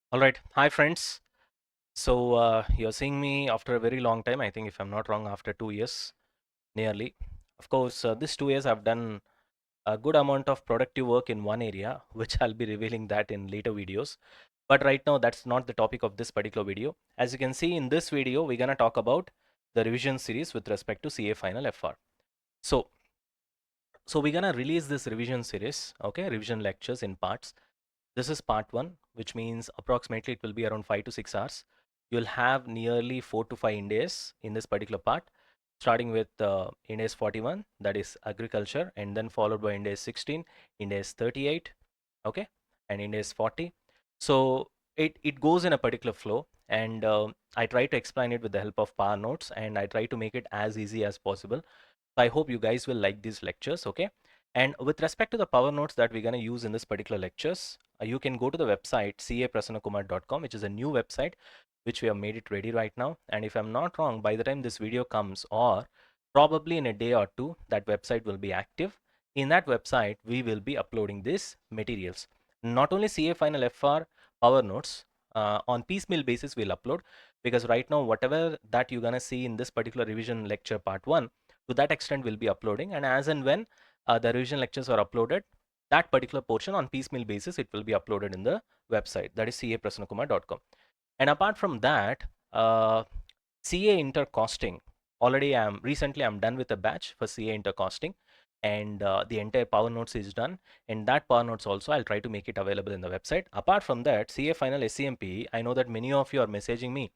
All right. Hi, friends. So you're seeing me after a very long time. I think, if I'm not wrong, after 2 years, nearly. Of course, this 2 years I've done a good amount of productive work in one area, which I'll be revealing that in later videos. But right now, that's not the topic of this particular video. As you can see in this video, we're gonna talk about the revision series with respect to CA Final FR. So, so we're gonna release this revision series, okay, revision lectures in parts. This is part one, which means approximately it will be around 5 to 6 hours. You'll have nearly 4 to 5 Ind AS in this particular part, starting with Ind AS 41, that is agriculture, and then followed by Ind AS 16, Ind AS 38, okay, and Ind AS 40. So it goes in a particular flow, and I try to explain it with the help of power notes, and I try to make it as easy as possible. So I hope you guys will like these lectures, okay? And with respect to the power notes that we're going to use in this particular lectures, you can go to the website caprasannakumar.com, which is a new website which we have made it ready right now. And if I'm not wrong, by the time this video comes, or probably in a day or two, that website will be active. In that website, we will be uploading these materials. Not only CA Final FR power notes, on piecemeal basis we'll upload, because right now whatever that you're gonna see in this particular revision lecture part 1, to that extent we'll be uploading, and as and when the revision lectures are uploaded, that particular portion on piecemeal basis it will be uploaded in the website, that is caprasannakumar.com. And apart from that, CA intercosting, already I'm done with a batch for CA intercosting, and the entire power notes is done, and that power notes also I'll try to make it available in the website. Apart from that, CA final SCMP, I know that many of you are messaging me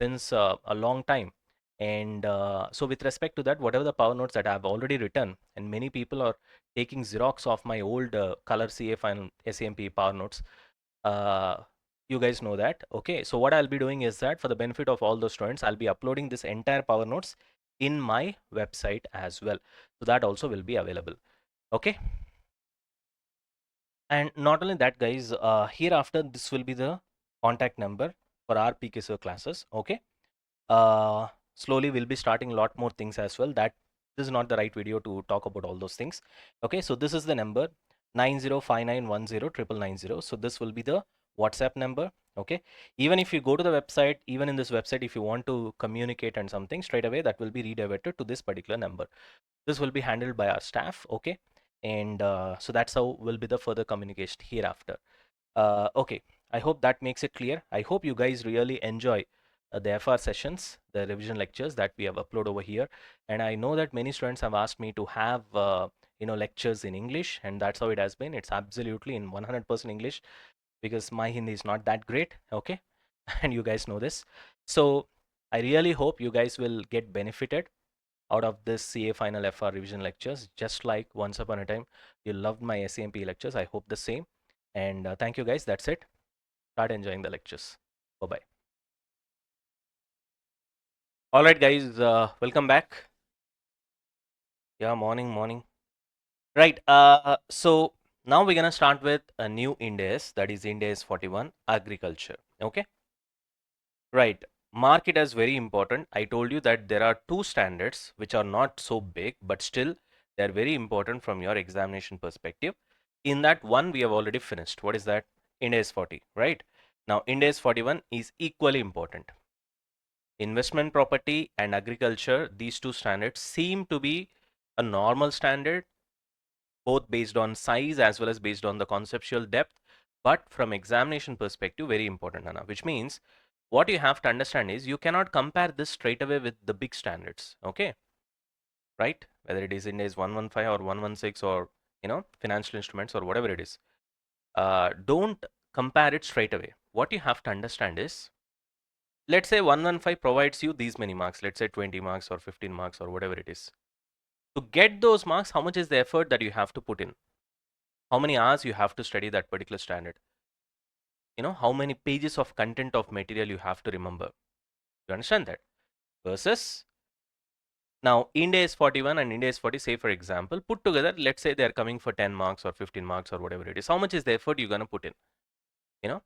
since a long time, and so with respect to that, whatever the power notes that I've already written, and many people are taking Xerox of my old color CA final SCMP power notes, uh, you guys know that. Okay, so what I'll be doing is that for the benefit of all those students, I'll be uploading this entire power notes in my website as well, so that also will be available. Okay, and not only that, guys, hereafter this will be the contact number for our PKSO classes. Okay, uh, slowly we'll be starting a lot more things as well. That this is not the right video to talk about all those things. Okay, so this is the number 9059109990. So this will be the WhatsApp number. Okay, even if you go to the website, even in this website, if you want to communicate and something straight away, that will be redirected to this particular number. This will be handled by our staff. Okay, and so that's how will be the further communication hereafter. Okay, I hope that makes it clear. I hope you guys really enjoy the FR sessions, the revision lectures that we have uploaded over here. And I know that many students have asked me to have lectures in English, and that's how it has been. It's absolutely in 100% English, because my Hindi is not that great. Okay, and you guys know this. So I really hope you guys will get benefited out of this CA Final FR revision lectures, just like once upon a time you loved my SAMP lectures. I hope the same. And thank you, guys. That's it. Start enjoying the lectures. Bye bye. All right, guys. Welcome back. Yeah, morning. Right. So now we're gonna start with a new Ind AS, that is Ind AS 41 agriculture. Okay. Right. Mark it as very important. I told you that there are two standards which are not so big, but still they're very important from your examination perspective. In that one, we have already finished. What is that? Ind AS 40, right? Now, Ind AS 41 is equally important. Investment property and agriculture, these two standards seem to be a normal standard, both based on size as well as based on the conceptual depth. But from examination perspective, very important, Anna, which means what you have to understand is you cannot compare this straight away with the big standards, okay? Right? Whether it is Ind AS 115 or 116 or, financial instruments or whatever it is. Don't compare it straight away. What you have to understand is, let's say 115 provides you these many marks, let's say 20 marks or 15 marks or whatever it is. To get those marks, how much is the effort that you have to put in? How many hours you have to study that particular standard? How many pages of content of material you have to remember? You understand that? Versus now Ind AS 41 and Ind AS 40, say for example, put together, let's say they're coming for 10 marks or 15 marks or whatever it is. How much is the effort you're going to put in? You know?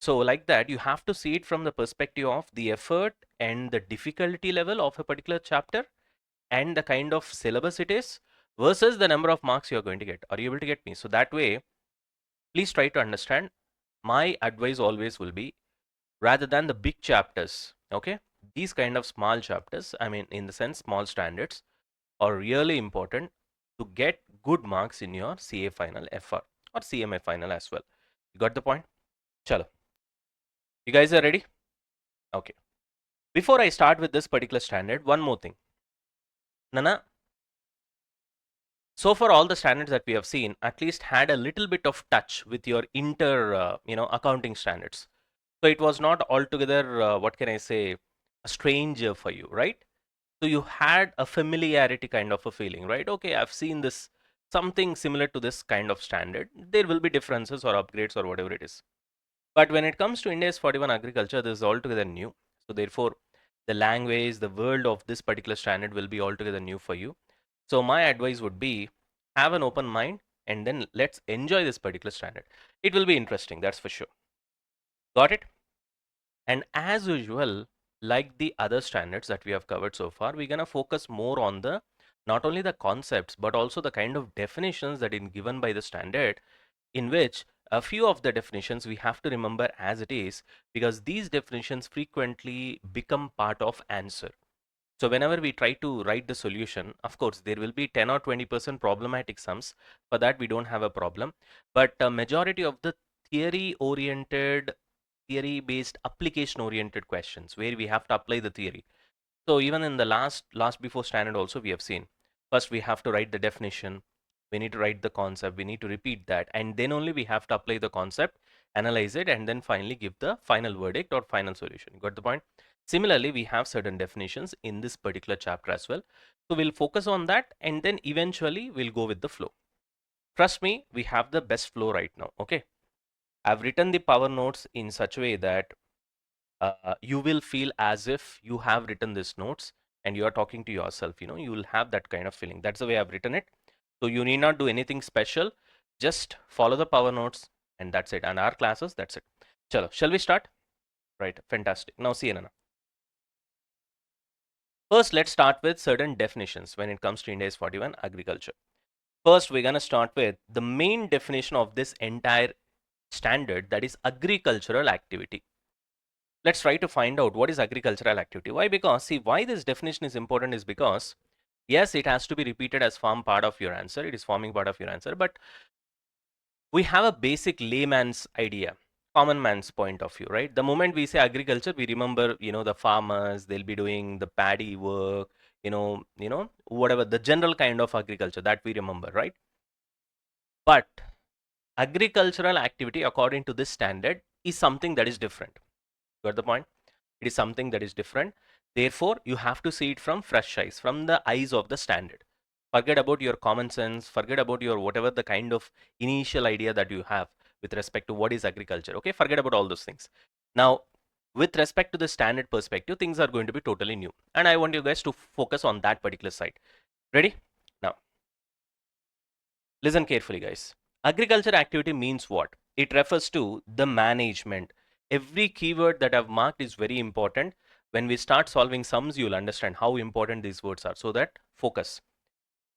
So like that, you have to see it from the perspective of the effort and the difficulty level of a particular chapter and the kind of syllabus it is versus the number of marks you're going to get. Are you able to get me? So that way, please try to understand. my advice always will be, rather than the big chapters, okay, these kind of small chapters, I mean, in the sense, small standards are really important to get good marks in your CA final FR or CMA final as well. You got the point? Chalo. You guys are ready? Okay. Before I start with this particular standard, one more thing. Nana, so far all the standards that we have seen at least had a little bit of touch with your accounting standards. So it was not altogether, what can I say, a stranger for you, right? So you had a familiarity kind of a feeling, right? Okay, I've seen this, something similar to this kind of standard. There will be differences or upgrades or whatever it is. But when it comes to Ind AS 41 agriculture, this is altogether new. So therefore, the language, the world of this particular standard will be altogether new for you. So my advice would be, have an open mind and then let's enjoy this particular standard. It will be interesting, that's for sure. Got it? And as usual, like the other standards that we have covered so far, we're going to focus more on the not only the concepts but also the kind of definitions that is given by the standard, in which a few of the definitions we have to remember as it is, because these definitions frequently become part of answer. So whenever we try to write the solution, of course, there will be 10 or 20% problematic sums. For that, we don't have a problem. But a majority of the theory-oriented, theory-based, application-oriented questions where we have to apply the theory. So even in the last before standard also we have seen, first we have to write the definition, we need to write the concept, we need to repeat that, and then only we have to apply the concept, analyze it, and then finally give the final verdict or final solution. Got the point? Similarly, we have certain definitions in this particular chapter as well. So we'll focus on that and then eventually we'll go with the flow. Trust me, we have the best flow right now. Okay. I've written the power notes in such a way that you will feel as if you have written these notes and you are talking to yourself. You will have that kind of feeling. That's the way I've written it. So you need not do anything special. Just follow the power notes and that's it. And our classes, that's it. Chalo, shall we start? Right, fantastic. Now see, Anana. First, let's start with certain definitions when it comes to Ind AS 41 agriculture. First, we're going to start with the main definition of this entire standard, that is agricultural activity. Let's try to find out what is agricultural activity. Why? Because, see, why this definition is important is because, yes, it has to be repeated as form part of your answer. It is forming part of your answer, but we have a basic layman's idea, common man's point of view, right? The moment we say agriculture, we remember, the farmers, they'll be doing the paddy work, whatever, the general kind of agriculture that we remember, right? But agricultural activity, according to this standard, is something that is different. Got the point? It is something that is different. Therefore, you have to see it from fresh eyes, from the eyes of the standard. Forget about your common sense, forget about your whatever the kind of initial idea that you have with respect to what is agriculture. Okay, forget about all those things. Now, with respect to the standard perspective, things are going to be totally new. And I want you guys to focus on that particular side. Ready? Now, listen carefully, guys. Agriculture activity means what? It refers to the management. Every keyword that I've marked is very important. When we start solving sums, you'll understand how important these words are. So that focus.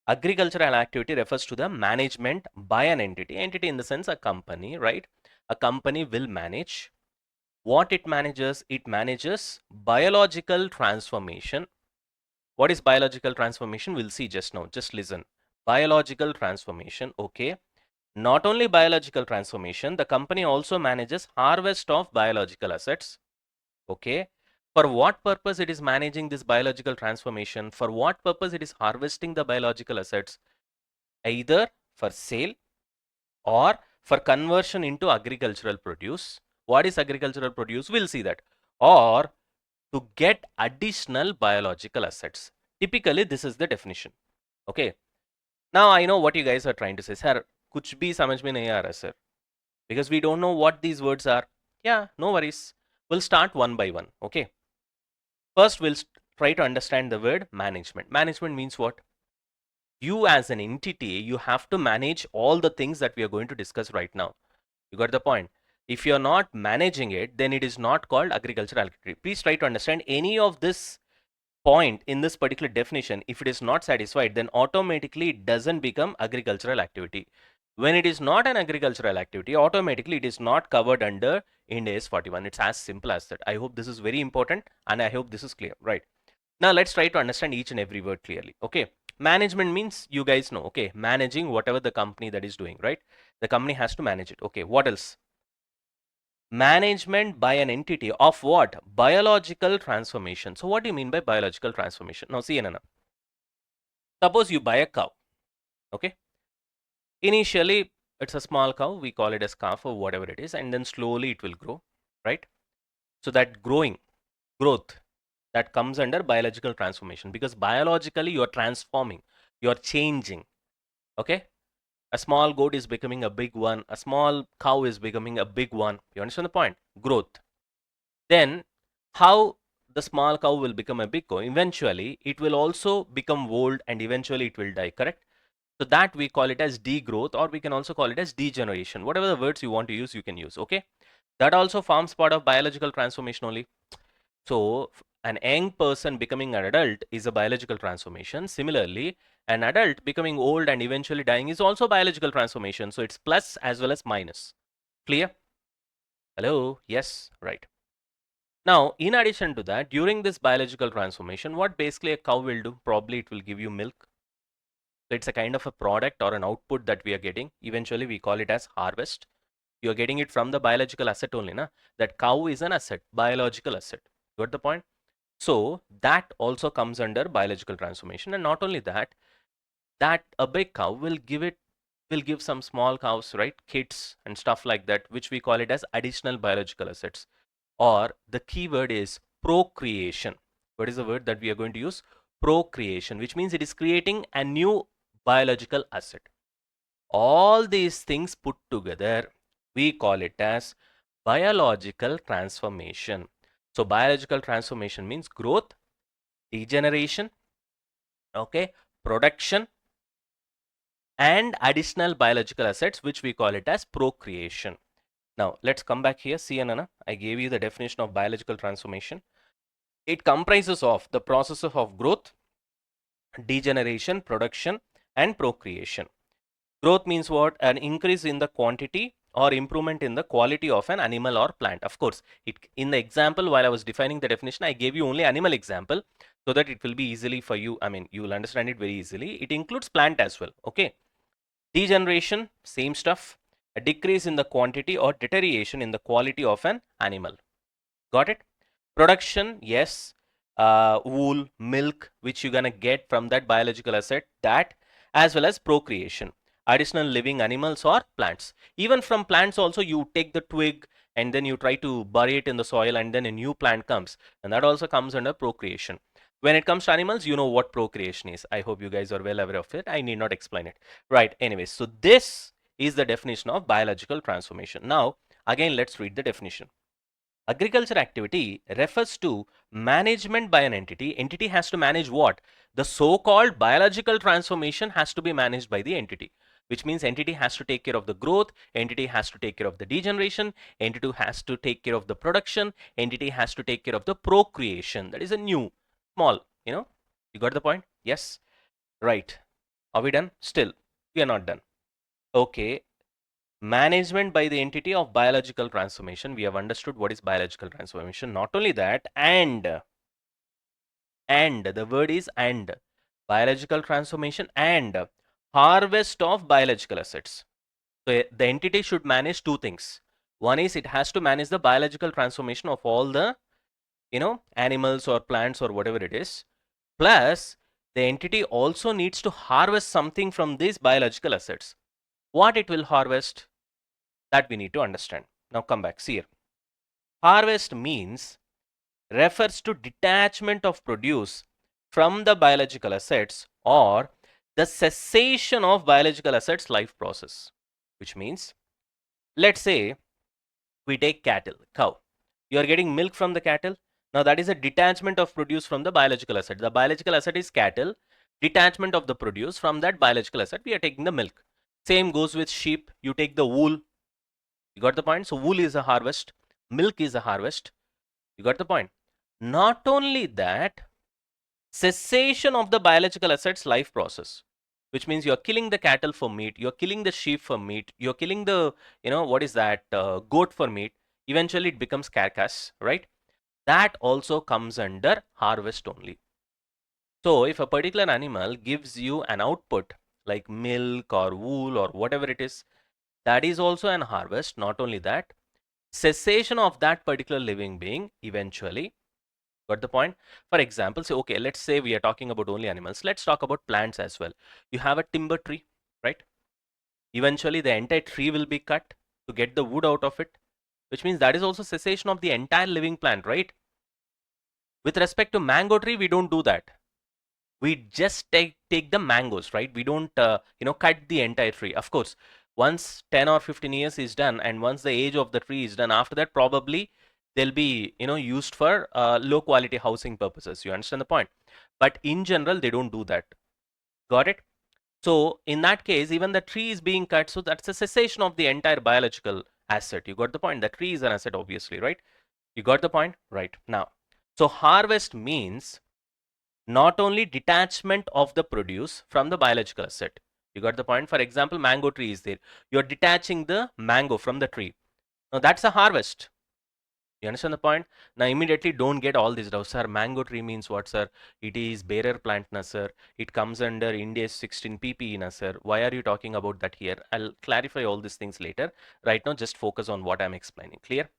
Agricultural activity refers to the management by an entity. Entity in the sense a company, right? A company will manage. What it manages biological transformation. What is biological transformation? We'll see just now. Just listen. Biological transformation, okay. Not only biological transformation, the company also manages harvest of biological assets. Okay. For what purpose it is managing this biological transformation? For what purpose it is harvesting the biological assets? Either for sale or for conversion into agricultural produce. What is agricultural produce? We'll see that. Or to get additional biological assets. Typically, this is the definition. Okay. Now I know what you guys are trying to say. Sir, कुछ भी समझ में नहीं आ रहा sir. Because we don't know what these words are. Yeah, no worries. We'll start one by one. Okay. First, we'll try to understand the word management. Management means what? You as an entity, you have to manage all the things that we are going to discuss right now. You got the point? If you're not managing it, then it is not called agricultural activity. Please try to understand any of this point in this particular definition. If it is not satisfied, then automatically it doesn't become agricultural activity. When it is not an agricultural activity, automatically it is not covered under Ind AS 41. It's as simple as that. I hope this is very important and I hope this is clear, right? Now let's try to understand each and every word clearly. Okay, management means you guys know, okay, managing whatever the company that is doing, right? The company has to manage it. Okay, what else? Management by an entity of what? Biological transformation. So what do you mean by biological transformation? Now see, Anana, suppose you buy a cow. Okay, initially it's a small cow, we call it as calf or whatever it is, and then slowly it will grow, right? So that growth, that comes under biological transformation, because biologically you are transforming, you are changing. Okay, a small goat is becoming a big one, a small cow is becoming a big one. You understand the point? Growth. Then how the small cow will become a big cow? Eventually it will also become old and eventually it will die, correct? So that we call it as degrowth, or we can also call it as degeneration. Whatever the words you want to use, you can use. Okay, that also forms part of biological transformation only. So an young person becoming an adult is a biological transformation. Similarly, an adult becoming old and eventually dying is also biological transformation. So it's plus as well as minus. Clear? Hello? Yes, right. Now, in addition to that, during this biological transformation, what basically a cow will do? Probably it will give you milk. So it's a kind of a product or an output that we are getting. Eventually, we call it as harvest. You're getting it from the biological asset only, na? That cow is an asset, biological asset. Got the point? So that also comes under biological transformation. And not only that, that a big cow will give some small cows, right? Kids and stuff like that, which we call it as additional biological assets. Or the keyword is procreation. What is the word that we are going to use? Procreation, which means it is creating a new biological asset. All these things put together, we call it as biological transformation. So biological transformation means growth, degeneration, okay, production, and additional biological assets, which we call it as procreation. Now let's come back here. See, Anana, I gave you the definition of biological transformation. It comprises of the process of growth, degeneration, production, and procreation. Growth means what? An increase in the quantity or improvement in the quality of an animal or plant. Of course, in the example, while I was defining the definition, I gave you only animal example so that it will be easily for you. I mean, you will understand it very easily. It includes plant as well. Okay. Degeneration, same stuff. A decrease in the quantity or deterioration in the quality of an animal. Got it? Production, yes. Wool, milk, which you're gonna get from that biological asset, that, as well as procreation, additional living animals or plants. Even from plants also, you take the twig and then you try to bury it in the soil and then a new plant comes, and that also comes under procreation. When it comes to animals, you know what procreation is. I hope you guys are well aware of it. I need not explain it. Right, anyways, so this is the definition of biological transformation. Now, again, let's read the definition. Agriculture activity refers to management by an entity. Entity has to manage what? The so-called biological transformation has to be managed by the entity, which means entity has to take care of the growth, entity has to take care of the degeneration, entity has to take care of the production, entity has to take care of the procreation. That is a new, small, you got the point? Yes, right. Are we done? Still, we are not done. Okay, management by the entity of biological transformation. We have understood what is biological transformation. Not only that, and the word is and, biological transformation and harvest of biological assets. So the entity should manage two things. One is it has to manage the biological transformation of all the animals or plants or whatever it is, plus the entity also needs to harvest something from these biological assets. What it will harvest, that we need to understand. Now come back, see here. Harvest means refers to detachment of produce from the biological assets or the cessation of biological assets life process, which means, let's say we take cattle, cow. You are getting milk from the cattle. Now that is a detachment of produce from the biological asset. The biological asset is cattle. Detachment of the produce from that biological asset, we are taking the milk. Same goes with sheep. You take the wool. You got the point? So wool is a harvest. Milk is a harvest. You got the point? Not only that, cessation of the biological assets life process. which means you're killing the cattle for meat, you're killing the sheep for meat, you're killing the, what is that, goat for meat. Eventually it becomes carcass, right? That also comes under harvest only. So if a particular animal gives you an output like milk or wool or whatever it is, that is also an harvest. Not only that, cessation of that particular living being eventually. Got the point? For example, say, okay, let's say we are talking about only animals. Let's talk about plants as well. You have a timber tree, right? Eventually, the entire tree will be cut to get the wood out of it, which means that is also cessation of the entire living plant, right? With respect to mango tree, we don't do that. We just take the mangoes, right? We don't cut the entire tree. Of course, once 10 or 15 years is done, and once the age of the tree is done, after that probably they'll be used for low quality housing purposes. You understand the point? But in general, they don't do that. Got it? So in that case, even the tree is being cut, so that's a cessation of the entire biological asset. You got the point? The tree is an asset, obviously, right? You got the point? Right. Now, so harvest means not only detachment of the produce from the biological asset. You got the point? For example, mango tree is there. You're detaching the mango from the tree. Now that's a harvest. You understand the point? Now immediately don't get all this doubts. Sir, mango tree means what, sir? It is bearer plant, na sir. It comes under Ind AS 16 PPE, na sir. Why are you talking about that here? I'll clarify all these things later. Right now, just focus on what I'm explaining. Clear?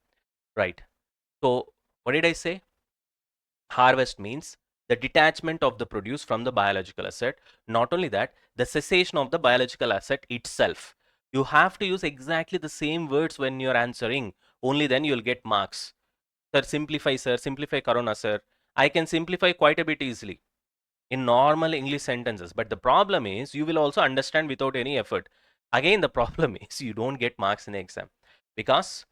Right. So what did I say? Harvest means the detachment of the produce from the biological asset. Not only that, the cessation of the biological asset itself. You have to use exactly the same words when you're answering. Only then you'll get marks. Sir. Simplify Corona, sir. I can simplify quite a bit easily in normal English sentences. But the problem is you will also understand without any effort. Again, the problem is you don't get marks in the exam, because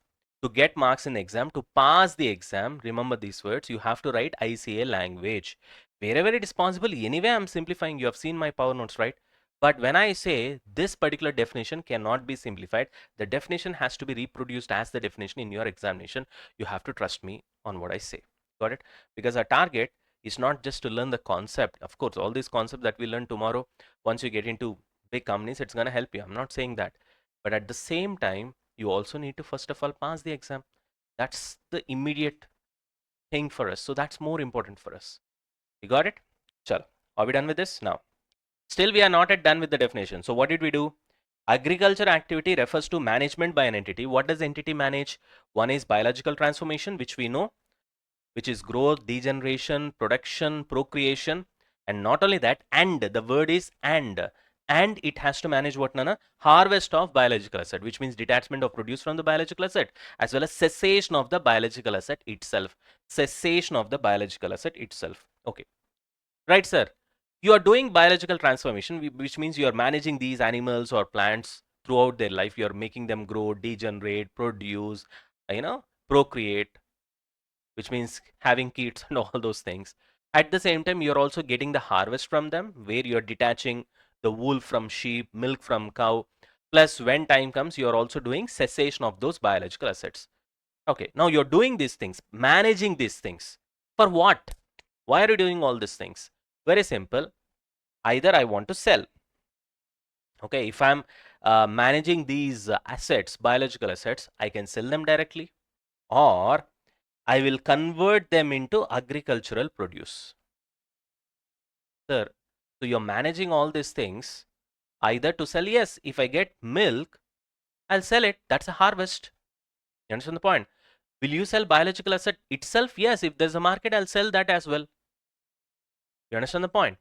to get marks in the exam, to pass the exam, remember these words, you have to write ICA language. Wherever it is possible, anyway, I'm simplifying. You have seen my power notes, right? But when I say this particular definition cannot be simplified, the definition has to be reproduced as the definition in your examination. You have to trust me on what I say. Got it? Because our target is not just to learn the concept. Of course, all these concepts that we learn tomorrow, once you get into big companies, it's going to help you. I'm not saying that. But at the same time, you also need to first of all pass the exam. That's the immediate thing for us. So that's more important for us. You got it? Chalo. Are we done with this? Now, still we are not yet done with the definition. So what did we do? Agriculture activity refers to management by an entity. What does entity manage? One is biological transformation, which we know, which is growth, degeneration, production, procreation. And not only that, and the word is and it has to manage what, Nana? Harvest of biological asset, which means detachment of produce from the biological asset, as well as cessation of the biological asset itself. Cessation of the biological asset itself. Okay. Right, sir. You are doing biological transformation, which means you are managing these animals or plants throughout their life. You are making them grow, degenerate, produce, procreate, which means having kids and all those things. At the same time, you're also getting the harvest from them, where you're detaching the wool from sheep, milk from cow. Plus, when time comes, you're also doing cessation of those biological assets. Okay, now you're doing these things, managing these things. For what? Why are you doing all these things? Very simple. Either I want to sell. Okay, if I'm managing these assets, biological assets, I can sell them directly, or I will convert them into agricultural produce. Sir, so you're managing all these things either to sell. Yes, if I get milk, I'll sell it. That's a harvest. You understand the point? Will you sell biological asset itself? Yes, if there's a market, I'll sell that as well. You understand the point?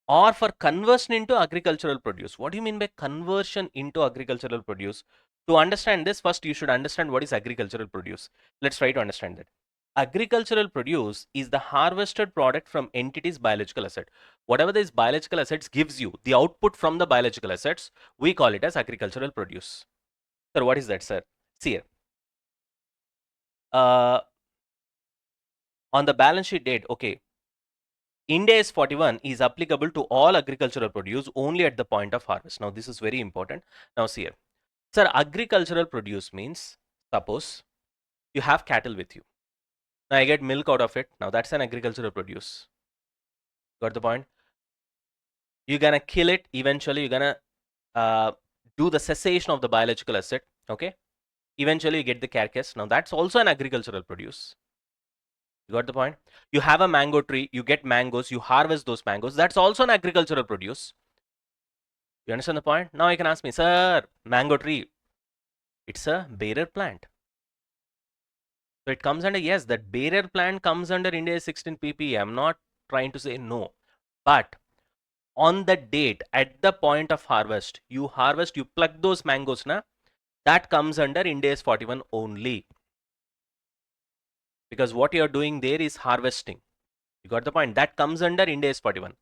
Or for conversion into agricultural produce. What do you mean by conversion into agricultural produce? To understand this, first you should understand what is agricultural produce. Let's try to understand that. Agricultural produce is the harvested product from entities' biological asset. Whatever these biological assets gives you, the output from the biological assets, we call it as agricultural produce. Sir, what is that, sir? See here. On the balance sheet date, okay, Ind AS 41 is applicable to all agricultural produce only at the point of harvest. Now, this is very important. Now, see here. Sir, agricultural produce means, suppose you have cattle with you. Now, I get milk out of it. Now, that's an agricultural produce. Got the point? You're gonna kill it eventually. You're gonna do the cessation of the biological asset. Okay, eventually you get the carcass. Now that's also an agricultural produce. You got the point? You have a mango tree, you get mangoes, you harvest those mangoes. That's also an agricultural produce. You understand the point? Now you can ask me, sir, mango tree, it's a bearer plant. So it comes under, yes, that bearer plant comes under Ind AS 16 PPE. I'm not trying to say no. But on the date, at the point of harvest, you harvest, you pluck those mangoes, na, that comes under Ind AS 41 only. Because what you're doing there is harvesting. You got the point? That comes under Ind AS 41.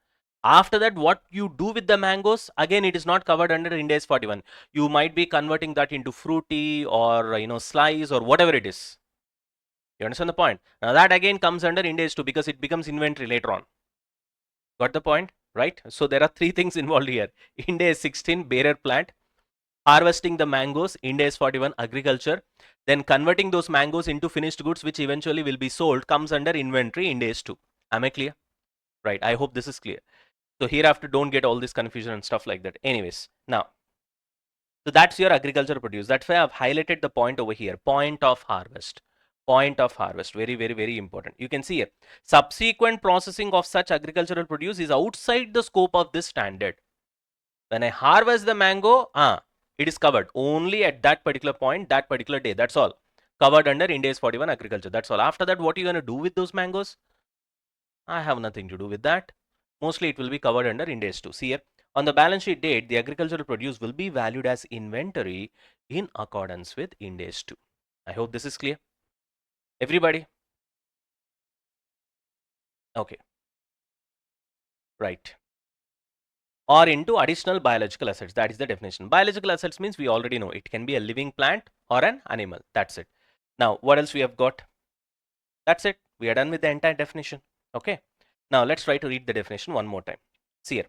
After that, what you do with the mangoes, again, it is not covered under Ind AS 41. You might be converting that into fruity or, slice or whatever it is. You understand the point? Now that again comes under Ind AS 2 because it becomes inventory later on. Got the point? Right? So there are three things involved here. Ind AS 16, bearer plant. Harvesting the mangoes, Ind AS 41, agriculture. Then converting those mangoes into finished goods, which eventually will be sold, comes under inventory, Ind AS 2. Am I clear? Right. I hope this is clear. So hereafter, don't get all this confusion and stuff like that. Anyways, now, so that's your agriculture produce. That's why I've highlighted the point over here. Point of harvest. Point of harvest. Very, very, very important. You can see here. Subsequent processing of such agricultural produce is outside the scope of this standard. When I harvest the mango, it is covered only at that particular point, that particular day. That's all. Covered under Ind AS 41 agriculture. That's all. After that, what are you going to do with those mangoes? I have nothing to do with that. Mostly it will be covered under Ind AS 2. See here, on the balance sheet date, the agricultural produce will be valued as inventory in accordance with Ind AS 2. I hope this is clear. Everybody? Okay. Right. Or into additional biological assets. That is the definition. Biological assets means we already know it can be a living plant or an animal. That's it. Now, what else we have got? That's it. We are done with the entire definition. Okay. Now, let's try to read the definition one more time. See here.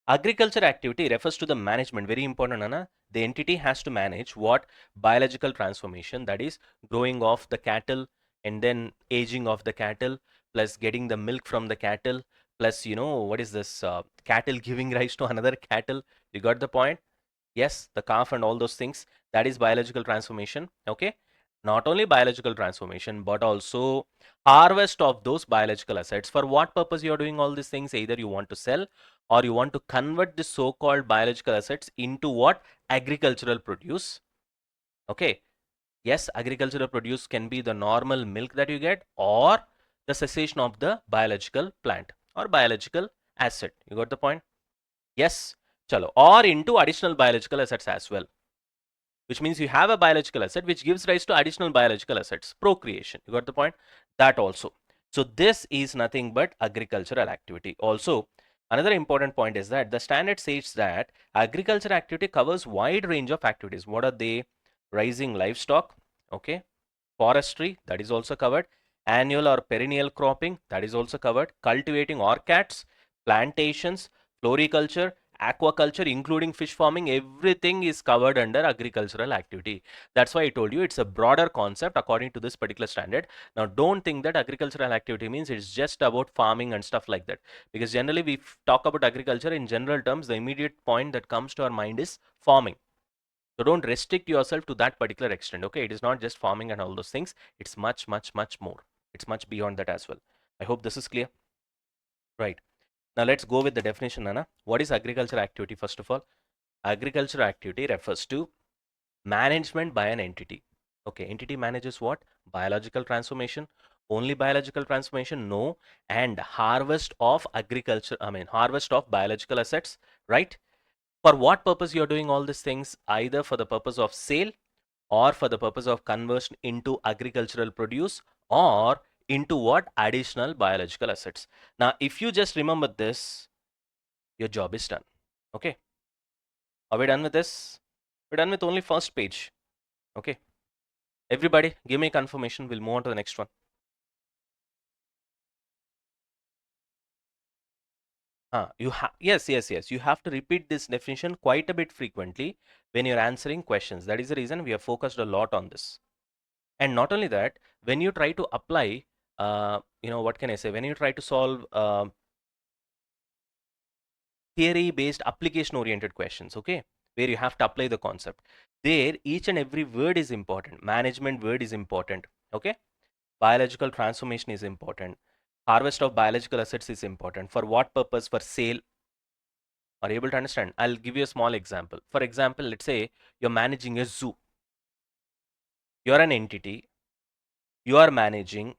Agriculture activity refers to the management, very important, Anna. The entity has to manage what? Biological transformation, that is growing of the cattle and then aging of the cattle, plus getting the milk from the cattle, plus, what is this? Cattle giving rise to another cattle. You got the point? Yes, the calf and all those things. That is biological transformation. Okay. Not only biological transformation, but also harvest of those biological assets. For what purpose you are doing all these things? Either you want to sell or you want to convert the so-called biological assets into what? Agricultural produce. Okay. Yes, agricultural produce can be the normal milk that you get or the cessation of the biological plant or biological asset. You got the point? Yes. Chalo. Or into additional biological assets as well. Which means you have a biological asset which gives rise to additional biological assets. Procreation. You got the point? That also. So this is nothing but agricultural activity. Also, another important point is that the standard states that agriculture activity covers wide range of activities. What are they? Raising livestock, okay, forestry, that is also covered, annual or perennial cropping, that is also covered, cultivating orchards, plantations, floriculture, aquaculture, including fish farming, everything is covered under agricultural activity. That's why I told you it's a broader concept according to this particular standard. Now, don't think that agricultural activity means it's just about farming and stuff like that, because generally we talk about agriculture in general terms. The immediate point that comes to our mind is farming. So don't restrict yourself to that particular extent. Okay, it is not just farming and all those things. It's much, much, much more. It's much beyond that as well. I hope this is clear. Right. Now let's go with the definition, Nana. What is agriculture activity? First of all, agriculture activity refers to management by an entity. Okay, entity manages what? Biological transformation. Only biological transformation? No. And harvest of agriculture, harvest of biological assets, right? For what purpose you're doing all these things? Either for the purpose of sale or for the purpose of conversion into agricultural produce or into what? Additional biological assets. Now, if you just remember this, your job is done. Okay. Are we done with this? We're done with only first page. Okay. Everybody, give me confirmation. We'll move on to the next one. Yes, yes, yes. You have to repeat this definition quite a bit frequently when you're answering questions. That is the reason we have focused a lot on this. And not only that, when you try to apply, what can I say? When you try to solve theory based application oriented questions, okay, where you have to apply the concept. There each and every word is important. Management word is important, okay. Biological transformation is important. Harvest of biological assets is important. For what purpose? For sale. Are you able to understand? I'll give you a small example. For example, let's say you're managing a zoo. You're an entity. You are managing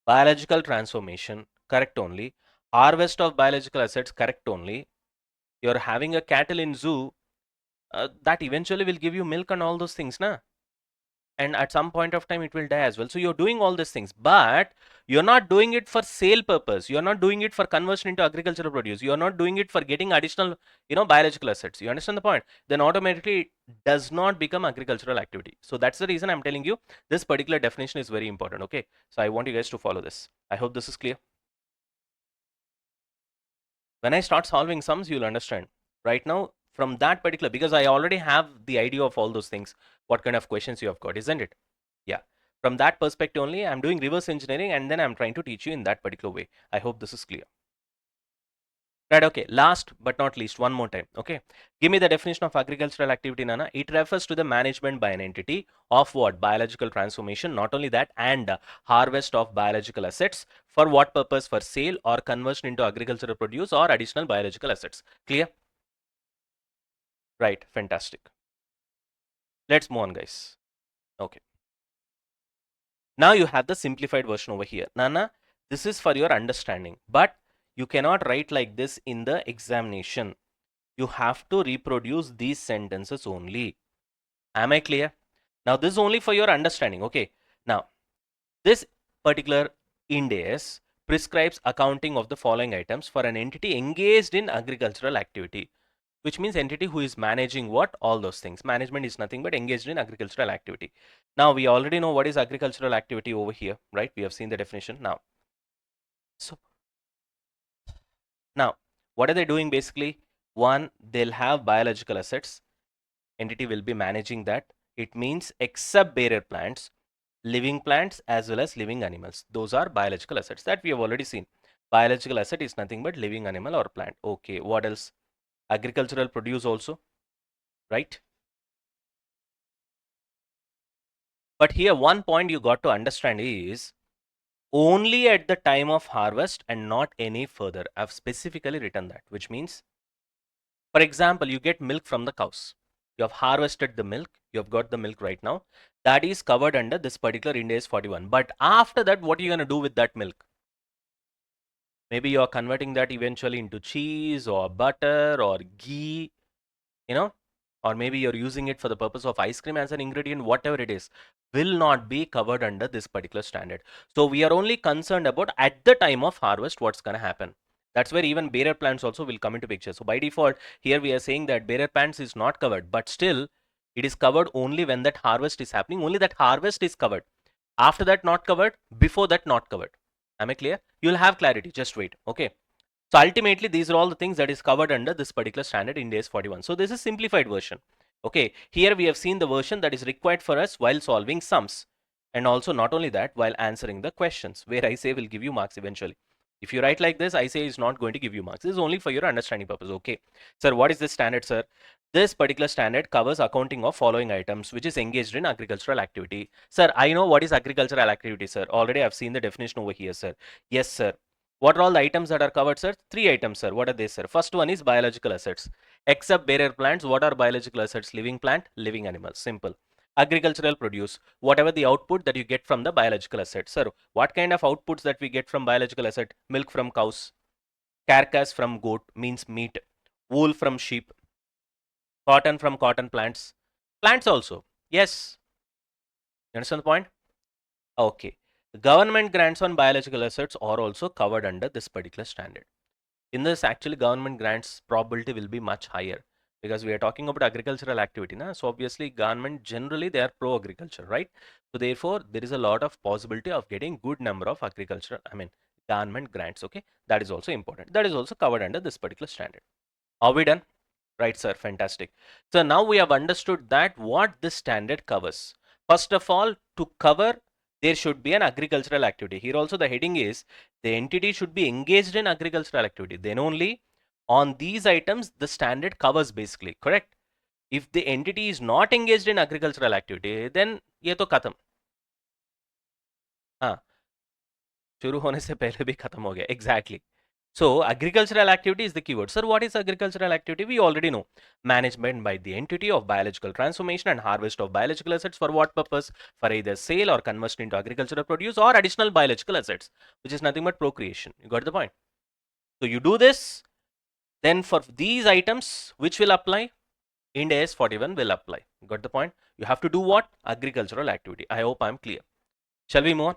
biological transformation, correct only. Harvest of biological assets, correct only. You're having a cattle in zoo, that eventually will give you milk and all those things, na? And at some point of time it will die as well. So you're doing all these things, but you're not doing it for sale purpose. You're not doing it for conversion into agricultural produce. You're not doing it for getting additional, biological assets. You understand the point? Then automatically it does not become agricultural activity. So that's the reason I'm telling you this particular definition is very important. Okay, so I want you guys to follow this. I hope this is clear. When I start solving sums, you'll understand. Right now, from that particular, because I already have the idea of all those things, what kind of questions you have got, isn't it? Yeah. From that perspective only, I'm doing reverse engineering and then I'm trying to teach you in that particular way. I hope this is clear. Right, okay. Last but not least, one more time. Okay. Give me the definition of agricultural activity, Nana. It refers to the management by an entity of what? Biological transformation. Not only that, and harvest of biological assets. For what purpose? For sale or conversion into agricultural produce or additional biological assets. Clear? Right. Fantastic. Let's move on, guys. Okay. Now you have the simplified version over here. Nana, this is for your understanding, but you cannot write like this in the examination. You have to reproduce these sentences only. Am I clear? Now this is only for your understanding. Okay. Now this particular Ind AS prescribes accounting of the following items for an entity engaged in agricultural activity, which means entity who is managing what? All those things. Management is nothing but engaged in agricultural activity. Now we already know what is agricultural activity over here, right? We have seen the definition now. So now what are they doing basically? One, they'll have biological assets. Entity will be managing that. It means except barrier plants, living plants as well as living animals. Those are biological assets that we have already seen. Biological asset is nothing but living animal or plant. Okay, what else? Agricultural produce also, right? But here one point you got to understand is only at the time of harvest and not any further. I've specifically written that, which means, for example, you get milk from the cows. You have harvested the milk. You have got the milk right now. That is covered under this particular Ind AS 41. But after that, what are you going to do with that milk? Maybe you are converting that eventually into cheese or butter or ghee, you know, or maybe you're using it for the purpose of ice cream as an ingredient, whatever it is, will not be covered under this particular standard. So we are only concerned about at the time of harvest what's going to happen. That's where even barrier plants also will come into picture. So by default, here we are saying that barrier plants is not covered, but still it is covered only when that harvest is happening. Only that harvest is covered. After that, not covered. Before that, not covered. Am I clear? You'll have clarity. Just wait. Okay. So ultimately, these are all the things that is covered under this particular standard in AS 41. So this is simplified version. Okay, here we have seen the version that is required for us while solving sums. And also not only that, while answering the questions, where I say will give you marks eventually. If you write like this, I say is not going to give you marks. This is only for your understanding purpose. Okay. Sir, what is this standard, sir? This particular standard covers accounting of following items, which is engaged in agricultural activity. Sir, I know what is agricultural activity, sir. Already I've seen the definition over here, sir. Yes, sir. What are all the items that are covered, sir? 3 items, sir. What are they, sir? First one is biological assets. Except barrier plants, what are biological assets? Living plant, living animals. Simple. Agricultural produce, whatever the output that you get from the biological asset. Sir, what kind of outputs that we get from biological asset? Milk from cows, carcass from goat, means meat, wool from sheep, cotton from cotton plants. Plants also. Yes. You understand the point? Okay. Government grants on biological assets are also covered under this particular standard. In this, actually government grants probability will be much higher because we are talking about agricultural activity. Na? So obviously government generally they are pro agriculture, right? So therefore there is a lot of possibility of getting good number of agricultural, government grants. Okay, that is also important. That is also covered under this particular standard. Are we done? Right, sir. Fantastic. So now we have understood that what this standard covers. First of all, to cover, there should be an agricultural activity. Here also the heading is the entity should be engaged in agricultural activity. Then only On these items, the standard covers basically, correct? If the entity is not engaged in agricultural activity, then ये तो खत्म. हाँ, शुरू होने से पहले भी खत्म हो गया. Exactly. So agricultural activity is the keyword. Sir, what is agricultural activity? We already know. Management by the entity of biological transformation and harvest of biological assets. For what purpose? For either sale or conversion into agricultural produce or additional biological assets, which is nothing but procreation. You got the point? So you do this, then for these items, which will apply? Ind AS 41 will apply. You got the point? You have to do what? Agricultural activity. I hope I'm clear. Shall we move on?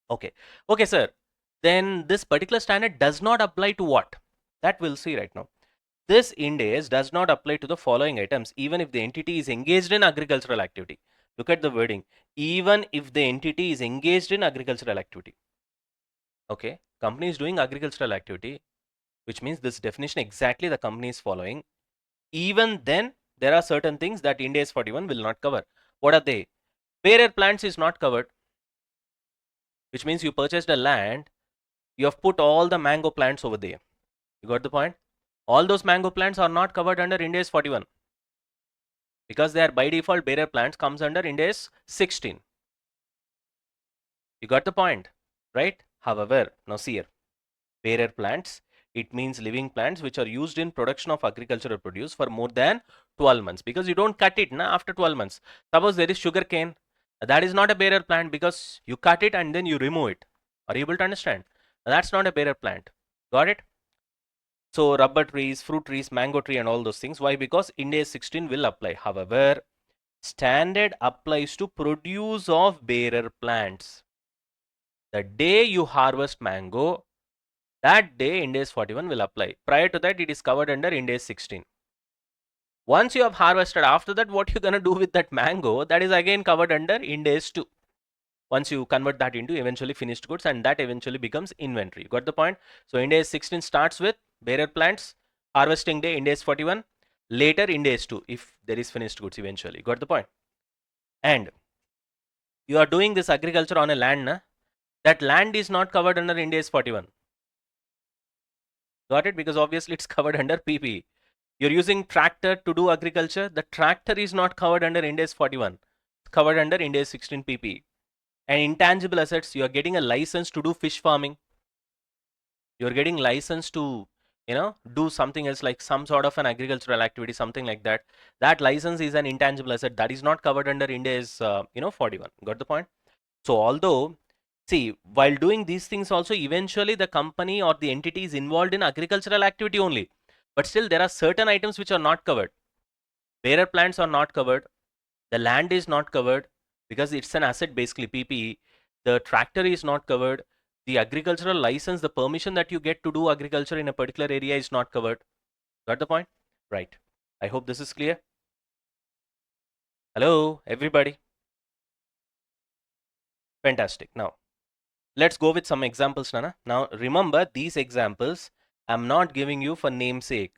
Okay. Okay, sir. Then this particular standard does not apply to what? That we'll see right now. This Ind AS does not apply to the following items, even if the entity is engaged in agricultural activity. Look at the wording. Even if the entity is engaged in agricultural activity. Okay. Company is doing agricultural activity, which means this definition exactly the company is following. Even then, there are certain things that Ind AS 41 will not cover. What are they? Bearer plants is not covered, which means you purchased a land, you have put all the mango plants over there. You got the point? All those mango plants are not covered under Ind AS 41 because they are by default bearer plants comes under Ind AS 16. You got the point, right? However, now see here, bearer plants, it means living plants which are used in production of agricultural produce for more than 12 months because you don't cut it after 12 months. Suppose there is sugar cane, that is not a bearer plant because you cut it and then you remove it. Are you able to understand? That's not a bearer plant. Got it? So rubber trees, fruit trees, mango tree and all those things. Why? Because Ind AS 16 will apply. However, standard applies to produce of bearer plants. The day you harvest mango, that day Ind AS 41 will apply. Prior to that, it is covered under Ind AS 16. Once you have harvested, after that, what you're going to do with that mango, that is again covered under Ind AS 2. Once you convert that into eventually finished goods, and that eventually becomes inventory. You got the point? So Ind AS 16 starts with bearer plants, harvesting day Ind AS 41, later Ind AS 2 if there is finished goods eventually. Got the point? And you are doing this agriculture on a land, that land is not covered under Ind AS 41. Got it? Because obviously it's covered under PP. You're using tractor to do agriculture. The tractor is not covered under Ind AS 41. It's covered under Ind AS 16 PP. And intangible assets, you are getting a license to do fish farming. You're getting license to, do something else like some sort of an agricultural activity, something like that. That license is an intangible asset that is not covered under Ind AS, 41. Got the point? So although, see, while doing these things also, eventually the company or the entity is involved in agricultural activity only. But still, there are certain items which are not covered. Bearer plants are not covered. The land is not covered because it's an asset, basically PPE. The tractor is not covered. The agricultural license, the permission that you get to do agriculture in a particular area is not covered. Got the point? Right. I hope this is clear. Hello, everybody. Fantastic. Now, let's go with some examples, Nana. Now, remember, these examples I'm not giving you for namesake.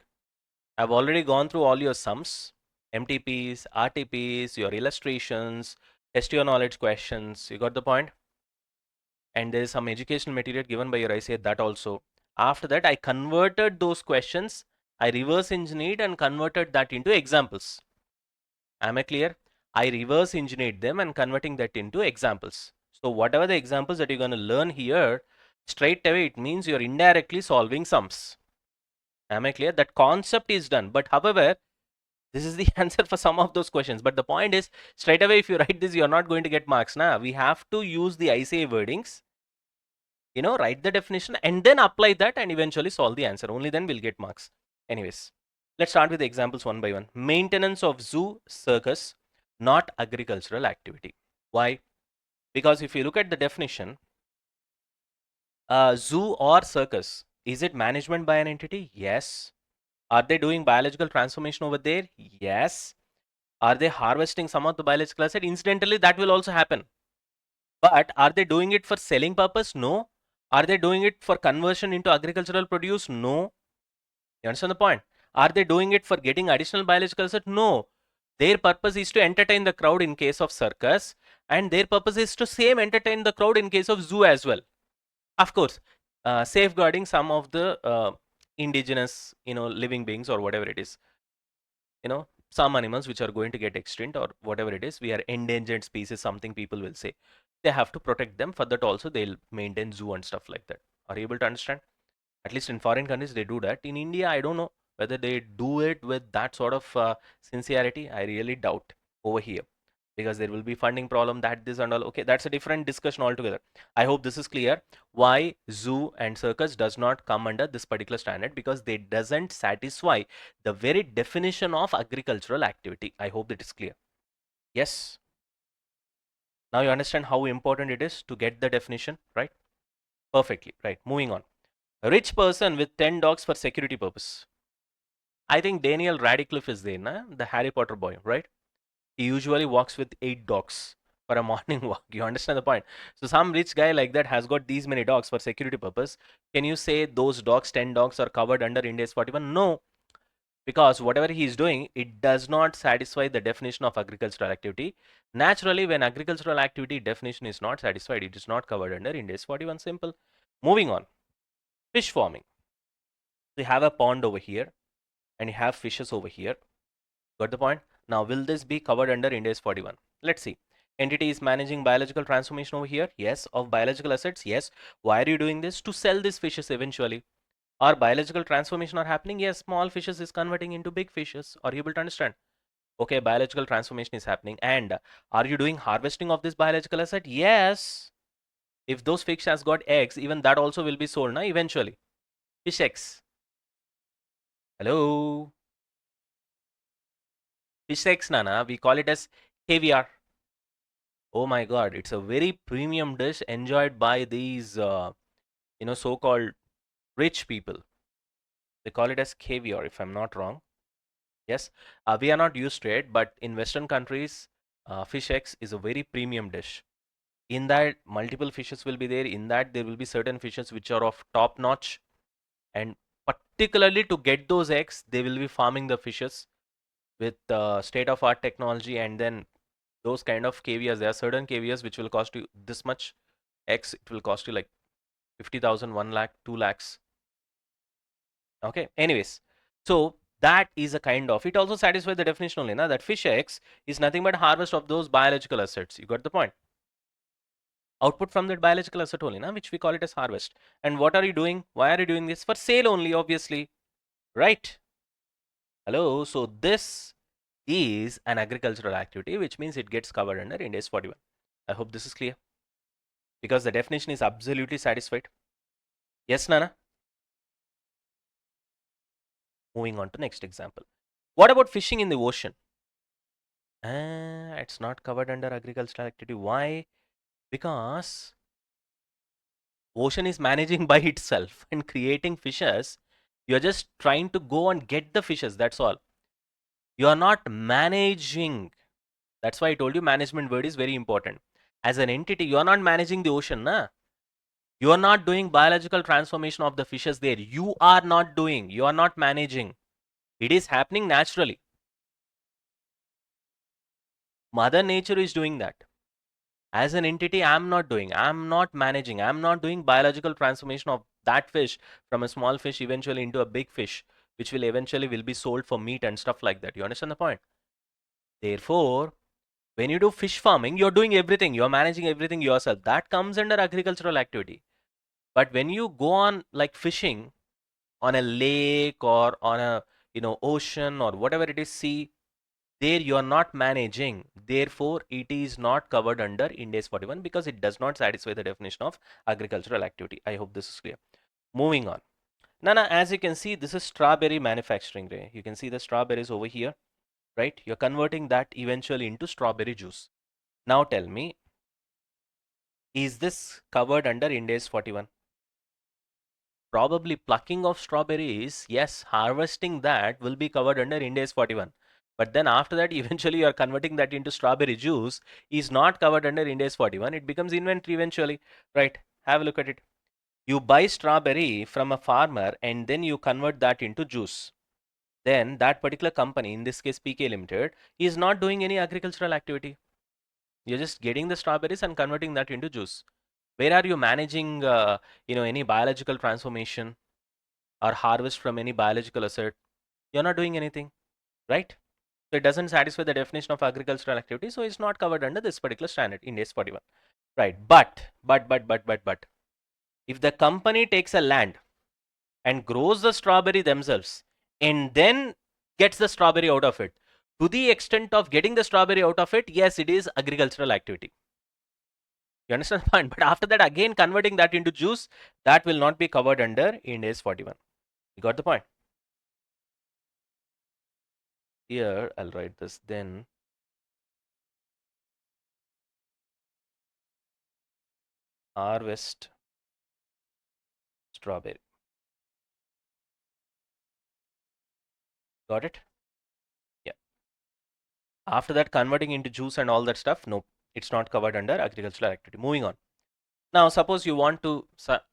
I've already gone through all your sums, MTPs, RTPs, your illustrations, test your knowledge questions. You got the point? And there is some educational material given by your ICA, that also. After that, I converted those questions. I reverse engineered and converted that into examples. Am I clear? I reverse engineered them and converting that into examples. So whatever the examples that you're going to learn here, straight away it means you're indirectly solving sums. Am I clear? That concept is done. But however, this is the answer for some of those questions. But the point is, straight away, if you write this, you're not going to get marks. We have to use the ICA wordings, write the definition and then apply that and eventually solve the answer. Only then we'll get marks. Anyways, let's start with the examples one by one. Maintenance of zoo, circus, not agricultural activity. Why? Because if you look at the definition, zoo or circus, is it management by an entity? Yes. Are they doing biological transformation over there? Yes. Are they harvesting some of the biological asset? Incidentally, that will also happen. But are they doing it for selling purpose? No. Are they doing it for conversion into agricultural produce? No. You understand the point? Are they doing it for getting additional biological asset? No. Their purpose is to entertain the crowd in case of circus, and their purpose is to same entertain the crowd in case of zoo as well. Of course, safeguarding some of the indigenous, living beings or whatever it is. Some animals which are going to get extinct or whatever it is, we are endangered species, something people will say. They have to protect them. For that also, they'll maintain zoo and stuff like that. Are you able to understand? At least in foreign countries, they do that. In India, I don't know whether they do it with that sort of sincerity. I really doubt over here, because there will be funding problem, that this and all. Okay, that's a different discussion altogether. I hope this is clear why zoo and circus does not come under this particular standard, because they doesn't satisfy the very definition of agricultural activity. I hope that is clear. Yes, now you understand how important it is to get the definition right. Perfectly right. Moving on. A rich person with 10 dogs for security purpose. I think Daniel Radcliffe is there, na? The Harry Potter boy, right? He usually walks with 8 dogs for a morning walk. You understand the point? So some rich guy like that has got these many dogs for security purpose. Can you say those dogs, 10 dogs, are covered under Ind AS 41? No, because whatever he is doing, it does not satisfy the definition of agricultural activity. Naturally, when agricultural activity definition is not satisfied, it is not covered under Ind AS 41. Simple. Moving on. Fish farming. We have a pond over here and you have fishes over here. Got the point? Now, will this be covered under Ind AS 41? Let's see. Entity is managing biological transformation over here. Yes. Of biological assets. Yes. Why are you doing this? To sell these fishes eventually. Or biological transformation are happening? Yes. Small fishes is converting into big fishes. Are you able to understand? Okay, biological transformation is happening. And are you doing harvesting of this biological asset? Yes. If those fish has got eggs, even that also will be sold na eventually. Fish eggs. Hello. Fish eggs, Nana. We call it as caviar. Oh my God, it's a very premium dish enjoyed by these, so-called rich people. They call it as caviar, if I'm not wrong. Yes, we are not used to it, but in Western countries, fish eggs is a very premium dish. In that, multiple fishes will be there. In that, there will be certain fishes which are of top notch, and particularly to get those eggs, they will be farming the fishes with state-of-art technology, and then those kind of caviars. There are certain caviars which will cost you this much eggs. It will cost you like 50,000, 1 lakh, 2 lakhs. Okay. Anyways, so that is a kind of, it also satisfies the definition only, na, that fish eggs is nothing but harvest of those biological assets. You got the point? Output from that biological asset only, na, which we call it as harvest. And what are you doing? Why are you doing this? For sale only, obviously. Right? Hello. So this is an agricultural activity, which means it gets covered under Ind AS 41. I hope this is clear, because the definition is absolutely satisfied. Yes, Nana? Moving on to next example. What about fishing in the ocean? It's not covered under agricultural activity. Why? Because ocean is managing by itself and creating fishes. You're just trying to go and get the fishes. That's all. You are not managing. That's why I told you management word is very important. As an entity, you are not managing the ocean. Na? You are not doing biological transformation of the fishes there. You are not doing. You are not managing. It is happening naturally. Mother Nature is doing that. As an entity, I'm not doing. I'm not managing. I'm not doing biological transformation of that fish from a small fish eventually into a big fish, which will eventually will be sold for meat and stuff like that. You understand the point? Therefore, when you do fish farming, you're doing everything. You're managing everything yourself. That comes under agricultural activity. But when you go on like fishing on a lake or on a ocean or whatever it is, sea, there you are not managing. Therefore, it is not covered under Ind AS 41, because it does not satisfy the definition of agricultural activity. I hope this is clear. Moving on. Nana, as you can see, this is strawberry manufacturing. Right? You can see the strawberries over here, right? You're converting that eventually into strawberry juice. Now tell me, is this covered under Ind AS 41? Probably plucking of strawberries, yes, harvesting that will be covered under Ind AS 41. But then after that, eventually you are converting that into strawberry juice is not covered under Ind AS 41. It becomes inventory eventually, right? Have a look at it. You buy strawberry from a farmer and then you convert that into juice. Then that particular company, in this case PK Limited, is not doing any agricultural activity. You're just getting the strawberries and converting that into juice. Where are you managing, any biological transformation? or harvest from any biological asset, you're not doing anything, right? So it doesn't satisfy the definition of agricultural activity, so it's not covered under this particular standard, Ind AS 41. Right. But if the company takes a land and grows the strawberry themselves and then gets the strawberry out of it, to the extent of getting the strawberry out of it, yes, it is agricultural activity. You understand the point? But after that, again converting that into juice, that will not be covered under Ind AS 41. You got the point? Here, I'll write this then. Harvest strawberry. Got it? Yeah. After that, converting into juice and all that stuff, no, it's not covered under agricultural activity. Moving on. Now, suppose you want to,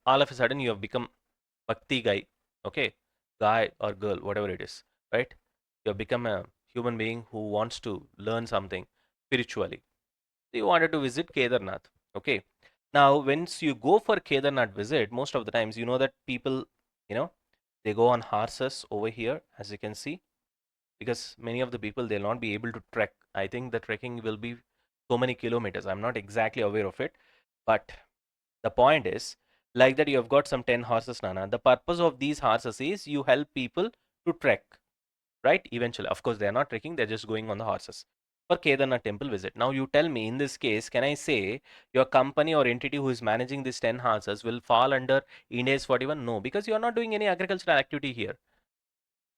all of a sudden, you have become Bhakti guy, okay? Guy or girl, whatever it is, right? You have become a human being who wants to learn something spiritually. So you wanted to visit Kedarnath, okay? Now, once you go for Kedarnath visit, most of the times, you know that people, you know, they go on horses over here, as you can see, because many of the people, they'll not be able to trek. I think the trekking will be so many kilometers. I'm not exactly aware of it, but the point is, like that, you have got some 10 horses, Nana. The purpose of these horses is you help people to trek, right? Eventually, of course, they are not trekking, they're just going on the horses for Kedarnath temple visit. Now, you tell me, in this case, can I say your company or entity who is managing these 10 horses will fall under Ind AS 41? No, because you are not doing any agricultural activity here.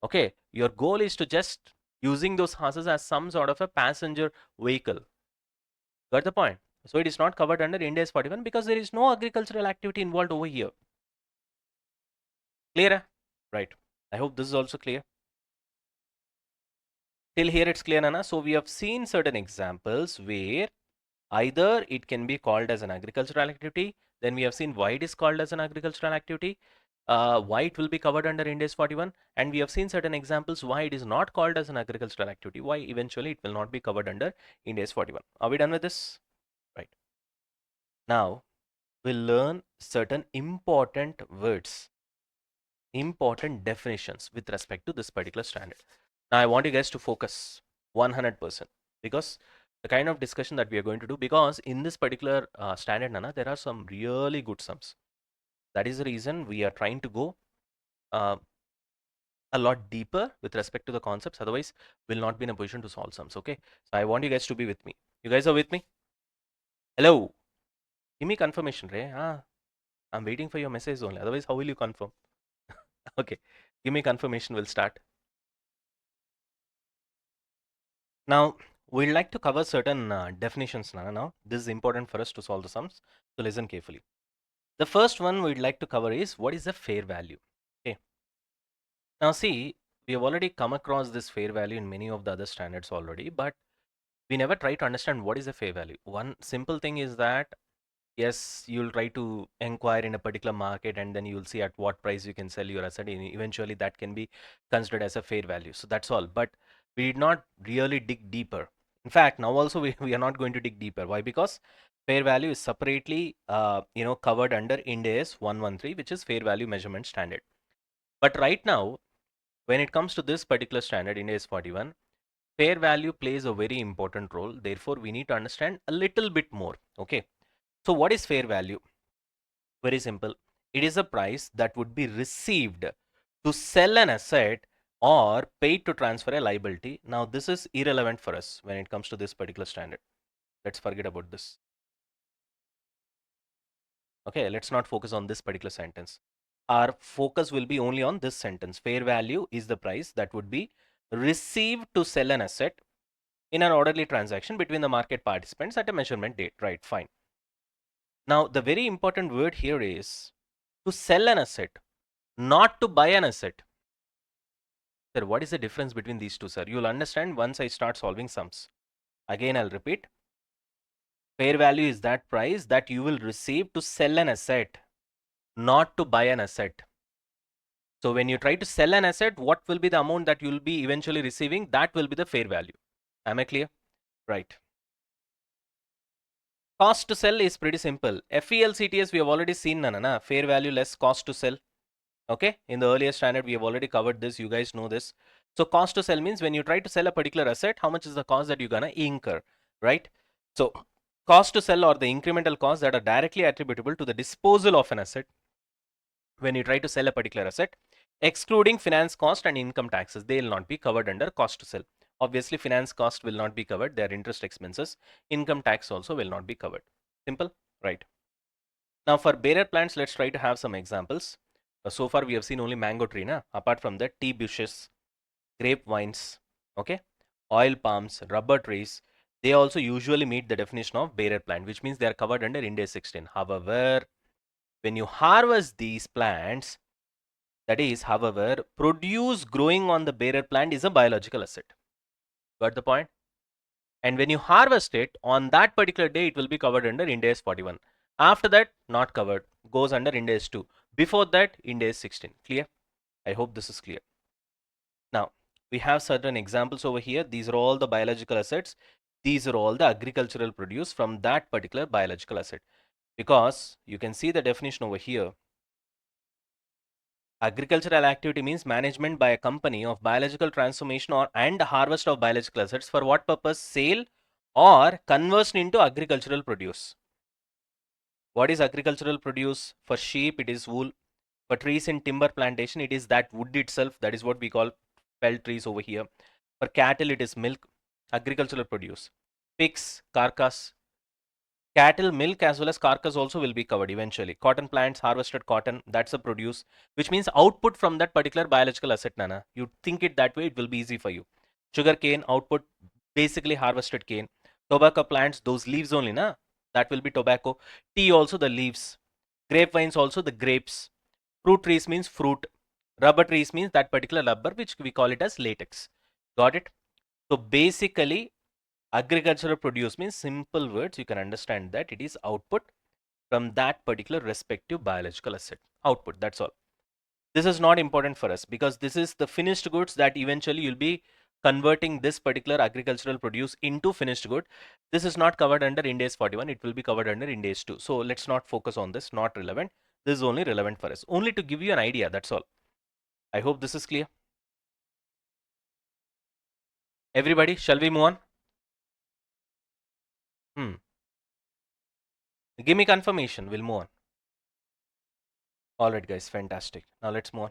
Okay, your goal is to just using those horses as some sort of a passenger vehicle. Got the point? So it is not covered under Ind AS 41 because there is no agricultural activity involved over here. Clear? Right. I hope this is also clear. Till here it's clear, Nana. So we have seen certain examples where either it can be called as an agricultural activity, then we have seen why it is called as an agricultural activity, why it will be covered under Ind AS 41, and we have seen certain examples why it is not called as an agricultural activity, why eventually it will not be covered under Ind AS 41. Are we done with this? Right. Now, we'll learn certain important words, important definitions with respect to this particular standard. Now, I want you guys to focus 100% because the kind of discussion that we are going to do, because in this particular standard, Nana, there are some really good sums. That is the reason we are trying to go uh, a lot deeper with respect to the concepts. Otherwise, we'll not be in a position to solve sums. Okay. So I want you guys to be with me. You guys are with me? Hello. Give me confirmation, Ray. I'm waiting for your message only. Otherwise, how will you confirm? Okay. Give me confirmation. We'll start. Now, we'd like to cover certain definitions now. This is important for us to solve the sums. So listen carefully. The first one we'd like to cover is what is a fair value. Okay. Now see, we have already come across this fair value in many of the other standards already, but we never try to understand what is a fair value. One simple thing is that yes, you'll try to inquire in a particular market and then you'll see at what price you can sell your asset, and eventually that can be considered as a fair value. So that's all. But we did not really dig deeper. In fact, now also we are not going to dig deeper. Why? Because fair value is separately covered under Ind AS 113, which is fair value measurement standard. But right now, when it comes to this particular standard, Ind AS 41, fair value plays a very important role. Therefore, we need to understand a little bit more. Okay. So what is fair value? Very simple. It is a price that would be received to sell an asset or paid to transfer a liability. Now, this is irrelevant for us when it comes to this particular standard. Let's forget about this. Okay, let's not focus on this particular sentence. Our focus will be only on this sentence. Fair value is the price that would be received to sell an asset in an orderly transaction between the market participants at a measurement date. Right, fine. Now, the very important word here is to sell an asset, not to buy an asset. Sir, what is the difference between these two, sir? You'll understand once I start solving sums. Again, I'll repeat. Fair value is that price that you will receive to sell an asset, not to buy an asset. So when you try to sell an asset, what will be the amount that you'll be eventually receiving? That will be the fair value. Am I clear? Right. Cost to sell is pretty simple. FELCTS we have already seen, Nana. Fair value less cost to sell. Okay, in the earlier standard, we have already covered this. You guys know this. So cost to sell means when you try to sell a particular asset, how much is the cost that you're gonna incur, right? So cost to sell or the incremental costs that are directly attributable to the disposal of an asset when you try to sell a particular asset, excluding finance cost and income taxes, they will not be covered under cost to sell. Obviously, finance cost will not be covered, their interest expenses. Income tax also will not be covered. Simple, right? Now for bearer plants, let's try to have some examples. So far we have seen only mango tree, na? Apart from that, tea bushes, grape vines, okay, oil palms, rubber trees, they also usually meet the definition of bearer plant, which means they are covered under Ind AS 16. However, when you harvest these plants, that is, however, produce growing on the bearer plant is a biological asset. Got the point? And when you harvest it, on that particular day, it will be covered under Ind AS 41. After that, not covered, goes under Ind AS 2. Before that, Ind AS 16. Clear? I hope this is clear. Now, we have certain examples over here. These are all the biological assets. These are all the agricultural produce from that particular biological asset. Because you can see the definition over here. Agricultural activity means management by a company of biological transformation or and harvest of biological assets for what purpose? Sale or conversion into agricultural produce. What is agricultural produce? For sheep, it is wool. For trees in timber plantation, it is that wood itself. That is what we call felled trees over here. For cattle, it is milk, agricultural produce. Pigs, carcass. Cattle, milk as well as carcass also will be covered eventually. Cotton plants, harvested cotton, that's a produce, which means output from that particular biological asset, Nana. You think it that way, it will be easy for you. Sugar cane, output, basically harvested cane. Tobacco plants, those leaves only, na? That will be tobacco. Tea also the leaves. Grapevines also the grapes. Fruit trees means fruit. Rubber trees means that particular rubber, which we call it as latex. Got it? So basically, agricultural produce means simple words. You can understand that it is output from that particular respective biological asset. Output, that's all. This is not important for us because this is the finished goods that eventually you'll be converting this particular agricultural produce into finished good. This is not covered under Ind AS 41. It will be covered under Ind AS 2. So let's not focus on this. Not relevant. This is only relevant for us. Only to give you an idea. That's all. I hope this is clear. Everybody, shall we move on? Give me confirmation. We'll move on. All right, guys. Fantastic. Now let's move on.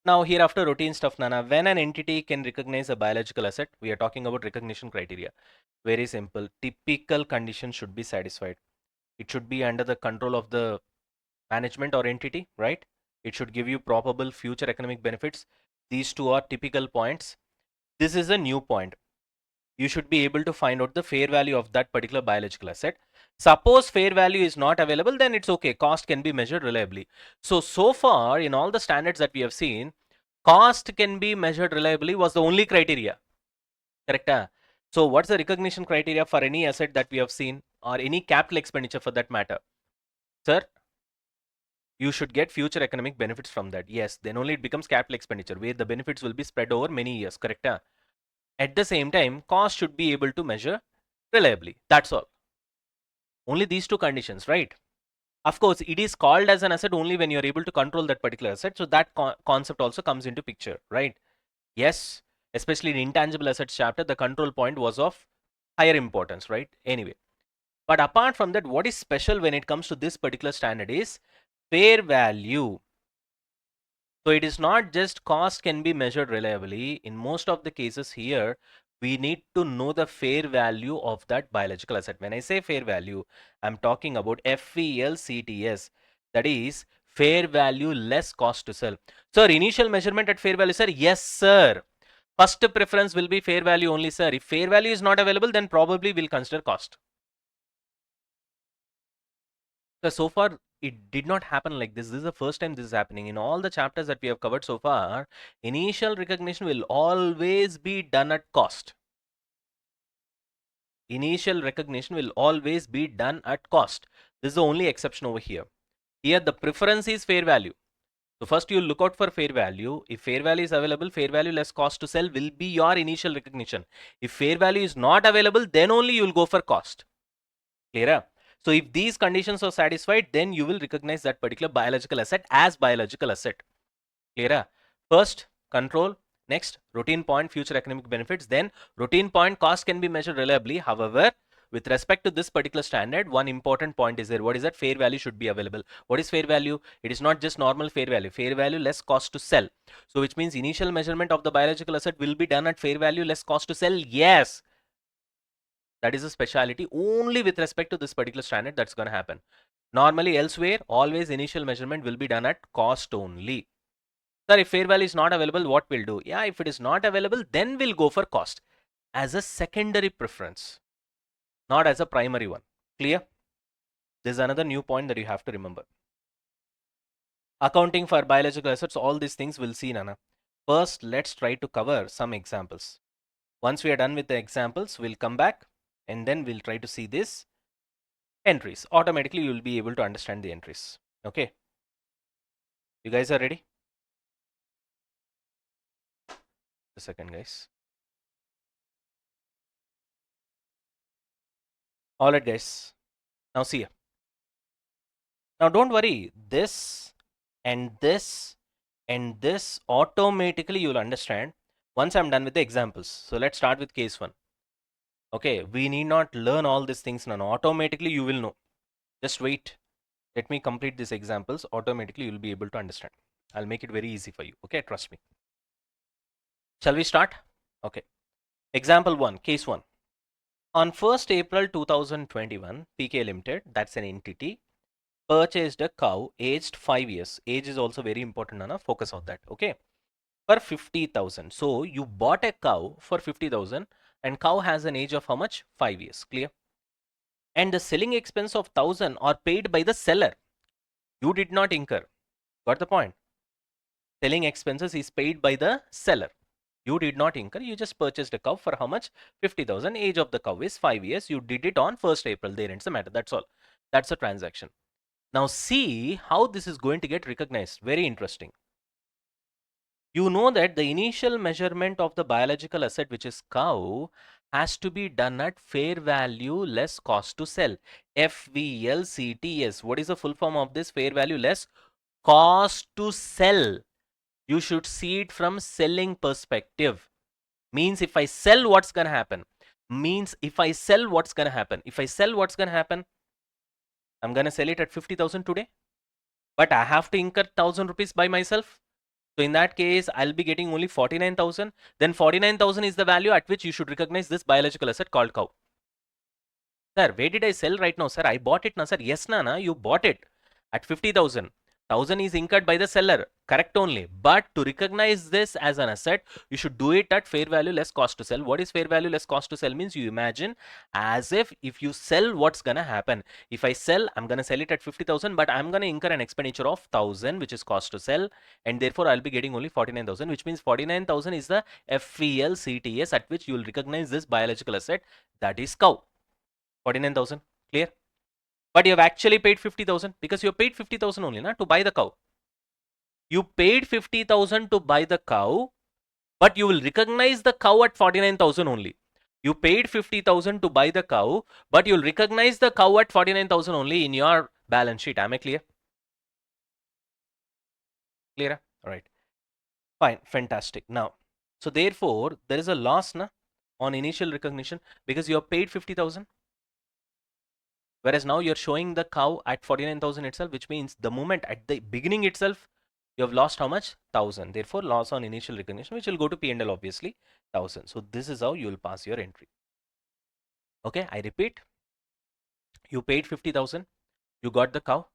Now hereafter routine stuff, Nana. When an entity can recognize a biological asset, we are talking about recognition criteria. Very simple. Typical conditions should be satisfied. It should be under the control of the management or entity, right? It should give you probable future economic benefits. These two are typical points. This is a new point. You should be able to find out the fair value of that particular biological asset. Suppose fair value is not available, then it's okay. Cost can be measured reliably. So far in all the standards that we have seen, cost can be measured reliably was the only criteria. Correct? So what's the recognition criteria for any asset that we have seen or any capital expenditure for that matter? Sir, you should get future economic benefits from that. Yes, then only it becomes capital expenditure where the benefits will be spread over many years. Correct? At the same time, cost should be able to measure reliably. That's all. Only these two conditions, right? Of course, it is called as an asset only when you're able to control that particular asset. So that concept also comes into picture, right? Yes, especially in intangible assets chapter, the control point was of higher importance, right? Anyway, but apart from that, what is special when it comes to this particular standard is fair value. So it is not just cost can be measured reliably. In most of the cases here, we need to know the fair value of that biological asset. When I say fair value, I'm talking about FVLCTS. That is fair value less cost to sell. Sir, initial measurement at fair value, sir? Yes, sir. First preference will be fair value only, sir. If fair value is not available, then probably we'll consider cost. So far, it did not happen like this. This is the first time this is happening. In all the chapters that we have covered so far, initial recognition will always be done at cost. Initial recognition will always be done at cost. This is the only exception over here. Here, the preference is fair value. So first you look out for fair value. If fair value is available, fair value less cost to sell will be your initial recognition. If fair value is not available, then only you will go for cost. Clear? So if these conditions are satisfied, then you will recognize that particular biological asset as biological asset. Clear? First, control. Next, routine point, future economic benefits. Then, routine point cost can be measured reliably. However, with respect to this particular standard, one important point is there. What is that? Fair value should be available. What is fair value? It is not just normal fair value. Fair value less cost to sell. So, which means initial measurement of the biological asset will be done at fair value less cost to sell. Yes. That is a speciality only with respect to this particular standard that's going to happen. Normally, elsewhere, always initial measurement will be done at cost only. Sir, if fair value is not available, what we'll do? Yeah, if it is not available, then we'll go for cost as a secondary preference, not as a primary one. Clear? There's another new point that you have to remember. Accounting for biological assets, all these things we'll see, Nana. First, let's try to cover some examples. Once we are done with the examples, we'll come back and then we'll try to see this entries. Automatically, you'll be able to understand the entries. Okay. You guys are ready? A second, guys. All right, guys. Now see here. Now don't worry. This and this and this automatically you'll understand once I'm done with the examples. So let's start with case 1. Okay, we need not learn all these things now. Automatically you will know. Just wait. Let me complete these examples. Automatically you'll be able to understand. I'll make it very easy for you. Okay, trust me. Shall we start? Okay. Example 1, case 1. On 1st April 2021, PK Limited, that's an entity, purchased a cow aged 5 years. Age is also very important, Nana. Focus on that. Okay. For 50,000. So you bought a cow for 50,000 and cow has an age of how much? 5 years. Clear? And the selling expense of 1,000 are paid by the seller. You did not incur. Got the point? Selling expenses is paid by the seller. You did not incur. You just purchased a cow for how much? 50,000. Age of the cow is 5 years. You did it on 1st April. There ends the matter. That's all. That's a transaction. Now see how this is going to get recognized. Very interesting. You know that the initial measurement of the biological asset, which is cow, has to be done at fair value less cost to sell. FVLCTS. What is the full form of this? Fair value less cost to sell. You should see it from selling perspective. Means if I sell, what's going to happen? Means if I sell, what's going to happen? If I sell, what's going to happen? I'm going to sell it at 50,000 today. But I have to incur 1,000 rupees by myself. So in that case, I'll be getting only 49,000. Then 49,000 is the value at which you should recognize this biological asset called cow. Sir, where did I sell right now? Sir, I bought it now. Sir, yes, Nana, you bought it at 50,000. 1,000 is incurred by the seller. Correct only. But to recognize this as an asset, you should do it at fair value less cost to sell. What is fair value less cost to sell means? You imagine as if you sell, what's going to happen? If I sell, I'm going to sell it at 50,000, but I'm going to incur an expenditure of 1,000, which is cost to sell. And therefore, I'll be getting only 49,000, which means 49,000 is the FVLCTS at which you will recognize this biological asset, that is cow. 49,000. Clear? But you have actually paid 50,000 because you paid 50,000 only na, to buy the cow. You paid 50,000 to buy the cow, but you will recognize the cow at 49,000 only. You paid 50,000 to buy the cow, but you'll recognize the cow at 49,000 only in your balance sheet. Am I clear? Clear? All right. Fine. Fantastic. Now, so therefore, there is a loss na, on initial recognition because you have paid 50,000. Whereas now you're showing the cow at 49,000 itself, which means the moment at the beginning itself, you have lost how much? 1,000. Therefore, loss on initial recognition, which will go to P&L obviously, 1,000. So this is how you will pass your entry. Okay, I repeat, you paid 50,000, you got the cow,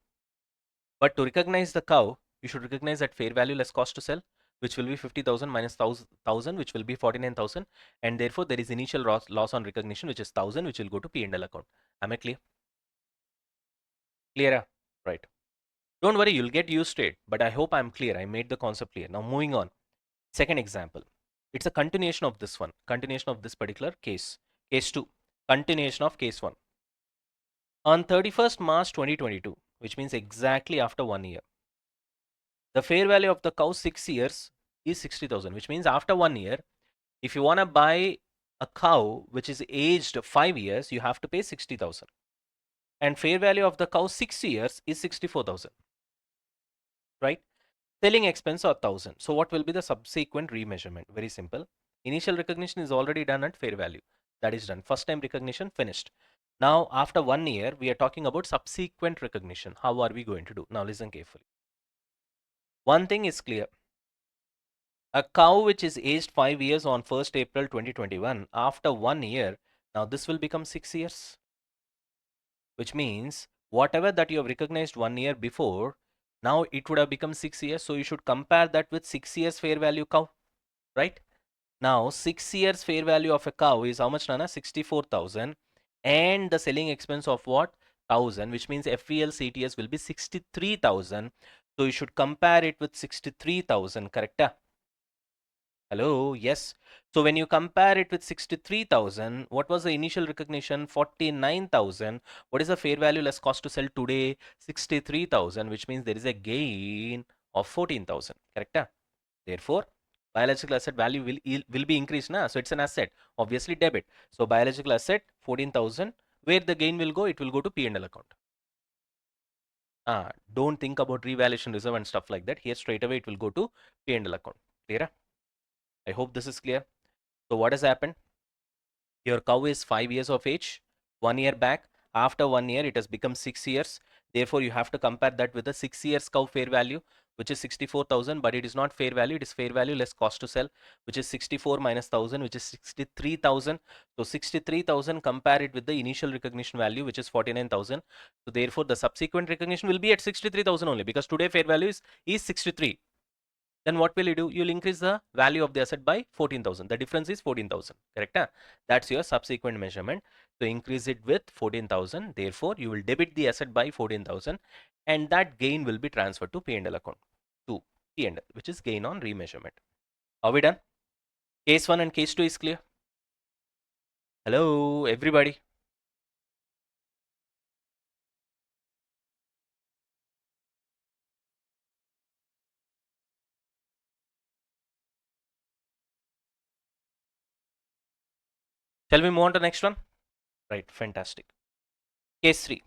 but to recognize the cow, you should recognize that fair value less cost to sell, which will be 50,000 minus 1,000, which will be 49,000, and therefore there is initial loss on recognition, which is 1,000, which will go to P&L account. Am I clear? Clear? Right. Don't worry, you'll get used to it, but I hope I'm clear. I made the concept clear. Now moving on. Second example. It's a continuation of this one, continuation of this particular case. Case 2, continuation of case 1. On 31st March 2022, which means exactly after 1 year, the fair value of the cow 6 years is 60,000, which means after 1 year, if you want to buy a cow which is aged 5 years, you have to pay 60,000. and fair value of the cow 6 years is 64,000, right? Selling expense or 1,000. So what will be the subsequent remeasurement? Very simple. Initial recognition is already done at fair value. That is done. First time recognition finished. Now after 1 year, we are talking about subsequent recognition. How are we going to do? Now listen carefully. One thing is clear. A cow which is aged 5 years on 1st April 2021, after 1 year, now this will become 6 years, which means whatever that you have recognized 1 year before, now it would have become 6 years. So you should compare that with 6 years fair value cow, right? Now 6 years fair value of a cow is how much, Nana? 64,000, and the selling expense of what? 1,000, which means FVL CTS will be 63,000. So you should compare it with 63,000, correct? Hello, yes. So when you compare it with 63,000, what was the initial recognition? 49,000. What is the fair value less cost to sell today? 63,000, which means there is a gain of 14,000, correct? Therefore, biological asset value will be increased, na? So it's an asset, obviously debit. So biological asset 14,000, where the gain will go? It will go to P&L account. Don't think about revaluation reserve and stuff like that. Here straight away it will go to P&L account. Clear? I hope this is clear. So what has happened? Your cow is 5 years of age, 1 year back. After 1 year, it has become 6 years. Therefore, you have to compare that with the 6 years cow fair value, which is 64,000, but it is not fair value. It is fair value less cost to sell, which is 64 minus 1,000, which is 63,000. So 63,000, compare it with the initial recognition value, which is 49,000. So therefore, the subsequent recognition will be at 63,000 only, because today fair value is 63. Then what will you do? You'll increase the value of the asset by 14,000. The difference is 14,000, correct? That's your subsequent measurement. So increase it with 14,000. Therefore, you will debit the asset by 14,000, and that gain will be transferred to P&L account, to P&L, which is gain on remeasurement. Are we done? Case 1 and case 2 is clear? Hello, everybody. Shall we move on to the next one? Right, fantastic. Case 3.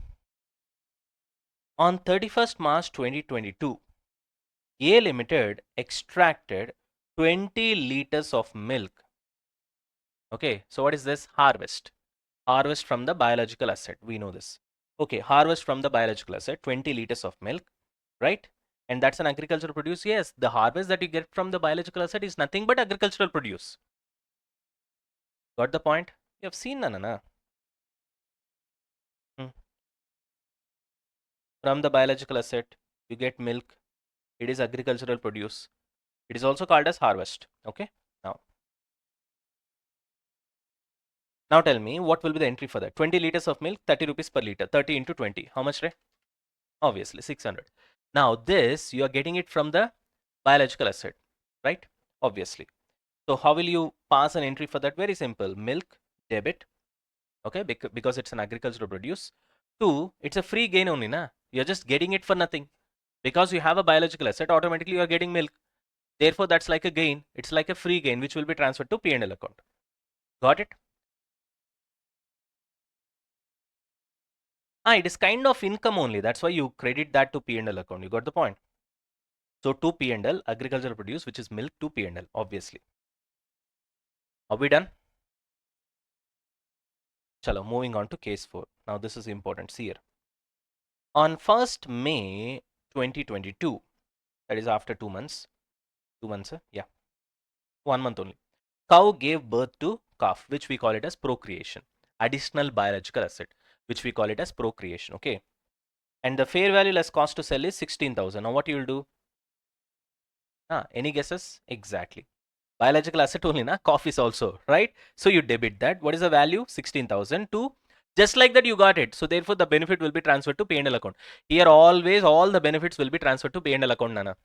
On 31st March 2022, A Limited extracted 20 liters of milk. Okay, so what is this? Harvest. Harvest from the biological asset. We know this. Okay, harvest from the biological asset, 20 liters of milk, right? And that's an agricultural produce. Yes, the harvest that you get from the biological asset is nothing but agricultural produce. Got the point? You have seen, Nana. From the biological asset, you get milk. It is agricultural produce. It is also called as harvest. Okay, now tell me, what will be the entry for that? 20 liters of milk, 30 rupees per liter. 30 into 20. How much, Ray? Obviously, 600. Now, this, you are getting it from the biological asset, right? Obviously. So, how will you pass an entry for that? Very simple. Milk, debit. Okay, because it's an agricultural produce. 2, it's a free gain only, na? You're just getting it for nothing. Because you have a biological asset, automatically you are getting milk. Therefore, that's like a gain. It's like a free gain, which will be transferred to P&L account. Got it? It is kind of income only. That's why you credit that to P&L account. You got the point? So to P&L, agricultural produce, which is milk, to P&L, obviously. Are we done? Chalo, moving on to case 4. Now this is important. See here. On 1st May 2022, that is after 2 months. 2 months, yeah. 1 month only. Cow gave birth to calf, which we call it as procreation. Additional biological asset, which we call it as procreation. Okay. And the fair value less cost to sell is 16,000. Now what you will do? Any guesses? Exactly. Biological asset only, na? Cough is also, right? So you debit that. What is the value? 16,000 to, just like that you got it. So therefore the benefit will be transferred to P&L account. Here always all the benefits will be transferred to P&L account, Nana.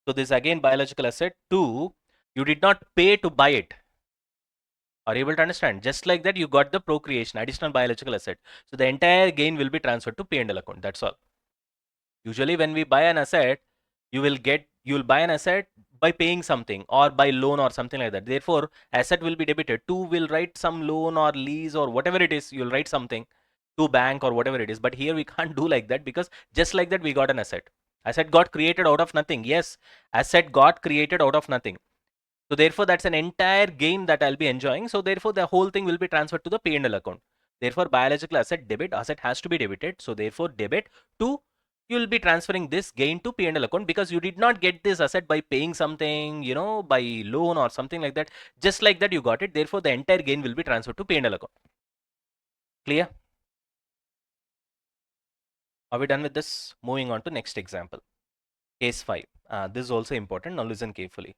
So this again biological asset. 2, you did not pay to buy it. Are you able to understand? Just like that you got the procreation, additional biological asset. So the entire gain will be transferred to P&L account. That's all. Usually when we buy an asset, you will buy an asset by paying something or by loan or something like that. Therefore, asset will be debited. 2 will write some loan or lease or whatever it is, you'll write something. to bank or whatever it is. But here we can't do like that, because just like that we got an asset. Asset got created out of nothing. Yes, asset got created out of nothing. So therefore that's an entire gain that I'll be enjoying. So therefore the whole thing will be transferred to the P&L account. Therefore biological asset debit, asset has to be debited. So therefore debit to, you will be transferring this gain to P&L account, because you did not get this asset by paying something, by loan or something like that. Just like that you got it. Therefore the entire gain will be transferred to P&L account. Clear? Are we done with this? Moving on to next example. Case 5. This is also important. Now listen carefully.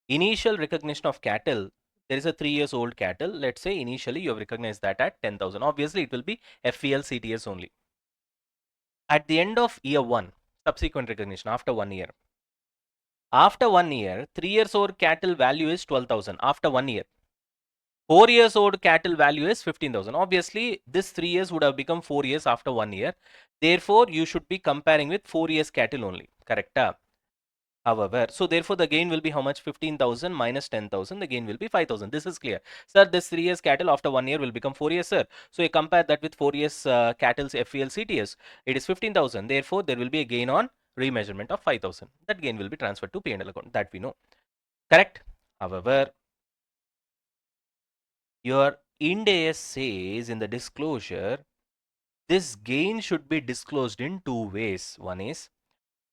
Initial recognition of cattle. There is a 3 years old cattle. Let's say initially you have recognized that at 10,000. Obviously it will be FEL CTS only. At the end of year 1, subsequent recognition after 1 year. After 1 year, 3 years old cattle value is 12,000 after 1 year. 4 years old cattle value is 15,000. Obviously this 3 years would have become 4 years after 1 year. Therefore you should be comparing with 4 years cattle only. Correct? However, so therefore the gain will be how much? 15,000 minus 10,000. The gain will be 5,000. This is clear. Sir, this 3 years cattle after 1 year will become 4 years, sir. So you compare that with 4 years cattle's FEL CTS. It is 15,000. Therefore, there will be a gain on remeasurement of 5,000. That gain will be transferred to P&L account. That we know. Correct? However, your Ind AS says in the disclosure, this gain should be disclosed in 2 ways. One is,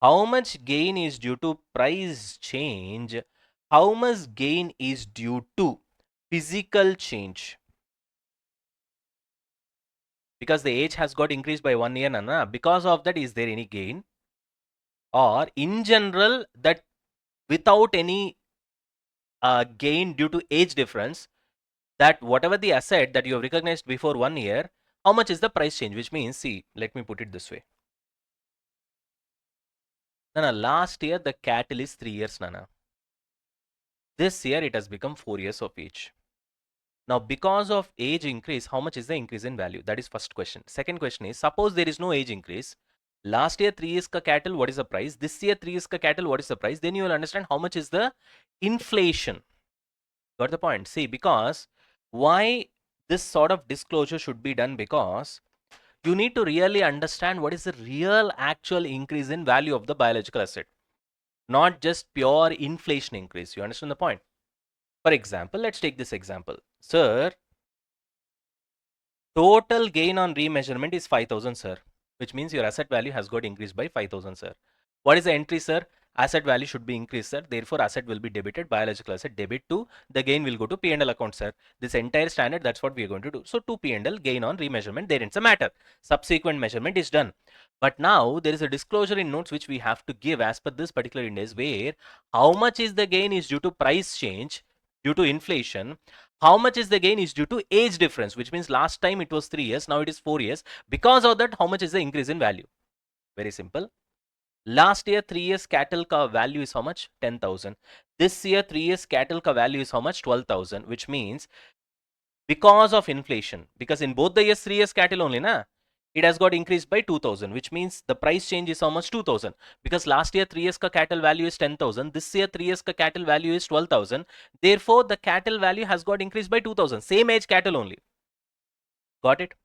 how much gain is due to price change, how much gain is due to physical change. Because the age has got increased by 1 year, Nana, because of that is there any gain? Or in general, that without any gain due to age difference, that whatever the asset that you have recognized before 1 year, how much is the price change? Which means, see, let me put it this way. Nana, last year the cattle is 3 years, Nana. This year it has become 4 years of age. Now, because of age increase, how much is the increase in value? That is first question. Second question is, suppose there is no age increase. Last year 3 years ka cattle, what is the price? This year 3 years ka cattle, what is the price? Then you will understand how much is the inflation. Got the point? See, because why this sort of disclosure should be done, because you need to really understand what is the real actual increase in value of the biological asset, not just pure inflation increase. You understand the point? For example, let's take this example. Sir, total gain on remeasurement is 5,000, sir, which means your asset value has got increased by 5,000, sir. What is the entry, sir? Asset value should be increased, sir. Therefore, asset will be debited, biological asset debit to, the gain will go to P&L account, sir. This entire standard, that's what we are going to do. So, to P&L, gain on remeasurement, there ends a matter. Subsequent measurement is done. But now, there is a disclosure in notes which we have to give as per this particular index, where how much is the gain is due to price change, due to inflation, how much is the gain is due to age difference, which means last time it was 3 years, now it is 4 years. Because of that, how much is the increase in value? Very simple. Last year 3 years cattle ka value is how much? 10,000. This year 3 years cattle ka value is how much? 12,000, which means because of inflation, because in both the years 3 years cattle only, na, it has got increased by 2,000, which means the price change is how much? 2,000. Because last year 3 years ka cattle value is 10,000. This year 3 years ka cattle value is 12,000. Therefore, the cattle value has got increased by 2,000. Same age cattle only. Got it?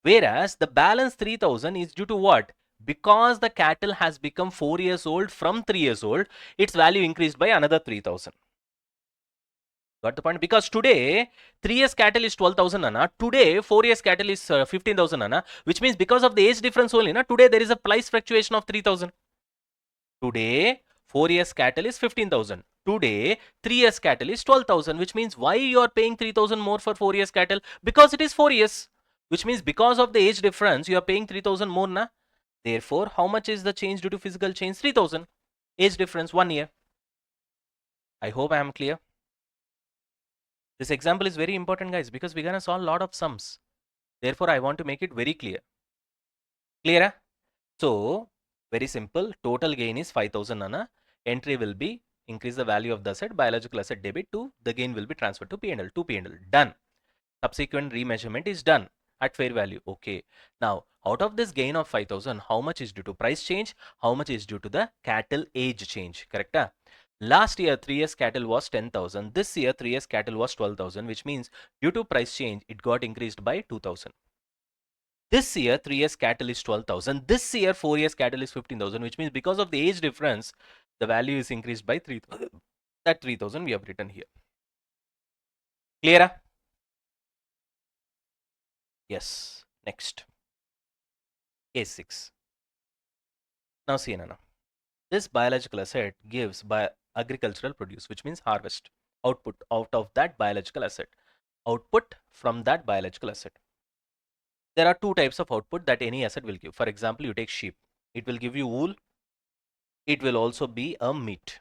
Whereas the balance 3,000 is due to what? Because the cattle has become 4 years old from 3 years old, its value increased by another 3,000. Got the point? Because today 3 years cattle is 12,000, Anna. Today 4 years cattle is 15,000, Anna. Which means because of the age difference only, na, today there is a price fluctuation of 3,000. Today 4 years cattle is 15,000. Today 3 years cattle is 12,000. Which means why you are paying 3,000 more for 4 years cattle? Because it is 4 years. Which means because of the age difference, you are paying 3,000 more, na? Therefore, how much is the change due to physical change? 3,000. Age difference, 1 year. I hope I am clear. This example is very important, guys, because we're going to solve a lot of sums. Therefore, I want to make it very clear. Clear? So, very simple. Total gain is 5,000, Nana. Entry will be increase the value of the asset, biological asset debit to, the gain will be transferred to P&L, to P&L. Done. Subsequent remeasurement is done at fair value. Okay. Now, out of this gain of 5,000, how much is due to price change? How much is due to the cattle age change? Correct? Last year, 3 years cattle was 10,000. This year, 3 years cattle was 12,000, which means due to price change, it got increased by 2,000. This year, 3 years cattle is 12,000. This year, 4 years cattle is 15,000, which means because of the age difference, the value is increased by 3,000. That 3,000 we have written here. Clear? Yes. Next. Case 6. Now see, Nana. This biological asset gives agricultural produce, which means harvest, output out of that biological asset. Output from that biological asset. There are two types of output that any asset will give. For example, you take sheep. It will give you wool. It will also be a meat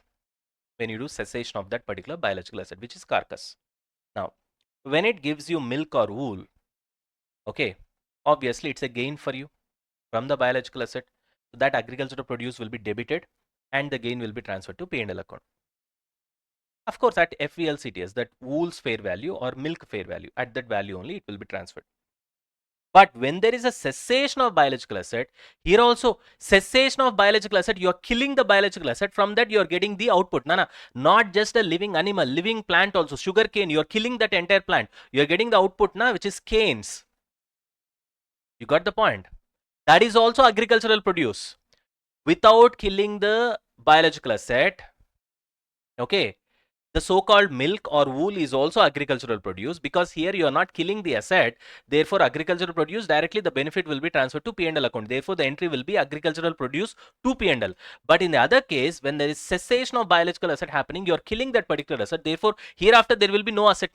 when you do cessation of that particular biological asset, which is carcass. Now, when it gives you milk or wool, okay, obviously it's a gain for you from the biological asset. So that agricultural produce will be debited and the gain will be transferred to P&L account. Of course, at FVLCTS, that wool's fair value or milk fair value, at that value only it will be transferred. But when there is a cessation of biological asset, here also cessation of biological asset, you are killing the biological asset. From that, you are getting the output. Not just a living animal, living plant also. Sugar cane, you are killing that entire plant. You are getting the output, which is canes. You got the point? That is also agricultural produce. Without killing the biological asset, okay, the so-called milk or wool is also agricultural produce, because here you are not killing the asset. Therefore, agricultural produce, directly the benefit will be transferred to P&L account. Therefore, the entry will be agricultural produce to P&L. But in the other case, when there is cessation of biological asset happening, you are killing that particular asset. Therefore, hereafter there will be no asset.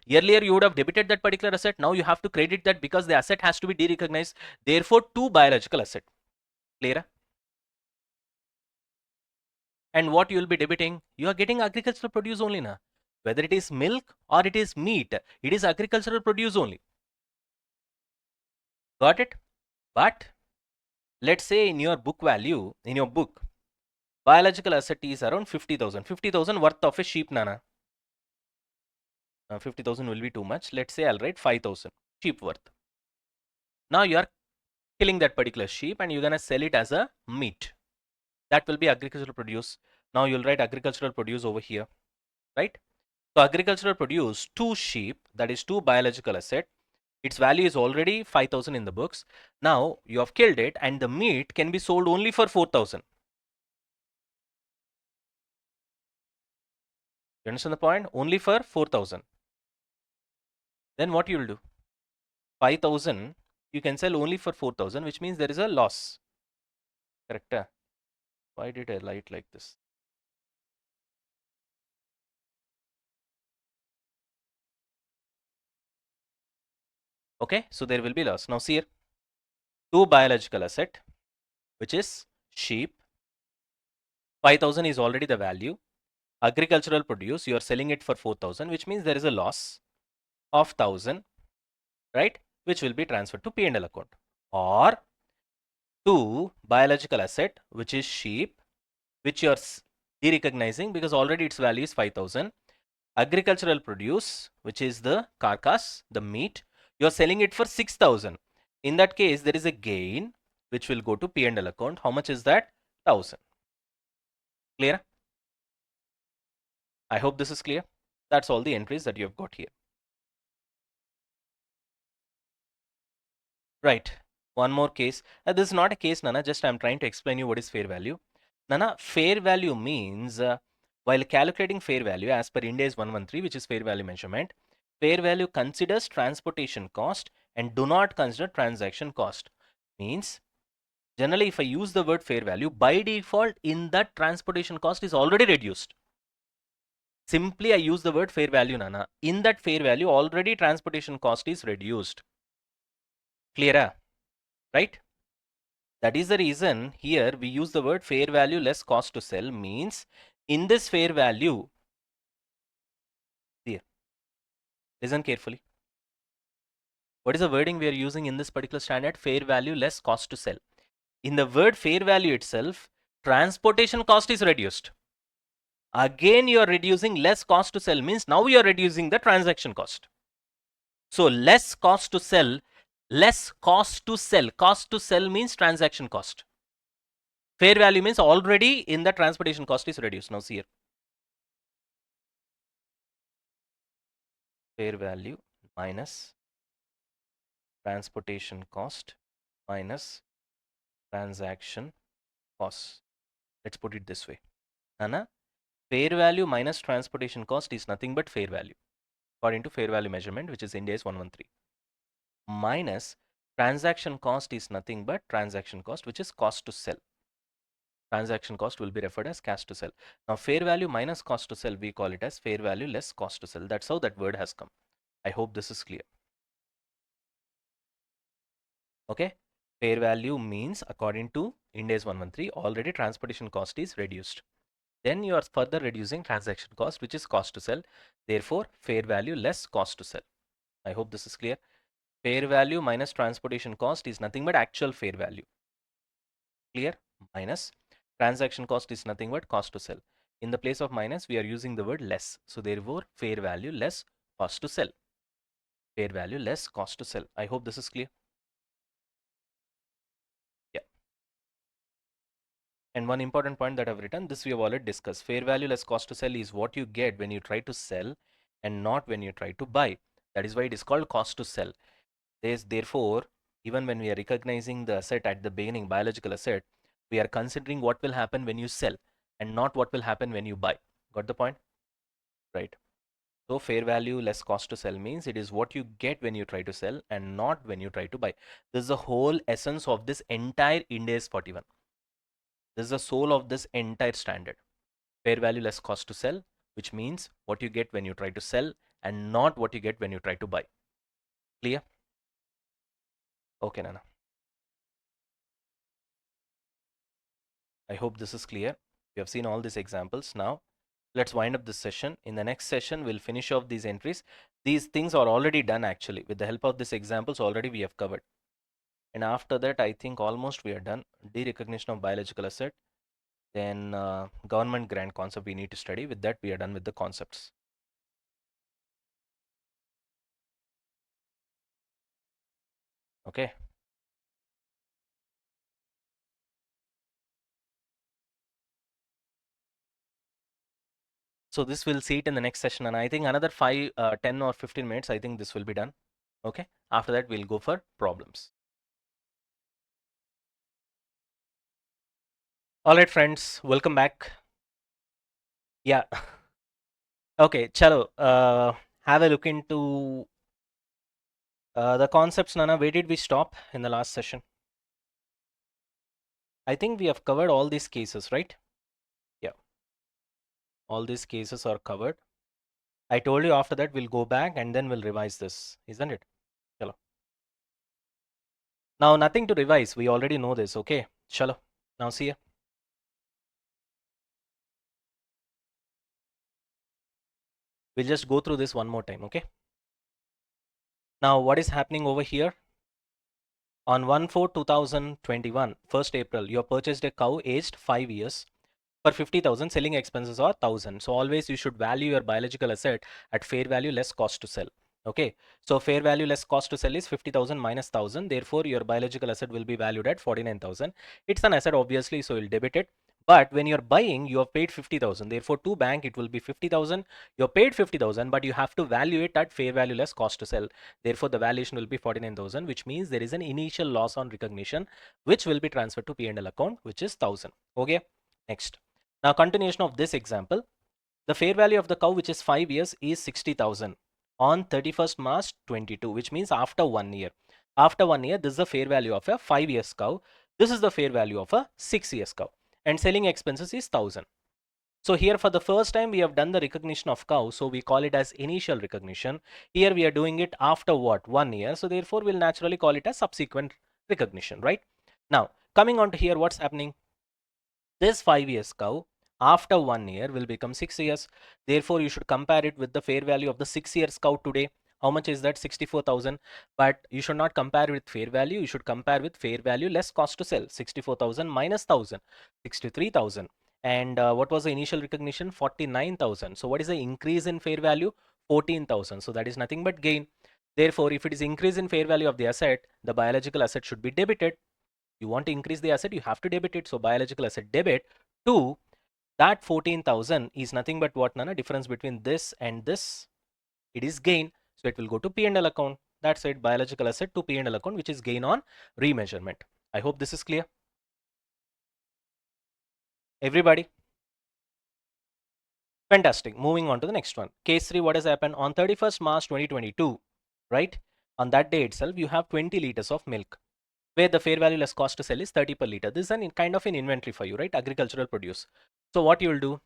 Earlier you would have debited that particular asset. Now you have to credit that because the asset has to be derecognized. Therefore, to biological asset. Clear? And what you will be debiting? You are getting agricultural produce only now. Whether it is milk or it is meat, it is agricultural produce only. Got it? But let's say in your book value, in your book, biological asset is around 50,000. 50,000 worth of a sheep, Nana. 50,000 will be too much. Let's say I'll write 5,000 sheep worth. Now you are killing that particular sheep and you're going to sell it as a meat. That will be agricultural produce. Now you'll write agricultural produce over here, right? So agricultural produce, 2 sheep, that is 2 biological asset. Its value is already 5,000 in the books. Now you have killed it and the meat can be sold only for 4,000. You understand the point? Only for 4,000. Then what you will do? 5,000 you can sell only for 4,000, which means there is a loss. Correct? Why did I write like this? Okay, so there will be loss. Now see here, 2 biological asset, which is sheep. 5,000 is already the value. Agricultural produce, you are selling it for 4,000, which means there is a loss of 1,000, right? Which will be transferred to P&L account. Or 2 biological asset, which is sheep, which you are derecognizing because already its value is 5,000. Agricultural produce, which is the carcass, the meat, you are selling it for 6,000. In that case, there is a gain which will go to P&L account. How much is that? 1,000. Clear? I hope this is clear. That's all the entries that you have got here. Right. One more case. This is not a case, Nana. Just I'm trying to explain you what is fair value. Nana, fair value means while calculating fair value as per Ind AS 113, which is fair value measurement, fair value considers transportation cost and do not consider transaction cost. Means generally if I use the word fair value, by default in that transportation cost is already reduced. Simply I use the word fair value, Nana. In that fair value already transportation cost is reduced. Clear? Right? That is the reason here we use the word fair value less cost to sell. Means in this fair value, here, listen carefully. What is the wording we are using in this particular standard? Fair value less cost to sell. In the word fair value itself, transportation cost is reduced. Again, you are reducing less cost to sell, means now you are reducing the transaction cost. So less cost to sell, less cost to sell. Cost to sell means transaction cost. Fair value means already in the transportation cost is reduced. Now see here. Fair value minus transportation cost minus transaction cost. Let's put it this way. Nana, fair value minus transportation cost is nothing but fair value according to fair value measurement, which is Ind AS 113, minus transaction cost is nothing but transaction cost, which is cost to sell. Transaction cost will be referred as cash to sell. Now, fair value minus cost to sell, we call it as fair value less cost to sell. That's how that word has come. I hope this is clear. Okay. Fair value means according to Ind AS 113, already transportation cost is reduced. Then you are further reducing transaction cost, which is cost to sell. Therefore, fair value less cost to sell. I hope this is clear. Fair value minus transportation cost is nothing but actual fair value. Clear? Minus transaction cost is nothing but cost to sell. In the place of minus, we are using the word less. So therefore, fair value less cost to sell. Fair value less cost to sell. I hope this is clear. Yeah. And one important point that I've written, this we have already discussed. Fair value less cost to sell is what you get when you try to sell and not when you try to buy. That is why it is called cost to sell. Therefore, even when we are recognizing the asset at the beginning, biological asset, we are considering what will happen when you sell and not what will happen when you buy. Got the point? Right. So fair value less cost to sell means it is what you get when you try to sell and not when you try to buy. This is the whole essence of this entire Ind AS 41. This is the soul of this entire standard. Fair value less cost to sell, which means what you get when you try to sell and not what you get when you try to buy. Clear? Okay, Nana. I hope this is clear. We have seen all these examples. Now, let's wind up this session. In the next session, we'll finish off these entries. These things are already done actually. With the help of these examples, already we have covered. And after that, I think almost we are done. Derecognition of biological asset. Then government grant concept we need to study. With that, we are done with the concepts. Okay. So this we'll see it in the next session. And I think another 10 or 15 minutes, I think this will be done. Okay. After that, we'll go for problems. All right, friends, welcome back. Yeah. Okay, chalo. Have a look into the concepts, Nana. Where did we stop in the last session? I think we have covered all these cases, right? Yeah. All these cases are covered. I told you after that we'll go back and then we'll revise this, isn't it? Chalo. Now, nothing to revise. We already know this, okay? Chalo. Now, see ya. We'll just go through this one more time, okay? Now, what is happening over here? On 1/4/2021, 1st April, you have purchased a cow aged 5 years for 50,000. Selling expenses are 1,000. So always you should value your biological asset at fair value less cost to sell. Okay. So fair value less cost to sell is 50,000 minus 1,000. Therefore, your biological asset will be valued at 49,000. It's an asset obviously, so you'll debit it. But when you're buying, you have paid 50,000. Therefore, to bank, it will be 50,000. You're paid 50,000, but you have to value it at fair value less cost to sell. Therefore, the valuation will be 49,000, which means there is an initial loss on recognition, which will be transferred to P&L account, which is 1,000. Okay. Next. Now, continuation of this example, the fair value of the cow, which is 5 years, is 60,000 on 31st March 22, which means after 1 year. After 1 year, this is the fair value of a 5 years cow. This is the fair value of a 6 years cow. And selling expenses is 1,000. So here for the first time, we have done the recognition of cow. So we call it as initial recognition. Here we are doing it after what? 1 year. So therefore, we'll naturally call it as subsequent recognition, right? Now, coming on to here, what's happening? This 5 years cow after 1 year will become 6 years. Therefore, you should compare it with the fair value of the 6 years cow today. How much is that? 64,000. But you should not compare with fair value. You should compare with fair value less cost to sell. 64,000 minus 1,000, 63,000. And what was the initial recognition? 49,000. So what is the increase in fair value? 14,000. So that is nothing but gain. Therefore, if it is increase in fair value of the asset, the biological asset should be debited. You want to increase the asset, you have to debit it. So biological asset debit to that 14,000 is nothing but what, Nana? Difference between this and this. It is gain. So it will go to P&L account. That's it, biological asset to P&L account, which is gain on remeasurement. I hope this is clear. Everybody? Fantastic. Moving on to the next one. Case 3, what has happened? On 31st March 2022, right? On that day itself, you have 20 liters of milk, where the fair value less cost to sell is 30 per liter. This is kind of an inventory for you, right? Agricultural produce. So what you will do?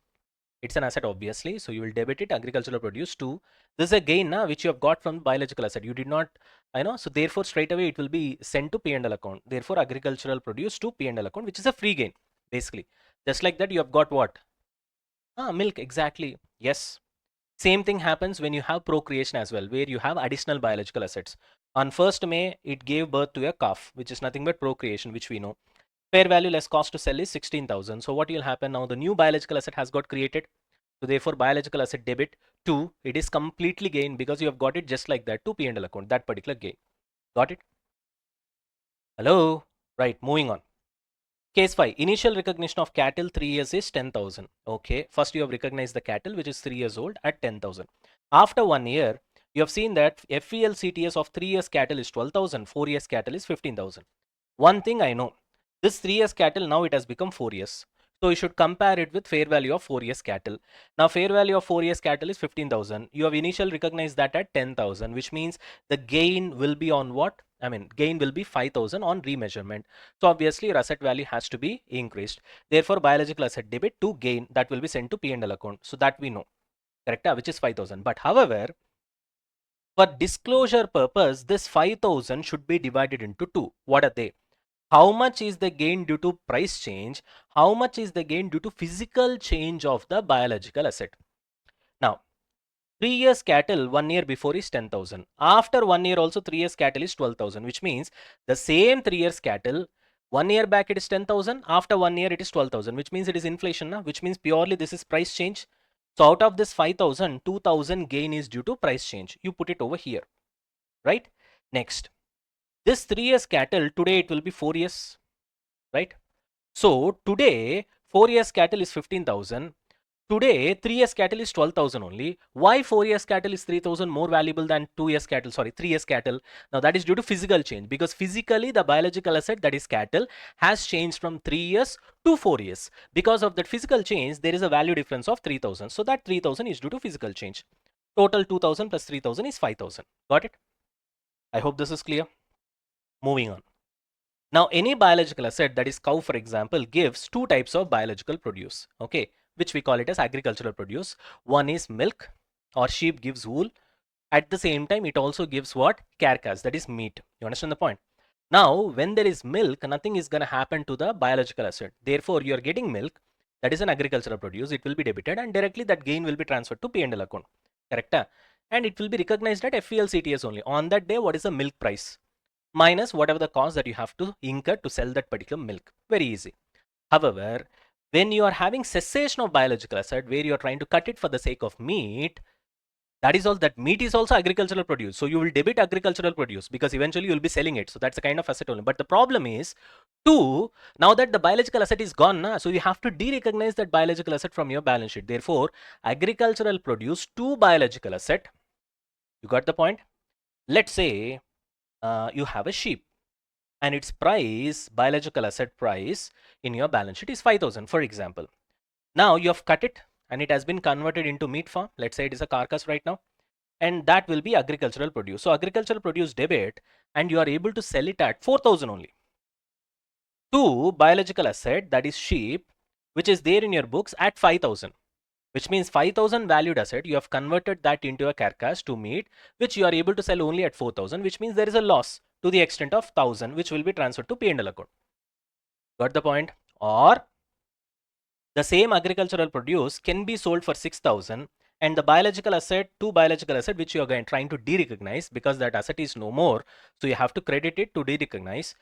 It's an asset, obviously. So you will debit it, agricultural produce, to this is a gain now, which you have got from biological asset. You did not, I know. So therefore, straight away it will be sent to P&L account. Therefore, agricultural produce to P&L account, which is a free gain, basically. Just like that, you have got what? Milk, exactly. Yes. Same thing happens when you have procreation as well, where you have additional biological assets. On 1st May, it gave birth to a calf, which is nothing but procreation, which we know. Fair value less cost to sell is 16,000. So what will happen now? The new biological asset has got created. So therefore, biological asset debit to, it is completely gain because you have got it just like that to P&L account, that particular gain. Got it? Hello? Right, moving on. Case 5, initial recognition of cattle 3 years is 10,000. Okay, first you have recognized the cattle which is 3 years old at 10,000. After 1 year, you have seen that FEL CTS of 3 years cattle is 12,000, 4 years cattle is 15,000. One thing I know, this 3 years cattle now it has become 4 years. So you should compare it with fair value of 4 years cattle. Now fair value of 4 years cattle is 15,000. You have initially recognized that at 10,000, which means the gain will be on what? I mean, gain will be 5,000 on remeasurement. So obviously your asset value has to be increased. Therefore, biological asset debit to gain that will be sent to P&L account. So that we know, correct? Which is 5,000. But however, for disclosure purpose, this 5,000 should be divided into two. What are they? How much is the gain due to price change? How much is the gain due to physical change of the biological asset? Now, 3 years cattle 1 year before is 10,000. After 1 year also 3 years cattle is 12,000, which means the same 3 years cattle 1 year back it is 10,000. After 1 year it is 12,000, which means it is inflation, which means purely this is price change. So out of this 5,000, 2,000 gain is due to price change. You put it over here, right? Next, this 3 years cattle today it will be 4 years, right? So today 4 years cattle is 15,000. Today 3 years cattle is 12,000 only. Why 4 years cattle is 3,000 more valuable than 2 years cattle? Sorry, 3 years cattle. Now that is due to physical change, because physically the biological asset, that is cattle, has changed from 3 years to 4 years. Because of that physical change, there is a value difference of 3,000. So that 3,000 is due to physical change. Total 2,000 plus 3,000 is 5,000. Got it? I hope this is clear. Moving on. Now, any biological asset, that is cow for example, gives two types of biological produce, okay, which we call it as agricultural produce. One is milk, or sheep gives wool. At the same time, it also gives what? Carcass, that is meat. You understand the point? Now, when there is milk, nothing is going to happen to the biological asset. Therefore, you are getting milk, that is an agricultural produce. It will be debited and directly that gain will be transferred to P&L account. Correct? And it will be recognized at FEL CTS only. On that day, what is the milk price? Minus whatever the cost that you have to incur to sell that particular milk. Very easy. However, when you are having cessation of biological asset, where you are trying to cut it for the sake of meat, that is all, that meat is also agricultural produce. So you will debit agricultural produce because eventually you will be selling it. So that's a kind of asset only. But the problem is, two, now that the biological asset is gone, so you have to de-recognize that biological asset from your balance sheet. Therefore, agricultural produce to biological asset. You got the point? Let's say you have a sheep and its price, biological asset price in your balance sheet is 5,000, for example. Now you have cut it and it has been converted into meat farm. Let's say it is a carcass right now, and that will be agricultural produce. So agricultural produce debit, and you are able to sell it at 4,000 only. To biological asset, that is sheep, which is there in your books at 5,000. Which means 5,000 valued asset, you have converted that into a carcass to meat, which you are able to sell only at 4,000, which means there is a loss to the extent of 1,000, which will be transferred to P&L account. Got the point? Or the same agricultural produce can be sold for 6,000, and the biological asset to biological asset, which you are again trying to de-recognize because that asset is no more, so you have to credit it to de-recognize,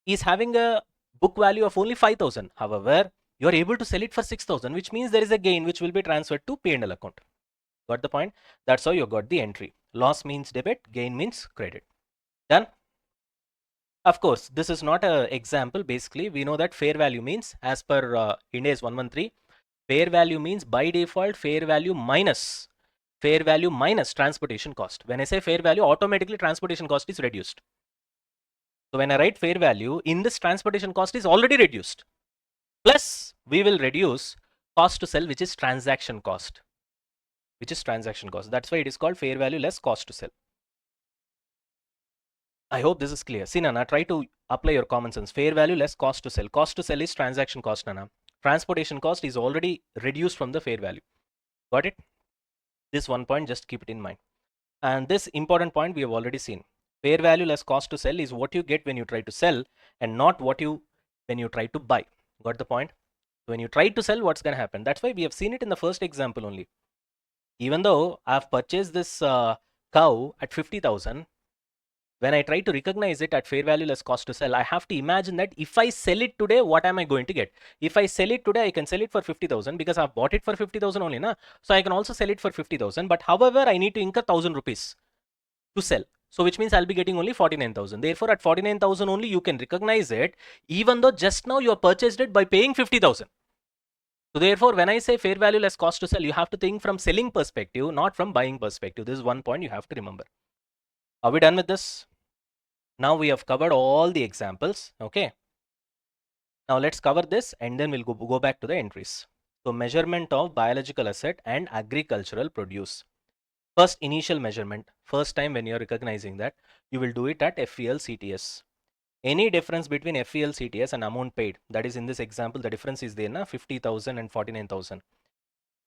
is having a book value of only 5,000. However, you are able to sell it for 6,000, which means there is a gain which will be transferred to P&L account. Got the point? That's how you got the entry. Loss means debit, gain means credit. Done? Of course, this is not an example. Basically, we know that fair value means, as per Ind AS 113, fair value means by default fair value minus fair value minus transportation cost. When I say fair value, automatically transportation cost is reduced. So when I write fair value, in this transportation cost is already reduced. Plus, we will reduce cost to sell, which is transaction cost. That's why it is called fair value less cost to sell. I hope this is clear. See, Nana, try to apply your common sense. Fair value less cost to sell. Cost to sell is transaction cost, Nana. Transportation cost is already reduced from the fair value. Got it? This one point, just keep it in mind. And this important point we have already seen. Fair value less cost to sell is what you get when you try to sell and not when you try to buy. Got the point? When you try to sell, what's going to happen? That's why we have seen it in the first example only. Even though I've purchased this cow at 50,000, when I try to recognize it at fair value less cost to sell, I have to imagine that if I sell it today, what am I going to get? If I sell it today, I can sell it for 50,000 because I've bought it for 50,000 only, na? So I can also sell it for 50,000. But however, I need to incur 1,000 rupees to sell. So which means I'll be getting only 49,000. Therefore, at 49,000 only, you can recognize it, even though just now you have purchased it by paying 50,000. So therefore, when I say fair value less cost to sell, you have to think from selling perspective, not from buying perspective. This is one point you have to remember. Are we done with this? Now we have covered all the examples. Okay. Now let's cover this and then we'll go back to the entries. So measurement of biological asset and agricultural produce. First initial measurement. First time when you're recognizing that, you will do it at FEL CTS. Any difference between FEL CTS and amount paid, that is in this example, the difference is there, na, 50,000 and 49,000,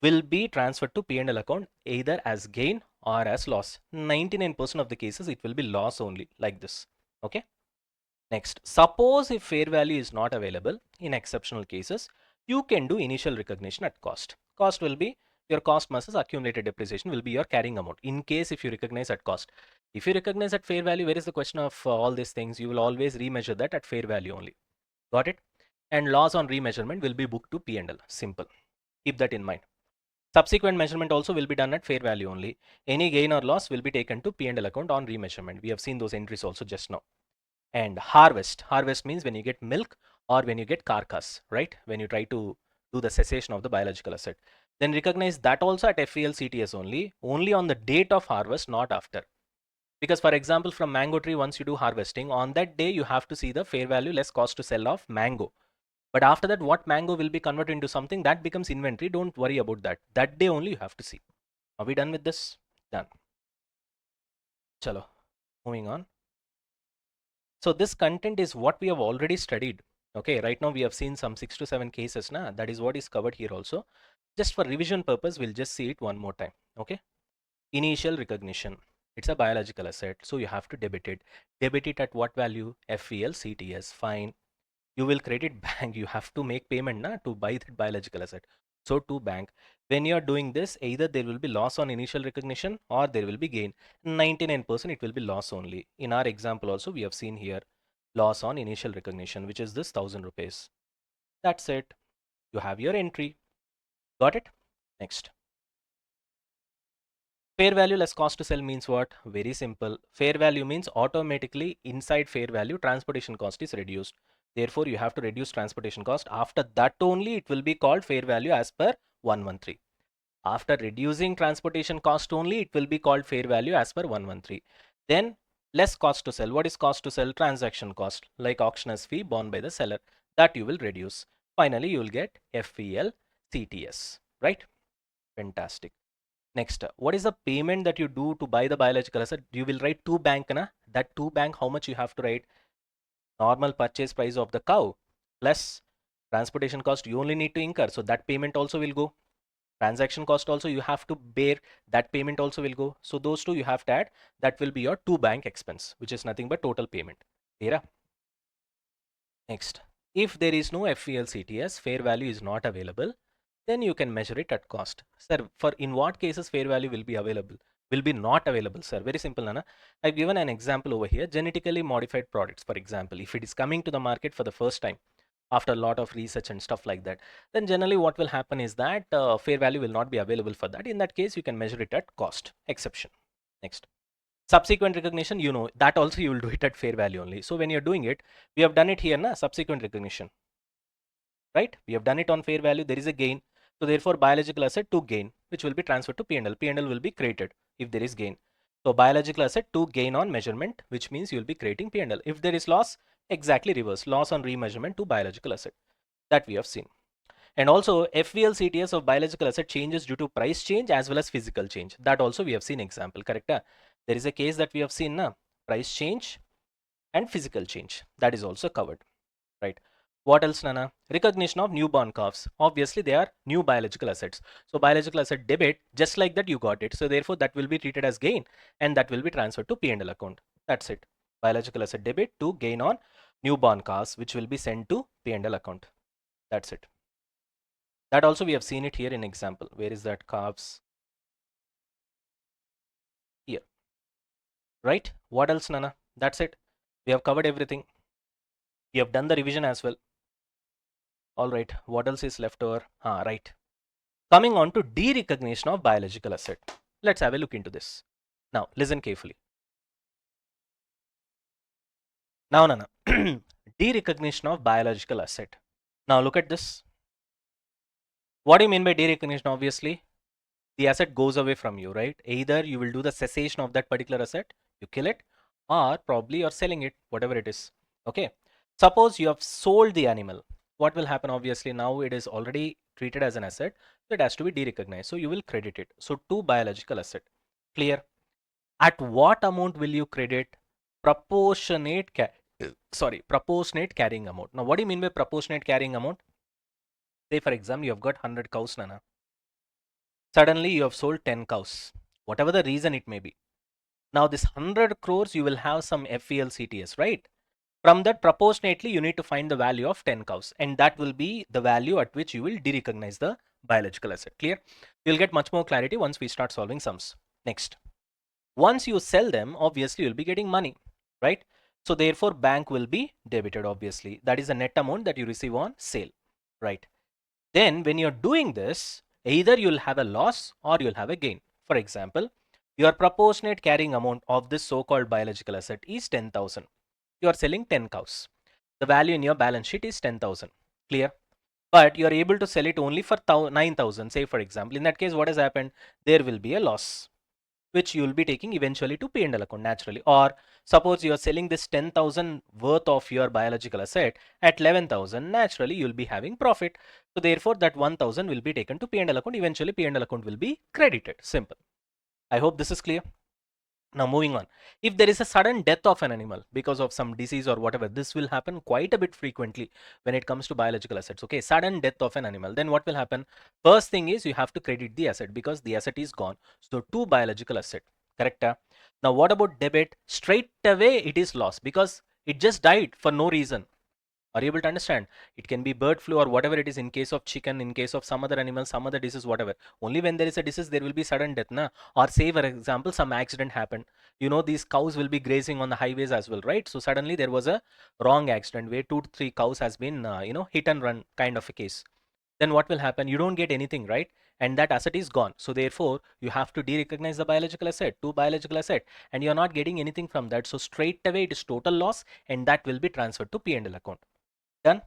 will be transferred to P&L account either as gain or as loss. 99% of the cases, it will be loss only, like this. Okay. Next, suppose if fair value is not available, in exceptional cases, you can do initial recognition at cost. Cost will be your cost versus accumulated depreciation will be your carrying amount. In case if you recognize at cost, if you recognize at fair value, where is the question of all these things? You will always remeasure that at fair value only. Got it? And loss on remeasurement will be booked to P&L. Simple. Keep that in mind. Subsequent measurement also will be done at fair value only. Any gain or loss will be taken to P&L account on remeasurement. We have seen those entries also just now. And harvest means when you get milk or when you get carcass, right? When you try to do the cessation of the biological asset, then recognize that also at FEL CTS only on the date of harvest, not after. Because for example, from mango tree, once you do harvesting, on that day you have to see the fair value less cost to sell of mango. But after that, what mango will be converted into something that becomes inventory, don't worry about that. That day only you have to see. Are we done with this? Done. Chalo, moving on. So this content is what we have already studied. Okay, right now we have seen some 6 to 7 cases. That is what is covered here also. Just for revision purpose, we'll just see it one more time. Okay. Initial recognition. It's a biological asset. So you have to debit it. Debit it at what value? FEL CTS. Fine. You will credit bank. You have to make payment to buy that biological asset. So to bank. When you are doing this, either there will be loss on initial recognition or there will be gain. 99% it will be loss only. In our example also, we have seen here loss on initial recognition, which is this 1,000 rupees. That's it. You have your entry. Got it? Next. Fair value less cost to sell means what? Very simple. Fair value means automatically inside fair value, transportation cost is reduced. Therefore, you have to reduce transportation cost. After that only, it will be called fair value as per 113. After reducing transportation cost only, it will be called fair value as per 113. Then less cost to sell. What is cost to sell? Transaction cost, like auctioneer's fee borne by the seller. That you will reduce. Finally, you will get FEL CTS, right? Fantastic. Next, what is the payment that you do to buy the biological asset? You will write to bank, na? That to bank, how much you have to write? Normal purchase price of the cow plus transportation cost you only need to incur. So that payment also will go. Transaction cost also you have to bear. That payment also will go. So those two you have to add. That will be your to bank expense, which is nothing but total payment. Clear? Next, if there is no FEL CTS, fair value is not available, then you can measure it at cost. Sir, for in what cases fair value will be available? Will be not available, sir. Very simple, Nana. I've given an example over here. Genetically modified products, for example, if it is coming to the market for the first time after a lot of research and stuff like that, then generally what will happen is that fair value will not be available for that. In that case, you can measure it at cost. Exception. Next. Subsequent recognition, you know, that also you will do it at fair value only. So when you're doing it, we have done it here, na, subsequent recognition, right? We have done it on fair value. There is a gain. So therefore, biological asset to gain, which will be transferred to P&L. P&L will be created if there is gain. So biological asset to gain on measurement, which means you will be creating P&L. If there is loss, exactly reverse, loss on remeasurement to biological asset. That we have seen. And also FVL CTS of biological asset changes due to price change as well as physical change. That also we have seen example, correct? There is a case that we have seen na, price change and physical change. That is also covered, right? What else, Nana? Recognition of newborn calves. Obviously, they are new biological assets. So biological asset debit, just like that you got it. So therefore, that will be treated as gain and that will be transferred to P&L account. That's it. Biological asset debit to gain on newborn calves, which will be sent to P&L account. That's it. That also we have seen it here in example. Where is that calves? Here, right? What else, Nana? That's it. We have covered everything. We have done the revision as well. All right. What else is left over? Right. Coming on to derecognition of biological asset. Let's have a look into this. Now, listen carefully. Now, Nana, derecognition of biological asset. Now, look at this. What do you mean by derecognition? Obviously, the asset goes away from you, right? Either you will do the cessation of that particular asset, you kill it, or probably you're selling it, whatever it is. Okay. Suppose you have sold the animal. What will happen? Obviously, now it is already treated as an asset, so it has to be derecognized. So you will credit it. So to biological asset. Clear? At what amount will you credit? Proportionate proportionate carrying amount. Now, what do you mean by proportionate carrying amount? Say, for example, you have got 100 cows, Nana. Suddenly, you have sold 10 cows, whatever the reason it may be. Now, this 100 crores, you will have some FVLCTS, right? From that, proportionately, you need to find the value of 10 cows, and that will be the value at which you will derecognize the biological asset. Clear? You'll get much more clarity once we start solving sums. Next. Once you sell them, obviously you'll be getting money, right? So therefore bank will be debited, obviously. That is the net amount that you receive on sale, right? Then when you're doing this, either you'll have a loss or you'll have a gain. For example, your proportionate carrying amount of this so-called biological asset is 10,000. You are selling 10 cows. The value in your balance sheet is 10,000. Clear? But you are able to sell it only for 9,000, say for example. In that case, what has happened? There will be a loss, which you will be taking eventually to P&L account naturally. Or suppose you are selling this 10,000 worth of your biological asset at 11,000, naturally you will be having profit. So therefore that 1,000 will be taken to P&L account. Eventually P&L account will be credited. Simple. I hope this is clear. Now moving on, if there is a sudden death of an animal because of some disease or whatever, this will happen quite a bit frequently when it comes to biological assets. Okay, sudden death of an animal, then what will happen? First thing is you have to credit the asset because the asset is gone. So to biological asset, correct? Now what about debit? Straight away it is lost because it just died for no reason. Are you able to understand? It can be bird flu or whatever it is in case of chicken, in case of some other animal, some other disease, whatever. Only when there is a disease, there will be sudden death, na? Or say, for example, some accident happened. You know, these cows will be grazing on the highways as well, right? So suddenly there was a wrong accident where 2 to 3 cows has been, hit and run kind of a case. Then what will happen? You don't get anything, right? And that asset is gone. So therefore, you have to derecognize the biological asset to biological asset, and you're not getting anything from that. So straight away, it is total loss, and that will be transferred to P&L account. Done.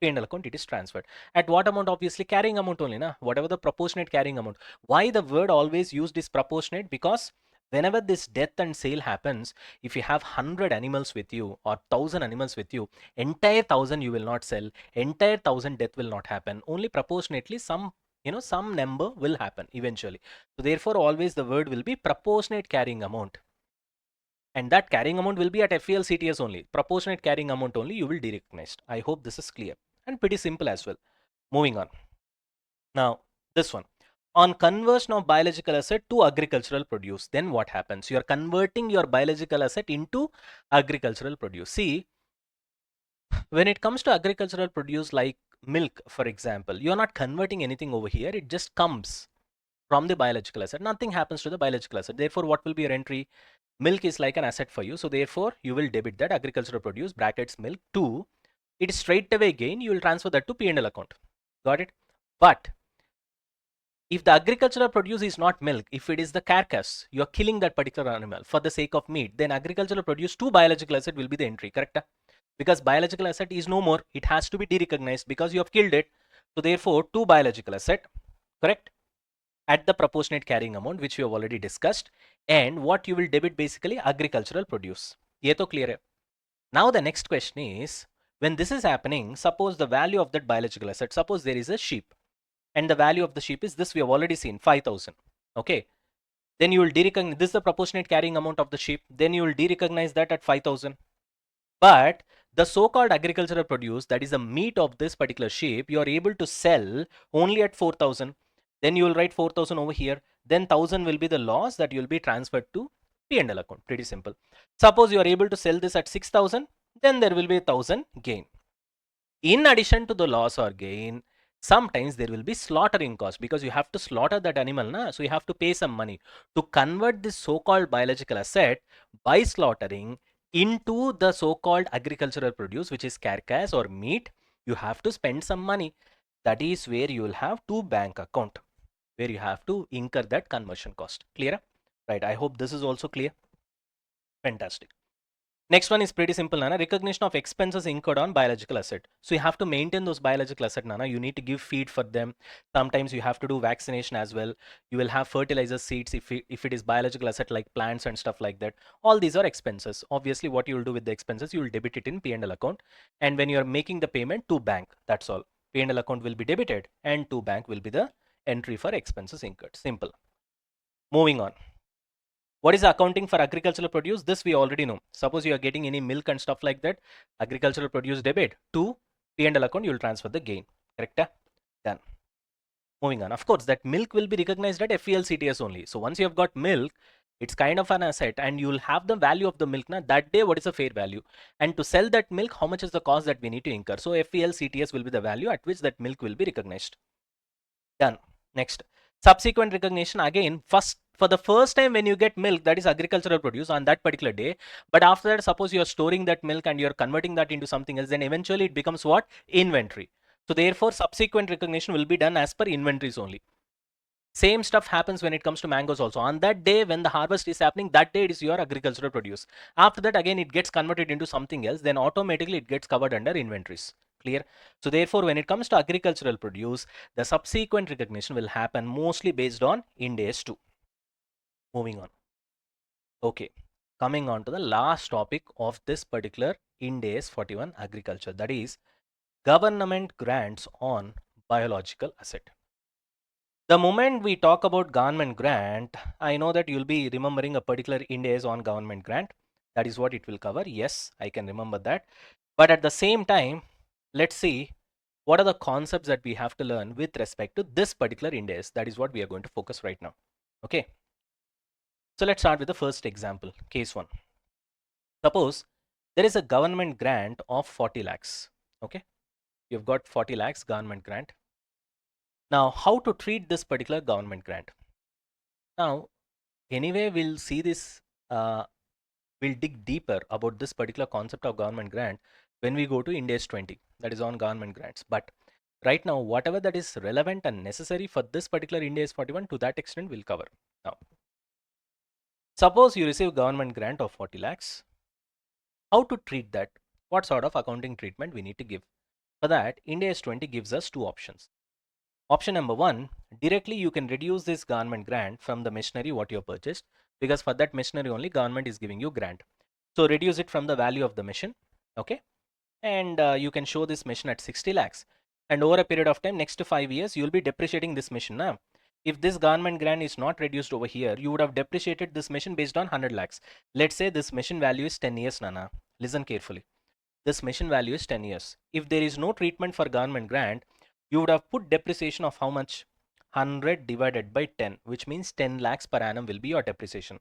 P&L account, it is transferred. At what amount? Obviously carrying amount only, na? Whatever the proportionate carrying amount. Why the word always used is proportionate? Because whenever this death and sale happens, if you have 100 animals with you or 1,000 animals with you, entire 1,000 you will not sell, entire 1,000 death will not happen. Only proportionately some, some number will happen eventually. So therefore always the word will be proportionate carrying amount. And that carrying amount will be at FELCTS only. Proportionate carrying amount only you will derecognize. I hope this is clear and pretty simple as well. Moving on. Now, this one. On conversion of biological asset to agricultural produce, then what happens? You are converting your biological asset into agricultural produce. See, when it comes to agricultural produce like milk, for example, you are not converting anything over here. It just comes from the biological asset. Nothing happens to the biological asset. Therefore, what will be your entry? Milk is like an asset for you. So therefore, you will debit that agricultural produce brackets milk to, it is straight away gain. You will transfer that to P&L account. Got it? But if the agricultural produce is not milk, if it is the carcass, you are killing that particular animal for the sake of meat, then agricultural produce to biological asset will be the entry, correct? Because biological asset is no more. It has to be derecognized because you have killed it. So therefore, two biological asset, correct? At the proportionate carrying amount, which we have already discussed, and what you will debit basically agricultural produce. ये तो clear है. Now the next question is, when this is happening, suppose the value of that biological asset, suppose there is a sheep, and the value of the sheep is this, we have already seen 5,000. Okay, then you will derecognize this is the proportionate carrying amount of the sheep, then you will derecognize that at 5,000. But the so-called agricultural produce, that is the meat of this particular sheep, you are able to sell only at 4,000. Then you will write 4,000 over here. Then 1,000 will be the loss that you will be transferred to P&L account. Pretty simple. Suppose you are able to sell this at 6,000, then there will be 1,000 gain. In addition to the loss or gain, sometimes there will be slaughtering cost, because you have to slaughter that animal, na? So you have to pay some money to convert this so-called biological asset by slaughtering into the so-called agricultural produce, which is carcass or meat. You have to spend some money. That is where you will have two bank account, where you have to incur that conversion cost. Clear? Right. I hope this is also clear. Fantastic. Next one is pretty simple, Nana. Recognition of expenses incurred on biological asset. So you have to maintain those biological asset, Nana. You need to give feed for them. Sometimes you have to do vaccination as well. You will have fertilizer seeds if it is biological asset like plants and stuff like that. All these are expenses. Obviously, what you will do with the expenses, you will debit it in P&L account. And when you are making the payment to bank, that's all. P&L account will be debited and to bank will be the entry for expenses incurred. Simple. Moving on. What is accounting for agricultural produce? This we already know. Suppose you are getting any milk and stuff like that, agricultural produce debit to P&L account, you will transfer the gain. Correct? Done. Moving on. Of course, that milk will be recognized at FELCTS only. So once you have got milk, it's kind of an asset and you will have the value of the milk. Now that day, what is the fair value? And to sell that milk, how much is the cost that we need to incur? So FELCTS will be the value at which that milk will be recognized. Done. Next, subsequent recognition, again, for the first time when you get milk, that is agricultural produce on that particular day. But after that, suppose you are storing that milk and you are converting that into something else, then eventually it becomes what? Inventory. So therefore, subsequent recognition will be done as per inventories only. Same stuff happens when it comes to mangoes also. On that day when the harvest is happening, that day it is your agricultural produce. After that, again, it gets converted into something else, then automatically it gets covered under inventories. Clear? So therefore, when it comes to agricultural produce, the subsequent recognition will happen mostly based on Ind AS 2. Moving on. Okay. Coming on to the last topic of this particular Ind AS 41 agriculture, that is government grants on biological asset. The moment we talk about government grant, I know that you'll be remembering a particular Ind AS on government grant. That is what it will cover. Yes, I can remember that. But at the same time, let's see what are the concepts that we have to learn with respect to this particular Ind AS. That is what we are going to focus right now. Okay. So let's start with the first example, case 1. Suppose there is a government grant of 40 lakhs. Okay. You've got 40 lakhs government grant. Now, how to treat this particular government grant? Now, anyway, we'll see this, we'll dig deeper about this particular concept of government grant when we go to Ind AS 20, that is on government grants. But right now, whatever that is relevant and necessary for this particular Ind AS 41, to that extent we'll cover. Now, suppose you receive government grant of 40 lakhs. How to treat that? What sort of accounting treatment we need to give? For that, Ind AS 20 gives us two options. Option number 1, directly you can reduce this government grant from the machinery what you have purchased, because for that machinery only government is giving you grant. So reduce it from the value of the machine. Okay. And you can show this machine at 60 lakhs. And over a period of time, next to 5 years, you will be depreciating this machine. Now, if this government grant is not reduced over here, you would have depreciated this machine based on 100 lakhs. Let's say this machine value is 10 years, Nana. Listen carefully. This machine value is 10 years. If there is no treatment for government grant, you would have put depreciation of how much? 100 divided by 10, which means 10 lakhs per annum will be your depreciation.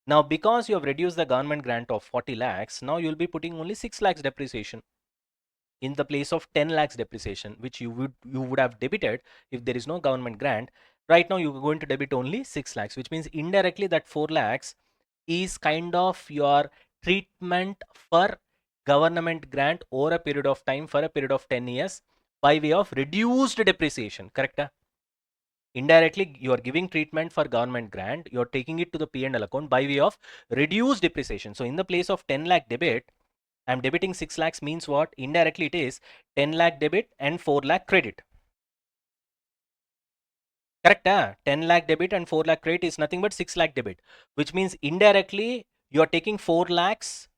Now, because you have reduced the government grant of 40 lakhs, now you will be putting only 6 lakhs depreciation in the place of 10 lakhs depreciation, which you would have debited if there is no government grant. Right now, you are going to debit only 6 lakhs, which means indirectly that 4 lakhs is kind of your treatment for government grant over a period of time for a period of 10 years by way of reduced depreciation. Correct? Indirectly, you are giving treatment for government grant. You are taking it to the P&L account by way of reduced depreciation. So in the place of 10 lakh debit, I'm debiting 6 lakhs means what? Indirectly, it is 10 lakh debit and 4 lakh credit. Correct? 10 lakh debit and 4 lakh credit is nothing but 6 lakh debit, which means indirectly you are taking 4 lakhs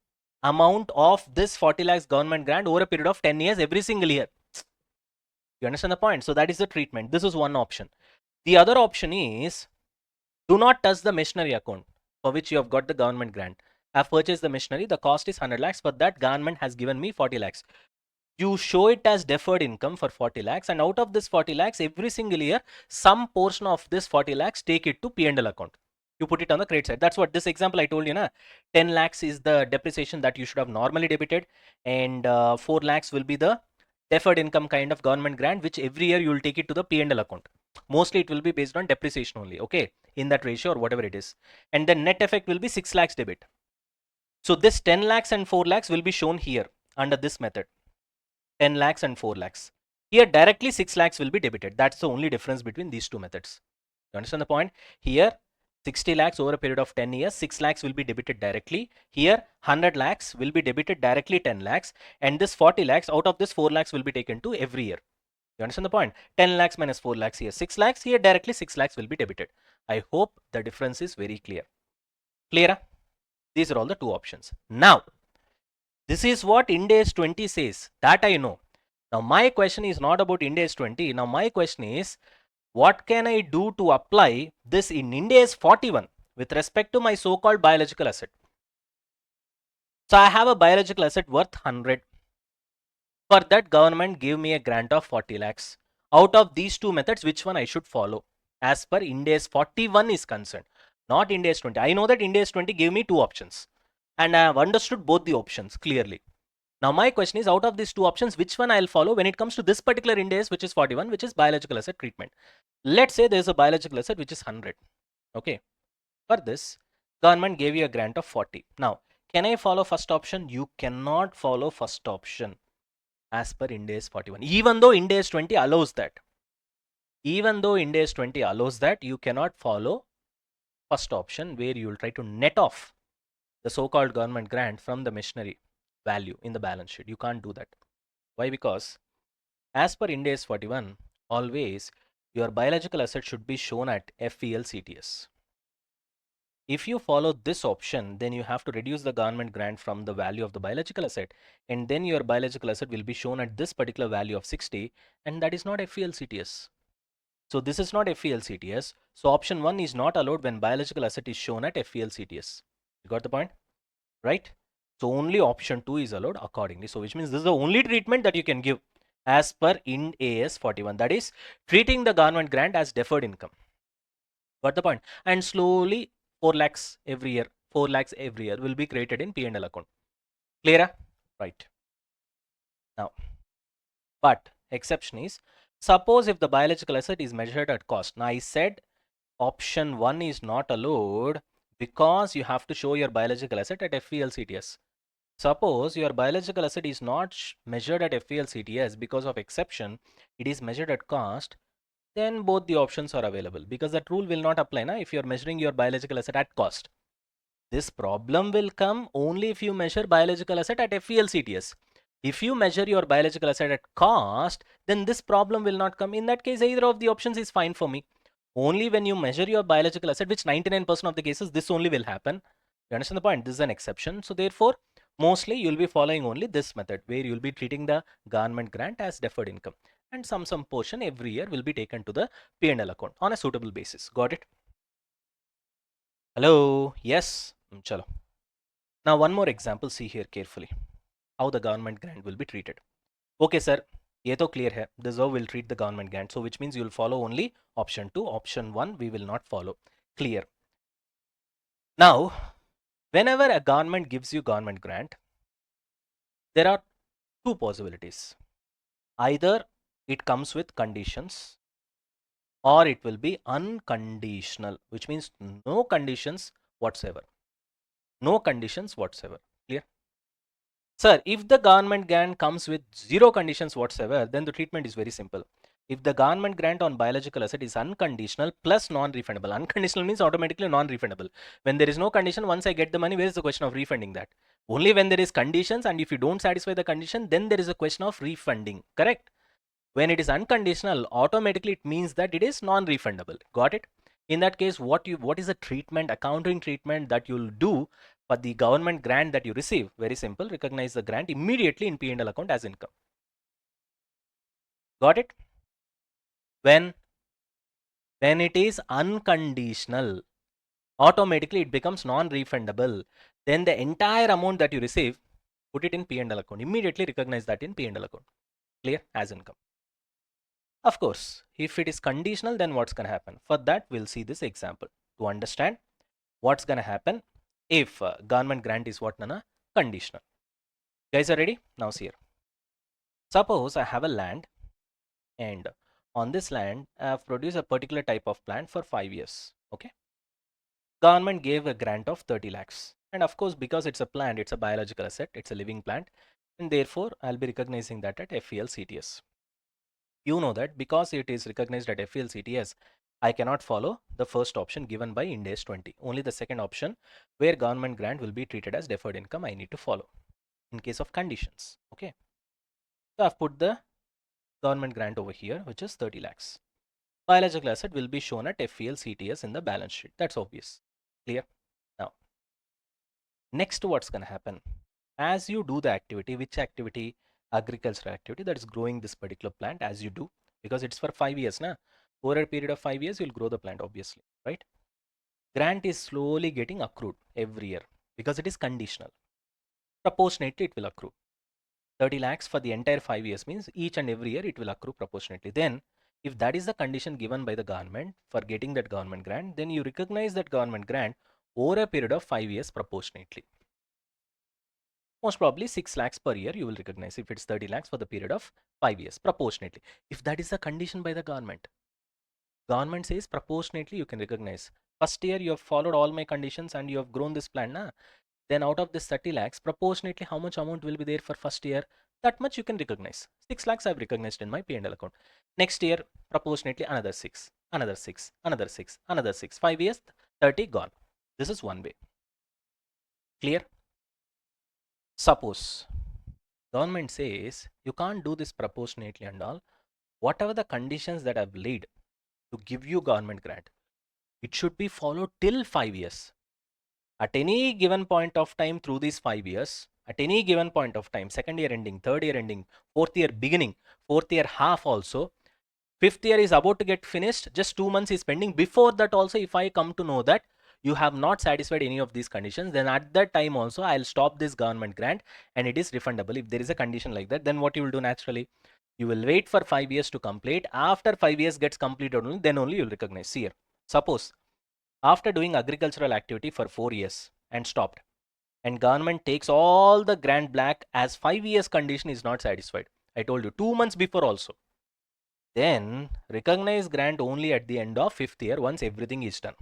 amount of this 40 lakhs government grant over a period of 10 years every single year. You understand the point? So that is the treatment. This is one option. The other option is, do not touch the machinery account for which you have got the government grant. I have purchased the machinery. The cost is 100 lakhs. For that, government has given me 40 lakhs. You show it as deferred income for 40 lakhs, and out of this 40 lakhs, every single year, some portion of this 40 lakhs, take it to P&L account. You put it on the credit side. That's what this example I told you, na? 10 lakhs is the depreciation that you should have normally debited, and 4 lakhs will be the deferred income kind of government grant, which every year you will take it to the P&L account. Mostly it will be based on depreciation only, okay, in that ratio or whatever it is. And the net effect will be 6 lakhs debit. So this 10 lakhs and 4 lakhs will be shown here under this method. 10 lakhs and 4 lakhs. Here directly 6 lakhs will be debited. That's the only difference between these two methods. You understand the point? Here 60 lakhs over a period of 10 years, 6 lakhs will be debited directly. Here 100 lakhs will be debited directly 10 lakhs, and this 40 lakhs, out of this 4 lakhs will be taken to every year. You understand the point? 10 lakhs minus 4 lakhs, here 6 lakhs, here directly 6 lakhs will be debited. I hope the difference is very clear. Clear? These are all the two options. Now, this is what Ind AS 20 says. That I know. Now, my question is not about Ind AS 20. Now, my question is, what can I do to apply this in Ind AS 41 with respect to my so-called biological asset? So, I have a biological asset worth 100. For that, government gave me a grant of 40 lakhs. Out of these two methods, which one I should follow as per Ind AS 41 is concerned, not Ind AS 20. I know that Ind AS 20 gave me two options, and I have understood both the options clearly. Now my question is, out of these two options, which one I'll follow when it comes to this particular Ind AS, which is 41, which is biological asset treatment. Let's say there's a biological asset which is 100. Okay. For this, government gave you a grant of 40. Now, can I follow first option? You cannot follow first option as per Ind AS 41. Even though Ind AS 20 allows that. Even though Ind AS 20 allows that, you cannot follow first option where you will try to net off the so-called government grant from the machinery value in the balance sheet. You can't do that. Why? Because as per Ind AS 41, always your biological asset should be shown at FELCTS. If you follow this option, then you have to reduce the government grant from the value of the biological asset, and then your biological asset will be shown at this particular value of 60, and that is not FELCTS. So this is not FELCTS. So option 1 is not allowed when biological asset is shown at FELCTS. You got the point? Right? So only option 2 is allowed accordingly. So which means this is the only treatment that you can give as per Ind AS 41. That is treating the government grant as deferred income. Got the point? And slowly 4 lakhs every year, 4 lakhs every year will be created in P&L account. Clear? Right. Now, but exception is, suppose if the biological asset is measured at cost. Now I said option 1 is not allowed because you have to show your biological asset at FELCTS. Suppose your biological asset is not measured at FELCTS because of exception, it is measured at cost, then both the options are available because that rule will not apply if you are measuring your biological asset at cost. This problem will come only if you measure biological asset at FELCTS. If you measure your biological asset at cost, then this problem will not come. In that case, either of the options is fine for me. Only when you measure your biological asset, which 99% of the cases, this only will happen. You understand the point? This is an exception. So therefore, mostly you'll be following only this method where you'll be treating the government grant as deferred income, and some portion every year will be taken to the P&L account on a suitable basis. Got it? Hello? Yes? Chalo. Now one more example, see here carefully how the government grant will be treated. Okay sir, ये तो clear है. This is how we'll treat the government grant. So which means you'll follow only option 2. Option 1 we will not follow. Clear. Now, whenever a government gives you government grant, there are two possibilities. Either it comes with conditions or it will be unconditional, which means no conditions whatsoever. No conditions whatsoever. Clear? Sir, if the government grant comes with zero conditions whatsoever, then the treatment is very simple. If the government grant on biological asset is unconditional plus non-refundable. Unconditional means automatically non-refundable. When there is no condition, once I get the money, where is the question of refunding that? Only when there is conditions, and if you don't satisfy the condition, then there is a question of refunding. Correct? When it is unconditional, automatically it means that it is non-refundable. Got it? In that case, what is the treatment, accounting treatment that you'll do for the government grant that you receive? Very simple. Recognize the grant immediately in P&L account as income. Got it? When it is unconditional, automatically it becomes non-refundable. Then the entire amount that you receive, put it in P&L account. Immediately recognize that in P&L account. Clear? As income. Of course, if it is conditional, then what's going to happen? For that, we'll see this example to understand what's going to happen if government grant is what, Nana? Conditional. Guys are ready? Now see here. Suppose I have a land, and on this land, I have produced a particular type of plant for 5 years. Okay. Government gave a grant of 30 lakhs. And of course, because it's a plant, it's a biological asset, it's a living plant. And therefore, I'll be recognizing that at FEL CTS. You know that because it is recognized at FEL CTS, I cannot follow the first option given by Ind AS 20. Only the second option, where government grant will be treated as deferred income, I need to follow in case of conditions. Okay. So I've put the government grant over here, which is 30 lakhs. Biological asset will be shown at FEL CTS in the balance sheet. That's obvious. Clear? Now, next, what's going to happen? As you do the activity, which activity? Agricultural activity, that is growing this particular plant as you do, because it's for 5 years. Over a period of 5 years, you'll grow the plant, obviously, right? Grant is slowly getting accrued every year because it is conditional. Proportionately, it will accrue. 30 lakhs for the entire 5 years means each and every year it will accrue proportionately. Then, if that is the condition given by the government for getting that government grant, then you recognize that government grant over a period of 5 years proportionately. Most probably 6 lakhs per year you will recognize if it's 30 lakhs for the period of 5 years proportionately. If that is the condition by the government says proportionately you can recognize. First year you have followed all my conditions and you have grown this plant, then out of this 30 lakhs, proportionately how much amount will be there for first year? That much you can recognize. 6 lakhs I've recognized in my P&L account. Next year, proportionately another 6, another 6, another 6, another 6. 5 years, 30 gone. This is one way. Clear? Suppose government says you can't do this proportionately and all. Whatever the conditions that I've laid to give you government grant, it should be followed till 5 years. At any given point of time through these 5 years, at any given point of time, second year ending, third year ending, fourth year beginning, fourth year half also, fifth year is about to get finished, just 2 months is pending. Before that also, if I come to know that you have not satisfied any of these conditions, then at that time also I'll stop this government grant and it is refundable. If there is a condition like that, then what you will do naturally? You will wait for 5 years to complete. After 5 years gets completed only, then only you'll recognize. See here, suppose after doing agricultural activity for 4 years and stopped, and government takes all the grant back as 5 years condition is not satisfied. I told you 2 months before also. Then recognize grant only at the end of 5th year once everything is done.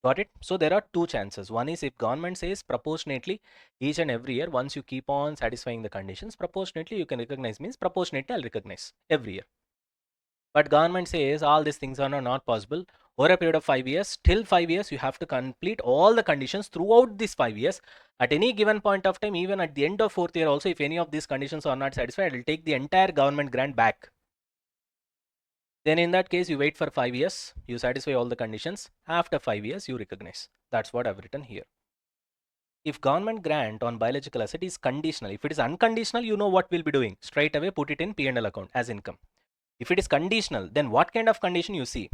Got it? So there are two chances. One is if government says proportionately each and every year, once you keep on satisfying the conditions, proportionately you can recognize means proportionately I'll recognize every year. But government says all these things are not possible. Over a period of 5 years, till 5 years, you have to complete all the conditions throughout these 5 years. At any given point of time, even at the end of 4th year also, if any of these conditions are not satisfied, it will take the entire government grant back. Then in that case, you wait for 5 years, you satisfy all the conditions. After 5 years, you recognize. That's what I've written here. If government grant on biological asset is conditional, if it is unconditional, you know what we'll be doing. Straight away put it in P&L account as income. If it is conditional, then what kind of condition you see?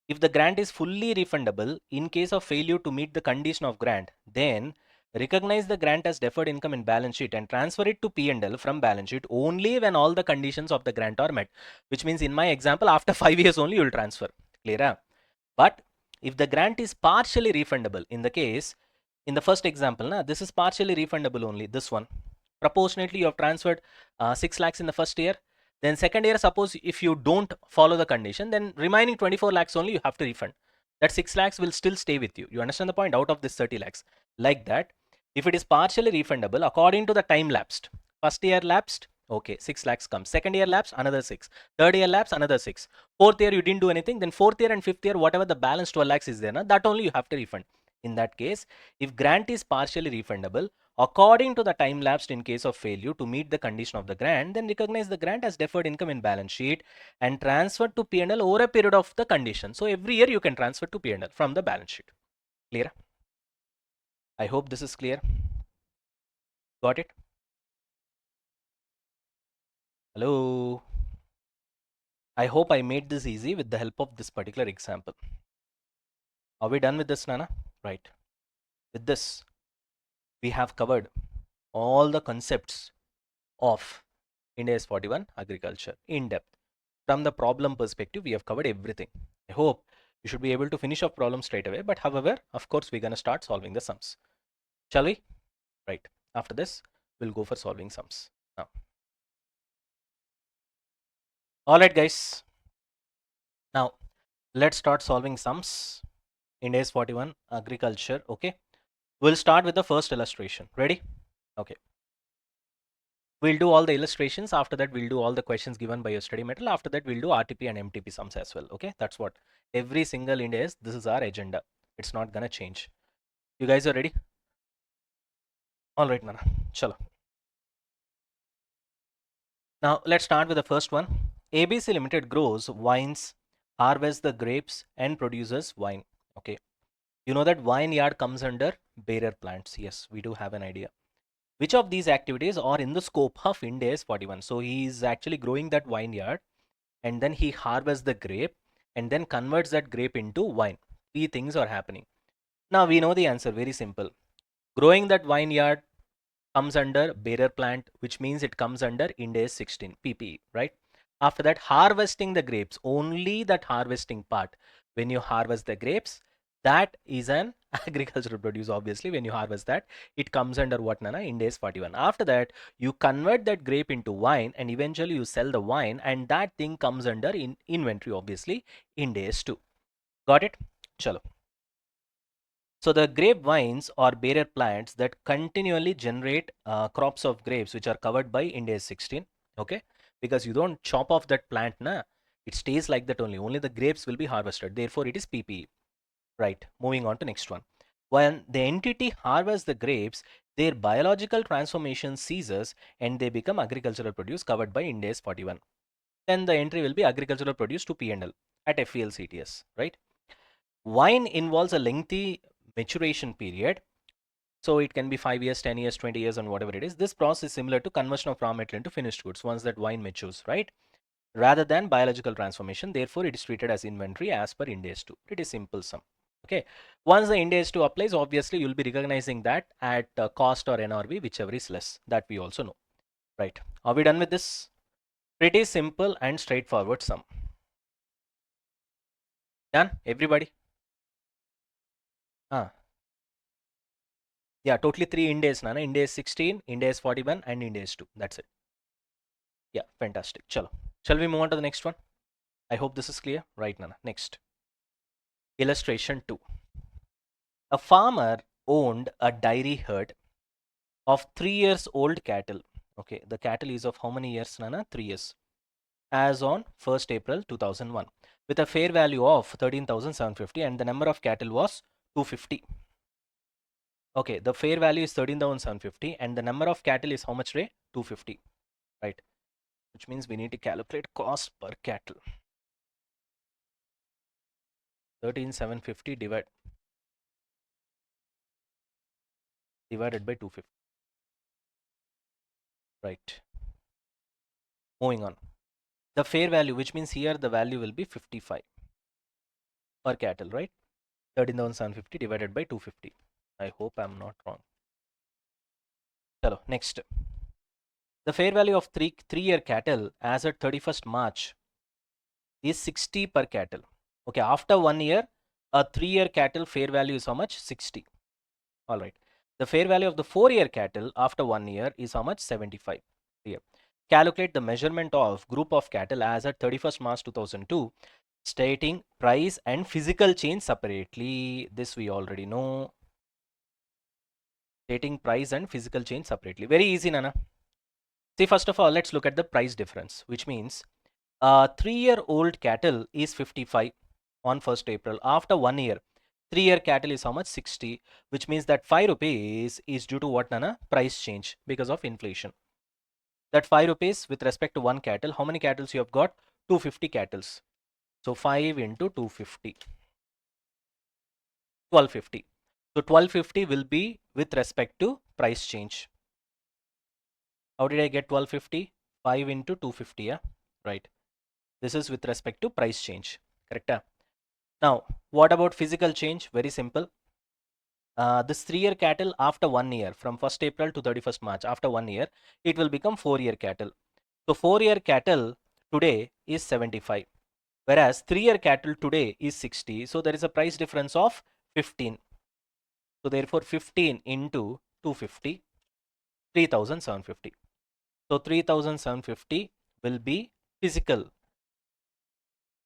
If the grant is fully refundable in case of failure to meet the condition of grant, then recognize the grant as deferred income in balance sheet and transfer it to P&L from balance sheet only when all the conditions of the grant are met. Which means in my example, after 5 years only you will transfer. Clear? But if the grant is partially refundable, in the case, in the first example, this is partially refundable only, this one. Proportionately, you have transferred 6 lakhs in the first year. Then second year, suppose if you don't follow the condition, then remaining 24 lakhs only you have to refund. That 6 lakhs will still stay with you. You understand the point? Out of this 30 lakhs. Like that, if it is partially refundable, according to the time lapsed, first year lapsed, okay, 6 lakhs comes. Second year lapsed, another 6. Third year lapsed, another 6. Fourth year, you didn't do anything. Then fourth year and fifth year, whatever the balance 12 lakhs is there, that only you have to refund. In that case, if grant is partially refundable, according to the time lapsed in case of failure to meet the condition of the grant, then recognize the grant as deferred income in balance sheet and transfer to P&L over a period of the condition. So every year you can transfer to P&L from the balance sheet. Clear? I hope this is clear. Got it? Hello? I hope I made this easy with the help of this particular example. Are we done with this, Nana? Right. With this, we have covered all the concepts of Ind AS 41 agriculture in depth. From the problem perspective, we have covered everything. I hope you should be able to finish off problem straight away. But however, of course, we're going to start solving the sums. Shall we? Right. After this, we'll go for solving sums. Now. All right, guys. Now, let's start solving sums. Ind AS 41 agriculture. Okay. We'll start with the first illustration. Ready? Okay. We'll do all the illustrations. After that, we'll do all the questions given by your study material. After that, we'll do RTP and MTP sums as well. Okay, that's what every single Ind AS, this is our agenda. It's not gonna change. You guys are ready? All right, Nana. Chalo. Now let's start with the first one. ABC Limited grows wines, harvests the grapes, and produces wine. Okay, you know that vineyard comes under bearer plants. Yes, we do have an idea. Which of these activities are in the scope of Ind AS 41? So he is actually growing that vineyard, and then he harvests the grape and then converts that grape into wine. Three things are happening. Now we know the answer, very simple. Growing that vineyard comes under bearer plant, which means it comes under Ind AS 16 PPE, right? After that, harvesting the grapes, only that harvesting part. When you harvest the grapes, that is an agricultural produce. Obviously, when you harvest that, it comes under what, Nana? Ind AS 41. After that, you convert that grape into wine and eventually you sell the wine, and that thing comes under inventory, obviously, Ind AS 2. Got it? Chalo. So the grapevines are bearer plants that continually generate crops of grapes which are covered by Ind AS 16. Okay, because you don't chop off that plant, na, it stays like that only. Only the grapes will be harvested. Therefore, it is PPE. Right. Moving on to next one. When the entity harvests the grapes, their biological transformation ceases and they become agricultural produce covered by Ind AS 41. Then the entry will be agricultural produce to P&L at FELCTS. Right. Wine involves a lengthy maturation period. So it can be 5 years, 10 years, 20 years, and whatever it is. This process is similar to conversion of raw material into finished goods once that wine matures, right? Rather than biological transformation. Therefore, it is treated as inventory as per Ind AS 2. Pretty simple sum. Okay. Once the Ind AS 2 applies, obviously you'll be recognizing that at cost or NRV, whichever is less. That we also know. Right. Are we done with this? Pretty simple and straightforward sum. Done? Everybody? Yeah, totally 3 Ind AS, Nana. Ind AS 16, Ind AS 41, and Ind AS 2. That's it. Yeah, fantastic. Chalo. Shall we move on to the next one? I hope this is clear. Right, Nana. Next. Illustration 2. A farmer owned a dairy herd of 3 years old cattle. Okay, the cattle is of how many years, Nana? 3 years. As on 1st April 2001. With a fair value of 13,750 and the number of cattle was 250. Okay, the fair value is 13,750 and the number of cattle is how much, Ray? 250. Right, which means we need to calculate cost per cattle. 13,750 divided by 250. Right. Moving on. The fair value, which means here the value will be 55 per cattle, right? 13,750 divided by 250. I hope I'm not wrong. Chalo, next. The fair value of three-year cattle as at 31st March is 60 per cattle. Okay, after 1 year, a 3-year cattle fair value is how much? 60. All right. The fair value of the 4-year cattle after 1 year is how much? 75. Here. Calculate the measurement of group of cattle as at 31st March 2002, stating price and physical change separately. This we already know. Stating price and physical change separately. Very easy, Nana. See, first of all, let's look at the price difference, which means 3-year-old cattle is 55 on 1st April. After 1 year, 3-year cattle is how much? 60, which means that 5 rupees is due to what, Nana? Price change because of inflation. That 5 rupees with respect to one cattle, how many cattle you have got? 250 cattle. So 5 into 250, 1250. So 1250 will be with respect to price change. How did I get 1250? 5 into 250, yeah? Right. This is with respect to price change, correct? Now, what about physical change? Very simple. This 3-year cattle after 1 year, from 1st April to 31st March, after 1 year, it will become 4-year cattle. So 4-year cattle today is 75, whereas 3-year cattle today is 60. So there is a price difference of 15. So therefore 15 into 250, 3,750. So 3,750 will be physical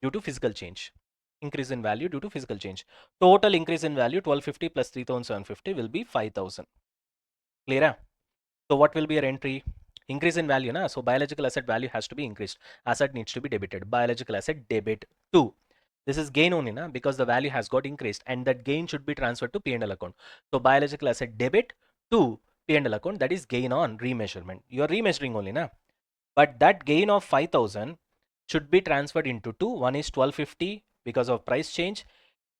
due to physical change. Increase in value due to physical change. Total increase in value 1250 plus 3,750 will be 5,000. Clear? So what will be your entry? Increase in value, na? So biological asset value has to be increased. Asset needs to be debited. Biological asset debit 2. This is gain only, na? Because the value has got increased and that gain should be transferred to P&L account. So biological asset debit to P&L account, that is gain on remeasurement. You are remeasuring only, na? But that gain of 5,000 should be transferred into two. One is 1250 because of price change,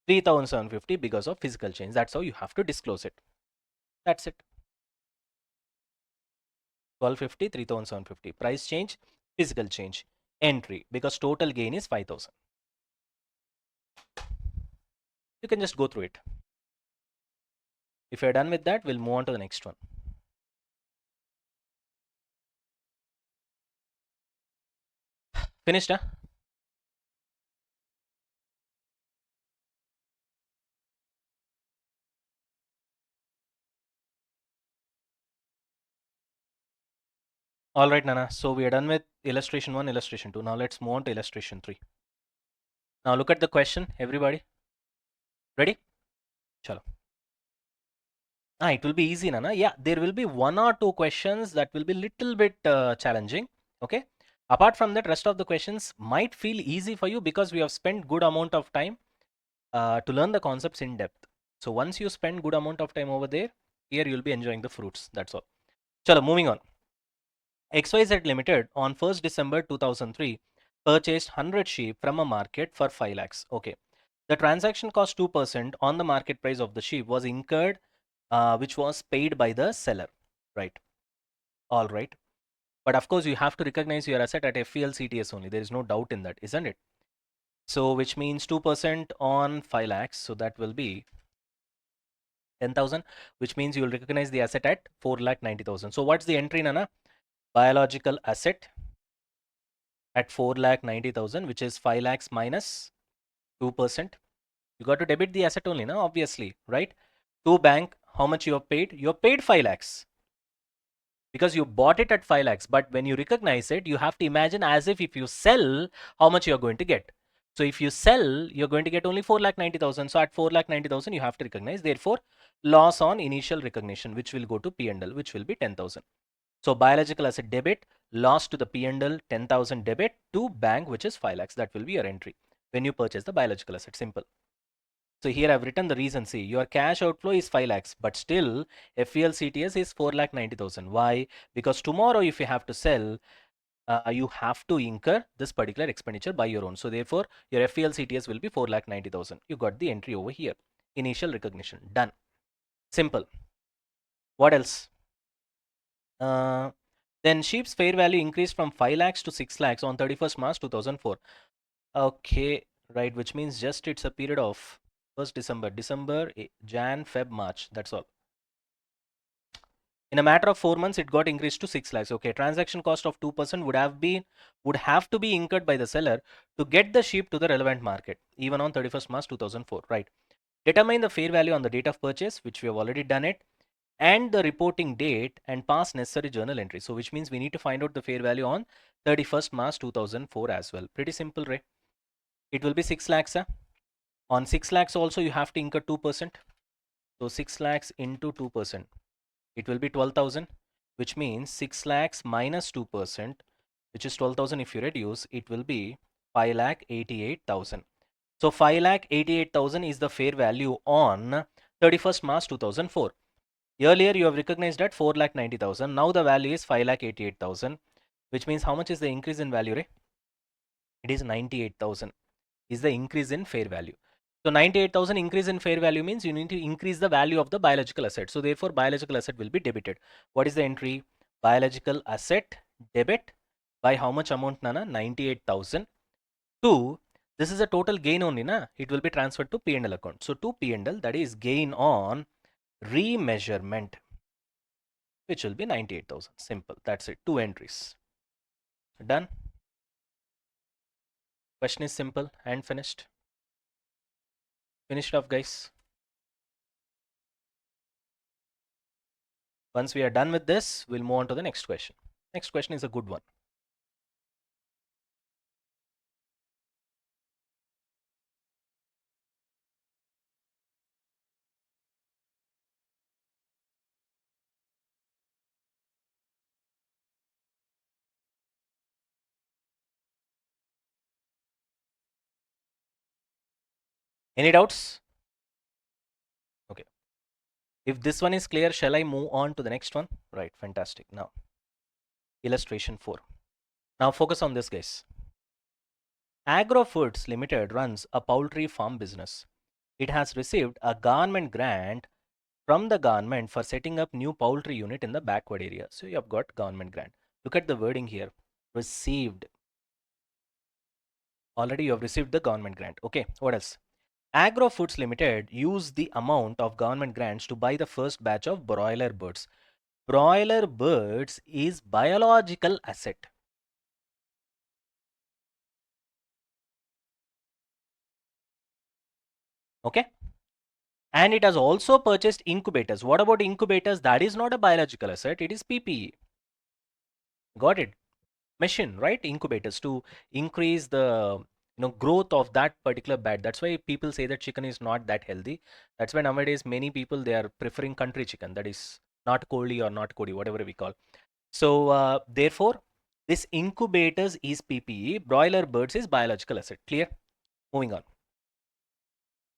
3,750 because of physical change. That's how you have to disclose it. That's it. 1250, 3,750. Price change, physical change. Entry, because total gain is 5,000. You can just go through it. If you're done with that, we'll move on to the next one. Finished, huh? All right, Nana. So we are done with illustration 1, illustration 2. Now let's move on to illustration 3. Now look at the question, everybody. Ready? Chalo. It will be easy, Nana. Yeah, there will be 1 or 2 questions that will be little bit challenging. Okay. Apart from that, rest of the questions might feel easy for you because we have spent good amount of time to learn the concepts in depth. So once you spend good amount of time over there, here you'll be enjoying the fruits. That's all. Chalo, moving on. XYZ Limited on 1st December 2003 purchased 100 sheep from a market for 5 lakhs. Okay. The transaction cost 2% on the market price of the sheep was incurred, which was paid by the seller. Right. All right. But of course, you have to recognize your asset at FELCTS only. There is no doubt in that, isn't it? So which means 2% on 5 lakhs. So that will be 10,000, which means you will recognize the asset at 4,90,000. So what's the entry, Nana? Biological asset at 4,90,000, which is 5 lakhs minus 2%. You got to debit the asset only, now obviously, right? To bank, how much you have paid? You have paid 5 lakhs because you bought it at 5 lakhs. But when you recognize it, you have to imagine as if you sell, how much you're going to get. So if you sell, you're going to get only 4,90,000. So at 4,90,000, you have to recognize. Therefore, loss on initial recognition, which will go to P&L, which will be 10,000. So biological asset debit, loss to the P&L, 10,000 debit to bank, which is 5 lakhs. That will be your entry when you purchase the biological asset. Simple. So here I've written the reason. See, your cash outflow is 5 lakhs, but still FELCTS is 4,90,000. Why? Because tomorrow if you have to sell, you have to incur this particular expenditure by your own. So therefore, your FELCTS will be 4,90,000. You got the entry over here. Initial recognition. Done. Simple. What else? Then sheep's fair value increased from 5 lakhs to 6 lakhs on 31st March 2004. Okay, right, which means just it's a period of 1st December, Jan, Feb, March. That's all. In a matter of 4 months, it got increased to 6 lakhs. Okay, transaction cost of 2% would have to be incurred by the seller to get the sheep to the relevant market, even on 31st March 2004. Right. Determine the fair value on the date of purchase, which we have already done it, and the reporting date and pass necessary journal entry. So which means we need to find out the fair value on 31st March 2004 as well. Pretty simple, right? It will be 6 lakhs. On 6 lakhs also you have to incur 2%. So 6 lakhs into 2%. It will be 12,000, which means 6 lakhs minus 2%, which is 12,000. If you reduce, it will be 5,88,000. So 5,88,000 is the fair value on 31st March 2004. Earlier you have recognized that 4,90,000. Now the value is 5,88,000, which means how much is the increase in value, Ray? It is 98,000 is the increase in fair value. So 98,000 increase in fair value means you need to increase the value of the biological asset. So therefore biological asset will be debited. What is the entry? Biological asset debit by how much amount, Nana? 98,000. 2, this is a total gain only, na? It will be transferred to P&L account. So to P&L, that is gain on remeasurement, which will be 98,000. Simple. That's it. 2 entries. Done. Question is simple and finished. Finished off, guys. Once we are done with this, we'll move on to the next question. Next question is a good one. Any doubts? Okay. If this one is clear, shall I move on to the next one? Right. Fantastic. Now, illustration 4. Now focus on this, guys. Agro Foods Limited runs a poultry farm business. It has received a government grant from the government for setting up new poultry unit in the backward area. So you have got government grant. Look at the wording here. Received. Already you have received the government grant. Okay, what else? Agro Foods Limited used the amount of government grants to buy the first batch of broiler birds. Broiler birds is biological asset. Okay. And it has also purchased incubators. What about incubators? That is not a biological asset. It is PPE. Got it? Machine, right? Incubators to increase the growth of that particular bat. That's why people say that chicken is not that healthy. That's why nowadays many people, they are preferring country chicken, that is not koli or not kodi, whatever we call. So therefore this incubators is PPE, broiler birds is biological asset. Clear? Moving on.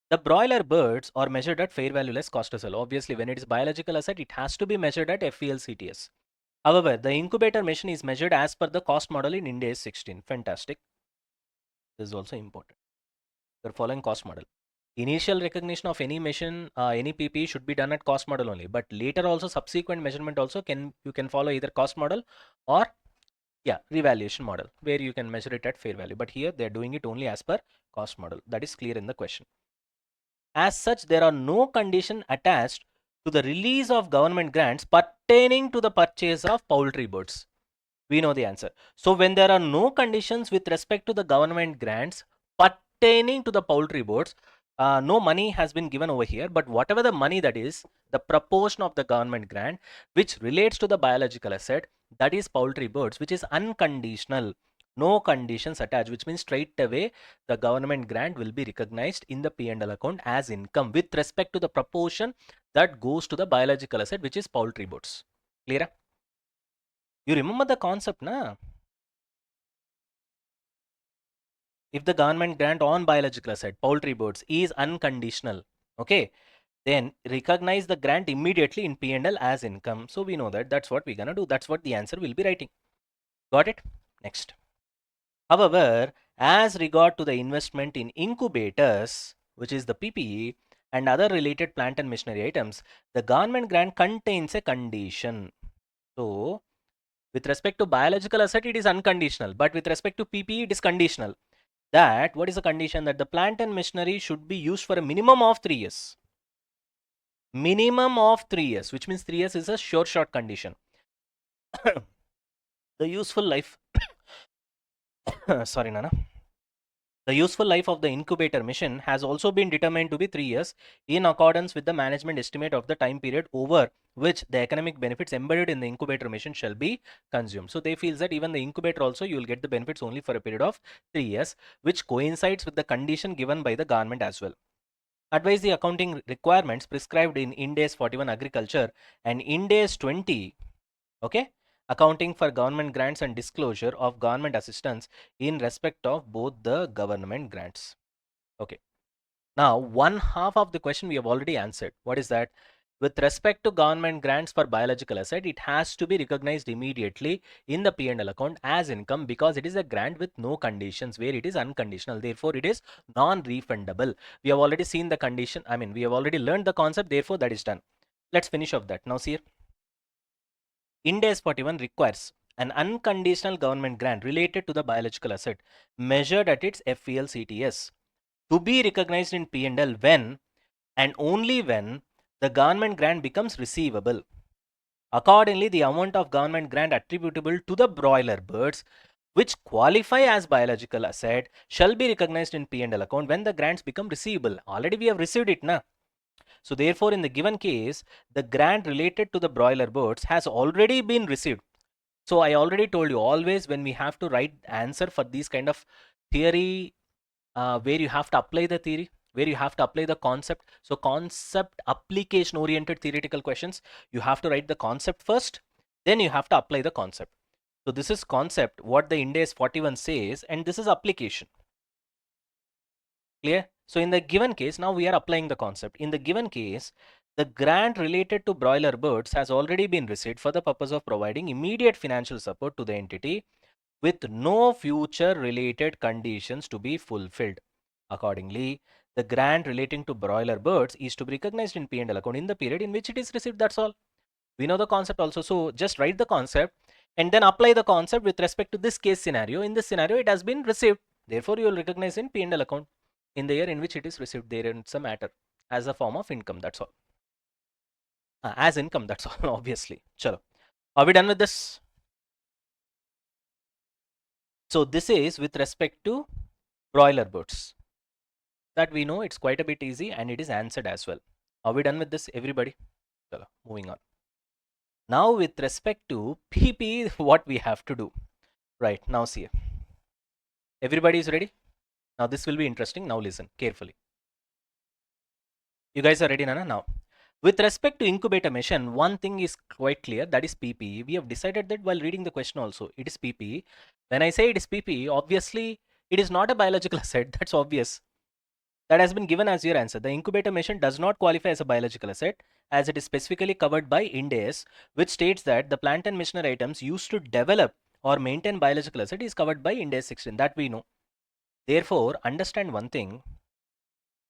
The broiler birds are measured at fair value less cost to sell. Obviously when it is biological asset, it has to be measured at FELCTS. However, the incubator machine is measured as per the cost model in Ind AS 16. Fantastic. This is also important. We're following cost model. Initial recognition of any machine, any PPE should be done at cost model only. But later also subsequent measurement also you can follow either cost model or revaluation model where you can measure it at fair value. But here they're doing it only as per cost model. That is clear in the question. As such, there are no condition attached to the release of government grants pertaining to the purchase of poultry birds. We know the answer. So when there are no conditions with respect to the government grants pertaining to the poultry boards, no money has been given over here, but whatever the money that is, the proportion of the government grant which relates to the biological asset, that is poultry birds, which is unconditional, no conditions attached, which means straight away the government grant will be recognized in the P&L account as income with respect to the proportion that goes to the biological asset, which is poultry birds. Clear? You remember the concept, na? If the government grant on biological asset, poultry birds, is unconditional, okay, then recognize the grant immediately in P&L as income. So we know that that's what we're gonna do. That's what the answer will be writing. Got it? Next. However, as regard to the investment in incubators, which is the PPE, and other related plant and machinery items, the government grant contains a condition. So with respect to biological asset, it is unconditional, but with respect to PPE, it is conditional. That what is the condition? That the plant and machinery should be used for a minimum of 3 years. Minimum of 3 years, which means 3 years is a short condition. The useful life sorry, Nana. The useful life of the incubator machine has also been determined to be 3 years in accordance with the management estimate of the time period over which the economic benefits embedded in the incubator machine shall be consumed. So they feel that even the incubator also you will get the benefits only for a period of 3 years, which coincides with the condition given by the government as well. Advise the accounting requirements prescribed in Ind AS 41 agriculture and Ind AS 20, okay, accounting for government grants and disclosure of government assistance in respect of both the government grants. Okay. Now, one half of the question we have already answered. What is that? With respect to government grants for biological asset, it has to be recognized immediately in the P&L account as income because it is a grant with no conditions where it is unconditional. Therefore, it is non-refundable. We have already seen the condition. I mean, we have already learned the concept. Therefore, that is done. Let's finish off that. Now, see here. Ind AS 41 requires an unconditional government grant related to the biological asset measured at its FELCTS to be recognized in P&L when and only when the government grant becomes receivable. Accordingly, the amount of government grant attributable to the broiler birds which qualify as biological asset shall be recognized in P&L account when the grants become receivable. Already we have received it, na? So therefore, in the given case, the grant related to the broiler birds has already been received. So I already told you, always when we have to write answer for these kind of theory where you have to apply the theory, where you have to apply the concept. So concept application oriented theoretical questions, you have to write the concept first, then you have to apply the concept. So this is concept, what the Ind AS 41 says, and this is application. Clear? So in the given case, now we are applying the concept. In the given case, the grant related to broiler birds has already been received for the purpose of providing immediate financial support to the entity with no future related conditions to be fulfilled. Accordingly, the grant relating to broiler birds is to be recognized in P&L account in the period in which it is received. That's all. We know the concept also. So just write the concept and then apply the concept with respect to this case scenario. In this scenario, it has been received. Therefore, you will recognize in P&L account in the year in which it is received. There is a matter as a form of income. That's all. As income. That's all. Obviously. Chalo. Are we done with this? So this is with respect to broiler birds. That we know it's quite a bit easy and it is answered as well. Are we done with this, everybody? Chalo, moving on. Now with respect to PP, what we have to do. Right, now see. Everybody is ready? Now this will be interesting. Now listen carefully. You guys are ready, Nana? Now. With respect to incubator mission, one thing is quite clear, that is PPE. We have decided that while reading the question also. It is PPE. When I say it is PPE, obviously it is not a biological asset. That's obvious. That has been given as your answer. The incubator machine does not qualify as a biological asset as it is specifically covered by Ind AS, which states that the plant and machinery items used to develop or maintain biological asset is covered by Ind AS 16. That we know. Therefore, understand one thing.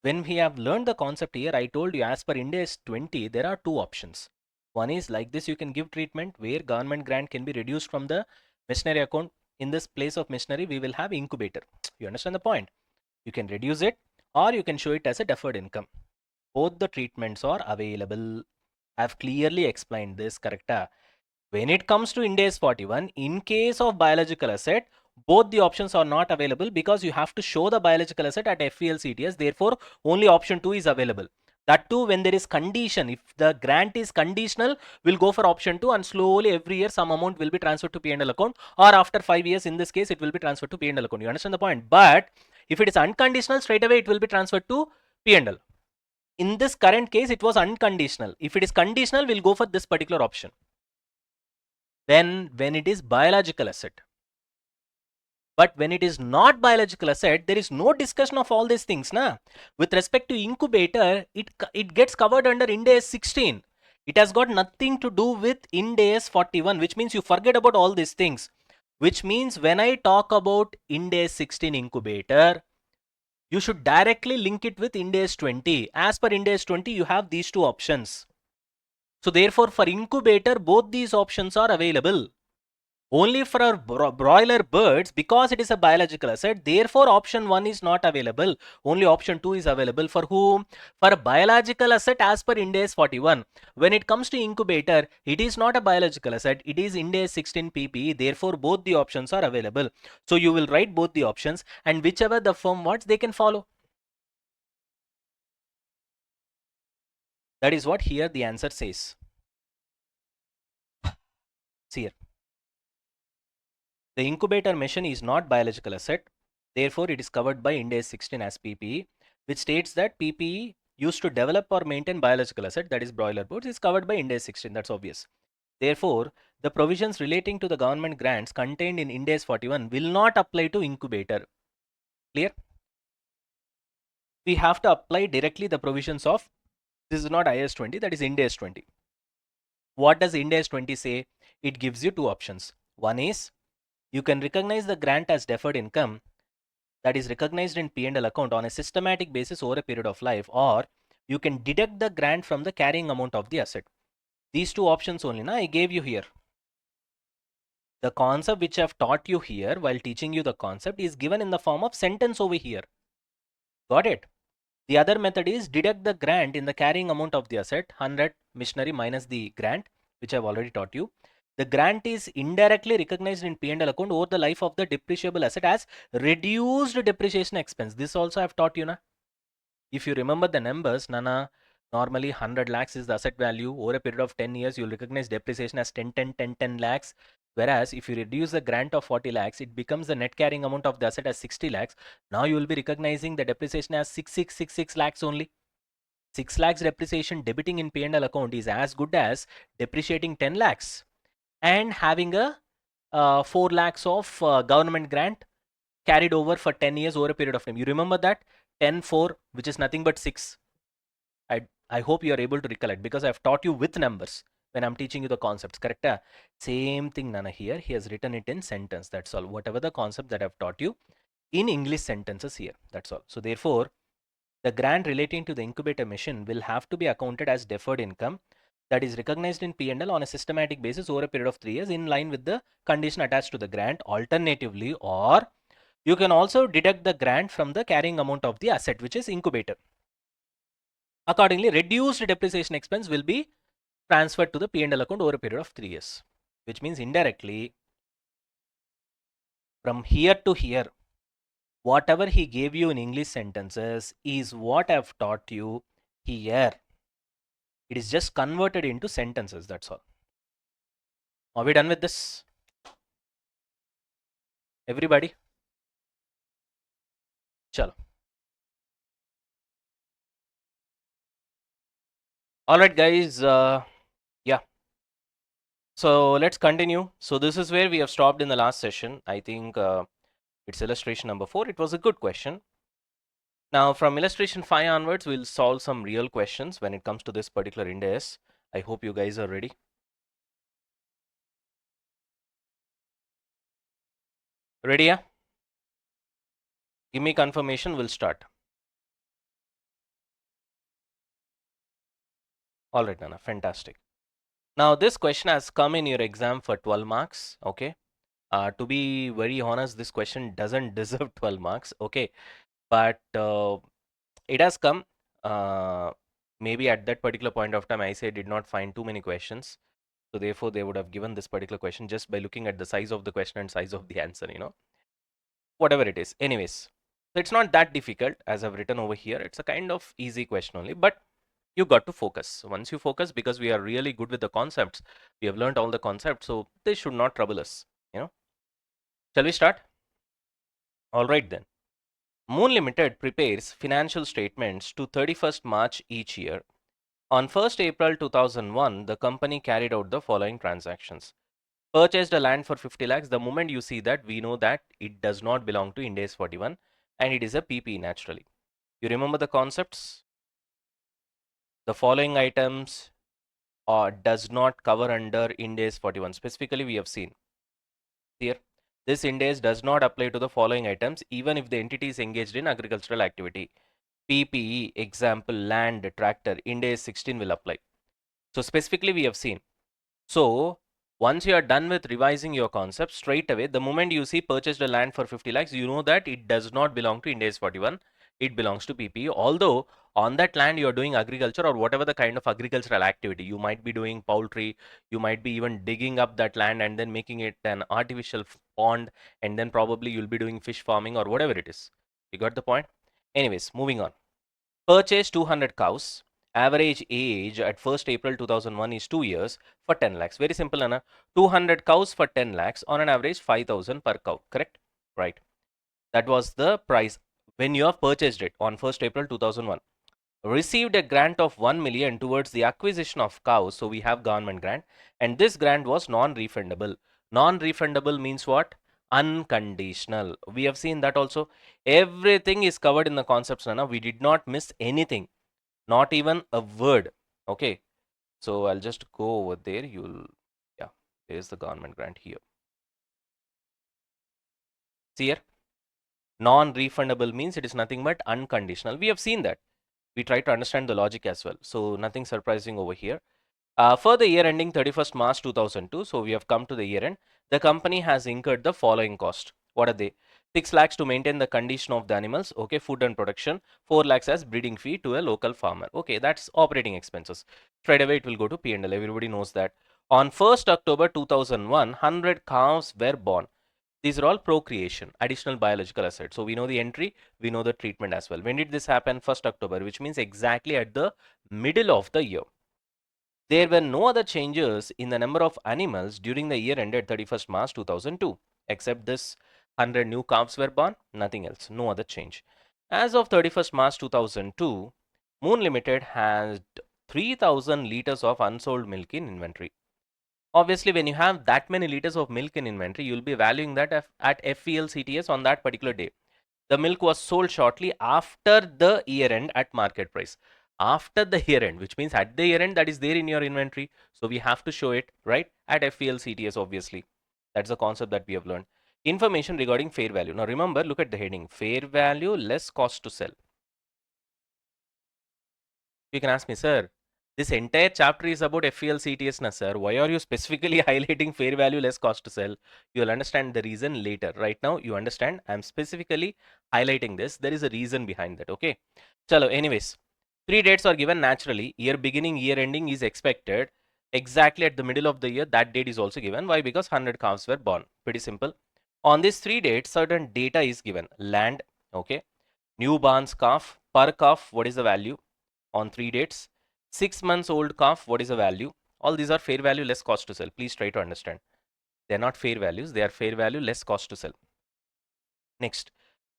When we have learned the concept here, I told you as per Ind AS 20, there are two options. One is like this, you can give treatment where government grant can be reduced from the machinery account. In this place of machinery, we will have incubator. You understand the point? You can reduce it or you can show it as a deferred income. Both the treatments are available. I've clearly explained this, correct? When it comes to Ind AS 41, in case of biological asset, both the options are not available because you have to show the biological asset at FELCTS. Therefore, only option 2 is available. That too, when there is condition, if the grant is conditional, we'll go for option 2 and slowly every year some amount will be transferred to P&L account, or after 5 years, in this case, it will be transferred to P&L account. You understand the point? But if it is unconditional, straight away it will be transferred to P&L. In this current case, it was unconditional. If it is conditional, we'll go for this particular option. Then when it is biological asset. But when it is not biological asset, there is no discussion of all these things. Na? With respect to incubator, it gets covered under Ind AS 16. It has got nothing to do with Ind AS 41, which means you forget about all these things. Which means when I talk about Ind AS 16 incubator, you should directly link it with Ind AS 20. As per Ind AS 20, you have these two options. So therefore, for incubator, both these options are available. Only for our broiler birds, because it is a biological asset, therefore option 1 is not available. Only option 2 is available. For whom? For a biological asset as per Ind AS 41. When it comes to incubator, it is not a biological asset. It is Ind AS 16 PPE. Therefore, both the options are available. So you will write both the options and whichever the firm wants, they can follow. That is what here the answer says. See here. The incubator machine is not biological asset. Therefore, it is covered by Ind AS 16 as PPE, which states that PPE used to develop or maintain biological asset, that is broiler birds, is covered by Ind AS 16. That's obvious. Therefore, the provisions relating to the government grants contained in Ind AS 41 will not apply to incubator. Clear? we have to apply directly the provisions of, this is not IAS 20, that is Ind AS 20. What does Ind AS 20 say? It gives you two options. One is you can recognize the grant as deferred income, that is recognized in P&L account on a systematic basis over a period of life, or you can deduct the grant from the carrying amount of the asset. These two options only I gave you here. The concept which I've taught you here while teaching you the concept is given in the form of sentence over here. Got it? The other method is deduct the grant in the carrying amount of the asset, 100 machinery minus the grant, which I've already taught you. The grant is indirectly recognized in P&L account over the life of the depreciable asset as reduced depreciation expense. This also I've taught you na. If you remember the numbers, Nana, normally 100 lakhs is the asset value. Over a period of 10 years, you'll recognize depreciation as 10 lakhs. Whereas if you reduce the grant of 40 lakhs, it becomes the net carrying amount of the asset as 60 lakhs. Now you will be recognizing the depreciation as 6666 lakhs only. 6 lakhs depreciation debiting in P&L account is as good as depreciating 10 lakhs and having a 4 lakhs of government grant carried over for 10 years over a period of time. You remember that 10 4, which is nothing but 6. I hope you are able to recollect because I've taught you with numbers when I'm teaching you the concepts, correct? Same thing Nana here. He has written it in sentence. That's all. Whatever the concept that I've taught you in English sentences here. That's all. So therefore, the grant relating to the incubator mission will have to be accounted as deferred income that is recognized in P&L on a systematic basis over a period of 3 years in line with the condition attached to the grant. Alternatively, or you can also deduct the grant from the carrying amount of the asset, which is incubator. Accordingly, reduced depreciation expense will be transferred to the P&L account over a period of 3 years, which means indirectly from here to here, whatever he gave you in English sentences is what I've taught you here. It is just converted into sentences, that's all. Are we done with this? Everybody? Chalo. Alright guys, yeah. So let's continue. So this is where we have stopped in the last session. I think it's illustration number 4. It was a good question. Now from illustration 5 onwards, we'll solve some real questions when it comes to this particular Ind AS. I hope you guys are ready. Ready, yeah? Give me confirmation, we'll start. Alright, Nana, fantastic. Now this question has come in your exam for 12 marks, okay? To be very honest, this question doesn't deserve 12 marks, okay? But it has come. Maybe at that particular point of time, I did not find too many questions. So therefore, they would have given this particular question just by looking at the size of the question and size of the answer, whatever it is. Anyways, so it's not that difficult as I've written over here. It's a kind of easy question only, but you got to focus. Once you focus, because we are really good with the concepts, we have learned all the concepts, so this should not trouble us, Shall we start? All right then. Moon Limited prepares financial statements to 31st March each year. On 1st April 2001, the company carried out the following transactions. Purchased a land for 50 lakhs. The moment you see that, we know that it does not belong to Ind AS 41 and it is a PP naturally. You remember the concepts? The following items does not cover under Ind AS 41. Specifically, we have seen here. This Ind AS does not apply to the following items even if the entity is engaged in agricultural activity. PPE, example, land, tractor, Ind AS 16 will apply. So specifically we have seen. So once you are done with revising your concept, straight away, the moment you see purchased a land for 50 lakhs, you know that it does not belong to Ind AS 41. It belongs to PPE. Although on that land you are doing agriculture or whatever the kind of agricultural activity. You might be doing poultry, you might be even digging up that land and then making it an artificial pond, and then probably you'll be doing fish farming or whatever it is. You got the point? Anyways, moving on. Purchase 200 cows. Average age at 1st April 2001 is 2 years for 10 lakhs. Very simple, Anna. 200 cows for 10 lakhs on an average 5,000 per cow. Correct? Right. That was the price when you have purchased it on 1st April 2001. Received a grant of 1 million towards the acquisition of cows. So we have government grant, and this grant was non-refundable. Non-refundable means what? Unconditional. We have seen that also. Everything is covered in the concepts, Nana. We did not miss anything, not even a word. Okay. So I'll just go over there. Yeah, there's the government grant here. See here, non-refundable means it is nothing but unconditional. We have seen that. We try to understand the logic as well. So nothing surprising over here. For the year ending 31st March 2002, so we have come to the year end, the company has incurred the following cost. What are they? 6 lakhs to maintain the condition of the animals, okay, food and production, 4 lakhs as breeding fee to a local farmer. Okay, that's operating expenses. Straight away it will go to P&L. Everybody knows that. On 1st October 2001, 100 calves were born. These are all procreation, additional biological assets. So we know the entry, we know the treatment as well. When did this happen? 1st October, which means exactly at the middle of the year. There were no other changes in the number of animals during the year ended 31st March 2002, except this 100 new calves were born, nothing else, no other change. As of 31st March 2002, Moon Limited had 3000 liters of unsold milk in inventory. Obviously, when you have that many liters of milk in inventory, you'll be valuing that at FELCTS on that particular day. The milk was sold shortly after the year end at market price. After the year end, which means at the year end, that is there in your inventory. So we have to show it, right? At FELCTS, obviously. That's the concept that we have learned. Information regarding fair value. Now remember, look at the heading. Fair value less cost to sell. You can ask me, sir, this entire chapter is about FELCTS, na sir. Why are you specifically highlighting fair value less cost to sell? You'll understand the reason later. Right now, you understand I'm specifically highlighting this. There is a reason behind that, okay? Chalo, anyways, 3 dates are given naturally. Year beginning, year ending is expected. Exactly at the middle of the year, that date is also given. Why? Because 100 calves were born. Pretty simple. On these 3 dates, certain data is given. Land, okay? Newborn's calf, per calf, what is the value? On 3 dates. 6 months old calf, what is the value? All these are fair value less cost to sell. Please try to understand. They are not fair values, they are fair value less cost to sell. Next,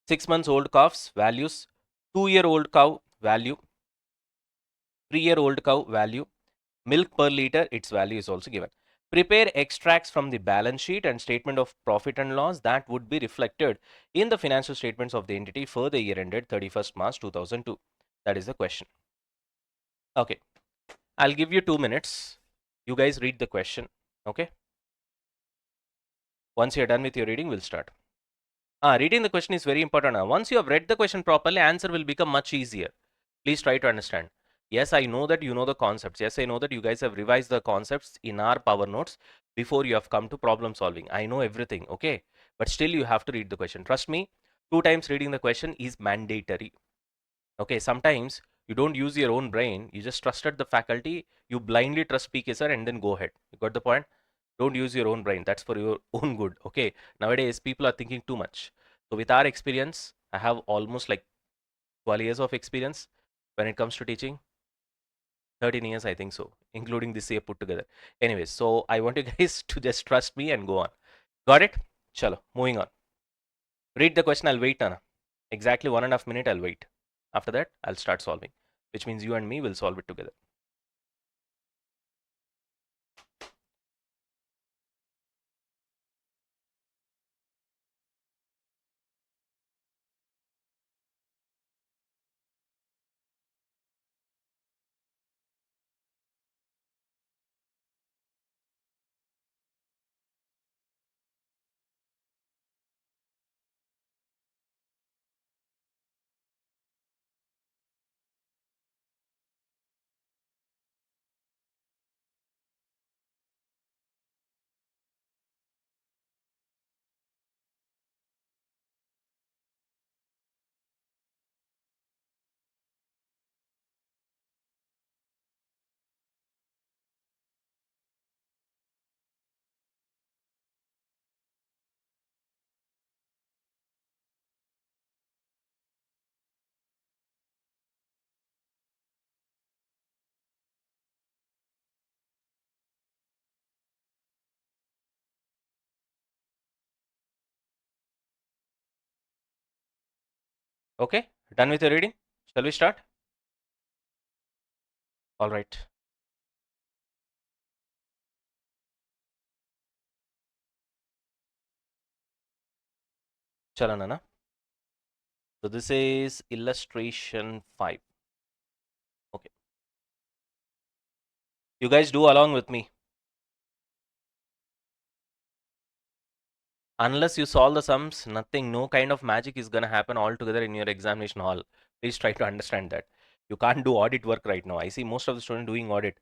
6 months old calves values, 2-year old cow value, 3-year old cow value, milk per liter, its value is also given. Prepare extracts from the balance sheet and statement of profit and loss that would be reflected in the financial statements of the entity for the year ended 31st March 2002. That is the question. Okay. I'll give you 2 minutes. You guys read the question. Okay. Once you're done with your reading, we'll start. Reading the question is very important. Once you have read the question properly, answer will become much easier. Please try to understand. Yes, I know that you know the concepts. Yes, I know that you guys have revised the concepts in our power notes before you have come to problem solving. I know everything. Okay. But still, you have to read the question. Trust me, 2 times reading the question is mandatory. Okay, sometimes you don't use your own brain, you just trusted the faculty, you blindly trust PK sir and then go ahead. You got the point? Don't use your own brain, that's for your own good. Okay, nowadays people are thinking too much. So with our experience, I have almost like 12 years of experience when it comes to teaching. 13 years, I think so, including this year put together. Anyways, so I want you guys to just trust me and go on. Got it? Chalo, moving on. Read the question, I'll wait, Nana. Exactly 1.5 minutes, I'll wait. After that, I'll start solving, which means you and me will solve it together. Okay, done with your reading? Shall we start? All right. Chala Nana. So this is illustration 5. Okay. You guys do along with me. Unless you solve the sums, nothing, no kind of magic is going to happen altogether in your examination hall. Please try to understand that. You can't do audit work right now. I see most of the students doing audit.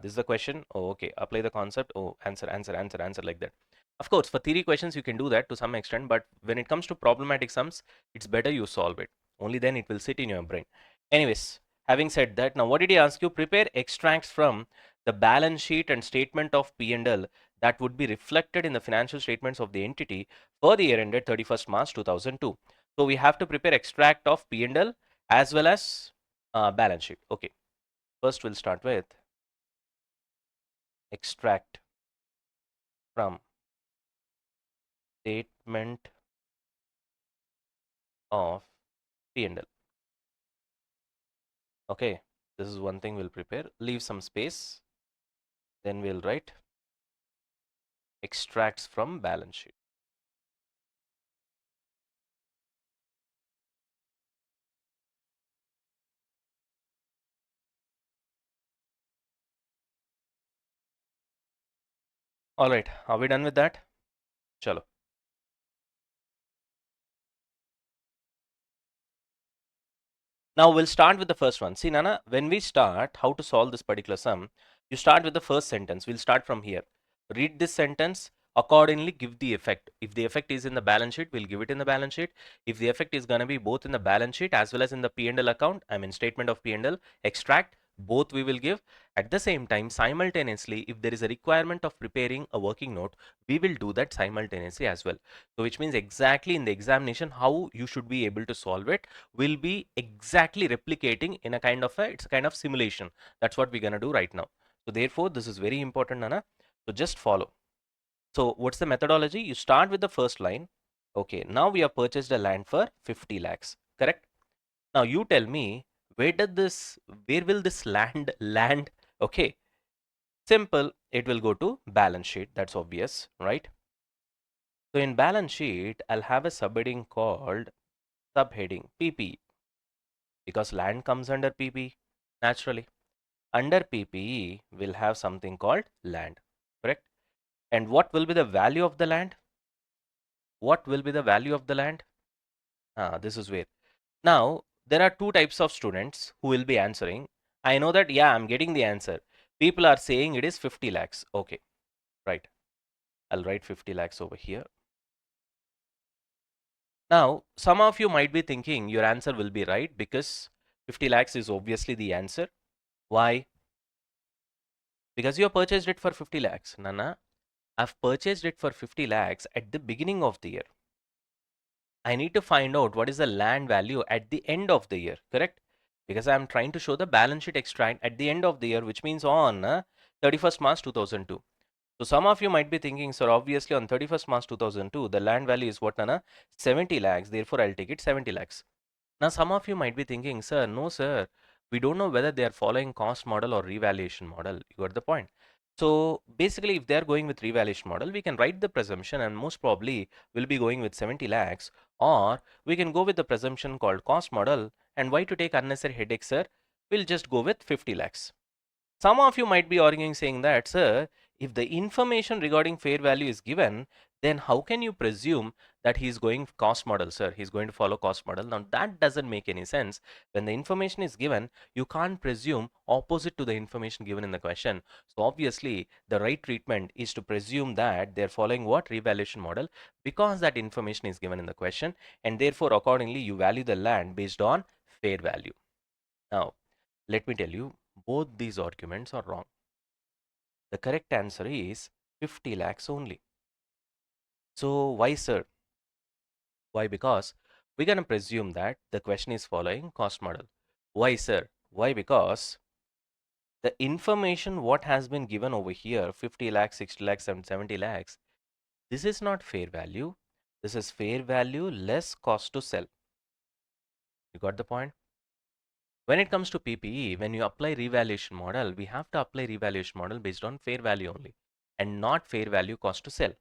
This is the question. Oh, okay. Apply the concept. Oh, answer, answer, answer, answer like that. Of course, for theory questions, you can do that to some extent. But when it comes to problematic sums, it's better you solve it. Only then it will sit in your brain. Anyways, having said that, now what did he ask you? Prepare extracts from the balance sheet and statement of P&L that would be reflected in the financial statements of the entity for the year ended 31st March 2002. So we have to prepare extract of P&L as well as balance sheet. Okay, first we'll start with extract from statement of P&L. Okay, this is one thing we'll prepare. Leave some space. Then we'll write extracts from balance sheet. All right, are we done with that? Chalo. Now we'll start with the first one. See, Nana, when we start how to solve this particular sum, you start with the first sentence. We'll start from here. Read this sentence, accordingly give the effect. If the effect is in the balance sheet, we'll give it in the balance sheet. If the effect is going to be both in the balance sheet as well as in the P&L account, I mean statement of P&L, extract, both we will give. At the same time, simultaneously, if there is a requirement of preparing a working note, we will do that simultaneously as well. So which means exactly in the examination, how you should be able to solve it will be exactly replicating in a kind of it's a kind of simulation. That's what we're going to do right now. So therefore, this is very important, Nana. So just follow. So what's the methodology? You start with the first line. Okay, now we have purchased a land for 50 lakhs, correct? Now you tell me, where will this land? Okay, simple, it will go to balance sheet. That's obvious, right? So in balance sheet, I'll have a subheading called subheading PP because land comes under PP naturally. Under PPE, we'll have something called land, correct? And what will be the value of the land? What will be the value of the land? This is where. Now, there are two types of students who will be answering. I know that, yeah, I'm getting the answer. People are saying it is 50 lakhs. Okay, right. I'll write 50 lakhs over here. Now, some of you might be thinking your answer will be right because 50 lakhs is obviously the answer. Why? Because you have purchased it for 50 lakhs. Nana, I've purchased it for 50 lakhs at the beginning of the year. I need to find out what is the land value at the end of the year, correct? Because I'm trying to show the balance sheet extract at the end of the year, which means on 31st March 2002. So some of you might be thinking, sir, obviously on 31st March 2002, the land value is what, Nana? 70 lakhs. Therefore, I'll take it 70 lakhs. Now, some of you might be thinking, sir, no, sir, we don't know whether they are following cost model or revaluation model. You got the point. So basically, if they are going with revaluation model, we can write the presumption and most probably will be going with 70 lakhs, or we can go with the presumption called cost model. And why to take unnecessary headache, sir? We'll just go with 50 lakhs. Some of you might be arguing saying that, sir, if the information regarding fair value is given, then how can you presume that he's going cost model, sir? He's going to follow cost model. Now that doesn't make any sense. When the information is given, you can't presume opposite to the information given in the question. So obviously, the right treatment is to presume that they're following what revaluation model because that information is given in the question, and therefore accordingly you value the land based on fair value. Now, let me tell you, both these arguments are wrong. The correct answer is 50 lakhs only. So why, sir? Why? Because we're going to presume that the question is following cost model. Why, sir? Why? Because the information what has been given over here, 50 lakhs, 60 lakhs, and 70 lakhs, this is not fair value. This is fair value less cost to sell. You got the point? When it comes to PPE, when you apply revaluation model, we have to apply revaluation model based on fair value only and not fair value cost to sell.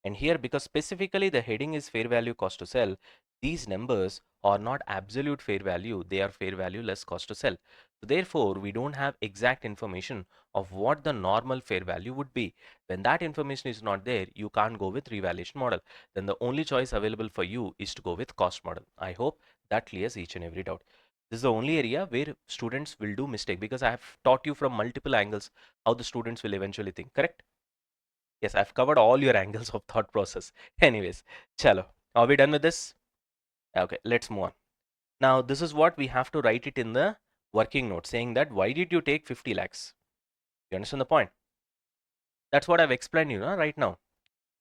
And here, because specifically the heading is fair value cost to sell, these numbers are not absolute fair value, they are fair value less cost to sell. So therefore, we don't have exact information of what the normal fair value would be. When that information is not there, you can't go with revaluation model. Then the only choice available for you is to go with cost model. I hope that clears each and every doubt. This is the only area where students will do mistake, because I have taught you from multiple angles how the students will eventually think, correct? Yes, I've covered all your angles of thought process. Anyways, chalo. Are we done with this? Okay, let's move on. Now, this is what we have to write it in the working note, saying that why did you take 50 lakhs? You understand the point? That's what I've explained you know, right now.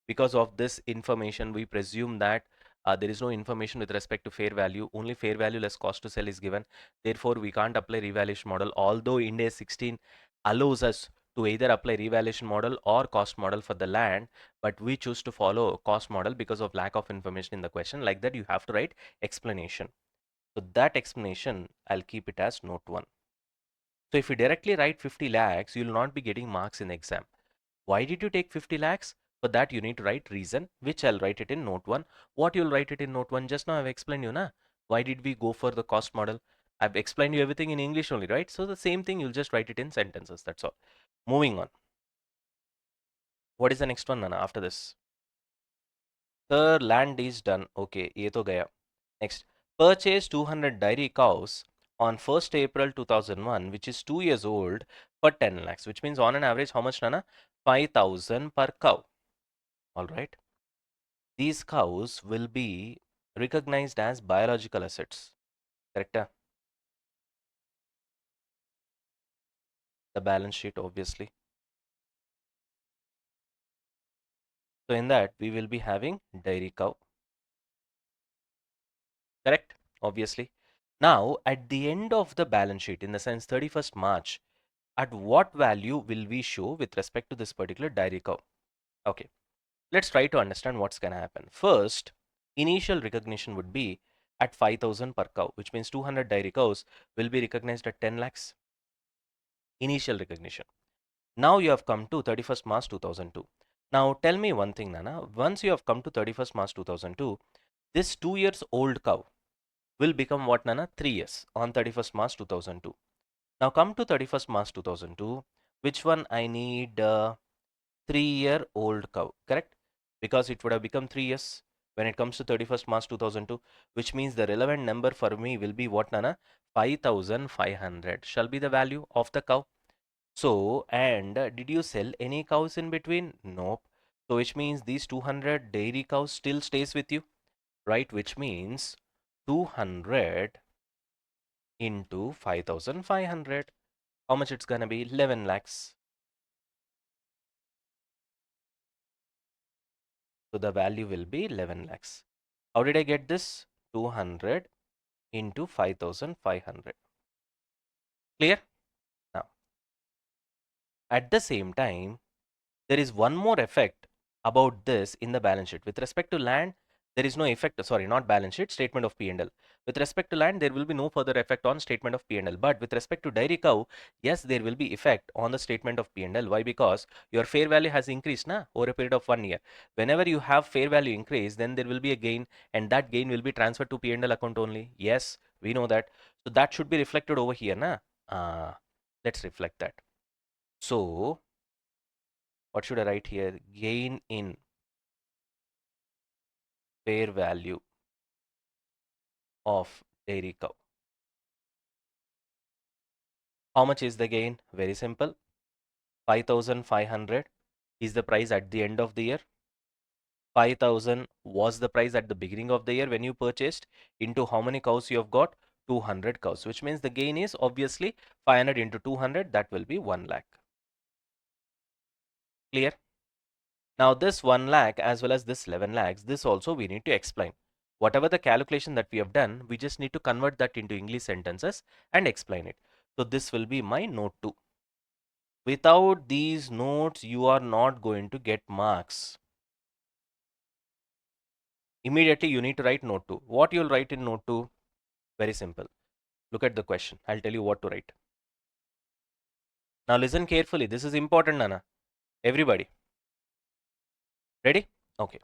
Because of this information, we presume that there is no information with respect to fair value. Only fair value less cost to sell is given. Therefore, we can't apply revaluation model. Although Ind AS 16 allows us to either apply revaluation model or cost model for the land, but we choose to follow cost model because of lack of information in the question. Like that, you have to write explanation. So that explanation, I'll keep it as note 1. So if you directly write 50 lakhs, you will not be getting marks in the exam. Why did you take 50 lakhs? For that, you need to write reason, which I'll write it in note 1. What you'll write it in note 1? Just now I've explained you, na? Why did we go for the cost model? I've explained you everything in English only, right? So the same thing, you'll just write it in sentences. That's all. Moving on. What is the next one, Nana, after this? The land is done. Okay, ye to gaya. Next. Purchase 200 dairy cows on 1st April 2001, which is 2 years old, for 10 lakhs, which means on an average, how much, Nana? 5,000 per cow. All right. These cows will be recognized as biological assets. Correct? The balance sheet, obviously. So in that, we will be having dairy cow. Correct? Obviously. Now, at the end of the balance sheet, in the sense 31st March, at what value will we show with respect to this particular dairy cow? Okay. Let's try to understand what's going to happen. First, initial recognition would be at 5,000 per cow, which means 200 dairy cows will be recognized at 10 lakhs. Initial recognition. Now you have come to 31st March 2002. Now tell me one thing, Nana. Once you have come to 31st March 2002, this 2 years old cow will become what, Nana? 3 years on 31st March 2002. Now come to 31st March 2002. Which one I need? 3-year-old cow, correct? Because it would have become 3 years when it comes to 31st March 2002, which means the relevant number for me will be what, Nana? 5,500 shall be the value of the cow. So, and did you sell any cows in between? Nope. So, which means these 200 dairy cows still stays with you, right? Which means 200 into 5,500. How much it's gonna be? 11 lakhs. So, the value will be 11 lakhs. How did I get this? 200 into 5,500. Clear? Now, at the same time, there is one more effect about this in the balance sheet. With respect to land, there is no effect, sorry, not balance sheet, statement of P&L. With respect to land, there will be no further effect on statement of P&L. But with respect to dairy cow, yes, there will be effect on the statement of P&L. Why? Because your fair value has increased over a period of 1 year. Whenever you have fair value increase, then there will be a gain, and that gain will be transferred to P&L account only. Yes, we know that. So that should be reflected over here. Let's reflect that. So what should I write here? Gain in fair value of dairy cow. How much is the gain? Very simple. 5,500 is the price at the end of the year. 5,000 was the price at the beginning of the year when you purchased, into how many cows you have got? 200 cows, which means the gain is obviously 500 into 200, that will be 1 lakh. Clear? Now this 1 lakh as well as this 11 lakhs, this also we need to explain. Whatever the calculation that we have done, we just need to convert that into English sentences and explain it. So this will be my note 2. Without these notes, you are not going to get marks. Immediately you need to write note 2. What you'll write in note 2? Very simple. Look at the question. I'll tell you what to write. Now listen carefully. This is important, Nana. Everybody. Ready? Okay.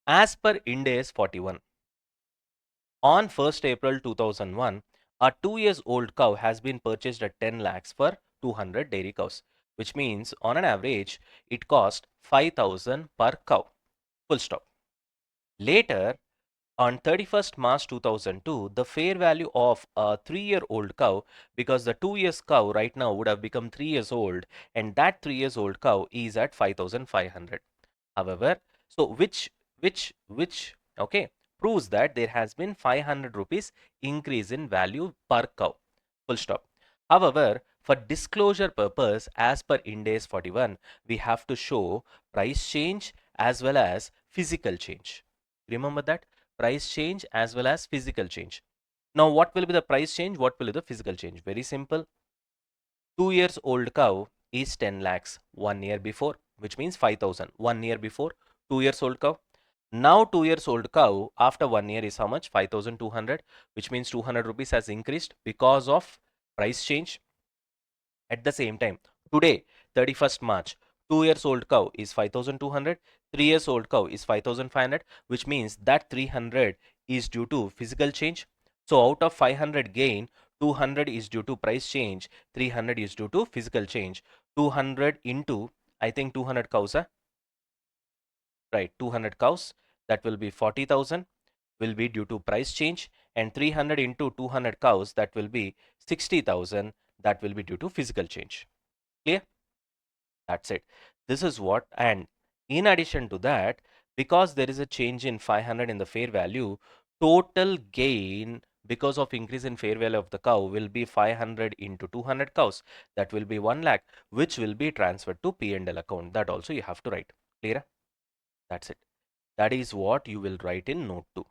As per Ind AS 41, on 1st April 2001, a 2 years old cow has been purchased at 10 lakhs for 200 dairy cows, which means on an average it cost 5,000 per cow. Full stop. Later, on 31st March 2002, the fair value of a 3-year-old cow, because the 2 years cow right now would have become 3 years old, and that 3 years old cow is at 5,500. However, so which okay proves that there has been 500 rupees increase in value per cow. Full stop. However, for disclosure purpose, as per Ind AS 41, we have to show price change as well as physical change. Remember that, price change as well as physical change. Now, what will be the price change? What will be the physical change? Very simple. 2 years old cow is 10 lakhs 1 year before, which means 5,000 1 year before. 2 years old cow. Now 2 years old cow after 1 year is how much? 5,200, which means 200 rupees has increased because of price change. At the same time, today 31st March, 2 years old cow is 5,200, 3 years old cow is 5,500, which means that 300 is due to physical change. So out of 500 gain, 200 is due to price change, 300 is due to physical change. 200 into, I think 200 cows, right, 200 cows, that will be 40,000, will be due to price change, and 300 into 200 cows, that will be 60,000, that will be due to physical change. Clear? That's it. This is what, and in addition to that, because there is a change in 500 in the fair value, total gain because of increase in fair value of the cow will be 500 into 200 cows. That will be 1 lakh, which will be transferred to P&L account. That also you have to write. Clear? That's it. That is what you will write in note 2.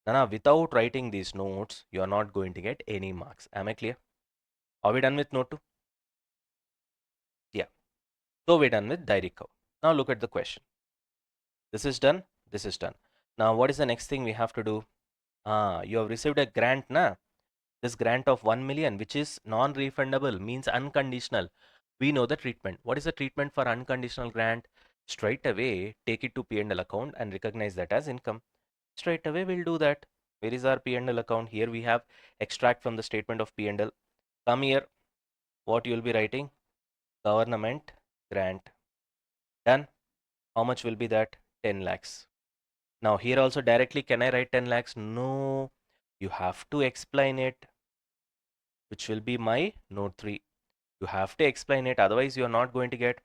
Now, without writing these notes, you are not going to get any marks. Am I clear? Are we done with note 2? Yeah. So we're done with dairy cow. Now look at the question. This is done. This is done. Now what is the next thing we have to do? You have received a grant, na? This grant of 1 million, which is non-refundable, means unconditional. We know the treatment. What is the treatment for unconditional grant? Straight away, take it to P&L account and recognize that as income. Straight away, we'll do that. Where is our P&L account? Here we have extract from the statement of P&L. Come here. What you will be writing? Government grant. Done. How much will be that? 10 lakhs. Now here also directly can I write 10 lakhs? No, you have to explain it, which will be my note 3. You have to explain it, otherwise you are not going to get.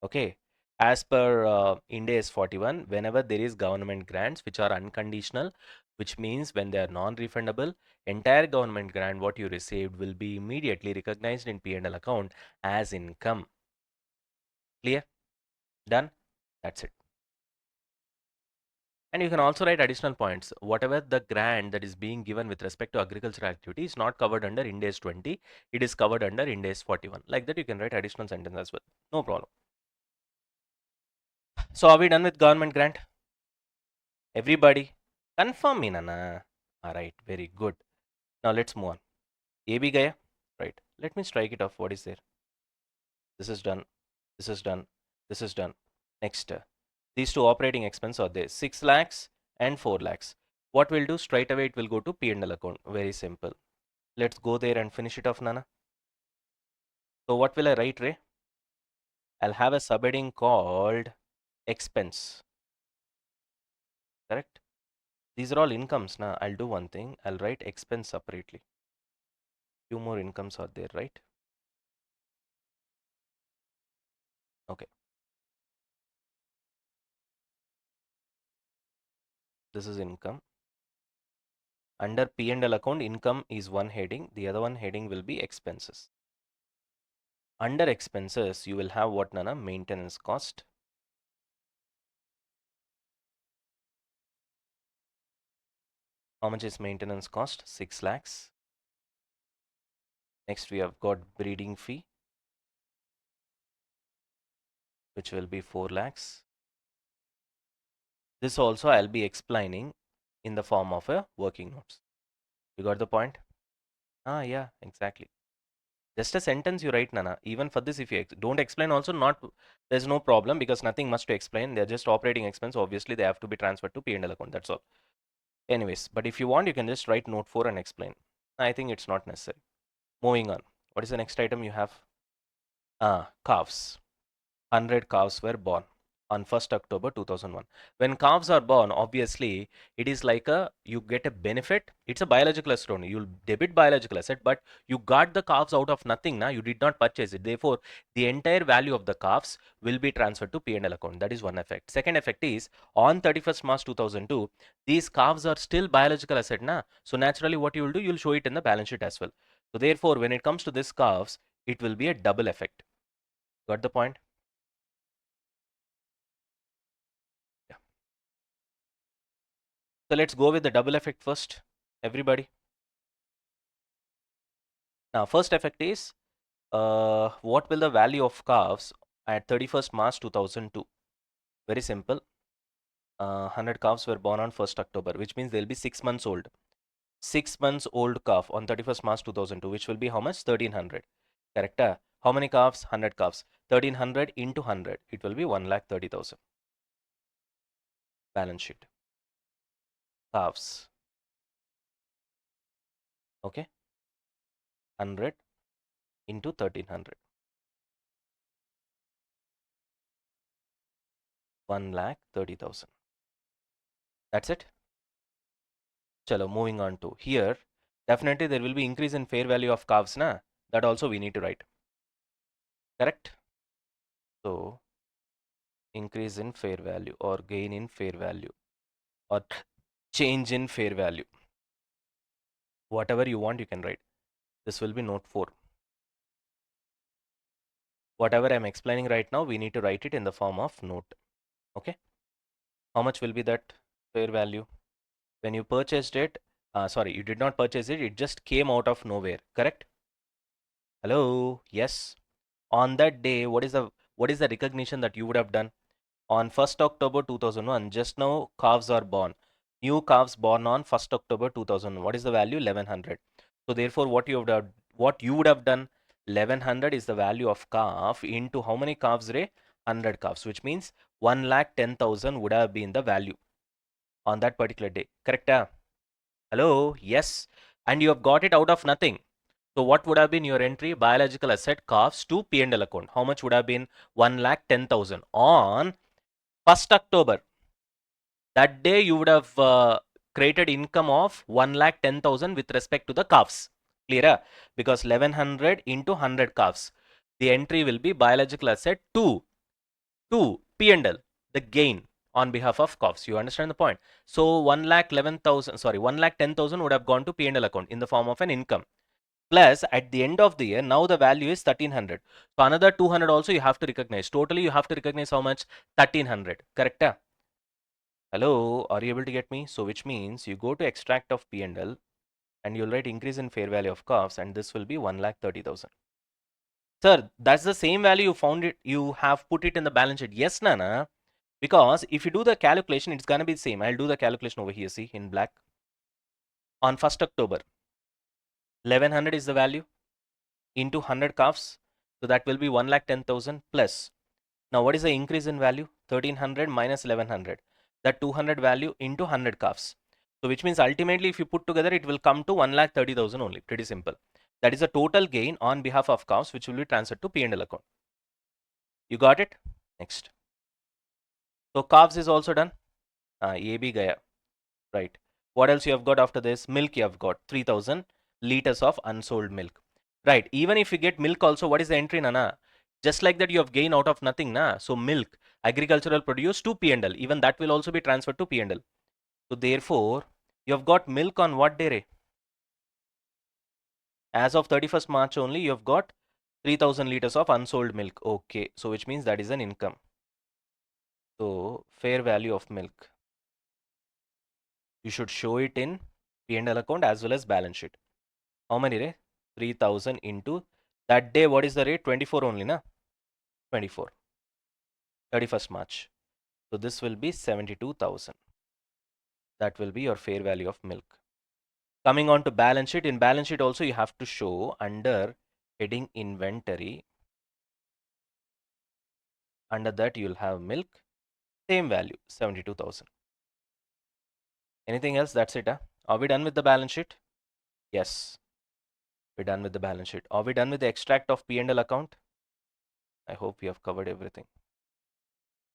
Okay. As per Ind AS 41, whenever there is government grants which are unconditional, which means when they are non-refundable, entire government grant what you received will be immediately recognized in P&L account as income. Clear? Done? That's it. And you can also write additional points. Whatever the grant that is being given with respect to agricultural activity is not covered under Ind AS 20, it is covered under Ind AS 41. Like that, you can write additional sentence as well. No problem. So, are we done with government grant? Everybody? Confirm me, Nana. Alright, very good. Now, let's move on. AB Gaya? Right. Let me strike it off. What is there? This is done. This is done. This is done. Next. These two operating expense are there. 6 lakhs and 4 lakhs. What we'll do straight away, it will go to P&L account. Very simple. Let's go there and finish it off, Nana. So what will I write, Ray? I'll have a subheading called expense. Correct? These are all incomes. Now I'll do one thing. I'll write expense separately. Few more incomes are there, right? Okay. This is income. Under P&L account, income is one heading. The other one heading will be expenses. Under expenses, you will have what, Nana? Maintenance cost. How much is maintenance cost? 6 lakhs. Next, we have got breeding fee, which will be 4 lakhs. This also I'll be explaining in the form of a working notes. You got the point? Ah, yeah, exactly. Just a sentence you write, Nana. Even for this, if you don't explain also, not there's no problem because nothing much to explain. They're just operating expense. Obviously, they have to be transferred to P&L account. That's all. Anyways, but if you want, you can just write note 4 and explain. I think it's not necessary. Moving on. What is the next item you have? Calves. 100 calves were born on 1st October 2001. When calves are born, obviously, it is like you get a benefit. It's a biological asset only. You'll debit biological asset, but you got the calves out of nothing now. You did not purchase it. Therefore, the entire value of the calves will be transferred to P&L account. That is one effect. Second effect is on 31st March 2002, these calves are still biological asset now. So naturally, what you will do, you'll show it in the balance sheet as well. So therefore, when it comes to this calves, it will be a double effect. Got the point? Yeah. So let's go with the double effect first, everybody. Now, first effect is what will the value of calves at 31st March 2002? Very simple. 100 calves were born on 1st October, which means they'll be 6 months old. 6 months old calf on 31st March 2002, which will be how much? 1300. Correct? How many calves? 100 calves. 1300 into 100, it will be 1,30,000. Balance sheet. Calves. Okay? 100 into 1300. 1,30,000. That's it. Chalo, moving on to here. Definitely there will be increase in fair value of calves, na? That also we need to write. Correct? So, increase in fair value or gain in fair value or change in fair value. Whatever you want, you can write. This will be note 4. Whatever I'm explaining right now, we need to write it in the form of note. Okay? How much will be that fair value? When you purchased it, sorry, you did not purchase it, it just came out of nowhere. Correct? Hello? Yes. On that day, what is the recognition that you would have done? On 1st October 2001, just now calves are born. New calves born on 1st October 2001. What is the value? 1100. So therefore, what you would have done, 1100 is the value of calf into how many calves, Ray? 100 calves, which means 1,10,000 would have been the value on that particular day. Correct? Hello? Yes. And you have got it out of nothing. So what would have been your entry? Biological asset calves to P&L account. How much would have been? 1,10,000 on 1st October. That day you would have created income of 1,10,000 with respect to the calves. Clear? Because 1100 into 100 calves. The entry will be biological asset to P&L, the gain on behalf of calves. You understand the point? So 1,10,000 would have gone to P&L account in the form of an income. Plus, at the end of the year, now the value is 1300. So another 200 also you have to recognize. Totally, you have to recognize how much? 1300. Correct? Hello, are you able to get me? So which means you go to extract of P&L and you'll write increase in fair value of calves and this will be 1,30,000. Sir, that's the same value you found it, you have put it in the balance sheet. Yes, Nana, because if you do the calculation, it's gonna be the same. I'll do the calculation over here, see, in black. On 1st October, 1100 is the value into 100 calves. So that will be 1,10,000 plus. Now what is the increase in value? 1300 minus 1100. That 200 value into 100 calves. So which means ultimately if you put together it will come to 1,30,000 only. Pretty simple. That is a total gain on behalf of calves which will be transferred to P&L account. You got it? Next. So calves is also done. AB gaya. Right. What else you have got after this? Milk you have got. 3000 liters of unsold milk. Right. Even if you get milk also, what is the entry, Nana? Just like that you have gain out of nothing, na? So milk, agricultural produce to P&L. Even that will also be transferred to P&L. So therefore, you have got milk on what day, Ray? As of 31st March only, you have got 3000 liters of unsold milk. Okay. So which means that is an income. So fair value of milk. You should show it in P&L account as well as balance sheet. How many, Ray? 3000 into that day. What is the rate? 24 only, na? 24. 31st March. So this will be 72,000. That will be your fair value of milk. Coming on to balance sheet. In balance sheet also you have to show under heading inventory. Under that, you'll have milk. Same value, 72,000. Anything else? That's it. Huh? Are we done with the balance sheet? Yes, we're done with the balance sheet. Are we done with the extract of P&L account? I hope we have covered everything.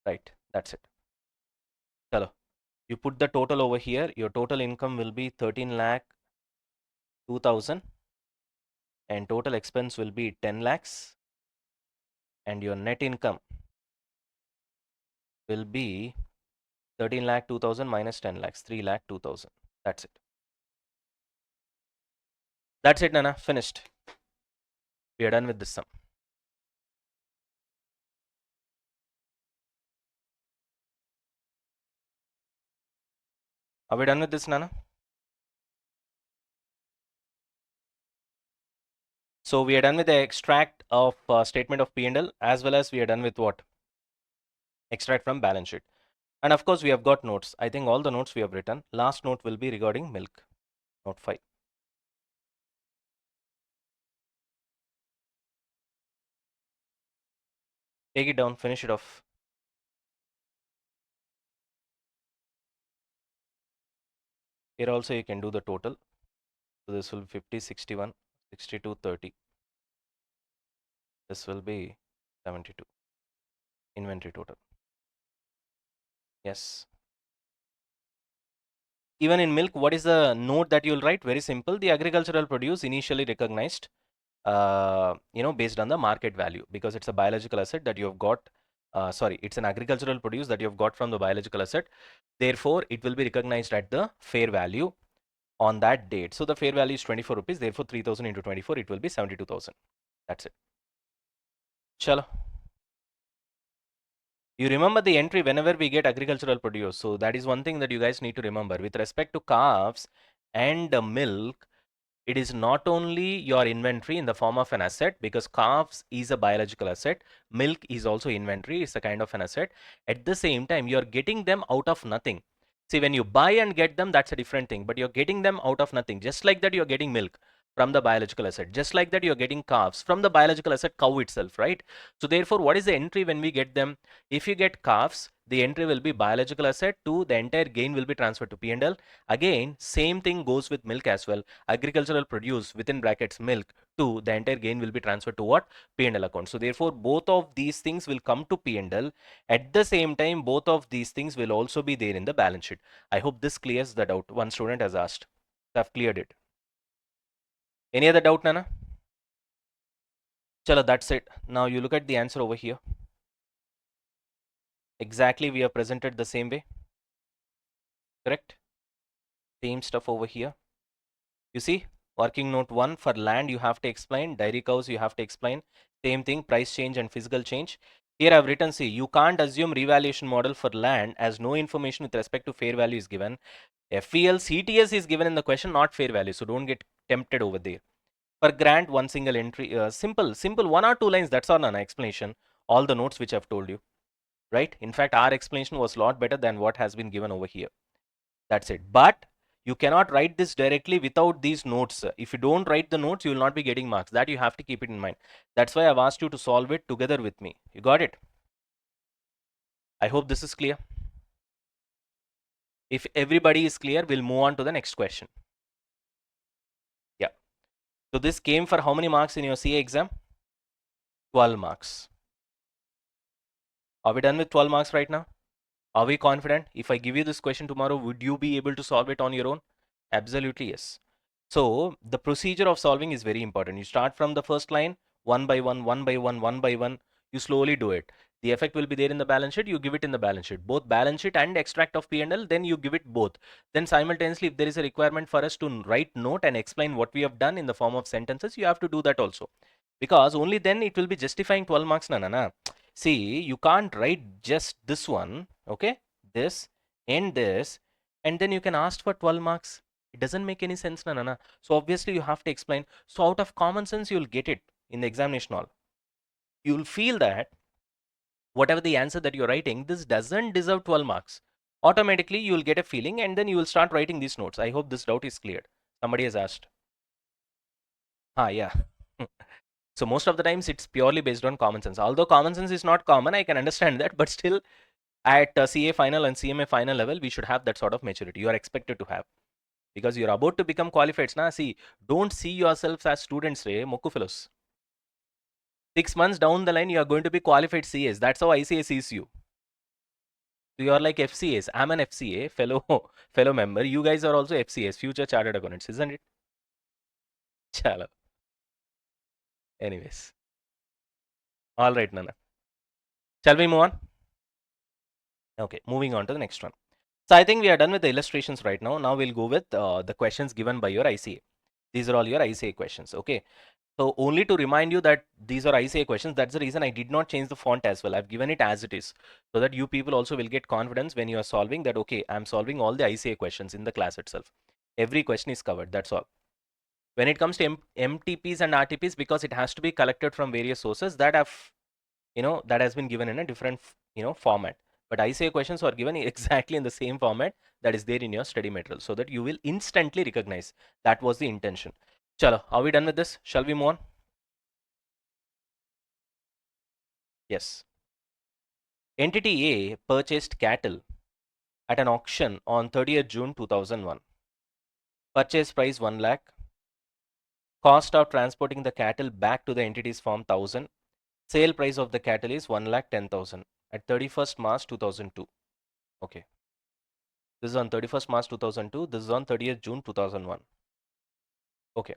Right, that's it. Chalo. You put the total over here. Your total income will be 13 lakh 2,000 and total expense will be 10 lakhs and your net income will be 13 lakh 2,000 minus 10 lakhs, 3 lakh 2,000. That's it. That's it, Nana. Finished. We are done with this sum. Are we done with this, Nana? So we are done with the extract of statement of P&L as well as we are done with what? Extract from balance sheet. And of course, we have got notes. I think all the notes we have written. Last note will be regarding milk. Note 5. Take it down, finish it off. Here also you can do the total. So this will be 50, 61, 62, 30. This will be 72. Inventory total. Yes. Even in milk, what is the note that you'll write? Very simple. The agricultural produce initially recognized, based on the market value because it's a biological asset that you have got. It's an agricultural produce that you have got from the biological asset. Therefore, it will be recognized at the fair value on that date. So the fair value is 24 rupees. Therefore, 3,000 into 24, it will be 72,000. That's it. Chalo. You remember the entry whenever we get agricultural produce. So that is one thing that you guys need to remember. With respect to calves and milk, it is not only your inventory in the form of an asset because calves is a biological asset. Milk is also inventory. It's a kind of an asset. At the same time, you're getting them out of nothing. See, when you buy and get them, that's a different thing. But you're getting them out of nothing. Just like that, you're getting milk from the biological asset. Just like that, you're getting calves from the biological asset cow itself, right? So therefore, what is the entry when we get them? If you get calves, the entry will be biological asset to the entire gain will be transferred to P&L. Again, same thing goes with milk as well. Agricultural produce within brackets milk to the entire gain will be transferred to what? P&L account. So therefore, both of these things will come to P&L. At the same time, both of these things will also be there in the balance sheet. I hope this clears the doubt. One student has asked. I've cleared it. Any other doubt, Nana? Chalo, that's it. Now you look at the answer over here. Exactly, we have presented the same way. Correct? Same stuff over here. You see, working note 1 for land you have to explain, dairy cows you have to explain. Same thing, price change and physical change. Here I've written, see, you can't assume revaluation model for land as no information with respect to fair value is given. FEL CTS is given in the question, not fair value. So don't get tempted over there. For grant, one single entry, simple, 1 or 2 lines. That's all an explanation. All the notes which I've told you, right? In fact, our explanation was a lot better than what has been given over here. That's it. But you cannot write this directly without these notes. If you don't write the notes, you will not be getting marks. That you have to keep it in mind. That's why I've asked you to solve it together with me. You got it? I hope this is clear. If everybody is clear, we'll move on to the next question. Yeah. So this came for how many marks in your CA exam? 12 marks. Are we done with 12 marks right now? Are we confident? If I give you this question tomorrow, would you be able to solve it on your own? Absolutely yes. So the procedure of solving is very important. You start from the first line, one by one, one by one, one by one. You slowly do it. The effect will be there in the balance sheet. You give it in the balance sheet, both balance sheet and extract of P&L. Then you give it both. Then simultaneously, if there is a requirement for us to write note and explain what we have done in the form of sentences, you have to do that also, because only then it will be justifying 12 marks. Na. See, you can't write just this one, okay? This and this, and then you can ask for 12 marks. It doesn't make any sense, na. So obviously you have to explain. So out of common sense, you'll get it in the examination hall. You'll feel that whatever the answer that you're writing, this doesn't deserve 12 marks. Automatically, you will get a feeling and then you will start writing these notes. I hope this doubt is cleared. Somebody has asked. Yeah. So most of the times it's purely based on common sense. Although common sense is not common, I can understand that, but still at CA final and CMA final level, we should have that sort of maturity. You are expected to have because you're about to become qualified. Now, see, don't see yourselves as students, Ray, Mokku fellows. 6 months down the line, you are going to be qualified CAs. That's how ICA sees you. So you are like FCAs. I'm an FCA, fellow member. You guys are also FCAs, future chartered accountants, isn't it? Chala. Anyways. All right, Nana. Shall we move on? Okay, moving on to the next one. So I think we are done with the illustrations right now. Now we'll go with the questions given by your ICA. These are all your ICA questions. Okay. So only to remind you that these are ICA questions, that's the reason I did not change the font as well. I've given it as it is so that you people also will get confidence when you are solving that, okay, I'm solving all the ICA questions in the class itself. Every question is covered, that's all. When it comes to MTPs and RTPs, because it has to be collected from various sources that have, that has been given in a different, format. But ICA questions are given exactly in the same format that is there in your study material so that you will instantly recognize that was the intention. Chalo, are we done with this? Shall we move on? Yes. Entity A purchased cattle at an auction on 30th June 2001. Purchase price 1 lakh. Cost of transporting the cattle back to the entity's farm 1000. Sale price of the cattle is 1 lakh 10,000 at 31st March 2002. Okay. This is on 31st March 2002. This is on 30th June 2001. Okay.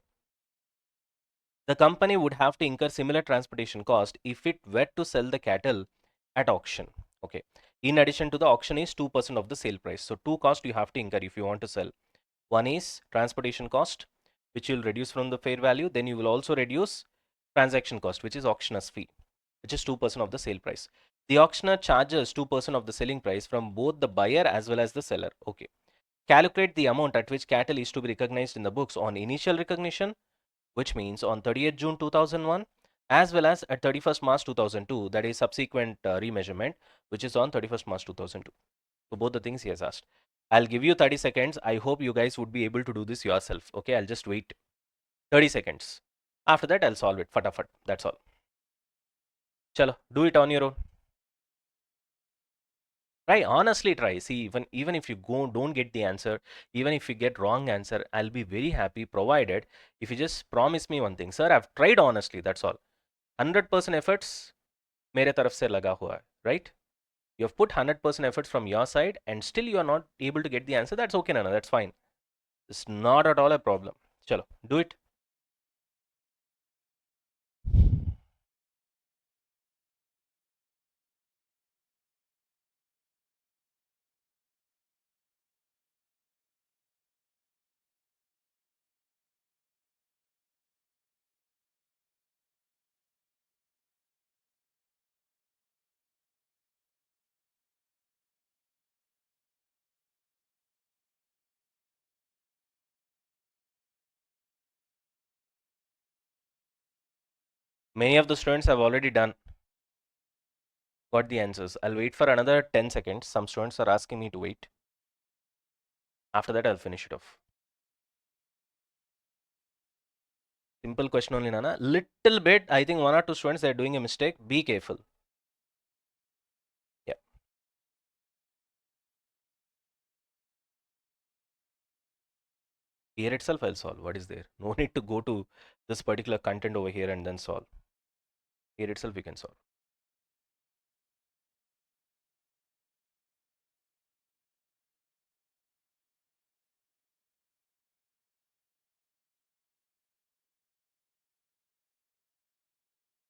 The company would have to incur similar transportation cost if it were to sell the cattle at auction. Okay. In addition to the auction is 2% of the sale price. So two costs you have to incur if you want to sell. One is transportation cost, which you'll reduce from the fair value. Then you will also reduce transaction cost, which is auctioneer's fee, which is 2% of the sale price. The auctioneer charges 2% of the selling price from both the buyer as well as the seller. Okay. Calculate the amount at which cattle is to be recognized in the books on initial recognition, which means on 30th June 2001, as well as at 31st March 2002, that is subsequent remeasurement, which is on 31st March 2002. So both the things he has asked. I'll give you 30 seconds. I hope you guys would be able to do this yourself. Okay, I'll just wait 30 seconds. After that, I'll solve it. Fatafat. That's all. Chalo, do it on your own. Try, honestly try. See, even if you don't get the answer, even if you get wrong answer, I'll be very happy provided if you just promise me one thing. Sir, I've tried honestly, that's all. 100% efforts मेरे तरफ से लगा हुआ है, right? You have put 100% efforts from your side and still you are not able to get the answer. That's okay, Nana. That's fine. It's not at all a problem. Chalo, do it. Many of the students have already done, got the answers. I'll wait for another 10 seconds. Some students are asking me to wait. After that, I'll finish it off. Simple question only, Nana. Little bit, I think one or two students are doing a mistake. Be careful. Yeah. Here itself, I'll solve. What is there? No need to go to this particular content over here and then solve. Here itself, we can solve.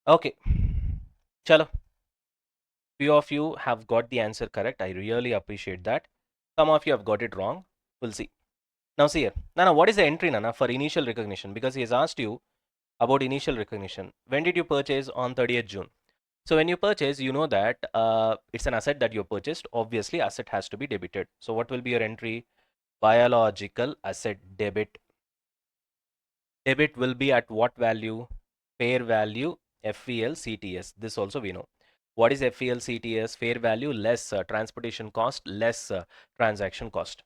Okay. Chalo. Few of you have got the answer correct. I really appreciate that. Some of you have got it wrong. We'll see. Now see here. Nana, what is the entry, Nana, for initial recognition? Because he has asked you about initial recognition. When did you purchase? On 30th June. So when you purchase, you know that it's an asset that you purchased. Obviously, asset has to be debited. So what will be your entry? Biological asset debit. Debit will be at what value? Fair value, FVLCTS. This also we know. What is FVLCTS? Fair value less transportation cost, less transaction cost.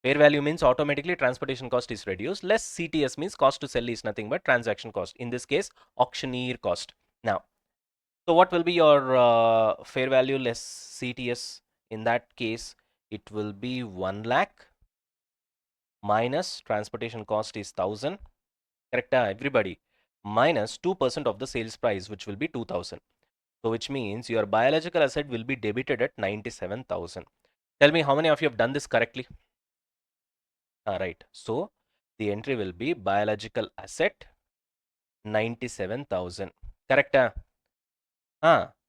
Fair value means automatically transportation cost is reduced. Less CTS means cost to sell is nothing but transaction cost. In this case, auctioneer cost. Now, so what will be your fair value less CTS? In that case, it will be 1 lakh minus transportation cost is 1000. Correct, everybody? Minus 2% of the sales price, which will be 2000. So which means your biological asset will be debited at 97,000. Tell me how many of you have done this correctly? Right. So the entry will be biological asset 97,000. Correct?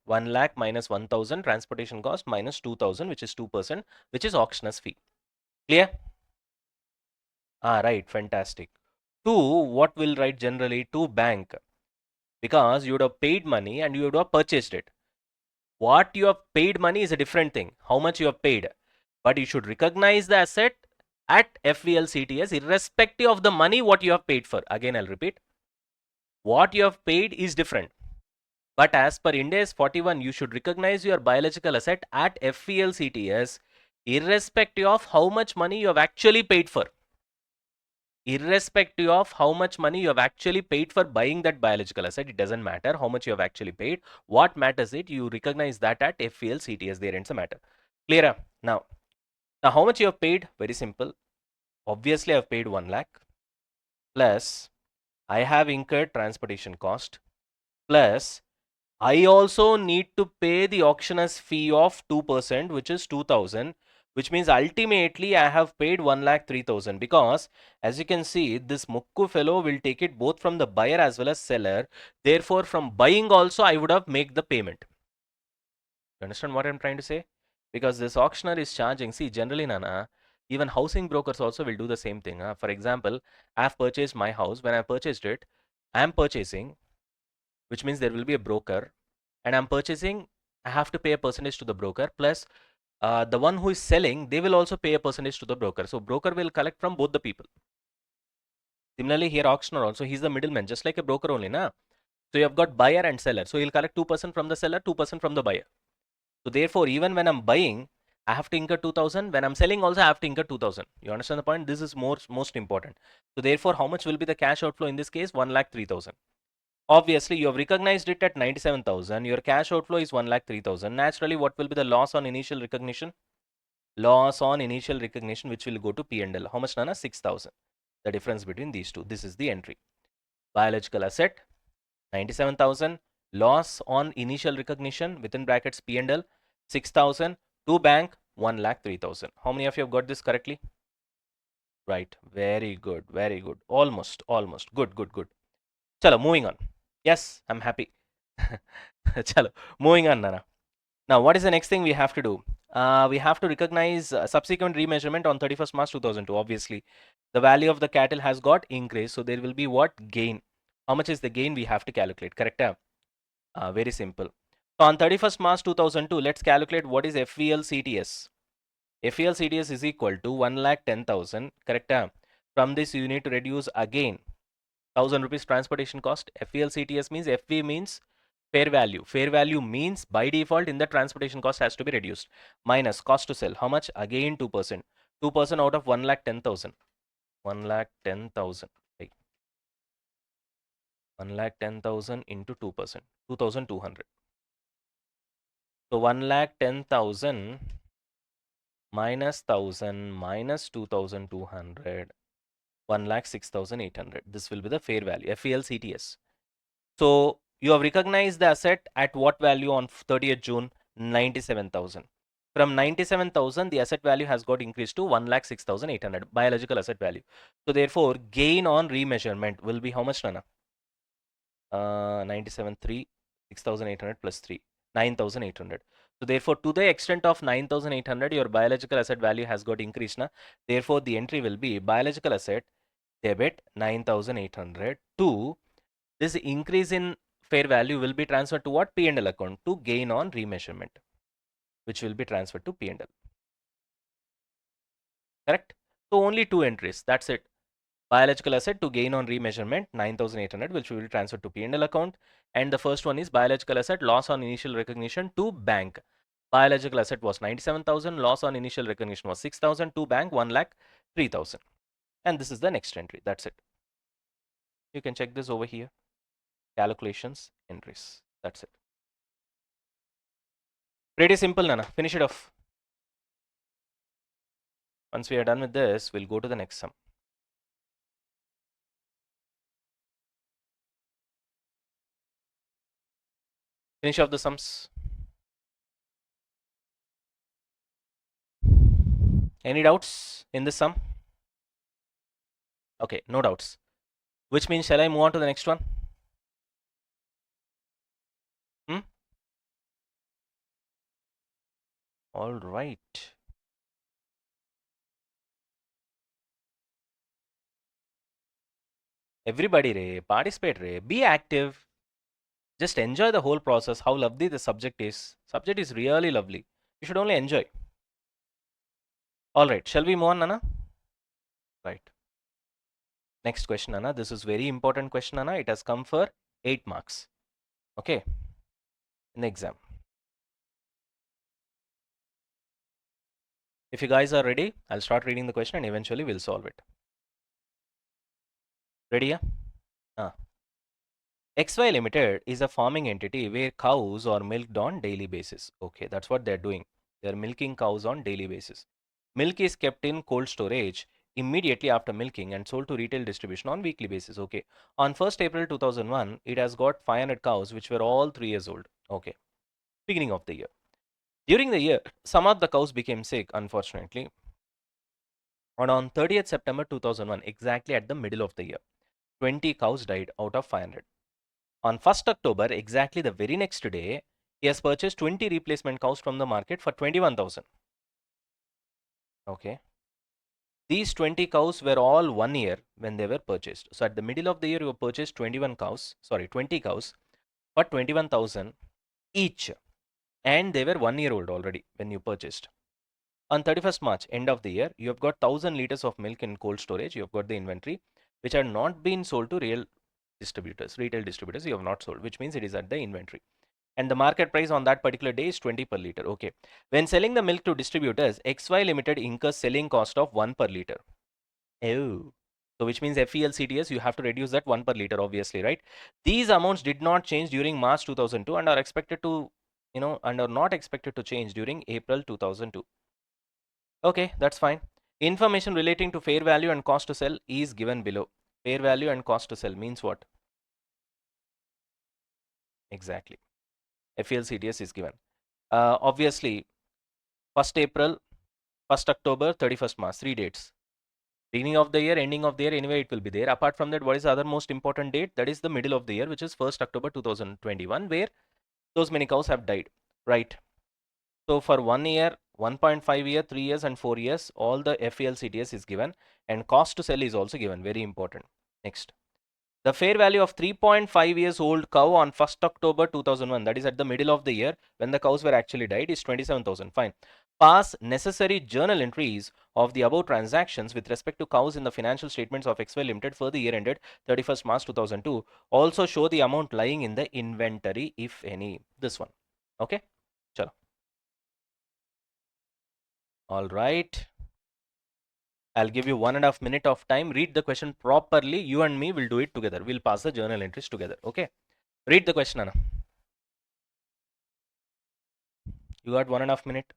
1 lakh minus 1000 transportation cost minus 2000, which is 2%, which is auctioneer's fee. Clear? Right. Fantastic. To what will write generally? To bank, because you would have paid money and you would have purchased it. What you have paid money is a different thing. How much you have paid. But you should recognize the asset at FVLCTS irrespective of the money what you have paid for. Again, I'll repeat. What you have paid is different. But as per Ind AS 41, you should recognize your biological asset at FVLCTS irrespective of how much money you have actually paid for. Irrespective of how much money you have actually paid for buying that biological asset, it doesn't matter how much you have actually paid. What matters is you recognize that at FVLCTS. There ends the matter. Clear? Now how much you have paid? Very simple. Obviously, I have paid 1 lakh plus I have incurred transportation cost plus I also need to pay the auctioneer's fee of 2%, which is 2000, which means ultimately I have paid 1,03,000, because as you can see, this Mukku fellow will take it both from the buyer as well as seller. Therefore, from buying also, I would have made the payment. You understand what I'm trying to say? Because this auctioneer is charging, see, generally, Nana, even housing brokers also will do the same thing. For example, I have purchased my house. When I purchased it, I am purchasing, which means there will be a broker, and I'm purchasing, I have to pay a percentage to the broker, plus the one who is selling, they will also pay a percentage to the broker. So broker will collect from both the people. Similarly, here auctioneer also, he's the middleman, just like a broker only, na? So you have got buyer and seller. So he'll collect 2% from the seller, 2% from the buyer. So therefore, even when I'm buying, I have to incur 2000. When I'm selling also, I have to incur 2000. You understand the point? This is most important. So therefore, how much will be the cash outflow in this case? 1,03,000. Obviously, you have recognized it at 97,000. Your cash outflow is 1,03,000. Naturally, what will be the loss on initial recognition? Loss on initial recognition, which will go to P&L. How much, Nana? 6,000. The difference between these two. This is the entry. Biological asset, 97,000. Loss on initial recognition within brackets P&L, 6,000. To bank, 1,03,000. How many of you have got this correctly? Right. Very good. Very good. Almost. Good. Chalo, moving on. Yes, I'm happy. Chalo, moving on, Nana. Now, what is the next thing we have to do? We have to recognize subsequent remeasurement on 31st March 2002. Obviously, the value of the cattle has got increased. So there will be what? Gain. How much is the gain? We have to calculate. Correct? Very simple. So on 31st March 2002, let's calculate what is FVLCTS. FVLCTS is equal to 1,10,000. Correct? From this, you need to reduce again 1000 rupees transportation cost. FVLCTS means FV means fair value. Fair value means by default in the transportation cost has to be reduced. Minus cost to sell. How much? Again 2%. 2% out of 1,10,000. 1,10,000. Right. 1,10,000 into 2%. 2,200. So 1,10,000 minus 1000 minus 2,200. 1,06,800. This will be the fair value. FVLCTS. So you have recognized the asset at what value on 30th June? 97,000. From 97,000, the asset value has got increased to 1,06,800, biological asset value. So therefore, gain on remeasurement will be how much, Nana? 97,3, 6,800 plus 3, 9,800. So therefore, to the extent of 9,800, your biological asset value has got increased. Na? Therefore, the entry will be biological asset debit 9,800 to this increase in fair value will be transferred to what? P&L account to gain on remeasurement, which will be transferred to P&L. Correct? So only two entries. That's it. Biological asset to gain on remeasurement 9,800, which will be transferred to P&L account. And the first one is biological asset loss on initial recognition to bank. Biological asset was 97,000. Loss on initial recognition was 6,000. To bank 1 lakh 3,000. And this is the next entry. That's it. You can check this over here. Calculations, entries. That's it. Pretty simple, Nana. Finish it off. Once we are done with this, we'll go to the next sum. Finish off the sums. Any doubts in this sum? Okay, no doubts. Which means, shall I move on to the next one? All right. Everybody, participate, be active. Just enjoy the whole process. How lovely the subject is. Subject is really lovely. You should only enjoy. All right. Shall we move on, Nana? Right. Next question, Nana. This is very important question, Nana. It has come for 8 marks. Okay. In the exam. If you guys are ready, I'll start reading the question and eventually we'll solve it. Ready? Yeah? XY Limited is a farming entity where cows are milked on daily basis. Okay, that's what they're doing. They're milking cows on daily basis. Milk is kept in cold storage immediately after milking and sold to retail distribution on weekly basis. Okay. On 1st April 2001, it has got 500 cows which were all 3 years old. Okay. Beginning of the year. During the year, some of the cows became sick, unfortunately. And on 30th September 2001, exactly at the middle of the year, 20 cows died out of 500. On 1st October, exactly the very next day, he has purchased 20 replacement cows from the market for 21,000. Okay. These 20 cows were all 1 year when they were purchased. So at the middle of the year, you purchased 20 cows for 21,000 each. And they were 1 year old already when you purchased. On 31st March, end of the year, you have got 1,000 liters of milk in cold storage. You have got the inventory, which are not been sold to retail distributors. You have not sold, which means it is at the inventory. And the market price on that particular day is 20 per liter. Okay. When selling the milk to distributors, XY Limited incurs selling cost of 1 per liter. Oh. So which means FELCTS, you have to reduce that 1 per liter, obviously, right? These amounts did not change during March 2002 and are expected to, and are not expected to change during April 2002. Okay, that's fine. Information relating to fair value and cost to sell is given below. Fair value and cost to sell means what? Exactly. FELCTS is given. Obviously, 1st April, 1st October, 31st March, 3 dates. Beginning of the year, ending of the year, anyway, it will be there. Apart from that, what is the other most important date? That is the middle of the year, which is 1st October 2021, where those many cows have died, right? So for 1 year, 1.5 year, 3 years and 4 years, all the FELCTS is given and cost to sell is also given, very important. Next. The fair value of 3.5 years old cow on 1st October 2001, that is at the middle of the year when the cows were actually died, is 27,000. Fine. Pass necessary journal entries of the above transactions with respect to cows in the financial statements of XY Limited for the year ended 31st March 2002. Also show the amount lying in the inventory, if any. This one. Okay. Chalo. All right. I'll give you 1.5 minute of time. Read the question properly. You and me will do it together. We'll pass the journal entries together. Okay. Read the question, Anna. You got 1.5 minute.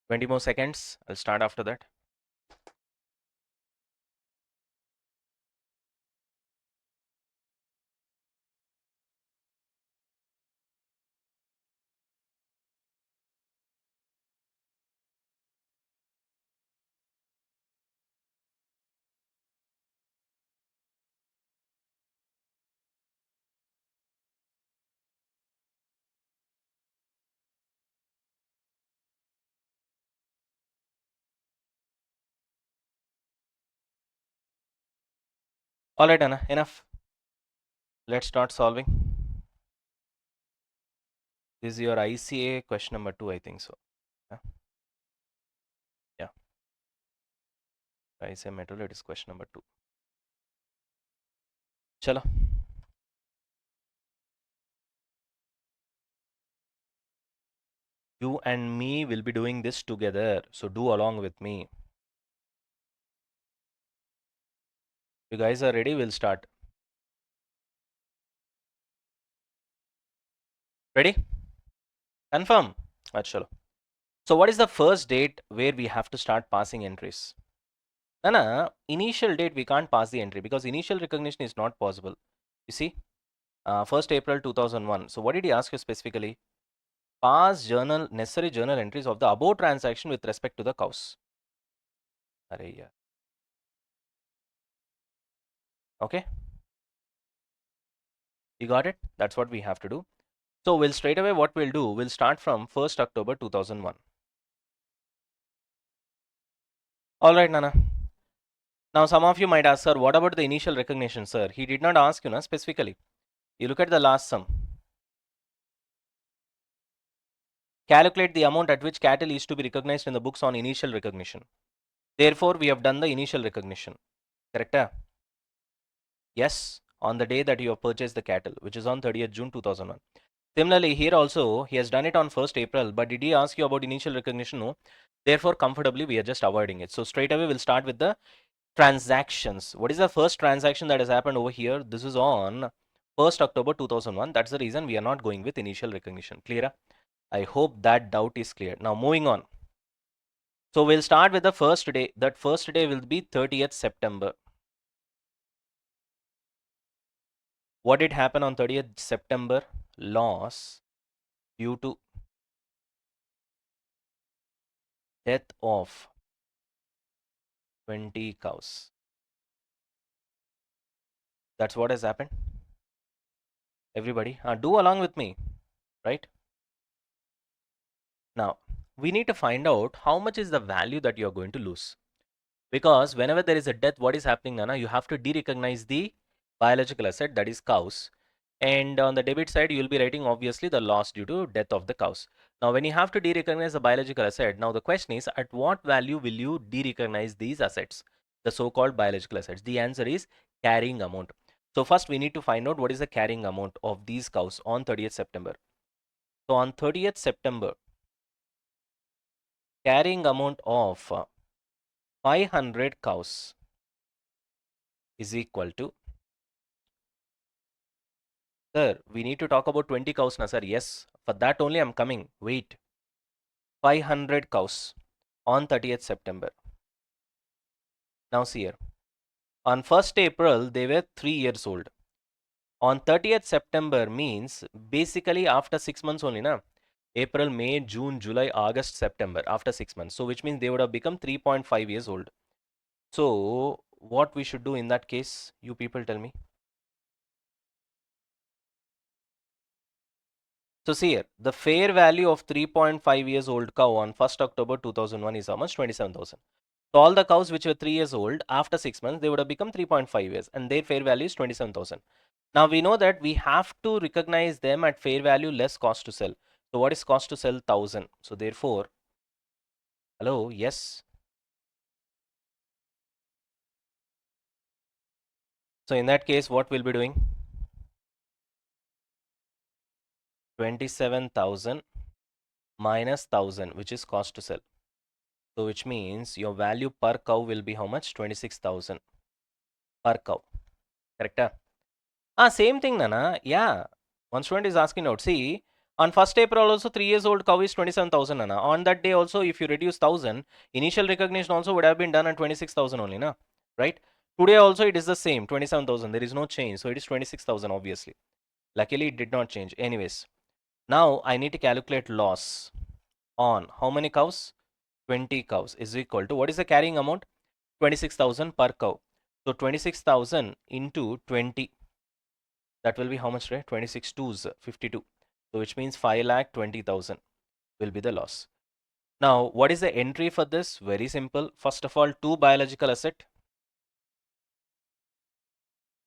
Twenty more seconds. I'll start after that. All right, Anna, enough. Let's start solving. This is your ICA question number 2, I think so. Yeah. Yeah. ICA metal, it is question number 2. Chalo. You and me will be doing this together. So do along with me. You guys are ready? We'll start. Ready? Confirm. Chalo. So what is the first date where we have to start passing entries? Nana, initial date we can't pass the entry because initial recognition is not possible. You see, 1st April 2001. So what did he ask you specifically? Pass necessary journal entries of the above transaction with respect to the cows. Arey yaar. Okay, you got it? That's what we have to do. So we'll straight away what we'll do, we'll start from 1st October 2001. All right, Nana. Now some of you might ask, sir, what about the initial recognition, sir? He did not ask you, na, specifically. You look at the last sum. Calculate the amount at which cattle is to be recognized in the books on initial recognition. Therefore, we have done the initial recognition. Correct? Yes, on the day that you have purchased the cattle, which is on 30th June 2001. Similarly, here also, he has done it on 1st April, but did he ask you about initial recognition? No. Therefore, comfortably, we are just avoiding it. So straight away, we'll start with the transactions. What is the first transaction that has happened over here? This is on 1st October 2001. That's the reason we are not going with initial recognition. Clear? I hope that doubt is clear. Now, moving on. So we'll start with the first day. That first day will be 30th September. What did happen on 30th September? Loss due to death of 20 cows. That's what has happened. Everybody, do along with me, right? Now, we need to find out how much is the value that you're going to lose. Because whenever there is a death, what is happening, Nana? You have to de-recognize the biological asset, that is cows. And on the debit side, you'll be writing obviously the loss due to death of the cows. Now, when you have to de-recognize the biological asset, now the question is, at what value will you de-recognize these assets, the so-called biological assets? The answer is carrying amount. So first we need to find out what is the carrying amount of these cows on 30th September. So on 30th September, carrying amount of 500 cows is equal to, sir, we need to talk about 20 cows now, sir. Yes, for that only I'm coming. Wait. 500 cows on 30th September. Now see here. On 1st April, they were 3 years old. On 30th September means basically after 6 months only, na? April, May, June, July, August, September, after 6 months. So which means they would have become 3.5 years old. So what we should do in that case, you people tell me. So see here, the fair value of 3.5 years old cow on 1st October 2001 is how much? 27,000. So all the cows which were 3 years old, after 6 months, they would have become 3.5 years and their fair value is 27,000. Now we know that we have to recognize them at fair value less cost to sell. So what is cost to sell? 1,000. So therefore, hello, yes. So in that case, what we'll be doing? 27,000 minus 1,000, which is cost to sell. So which means your value per cow will be how much? 26,000 per cow. Correct? Same thing, Nana. Yeah. One student is asking out. See, on 1st April also 3 years old cow is 27,000, Nana. On that day also, if you reduce 1,000, initial recognition also would have been done at 26,000 only, na? Right? Today also it is the same, 27,000. There is no change. So it is 26,000 obviously. Luckily it did not change. Anyways, now I need to calculate loss on how many cows? 20 cows is equal to, what is the carrying amount? 26,000 per cow. So 26,000 into 20. That will be how much, right? 26 twos, 52. So which means 5,20,000 will be the loss. Now, what is the entry for this? Very simple. First of all, two biological asset.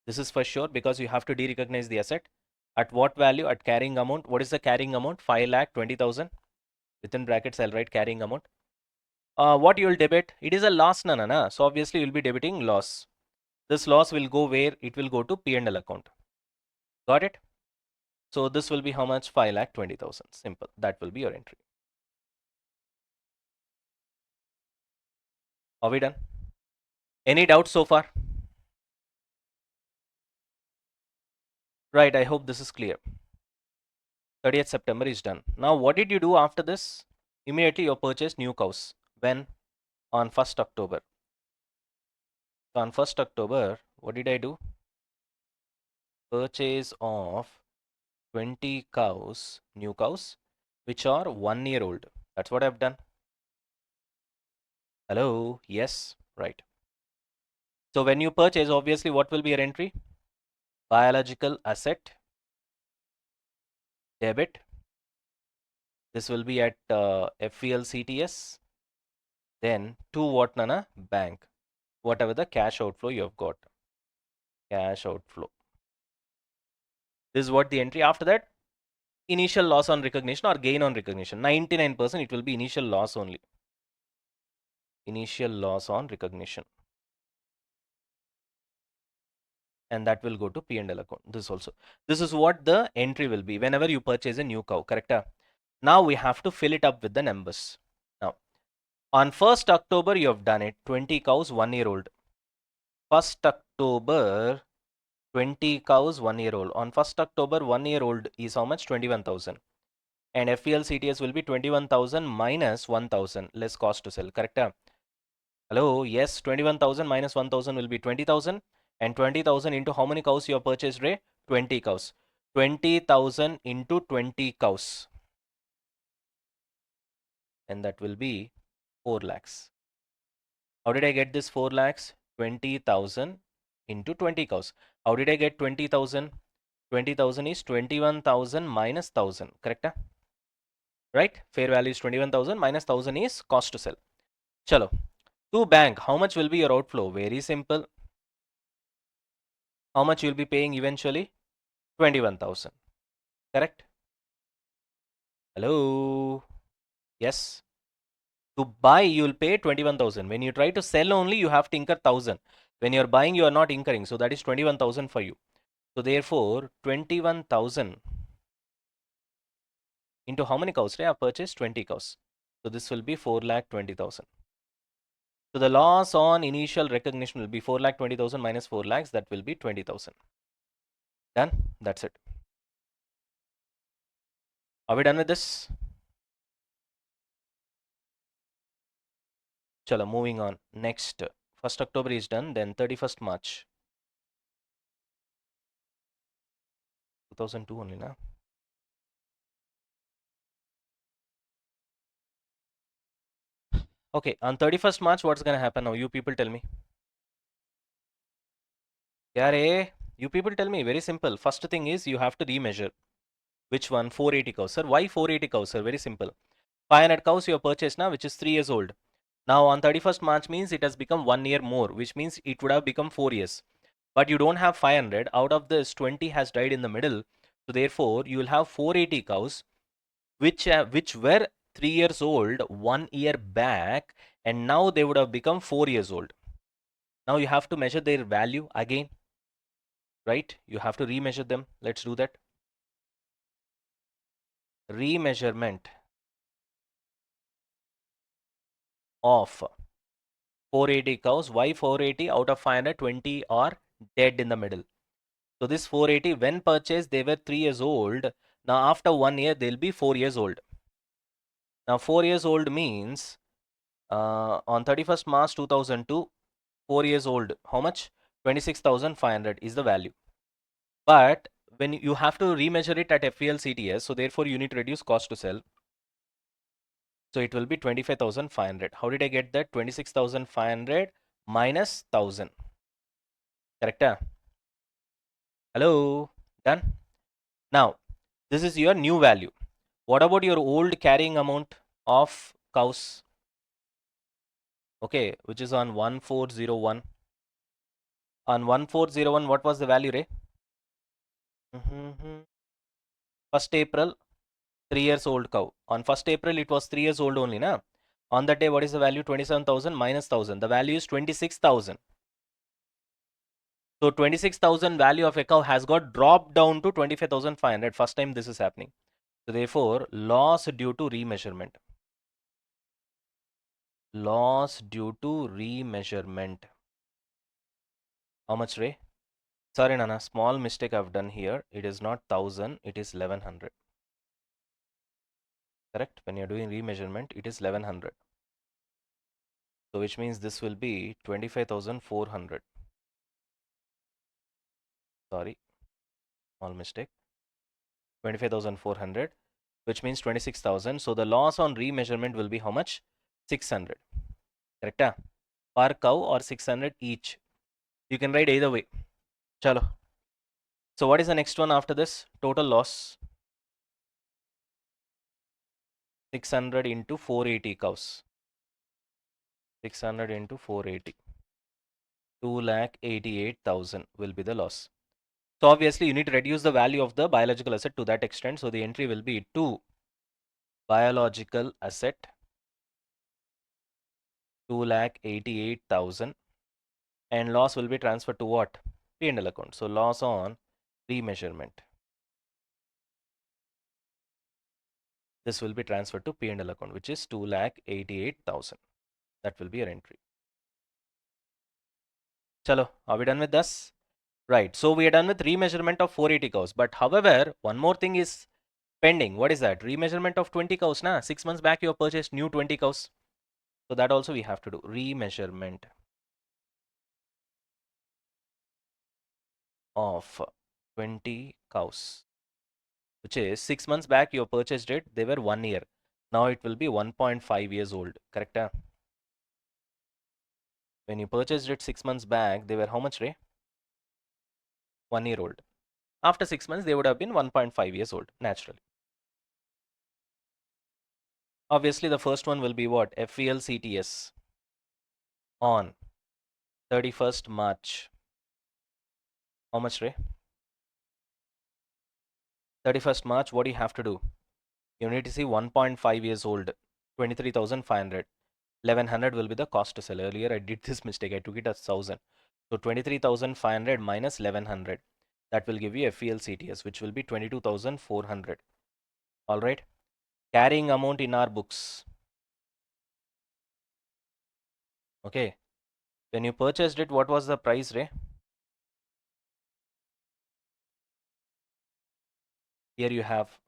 This is for sure because you have to de-recognize the asset. At what value? At carrying amount. What is the carrying amount? 5,20,000. Within brackets, I'll write carrying amount. What you will debit? It is a loss, na. So obviously you'll be debiting loss. This loss will go where? It will go to P&L account. Got it? So this will be how much? 5,20,000. Simple. That will be your entry. Are we done? Any doubts so far? Right, I hope this is clear. 30th September is done. Now, what did you do after this? Immediately you purchased new cows. When? On 1st October. So on 1st October, what did I do? Purchase of 20 cows, new cows, which are 1 year old. That's what I've done. Hello? Yes, right. So when you purchase, obviously, what will be your entry? Biological asset, debit. This will be at FVLCTS. Then to what, Nana? Bank. Whatever the cash outflow you have got. Cash outflow. This is what the entry. After that, initial loss on recognition or gain on recognition. 99% it will be initial loss only. Initial loss on recognition. And that will go to P&L account. This also. This is what the entry will be whenever you purchase a new cow, correct? Now we have to fill it up with the numbers. Now, on 1st October, you have done it. 20 cows, 1 year old. 1st October, 20 cows, 1 year old. On 1st October, 1 year old is how much? 21,000. And FVLCTS will be 21,000 minus 1,000 less cost to sell, correct? Hello, yes, 21,000 minus 1,000 will be 20,000. And 20,000 into how many cows you have purchased, Ray? 20 cows. 20,000 into 20 cows. And that will be 4 lakhs. How did I get this 4 lakhs? 20,000 into 20 cows. How did I get 20,000? 20,000 is 21,000 minus 1,000, correct? Right? Fair value is 21,000 minus 1,000 is cost to sell. Chalo. To bank, how much will be your outflow? Very simple. How much you'll be paying eventually? 21,000. Correct? Hello? Yes. To buy, you'll pay 21,000. When you try to sell only, you have to incur 1,000. When you're buying, you are not incurring. So that is 21,000 for you. So therefore, 21,000 into how many cows? I have purchased 20 cows. So this will be 4,20,000. So the loss on initial recognition will be 4,20,000 minus 4 lakhs. That will be 20,000. Done? That's it. Are we done with this? Chalo, moving on. Next, 1st October is done. Then 31st March. 2002 only, na? Okay, on 31st March, what's going to happen now? You people tell me. Yeah, you people tell me. Very simple. First thing is you have to remeasure. Which one? 480 cows. Sir, why 480 cows, sir? Very simple. 500 cows you have purchased now, which is 3 years old. Now on 31st March means it has become 1 year more, which means it would have become 4 years. But you don't have 500. Out of this, 20 has died in the middle. So therefore, you will have 480 cows, which were 3 years old 1 year back, and now they would have become 4 years old. Now you have to measure their value again, right? You have to remeasure them. Let's do that. Remeasurement of 480 cows. Why 480? Out of 520 are dead in the middle. So this 480, when purchased, they were 3 years old. Now after 1 year, they'll be 4 years old. Now 4 years old means on 31st March 2002, 4 years old. How much? 26,500 is the value. But when you have to remeasure it at FVLCTS, so therefore you need to reduce cost to sell. So it will be 25,500. How did I get that? 26,500 minus 1,000. Correct? Hello? Done? Now, this is your new value. What about your old carrying amount of cows? Okay, which is on 1401. On 1401, what was the value, Ray? 1st April, 3 years old cow. On 1st April, it was 3 years old only, na? On that day, what is the value? 27,000 minus 1,000. The value is 26,000. So 26,000 value of a cow has got dropped down to 25,500. First time this is happening. So therefore, loss due to remeasurement. Loss due to remeasurement. How much, Ray? Sorry, Nana. Small mistake I've done here. It is not 1,000. It is 1,100. Correct? When you're doing remeasurement, it is 1,100. So which means this will be 25,400. Sorry. Small mistake. 25,400. Which means 26,000. So the loss on remeasurement will be how much? 600. Correct? Per cow or 600 each. You can write either way. Chalo. So what is the next one after this? Total loss. 600 into 480 cows. 600 into 480. 2,88,000 will be the loss. So obviously you need to reduce the value of the biological asset to that extent. So the entry will be 2 biological asset 2,88,000 and loss will be transferred to what? P&L account. So loss on remeasurement. This will be transferred to P&L account, which is 2,88,000. That will be your entry. Chalo, are we done with this? Right. So we are done with remeasurement of 480 cows. But however, one more thing is pending. What is that? Remeasurement of 20 cows. Na? 6 months back you have purchased new 20 cows. So that also we have to do. Remeasurement of 20 cows. Which is 6 months back you have purchased it. They were 1 year. Now it will be 1.5 years old. Correct? When you purchased it 6 months back, they were how much, Ray? 1 year old. After 6 months, they would have been 1.5 years old, naturally. Obviously, the first one will be what? FELCTS on 31st March. How much, Ray? 31st March, what do you have to do? You need to see 1.5 years old, 23,500. 1,100 will be the cost to sell. Earlier, I did this mistake. I took it as 1,000. So 23,500 minus 1,100. That will give you FELCTS, which will be 22,400. All right. Carrying amount in our books. Okay. When you purchased it, what was the price, Ray? Here you have.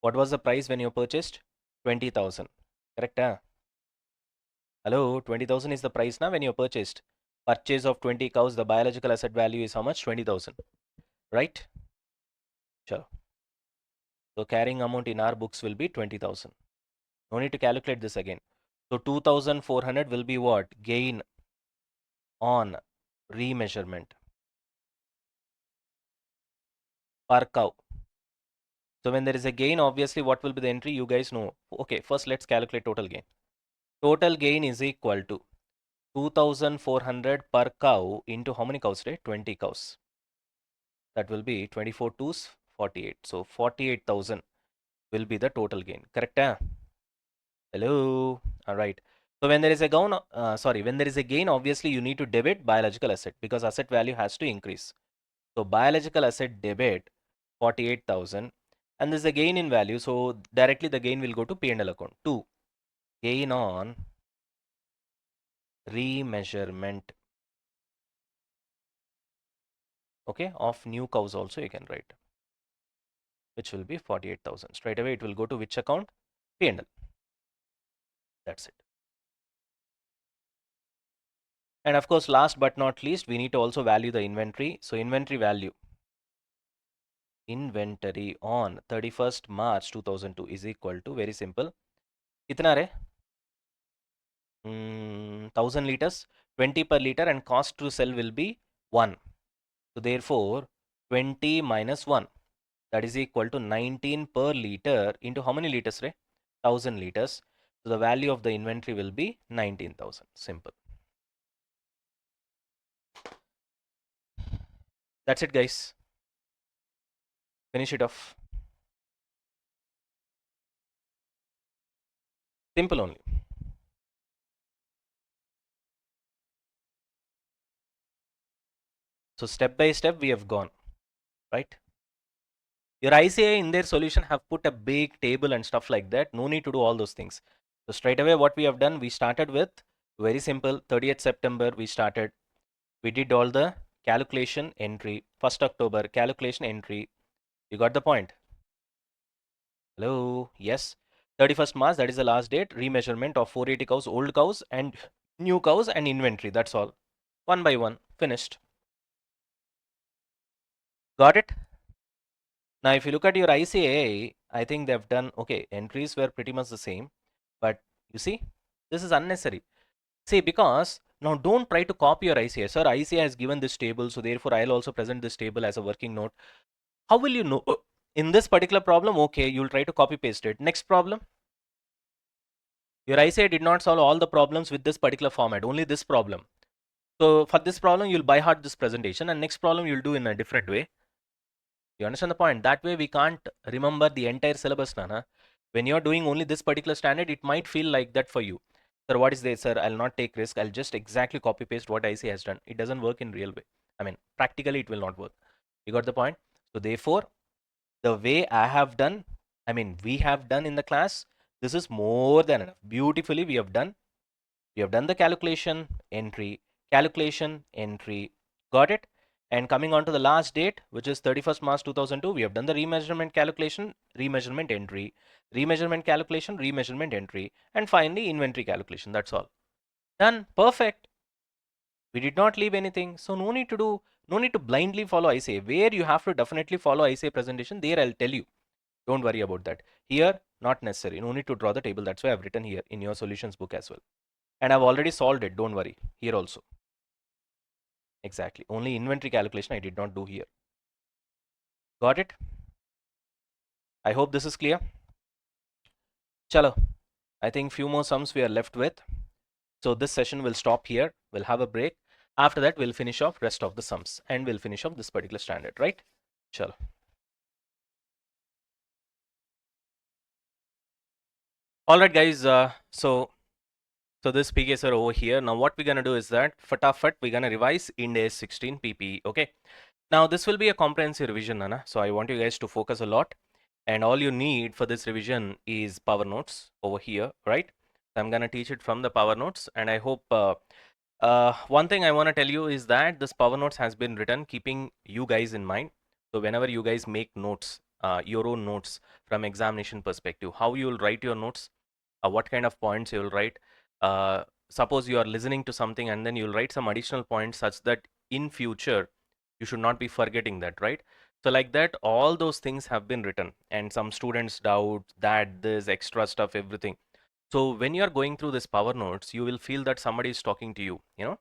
What was the price when you purchased? 20,000. Correct? Huh? Hello, 20,000 is the price now when you purchased. Purchase of 20 cows, the biological asset value is how much? 20,000. Right? Sure. So carrying amount in our books will be 20,000. No need to calculate this again. So 2,400 will be what? Gain on remeasurement per cow. So when there is a gain, obviously what will be the entry? You guys know. Okay, first let's calculate total gain. Total gain is equal to 2,400 per cow into how many cows, right? 20 cows. That will be 24 twos, 48. So 48,000 will be the total gain. Correct? Hello. All right. So when there is a when there is a gain, obviously you need to debit biological asset because asset value has to increase. So biological asset debit 48,000 and there's a gain in value. So directly the gain will go to P&L account. 2. Gain on remeasurement. Okay, of new cows also you can write, which will be 48,000. Straight away it will go to which account? P&L. That's it. And of course, last but not least, we need to also value the inventory. So inventory value. Inventory on 31st March 2002 is equal to, very simple. Kitna re? 1000 liters, 20 per liter and cost to sell will be 1. So therefore, 20 minus 1. That is equal to 19 per liter into how many liters, Ray? 1000 liters. So the value of the inventory will be 19,000. Simple. That's it, guys. Finish it off. Simple only. So step by step we have gone, right? Your ICA in their solution have put a big table and stuff like that. No need to do all those things. So straight away what we have done, we started with very simple 30th September we started. We did all the calculation entry. 1st October calculation entry. You got the point? Hello? Yes. 31st March, that is the last date. Remeasurement of 480 cows, old cows and new cows and inventory. That's all. One by one. Finished. Got it? Now, if you look at your ICA, I think they've done, okay, entries were pretty much the same. But you see, this is unnecessary. See, because now don't try to copy your ICA. Sir, ICA has given this table, so therefore I'll also present this table as a working note. How will you know? In this particular problem, okay, you'll try to copy paste it. Next problem, your ICA did not solve all the problems with this particular format, only this problem. So for this problem, you'll by heart this presentation, and next problem you'll do in a different way. You understand the point? That way we can't remember the entire syllabus, Nana. When you're doing only this particular standard, it might feel like that for you. Sir, what is this, sir? I'll not take risk. I'll just exactly copy paste what IC has done. It doesn't work in real way. I mean, practically it will not work. You got the point? So therefore, the way I have done, I mean, we have done in the class, this is more than enough. Beautifully, we have done. We have done the calculation entry. Got it? And coming on to the last date, which is 31st March 2002, we have done the remeasurement calculation, remeasurement entry, remeasurement calculation, remeasurement entry, and finally inventory calculation. That's all. Done. Perfect. We did not leave anything. So no need to do, no need to blindly follow ICA. Where you have to definitely follow ICA presentation, there I'll tell you. Don't worry about that. Here, not necessary. No need to draw the table. That's why I've written here in your solutions book as well. And I've already solved it. Don't worry. Here also. Exactly. Only inventory calculation I did not do here. Got it? I hope this is clear. Chalo. I think few more sums we are left with. So this session will stop here. We'll have a break. After that, we'll finish off rest of the sums and we'll finish off this particular standard, right? Chalo. All right, guys. So this PK sir over here. Now what we're gonna do is that fatafat we're gonna revise Ind AS 16 PPE. Okay. Now this will be a comprehensive revision, Nana. So I want you guys to focus a lot. And all you need for this revision is power notes over here, right? So I'm gonna teach it from the power notes, and I hope one thing I want to tell you is that this power notes has been written keeping you guys in mind. So whenever you guys make notes, your own notes from examination perspective, how you will write your notes, what kind of points you will write. Suppose you are listening to something and then you'll write some additional points such that in future you should not be forgetting that, right? So like that, all those things have been written, and some students doubt that this extra stuff, everything. So when you are going through this power notes, you will feel that somebody is talking to you, you know.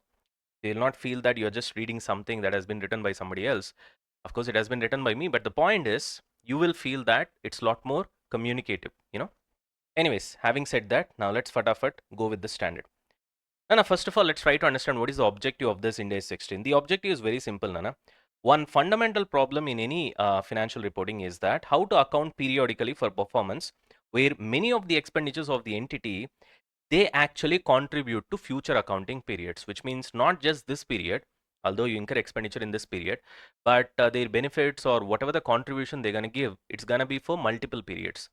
You will not feel that you're just reading something that has been written by somebody else. Of course, it has been written by me, but the point is, you will feel that it's a lot more communicative, you know. Anyways, having said that, now let's fatafat go with the standard. Nana, first of all, let's try to understand what is the objective of this Ind AS 16. The objective is very simple, Nana. One fundamental problem in any financial reporting is that how to account periodically for performance, where many of the expenditures of the entity, they actually contribute to future accounting periods, which means not just this period, although you incur expenditure in this period, but their benefits or whatever the contribution they're going to give, it's going to be for multiple periods.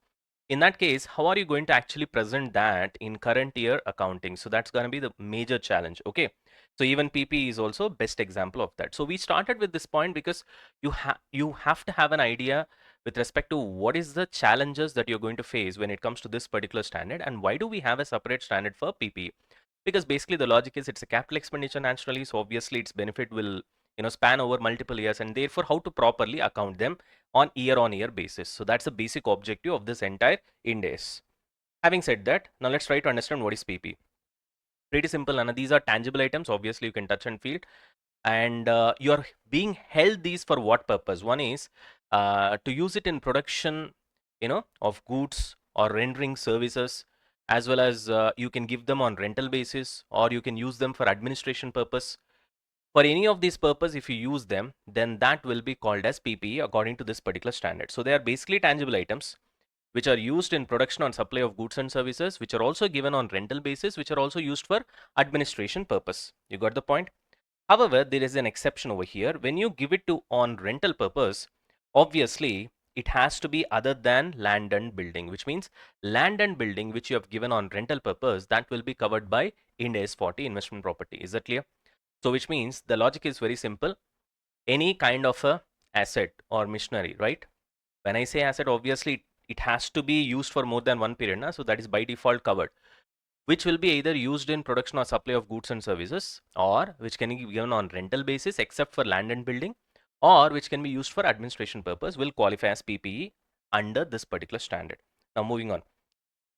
In that case, how are you going to actually present that in current year accounting? So that's going to be the major challenge. Okay. So even PP is also best example of that. So we started with this point because you have to have an idea with respect to what is the challenges that you're going to face when it comes to this particular standard, and why do we have a separate standard for PP? Because basically the logic is it's a capital expenditure naturally, so obviously its benefit will span over multiple years, and therefore how to properly account them on year basis. So that's the basic objective of this entire Ind AS. Having said that, now let's try to understand what is PP. Pretty simple, Anna. These are tangible items. Obviously, you can touch and feel. And you're being held these for what purpose? One is to use it in production, of goods or rendering services, as well as you can give them on rental basis, or you can use them for administration purpose. For any of these purpose, if you use them, then that will be called as PPE according to this particular standard. So they are basically tangible items which are used in production or supply of goods and services, which are also given on rental basis, which are also used for administration purpose. You got the point? However, there is an exception over here. When you give it to on rental purpose, obviously it has to be other than land and building, which means land and building which you have given on rental purpose, that will be covered by Ind AS 40 investment property. Is that clear? So which means the logic is very simple. Any kind of a asset or machinery, right? When I say asset, obviously it has to be used for more than one period, na? So that is by default covered, which will be either used in production or supply of goods and services, or which can be given on rental basis except for land and building, or which can be used for administration purpose, will qualify as PPE under this particular standard. Now moving on.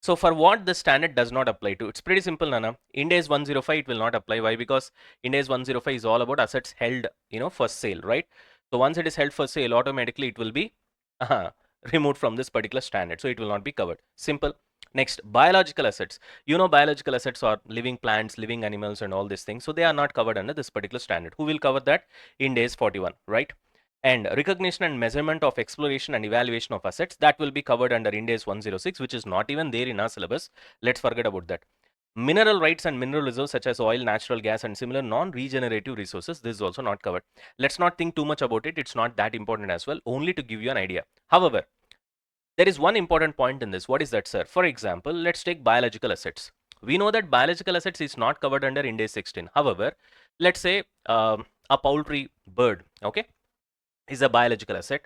So for what the standard does not apply to, it's pretty simple, Nana. Ind AS 105 it will not apply. Why? Because Ind AS 105 is all about assets held, for sale, right? So once it is held for sale, automatically it will be removed from this particular standard. So it will not be covered. Simple. Next, biological assets. Biological assets are living plants, living animals, and all these things. So they are not covered under this particular standard. Who will cover that? Ind AS 41, right? And recognition and measurement of exploration and evaluation of assets, that will be covered under Ind AS 106, which is not even there in our syllabus. Let's forget about that. Mineral rights and mineral reserves such as oil, natural gas, and similar non-regenerative resources, this is also not covered. Let's not think too much about it. It's not that important as well, only to give you an idea. However, there is one important point in this. What is that, sir? For example, let's take biological assets. We know that biological assets is not covered under Ind AS 16. However, let's say a poultry bird, okay, is a biological asset,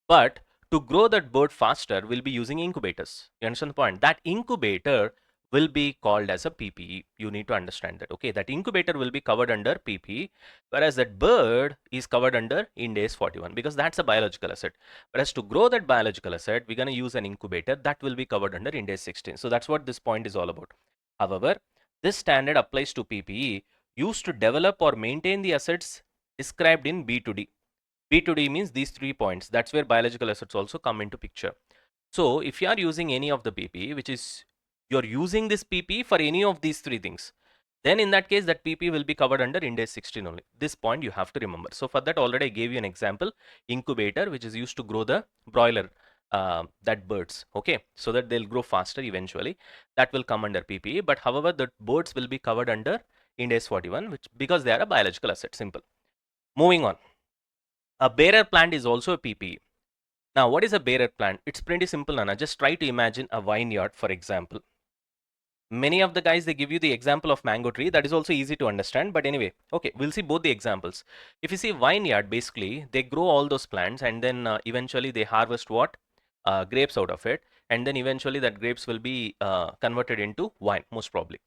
but to grow that bird faster, we'll be using incubators. You understand the point? That incubator will be called as a PPE. You need to understand that. Okay, that incubator will be covered under PPE, whereas that bird is covered under Ind AS 41 because that's a biological asset. Whereas to grow that biological asset, we're going to use an incubator that will be covered under Ind AS 16. So that's what this point is all about. However, this standard applies to PPE used to develop or maintain the assets described in B2D. B2D means these 3 points. That's where biological assets also come into picture. So if you are using any of the PP, which is you're using this PP for any of these 3 things, then in that case that PP will be covered under Ind AS 16 only. This point you have to remember. So for that already I gave you an example, incubator, which is used to grow the broiler, that birds, okay, so that they'll grow faster eventually. That will come under PPE, but however the birds will be covered under Ind AS 41, which because they are a biological asset. Simple. Moving on. A bearer plant is also a PPE. Now, what is a bearer plant? It's pretty simple, Nana. Just try to imagine a vineyard, for example. Many of the guys, they give you the example of mango tree. That is also easy to understand. But anyway, okay, we'll see both the examples. If you see vineyard, basically, they grow all those plants and then eventually they harvest what? Grapes out of it. And then eventually that grapes will be converted into wine, most probably.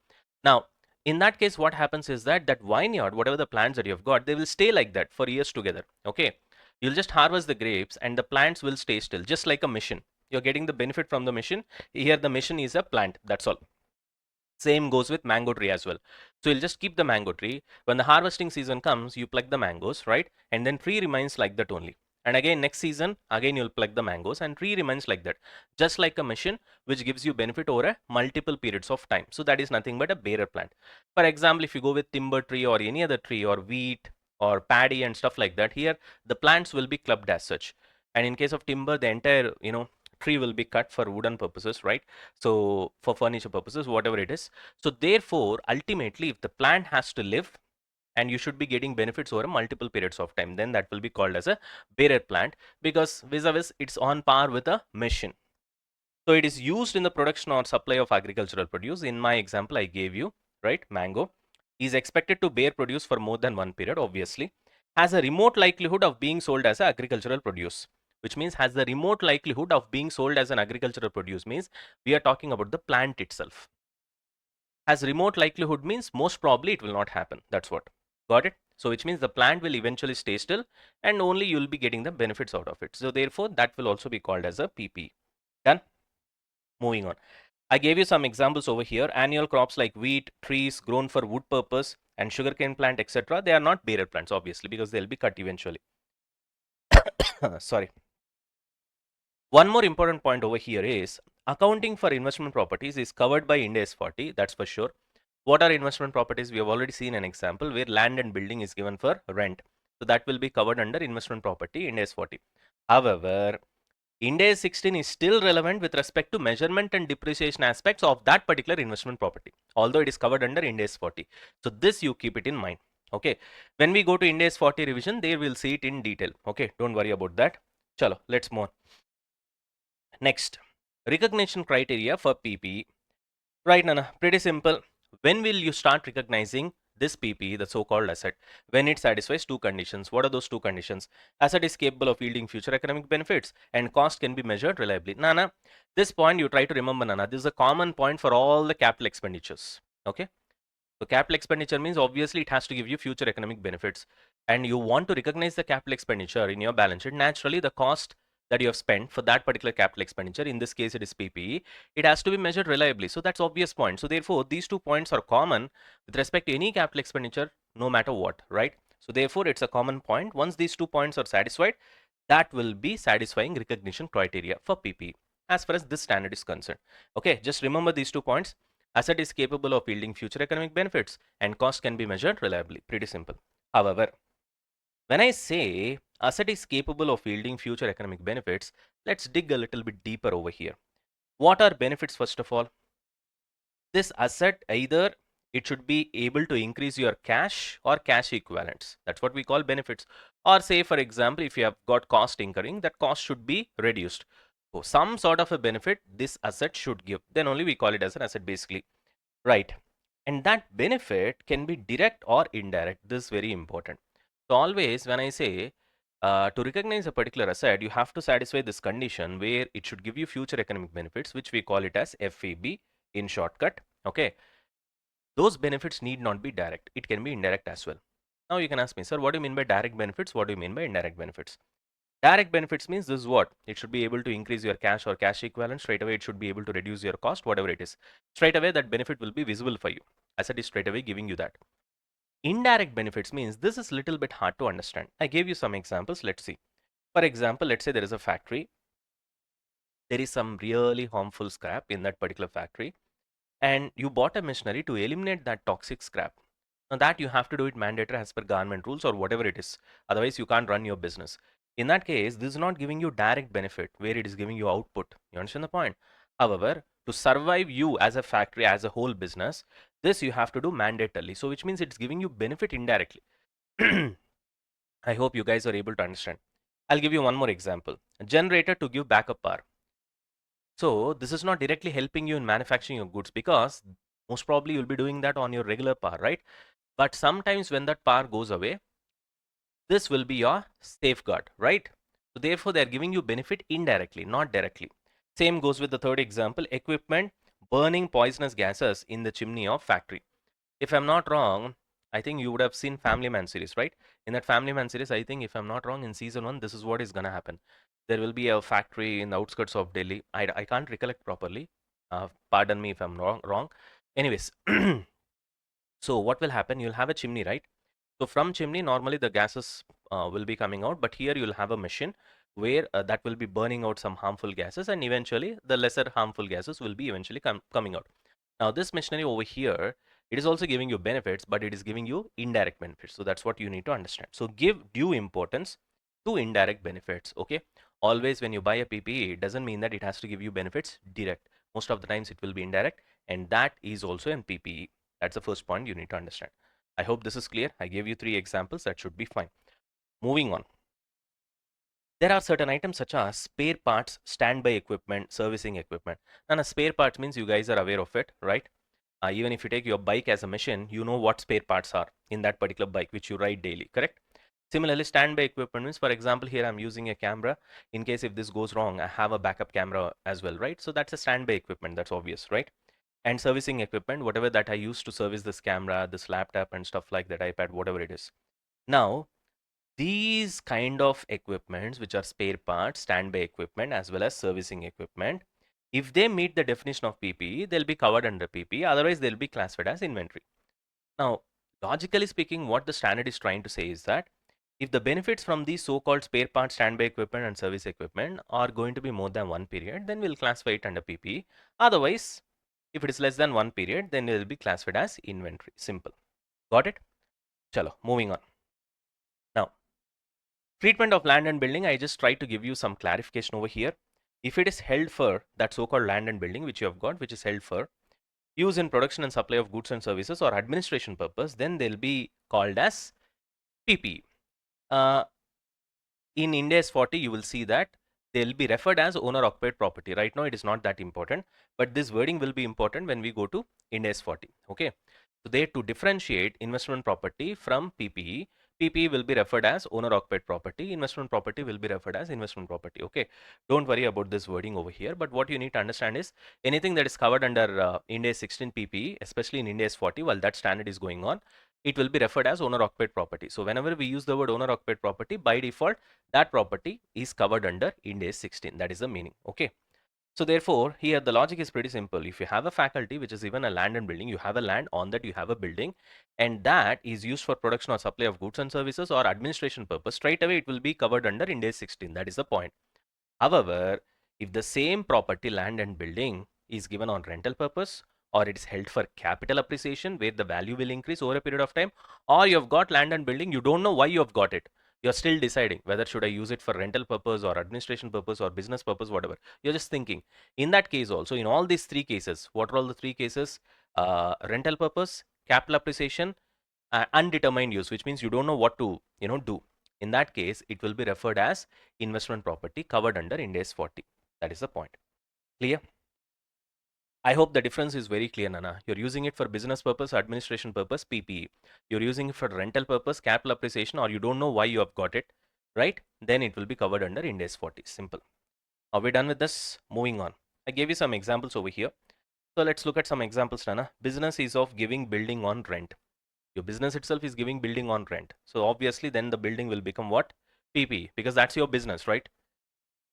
Now, in that case, what happens is that that vineyard, whatever the plants that you've got, they will stay like that for years together. Okay. You'll just harvest the grapes and the plants will stay still, just like a mission. You're getting the benefit from the mission. Here, the mission is a plant. That's all. Same goes with mango tree as well. So you'll just keep the mango tree. When the harvesting season comes, you pluck the mangoes, right? And then tree remains like that only. And again, next season, again you'll pluck the mangoes and tree remains like that. Just like a mission, which gives you benefit over a multiple periods of time. So that is nothing but a bearer plant. For example, if you go with timber tree or any other tree or wheat or paddy and stuff like that, here the plants will be clubbed as such. And in case of timber, the entire, tree will be cut for wooden purposes, right? So for furniture purposes, whatever it is. So therefore, ultimately, if the plant has to live and you should be getting benefits over multiple periods of time, then that will be called as a bearer plant because vis-a-vis it's on par with a mission. So it is used in the production or supply of agricultural produce. In my example, I gave you, right? Mango is expected to bear produce for more than one period, obviously, has a remote likelihood of being sold as a agricultural produce, which means has the remote likelihood of being sold as an agricultural produce means we are talking about the plant itself. Has remote likelihood means most probably it will not happen. That's what. Got it? So which means the plant will eventually stay still and only you will be getting the benefits out of it. So therefore, that will also be called as a PP. Done? Moving on. I gave you some examples over here. Annual crops like wheat, trees grown for wood purpose and sugarcane plant, etc. They are not bearer plants, obviously, because they'll be cut eventually. Sorry. One more important point over here is accounting for investment properties is covered by Ind AS 40, that's for sure. What are investment properties? We have already seen an example where land and building is given for rent. So that will be covered under investment property Ind AS 40. However, Ind AS 16 is still relevant with respect to measurement and depreciation aspects of that particular investment property, although it is covered under Ind AS 40. So this you keep it in mind. Okay. When we go to Ind AS 40 revision, there we'll see it in detail. Okay. Don't worry about that. Chalo, let's move on. Next, recognition criteria for PPE. Right, Nana, pretty simple. When will you start recognizing this PPE, the so-called asset? When it satisfies two conditions. What are those two conditions? Asset is capable of yielding future economic benefits and cost can be measured reliably. Nana, this point you try to remember, Nana. This is a common point for all the capital expenditures. Okay. So capital expenditure means obviously it has to give you future economic benefits, and you want to recognize the capital expenditure in your balance sheet. Naturally, the cost that you have spent for that particular capital expenditure, in this case it is PPE, it has to be measured reliably. So that's obvious point. So therefore, these 2 points are common with respect to any capital expenditure, no matter what, right? So therefore, it's a common point. Once these 2 points are satisfied, that will be satisfying recognition criteria for PPE as far as this standard is concerned. Okay, just remember these 2 points. Asset is capable of yielding future economic benefits and cost can be measured reliably. Pretty simple. However, when I say asset is capable of yielding future economic benefits, let's dig a little bit deeper over here. What are benefits first of all? This asset, either it should be able to increase your cash or cash equivalents. That's what we call benefits. Or say for example, if you have got cost incurring, that cost should be reduced. So some sort of a benefit this asset should give. Then only we call it as an asset basically. Right. And that benefit can be direct or indirect. This is very important. So always when I say to recognize a particular asset, you have to satisfy this condition where it should give you future economic benefits, which we call it as FEB in shortcut. Okay. Those benefits need not be direct. It can be indirect as well. Now you can ask me, sir, what do you mean by direct benefits? What do you mean by indirect benefits? Direct benefits means this is what? It should be able to increase your cash or cash equivalent. Straight away, it should be able to reduce your cost, whatever it is. Straight away, that benefit will be visible for you. Asset is straight away giving you that. Indirect benefits means this is little bit hard to understand. I gave you some examples. Let's see. For example, let's say there is a factory. There is some really harmful scrap in that particular factory, and you bought a machinery to eliminate that toxic scrap. Now that you have to do it mandatory as per government rules or whatever it is. Otherwise, you can't run your business. In that case, this is not giving you direct benefit where it is giving you output. You understand the point? However, to survive you as a factory, as a whole business, this you have to do mandatorily. So which means it's giving you benefit indirectly. I hope you guys are able to understand. I'll give you one more example. A generator to give backup power. So this is not directly helping you in manufacturing your goods because most probably you'll be doing that on your regular power, right? But sometimes when that power goes away, this will be your safeguard, right? So therefore, they're giving you benefit indirectly, not directly. Same goes with the third example, equipment burning poisonous gases in the chimney of factory. If I'm not wrong, I think you would have seen Family Man series, right? In that Family Man series, I think if I'm not wrong, in season 1, this is what is gonna happen. There will be a factory in the outskirts of Delhi. I can't recollect properly. Pardon me if I'm wrong. Anyways, so what will happen? You'll have a chimney, right? So from chimney, normally the gases will be coming out, but here you'll have a machine where that will be burning out some harmful gases, and eventually the lesser harmful gases will be eventually coming out. Now this machinery over here, it is also giving you benefits, but it is giving you indirect benefits. So that's what you need to understand. So give due importance to indirect benefits. Okay. Always when you buy a PPE, it doesn't mean that it has to give you benefits direct. Most of the times it will be indirect, and that is also in PPE. That's the first point you need to understand. I hope this is clear. I gave you 3 examples. That should be fine. Moving on. There are certain items such as spare parts, standby equipment, servicing equipment. And a spare parts means you guys are aware of it, right? Even if you take your bike as a machine, you know what spare parts are in that particular bike which you ride daily, correct? Similarly, standby equipment means, for example, here I'm using a camera. In case if this goes wrong, I have a backup camera as well, right? So that's a standby equipment. That's obvious, right? And servicing equipment, whatever that I use to service this camera, this laptop and stuff like that, iPad, whatever it is. Now, these kind of equipments, which are spare parts, standby equipment, as well as servicing equipment, if they meet the definition of PPE, they'll be covered under PPE. Otherwise, they'll be classified as inventory. Now, logically speaking, what the standard is trying to say is that if the benefits from these so-called spare parts, standby equipment, and service equipment are going to be more than one period, then we'll classify it under PPE. Otherwise, If it is less than 1 period, then it will be classified as inventory. Simple. Got it? Chalo, moving on. Now, treatment of land and building, I just try to give you some clarification over here. If it is held for that so-called land and building which you have got, which is held for use in production and supply of goods and services or administration purpose, then they'll be called as PPE. In Ind AS 40, you will see that they'll be referred as owner occupied property. Right now, it is not that important, but this wording will be important when we go to Ind AS 40. Okay. So, they to differentiate investment property from PPE, PPE will be referred as owner occupied property, investment property will be referred as investment property. Okay. Don't worry about this wording over here, but what you need to understand is anything that is covered under Ind AS 16 PPE, especially in Ind AS 40, while that standard is going on, it will be referred as owner occupied property. So, whenever we use the word owner occupied property, by default, that property is covered under Ind AS 16. That is the meaning. Okay. So therefore, here the logic is pretty simple. If you have a faculty which is even a land and building, you have a land, on that you have a building, and that is used for production or supply of goods and services or administration purpose, straight away it will be covered under Ind AS 16. That is the point. However, if the same property, land and building is given on rental purpose, or it is held for capital appreciation where the value will increase over a period of time, or you have got land and building, you don't know why you have got it. You're still deciding whether should I use it for rental purpose or administration purpose or business purpose, whatever. You're just thinking. In that case also, in all these three cases, what are all the three cases? Rental purpose, capital appreciation, undetermined use, which means you don't know what to do. In that case, it will be referred as investment property covered under Ind AS 40. That is the point. Clear? I hope the difference is very clear, Nana. You're using it for business purpose, administration purpose, PPE. You're using it for rental purpose, capital appreciation, or you don't know why you have got it, right? Then it will be covered under Ind AS 40. Simple. Are we done with this? Moving on. I gave you some examples over here. So let's look at some examples, Nana. Business is of giving building on rent. Your business itself is giving building on rent. So obviously then the building will become what? PPE, because that's your business, right?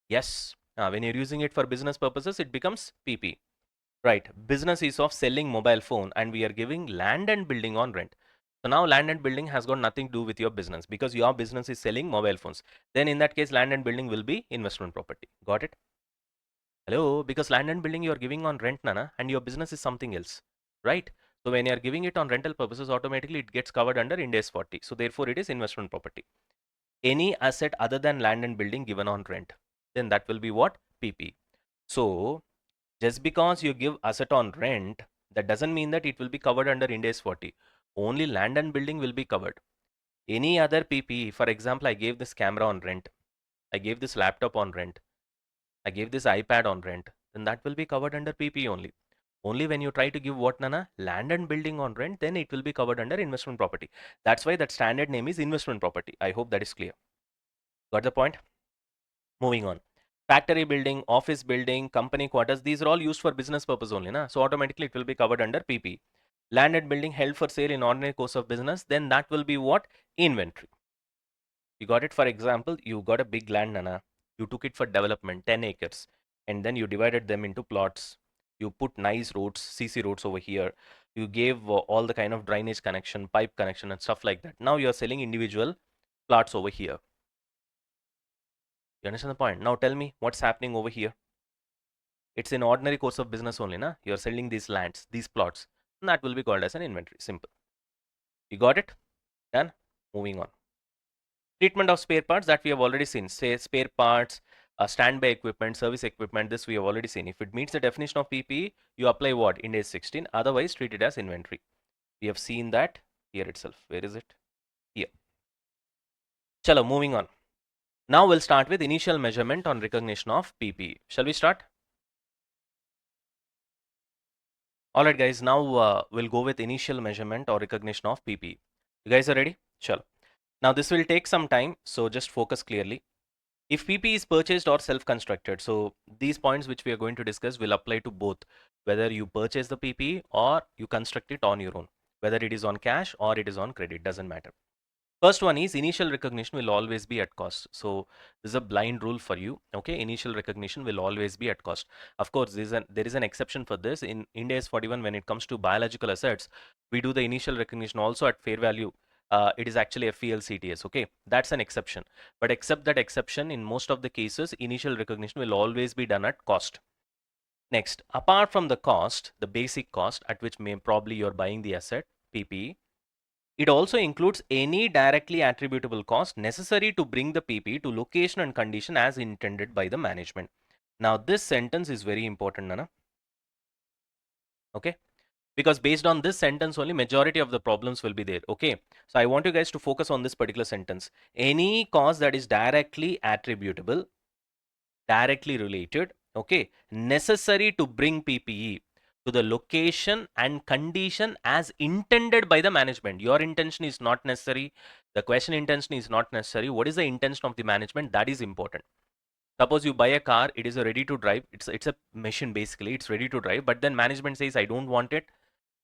Yes. When you're using it for business purposes, it becomes PP. Right. Business is of selling mobile phone and we are giving land and building on rent. So now land and building has got nothing to do with your business because your business is selling mobile phones. Then in that case, land and building will be investment property. Got it? Hello? Because land and building you are giving on rent, Nana, and your business is something else. Right? So when you are giving it on rental purposes, automatically it gets covered under Ind AS 40. So therefore it is investment property. Any asset other than land and building given on rent, then that will be what? PP. So just because you give asset on rent, that doesn't mean that it will be covered under Ind AS 40. Only land and building will be covered. Any other PP, for example, I gave this camera on rent, I gave this laptop on rent, I gave this iPad on rent, then that will be covered under PP only. Only when you try to give what, Nana? Land and building on rent, then it will be covered under investment property. That's why that standard name is investment property. I hope that is clear. Got the point? Moving on. Factory building, office building, company quarters, these are all used for business purpose only. Na? So automatically it will be covered under PP. Land and building held for sale in ordinary course of business, then that will be what? Inventory. You got it. For example, you got a big land, Nana. You took it for development, 10 acres, and then you divided them into plots. You put nice roads, CC roads over here. You gave all the kind of drainage connection, pipe connection and stuff like that. Now you are selling individual plots over here. You understand the point? Now tell me what's happening over here. It's in ordinary course of business only, na? You're selling these lands, these plots. And that will be called as an inventory. Simple. You got it? Done? Moving on. Treatment of spare parts that we have already seen. Say spare parts, standby equipment, service equipment, this we have already seen. If it meets the definition of PPE, you apply what? Ind AS 16. Otherwise, treat it as inventory. We have seen that here itself. Where is it? Here. Chalo, moving on. Now we'll start with initial measurement on recognition of PPE. Shall we start? Alright guys, now we'll go with initial measurement or recognition of PP. You guys are ready? Sure. Now this will take some time, so just focus clearly. If PP is purchased or self-constructed, so these points which we are going to discuss will apply to both, whether you purchase the PP or you construct it on your own, whether it is on cash or it is on credit, doesn't matter. First one is initial recognition will always be at cost. So this is a blind rule for you. Okay, initial recognition will always be at cost. Of course, there is an exception for this. In Ind AS 41, when it comes to biological assets, we do the initial recognition also at fair value. It is actually FELCTS. Okay, that's an exception. But except that exception, in most of the cases, initial recognition will always be done at cost. Next, apart from the cost, the basic cost at which may probably you're buying the asset, PPE, it also includes any directly attributable cost necessary to bring the PPE to location and condition as intended by the management. Now, this sentence is very important, Nana. Okay? Because based on this sentence only majority of the problems will be there. Okay? So, I want you guys to focus on this particular sentence. Any cost that is directly attributable, directly related, okay, necessary to bring PPE to the location and condition as intended by the management. Your intention is not necessary. The question intention is not necessary. What is the intention of the management? That is important. Suppose you buy a car, it is a ready to drive. It's a machine basically. It's ready to drive. But then management says, I don't want it.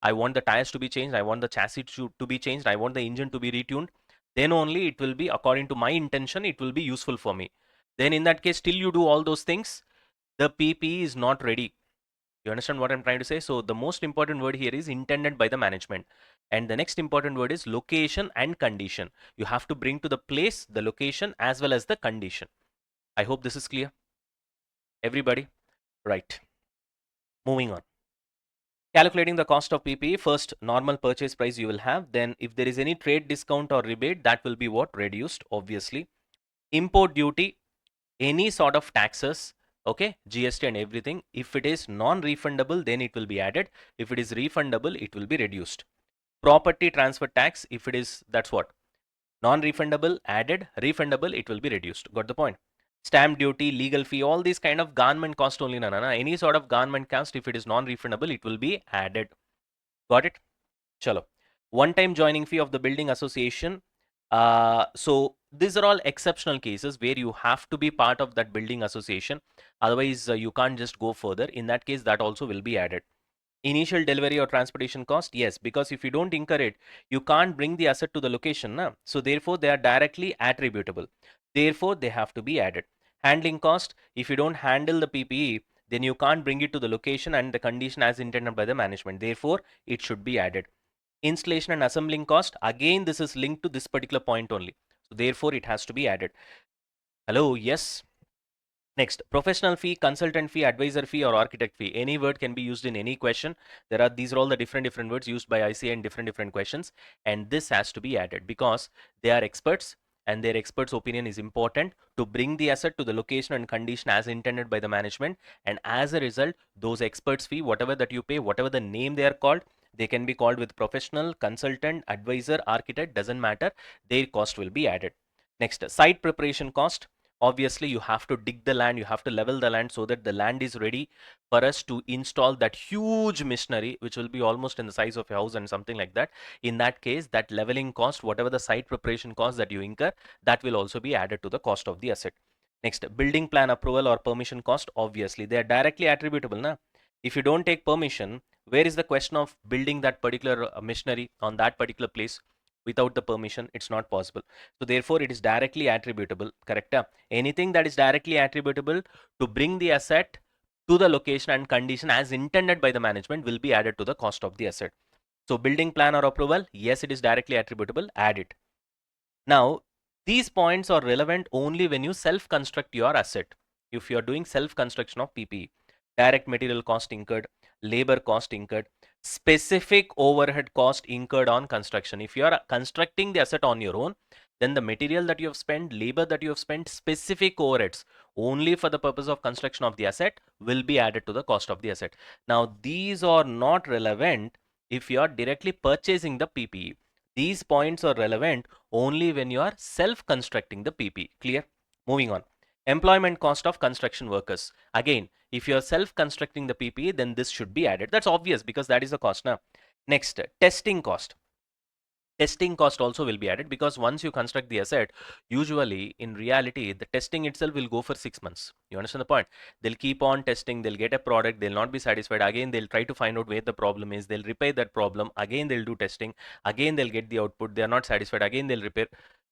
I want the tires to be changed. I want the chassis to be changed. I want the engine to be retuned. Then only it will be, according to my intention, it will be useful for me. Then in that case, still you do all those things, the PPE is not ready. You understand what I'm trying to say? So the most important word here is intended by the management. And the next important word is location and condition. You have to bring to the place, the location, as well as the condition. I hope this is clear. Everybody? Right. Moving on. Calculating the cost of PPE, first normal purchase price you will have. Then if there is any trade discount or rebate, that will be what? Reduced, obviously. Import duty, any sort of taxes, okay, GST and everything. If it is non-refundable, then it will be added. If it is refundable, it will be reduced. Property transfer tax, if it is, that's what, non-refundable, added, refundable, it will be reduced. Got the point? Stamp duty, legal fee, all these kind of government cost only, na. Any sort of government cost, if it is non-refundable, it will be added. Got it? Chalo. One time joining fee of the building association. So these are all exceptional cases where you have to be part of that building association. Otherwise, you can't just go further. In that case, that also will be added. Initial delivery or transportation cost, yes, because if you don't incur it, you can't bring the asset to the location. Na? So therefore, they are directly attributable. Therefore, they have to be added. Handling cost, if you don't handle the PPE, then you can't bring it to the location and the condition as intended by the management. Therefore, it should be added. Installation and assembling cost, again this is linked to this particular point only, so therefore it has to be added. Hello, yes. Next, professional fee, consultant fee, advisor fee, or architect fee. Any word can be used in any question. These are all the different words used by ICA in different questions, and this has to be added because they are experts and their experts' opinion is important to bring the asset to the location and condition as intended by the management. And as a result, those experts' fee, whatever that you pay, whatever the name they are called, they can be called with professional, consultant, advisor, architect, doesn't matter. Their cost will be added. Next, site preparation cost. Obviously you have to dig the land, you have to level the land so that the land is ready for us to install that huge machinery which will be almost in the size of a house and something like that. In that case, that leveling cost, whatever the site preparation cost that you incur, that will also be added to the cost of the asset. Next, building plan approval or permission cost, obviously they are directly attributable. Na? If you don't take permission, where is the question of building that particular machinery on that particular place? Without the permission, it's not possible. So therefore it is directly attributable. Correct? Anything that is directly attributable to bring the asset to the location and condition as intended by the management will be added to the cost of the asset. So building plan or approval, yes, it is directly attributable, add it. Now, these points are relevant only when you self-construct your asset. If you are doing self-construction of PPE, direct material cost incurred, labor cost incurred, specific overhead cost incurred on construction. If you are constructing the asset on your own, then the material that you have spent, labor that you have spent, specific overheads only for the purpose of construction of the asset will be added to the cost of the asset. Now, these are not relevant if you are directly purchasing the PPE. These points are relevant only when you are self-constructing the PP. Clear? Moving on. Employment cost of construction workers. Again, if you are self-constructing the PPE, then this should be added. That's obvious because that is the cost now. Next, testing cost. Testing cost also will be added because once you construct the asset, usually in reality, the testing itself will go for 6 months. You understand the point? They'll keep on testing, they'll get a product, they'll not be satisfied. Again, they'll try to find out where the problem is, they'll repair that problem. Again, they'll do testing. Again, they'll get the output. They're not satisfied. Again, they'll repair.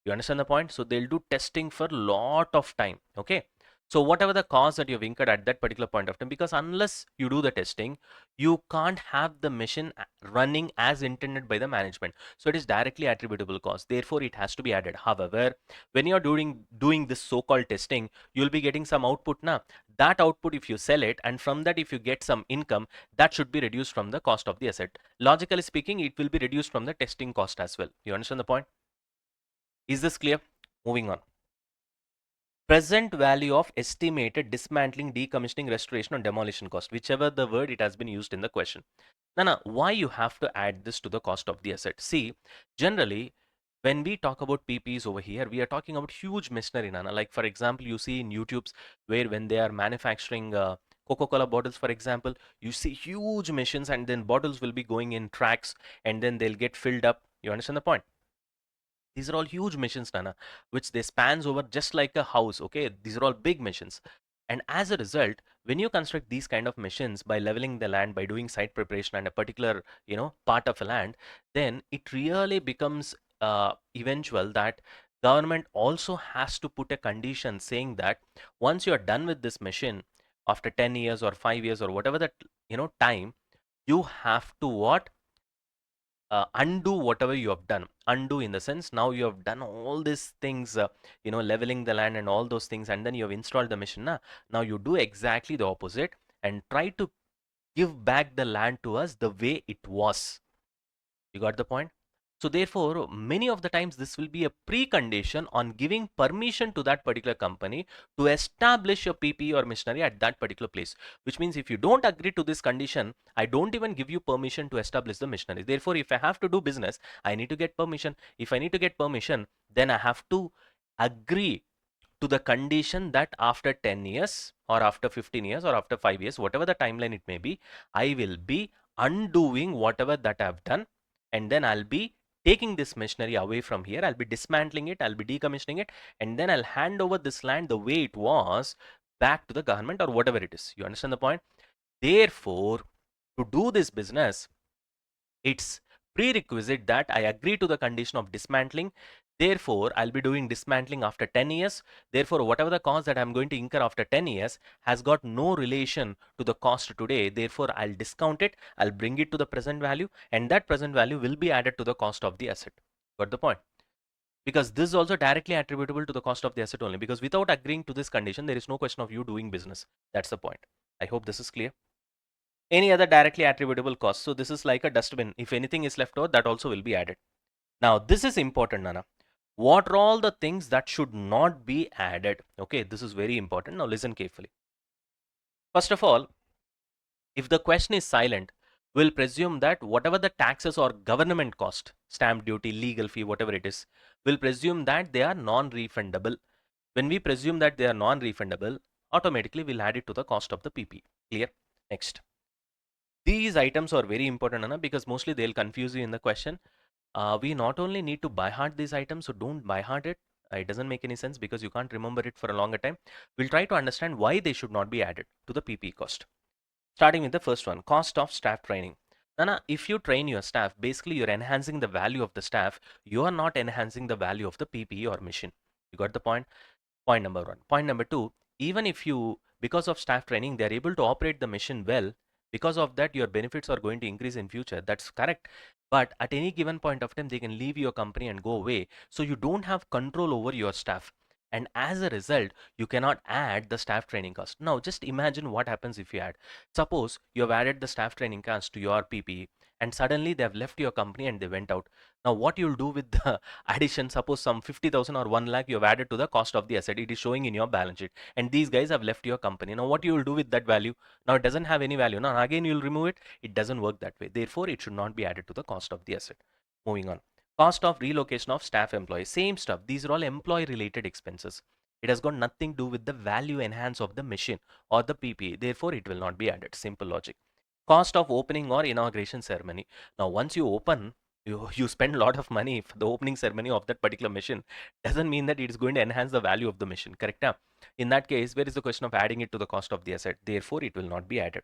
You understand the point? So they'll do testing for lot of time. Okay. So whatever the cost that you've incurred at that particular point of time, because unless you do the testing, you can't have the machine running as intended by the management. So it is directly attributable cost. Therefore, it has to be added. However, when you're doing this so-called testing, you'll be getting some output now. That output, if you sell it, and from that, if you get some income, that should be reduced from the cost of the asset. Logically speaking, it will be reduced from the testing cost as well. You understand the point? Is this clear? Moving on. Present value of estimated dismantling, decommissioning, restoration, or demolition cost, whichever the word it has been used in the question. Now, why you have to add this to the cost of the asset? See, generally, when we talk about PPs over here, we are talking about huge machinery, Nana. Like, for example, you see in YouTube's where when they are manufacturing Coca-Cola bottles, for example, you see huge machines and then bottles will be going in tracks and then they'll get filled up. You understand the point? These are all huge missions, Nana, which they spans over just like a house. Okay, these are all big missions. And as a result, when you construct these kind of missions by leveling the land, by doing site preparation and a particular, part of a land, then it really becomes eventual that government also has to put a condition saying that once you are done with this mission after 10 years or 5 years or whatever that time, you have to what, undo whatever you have done. Undo in the sense, now you have done all these things, leveling the land and all those things, and then you have installed the machine. Now you do exactly the opposite and try to give back the land to us the way it was. You got the point? So therefore, many of the times this will be a precondition on giving permission to that particular company to establish a PPE or machinery at that particular place. Which means if you don't agree to this condition, I don't even give you permission to establish the machinery. Therefore, if I have to do business, I need to get permission. If I need to get permission, then I have to agree to the condition that after 10 years or after 15 years or after 5 years, whatever the timeline it may be, I will be undoing whatever that I've done, and then I'll be taking this machinery away from here. I'll be dismantling it, I'll be decommissioning it, and then I'll hand over this land the way it was back to the government or whatever it is. You understand the point? Therefore, to do this business, it's prerequisite that I agree to the condition of dismantling. Therefore, I'll be doing dismantling after 10 years. Therefore, whatever the cost that I'm going to incur after 10 years has got no relation to the cost today. Therefore, I'll discount it. I'll bring it to the present value, and that present value will be added to the cost of the asset. Got the point? Because this is also directly attributable to the cost of the asset only. Because without agreeing to this condition, there is no question of you doing business. That's the point. I hope this is clear. Any other directly attributable cost. So this is like a dustbin. If anything is left over, that also will be added. Now, this is important, Nana. What are all the things that should not be added? Okay, this is very important. Now, listen carefully. First of all, if the question is silent, we'll presume that whatever the taxes or government cost, stamp duty, legal fee, whatever it is, we'll presume that they are non-refundable. When we presume that they are non-refundable, automatically we'll add it to the cost of the PP. Clear? Next. These items are very important, Anna, because mostly they'll confuse you in the question. We not only need to by heart these items, so don't by heart it. It doesn't make any sense because you can't remember it for a longer time. We'll try to understand why they should not be added to the PP cost. Starting with the first one, cost of staff training. Nana, if you train your staff, basically you're enhancing the value of the staff. You are not enhancing the value of the PPE or machine. You got the point? Point number one. Point number two, even if you, because of staff training, they're able to operate the machine well, because of that, your benefits are going to increase in future. That's correct. But at any given point of time, they can leave your company and go away. So you don't have control over your staff. And as a result, you cannot add the staff training cost. Now, just imagine what happens if you add. Suppose you have added the staff training cost to your PPE and suddenly they have left your company and they went out. Now, what you'll do with the addition, suppose some 50,000 or 1 lakh you have added to the cost of the asset, it is showing in your balance sheet, and these guys have left your company. Now, what you will do with that value? Now, it doesn't have any value. Now, again, you'll remove it. It doesn't work that way. Therefore, it should not be added to the cost of the asset. Moving on. Cost of relocation of staff employees. Same stuff. These are all employee related expenses. It has got nothing to do with the value enhance of the machine or the PPA. Therefore, it will not be added. Simple logic. Cost of opening or inauguration ceremony. Now, once you open, you spend a lot of money for the opening ceremony of that particular machine. Doesn't mean that it is going to enhance the value of the machine. Correct? In that case, where is the question of adding it to the cost of the asset? Therefore, it will not be added.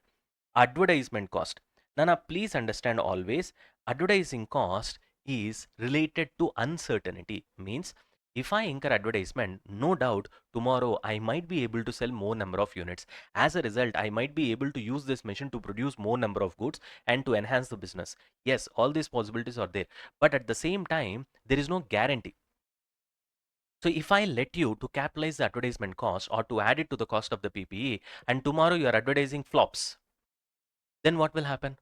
Advertisement cost. Nana, please understand always, advertising cost is related to uncertainty. Means If I incur advertisement, no doubt tomorrow I might be able to sell more number of units. As a result, I might be able to use this machine to produce more number of goods and to enhance the business. Yes, all these possibilities are there. But at the same time, there is no guarantee. So if I let you to capitalize the advertisement cost or to add it to the cost of the PPE, and tomorrow your advertising flops, then what will happen?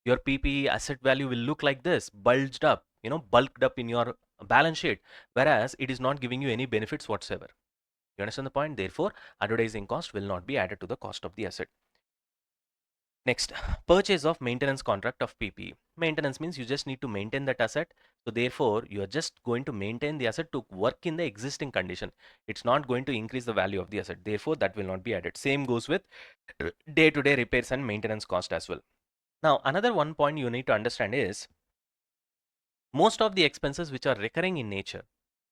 Your PPE asset value will look like this, bulged up, bulked up in your balance sheet, whereas it is not giving you any benefits whatsoever. You understand the point? Therefore, advertising cost will not be added to the cost of the asset. Next, purchase of maintenance contract of PPE. Maintenance means you just need to maintain that asset. So therefore, you are just going to maintain the asset to work in the existing condition. It's not going to increase the value of the asset. Therefore, that will not be added. Same goes with day-to-day repairs and maintenance cost as well. Now, another one point you need to understand is most of the expenses which are recurring in nature,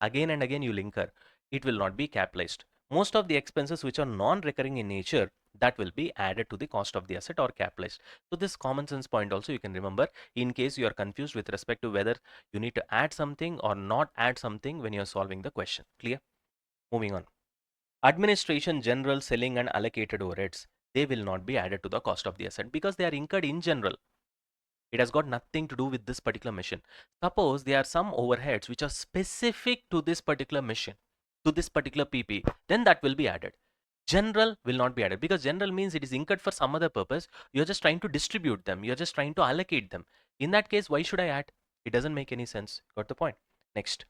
again and again you'll incur, it will not be capitalized. Most of the expenses which are non-recurring in nature, that will be added to the cost of the asset or capitalized. So this common sense point also you can remember in case you are confused with respect to whether you need to add something or not add something when you're solving the question. Clear? Moving on. Administration, general, selling and allocated overheads, they will not be added to the cost of the asset because they are incurred in general. It has got nothing to do with this particular mission. Suppose there are some overheads which are specific to this particular mission, to this particular PP, then that will be added. General will not be added because general means it is incurred for some other purpose. You're just trying to distribute them. You're just trying to allocate them. In that case, why should I add? It doesn't make any sense. Got the point? Next.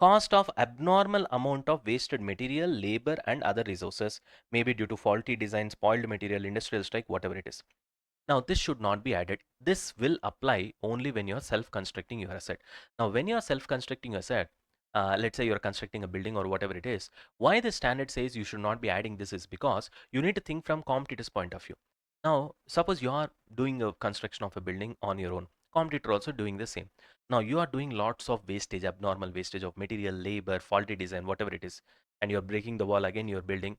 Cost of abnormal amount of wasted material, labor and other resources, maybe due to faulty design, spoiled material, industrial strike, whatever it is. Now, this should not be added. This will apply only when you're self-constructing your asset. Now, when you're self-constructing your asset, let's say you're constructing a building or whatever it is, why the standard says you should not be adding this is because you need to think from competitor's point of view. Now, suppose you are doing a construction of a building on your own. Competitor also doing the same. Now, you are doing lots of wastage, abnormal wastage of material, labor, faulty design, whatever it is, and you're breaking the wall again, you're building.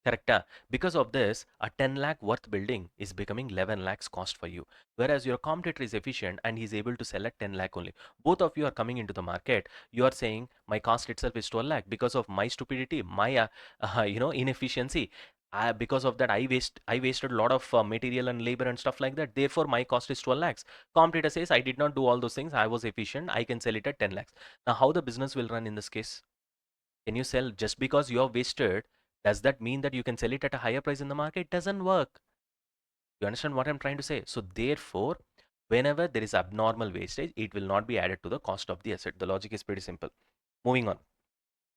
Correct. Because of this, a 10 lakh worth building is becoming 11 lakhs cost for you. Whereas your competitor is efficient and he's able to sell at 10 lakh only. Both of you are coming into the market. You are saying my cost itself is 12 lakh because of my stupidity, my inefficiency. Because of that, I wasted a lot of material and labor and stuff like that. Therefore, my cost is 12 lakhs. Competitor says I did not do all those things. I was efficient. I can sell it at 10 lakhs. Now, how the business will run in this case? Can you sell just because you have wasted? Does that mean that you can sell it at a higher price in the market? It doesn't work. You understand what I'm trying to say? So therefore, whenever there is abnormal wastage, it will not be added to the cost of the asset. The logic is pretty simple. Moving on.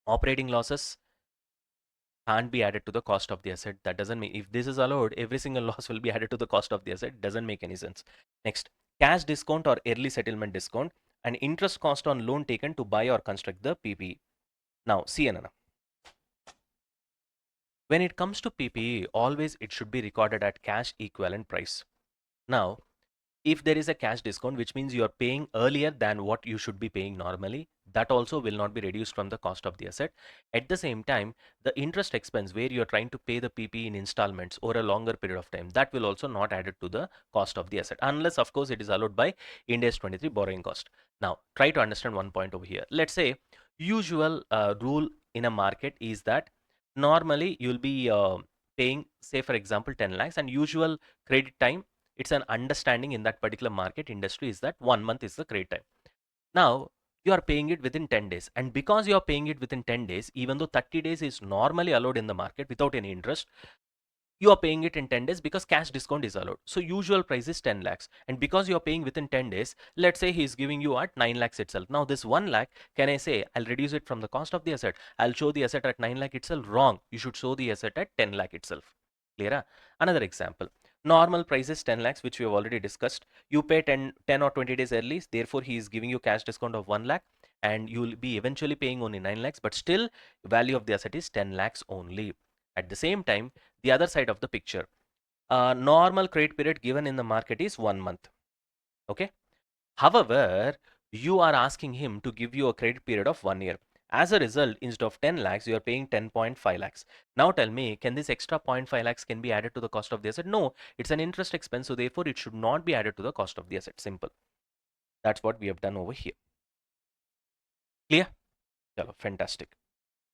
Operating losses can't be added to the cost of the asset. That doesn't mean if this is allowed, every single loss will be added to the cost of the asset. Doesn't make any sense. Next, cash discount or early settlement discount and interest cost on loan taken to buy or construct the PPE. Now, see another. When it comes to PPE, always it should be recorded at cash equivalent price. Now, if there is a cash discount, which means you are paying earlier than what you should be paying normally, that also will not be reduced from the cost of the asset. At the same time, the interest expense where you are trying to pay the PP in installments over a longer period of time, that will also not added to the cost of the asset, unless of course it is allowed by Ind AS 23 borrowing cost. Now, try to understand one point over here. Let's say usual rule in a market is that normally you'll be paying, say for example, 10 lakhs, and usual credit time, it's an understanding in that particular market industry is that 1 month is the credit time. Now you are paying it within 10 days, and because you are paying it within 10 days, even though 30 days is normally allowed in the market without any interest, you are paying it in 10 days because cash discount is allowed. So usual price is 10 lakhs, and because you are paying within 10 days, let's say he is giving you at 9 lakhs itself. Now this 1 lakh, can I say I'll reduce it from the cost of the asset, I'll show the asset at 9 lakh itself? Wrong. You should show the asset at 10 lakh itself. Clear? Another example. Normal price is 10 lakhs, which we have already discussed. You pay 10 or 20 days early, therefore he is giving you cash discount of 1 lakh, and you will be eventually paying only 9 lakhs, but still value of the asset is 10 lakhs only. At the same time, the other side of the picture, normal credit period given in the market is 1 month. Okay. However, you are asking him to give you a credit period of 1 year. As a result, instead of 10 lakhs, you are paying 10.5 lakhs. Now tell me, can this extra 0.5 lakhs can be added to the cost of the asset? No, it's an interest expense. So therefore, it should not be added to the cost of the asset. Simple. That's what we have done over here. Clear? Chalo, fantastic.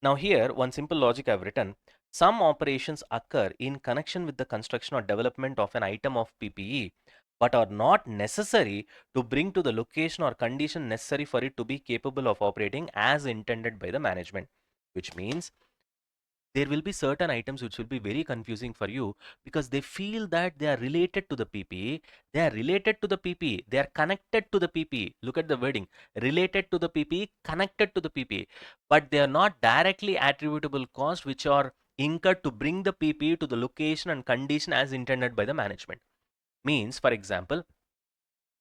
Now here, one simple logic I've written. Some operations occur in connection with the construction or development of an item of PPE, but are not necessary to bring to the location or condition necessary for it to be capable of operating as intended by the management. Which means there will be certain items which will be very confusing for you because they feel that they are related to the PPE, they are related to the PPE, they are connected to the PPE. Look at the wording, related to the PPE, connected to the PPE, but they are not directly attributable costs which are incurred to bring the PPE to the location and condition as intended by the management. Means, for example,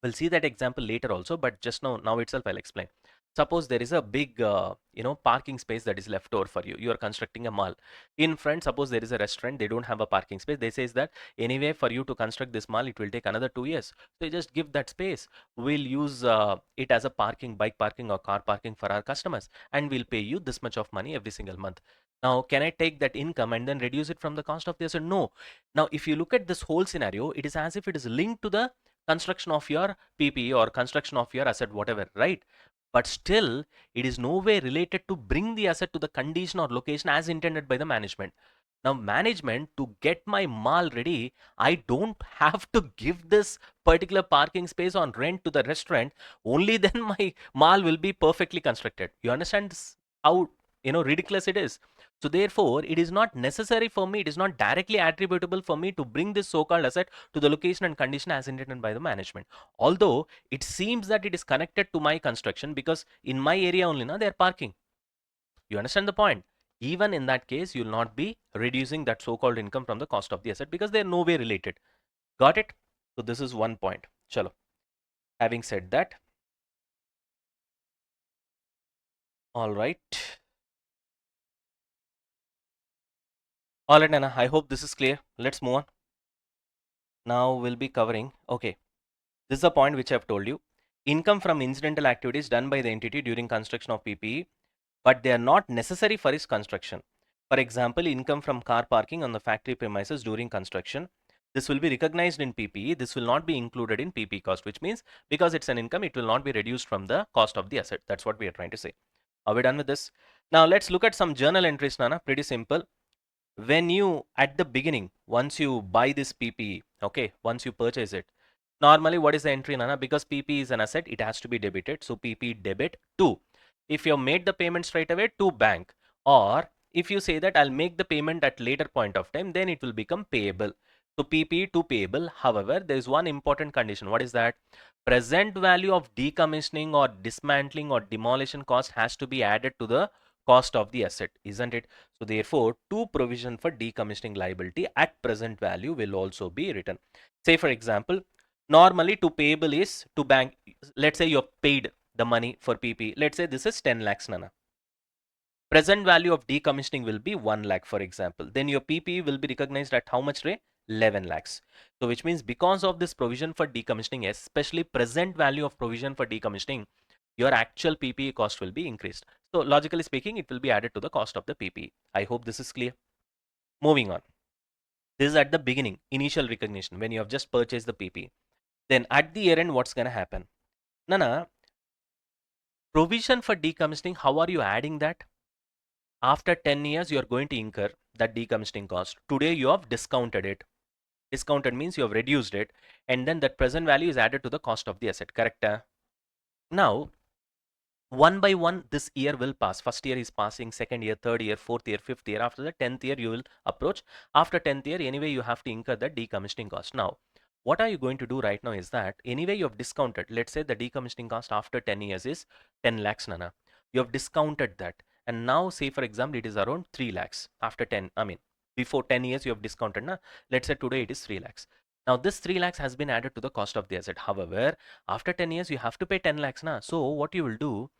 we'll see that example later also, but just now itself I'll explain. Suppose there is a big parking space that is left over for you. You are constructing a mall. In front, suppose there is a restaurant, they don't have a parking space. They says that anyway for you to construct this mall, it will take another 2 years. So you just give that space. We'll use it as a parking, bike parking or car parking for our customers, and we'll pay you this much of money every single month. Now, can I take that income and then reduce it from the cost of the asset? No. Now, if you look at this whole scenario, it is as if it is linked to the construction of your PPE or construction of your asset, whatever, right? But still, it is no way related to bring the asset to the condition or location as intended by the management. Now, management, to get my mall ready, I don't have to give this particular parking space on rent to the restaurant. Only then my mall will be perfectly constructed. You understand this? How ridiculous it is. So therefore, it is not necessary for me, it is not directly attributable for me to bring this so-called asset to the location and condition as intended by the management. Although it seems that it is connected to my construction because in my area only now they are parking. You understand the point? Even in that case, you will not be reducing that so-called income from the cost of the asset because they are no way related. Got it? So this is one point. Chalo. Having said that, all right. All right, Nana. I hope this is clear. Let's move on. Now we'll be covering. Okay. This is the point which I've told you. Income from incidental activities done by the entity during construction of PPE, but they are not necessary for its construction. For example, income from car parking on the factory premises during construction. This will be recognized in PPE. This will not be included in PPE cost, which means because it's an income, it will not be reduced from the cost of the asset. That's what we are trying to say. Are we done with this? Now let's look at some journal entries, Nana. Pretty simple. When you, at the beginning, once you buy this PPE, okay, once you purchase it, normally what is the entry, Nana? Because PPE is an asset, it has to be debited. So PPE debit to. If you have made the payment straight away, to bank. Or if you say that I'll make the payment at later point of time, then it will become payable. So PPE to payable. However, there is one important condition. What is that? Present value of decommissioning or dismantling or demolition cost has to be added to the cost of the asset, isn't it? So therefore, to provision for decommissioning liability at present value will also be written. Say for example, normally to payable is to bank. Let's say you have paid the money for PP. Let's say this is 10 lakhs, Nana. Present value of decommissioning will be 1 lakh, for example. Then your PP will be recognized at how much rate? 11 lakhs. So which means because of this provision for decommissioning, especially present value of provision for decommissioning, your actual PPE cost will be increased. So logically speaking, it will be added to the cost of the PPE. I hope this is clear. Moving on. This is at the beginning, initial recognition, when you have just purchased the PPE. Then at the year end, what's going to happen? Nana, provision for decommissioning, how are you adding that? After 10 years, you are going to incur that decommissioning cost. Today, you have discounted it. Discounted means you have reduced it, and then that present value is added to the cost of the asset, correct? Now, one by one, this year will pass. First year is passing, second year, third year, fourth year, fifth year. After the 10th year, you will approach. After 10th year, anyway, you have to incur the decommissioning cost. Now, what are you going to do right now is that anyway, you have discounted. Let's say the decommissioning cost after 10 years is 10 lakhs, Nana. You have discounted that. And now, say for example, it is around 3 lakhs after 10. I mean, before 10 years, you have discounted. Na? Let's say today it is 3 lakhs. Now, this 3 lakhs has been added to the cost of the asset. However, after 10 years, you have to pay 10 lakhs. Na? So, what you will do,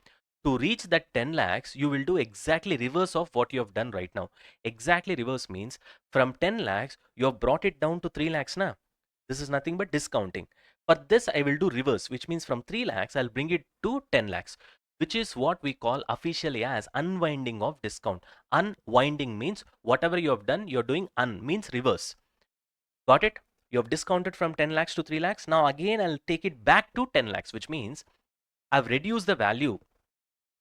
to reach that 10 lakhs, you will do exactly reverse of what you have done right now. Exactly reverse means from 10 lakhs, you have brought it down to 3 lakhs now. This is nothing but discounting. But this I will do reverse, which means from 3 lakhs, I'll bring it to 10 lakhs, which is what we call officially as unwinding of discount. Unwinding means whatever you have done, you're doing means reverse. Got it? You have discounted from 10 lakhs to 3 lakhs. Now again, I'll take it back to 10 lakhs, which means I've reduced the value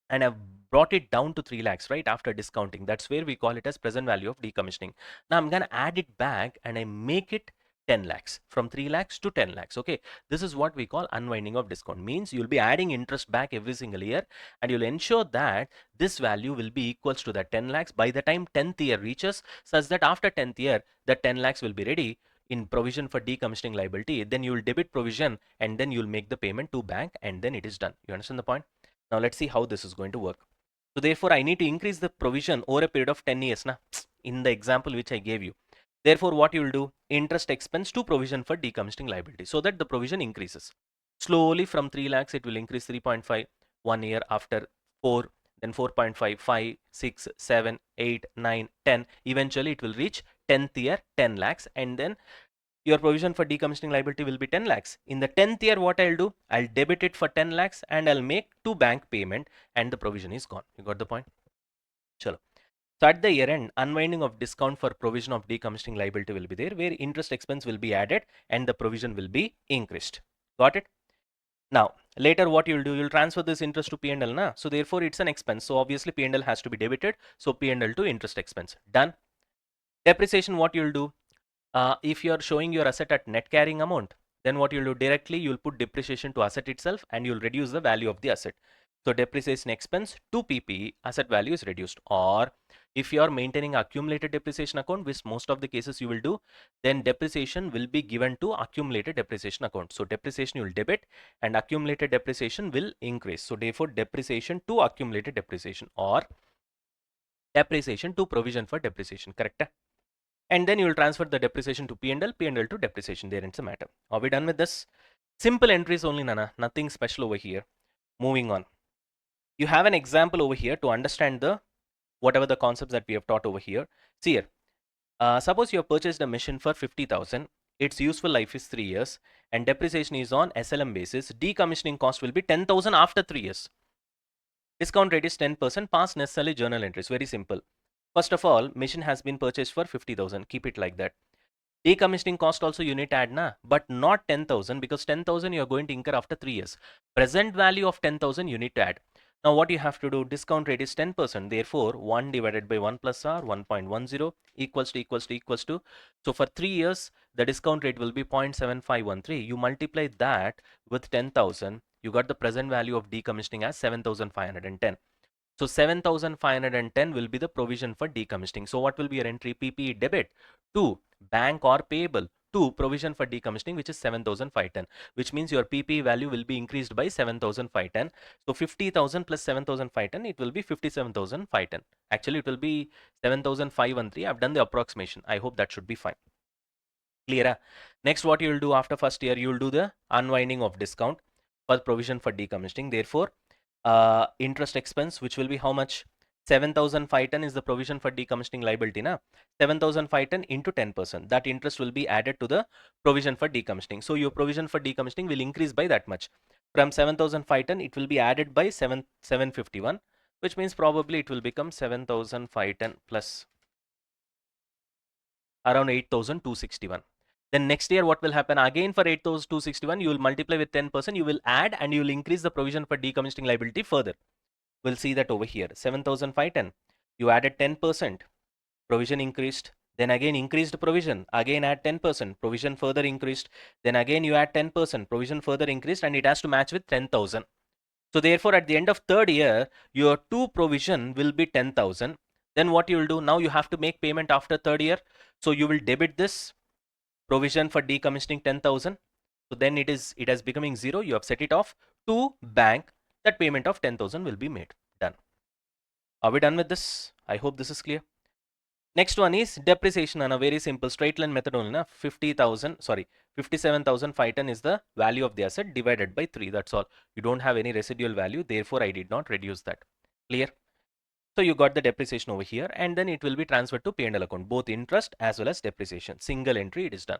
and I've brought it down to 3 lakhs, right? After discounting. That's where we call it as present value of decommissioning. Now I'm going to add it back and I make it 10 lakhs, from 3 lakhs to 10 lakhs. Okay. This is what we call unwinding of discount. Means you'll be adding interest back every single year and you'll ensure that this value will be equals to that 10 lakhs by the time 10th year reaches, such that after 10th year, the 10 lakhs will be ready in provision for decommissioning liability. Then you will debit provision and then you'll make the payment to bank and then it is done. You understand the point? Now let's see how this is going to work. So therefore, I need to increase the provision over a period of 10 years na, in the example which I gave you. Therefore, what you will do, interest expense to provision for decommissioning liability, so that the provision increases. Slowly from 3 lakhs, it will increase 3.5, 1 year after 4, then 4.5, 5, 6, 7, 8, 9, 10. Eventually, it will reach 10th year, 10 lakhs, and then your provision for decommissioning liability will be 10 lakhs. In the 10th year, what I'll do, I'll debit it for 10 lakhs and I'll make to bank payment and the provision is gone. You got the point? Chalo. So at the year end, unwinding of discount for provision of decommissioning liability will be there, where interest expense will be added and the provision will be increased. Got it? Now, later what you'll do, you'll transfer this interest to P&L, na? So therefore it's an expense. So obviously P&L has to be debited. So P&L to interest expense. Done. Depreciation, what you'll do, if you're showing your asset at net carrying amount, then what you'll do, directly you'll put depreciation to asset itself and you'll reduce the value of the asset. So depreciation expense to PPE, asset value is reduced. Or if you are maintaining accumulated depreciation account, which most of the cases you will do, then depreciation will be given to accumulated depreciation account. So depreciation you will debit and accumulated depreciation will increase. So therefore depreciation to accumulated depreciation or depreciation to provision for depreciation, correct? And then you will transfer the depreciation to P&L, P&L to depreciation. There ends the matter. Are we done with this? Simple entries only, Nana. Nothing special over here. Moving on. You have an example over here to understand the whatever the concepts that we have taught over here. See here. Suppose you have purchased a machine for 50,000. Its useful life is 3 years and depreciation is on SLM basis. Decommissioning cost will be 10,000 after 3 years. Discount rate is 10%. Pass necessarily journal entries. Very simple. First of all, machine has been purchased for 50,000. Keep it like that. Decommissioning cost also you need to add, na, but not 10,000, because 10,000 you are going to incur after 3 years. Present value of 10,000 you need to add. Now what you have to do, discount rate is 10%. Therefore, 1 divided by 1 plus R, 1.10 equals to. So for 3 years, the discount rate will be 0.7513. You multiply that with 10,000, you got the present value of decommissioning as 7,510. So 7,510 will be the provision for decommissioning. So what will be your entry? PPE debit to bank or payable to provision for decommissioning, which is 7,510, which means your PPE value will be increased by 7,510. So 50,000 plus 7,510, it will be 57,510. Actually, it will be 7,513. I've done the approximation. I hope that should be fine. Clear? Next, what you will do after first year, you will do the unwinding of discount for provision for decommissioning. Therefore, interest expense, which will be how much? 7,510 is the provision for decommissioning liability, na? 7,510 into 10%. That interest will be added to the provision for decommissioning. So your provision for decommissioning will increase by that much. From 7,510, it will be added by 751, which means probably it will become 7,510 plus around 8,261. Then next year, what will happen? Again for 8,261, you will multiply with 10%, you will add and you will increase the provision for decommissioning liability further. We'll see that over here. 7,510. You added 10%, provision increased. Then again increased provision. Again add 10%, provision further increased. Then again you add 10%, provision further increased, and it has to match with 10,000. So therefore, at the end of third year, your two provision will be 10,000. Then what you will do? Now you have to make payment after third year. So you will debit this provision for decommissioning 10,000. So then it has becoming 0. You have set it off to bank. That payment of 10,000 will be made. Done. Are we done with this? I hope this is clear. Next one is depreciation on a very simple straight line method only. Na? 57,510 is the value of the asset divided by 3. That's all. You don't have any residual value. Therefore, I did not reduce that. Clear? So you got the depreciation over here and then it will be transferred to P&L account, both interest as well as depreciation. Single entry, it is done.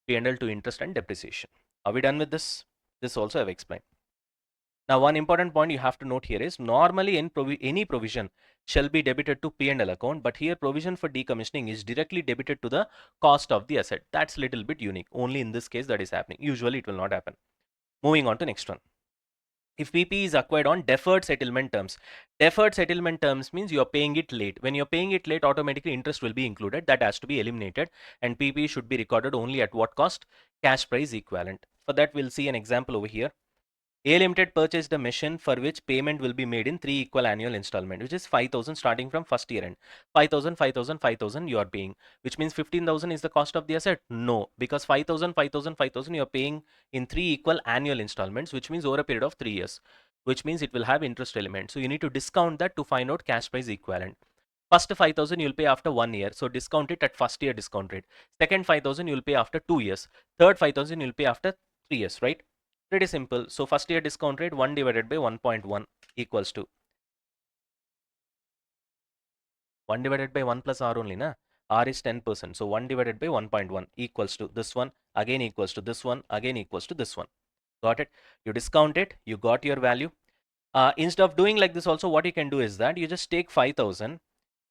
P&L to interest and depreciation. Are we done with this? This also I've explained. Now, one important point you have to note here is normally any provision shall be debited to P&L account, but here provision for decommissioning is directly debited to the cost of the asset. That's a little bit unique. Only in this case that is happening. Usually it will not happen. Moving on to next one. If PP is acquired on deferred settlement terms means you're paying it late. When you're paying it late, automatically interest will be included. That has to be eliminated, and PP should be recorded only at what cost? Cash price equivalent. For that, we'll see an example over here. A Limited purchased a machine for which payment will be made in 3 equal annual installment, which is 5,000 starting from first year end. 5,000, 5,000, 5,000 you are paying, which means 15,000 is the cost of the asset. No, because 5,000, 5,000, 5,000 you are paying in 3 equal annual installments, which means over a period of 3 years, which means it will have interest element. So you need to discount that to find out cash price equivalent. First 5,000 you'll pay after 1 year, so discount it at first year discount rate. Second 5,000 you'll pay after 2 years. Third 5,000 you'll pay after 3 years, right? Pretty simple. So first year discount rate 1 divided by 1.1 equals to 1 divided by 1 plus R only, na? R is 10%. So 1 divided by 1.1 equals to this one, again equals to this one, again equals to this one. Got it? You discount it, you got your value. Instead of doing like this also, what you can do is that you just take 5,000,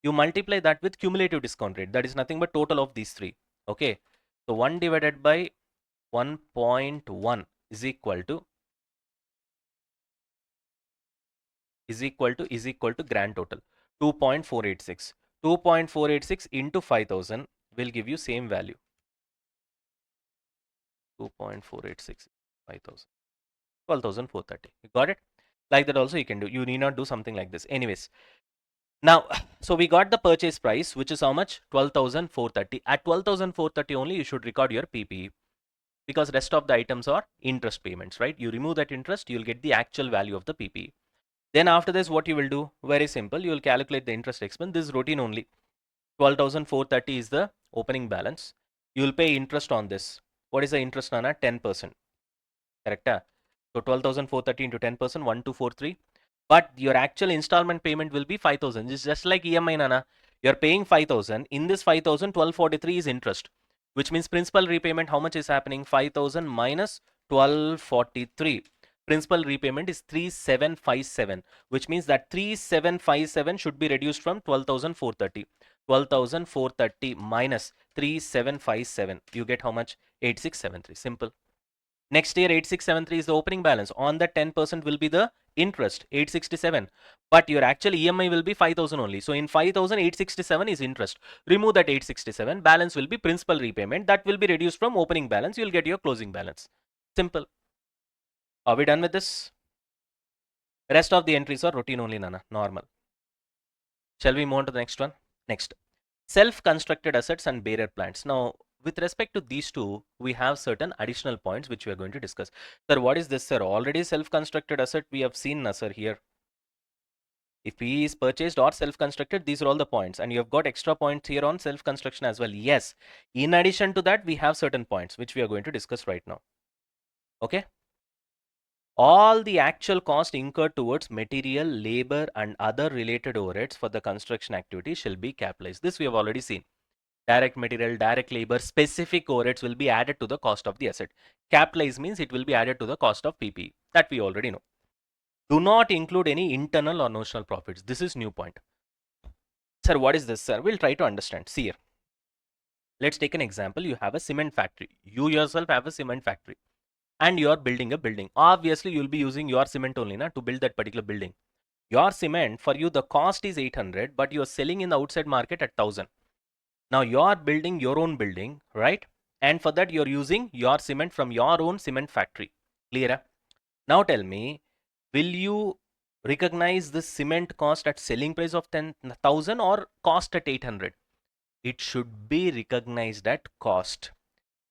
you multiply that with cumulative discount rate. That is nothing but total of these three. Okay. So 1 divided by 1.1 is equal to grand total 2.486. 2.486 into 5,000 will give you same value. 2.486 5,000 12,430. You got it? Like that also you can do. You need not do something like this. Anyways, now so we got the purchase price, which is how much? 12,430. At 12,430 only you should record your PPE, because rest of the items are interest payments, right? You remove that interest, you'll get the actual value of the PPE. Then after this, what you will do? Very simple. You will calculate the interest expense. This is routine only. 12,430 is the opening balance. You will pay interest on this. What is the interest, Nana? 10%. Correct? So 12,430 into 10%, 1243. But your actual installment payment will be 5,000. It's just like EMI, Nana. You're paying 5,000. In this 5,000, 1243 is interest, which means principal repayment, how much is happening? 5,000 minus 1243. Principal repayment is 3,757, which means that 3,757 should be reduced from 12,430. 12,430 minus 3,757. You get how much? 8,673. Simple. Next year 8,673 is the opening balance. On that 10% will be the interest, 867. But your actual EMI will be 5,000 only. So in 5,000, 867 is interest. Remove that 867. Balance will be principal repayment. That will be reduced from opening balance. You'll get your closing balance. Simple. Are we done with this? Rest of the entries are routine only, Nana. Normal. Shall we move on to the next one? Next. Self-constructed assets and bearer plants. Now, with respect to these two, we have certain additional points which we are going to discuss. Sir, what is this, sir? Already self-constructed asset we have seen, na, sir, here. If PE is purchased or self-constructed, these are all the points. And you have got extra points here on self-construction as well. Yes. In addition to that, we have certain points which we are going to discuss right now. Okay. All the actual cost incurred towards material, labor, and other related overheads for the construction activity shall be capitalized. This we have already seen. Direct material, direct labor, specific overheads will be added to the cost of the asset. Capitalize means it will be added to the cost of PPE. That we already know. Do not include any internal or notional profits. This is new point. Sir, what is this, sir? We'll try to understand. See here. Let's take an example. You have a cement factory. You yourself have a cement factory. And you are building a building. Obviously, you'll be using your cement only to build that particular building. Your cement, for you, the cost is 800, but you are selling in the outside market at 1,000. Now you are building your own building, right? And for that you're using your cement from your own cement factory. Clear? Now tell me, will you recognize the cement cost at selling price of 10,000 or cost at 800? It should be recognized at cost,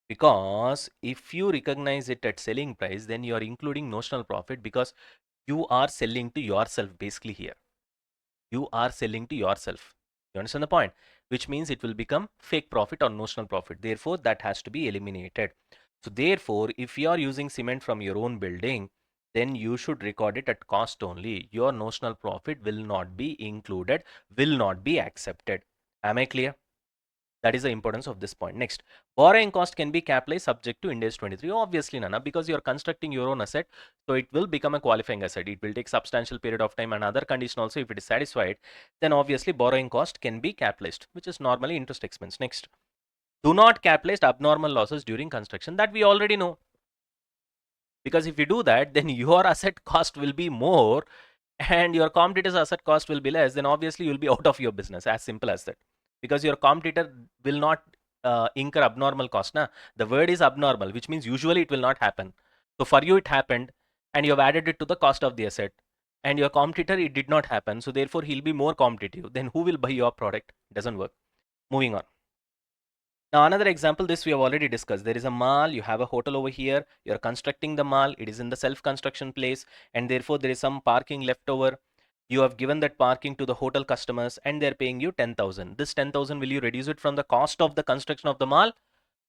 because if you recognize it at selling price, then you are including notional profit, because you are selling to yourself basically here. You are selling to yourself. You understand the point? Which means it will become fake profit or notional profit. Therefore, that has to be eliminated. So therefore, if you are using cement from your own building, then you should record it at cost only. Your notional profit will not be included, will not be accepted. Am I clear? That is the importance of this point. Next, borrowing cost can be capitalized subject to Ind AS 23. Obviously, Nana, because you are constructing your own asset, so it will become a qualifying asset. It will take substantial period of time, and other condition also, if it is satisfied, then obviously borrowing cost can be capitalized, which is normally interest expense. Next, do not capitalize abnormal losses during construction. That we already know. Because if you do that, then your asset cost will be more and your competitor's asset cost will be less, then obviously you'll be out of your business. As simple as that. Because your competitor will not incur abnormal cost. Na? The word is abnormal, which means usually it will not happen. So for you it happened and you have added it to the cost of the asset. And your competitor, it did not happen. So therefore he'll be more competitive. Then who will buy your product? It doesn't work. Moving on. Now another example, this we have already discussed. There is a mall, you have a hotel over here, you're constructing the mall, it is in the self-construction place, and therefore there is some parking left over. You have given that parking to the hotel customers and they're paying you 10,000. This 10,000, will you reduce it from the cost of the construction of the mall?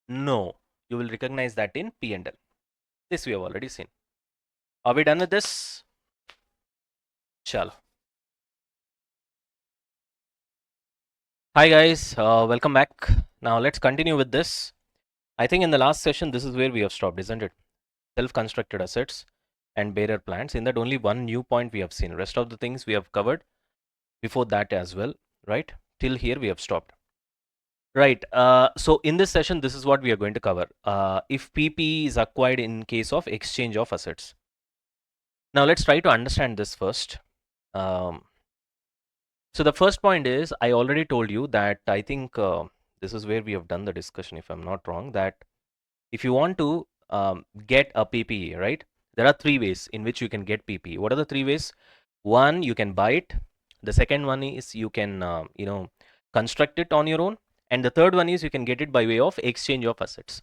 No. You will recognize that in P&L. This we have already seen. Are we done with this? Chalo. Hi guys, welcome back. Now let's continue with this. I think in the last session, this is where we have stopped, isn't it? Self-constructed assets and barrier plants. In that, only one new point we have seen. Rest of the things we have covered before that as well, right? Till here we have stopped. Right. So in this session, this is what we are going to cover. If PP is acquired in case of exchange of assets. Now let's try to understand this first. So the first point is, I already told you that I think this is where we have done the discussion, if I'm not wrong, that if you want to get a PPE, right? There are three ways in which you can get PPE. What are the three ways? One, you can buy it. The second one is you can, construct it on your own. And the third one is you can get it by way of exchange of assets.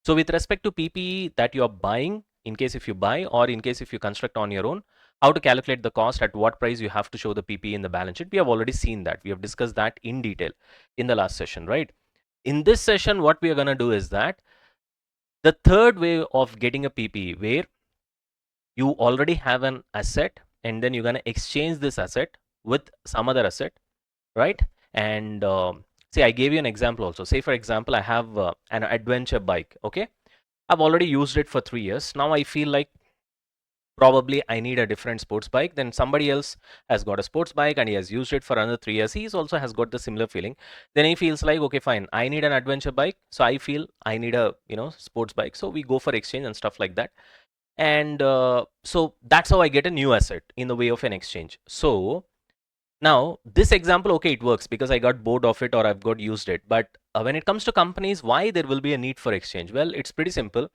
So with respect to PPE that you are buying, in case if you buy or in case if you construct on your own, how to calculate the cost, at what price you have to show the PPE in the balance sheet. We have already seen that. We have discussed that in detail in the last session, right? In this session, what we are going to do is that the third way of getting a PPE, where you already have an asset and then you're going to exchange this asset with some other asset, right? And say I gave you an example also. Say for example, I have an adventure bike, okay? I've already used it for 3 years. Now I feel like probably I need a different sports bike. Then somebody else has got a sports bike and he has used it for another 3 years. He also has got the similar feeling. Then he feels like, okay, fine, I need an adventure bike. So I feel I need a, sports bike. So we go for exchange and stuff like that. And so that's how I get a new asset in the way of an exchange. So now this example, okay, it works because I got bored of it or I've got used it. But when it comes to companies, why there will be a need for exchange? Well, it's pretty simple.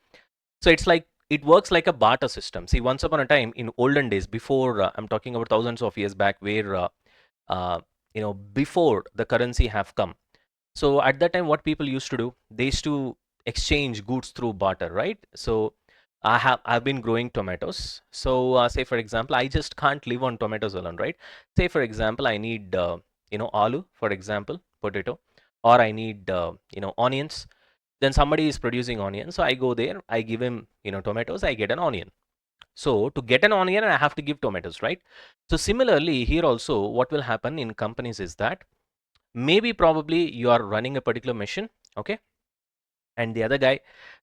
So it's like, it works like a barter system. See, once upon a time in olden days, before I'm talking about thousands of years back, where before the currency have come. So at that time, what people used to do, they used to exchange goods through barter, right? So I've been growing tomatoes. So say for example, I just can't live on tomatoes alone, right? Say for example, I need aloo, for example, potato, or I need onions. Then somebody is producing onion, so I go there, I give him tomatoes, I get an onion. So to get an onion, I have to give tomatoes, right? So similarly here also, what will happen in companies is that maybe probably you are running a particular mission, okay, and the other guy,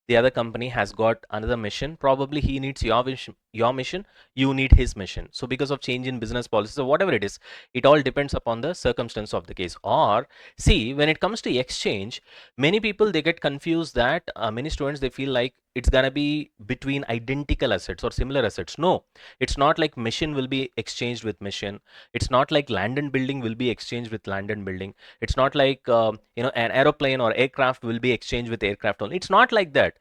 the other company has got another mission. Probably he needs your mission, you need his mission. So because of change in business policies or whatever it is, it all depends upon the circumstance of the case. Or see, when it comes to exchange, many people, they get confused that many students, they feel like it's gonna be between identical assets or similar assets. No, it's not like mission will be exchanged with mission. It's not like land and building will be exchanged with land and building. It's not like an aeroplane or aircraft will be exchanged with aircraft only. It's not like that.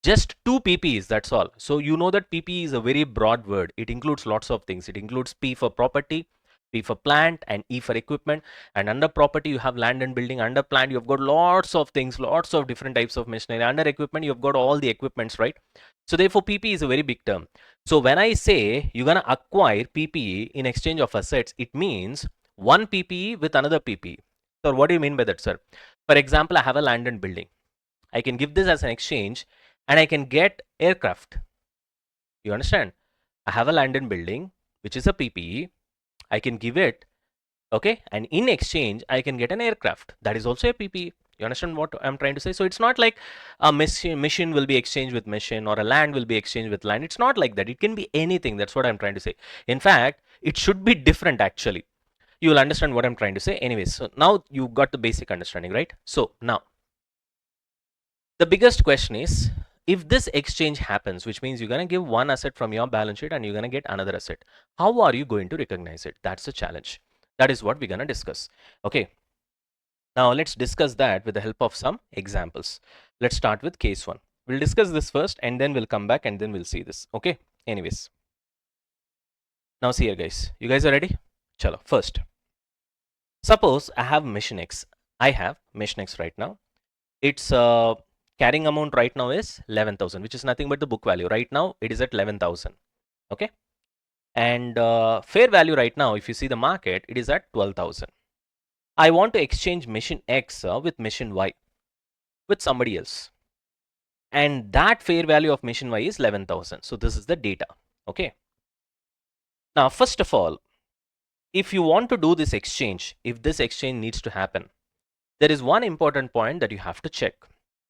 Just two PPs, that's all. So you know that PP is a very broad word. It includes lots of things. It includes P for property, P for plant, and E for equipment. And under property, you have land and building. Under plant, you've got lots of things, lots of different types of machinery. Under equipment, you've got all the equipments, right? So therefore, PP is a very big term. So when I say you're gonna acquire PPE in exchange of assets, it means one PPE with another PPE. So what do you mean by that, sir? For example, I have a land and building. I can give this as an exchange and I can get aircraft. You understand? I have a land and building, which is a PPE. I can give it, okay? And in exchange, I can get an aircraft. That is also a PPE. You understand what I'm trying to say? So it's not like a mission will be exchanged with mission or a land will be exchanged with land. It's not like that. It can be anything. That's what I'm trying to say. In fact, it should be different actually. You will understand what I'm trying to say. Anyways, so now you got the basic understanding, right? So now, the biggest question is, if this exchange happens, which means you're going to give one asset from your balance sheet and you're going to get another asset, how are you going to recognize it? That's the challenge. That is what we're going to discuss. Okay. Now let's discuss that with the help of some examples. Let's start with case one. We'll discuss this first and then we'll come back and then we'll see this. Okay. Anyways. Now see here guys. You guys are ready? Chalo. First. Suppose I have mission X. I have mission X right now. Its carrying amount right now is 11,000, which is nothing but the book value. Right now it is at 11,000. Okay. And fair value right now, if you see the market, it is at 12,000. I want to exchange mission X with mission Y with somebody else. And that fair value of mission Y is 11,000. So this is the data. Okay. Now, first of all, if you want to do this exchange, if this exchange needs to happen, there is one important point that you have to check.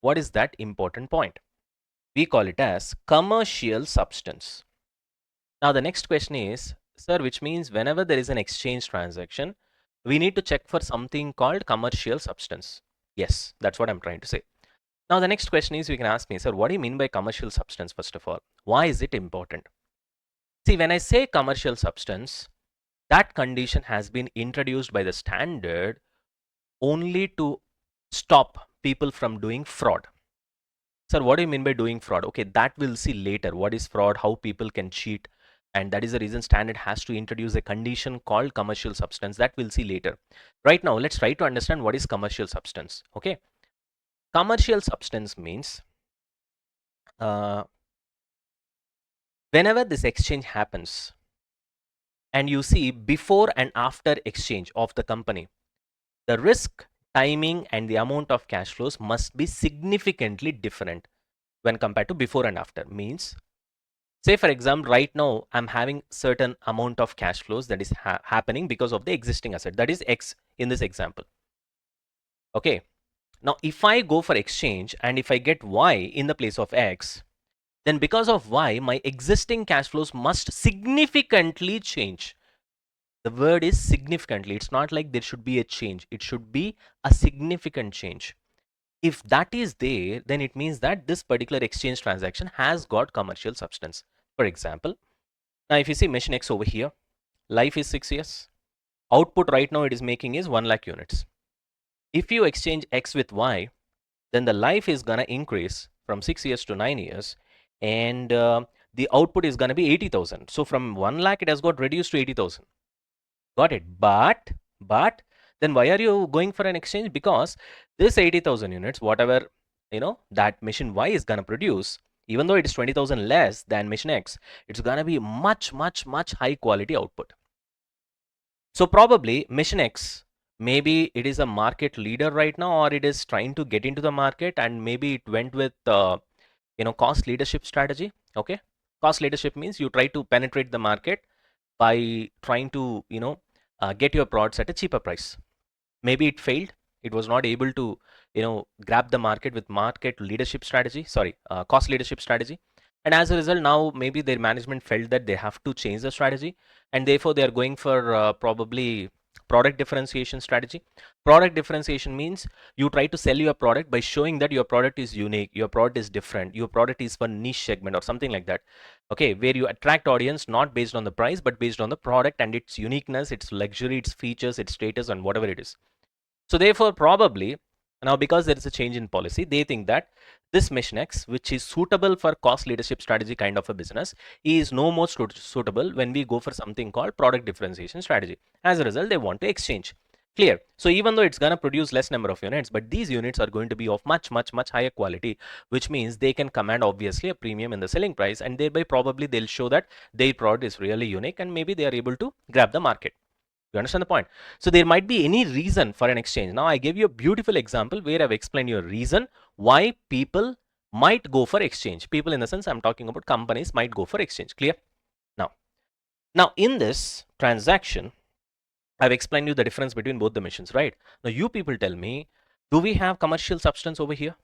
What is that important point? We call it as commercial substance. Now, the next question is, sir, which means whenever there is an exchange transaction, we need to check for something called commercial substance. Yes, that's what I'm trying to say. Now, the next question is, you can ask me, sir, what do you mean by commercial substance, first of all? Why is it important? See, when I say commercial substance, that condition has been introduced by the standard only to stop people from doing fraud. Sir, what do you mean by doing fraud? Okay, that we'll see later. What is fraud? How people can cheat? And that is the reason standard has to introduce a condition called commercial substance. That we'll see later. Right now, let's try to understand what is commercial substance. Okay. Commercial substance means whenever this exchange happens and you see before and after exchange of the company, the risk, timing, and the amount of cash flows must be significantly different when compared to before and after. Means, say for example, right now I'm having certain amount of cash flows that is happening because of the existing asset, that is X in this example. Okay. Now, if I go for exchange and if I get Y in the place of X, then because of Y, my existing cash flows must significantly change. The word is significantly. It's not like there should be a change. It should be a significant change. If that is there, then it means that this particular exchange transaction has got commercial substance. For example, now if you see mission X over here, life is 6 years. Output right now it is making is 1 lakh units. If you exchange X with Y, then the life is going to increase from 6 years to 9 years and the output is going to be 80,000. So from 1 lakh it has got reduced to 80,000. Got it? But then why are you going for an exchange? Because this 80,000 units, whatever that mission Y is going to produce, even though it is 20,000 less than mission X, it's going to be much high quality output. So probably mission X, maybe it is a market leader right now, or it is trying to get into the market, and maybe it went with cost leadership strategy. Okay, cost leadership means you try to penetrate the market by trying to get your products at a cheaper price. Maybe it failed. It was not able to grab the market with market leadership strategy, cost leadership strategy. And as a result, now maybe their management felt that they have to change the strategy, and therefore they are going for probably product differentiation strategy. Product differentiation means you try to sell your product by showing that your product is unique, your product is different, your product is for niche segment or something like that. Okay, where you attract audience not based on the price but based on the product and its uniqueness, its luxury, its features, its status, and whatever it is. So therefore, probably now because there is a change in policy, they think that this mission X, which is suitable for cost leadership strategy kind of a business, is no more suitable when we go for something called product differentiation strategy. As a result, they want to exchange. Clear? So even though it's going to produce less number of units, but these units are going to be of much higher quality, which means they can command obviously a premium in the selling price, and thereby probably they'll show that their product is really unique and maybe they are able to grab the market. You understand the point? So there might be any reason for an exchange. Now I gave you a beautiful example where I've explained your reason why people might go for exchange. People in the sense I'm talking about companies might go for exchange. Clear? Now in this transaction, I've explained you the difference between both the missions, right? Now you people tell me, do we have commercial substance over here?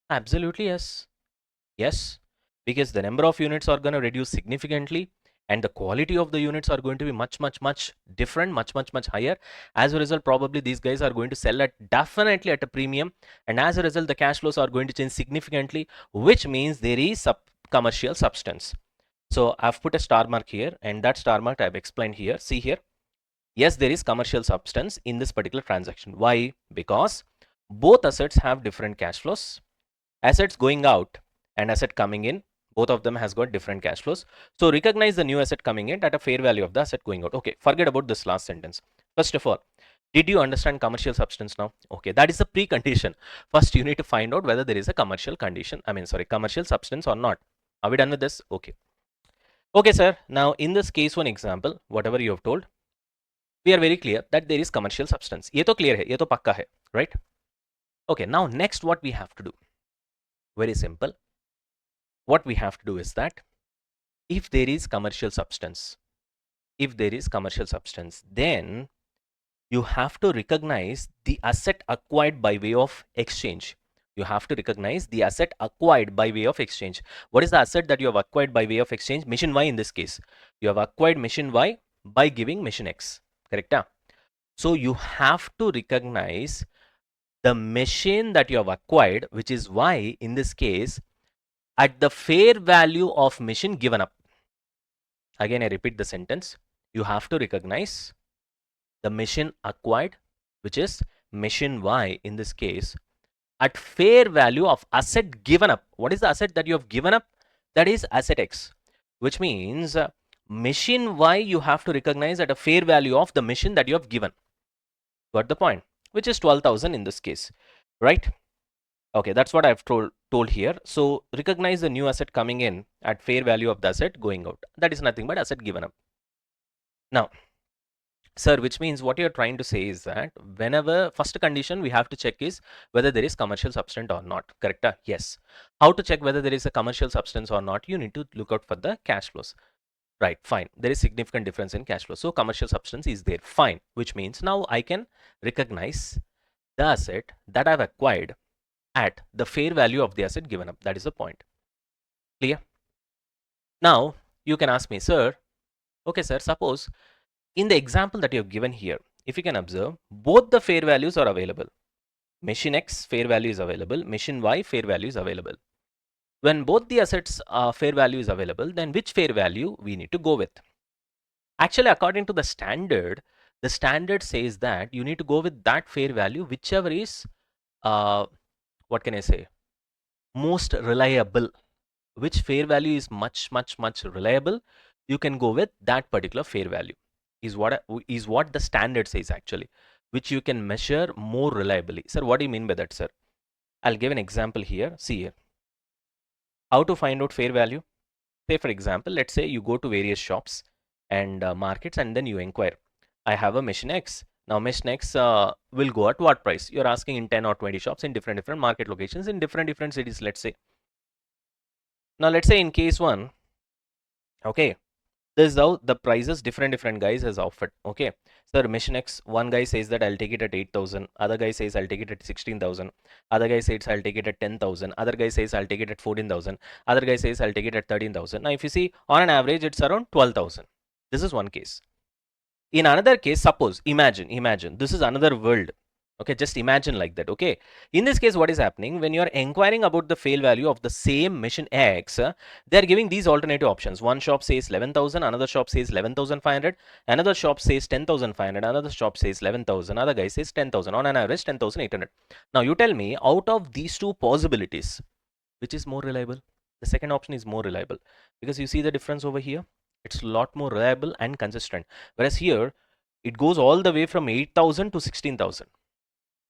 Absolutely yes. Yes, because the number of units are going to reduce significantly and the quality of the units are going to be much different, much higher. As a result, probably these guys are going to sell at definitely at a premium, and as a result the cash flows are going to change significantly, which means there is commercial substance. So I've put a star mark here, and that star mark I've explained here. See here, yes, there is commercial substance in this particular transaction. Why? Because both assets have different cash flows. Assets going out and asset coming in, both of them has got different cash flows. So recognize the new asset coming in at a fair value of the asset going out. Okay, forget about this last sentence. First of all, did you understand commercial substance now? Okay, that is a precondition. First, you need to find out whether there is a commercial condition. Commercial substance or not. Are we done with this? Okay. Okay, sir. Now, in this case one example, whatever you have told, we are very clear that there is commercial substance. ये तो clear है, ये तो पक्का है, right? Okay, now next what we have to do? Very simple. What we have to do is that if there is commercial substance, then you have to recognize the asset acquired by way of exchange. You have to recognize the asset acquired by way of exchange. What is the asset that you have acquired by way of exchange? Machine Y in this case. You have acquired machine Y by giving machine X. Correct? So you have to recognize the machine that you have acquired, which is Y in this case, at the fair value of machine given up. Again, I repeat the sentence. You have to recognize the machine acquired, which is machine Y in this case, at fair value of asset given up. What is the asset that you have given up? That is asset X, which means machine Y you have to recognize at a fair value of the machine that you have given. Got the point? Which is 12,000 in this case, right? Okay, that's what I've told here. So recognize the new asset coming in at fair value of the asset going out. That is nothing but asset given up. Now, sir, which means what you're trying to say is that whenever first condition we have to check is whether there is commercial substance or not. Correct? Yes. How to check whether there is a commercial substance or not? You need to look out for the cash flows. Right, fine. There is significant difference in cash flow. So commercial substance is there. Fine. Which means now I can recognize the asset that I've acquired at the fair value of the asset given up. That is the point. Clear? Now you can ask me, sir, okay, sir, suppose in the example that you have given here, if you can observe, both the fair values are available. Machine X fair value is available, machine Y fair value is available. When both the assets fair value is available, then which fair value we need to go with? Actually, according to the standard says that you need to go with that fair value, whichever is, what can I say, most reliable. Which fair value is much reliable, you can go with that particular fair value, is what the standard says actually, which you can measure more reliably. Sir, what do you mean by that, sir? I'll give an example here. See here, how to find out fair value. Say for example, let's say you go to various shops and markets, and then you inquire, I have a machine X. Now machine X will go at what price? You're asking in 10 or 20 shops in different market locations in different cities, let's say. Now let's say in case one, okay, this is how the prices different guys has offered. Okay, so machine X, one guy says that I'll take it at 8,000, other guy says I'll take it at 16,000, other guy says I'll take it at 10,000, other guy says I'll take it at 14,000, other guy says I'll take it at 13,000. Now if you see, on an average it's around 12,000. This is one case. In another case, suppose, imagine this is another world. Okay, just imagine like that. Okay, in this case what is happening, when you are inquiring about the fair value of the same machine X, they are giving these alternative options. One shop says 11,000, another shop says 11,500, another shop says 10,500, another shop says 11,000, other guy says 10,000, on an average 10,800. Now you tell me, out of these two possibilities, which is more reliable? The second option is more reliable, because you see the difference over here, it's a lot more reliable and consistent, whereas here it goes all the way from 8,000 to 16,000,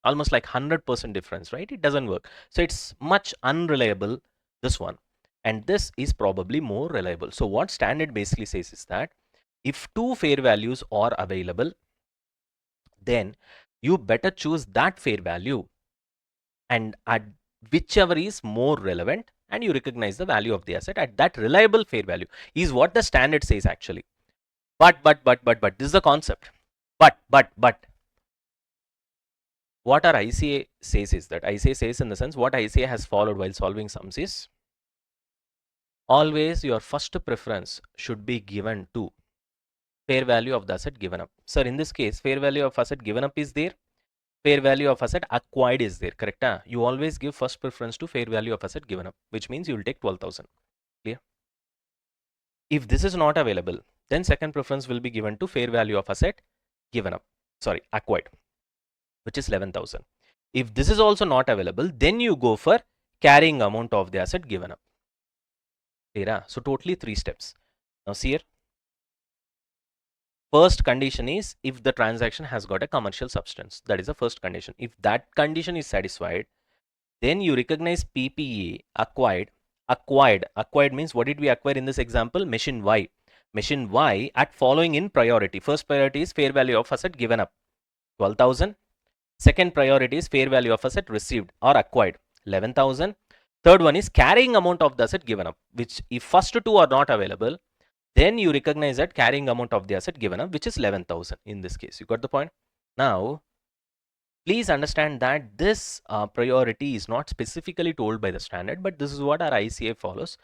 almost like 100% difference, right? It doesn't work. So it's much unreliable, this one, and this is probably more reliable. So what standard basically says is that if two fair values are available, then you better choose that fair value, and at whichever is more relevant, and you recognize the value of the asset at that reliable fair value, is what the standard says actually. But this is the concept. But what our ICA says is that, ICA says in the sense, what ICA has followed while solving sums is, always your first preference should be given to fair value of the asset given up. Sir, in this case, fair value of asset given up is there, fair value of asset acquired is there, correct? You always give first preference to fair value of asset given up, which means you will take 12,000. Clear? If this is not available, then second preference will be given to fair value of asset given up, sorry, acquired, which is 11,000. If this is also not available, then you go for carrying amount of the asset given up. Clear? So totally 3 steps. Now see here, first condition is if the transaction has got a commercial substance. That is the first condition. If that condition is satisfied, then you recognize PPA acquired. Acquired means what did we acquire in this example? Machine Y. Machine Y at following in priority. First priority is fair value of asset given up, 12,000. Second priority is fair value of asset received or acquired, 11,000. Third one is carrying amount of the asset given up, which if first two are not available, then you recognize that carrying amount of the asset given up, which is 11,000 in this case. You got the point? Now, please understand that this priority is not specifically told by the standard, but this is what our ICA follows.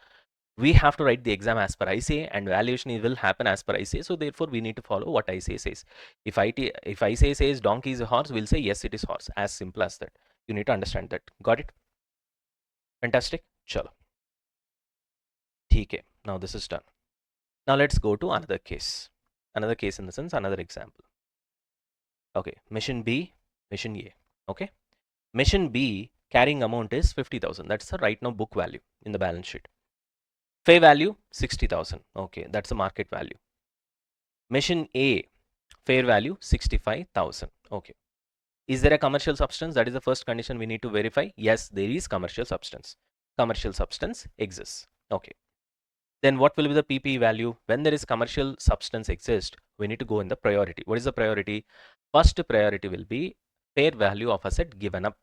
We have to write the exam as per ICA and valuation will happen as per ICA. So therefore, we need to follow what ICA says. If ICA says donkey is a horse, we'll say yes, it is horse. As simple as that. You need to understand that. Got it? Fantastic. Chalo. Okay. Now this is done. Now let's go to another case. Another case in the sense, another example. Okay. Mission B, mission A. Okay. Mission B carrying amount is 50,000. That's the right now book value in the balance sheet. Fair value 60,000. Okay, that's the market value. Mission A, fair value 65,000. Okay. Is there a commercial substance? That is the first condition we need to verify. Yes, there is commercial substance. Commercial substance exists. Okay. Then what will be the PP value? When there is commercial substance exists, we need to go in the priority. What is the priority? First priority will be fair value of asset given up.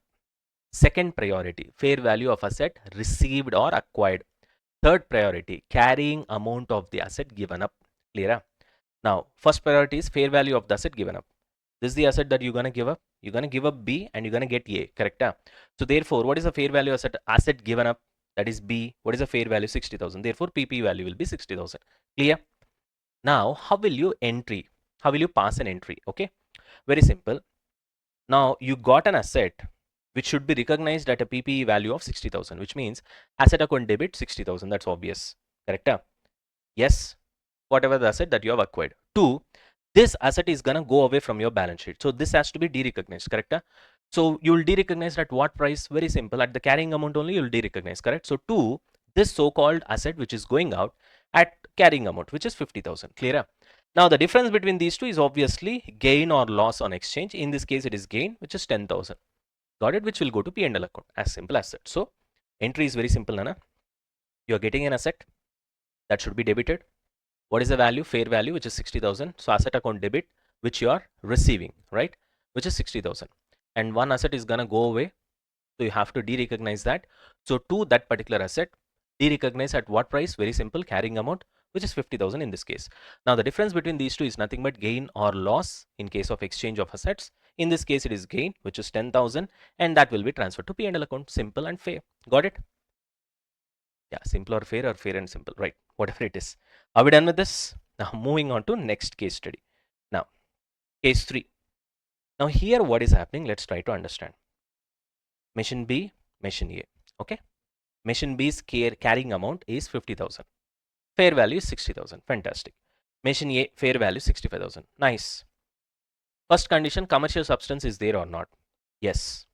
Second priority, fair value of asset received or acquired. Third priority, carrying amount of the asset given up. Clear? Now, first priority is fair value of the asset given up. This is the asset that you're going to give up. You're going to give up B and you're going to get A, correct? So therefore, what is the fair value asset given up? That is B. What is the fair value? 60,000. Therefore, PP value will be 60,000. Clear? Now, how will you entry? How will you pass an entry? Okay, very simple. Now, you got an asset which should be recognized at a PPE value of 60,000, which means asset account debit 60,000. That's obvious, correct? Yes, whatever the asset that you have acquired. 2, this asset is gonna go away from your balance sheet. So this has to be derecognized, correct? So you will derecognize at what price? Very simple. At the carrying amount only you will derecognize, correct? So 2, this so-called asset which is going out at carrying amount, which is 50,000. Clear? Now the difference between these two is obviously gain or loss on exchange. In this case, it is gain, which is 10,000. Got it? Which will go to P&L account. As simple as that. So entry is very simple, Nana. You are getting an asset that should be debited. What is the value? Fair value, which is 60,000. So asset account debit, which you are receiving, right? Which is 60,000. And one asset is gonna go away. So you have to derecognize that. So to that particular asset, derecognize at what price? Very simple, carrying amount, which is 50,000 in this case. Now the difference between these two is nothing but gain or loss in case of exchange of assets. In this case, it is gain, which is 10,000, and that will be transferred to P&L account. Simple and fair. Got it? Yeah, simple or fair and simple, right? Whatever it is. Are we done with this? Now moving on to next case study. Now, case 3. Now here what is happening? Let's try to understand. Mission B, mission A. Okay. Mission B's carrying amount is 50,000. Fair value is 60,000. Fantastic. Mission A, fair value 65,000. Nice. First condition, commercial substance is there or not? Yes.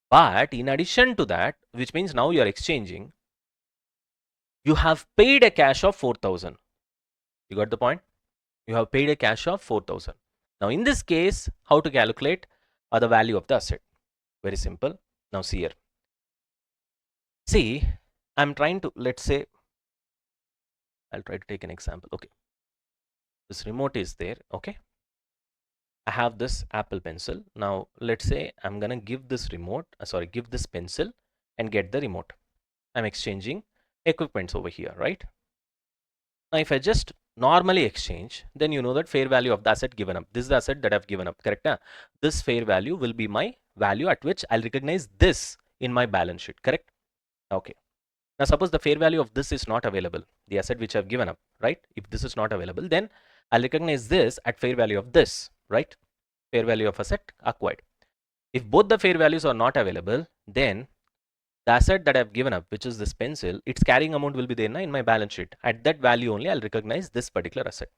But in addition to that, which means now you are exchanging, you have paid a cash of 4,000. You got the point? You have paid a cash of 4,000. Now in this case, how to calculate the value of the asset? Very simple. Now see here. See, I'm trying to, let's say, I'll try to take an example. Okay. This remote is there. Okay. I have this Apple pencil. Now let's say I'm gonna give this remote, give this pencil and get the remote. I'm exchanging equipments over here, right? Now if I just normally exchange, then you know that fair value of the asset given up. This is the asset that I've given up, correct? This fair value will be my value at which I'll recognize this in my balance sheet, correct? Okay. Now suppose the fair value of this is not available, the asset which I've given up, right? If this is not available, then I'll recognize this at fair value of this, right? Fair value of asset acquired. If both the fair values are not available, then the asset that I've given up, which is this pencil, its carrying amount will be there in my balance sheet. At that value only, I'll recognize this particular asset.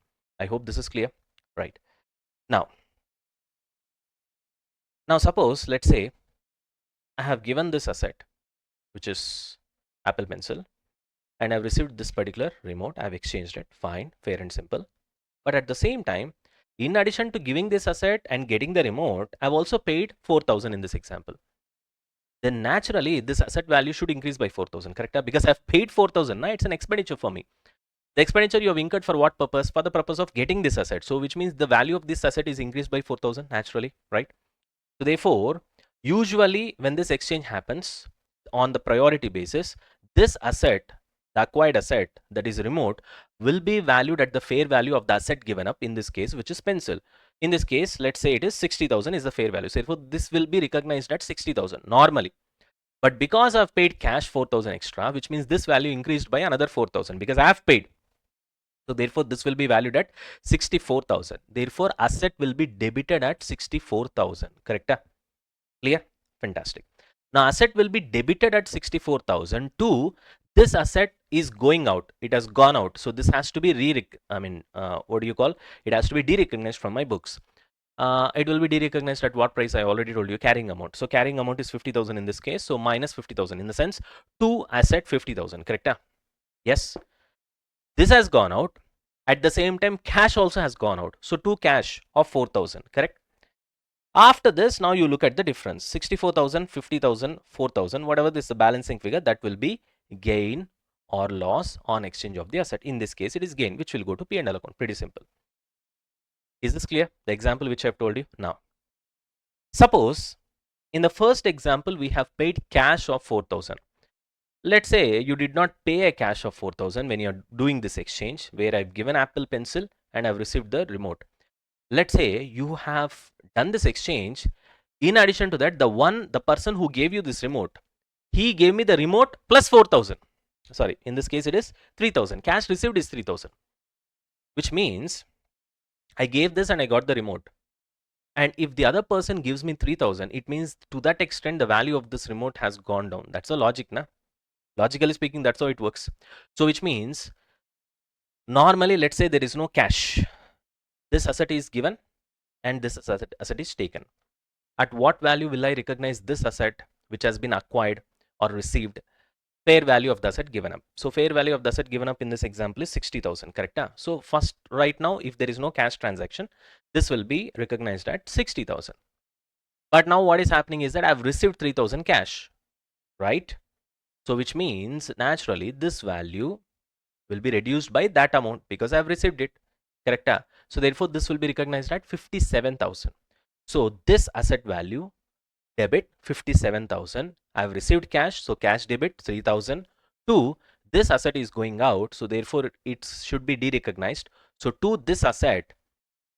I hope this is clear, right? Now suppose, let's say, I have given this asset, which is Apple Pencil, and I've received this particular remote. I've exchanged it. Fine, fair and simple. But at the same time, in addition to giving this asset and getting the remote, I've also paid 4,000 in this example. Then naturally, this asset value should increase by 4,000, correct? Because I've paid 4,000. Now it's an expenditure for me. The expenditure you have incurred for what purpose? For the purpose of getting this asset. So which means the value of this asset is increased by 4,000 naturally, right? So therefore, usually when this exchange happens on the priority basis, this asset, the acquired asset that is remote, will be valued at the fair value of the asset given up, in this case, which is pencil. In this case, let's say it is 60,000 is the fair value. So therefore, this will be recognized at 60,000 normally. But because I've paid cash 4,000 extra, which means this value increased by another 4,000 because I have paid. So therefore, this will be valued at 64,000. Therefore, asset will be debited at 64,000. Correct? Clear? Fantastic. Now, asset will be debited at 64,000 to this asset is going out. It has gone out. So this has to be what do you call? It has to be de-recognized from my books. It will be de-recognized at what price? I already told you, carrying amount. So carrying amount is 50,000 in this case. So minus 50,000 in the sense to asset 50,000. Correct? Yes. This has gone out. At the same time, cash also has gone out. So to cash of 4,000. Correct? After this, now you look at the difference. 64,000, 50,000, 4,000, whatever this is the balancing figure, that will be gain or loss on exchange of the asset. In this case, it is gain, which will go to P&L account. Pretty simple. Is this clear? The example which I have told you. Now, suppose in the first example, we have paid cash of 4,000. Let's say you did not pay a cash of 4,000 when you are doing this exchange, where I've given Apple Pencil and I've received the remote. Let's say you have done this exchange. In addition to that, the person who gave you this remote, he gave me the remote plus 4,000. Sorry, in this case it is 3,000. Cash received is 3,000, which means I gave this and I got the remote. And if the other person gives me 3,000, it means to that extent the value of this remote has gone down. That's the logic, na? Logically speaking, that's how it works. So which means normally, let's say there is no cash. This asset is given and this asset is taken. At what value will I recognize this asset which has been acquired or received? Fair value of the asset given up. So fair value of the asset given up in this example is 60,000, correct? So first, right now, if there is no cash transaction, this will be recognized at 60,000. But now what is happening is that I've received 3,000 cash, right? So which means naturally this value will be reduced by that amount because I've received it, correct? So therefore this will be recognized at 57,000. So this asset value debit 57,000. I've received cash, so cash debit 3,000. To this asset is going out, so therefore it should be de-recognized. So to this asset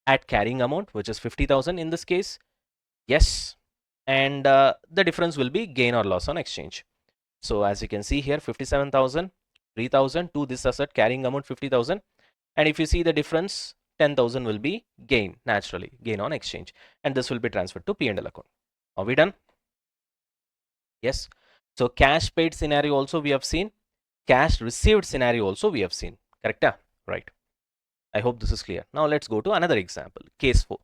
at carrying amount, which is 50,000 in this case, yes, and the difference will be gain or loss on exchange. So as you can see here, 57,000, 3,000 to this asset carrying amount 50,000, and if you see the difference, 10,000 will be gain, naturally gain on exchange, and this will be transferred to P&L account. Are we done? Yes. So cash paid scenario also we have seen, cash received scenario also we have seen, correct? Right. I hope this is clear. Now let's go to another example, case 4.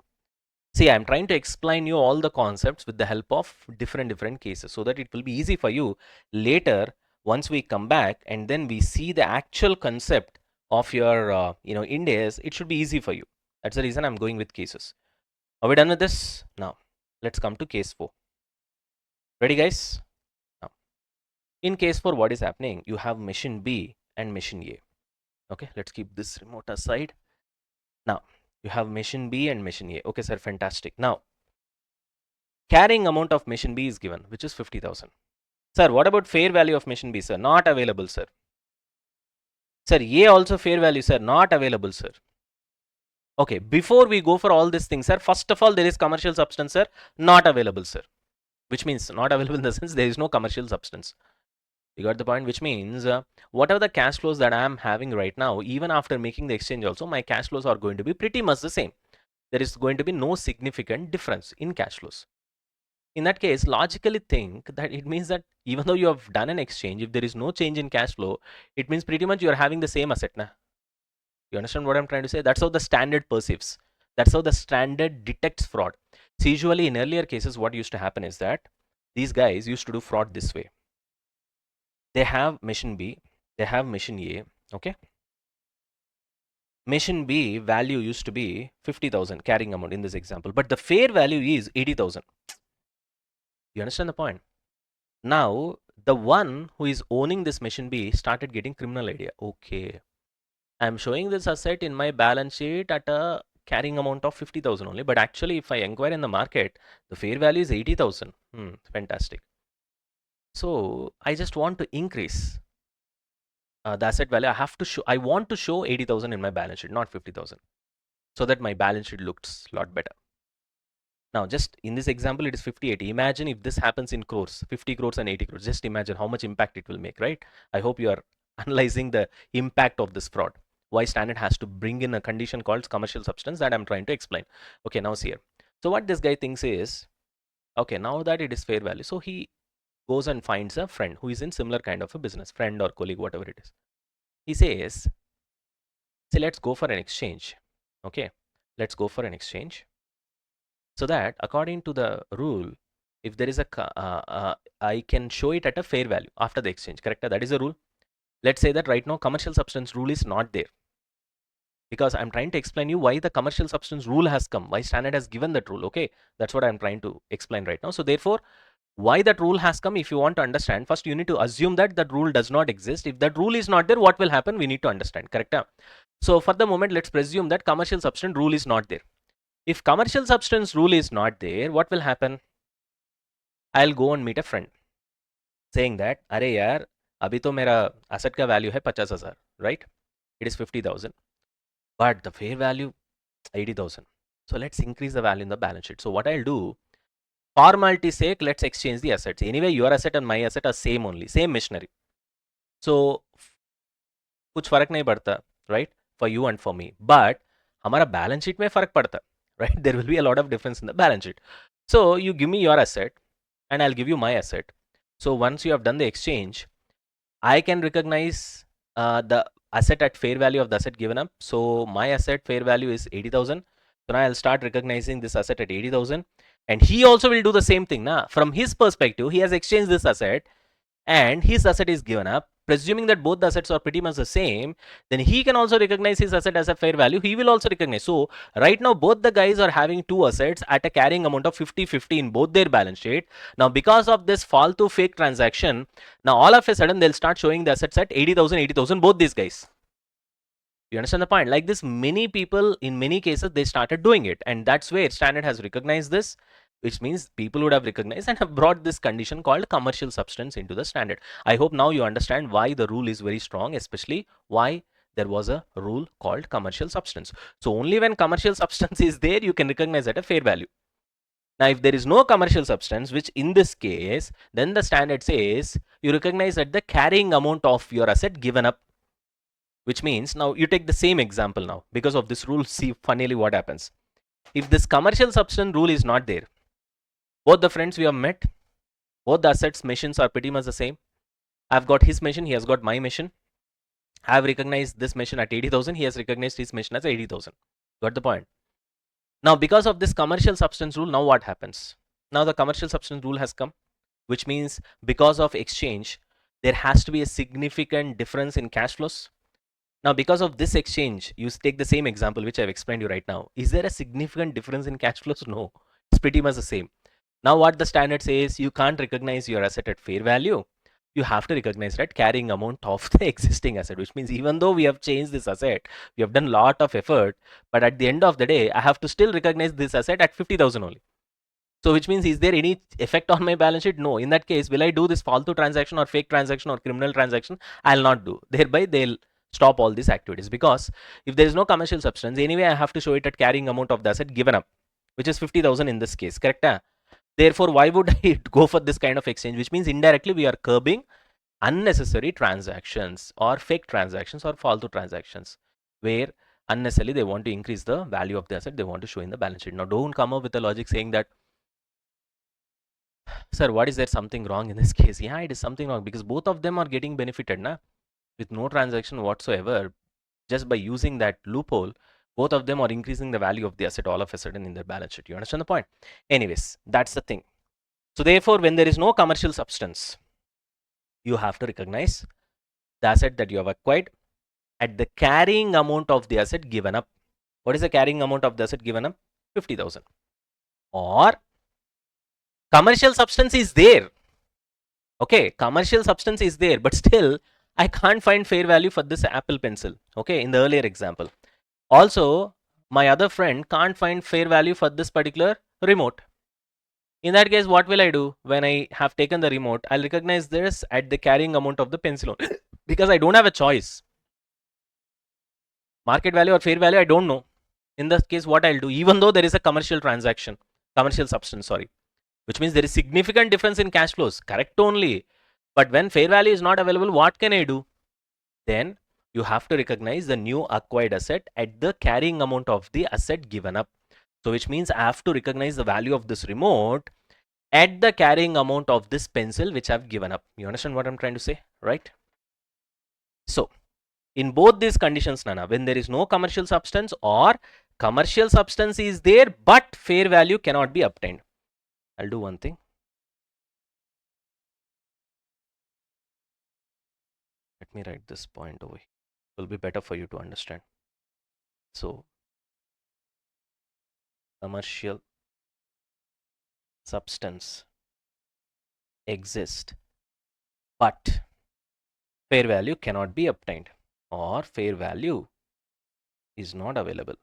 See, I'm trying to explain you all the concepts with the help of different cases so that it will be easy for you later once we come back and then we see the actual concept of your Ind AS. It should be easy for you. That's the reason I'm going with cases. Are we done with this? Now let's come to case 4. Ready, guys? Now, in case 4, what is happening? You have machine B and machine A. Okay, let's keep this remote aside. Now you have machine B and machine A. Okay, sir, fantastic. Now, carrying amount of machine B is given, which is 50,000. Sir, what about fair value of machine B, sir? Not available, sir. Sir, A also fair value, sir. Not available, sir. Okay, before we go for all these things, sir, first of all, there is commercial substance, sir. Not available, sir. Which means not available in the sense there is no commercial substance. You got the point, which means whatever the cash flows that I'm having right now, even after making the exchange also, my cash flows are going to be pretty much the same. There is going to be no significant difference in cash flows. In that case, logically think that it means that even though you have done an exchange, if there is no change in cash flow, it means pretty much you are having the same asset. Na? You understand what I'm trying to say? That's how the standard perceives. That's how the standard detects fraud. So usually in earlier cases, what used to happen is that these guys used to do fraud this way. They have mission B, they have mission A, okay? Mission B value used to be 50,000 carrying amount in this example, but the fair value is 80,000. You understand the point? Now, the one who is owning this mission B started getting criminal idea. Okay, I'm showing this asset in my balance sheet at a carrying amount of 50,000 only, but actually if I inquire in the market, the fair value is 80,000. Fantastic. So I just want to increase the asset value. I want to show 80,000 in my balance sheet, not 50,000, so that my balance sheet looks a lot better. Now, just in this example, it is 58. Imagine if this happens in crores, 50 crores and 80 crores. Just imagine how much impact it will make, right? I hope you are analyzing the impact of this fraud. Why standard has to bring in a condition called commercial substance that I'm trying to explain. Okay, now see here. So what this guy thinks is, okay, now that it is fair value, so he goes and finds a friend who is in similar kind of a business, friend or colleague, whatever it is. He says, say, let's go for an exchange. Okay, let's go for an exchange. So that according to the rule, if there is I can show it at a fair value after the exchange, correct? That is the rule. Let's say that right now commercial substance rule is not there, because I'm trying to explain you why the commercial substance rule has come, why standard has given that rule. Okay, that's what I'm trying to explain right now. So therefore, why that rule has come, if you want to understand, first you need to assume that that rule does not exist. If that rule is not there, what will happen, we need to understand, correct? So for the moment, let's presume that commercial substance rule is not there. If commercial substance rule is not there, what will happen? I'll go and meet a friend saying that, अरे यार, अभी तो मेरा asset का value है 50,000, right? It is 50,000, but the fair value 80,000. So let's increase the value in the balance sheet. So what I'll do, formality sake, let's exchange the assets. Anyway, your asset and my asset are same only, same machinery. So कुछ फर्क नहीं पड़ता, right? For you and for me. But हमारा balance sheet में फर्क पड़ता, right? There will be a lot of difference in the balance sheet. So you give me your asset and I'll give you my asset. So once you have done the exchange, I can recognize the asset at fair value of the asset given up. So my asset fair value is 80,000. So now I'll start recognizing this asset at 80,000. And he also will do the same thing. Now, from his perspective, he has exchanged this asset and his asset is given up. Presuming that both the assets are pretty much the same, then he can also recognize his asset as a fair value. He will also recognize. So right now, both the guys are having two assets at a carrying amount of 50-50 in both their balance sheet. Now, because of this faltu fake transaction, now all of a sudden they'll start showing the assets at 80,000, 80,000, both these guys. You understand the point? Like this, many people in many cases they started doing it, and that's where standard has recognized this, which means people would have recognized and have brought this condition called commercial substance into the standard. I hope now you understand why the rule is very strong, especially why there was a rule called commercial substance. So only when commercial substance is there, you can recognize at a fair value. Now, if there is no commercial substance, which in this case, then the standard says you recognize at the carrying amount of your asset given up, which means now you take the same example now. Because of this rule, see funnily what happens. If this commercial substance rule is not there, both the friends we have met, both the assets machines are pretty much the same. I've got his machine, he has got my machine. I have recognized this machine at 80,000, he has recognized his machine as 80,000. Got the point? Now, because of this commercial substance rule, now what happens? Now the commercial substance rule has come, which means because of exchange, there has to be a significant difference in cash flows. Now, because of this exchange, you take the same example which I've explained you right now. Is there a significant difference in cash flows? No, it's pretty much the same. Now, what the standard says, you can't recognize your asset at fair value. You have to recognize that carrying amount of the existing asset, which means even though we have changed this asset, we have done a lot of effort, but at the end of the day, I have to still recognize this asset at 50,000 only. So which means, is there any effect on my balance sheet? No. In that case, will I do this faltu transaction or fake transaction or criminal transaction? I'll not do. Thereby, they'll stop all these activities, because if there is no commercial substance, anyway, I have to show it at carrying amount of the asset given up, which is 50,000 in this case, correct? Therefore, why would I go for this kind of exchange? Which means indirectly we are curbing unnecessary transactions or fake transactions or false transactions where unnecessarily they want to increase the value of the asset they want to show in the balance sheet. Now, don't come up with a logic saying that, sir, what is there something wrong in this case? Yeah, it is something wrong because both of them are getting benefited na, with no transaction whatsoever. Just by using that loophole, both of them are increasing the value of the asset all of a sudden in their balance sheet. You understand the point? Anyways, that's the thing. So therefore, when there is no commercial substance, you have to recognize the asset that you have acquired at the carrying amount of the asset given up. What is the carrying amount of the asset given up? 50,000. Or commercial substance is there. Okay, commercial substance is there, but still I can't find fair value for this Apple pencil. Okay, in the earlier example. Also, my other friend can't find fair value for this particular remote. In that case, what will I do? When I have taken the remote, I'll recognize this at the carrying amount of the pencil because I don't have a choice. Market value or fair value, I don't know. In this case, what I'll do, even though there is a commercial transaction, commercial substance, sorry, which means there is significant difference in cash flows, correct only. But when fair value is not available, what can I do? Then you have to recognize the new acquired asset at the carrying amount of the asset given up. So which means I have to recognize the value of this remote at the carrying amount of this pencil which I've given up. You understand what I'm trying to say, right? So in both these conditions, Nana, when there is no commercial substance or commercial substance is there but fair value cannot be obtained, I'll do one thing. Let me write this point over here. It will be better for you to understand. So commercial substance exist but fair value cannot be obtained or fair value is not available.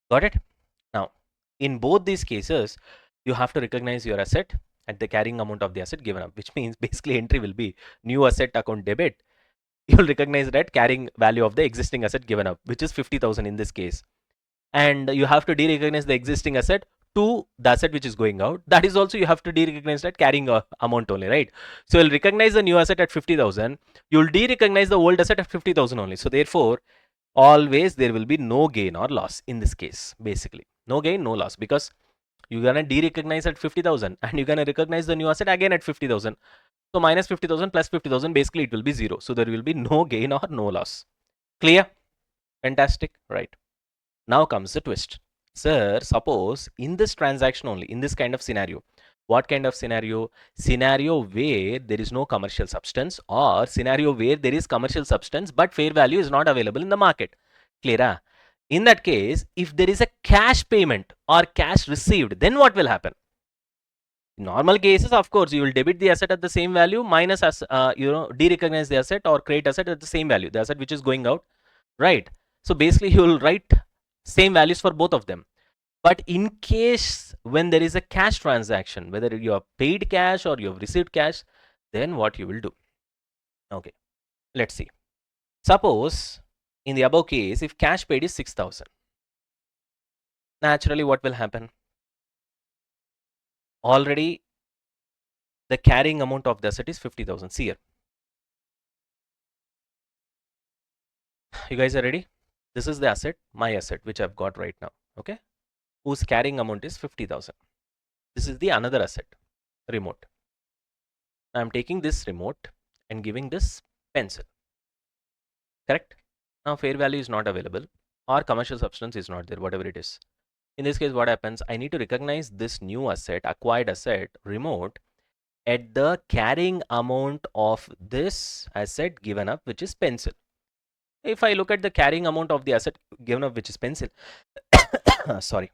Got it? Now, in both these cases, you have to recognize your asset at the carrying amount of the asset given up, which means basically entry will be new asset account debit. You'll recognize that carrying value of the existing asset given up, which is 50,000 in this case. And you have to de-recognize the existing asset to the asset which is going out. That is also you have to de-recognize that carrying amount only, right? So you'll recognize the new asset at 50,000. You'll de-recognize the old asset at 50,000 only. So therefore, always there will be no gain or loss in this case, basically. No gain, no loss, because you're gonna de-recognize at 50,000 and you're gonna recognize the new asset again at 50,000. So minus 50,000 plus 50,000, basically it will be 0. So there will be no gain or no loss. Clear? Fantastic, right? Now comes the twist. Sir, suppose in this transaction only, in this kind of scenario, what kind of scenario? Scenario where there is no commercial substance or scenario where there is commercial substance but fair value is not available in the market. Clear? In that case, if there is a cash payment or cash received, then what will happen? In normal cases, of course, you will debit the asset at the same value minus as de-recognize the asset or create asset at the same value, the asset which is going out, right? So basically, you will write same values for both of them. But in case when there is a cash transaction, whether you have paid cash or you have received cash, then what you will do? Okay, let's see. Suppose in the above case, if cash paid is 6,000, naturally what will happen? Already the carrying amount of the asset is 50,000. See here. You guys are ready? This is the asset, my asset, which I've got right now. Okay, whose carrying amount is 50,000. This is the another asset, remote. I'm taking this remote and giving this pencil. Correct? Now fair value is not available or commercial substance is not there, whatever it is. In this case, what happens? I need to recognize this new asset, acquired asset, remote, at the carrying amount of this asset given up, which is pencil. If I look at the carrying amount of the asset given up, which is pencil, sorry,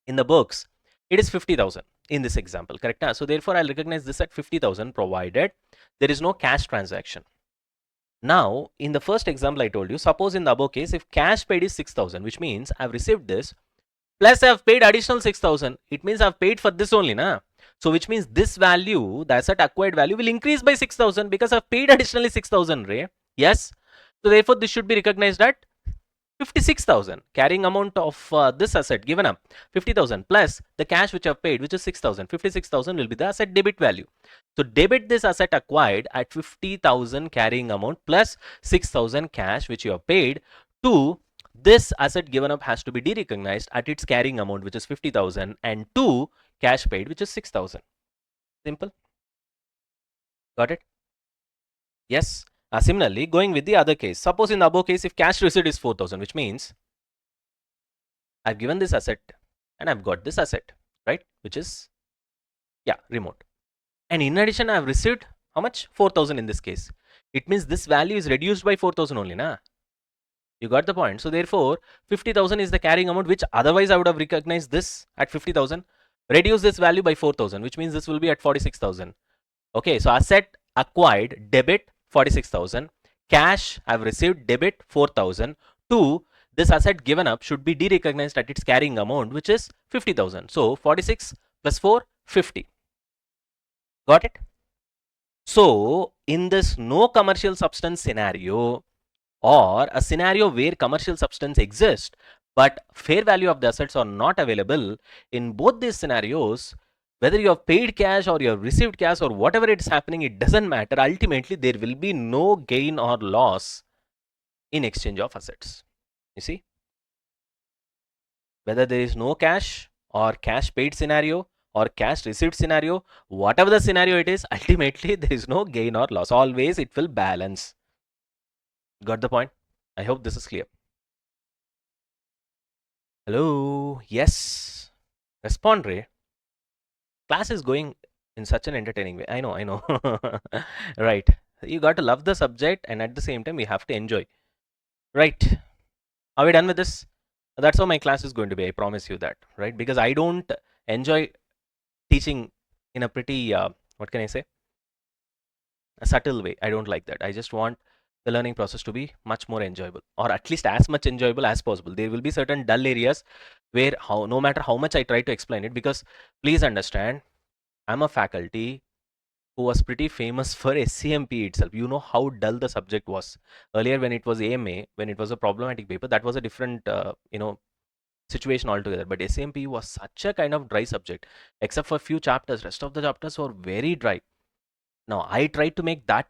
in the books, it is 50,000 in this example, correct? So therefore, I'll recognize this at 50,000 provided there is no cash transaction. Now, in the first example I told you, suppose in the above case, if cash paid is 6,000, which means I've received this, plus I've paid additional 6,000, it means I've paid for this only, na? So which means this value, the asset acquired value will increase by 6,000 because I've paid additionally 6,000, Ray. Yes. So therefore, this should be recognized at 56,000. Carrying amount of this asset given up 50,000 plus the cash which I've paid, which is 6,000. 56,000 will be the asset debit value. So debit this asset acquired at 50,000 carrying amount plus 6,000 cash which you have paid to this asset given up has to be derecognized at its carrying amount, which is 50,000, and to cash paid, which is 6,000. Simple. Got it? Yes. Similarly, going with the other case, suppose in the above case, if cash receipt is 4,000, which means I've given this asset and I've got this asset, right? Which is, yeah, remote. And in addition, I've received how much? 4,000 in this case. It means this value is reduced by 4,000 only, na? You got the point. So therefore, 50,000 is the carrying amount, which otherwise I would have recognized this at 50,000. Reduce this value by 4,000, which means this will be at 46,000. Okay, so asset acquired, debit 46,000. Cash I've received, debit 4,000. To this asset given up should be derecognized at its carrying amount, which is 50,000. So 46 plus 4, 50. Got it? So in this no commercial substance scenario, or a scenario where commercial substance exists but fair value of the assets are not available, in both these scenarios, whether you have paid cash or you have received cash or whatever it's happening, it doesn't matter. Ultimately, there will be no gain or loss in exchange of assets. You see, whether there is no cash or cash paid scenario or cash received scenario, whatever the scenario it is, ultimately there is no gain or loss. Always it will balance. Got the point? I hope this is clear. Hello? Yes. Respond, Ray. Class is going in such an entertaining way. I know. Right. You got to love the subject and at the same time, we have to enjoy. Right. Are we done with this? That's how my class is going to be. I promise you that. Right. Because I don't enjoy teaching in a pretty, what can I say? A subtle way. I don't like that. I just want the learning process to be much more enjoyable, or at least as much enjoyable as possible. There will be certain dull areas where no matter how much I try to explain it, because please understand, I'm a faculty who was pretty famous for SCMP itself. You know how dull the subject was. Earlier when it was AMA, when it was a problematic paper, that was a different, situation altogether. But SCMP was such a kind of dry subject. Except for a few chapters, rest of the chapters were very dry. Now, I tried to make that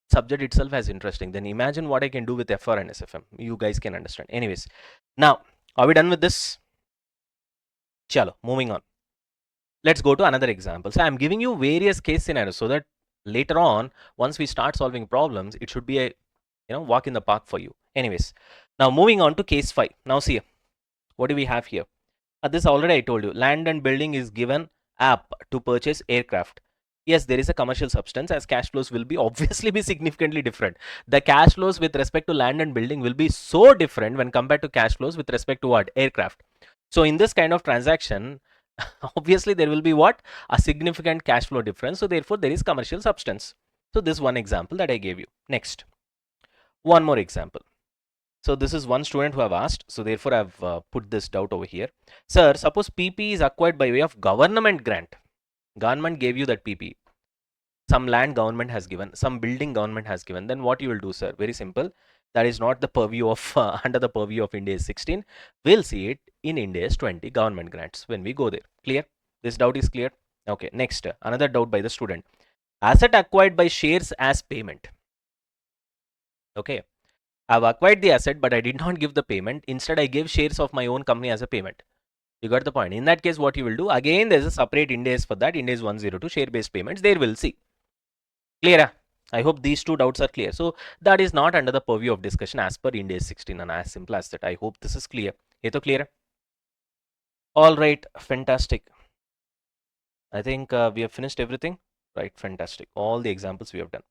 subject itself as interesting. Then imagine what I can do with FR and SFM. You guys can understand. Anyways, now, are we done with this? Chalo, moving on. Let's go to another example. So I'm giving you various case scenarios so that later on, once we start solving problems, it should be a walk in the park for you. Anyways, now moving on to case 5. Now see, what do we have here? This already I told you. Land and building is given app to purchase aircraft. Yes, there is a commercial substance, as cash flows will be obviously be significantly different. The cash flows with respect to land and building will be so different when compared to cash flows with respect to what? Aircraft. So in this kind of transaction, obviously there will be what? A significant cash flow difference. So therefore there is commercial substance. So this one example that I gave you. Next, one more example. So this is one student who have asked. So therefore I've put this doubt over here. Sir, suppose PP is acquired by way of government grant. Government gave you that PP. Some land government has given, some building government has given. Then what you will do, sir? Very simple. That is not the purview of under the purview of Ind AS 16. We'll see it in Ind AS 20 government grants when we go there. Clear? This doubt is clear. Okay. Next, another doubt by the student. Asset acquired by shares as payment. Okay. I've acquired the asset, but I did not give the payment. Instead, I gave shares of my own company as a payment. You got the point. In that case, what you will do? Again, there's a separate Ind AS for that. Ind AS 102 share-based payments. There we'll see. Clear? I hope these two doubts are clear. So that is not under the purview of discussion as per Ind AS 16, and as simple as that. I hope this is clear. Is it clear? All right. Fantastic. I think we have finished everything. Right. Fantastic. All the examples we have done.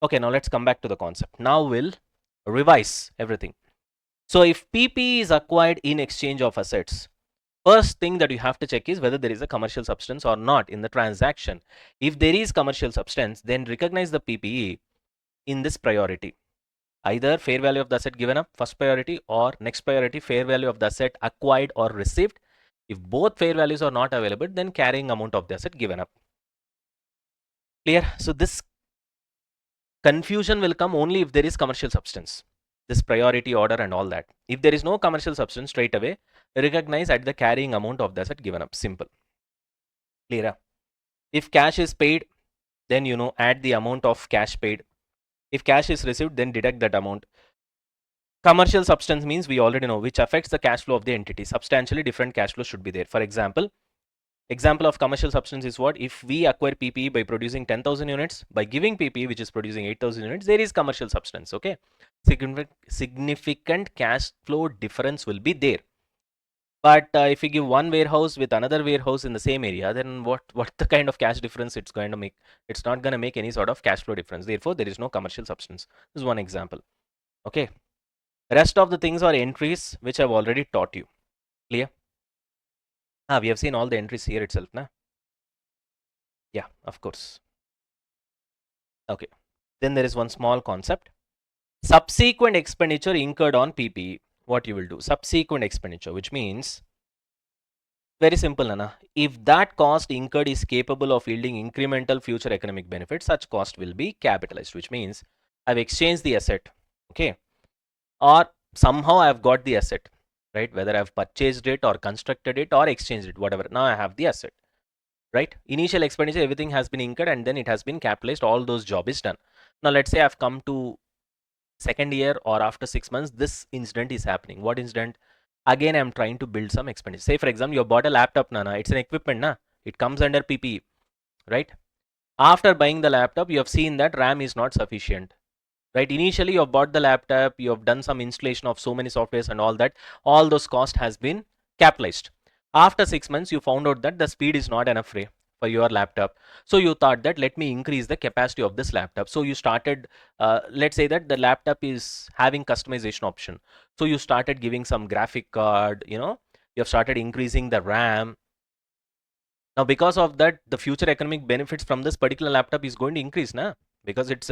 Okay. Now let's come back to the concept. Now we'll revise everything. So if PP is acquired in exchange of assets, first thing that you have to check is whether there is a commercial substance or not in the transaction. If there is commercial substance, then recognize the PPE in this priority. Either fair value of the asset given up, first priority, or next priority, fair value of the asset acquired or received. If both fair values are not available, then carrying amount of the asset given up. Clear? So this confusion will come only if there is commercial substance. this priority order and all that. If there is no commercial substance, straight away recognize at the carrying amount of the asset given up. Simple. Clear? If cash is paid, then add the amount of cash paid. If cash is received, then deduct that amount. Commercial substance means we already know which affects the cash flow of the entity. Substantially different cash flow should be there. For example of commercial substance is what? If we acquire PPE by producing 10,000 units, by giving PPE which is producing 8,000 units, there is commercial substance. Okay, significant cash flow difference will be there. But if you give one warehouse with another warehouse in the same area, then what the kind of cash difference it's going to make? It's not going to make any sort of cash flow difference. Therefore, there is no commercial substance. This is one example. Okay. Rest of the things are entries which I've already taught you. Clear? We have seen all the entries here itself, na? Yeah, of course. Okay. Then there is one small concept. Subsequent expenditure incurred on PPE. What you will do? Subsequent expenditure, which means very simple, Nana. If that cost incurred is capable of yielding incremental future economic benefit, such cost will be capitalized, which means I've exchanged the asset, okay, or somehow I've got the asset, right? Whether I've purchased it or constructed it or exchanged it, whatever. Now I have the asset, right? Initial expenditure, everything has been incurred and then it has been capitalized. All those job is done. Now let's say I've come to second year or after 6 months, this incident is happening. What incident? Again, I'm trying to build some expenditure. Say for example, you bought a laptop, Nana. It's an equipment, na? It comes under PPE, right? After buying the laptop, you have seen that RAM is not sufficient, right? Initially, you have bought the laptop, you have done some installation of so many softwares and all that. All those cost has been capitalized. After 6 months, you found out that the speed is not enough for your laptop. So you thought that let me increase the capacity of this laptop. So you started, let's say that the laptop is having customization option. So you started giving some graphic card, you have started increasing the RAM. Now because of that, the future economic benefits from this particular laptop is going to increase, na? Because it's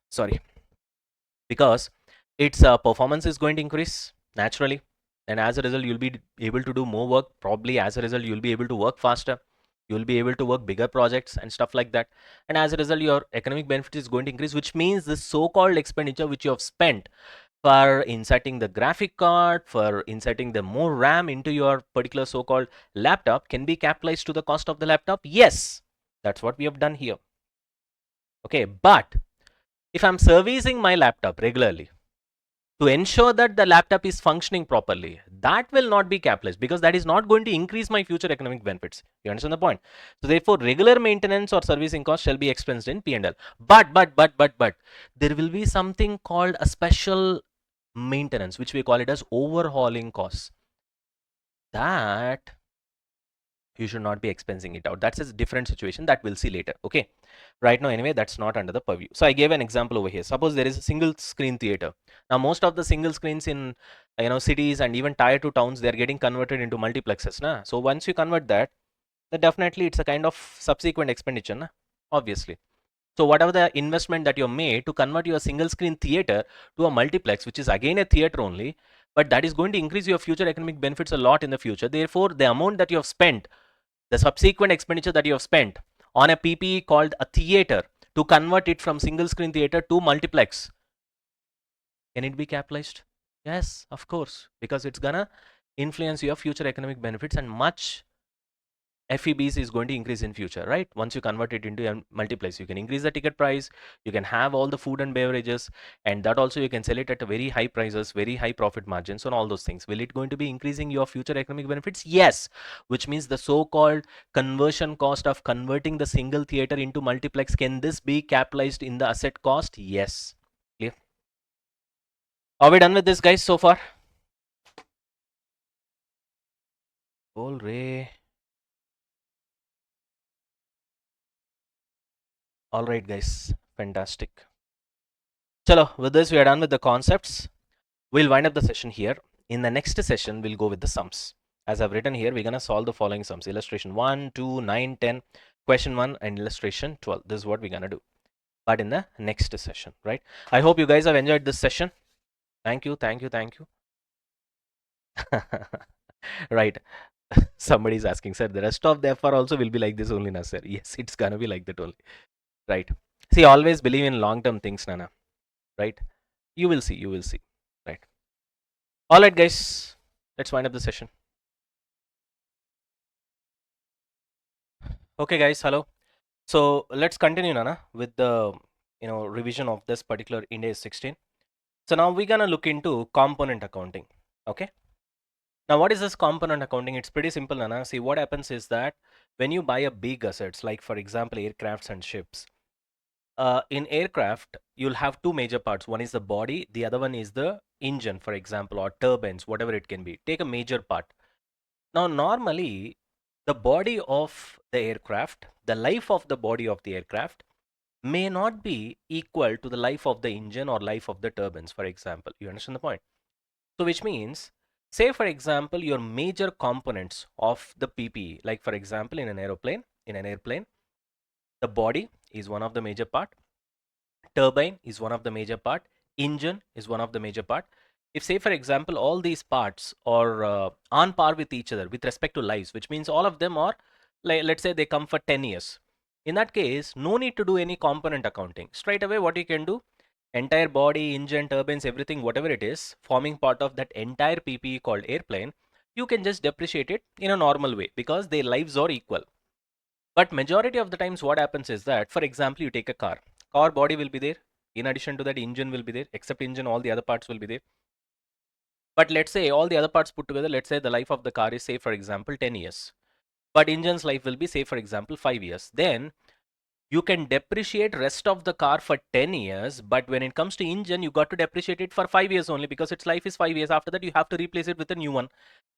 sorry, because its performance is going to increase naturally, and as a result you'll be able to do more work. Probably as a result you'll be able to work faster, you'll be able to work bigger projects and stuff like that, and as a result your economic benefit is going to increase, which means this so-called expenditure which you have spent for inserting the graphic card, for inserting the more RAM into your particular so-called laptop can be capitalized to the cost of the laptop. Yes, that's what we have done here. Okay, but if I'm servicing my laptop regularly to ensure that the laptop is functioning properly, that will not be capitalized because that is not going to increase my future economic benefits. You understand the point? So therefore, regular maintenance or servicing cost shall be expensed in P&L. But there will be something called a special maintenance, which we call it as overhauling costs. That you should not be expensing it out. That's a different situation that we'll see later. Okay, right now anyway, that's not under the purview. So I gave an example over here. Suppose there is a single screen theater. Now most of the single screens in cities and even tier 2 towns, they're getting converted into multiplexes, na? So once you convert that, then definitely it's a kind of subsequent expenditure, na? Obviously. So whatever the investment that you made to convert your single screen theater to a multiplex, which is again a theater only, but that is going to increase your future economic benefits a lot in the future. Therefore, the amount that you have spent, the subsequent expenditure that you have spent on a PPE called a theater to convert it from single screen theater to multiplex, can it be capitalized? Yes, of course, because it's gonna influence your future economic benefits and much FEBs is going to increase in future, right? Once you convert it into a multiplex, you can increase the ticket price, you can have all the food and beverages, and that also you can sell it at a very high prices, very high profit margins on all those things. Will it going to be increasing your future economic benefits? Yes, which means the so-called conversion cost of converting the single theater into multiplex, can this be capitalized in the asset cost? Yes. Clear? Are we done with this, guys, so far? All right. All right, guys. Fantastic. Chalo, with this, we are done with the concepts. We'll wind up the session here. In the next session, we'll go with the sums. As I've written here, we're going to solve the following sums. Illustration 1, 2, 9, 10, question 1, and illustration 12. This is what we're going to do. But in the next session, right? I hope you guys have enjoyed this session. Thank you. Right. Somebody's asking, sir, the rest of the FR also will be like this only, na, sir? Yes, it's going to be like that only. Right. See, always believe in long-term things, Nana. right? You will see, you will see, right? All right, guys, let's wind up the session. Okay, guys, hello. So let's continue, Nana, with the revision of this particular Ind AS 16. So now we're gonna look into component accounting. Okay. Now, what is this component accounting? It's pretty simple, Nana. See, what happens is that when you buy a big assets, like for example, aircrafts and ships, in aircraft, you'll have two major parts. One is the body, the other one is the engine, for example, or turbines, whatever it can be. Take a major part. Now, normally, the body of the aircraft, the life of the body of the aircraft may not be equal to the life of the engine or life of the turbines, for example. You understand the point? So, which means, say, for example, your major components of the PPE, like for example, in an airplane, the body is one of the major part, turbine is one of the major part, engine is one of the major part. If say for example all these parts are on par with each other with respect to lives, which means all of them are, like, let's say they come for 10 years, in that case no need to do any component accounting. Straight away what you can do, entire body, engine, turbines, everything, whatever it is forming part of that entire PPE called airplane, you can just depreciate it in a normal way because their lives are equal. But majority of the times what happens is that, for example, you take a car body will be there. In addition to that, engine will be there. Except engine, all the other parts will be there. But let's say all the other parts put together, let's say the life of the car is, say, for example, 10 years. But engine's life will be, say, for example, 5 years. Then you can depreciate rest of the car for 10 years. But when it comes to engine, you got to depreciate it for 5 years only because its life is 5 years. After that, you have to replace it with a new one.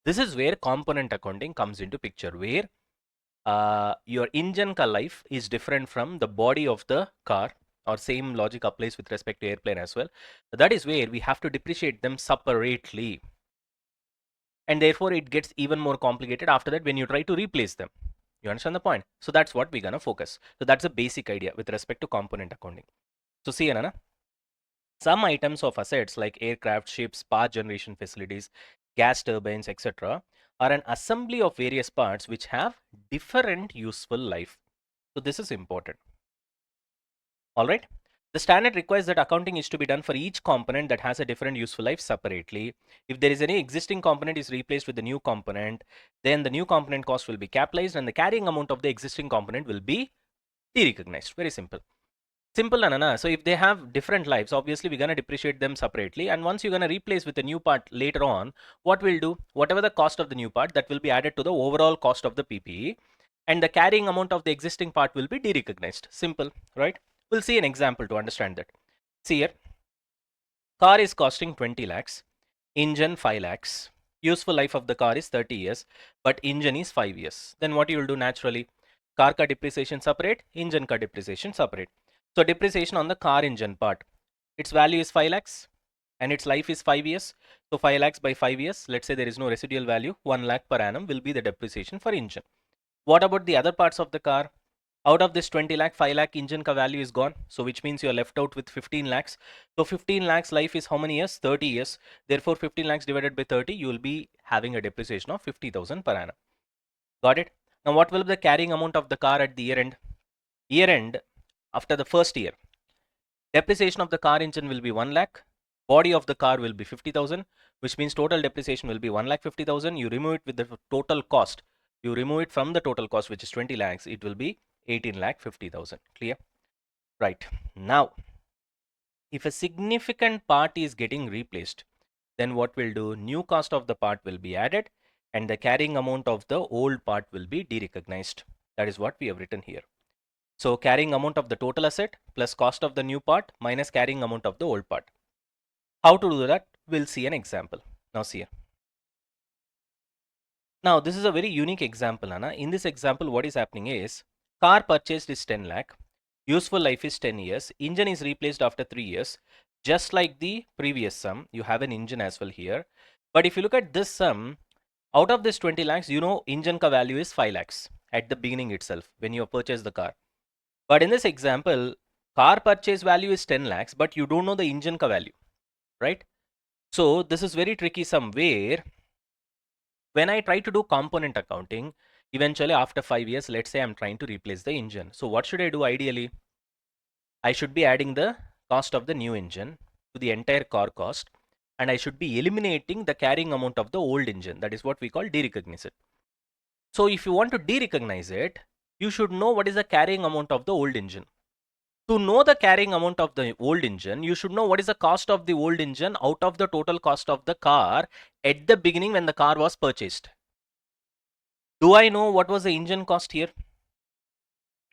This is where component accounting comes into picture, where your engine car life is different from the body of the car, or same logic applies with respect to airplane as well. That is where we have to depreciate them separately, and therefore it gets even more complicated after that when you try to replace them. You understand the point? So that's what we're gonna focus. So that's a basic idea with respect to component accounting. So see, Anana, some items of assets like aircraft, ships, power generation facilities, gas turbines, etc., are an assembly of various parts which have different useful life. So this is important. All right. The standard requires that accounting is to be done for each component that has a different useful life separately. If there is any existing component is replaced with the new component, then the new component cost will be capitalized and the carrying amount of the existing component will be de-recognized. Very simple. Simple, Anana. So if they have different lives, obviously we're going to depreciate them separately. And once you're going to replace with a new part later on, what we'll do, whatever the cost of the new part, that will be added to the overall cost of the PPE. And the carrying amount of the existing part will be de-recognized. Simple, right? We'll see an example to understand that. See here, car is costing 20 lakhs, engine 5 lakhs. Useful life of the car is 30 years, but engine is 5 years. Then what you will do naturally, car ka depreciation separate, engine ka depreciation separate. So depreciation on the car engine part, its value is 5 lakhs and its life is 5 years. So 5 lakhs by 5 years, let's say there is no residual value, 1 lakh per annum will be the depreciation for engine. What about the other parts of the car? Out of this 20 lakh, 5 lakh engine ka value is gone. So which means you're left out with 15 lakhs. So 15 lakhs life is how many years? 30 years. Therefore 15 lakhs divided by 30, you will be having a depreciation of 50,000 per annum. Got it? Now what will be the carrying amount of the car at the year end? Year end, after the first year, depreciation of the car engine will be 1 lakh. Body of the car will be 50,000, which means total depreciation will be 1,50,000. You remove it with the total cost. You remove it from the total cost, which is 20 lakhs. It will be 18,50,000. Clear? Right. Now, if a significant part is getting replaced, then what we'll do, new cost of the part will be added and the carrying amount of the old part will be de-recognized. That is what we have written here. So carrying amount of the total asset plus cost of the new part minus carrying amount of the old part. How to do that? We'll see an example. Now see here. Now this is a very unique example, Anna. In this example, what is happening is car purchased is 10 lakh. Useful life is 10 years. Engine is replaced after 3 years. Just like the previous sum, you have an engine as well here. But if you look at this sum, out of this 20 lakhs, you know engine ka value is 5 lakhs at the beginning itself when you purchase the car. But in this example, car purchase value is 10 lakhs, but you don't know the engine ka value, right? So this is very tricky sum where when I try to do component accounting, eventually after 5 years, let's say I'm trying to replace the engine. So what should I do ideally? I should be adding the cost of the new engine to the entire car cost, and I should be eliminating the carrying amount of the old engine. That is what we call derecognize it. So if you want to derecognize it, you should know what is the carrying amount of the old engine. To know the carrying amount of the old engine, you should know what is the cost of the old engine out of the total cost of the car at the beginning when the car was purchased. Do I know what was the engine cost here?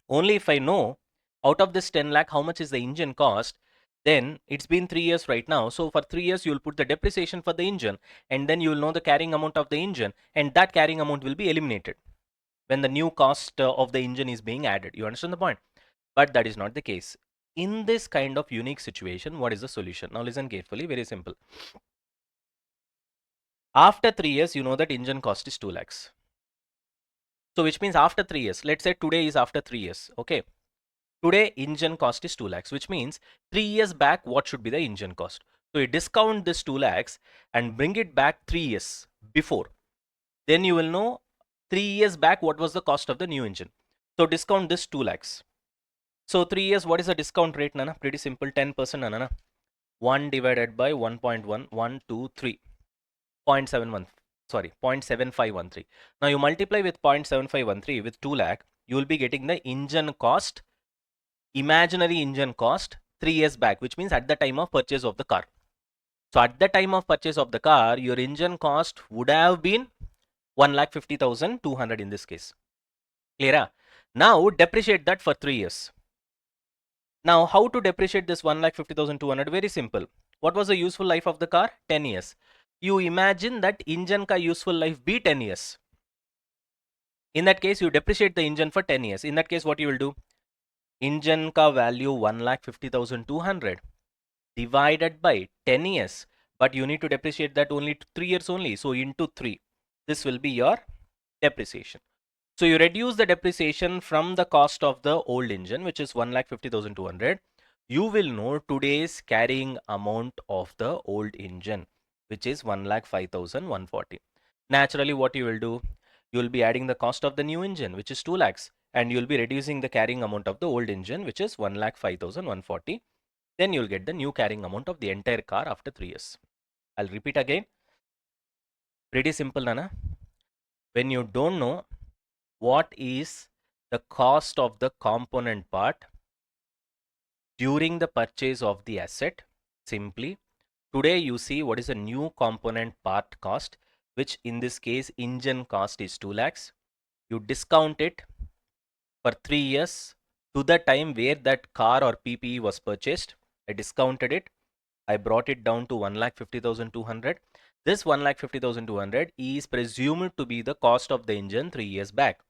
Only if I know out of this 10 lakh how much is the engine cost, then it's been 3 years right now. So for 3 years, you'll put the depreciation for the engine, and then you'll know the carrying amount of the engine, and that carrying amount will be eliminated when the new cost of the engine is being added. You understand the point? But that is not the case. In this kind of unique situation, what is the solution? Now listen carefully, very simple. After 3 years, you know that engine cost is 2 lakhs. So which means after 3 years, let's say today is after 3 years, okay? Today, engine cost is 2 lakhs, which means 3 years back, what should be the engine cost? So you discount this 2 lakhs and bring it back 3 years before. Then you will know 3 years back what was the cost of the new engine. So discount this 2 lakhs. So 3 years, what is the discount rate, Nana? Pretty simple, 10%, Nana. 1 divided by 1.1, 1, 2, 3. 0.71, sorry, 0.7513. Now you multiply with 0.7513 with 2 lakh, you will be getting the engine cost, imaginary engine cost 3 years back, which means at the time of purchase of the car. So at the time of purchase of the car, your engine cost would have been 1,50,200 in this case. Clear? Now depreciate that for 3 years. Now how to depreciate this 1,50,200? Very simple. What was the useful life of the car? 10 years. You imagine that engine ka useful life be 10 years. In that case, you depreciate the engine for 10 years. In that case, what you will do? Engine ka value 1,50,200 divided by 10 years, but you need to depreciate that only 3 years only. So into 3, this will be your depreciation. So you reduce the depreciation from the cost of the old engine, which is 1,50,200. You will know today's carrying amount of the old engine, which is 1,05,140. Naturally, what you will do, you will be adding the cost of the new engine, which is 2 lakhs, and you will be reducing the carrying amount of the old engine, which is 1,05,140. Then you'll get the new carrying amount of the entire car after 3 years. I'll repeat again. Pretty simple, Nana. When you don't know what is the cost of the component part during the purchase of the asset, simply today you see what is a new component part cost, which in this case engine cost is 2 lakhs. You discount it for 3 years to the time where that car or PPE was purchased. I discounted it. I brought it down to 1,50,200. This 1,50,200 is presumed to be the cost of the engine 3 years back.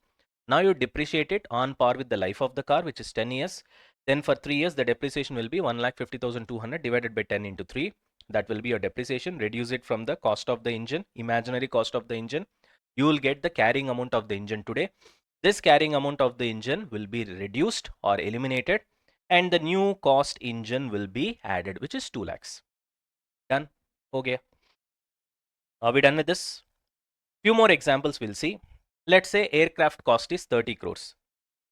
Now you depreciate it on par with the life of the car, which is 10 years. Then for 3 years, the depreciation will be 1,50,200 divided by 10 into 3. That will be your depreciation. Reduce it from the cost of the engine, imaginary cost of the engine. You will get the carrying amount of the engine today. This carrying amount of the engine will be reduced or eliminated, and the new cost engine will be added, which is 2 lakhs. Done? Okay. Are we done with this? Few more examples we'll see. Let's say aircraft cost is 30 crores.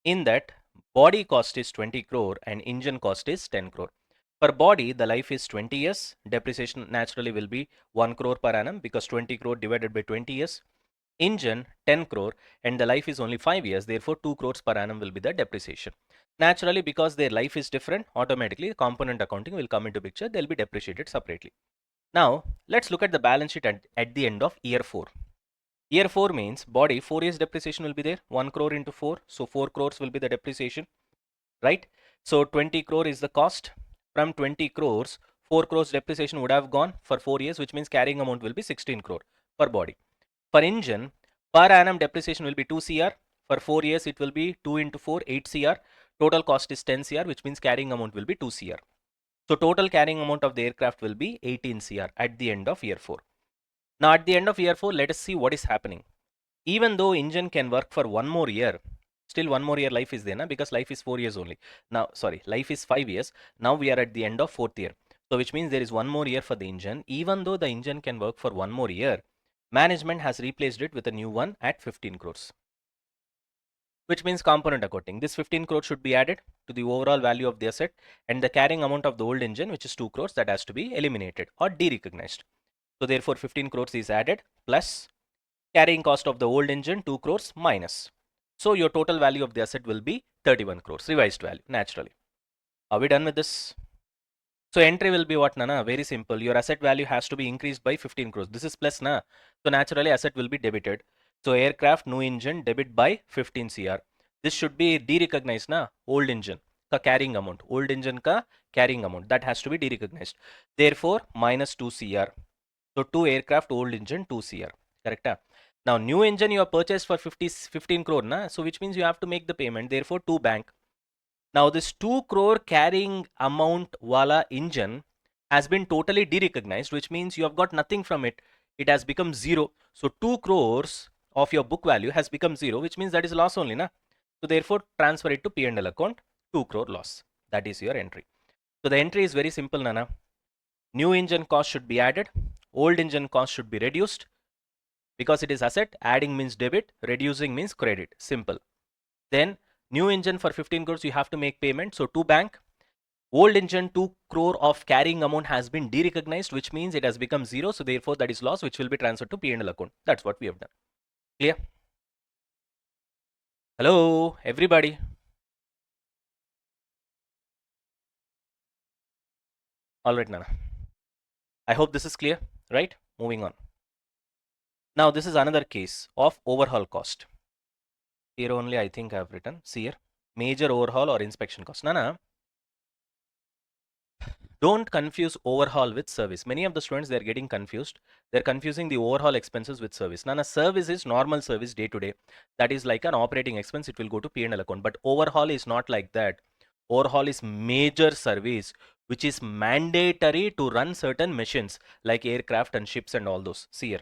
In that, body cost is 20 crore and engine cost is 10 crore. For body, the life is 20 years. Depreciation naturally will be 1 crore per annum because 20 crore divided by 20 years. Engine 10 crore and the life is only 5 years, therefore 2 crores per annum will be the depreciation. Naturally, because their life is different, automatically component accounting will come into picture. They'll be depreciated separately. Now let's look at the balance sheet at the end of year 4. Year 4 means body 4 years depreciation will be there, 1 crore into 4, so 4 crores will be the depreciation, right? So 20 crore is the cost. From 20 crores, 4 crores depreciation would have gone for 4 years, which means carrying amount will be 16 crore per body. For engine, per annum depreciation will be 2 CR. For 4 years, it will be 2 into 4, 8 CR. Total cost is 10 CR, which means carrying amount will be 2 CR. So total carrying amount of the aircraft will be 18 CR at the end of year 4. Now at the end of year 4, let us see what is happening. Even though engine can work for 1 more year, still 1 more year life is there, na? Because life is 4 years only. Now, sorry, life is 5 years. Now we are at the end of 4th year. So which means there is 1 more year for the engine. Even though the engine can work for 1 more year, management has replaced it with a new one at 15 crores. which means component accounting. This 15 crores should be added to the overall value of the asset, and the carrying amount of the old engine, which is 2 crores, that has to be eliminated or de-recognized. So therefore 15 crores is added plus carrying cost of the old engine 2 crores minus. So your total value of the asset will be 31 crores, revised value, naturally. Are we done with this? So entry will be what, Nana? Very simple. Your asset value has to be increased by 15 crores. This is plus, na? So naturally asset will be debited. So aircraft, new engine, debit by 15 CR. This should be de-recognized, na? Old engine ka carrying amount. Old engine ka carrying amount. That has to be de-recognized. Therefore, minus 2 CR. So 2 aircraft, old engine, 2 CR. Correct? Now, new engine you have purchased for 15 crore, na? So which means you have to make the payment. Therefore, 2 bank. Now this 2 crore carrying amount wala engine has been totally de-recognized, which means you have got nothing from it. It has become zero. So 2 crores of your book value has become zero, which means that is loss only, na? So therefore transfer it to P&L account, 2 crore loss. That is your entry. So the entry is very simple, Nana. New engine cost should be added. Old engine cost should be reduced. Because it is asset, adding means debit, reducing means credit. Simple. Then new engine for 15 crores, you have to make payment. So to bank, old engine 2 crore of carrying amount has been de-recognized, which means it has become zero. So therefore that is loss, which will be transferred to P&L account. That's what we have done. Clear? Hello, everybody. All right, Nana. I hope this is clear, right? Moving on. Now this is another case of overhaul cost. Here only I think I have written, see here, major overhaul or inspection cost. Nana, don't confuse overhaul with service. Many of the students, they're getting confused. They're confusing the overhaul expenses with service. Nana, service is normal service day to day. That is like an operating expense. It will go to P&L account. But overhaul is not like that. Overhaul is major service, which is mandatory to run certain machines like aircraft and ships and all those. See here.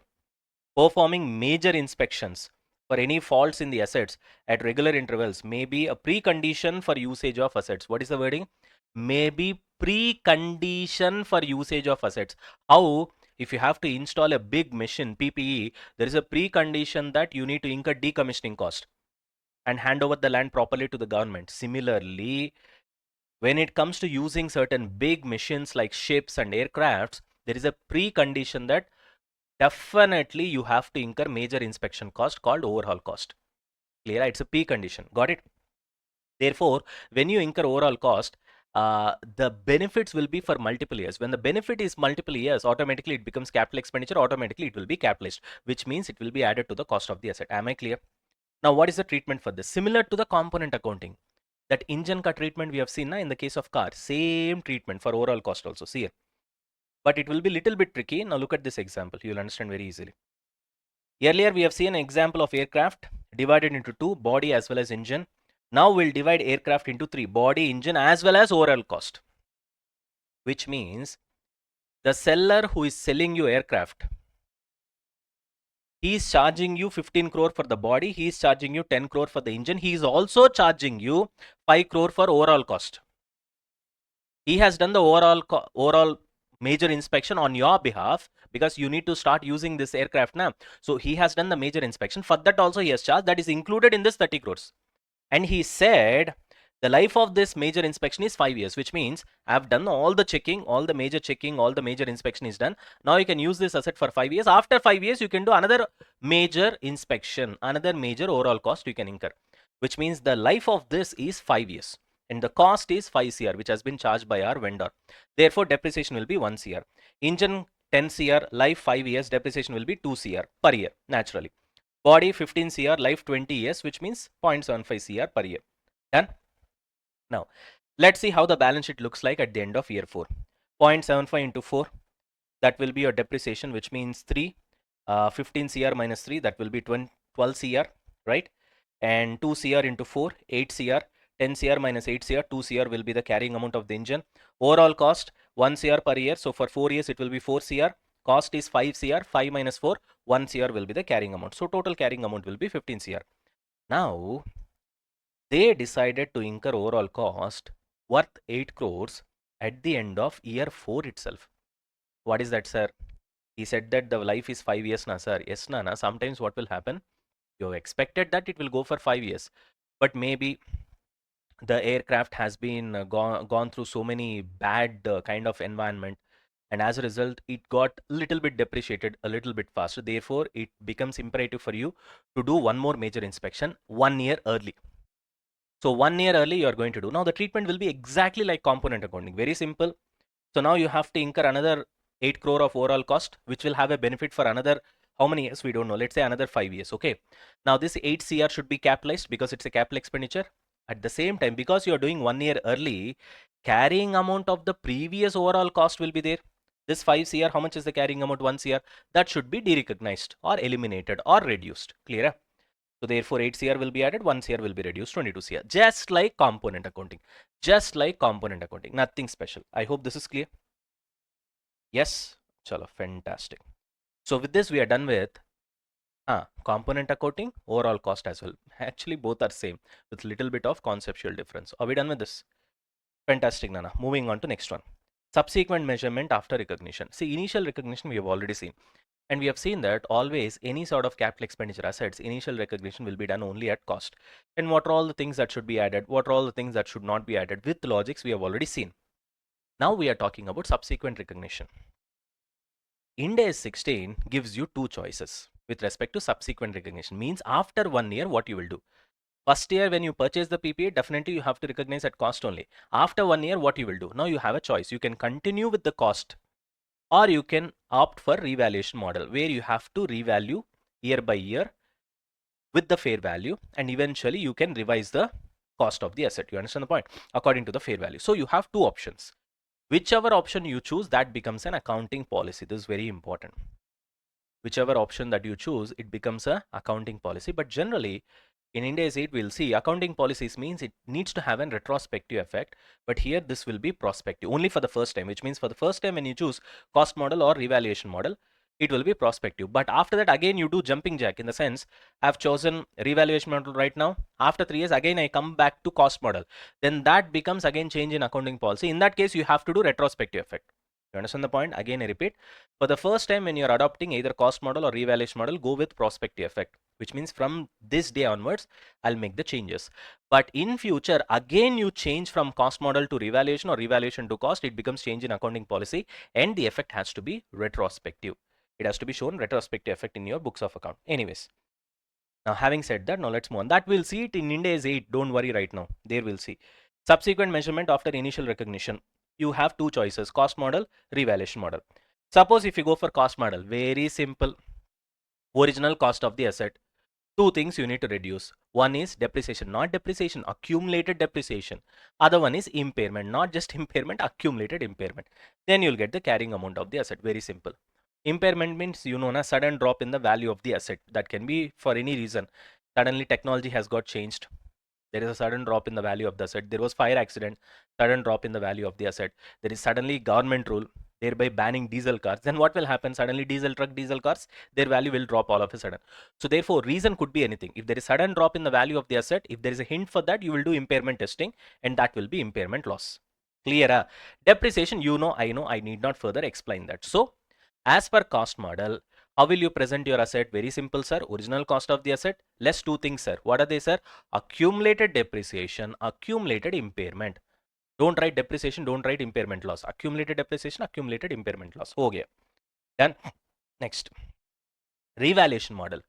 Performing major inspections for any faults in the assets at regular intervals may be a precondition for usage of assets. What is the wording? May be precondition for usage of assets. How? If you have to install a big machine, PPE, there is a precondition that you need to incur decommissioning cost and hand over the land properly to the government. Similarly, when it comes to using certain big machines like ships and aircrafts, there is a precondition that definitely you have to incur major inspection cost called overhaul cost. Clear? It's a P condition. Got it? Therefore, when you incur overall cost, the benefits will be for multiple years. When the benefit is multiple years, automatically it becomes capital expenditure. Automatically it will be capitalized, which means it will be added to the cost of the asset. Am I clear? Now, what is the treatment for this? Similar to the component accounting. That engine car treatment we have seen in the case of car. Same treatment for overall cost also. See here. But it will be little bit tricky. Now look at this example. You will understand very easily. Earlier we have seen an example of aircraft divided into two, body as well as engine. Now we'll divide aircraft into three, body, engine as well as overall cost. Which means the seller who is selling you aircraft, he is charging you 15 crore for the body, he is charging you 10 crore for the engine, he is also charging you 5 crore for overall cost. He has done the overall major inspection on your behalf because you need to start using this aircraft now. So he has done the major inspection. For that also he has charged. That is included in this 30 crores. And he said the life of this major inspection is 5 years, which means I've done all the checking, all the major inspection is done. Now you can use this asset for 5 years. After 5 years, you can do another major inspection, another major overall cost you can incur, which means the life of this is 5 years. And the cost is 5 CR, which has been charged by our vendor. Therefore, depreciation will be 1 CR. Engine 10 CR, life 5 years, depreciation will be 2 CR per year, naturally. Body 15 CR, life 20 years, which means 0.75 CR per year. Done? Now, let's see how the balance sheet looks like at the end of year 4. 0.75 into 4, that will be your depreciation, which means 3. 15 CR minus 3, that will be 12 CR, right? And 2 CR into 4, 8 CR. 10 CR minus 8 CR, 2 CR will be the carrying amount of the engine. Overall cost, 1 CR per year. So for 4 years, it will be 4 CR. Cost is 5 CR. 5 minus 4, 1 CR will be the carrying amount. So total carrying amount will be 15 CR. Now, they decided to incur overall cost worth 8 crores at the end of year 4 itself. What is that, sir? He said that the life is 5 years, na, sir. Yes, na. Sometimes what will happen? You have expected that it will go for 5 years. but maybe the aircraft has been gone through so many bad kind of environment, and as a result it got a little bit depreciated a little bit faster. Therefore it becomes imperative for you to do one more major inspection 1 year early. So 1 year early you are going to do. Now the treatment will be exactly like component accounting, very simple. So now you have to incur another 8 crore of overall cost, which will have a benefit for another how many years we don't know. Let's say another 5 years. Okay. Now this 8 CR should be capitalized because it's a capital expenditure. At the same time, because you are doing 1 year early, carrying amount of the previous overall cost will be there. This 5 CR, how much is the carrying amount? 1 CR. That should be derecognized or eliminated or reduced. Clear? So therefore 8 CR will be added, 1 CR will be reduced, 22 CR. Just like component accounting. Just like component accounting. Nothing special. I hope this is clear. Yes, chalo, fantastic. So with this we are done with component accounting, overall cost as well. Actually both are same with little bit of conceptual difference. Are we done with this? Fantastic, Nana. Moving on to next one. Subsequent measurement after recognition. See, initial recognition we have already seen. And we have seen that always any sort of capital expenditure assets, initial recognition will be done only at cost. And what are all the things that should be added? What are all the things that should not be added? With logics we have already seen. Now we are talking about subsequent recognition. Ind AS 16 gives you two choices with respect to subsequent recognition. Means after 1 year, what you will do. First year, when you purchase the PPA, definitely you have to recognize at cost only. After 1 year, what you will do. Now you have a choice. You can continue with the cost, or you can opt for revaluation model where you have to revalue year by year with the fair value, and eventually you can revise the cost of the asset. You understand the point? According to the fair value. So you have two options. Whichever option you choose, that becomes an accounting policy. This is very important. Whichever option that you choose, it becomes a accounting policy. But generally in Ind AS 8 we'll see accounting policies means it needs to have a retrospective effect, but here this will be prospective only for the first time, which means for the first time when you choose cost model or revaluation model, it will be prospective. But after that again you do jumping jack, in the sense I've chosen revaluation model right now, after 3 years again I come back to cost model, then that becomes again change in accounting policy. In that case you have to do retrospective effect. You understand the point? Again I repeat, for the first time when you're adopting either cost model or revaluation model, go with prospective effect, which means from this day onwards I'll make the changes. But in future again you change from cost model to revaluation or revaluation to cost, it becomes change in accounting policy, and the effect has to be retrospective. It has to be shown retrospective effect in your books of account. Anyways, now having said that, now let's move on. That we'll see it in Ind AS 8. Don't worry right now. There we'll see. Subsequent measurement after initial recognition. You have two choices, cost model, revaluation model. Suppose if you go for cost model, very simple. Original cost of the asset. Two things you need to reduce. One is depreciation, not depreciation, accumulated depreciation. Other one is impairment, not just impairment, accumulated impairment. Then you'll get the carrying amount of the asset. Very simple. Impairment means, you know, a sudden drop in the value of the asset. That can be for any reason. Suddenly technology has got changed. There is a sudden drop in the value of the asset. There was fire accident, sudden drop in the value of the asset. There is suddenly government rule, thereby banning diesel cars. Then what will happen? Suddenly diesel truck, diesel cars, their value will drop all of a sudden. So therefore reason could be anything. If there is sudden drop in the value of the asset, if there is a hint for that, you will do impairment testing, and that will be impairment loss. Clear? Depreciation, you know, I need not further explain that. So as per cost model, how will you present your asset? Very simple, sir. Original cost of the asset less two things, sir. What are they, sir? Accumulated depreciation, accumulated impairment. Don't write depreciation, don't write impairment loss. Accumulated depreciation, accumulated impairment loss. Okay. Done. Next, revaluation model.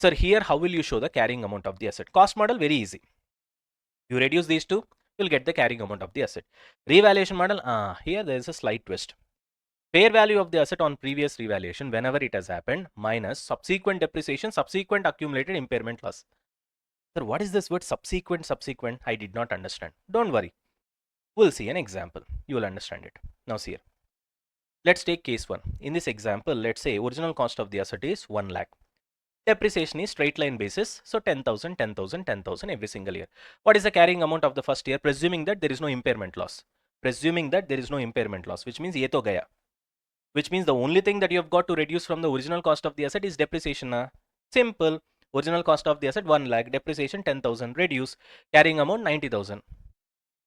Sir, here how will you show the carrying amount of the asset? Cost model, very easy. You reduce these two, you'll get the carrying amount of the asset. Revaluation model, here there is a slight twist. Fair value of the asset on previous revaluation whenever it has happened minus subsequent depreciation, subsequent accumulated impairment loss. Sir, what is this word subsequent? Subsequent, I did not understand. Don't worry, we'll see an example, you will understand it. Now see here, let's take case 1. In this example, let's say original cost of the asset is 1 lakh. Depreciation is straight line basis, so 10,000, 10,000, 10,000 every single year. What is the carrying amount of the first year, presuming that there is no impairment loss? Presuming that there is no impairment loss, which means ye to gaya. Which means the only thing that you have got to reduce from the original cost of the asset is depreciation. Simple. Original cost of the asset 1 lakh, depreciation 10,000, reduce, carrying amount 90,000.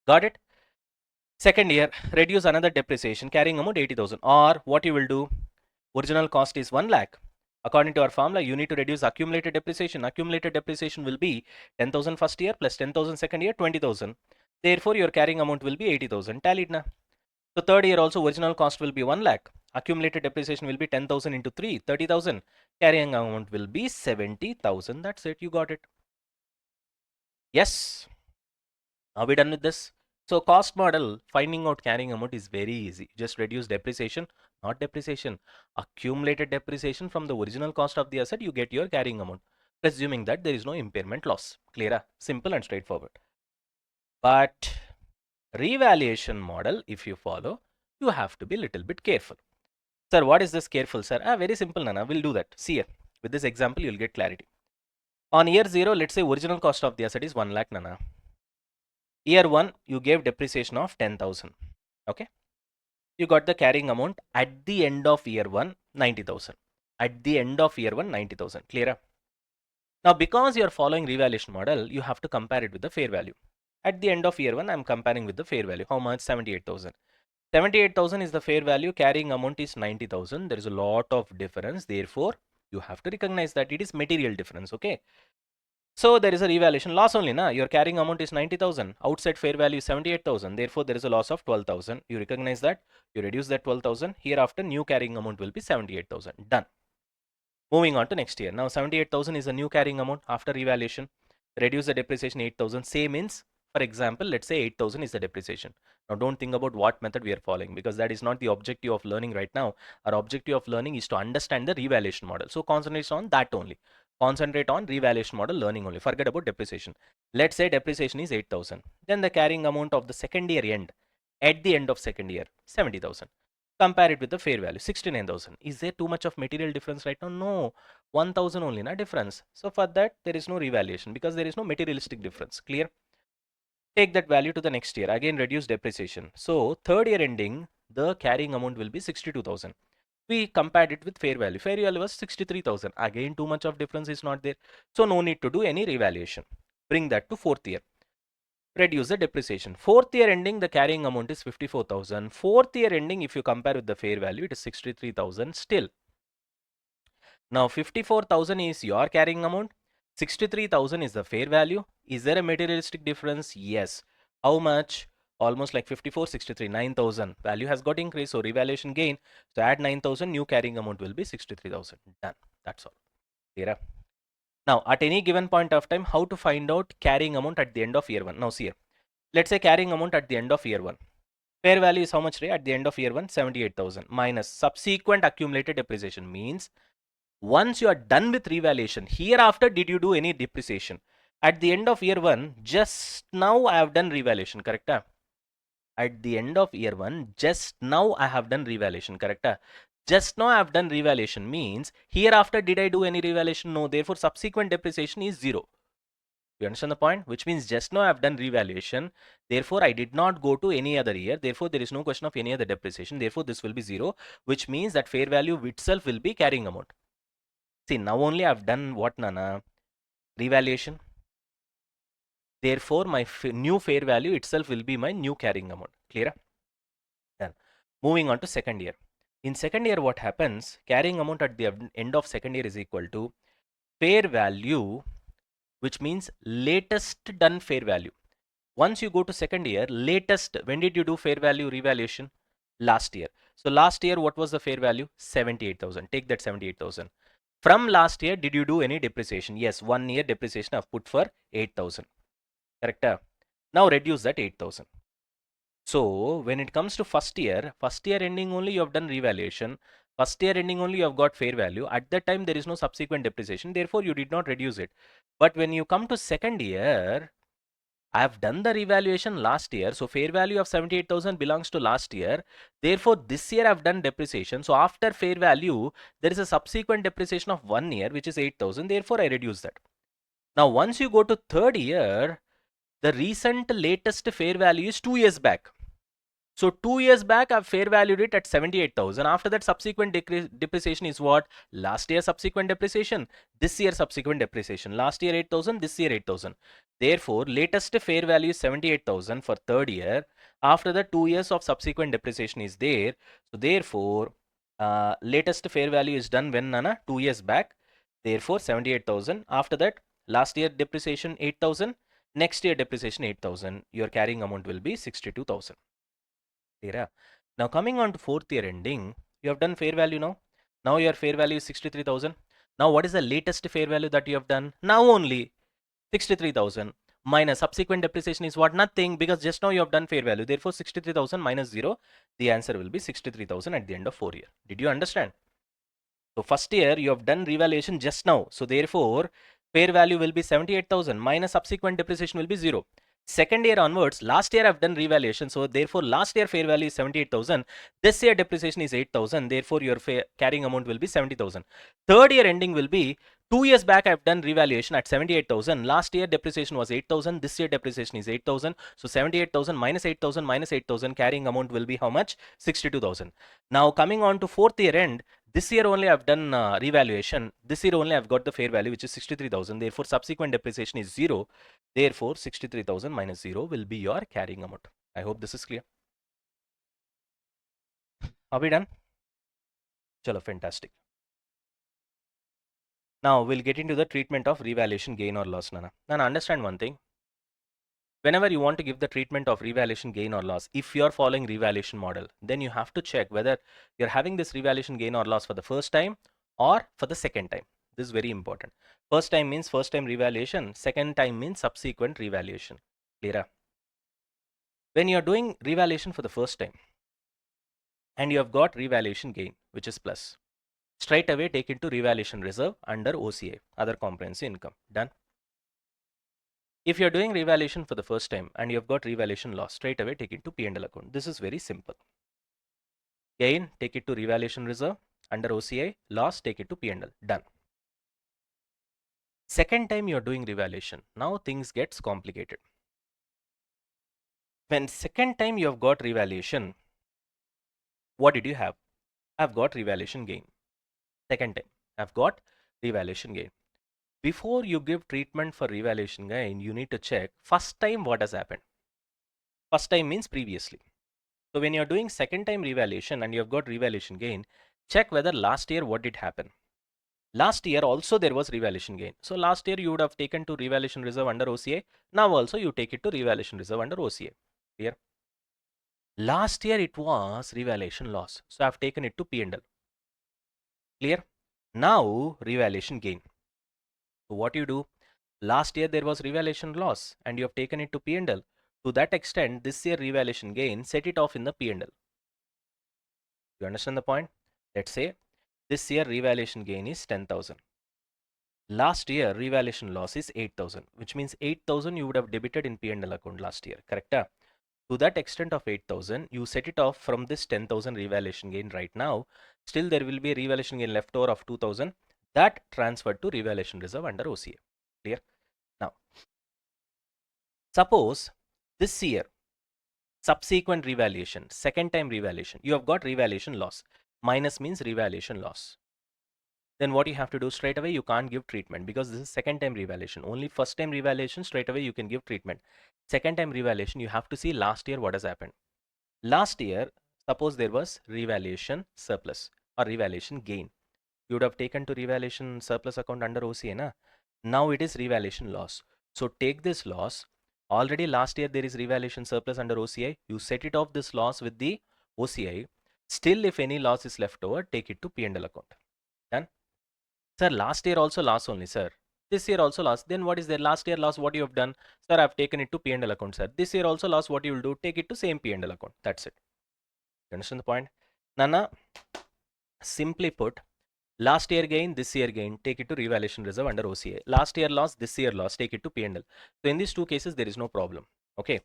Got it? Second year, reduce another depreciation, carrying amount 80,000. Or what you will do, original cost is 1 lakh, According to our formula, you need to reduce accumulated depreciation. Accumulated depreciation will be 10,000 first year plus 10,000 second year, 20,000. Therefore, your carrying amount will be 80,000. Tallied na? So third year also original cost will be 1 lakh. Accumulated depreciation will be 10,000 into 3, 30,000. Carrying amount will be 70,000. That's it. You got it. Yes. Are we done with this? So cost model, finding out carrying amount is very easy. Just reduce depreciation, not depreciation. Accumulated depreciation from the original cost of the asset, you get your carrying amount. Presuming that there is no impairment loss. Clear? Simple and straightforward. But revaluation model, if you follow, you have to be a little bit careful. Sir, what is this careful, sir? Very simple, Nana. We'll do that. See here. With this example, you'll get clarity. On year 0, let's say original cost of the asset is 1 lakh, Nana. Year 1, you gave depreciation of 10,000. Okay. You got the carrying amount at the end of year 1, 90,000. At the end of year 1, 90,000. Clear? Now, because you are following revaluation model, you have to compare it with the fair value. At the end of year 1, I'm comparing with the fair value. How much? 78,000. 78,000 is the fair value. Carrying amount is 90,000. There is a lot of difference. Therefore, you have to recognize that it is material difference. Okay. So there is a revaluation loss only, na? Your carrying amount is 90,000. Outside fair value is 78,000. Therefore, there is a loss of 12,000. You recognize that. You reduce that 12,000. Hereafter, new carrying amount will be 78,000. Done. Moving on to next year. Now, 78,000 is a new carrying amount after revaluation. Reduce the depreciation 8,000. Same means, for example, let's say 8,000 is the depreciation. Now, don't think about what method we are following because that is not the objective of learning right now. Our objective of learning is to understand the revaluation model. So, concentrate on that only. Concentrate on revaluation model learning only. Forget about depreciation. Let's say depreciation is 8,000. Then the carrying amount of the second year end, at the end of second year, 70,000. Compare it with the fair value, 69,000. Is there too much of material difference right now? No, 1,000 only, na difference. So for that, there is no revaluation because there is no materialistic difference. Clear? Take that value to the next year. Again, reduce depreciation. So third year ending, the carrying amount will be 62,000. We compared it with fair value. Fair value was 63,000. Again, too much of difference is not there. So no need to do any revaluation. Bring that to fourth year. Reduce the depreciation. Fourth year ending, the carrying amount is 54,000. Fourth year ending, if you compare with the fair value, it is 63,000 still. Now 54,000 is your carrying amount. 63,000 is the fair value. Is there a materialistic difference? Yes. How much? Almost like 54, 63, 9,000. Value has got increased, so revaluation gain. So add 9,000, new carrying amount will be 63,000. Done. That's all. Clear? Now, at any given point of time, how to find out carrying amount at the end of year 1? Now, see here. Let's say carrying amount at the end of year 1. Fair value is how much, Ray? At the end of year 1, 78,000 minus subsequent accumulated depreciation means once you are done with revaluation, hereafter did you do any depreciation? At the end of year 1, just now I have done revaluation, correct? At the end of year 1, just now I have done revaluation, correct? Just now I have done revaluation means hereafter did I do any revaluation? No, therefore subsequent depreciation is 0. You understand the point? Which means just now I have done revaluation. Therefore, I did not go to any other year. Therefore, there is no question of any other depreciation. Therefore, this will be 0, which means that fair value itself will be carrying amount. See, now only I have done what, Nana? Revaluation. Therefore, my new fair value itself will be my new carrying amount. Clear? Done. Moving on to second year. In second year, what happens? Carrying amount at the end of second year is equal to fair value, which means latest done fair value. Once you go to second year, latest, when did you do fair value revaluation? Last year. So last year, what was the fair value? 78,000. Take that 78,000. From last year, did you do any depreciation? Yes, 1 year depreciation I've put for 8,000. Correct? Now reduce that 8,000. So when it comes to first year ending only you have done revaluation. First year ending only you have got fair value. At that time, there is no subsequent depreciation. Therefore, you did not reduce it. But when you come to second year, I have done the revaluation last year. So fair value of 78,000 belongs to last year. Therefore, this year I've done depreciation. So after fair value, there is a subsequent depreciation of 1 year, which is 8,000. Therefore, I reduce that. Now, once you go to third year, the recent latest fair value is 2 years back. So 2 years back, I've fair valued it at 78,000. After that, subsequent depreciation is what? Last year subsequent depreciation, this year subsequent depreciation. Last year 8,000, this year 8,000. Therefore, latest fair value is 78,000 for third year. After that, 2 years of subsequent depreciation is there. So therefore, Latest fair value is done when, Nana? 2 years back. Therefore, 78,000. After that, last year depreciation 8,000. Next year depreciation 8,000. Your carrying amount will be 62,000. Clear? Now coming on to fourth year ending, you have done fair value now. Now your fair value is 63,000. Now what is the latest fair value that you have done? Now only 63,000 minus subsequent depreciation is what? Nothing, because just now you have done fair value. Therefore 63,000 minus 0. The answer will be 63,000 at the end of 4 year. Did you understand? So first year you have done revaluation just now. So therefore fair value will be 78,000 minus subsequent depreciation will be 0. Second year onwards, last year I've done revaluation. So therefore last year fair value is 78,000. This year depreciation is 8,000. Therefore your carrying amount will be 70,000. Third year ending will be 2 years back I've done revaluation at 78,000. Last year depreciation was 8,000. This year depreciation is 8,000. So 78,000 minus 8,000 minus 8,000, carrying amount will be how much? 62,000. Now coming on to fourth year end, this year only I've done revaluation. This year only I've got the fair value, which is 63,000. Therefore, subsequent depreciation is 0. Therefore, 63,000 minus 0 will be your carrying amount. I hope this is clear. Are we done? Chalo, fantastic. Now, we'll get into the treatment of revaluation gain or loss, Nana. Nana, understand one thing. Whenever you want to give the treatment of revaluation gain or loss, if you're following revaluation model, then you have to check whether you're having this revaluation gain or loss for the first time or for the second time. This is very important. First time means first time revaluation. Second time means subsequent revaluation. Clear? When you're doing revaluation for the first time and you have got revaluation gain, which is plus, straight away take it to revaluation reserve under OCI, other comprehensive income. Done. If you're doing revaluation for the first time and you've got revaluation loss, straight away take it to P&L account. This is very simple. Gain, take it to revaluation reserve. Under OCI, loss, take it to P&L. Done. Second time you're doing revaluation, now things gets complicated. When second time you have got revaluation, what did you have? I've got revaluation gain. Second time, I've got revaluation gain. Before you give treatment for revaluation gain, you need to check first time what has happened. First time means previously. So when you're doing second time revaluation and you've got revaluation gain, check whether last year what did happen. Last year also there was revaluation gain. So last year you would have taken to revaluation reserve under OCI. Now also you take it to revaluation reserve under OCI. Clear? Last year it was revaluation loss. So I've taken it to P&L. Clear? Now revaluation gain. So what you do? Last year there was revaluation loss and you have taken it to P&L. To that extent, this year revaluation gain, set it off in the P&L. You understand the point? Let's say this year revaluation gain is 10,000. Last year revaluation loss is 8,000, which means 8,000 you would have debited in P&L account last year, correct? To that extent of 8,000, you set it off from this 10,000 revaluation gain right now. Still there will be a revaluation gain left over of 2,000 that transferred to revaluation reserve under OCA. Clear? Now, suppose this year, subsequent revaluation, second time revaluation, you have got revaluation loss. Minus means revaluation loss. Then what you have to do straight away, you can't give treatment because this is second time revaluation. Only first time revaluation, straight away you can give treatment. Second time revaluation, you have to see last year what has happened. Last year, suppose there was revaluation surplus or revaluation gain. You would have taken to revaluation surplus account under OCA. Na? Now it is revaluation loss. So take this loss. Already last year there is revaluation surplus under OCI. You set it off this loss with the OCI. Still, if any loss is left over, take it to P&L account. Done? Sir, last year also loss only, sir. This year also loss. Then what is there? Last year loss, what you have done? Sir, I've taken it to P&L account, sir. This year also loss, what you will do? Take it to same P&L account. That's it. You understand the point? Nana, simply put, last year gain, this year gain, take it to revaluation reserve under OCA. Last year loss, this year loss, take it to P&L. So in these two cases, there is no problem. Okay.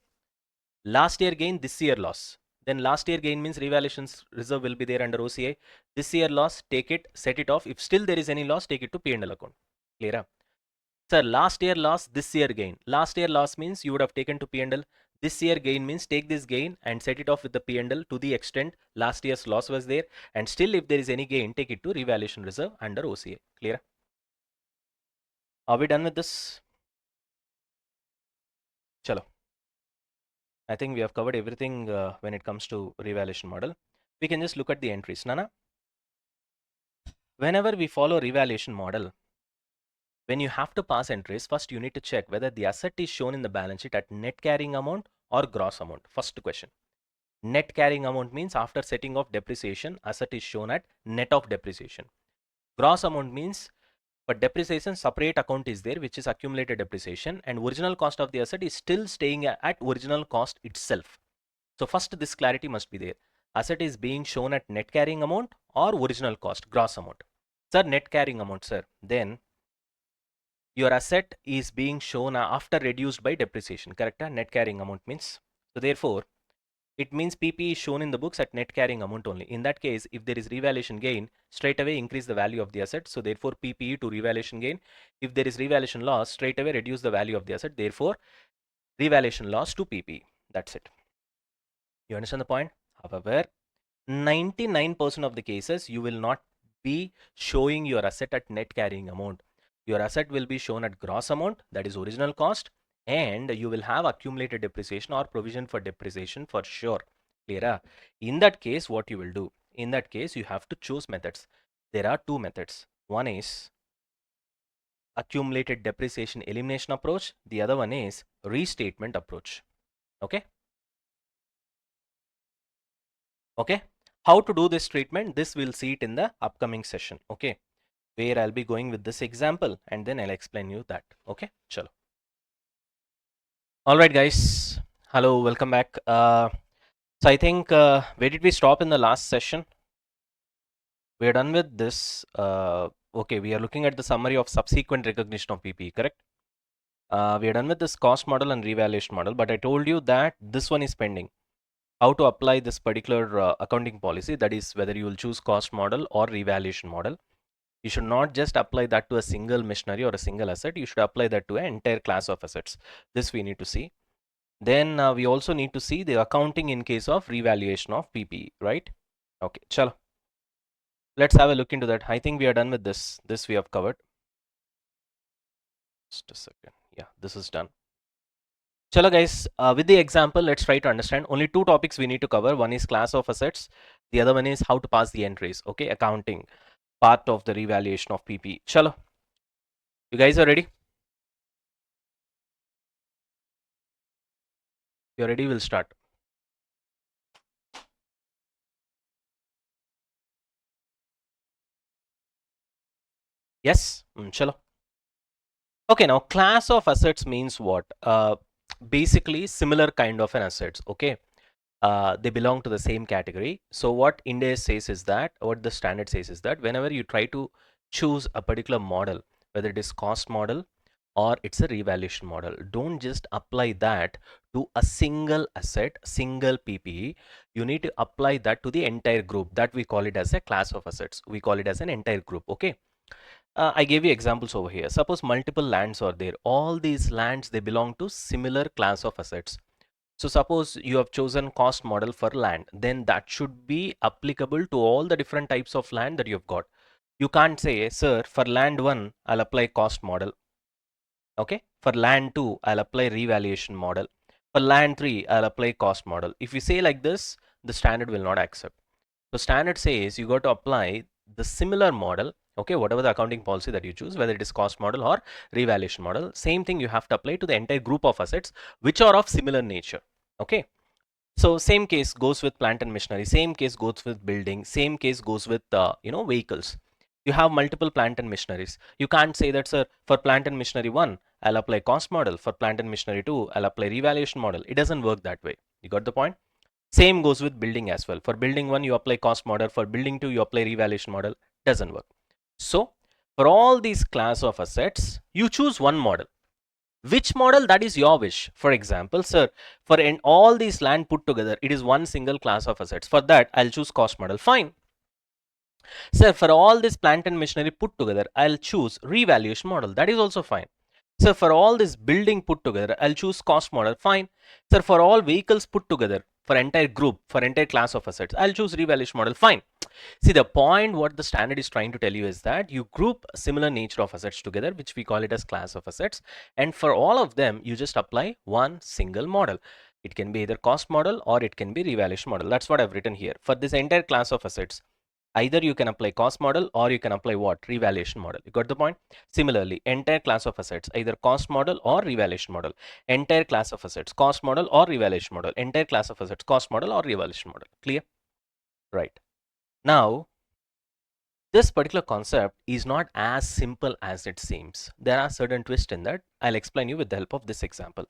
Last year gain, this year loss. Then last year gain means revaluation reserve will be there under OCI. This year loss, take it, set it off. If still there is any loss, take it to P&L account. Clear? Sir, last year loss, this year gain. Last year loss means you would have taken to P&L. This year gain means take this gain and set it off with the P&L to the extent last year's loss was there. And still if there is any gain, take it to revaluation reserve under OCA. Clear? Are we done with this? Chalo. I think we have covered everything when it comes to revaluation model. We can just look at the entries. Nana? Whenever we follow revaluation model, when you have to pass entries, first you need to check whether the asset is shown in the balance sheet at net carrying amount or gross amount. First question. Net carrying amount means after setting off depreciation, asset is shown at net of depreciation. Gross amount means for depreciation, separate account is there, which is accumulated depreciation, and original cost of the asset is still staying at original cost itself. So first, this clarity must be there. Asset is being shown at net carrying amount or original cost, gross amount. Sir, net carrying amount, sir. Then your asset is being shown after reduced by depreciation, correct? Net carrying amount means. So therefore, it means PP is shown in the books at net carrying amount only. In that case, if there is revaluation gain, straight away increase the value of the asset. So therefore, PPE to revaluation gain. If there is revaluation loss, straight away reduce the value of the asset. Therefore, revaluation loss to PPE. That's it. You understand the point? However, 99% of the cases, you will not be showing your asset at net carrying amount. Your asset will be shown at gross amount, that is original cost, and you will have accumulated depreciation or provision for depreciation for sure. Clear? In that case, what you will do? In that case, you have to choose methods. There are two methods. One is accumulated depreciation elimination approach. The other one is restatement approach. Okay? Okay? How to do this treatment? This we'll see it in the upcoming session. Okay? Where I'll be going with this example and then I'll explain you that. Okay? Chalo. All right, guys. Hello, welcome back. So I think, where did we stop in the last session? We are done with this. Okay, we are looking at the summary of subsequent recognition of PPE, correct? We are done with this cost model and revaluation model, but I told you that this one is pending. How to apply this particular accounting policy, that is whether you will choose cost model or revaluation model. You should not just apply that to a single machinery or a single asset. You should apply that to an entire class of assets. This we need to see. Then we also need to see the accounting in case of revaluation of PPE, right? Okay, chalo. Let's have a look into that. I think we are done with this. This we have covered. Just a second. Yeah, this is done. Chalo guys, with the example, let's try to understand. Only two topics we need to cover. One is class of assets. The other one is how to pass the entries. Okay, accounting part of the revaluation of PPE. Chalo. You guys are ready? You're ready, we'll start. Yes? Chalo. Okay, now class of assets means what? Basically similar kind of an assets. Okay. They belong to the same category. So what Ind AS says is that, what the standard says is that whenever you try to choose a particular model, whether it is cost model or it's a revaluation model, don't just apply that to a single asset, single PPE. You need to apply that to the entire group. That we call it as a class of assets. We call it as an entire group. Okay. I gave you examples over here. Suppose multiple lands are there. All these lands, they belong to similar class of assets. So suppose you have chosen cost model for land, then that should be applicable to all the different types of land that you've got. You can't say, sir, for land 1, I'll apply cost model. Okay. For land 2, I'll apply revaluation model. For land 3, I'll apply cost model. If you say like this, the standard will not accept. So standard says you got to apply the similar model. Okay, whatever the accounting policy that you choose, whether it is cost model or revaluation model, same thing you have to apply to the entire group of assets which are of similar nature. Okay. So same case goes with plant and machinery, same case goes with building, same case goes with vehicles. You have multiple plant and machineries. You can't say that, sir, for plant and machinery 1, I'll apply cost model. For plant and machinery 2, I'll apply revaluation model. It doesn't work that way. You got the point? Same goes with building as well. For building 1, you apply cost model. For building 2, you apply revaluation model. Doesn't work. So for all these class of assets, you choose one model. Which model? That is your wish. For example, sir, for in all these land put together, it is one single class of assets. For that, I'll choose cost model. Fine. Sir, for all this plant and machinery put together, I'll choose revaluation model. That is also fine. Sir, for all this building put together, I'll choose cost model. Fine. Sir, for all vehicles put together, for entire group, for entire class of assets, I'll choose revaluation model. Fine. See, the point what the standard is trying to tell you is that you group similar nature of assets together, which we call it as class of assets. And for all of them, you just apply one single model. It can be either cost model or it can be revaluation model. That's what I've written here. For this entire class of assets, Either you can apply cost model or you can apply what? Revaluation model. You got the point? Similarly, entire class of assets, either cost model or revaluation model. Entire class of assets, cost model or revaluation model. Entire class of assets, cost model or revaluation model. Clear? Right. Now, this particular concept is not as simple as it seems. There are certain twists in that. I'll explain you with the help of this example.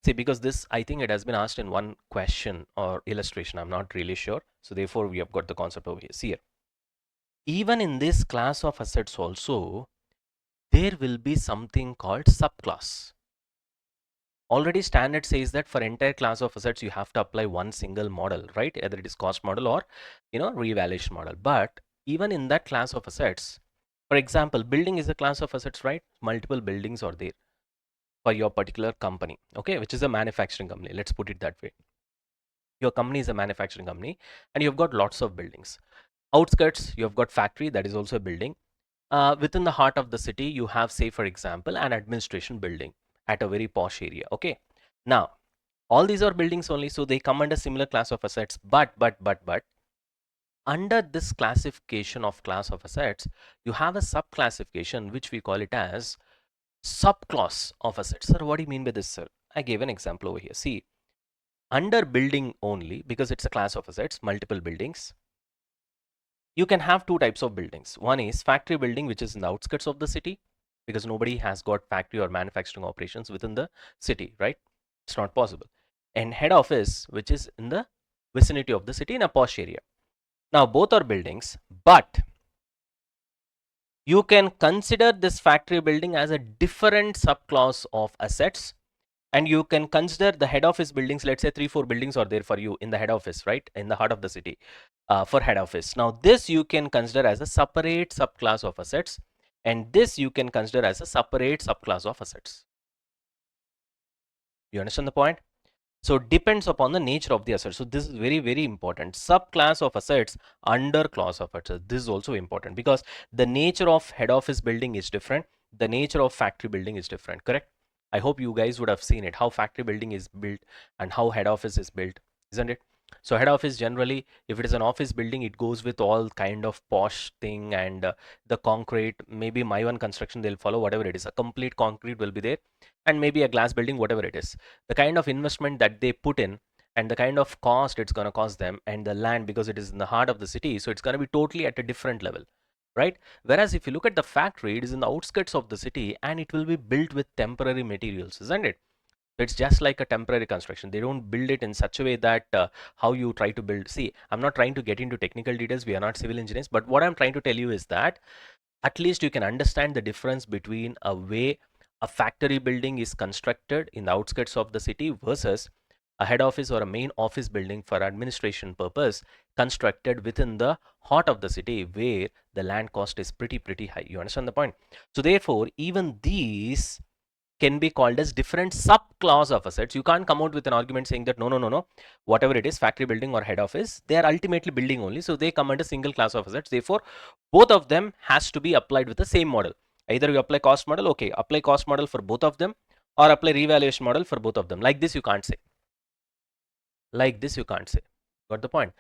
See, because this, I think it has been asked in one question or illustration. I'm not really sure. So therefore, we have got the concept over here. See here. Even in this class of assets also, there will be something called subclass. Already standard says that for entire class of assets, you have to apply one single model, right? Either it is cost model or, revaluation model. But even in that class of assets, for example, building is a class of assets, right? Multiple buildings are there for your particular company, okay, which is a manufacturing company. Let's put it that way. Your company is a manufacturing company and you've got lots of buildings. Outskirts, you've got factory, that is also a building. Within the heart of the city, you have, say, for example, an administration building at a very posh area. Okay. Now, all these are buildings only, so they come under similar class of assets. But under this classification of class of assets, you have a subclassification which we call it as subclass of assets. Sir, what do you mean by this, sir? I gave an example over here. See, under building only, because it's a class of assets, multiple buildings, you can have two types of buildings. One is factory building, which is in the outskirts of the city, because nobody has got factory or manufacturing operations within the city, right? It's not possible. And head office, which is in the vicinity of the city in a posh area. Now, both are buildings, but you can consider this factory building as a different subclass of assets, and you can consider the head office buildings. Let's say 3-4 buildings are there for you in the head office, right, in the heart of the city, for head office. Now this you can consider as a separate subclass of assets, and this you can consider as a separate subclass of assets. You understand the point? So depends upon the nature of the asset. So this is very, very important. Subclass of assets under class of assets. This is also important because the nature of head office building is different. The nature of factory building is different, correct? I hope you guys would have seen it, how factory building is built and how head office is built, isn't it? So head office generally, if it is an office building, it goes with all kind of posh thing and the concrete, maybe my one construction, they'll follow whatever it is. A complete concrete will be there and maybe a glass building, whatever it is. The kind of investment that they put in and the kind of cost it's going to cost them, and the land, because it is in the heart of the city, so it's going to be totally at a different level, right? Whereas if you look at the factory, it is in the outskirts of the city and it will be built with temporary materials, isn't it? It's just like a temporary construction. They don't build it in such a way that how you try to build. See, I'm not trying to get into technical details. We are not civil engineers. But what I'm trying to tell you is that at least you can understand the difference between a way a factory building is constructed in the outskirts of the city versus a head office or a main office building for administration purpose constructed within the heart of the city where the land cost is pretty high. You understand the point? So therefore, even these can be called as different subclass of assets. You can't come out with an argument saying that no, whatever it is, factory building or head office, they are ultimately building only, so they come under single class of assets. Therefore, both of them has to be applied with the same model. Either you apply cost model, okay, apply cost model for both of them, or apply revaluation model for both of them. Like this you can't say. Like this you can't say. Got the point?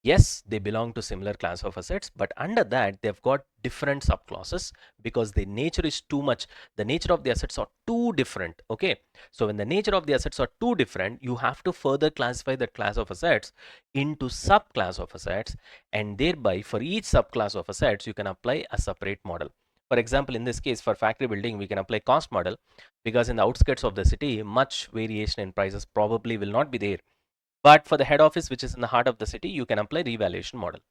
Yes, they belong to similar class of assets, but under that they've got different subclasses because the nature is too much. The nature of the assets are too different. Okay, so when the nature of the assets are too different, you have to further classify that class of assets into subclass of assets, and thereby for each subclass of assets you can apply a separate model. For example, in this case for factory building, we can apply cost model because in the outskirts of the city, much variation in prices probably will not be there. But for the head office, which is in the heart of the city, you can apply revaluation model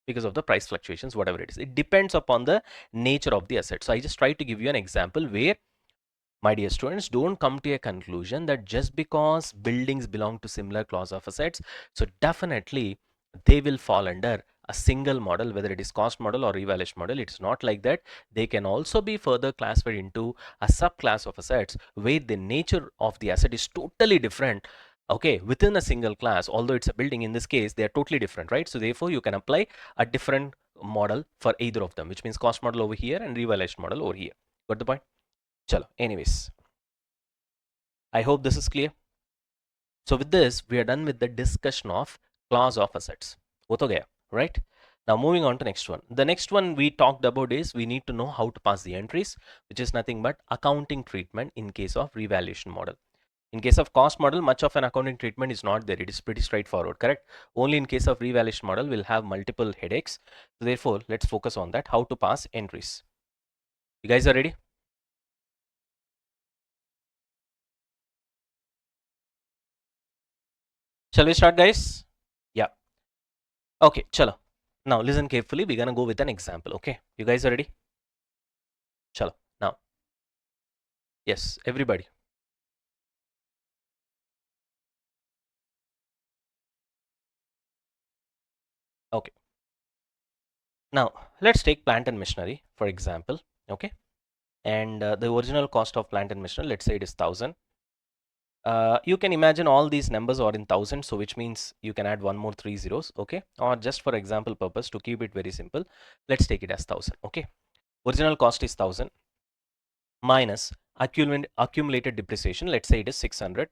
because of the price fluctuations, whatever it is. It depends upon the nature of the asset. So I just try to give you an example where, my dear students, don't come to a conclusion that just because buildings belong to similar class of assets, so definitely they will fall under a single model, whether it is cost model or revaluation model. It's not like that. They can also be further classified into a subclass of assets where the nature of the asset is totally different. Okay, within a single class, although it's a building, in this case, they are totally different, right? So therefore, you can apply a different model for either of them, which means cost model over here and revaluation model over here. Got the point? Chalo, anyways, I hope this is clear. So with this, we are done with the discussion of class of assets. Ho to gaya, right? Now moving on to next one. The next one we talked about is we need to know how to pass the entries, which is nothing but accounting treatment in case of revaluation model. In case of cost model, much of an accounting treatment is not there. It is pretty straightforward, correct? Only in case of revaluation model, we'll have multiple headaches. So therefore, let's focus on that, how to pass entries. You guys are ready? Shall we start, guys? Yeah. Okay, chalo. Now listen carefully. We're gonna go with an example. Okay, you guys are ready? Chalo. Now, yes, everybody. Okay. Now let's take plant and machinery for example. Okay, and the original cost of plant and machinery, let's say it is 1000. You can imagine all these numbers are in thousand, so which means you can add one more three zeros. Okay, or just for example purpose to keep it very simple, let's take it as 1000. Okay, original cost is 1000 minus accumulated depreciation, let's say it is 600,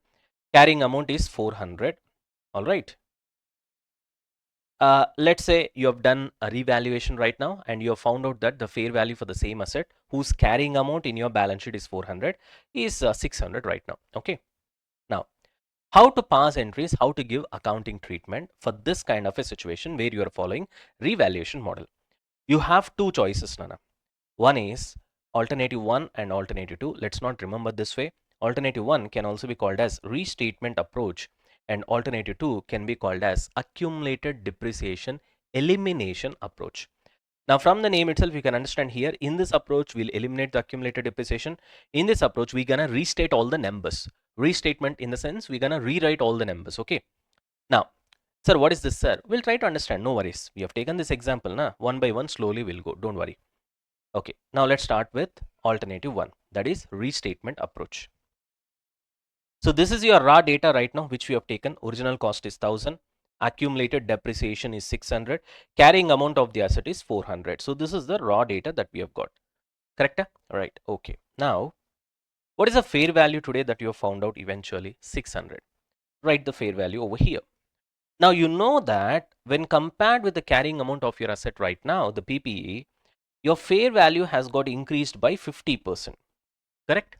carrying amount is 400. All right, let's say you have done a revaluation right now and you have found out that the fair value for the same asset whose carrying amount in your balance sheet is 400 is 600 right now. Okay, now how to pass entries, how to give accounting treatment for this kind of a situation where you are following revaluation model. You have two choices, Nana. One is alternative 1 and alternative 2. Let's not remember this way. Alternative 1 can also be called as restatement approach and alternative 2 can be called as accumulated depreciation elimination approach. Now from the name itself you can understand here, in this approach we'll eliminate the accumulated depreciation. In this approach we're gonna restate all the numbers. Restatement in the sense we're gonna rewrite all the numbers. Okay. Now, sir, what is this, sir? We'll try to understand. No worries. We have taken this example, na? One by one, slowly we'll go. Don't worry. Okay, now let's start with alternative 1, that is restatement approach. So this is your raw data right now which we have taken. Original cost is 1000, accumulated depreciation is 600, carrying amount of the asset is 400. So this is the raw data that we have got. Correct? Right. Okay. Now, what is the fair value today that you have found out eventually? 600. Write the fair value over here. Now you know that when compared with the carrying amount of your asset right now, the PPE, your fair value has got increased by 50%. Correct?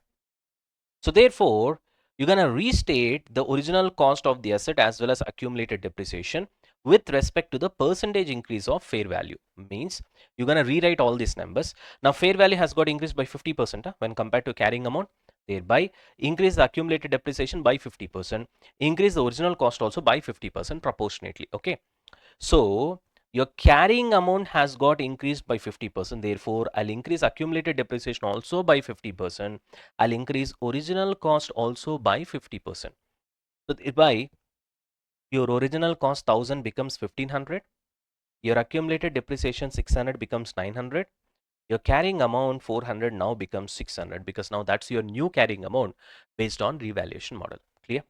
So therefore, you're going to restate the original cost of the asset as well as accumulated depreciation with respect to the percentage increase of fair value. Means you're going to rewrite all these numbers. Now fair value has got increased by 50% when compared to carrying amount. Thereby increase the accumulated depreciation by 50%, increase the original cost also by 50% proportionately. Okay. So your carrying amount has got increased by 50%. Therefore, I'll increase accumulated depreciation also by 50%. I'll increase original cost also by 50%. So thereby your original cost 1000 becomes 1500. Your accumulated depreciation 600 becomes 900. Your carrying amount 400 now becomes 600 because now that's your new carrying amount based on revaluation model. Clear?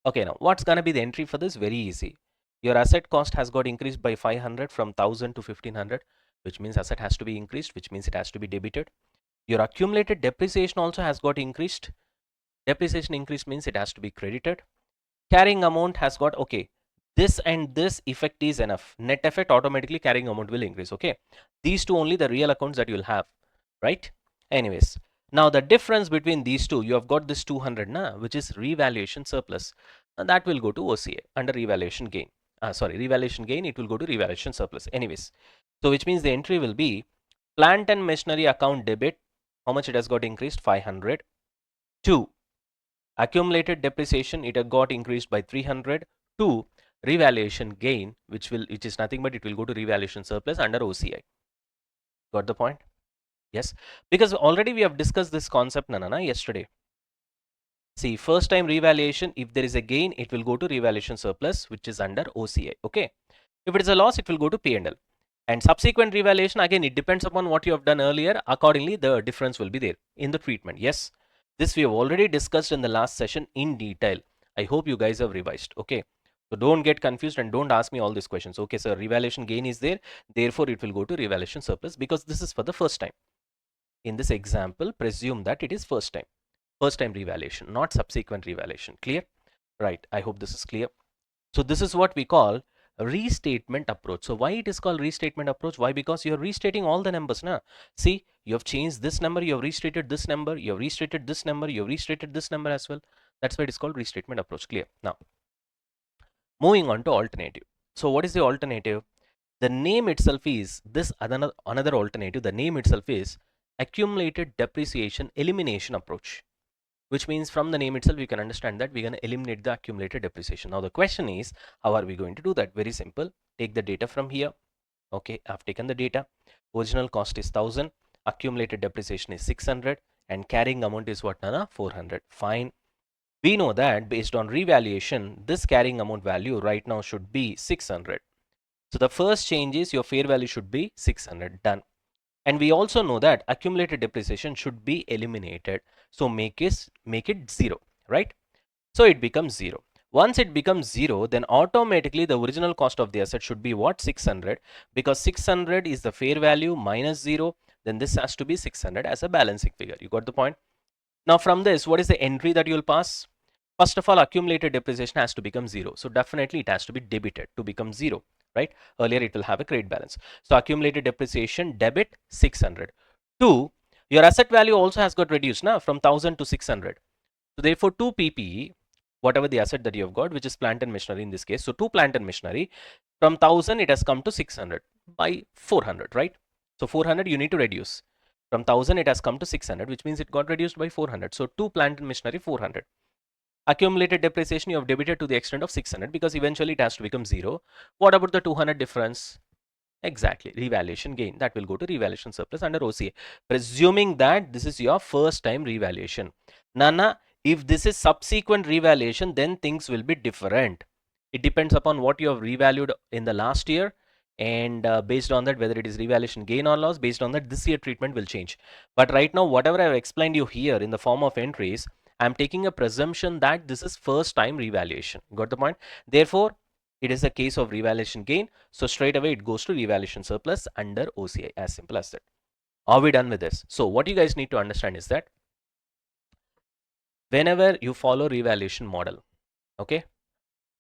Okay, now what's going to be the entry for this? Very easy. Your asset cost has got increased by 500 from 1000 to 1500, which means asset has to be increased, which means it has to be debited. Your accumulated depreciation also has got increased. Depreciation increase means it has to be credited. Carrying amount has got, okay, this and this effect is enough. Net effect automatically carrying amount will increase. Okay, these two only the real accounts that you'll have, right? Anyways, now the difference between these two, you have got this 200 na, which is revaluation surplus, and that will go to OCA under revaluation gain. Sorry, revaluation gain, it will go to revaluation surplus. Anyways, so which means the entry will be plant and machinery account debit. How much it has got increased? 500. 2. Accumulated depreciation, it has got increased by 300. 2. Revaluation gain, which is nothing but it will go to revaluation surplus under OCI. Got the point? Yes, because already we have discussed this concept, Nanana, yesterday. See, first time revaluation, if there is a gain, it will go to revaluation surplus, which is under OCI. Okay. If it is a loss, it will go to P&L. And subsequent revaluation, again, it depends upon what you have done earlier. Accordingly, the difference will be there in the treatment. Yes, this we have already discussed in the last session in detail. I hope you guys have revised. Okay. So don't get confused and don't ask me all these questions. Okay, sir, revaluation gain is there. Therefore, it will go to revaluation surplus because this is for the first time. In this example, presume that it is first time revaluation, not subsequent revaluation. Clear? Right. I hope this is clear. So this is what we call restatement approach. So why it is called restatement approach? Why? Because you're restating all the numbers now. See, you have changed this number, you have restated this number, you have restated this number, you have restated this number as well. That's why it is called restatement approach. Clear? Now, moving on to alternative. So what is the alternative? The name itself is this another alternative. The name itself is accumulated depreciation elimination approach, which means from the name itself you can understand that we're going to eliminate the accumulated depreciation. Now the question is, how are we going to do that? Very simple. Take the data from here. Okay, I've taken the data. Original cost is 1000, accumulated depreciation is 600, and carrying amount is what, Nana? 400. Fine. We know that based on revaluation, this carrying amount value right now should be 600. So the first change is your fair value should be 600. Done. And we also know that accumulated depreciation should be eliminated. So make it 0, right? So it becomes 0. Once it becomes 0, then automatically the original cost of the asset should be what? 600, because 600 is the fair value minus 0. Then this has to be 600 as a balancing figure. You got the point? Now from this, what is the entry that you will pass? First of all, accumulated depreciation has to become 0. So definitely it has to be debited to become 0, right? Earlier it will have a credit balance. So accumulated depreciation debit 600. 2, your asset value also has got reduced now from 1000 to 600. So therefore 2 PPE, whatever the asset that you have got, which is plant and machinery in this case. So 2 plant and machinery, from 1000 it has come to 600 by 400, right? So 400 you need to reduce. From 1000 it has come to 600, which means it got reduced by 400. So 2 plant and machinery 400. Accumulated depreciation you have debited to the extent of 600, because eventually it has to become 0. What about the 200 difference? Exactly, revaluation gain. That will go to revaluation surplus under OCA, presuming that this is your first time revaluation. Nana, if this is subsequent revaluation, then things will be different. It depends upon what you have revalued in the last year, and based on that, whether it is revaluation gain or loss, based on that, this year treatment will change. But right now, whatever I have explained you here in the form of entries, I'm taking a presumption that this is first time revaluation. Got the point? Therefore, it is a case of revaluation gain. So straight away it goes to revaluation surplus under OCI. As simple as that. Are we done with this? So what you guys need to understand is that whenever you follow revaluation model, okay,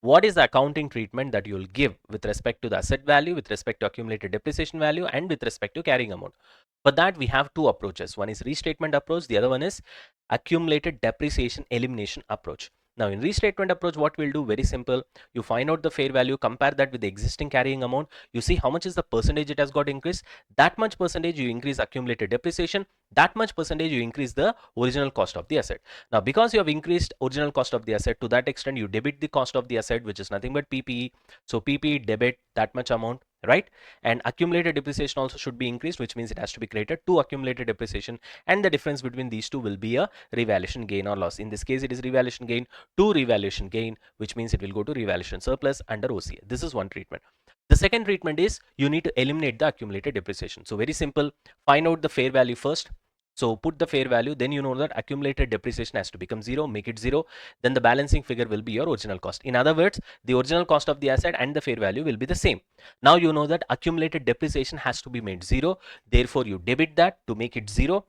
what is the accounting treatment that you will give with respect to the asset value, with respect to accumulated depreciation value, and with respect to carrying amount? For that, we have two approaches. One is restatement approach. The other one is accumulated depreciation elimination approach. Now, in restatement approach, what we'll do, very simple. You find out the fair value, compare that with the existing carrying amount. You see how much is the percentage it has got increased. That much percentage you increase accumulated depreciation. That much percentage you increase the original cost of the asset. Now, because you have increased original cost of the asset, to that extent, you debit the cost of the asset, which is nothing but PPE. So PPE debit that much amount, right? And accumulated depreciation also should be increased, which means it has to be created to accumulated depreciation, and the difference between these two will be a revaluation gain or loss. In this case, it is revaluation gain to revaluation gain, which means it will go to revaluation surplus under OCA. This is one treatment. The second treatment is you need to eliminate the accumulated depreciation. So very simple, find out the fair value first. So put the fair value, then you know that accumulated depreciation has to become 0, make it 0. Then the balancing figure will be your original cost. In other words, the original cost of the asset and the fair value will be the same. Now you know that accumulated depreciation has to be made 0. Therefore, you debit that to make it 0.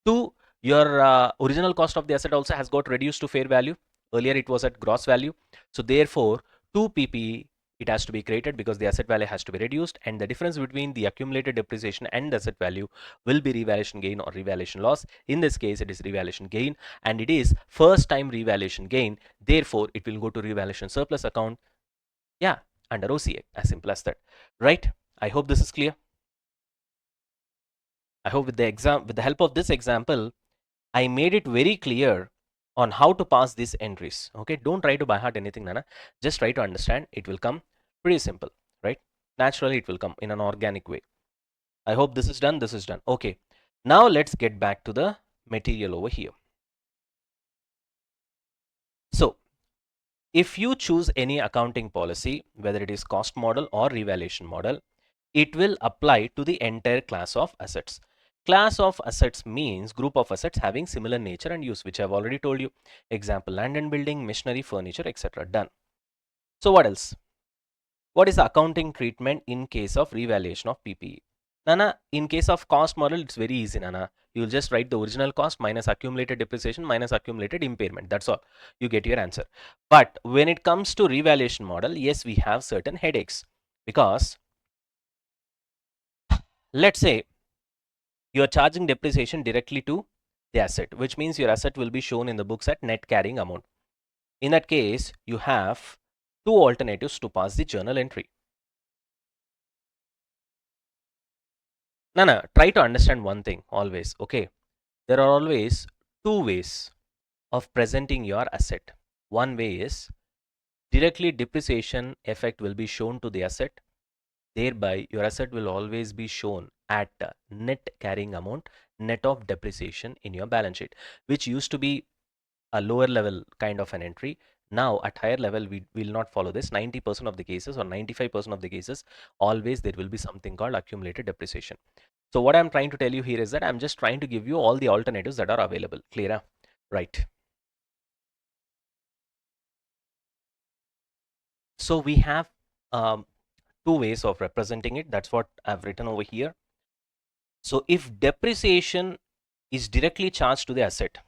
2, your original cost of the asset also has got reduced to fair value. Earlier it was at gross value. So therefore, 2 PPE it has to be created because the asset value has to be reduced, and the difference between the accumulated depreciation and the asset value will be revaluation gain or revaluation loss. In this case, it is revaluation gain, and it is first time revaluation gain. Therefore, it will go to revaluation surplus account. Yeah, under OCA, as simple as that, right? I hope this is clear. I hope with the help of this example, I made it very clear on how to pass these entries. Okay, don't try to by heart anything, Nana. Just try to understand. It will come pretty simple, right? Naturally, it will come in an organic way. I hope this is done. This is done. Okay, now let's get back to the material over here. So, if you choose any accounting policy, whether it is cost model or revaluation model, it will apply to the entire class of assets. Class of assets means group of assets having similar nature and use, which I've already told you. Example, land and building, machinery, furniture, etc. Done. So what else? What is the accounting treatment in case of revaluation of PPE? Nana, in case of cost model, it's very easy, Nana. You'll just write the original cost minus accumulated depreciation minus accumulated impairment. That's all. You get your answer. But when it comes to revaluation model, yes, we have certain headaches. Because let's say you are charging depreciation directly to the asset, which means your asset will be shown in the books at net carrying amount. In that case, you have two alternatives to pass the journal entry. No, try to understand one thing always, okay? There are always two ways of presenting your asset. One way is directly depreciation effect will be shown to the asset. Thereby, your asset will always be shown at net carrying amount, net of depreciation in your balance sheet, which used to be a lower level kind of an entry. Now at higher level, we will not follow this. 90% of the cases or 95% of the cases, always there will be something called accumulated depreciation. So what I'm trying to tell you here is that I'm just trying to give you all the alternatives that are available. Clear? Huh? Right. So we have two ways of representing it. That's what I've written over here. So if depreciation is directly charged to the asset,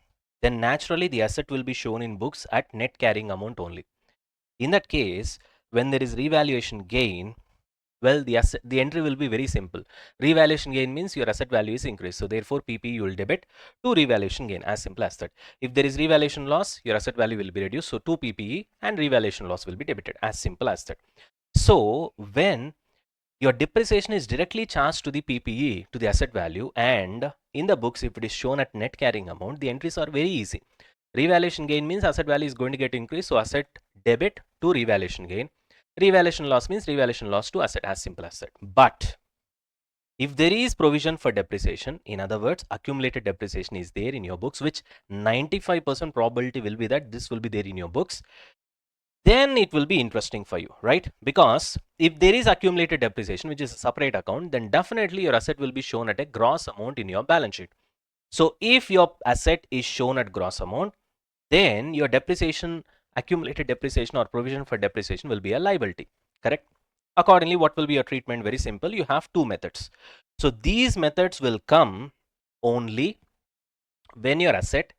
then naturally the asset will be shown in books at net carrying amount only. In that case, when there is revaluation gain, well, the entry will be very simple. Revaluation gain means your asset value is increased. So therefore, PP you will debit to revaluation gain, as simple as that. If there is revaluation loss, your asset value will be reduced. So to PPE and revaluation loss will be debited, as simple as that. So when your depreciation is directly charged to the PPE, to the asset value, and in the books, if it is shown at net carrying amount, the entries are very easy. Revaluation gain means asset value is going to get increased, so asset debit to revaluation gain. Revaluation loss means revaluation loss to asset, as simple as that. But if there is provision for depreciation, in other words, accumulated depreciation is there in your books, which 95% probability will be that this will be there in your books, then it will be interesting for you, right? Because if there is accumulated depreciation, which is a separate account, then definitely your asset will be shown at a gross amount in your balance sheet. So if your asset is shown at gross amount, then your depreciation, accumulated depreciation or provision for depreciation will be a liability, correct? Accordingly, what will be your treatment? Very simple. You have two methods. So these methods will come only when your asset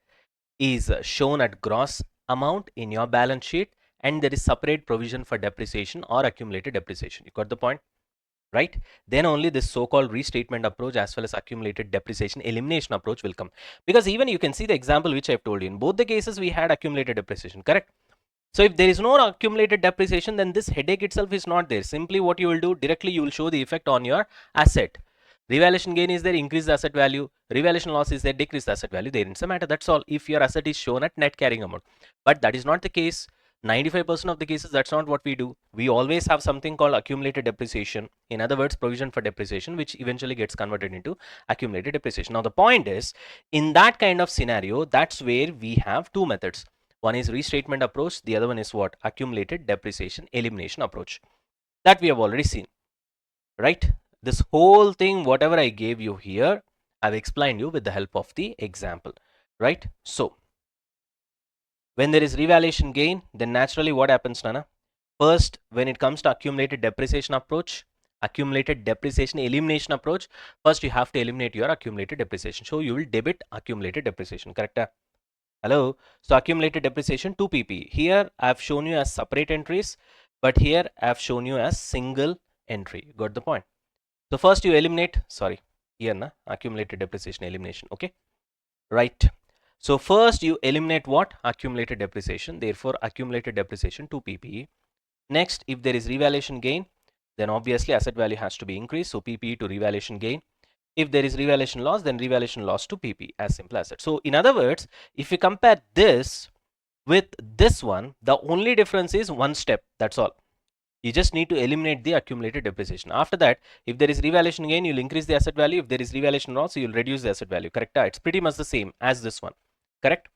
is shown at gross amount in your balance sheet and there is separate provision for depreciation or accumulated depreciation. You got the point, right? Then only this so-called restatement approach as well as accumulated depreciation elimination approach will come. Because even you can see the example which I've told you. In both the cases, we had accumulated depreciation, correct? So if there is no accumulated depreciation, then this headache itself is not there. Simply what you will do, directly you will show the effect on your asset. Revaluation gain is there, increase the asset value. Revaluation loss is there, decrease the asset value. There is a matter. That's all. If your asset is shown at net carrying amount, but that is not the case. 95% of the cases, that's not what we do. We always have something called accumulated depreciation. In other words, provision for depreciation, which eventually gets converted into accumulated depreciation. Now, the point is, in that kind of scenario, that's where we have two methods. One is restatement approach. The other one is what? Accumulated depreciation elimination approach. That we have already seen, right? This whole thing, whatever I gave you here, I've explained you with the help of the example, right? So when there is revaluation gain, then naturally what happens, Nana? First, when it comes to accumulated depreciation approach, accumulated depreciation elimination approach, first you have to eliminate your accumulated depreciation. So you will debit accumulated depreciation, correct? Hello. So accumulated depreciation 2 pp. Here I have shown you as separate entries, but here I have shown you as single entry. Got the point? So first you eliminate, sorry, here na accumulated depreciation elimination. Okay, right. So first you eliminate what? Accumulated depreciation. Therefore accumulated depreciation 2 pp. Next, if there is revaluation gain, then obviously asset value has to be increased. So pp to revaluation gain. If there is revaluation loss, then revaluation loss to pp, as simple as that. So in other words, if you compare this with this one, the only difference is one step. That's all. You just need to eliminate the accumulated depreciation. After that, if there is revaluation gain, you'll increase the asset value. If there is revaluation loss, you'll reduce the asset value. Correct? It's pretty much the same as this one. Correct?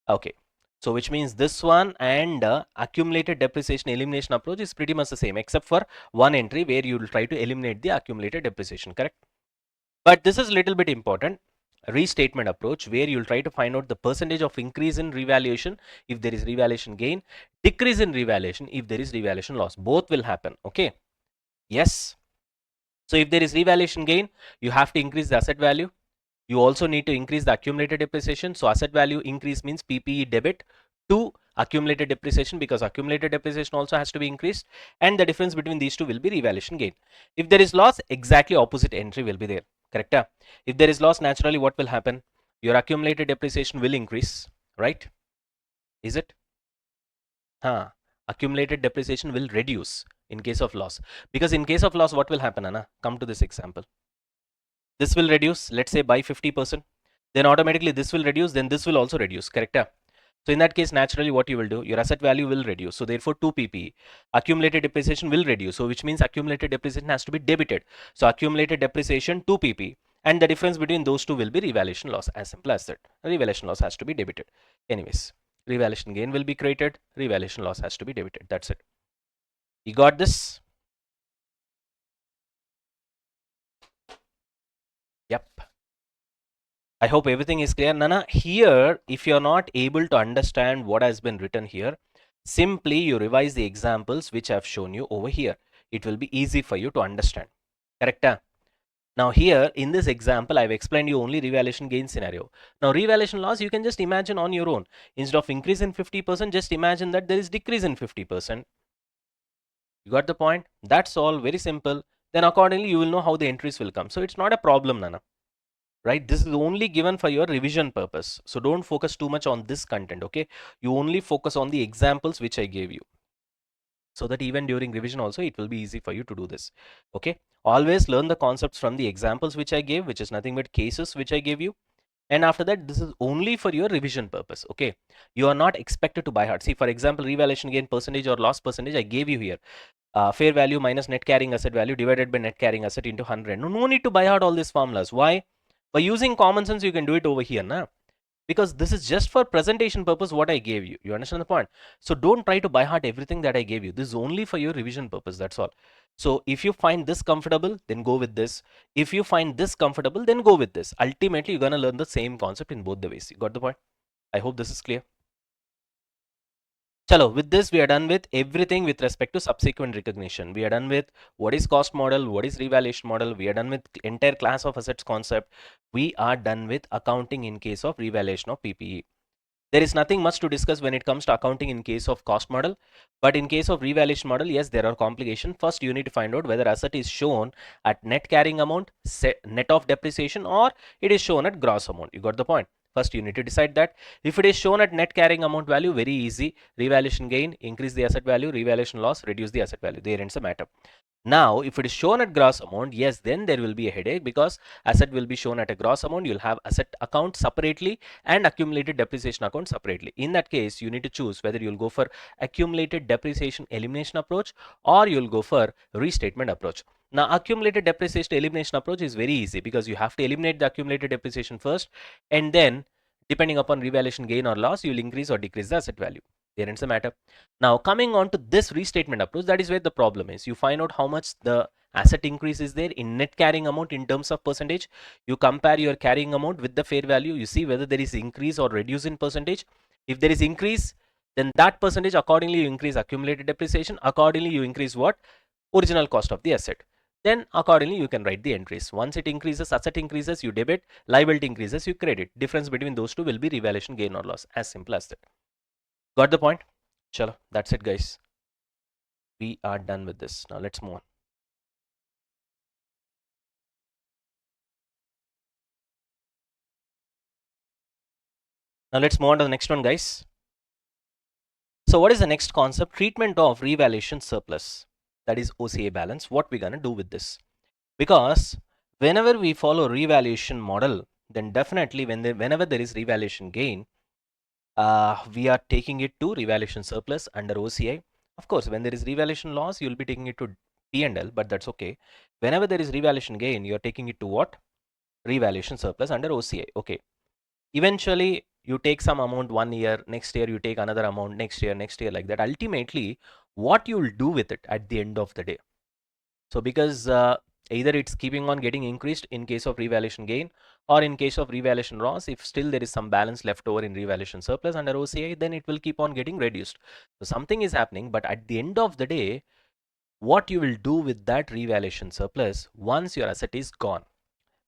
Okay. So which means this one and accumulated depreciation elimination approach is pretty much the same, except for one entry where you will try to eliminate the accumulated depreciation. Correct? But this is a little bit important. Restatement approach, where you'll try to find out the percentage of increase in revaluation if there is revaluation gain, decrease in revaluation if there is revaluation loss. Both will happen. Okay. Yes. So if there is revaluation gain, you have to increase the asset value. You also need to increase the accumulated depreciation. So asset value increase means PPE debit to accumulated depreciation, because accumulated depreciation also has to be increased, and the difference between these two will be revaluation gain. If there is loss, exactly opposite entry will be there. Correct? If there is loss, naturally what will happen? Your accumulated depreciation will increase, right? Is it? Accumulated depreciation will reduce in case of loss, because in case of loss, what will happen, Anna? Come to this example. This will reduce, let's say, by 50%. Then automatically this will reduce, then this will also reduce. Correct? So in that case, naturally what you will do, your asset value will reduce. So therefore 2 pp, accumulated depreciation will reduce. So which means accumulated depreciation has to be debited. So accumulated depreciation 2 pp, and the difference between those two will be revaluation loss. As simple as that. Revaluation loss has to be debited. Anyways, revaluation gain will be created, revaluation loss has to be debited. That's it. You got this? Yep. I hope everything is clear. Nana, here, if you're not able to understand what has been written here, simply you revise the examples which I've shown you over here. It will be easy for you to understand. Correct? Now here, in this example, I've explained you only revaluation gain scenario. Now revaluation loss, you can just imagine on your own. Instead of increase in 50%, just imagine that there is decrease in 50%. You got the point? That's all, very simple. Then accordingly, you will know how the entries will come. So it's not a problem, Nana. Right, this is only given for your revision purpose, so don't focus too much on this content. Okay, you only focus on the examples which I gave you, so that even during revision also it will be easy for you to do this. Okay, always learn the concepts from the examples which I gave, which is nothing but cases which I gave you, and after that this is only for your revision purpose. Okay, you are not expected to buy hard. See, for example, revaluation gain percentage or loss percentage I gave you here, fair value minus net carrying asset value divided by net carrying asset into 100. No need to buy out all these formulas. Why? By using common sense, you can do it over here, na? Because this is just for presentation purpose what I gave you. You understand the point? So don't try to buy heart everything that I gave you. This is only for your revision purpose. That's all. So if you find this comfortable, then go with this. If you find this comfortable, then go with this. Ultimately, you're going to learn the same concept in both the ways. You got the point? I hope this is clear. Chalo, with this, we are done with everything with respect to subsequent recognition. We are done with what is cost model, what is revaluation model. We are done with entire class of assets concept. We are done with accounting in case of revaluation of PPE. There is nothing much to discuss when it comes to accounting in case of cost model, but in case of revaluation model, yes, there are complications. First, you need to find out whether asset is shown at net carrying amount, net of depreciation, or it is shown at gross amount. You got the point? First, you need to decide that. If it is shown at net carrying amount value, very easy. Revaluation gain, increase the asset value. Revaluation loss, reduce the asset value. There ends the matter. Now, if it is shown at gross amount, yes, then there will be a headache, because asset will be shown at a gross amount. You'll have asset account separately and accumulated depreciation account separately. In that case, you need to choose whether you'll go for accumulated depreciation elimination approach or you'll go for restatement approach. Now, accumulated depreciation elimination approach is very easy, because you have to eliminate the accumulated depreciation first, and then depending upon revaluation gain or loss, you'll increase or decrease the asset value. There ends the matter. Now, coming on to this restatement approach, that is where the problem is. You find out how much the asset increase is there in net carrying amount in terms of percentage. You compare your carrying amount with the fair value. You see whether there is increase or reduce in percentage. If there is increase, then that percentage, accordingly you increase accumulated depreciation. Accordingly you increase what? Original cost of the asset. Then accordingly you can write the entries. Once it increases, asset increases, you debit. Liability increases, you credit. Difference between those two will be revaluation gain or loss. As simple as that. Got the point? Chalo, that's it, guys. We are done with this. Now let's move on. Now let's move on to the next one, guys. So what is the next concept? Treatment of revaluation surplus. That is OCA balance. What we're gonna do with this? Because whenever we follow revaluation model, then definitely whenever there is revaluation gain, we are taking it to revaluation surplus under OCI. Of course, when there is revaluation loss, you'll be taking it to P&L, but that's okay. Whenever there is revaluation gain, you're taking it to what? Revaluation surplus under OCI. Okay. Eventually, you take some amount 1 year, next year you take another amount, next year, like that. Ultimately, what you'll do with it at the end of the day. So because either it's keeping on getting increased in case of revaluation gain, or in case of revaluation loss, if still there is some balance left over in revaluation surplus under OCI, then it will keep on getting reduced. So something is happening, but at the end of the day, what you will do with that revaluation surplus once your asset is gone.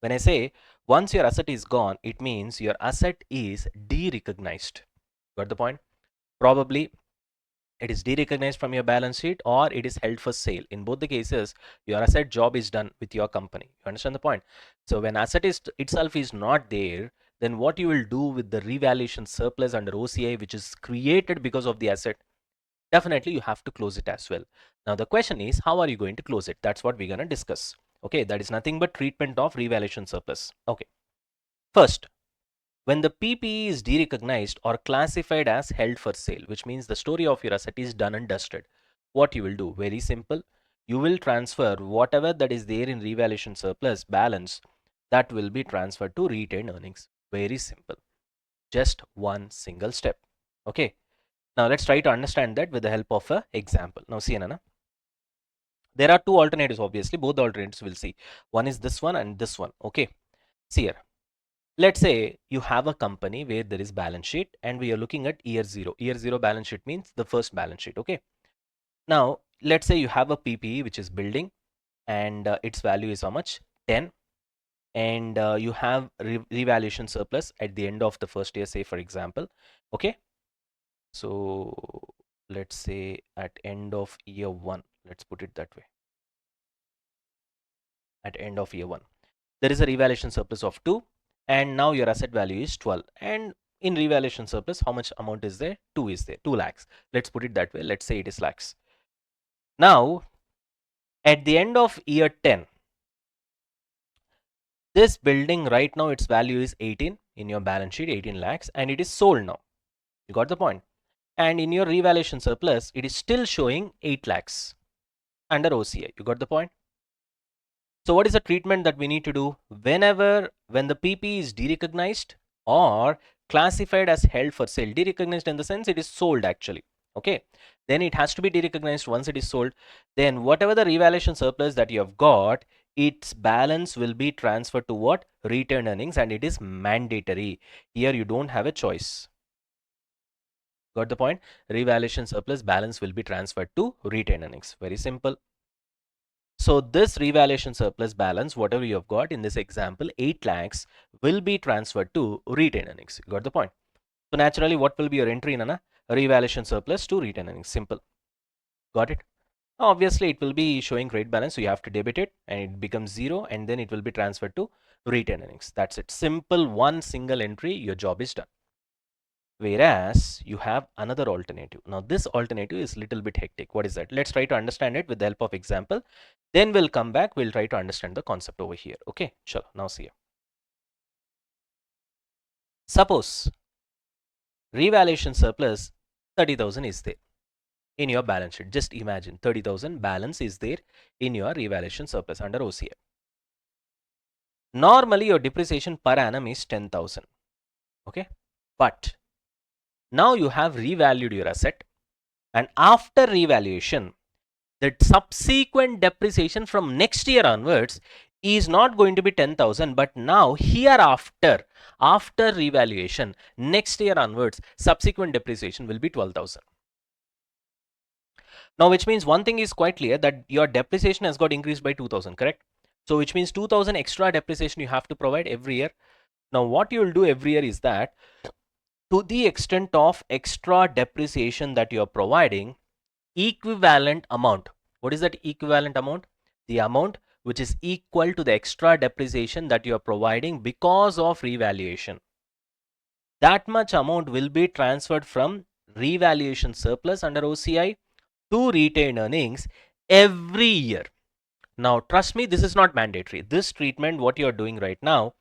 When I say once your asset is gone, it means your asset is de-recognized. Got the point? probably it is derecognized from your balance sheet or it is held for sale. In both the cases, your asset job is done with your company. You understand the point? So when asset is itself is not there, then what you will do with the revaluation surplus under OCI, which is created because of the asset, definitely you have to close it as well. Now the question is, how are you going to close it? That's what we're going to discuss. Okay, that is nothing but treatment of revaluation surplus. Okay, first, when the PPE is derecognized or classified as held for sale, which means the story of your asset is done and dusted, what you will do? Very simple. You will transfer whatever that is there in revaluation surplus balance, that will be transferred to retained earnings. Very simple. Just one single step. Okay. Now let's try to understand that with the help of an example. Now see, Anana, there are two alternatives. Obviously, both the alternatives we'll see. One is this one and this one. Okay. See here. Let's say you have a company where there is balance sheet and we are looking at year zero. Year zero balance sheet means the first balance sheet. Okay. Now, let's say you have a PPE which is building and its value is how much? 10. And you have revaluation surplus at the end of the first year, say for example. Okay. So let's say at end of year one, let's put it that way. At end of year one, there is a revaluation surplus of 2 and now your asset value is 12, and in revaluation surplus how much amount is there? 2 is there, 2 lakhs. Let's put it that way. Let's say it is lakhs. Now at the end of year 10, this building right now its value is 18 in your balance sheet, 18 lakhs, and it is sold now. You got the point? And in your revaluation surplus it is still showing 8 lakhs under OCI. You got the point? So what is the treatment that we need to do? When the PP is derecognized or classified as held for sale, derecognized in the sense it is sold actually. Okay, then it has to be derecognized once it is sold. Then whatever the revaluation surplus that you have got, its balance will be transferred to what? Retained earnings, and it is mandatory. Here you don't have a choice. Got the point? Revaluation surplus balance will be transferred to retained earnings. Very simple. So this revaluation surplus balance, whatever you have got in this example, 8 lakhs will be transferred to retained earnings. You got the point? So naturally, what will be your entry in a revaluation surplus to retained earnings? Simple. Got it? Obviously, it will be showing trade balance, so you have to debit it and it becomes 0, and then it will be transferred to retained earnings. That's it. Simple, one single entry, your job is done. Whereas you have another alternative. Now this alternative is little bit hectic. What is that? Let's try to understand it with the help of example. Then we'll come back. We'll try to understand the concept over here. Okay, sure. Now see here. Suppose revaluation surplus 30,000 is there in your balance sheet. Just imagine 30,000 balance is there in your revaluation surplus under OCI. Normally your depreciation per annum is 10,000. Okay, but now you have revalued your asset, and after revaluation, the subsequent depreciation from next year onwards is not going to be 10,000, but now hereafter, after revaluation, next year onwards, subsequent depreciation will be 12,000. Now, which means one thing is quite clear, that your depreciation has got increased by 2,000, correct? So, which means 2,000 extra depreciation you have to provide every year. Now, what you will do every year is that, to the extent of extra depreciation that you are providing, equivalent amount. What is that equivalent amount? The amount which is equal to the extra depreciation that you are providing because of revaluation. That much amount will be transferred from revaluation surplus under OCI to retained earnings every year. Now, trust me, this is not mandatory. This treatment, what you are doing right now,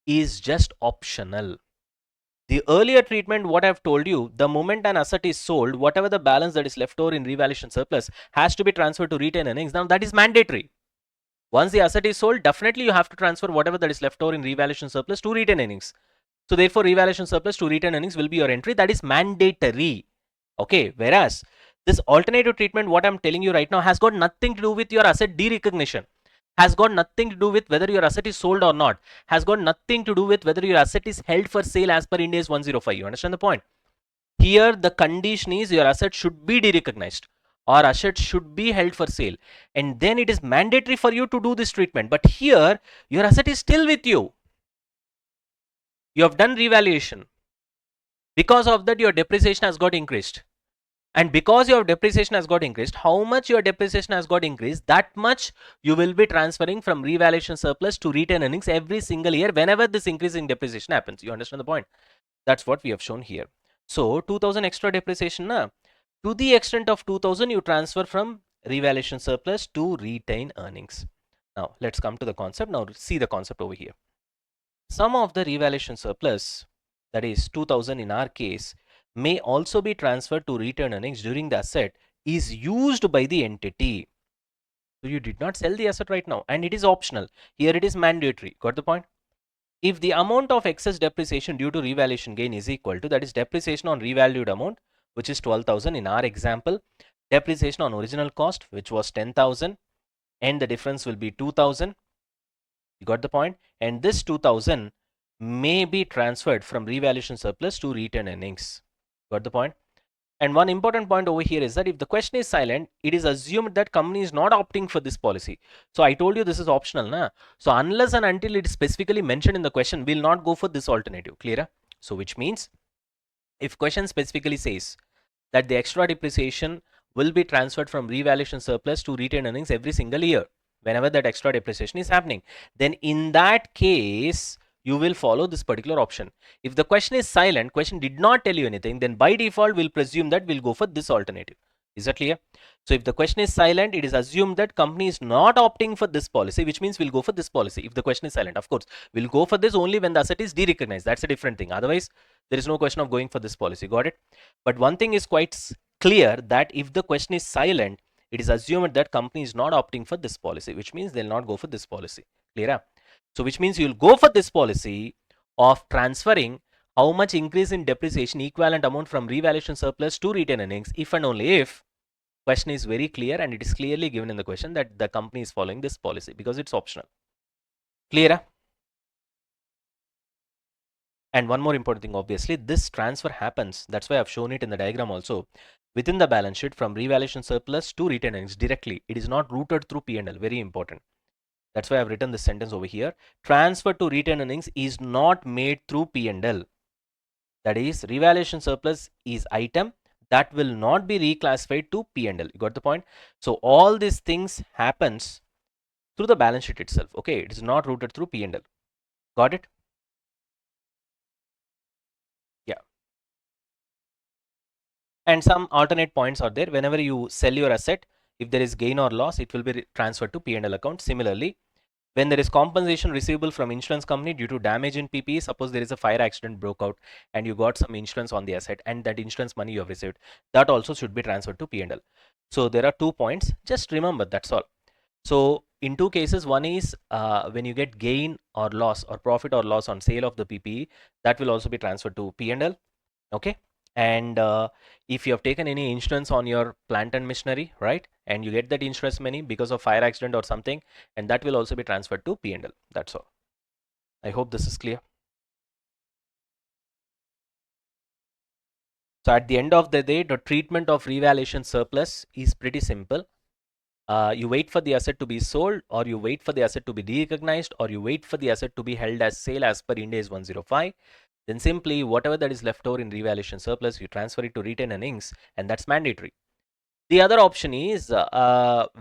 is just optional. The earlier treatment, what I've told you, the moment an asset is sold, whatever the balance that is left over in revaluation surplus has to be transferred to retained earnings. Now that is mandatory. Once the asset is sold, definitely you have to transfer whatever that is left over in revaluation surplus to retained earnings. So therefore, revaluation surplus to retained earnings will be your entry. That is mandatory. Okay. Whereas this alternative treatment, what I'm telling you right now, has got nothing to do with your asset derecognition. Has got nothing to do with whether your asset is sold or not. Has got nothing to do with whether your asset is held for sale as per Ind AS 105. You understand the point? Here the condition is your asset should be derecognized or asset should be held for sale, and then it is mandatory for you to do this treatment. But here your asset is still with you. You have done revaluation. Because of that, your depreciation has got increased. And because your depreciation has got increased, how much your depreciation has got increased, that much you will be transferring from revaluation surplus to retained earnings every single year whenever this increase in depreciation happens. You understand the point? That's what we have shown here. So 2000 extra depreciation, na, to the extent of 2000 you transfer from revaluation surplus to retained earnings. Now let's come to the concept. Now see the concept over here. Some of the revaluation surplus, that is 2000 in our case, may also be transferred to retained earnings during the asset is used by the entity. So you did not sell the asset right now, and it is optional. Here it is mandatory. Got the point? If the amount of excess depreciation due to revaluation gain is equal to, that is depreciation on revalued amount, which is 12,000 in our example, depreciation on original cost, which was 10,000, and the difference will be 2,000. You got the point? And this 2,000 may be transferred from revaluation surplus to retained earnings. Got the point? And one important point over here is that if the question is silent, it is assumed that company is not opting for this policy. So I told you this is optional, na? So unless and until it is specifically mentioned in the question, we'll not go for this alternative. Clear? So which means if question specifically says that the extra depreciation will be transferred from revaluation surplus to retained earnings every single year whenever that extra depreciation is happening, then in that case you will follow this particular option. If the question is silent, question did not tell you anything, then by default we'll presume that we'll go for this alternative. Is that clear? So if the question is silent, it is assumed that company is not opting for this policy, which means we'll go for this policy. If the question is silent, of course we'll go for this only when the asset is derecognized. That's a different thing. Otherwise there is no question of going for this policy. Got it? But one thing is quite clear, that if the question is silent, it is assumed that company is not opting for this policy, which means they'll not go for this policy. Clear? So which means you'll go for this policy of transferring how much increase in depreciation equivalent amount from revaluation surplus to retained earnings if and only if question is very clear and it is clearly given in the question that the company is following this policy, because it's optional. Clear? And one more important thing, obviously, this transfer happens, that's why I've shown it in the diagram also, within the balance sheet from revaluation surplus to retained earnings directly. It is not routed through P&L. Very important. That's why I've written this sentence over here. Transfer to retained earnings is not made through P&L. That is, revaluation surplus is item that will not be reclassified to P&L. You got the point? So all these things happens through the balance sheet itself. Okay, it is not routed through P&L. Got it? Yeah. And some alternate points are there. Whenever you sell your asset, if there is gain or loss, it will be transferred to P&L account. Similarly, when there is compensation receivable from insurance company due to damage in PPE, suppose there is a fire accident broke out and you got some insurance on the asset and that insurance money you have received, that also should be transferred to P&L. So there are 2 points. Just remember, that's all. So in 2 cases, one is when you get gain or loss or profit or loss on sale of the PPE, that will also be transferred to P&L. Okay. And if you have taken any insurance on your plant and machinery, right, and you get that insurance money because of fire accident or something, and that will also be transferred to P&L. That's all. I hope this is clear. So at the end of the day, the treatment of revaluation surplus is pretty simple. You wait for the asset to be sold, or you wait for the asset to be derecognized, or you wait for the asset to be held as sale as per Ind AS 105. Then simply whatever that is left over in revaluation surplus, you transfer it to retained earnings, and that's mandatory. The other option is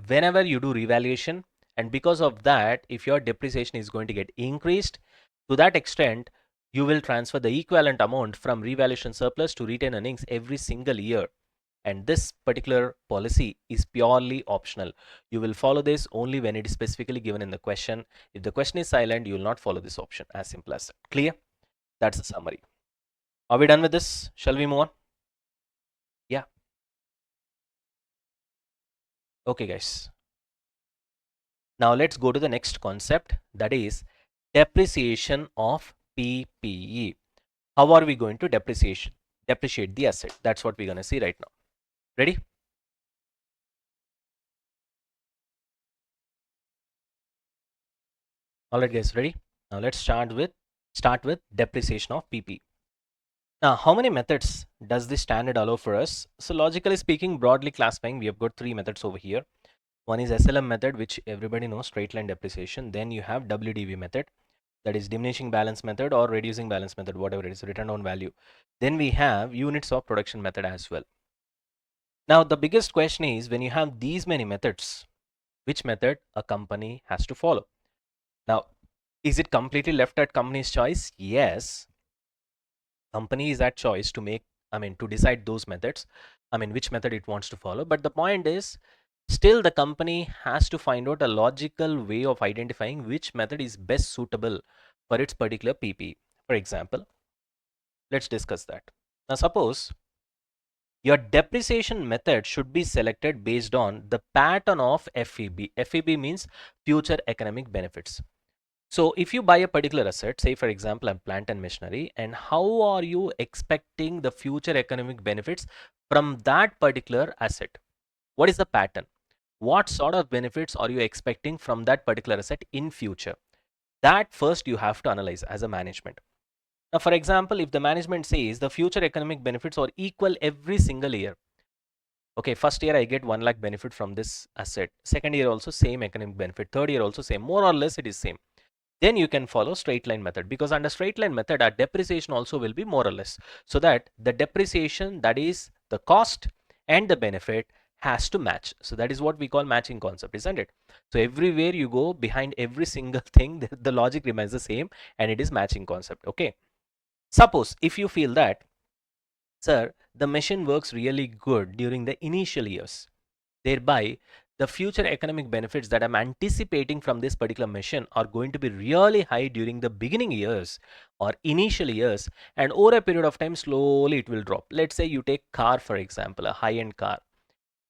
whenever you do revaluation, and because of that, if your depreciation is going to get increased, to that extent, you will transfer the equivalent amount from revaluation surplus to retained earnings every single year. And this particular policy is purely optional. You will follow this only when it is specifically given in the question. If the question is silent, you will not follow this option. As simple as that. Clear? That's the summary. Are we done with this? Shall we move on? Yeah. Okay, guys. Now let's go to the next concept, that is depreciation of PPE. How are we going to depreciate the asset? That's what we're going to see right now. Ready? All right, guys, ready? Now let's start with depreciation of PPE. Now, how many methods does this standard allow for us? So logically speaking, broadly classifying, we have got 3 methods over here. One is SLM method, which everybody knows, straight line depreciation. Then you have WDV method, that is diminishing balance method or reducing balance method, whatever it is, return on value. Then we have units of production method as well. Now, the biggest question is, when you have these many methods, which method a company has to follow? Now, is it completely left at company's choice? Yes, company is at choice to make, to decide those methods, which method it wants to follow. But the point is, still the company has to find out a logical way of identifying which method is best suitable for its particular PP. For example, let's discuss that. Now, suppose your depreciation method should be selected based on the pattern of FEB. FEB means future economic benefits. So if you buy a particular asset, say for example, a plant and machinery, and how are you expecting the future economic benefits from that particular asset? What is the pattern? What sort of benefits are you expecting from that particular asset in future? That first you have to analyze as a management. Now, for example, if the management says the future economic benefits are equal every single year, okay, first year I get 1 lakh benefit from this asset, second year also same economic benefit, third year also same, more or less it is same, then you can follow straight line method, because under straight line method our depreciation also will be more or less, so that the depreciation, that is the cost and the benefit, has to match. So that is what we call matching concept, isn't it? So everywhere you go, behind every single thing, the logic remains the same, and it is matching concept. Okay, suppose if you feel that, sir, the machine works really good during the initial years, thereby the future economic benefits that I'm anticipating from this particular machine are going to be really high during the beginning years or initial years, and over a period of time slowly it will drop. Let's say you take car, for example, a high-end car.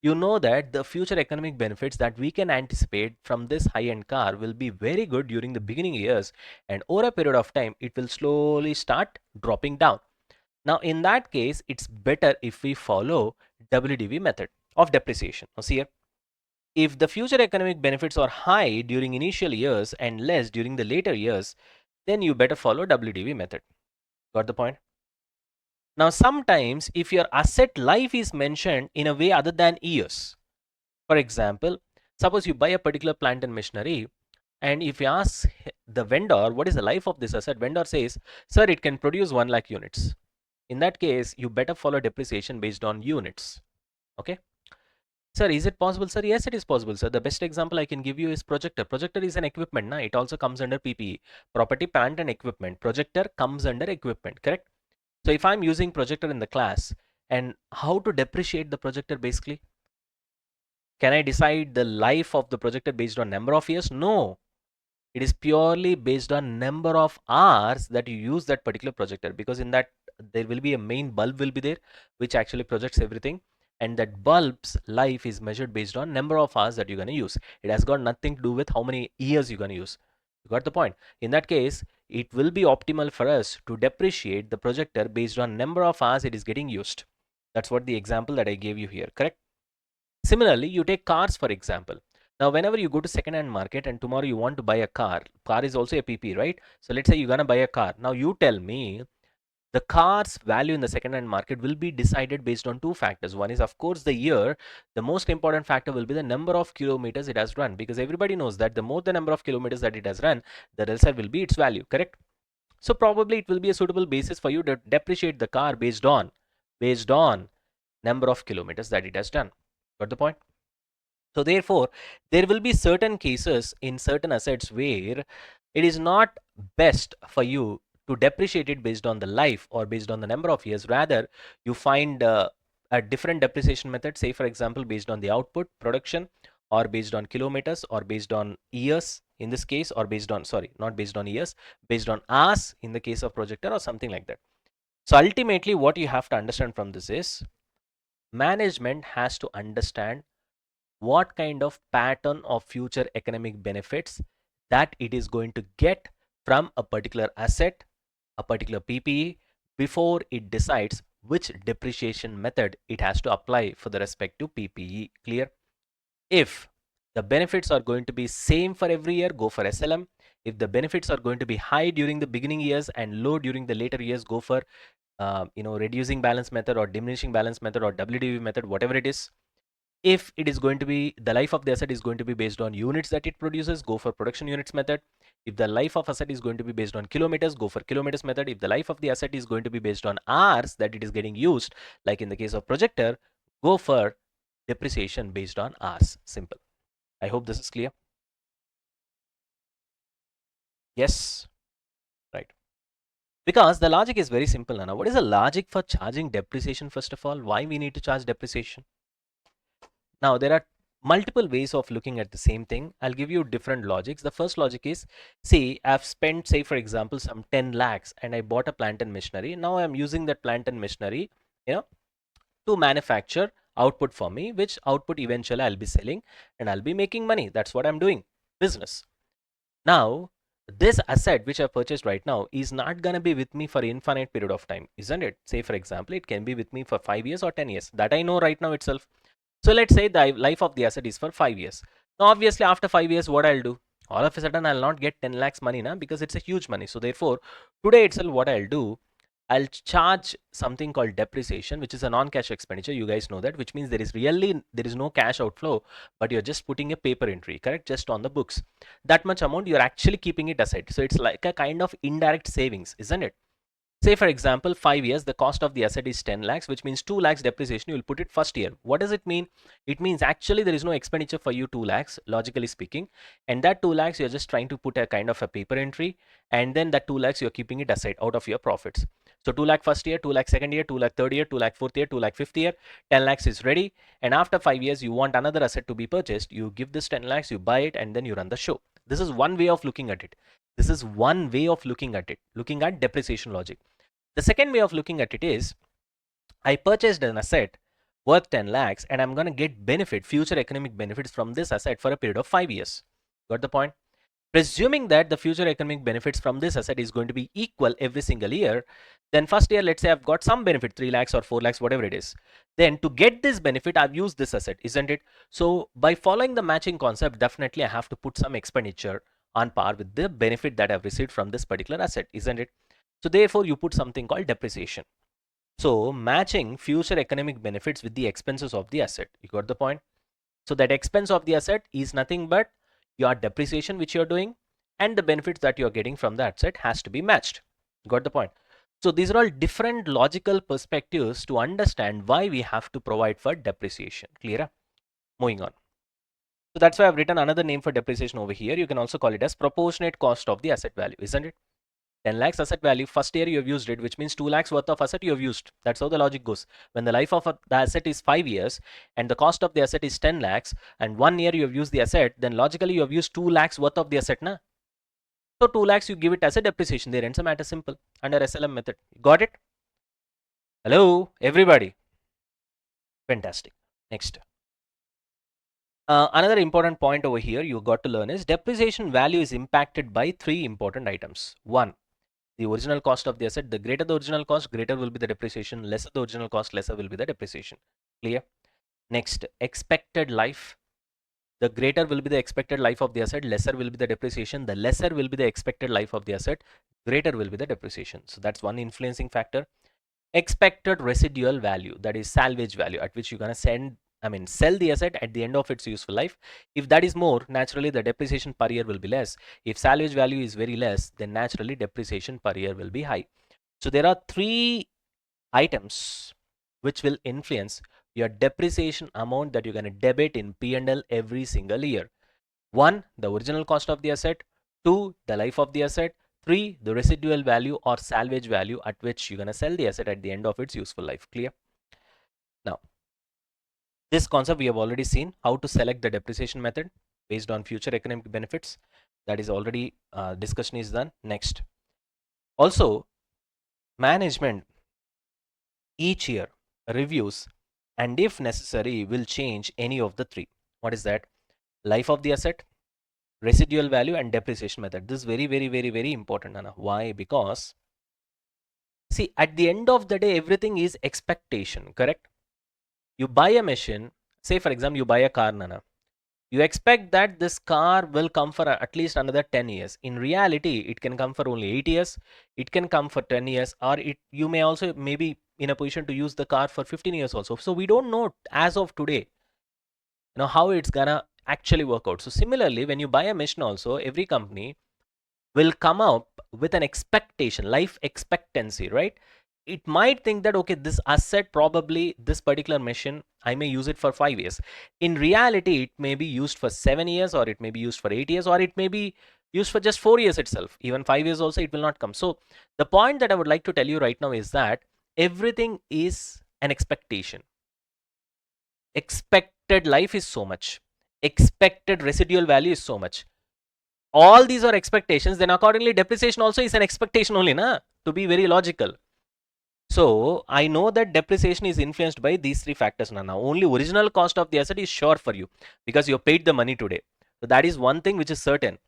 You know that the future economic benefits that we can anticipate from this high-end car will be very good during the beginning years, and over a period of time it will slowly start dropping down. Now in that case, it's better if we follow WDV method of depreciation. Now see here, if the future economic benefits are high during initial years and less during the later years, then you better follow WDV method. Got the point? Now, sometimes if your asset life is mentioned in a way other than years, for example, suppose you buy a particular plant and machinery, and if you ask the vendor what is the life of this asset, vendor says, sir, it can produce 1 lakh units. In that case, you better follow depreciation based on units. Okay. Sir, is it possible, sir? Yes, it is possible, sir. The best example I can give you is projector. Projector is an equipment, na? It also comes under PPE. Property, plant and equipment. Projector comes under equipment, correct? So if I'm using projector in the class, and how to depreciate the projector basically? Can I decide the life of the projector based on number of years? No. It is purely based on number of hours that you use that particular projector, because in that there will be a main bulb will be there which actually projects everything, and that bulb's life is measured based on number of hours that you're going to use. It has got nothing to do with how many years you're going to use. You got the point? In that case, it will be optimal for us to depreciate the projector based on number of hours it is getting used. That's what the example that I gave you here, correct? Similarly, you take cars for example. Now, whenever you go to second-hand market and tomorrow you want to buy a car is also a PP, right? So let's say you're gonna buy a car. Now you tell me the car's value in the second-hand market will be decided based on two factors. One is of course the year. The most important factor will be the number of kilometers it has run, because everybody knows that the more the number of kilometers that it has run, the lesser will be its value, correct? So probably it will be a suitable basis for you to depreciate the car based on number of kilometers that it has done. Got the point? So therefore, there will be certain cases in certain assets where it is not best for you to depreciate it based on the life or based on the number of years. Rather, you find a different depreciation method, say for example, based on the output, production, or based on kilometers, or based on years in this case, or based on, sorry, not based on years, based on hours in the case of projector, or something like that. So ultimately, what you have to understand from this is management has to understand what kind of pattern of future economic benefits that it is going to get from a particular asset, a particular PPE, before it decides which depreciation method it has to apply for the respective PPE. Clear? If the benefits are going to be same for every year, go for SLM. If the benefits are going to be high during the beginning years and low during the later years, go for reducing balance method or diminishing balance method or WDV method, whatever it is. If it is going to be, the life of the asset is going to be based on units that it produces, go for production units method. If the life of asset is going to be based on kilometers, go for kilometers method. If the life of the asset is going to be based on hours that it is getting used, like in the case of projector, go for depreciation based on hours. Simple. I hope this is clear. Yes, right. Because the logic is very simple, Nana. What is the logic for charging depreciation, first of all? Why we need to charge depreciation? Now, there are multiple ways of looking at the same thing. I'll give you different logics. The first logic is, see, I've spent, say, for example, some 10 lakhs and I bought a plant and machinery. Now I'm using that plant and machinery, you know, to manufacture output for me, which output eventually I'll be selling and I'll be making money. That's what I'm doing, business. Now, this asset which I purchased right now is not going to be with me for infinite period of time, isn't it? Say, for example, it can be with me for 5 years or 10 years. That I know right now itself. So let's say the life of the asset is for 5 years. Now, obviously, after 5 years, what I'll do? All of a sudden, I'll not get 10 lakhs money now because it's a huge money. So therefore, today itself, what I'll do, I'll charge something called depreciation, which is a non-cash expenditure. You guys know that, which means there is no cash outflow, but you're just putting a paper entry, correct? Just on the books. That much amount you're actually keeping it aside. So it's like a kind of indirect savings, isn't it? Say for example, 5 years, the cost of the asset is 10 lakhs, which means 2 lakhs depreciation, you will put it first year. What does it mean? It means actually there is no expenditure for you 2 lakhs, logically speaking. And that 2 lakhs, you're just trying to put a kind of a paper entry. And then that 2 lakhs, you're keeping it aside out of your profits. So 2 lakh first year, 2 lakh second year, 2 lakh third year, 2 lakh fourth year, 2 lakh fifth year, 10 lakhs is ready. And after 5 years, you want another asset to be purchased. You give this 10 lakhs, you buy it, and then you run the show. This is one way of looking at it. This is one way of looking at it, looking at depreciation logic. The second way of looking at it is, I purchased an asset worth 10 lakhs and I'm going to get future economic benefits from this asset for a period of 5 years. Got the point? Presuming that the future economic benefits from this asset is going to be equal every single year, then first year, let's say I've got some benefit, 3 lakhs or 4 lakhs, whatever it is. Then to get this benefit, I've used this asset, isn't it? So by following the matching concept, definitely I have to put some expenditure on par with the benefit that I've received from this particular asset, isn't it? So therefore, you put something called depreciation. So matching future economic benefits with the expenses of the asset. You got the point? So that expense of the asset is nothing but your depreciation which you're doing, and the benefits that you're getting from the asset has to be matched. Got the point? So these are all different logical perspectives to understand why we have to provide for depreciation. Clear? Moving on. So that's why I've written another name for depreciation over here. You can also call it as proportionate cost of the asset value, isn't it? 10 lakhs asset value, first year you have used it, which means 2 lakhs worth of asset you have used. That's how the logic goes. When the life of the asset is 5 years and the cost of the asset is 10 lakhs and 1 year you have used the asset, then logically you have used 2 lakhs worth of the asset. Na? So 2 lakhs you give it as a depreciation. There ends the matter simple under SLM method. Got it? Hello, everybody. Fantastic. Next. Another important point over here you got to learn is depreciation value is impacted by 3 important items. 1, the original cost of the asset. The greater the original cost, greater will be the depreciation. Lesser the original cost, lesser will be the depreciation. Clear? Next, expected life. The greater will be the expected life of the asset, lesser will be the depreciation. The lesser will be the expected life of the asset, greater will be the depreciation. So that's one influencing factor. Expected residual value, that is salvage value at which you're going to sell the asset at the end of its useful life. If that is more, naturally the depreciation per year will be less. If salvage value is very less, then naturally depreciation per year will be high. So there are 3 items which will influence your depreciation amount that you're going to debit in P&L every single year. 1, the original cost of the asset. 2, the life of the asset. 3, the residual value or salvage value at which you're going to sell the asset at the end of its useful life. Clear? Now, this concept we have already seen how to select the depreciation method based on future economic benefits. That is already discussion is done. Next, also management each year reviews and if necessary will change any of the 3. What is that? Life of the asset, residual value, and depreciation method. This is very, very, very, very important, Anna. Why? Because see, at the end of the day, everything is expectation, correct? You buy a machine, say for example, you buy a car, Nana. You expect that this car will come for at least another 10 years. In reality, it can come for only 8 years. It can come for 10 years, or you may also maybe in a position to use the car for 15 years also. So we don't know as of today, how it's gonna actually work out. So similarly, when you buy a machine also, every company will come up with an expectation, life expectancy, right? It might think that, okay, this asset, probably this particular machine, I may use it for 5 years. In reality, it may be used for 7 years, or it may be used for 8 years, or it may be used for just 4 years itself. Even 5 years also, it will not come. So the point that I would like to tell you right now is that everything is an expectation. Expected life is so much. Expected residual value is so much. All these are expectations. Then accordingly, depreciation also is an expectation only, na? To be very logical. So I know that depreciation is influenced by these three factors. Now only original cost of the asset is sure for you because you paid the money today. So that is one thing which is certain.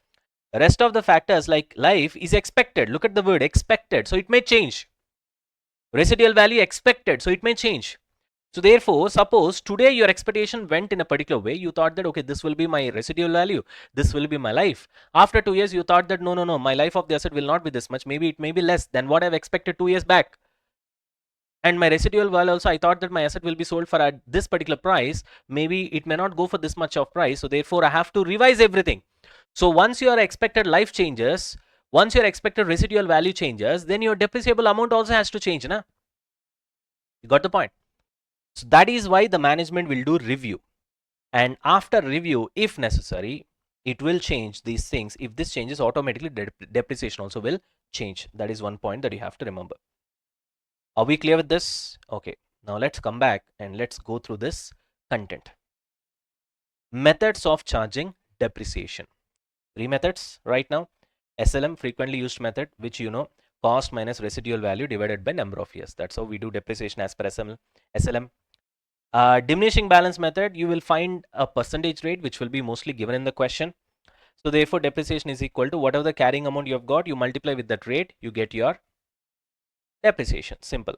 The rest of the factors like life is expected. Look at the word expected. So it may change. Residual value expected. So it may change. So therefore, suppose today your expectation went in a particular way. You thought that, okay, this will be my residual value. This will be my life. After 2 years, you thought that, no, my life of the asset will not be this much. Maybe it may be less than what I've expected 2 years back. And my residual value also, I thought that my asset will be sold for at this particular price. Maybe it may not go for this much of price. So therefore, I have to revise everything. So once your expected life changes, once your expected residual value changes, then your depreciable amount also has to change. Na? You got the point? So that is why the management will do review. And after review, if necessary, it will change these things. If this changes, automatically depreciation also will change. That is one point that you have to remember. Are we clear with this? Okay, now let's come back and let's go through this content. Methods of charging depreciation. Three methods right now. SLM, frequently used method, which you know, cost minus residual value divided by number of years. That's how we do depreciation as per SLM. Diminishing balance method, you will find a percentage rate which will be mostly given in the question. So therefore, depreciation is equal to whatever the carrying amount you have got, you multiply with that rate, you get your depreciation. Simple.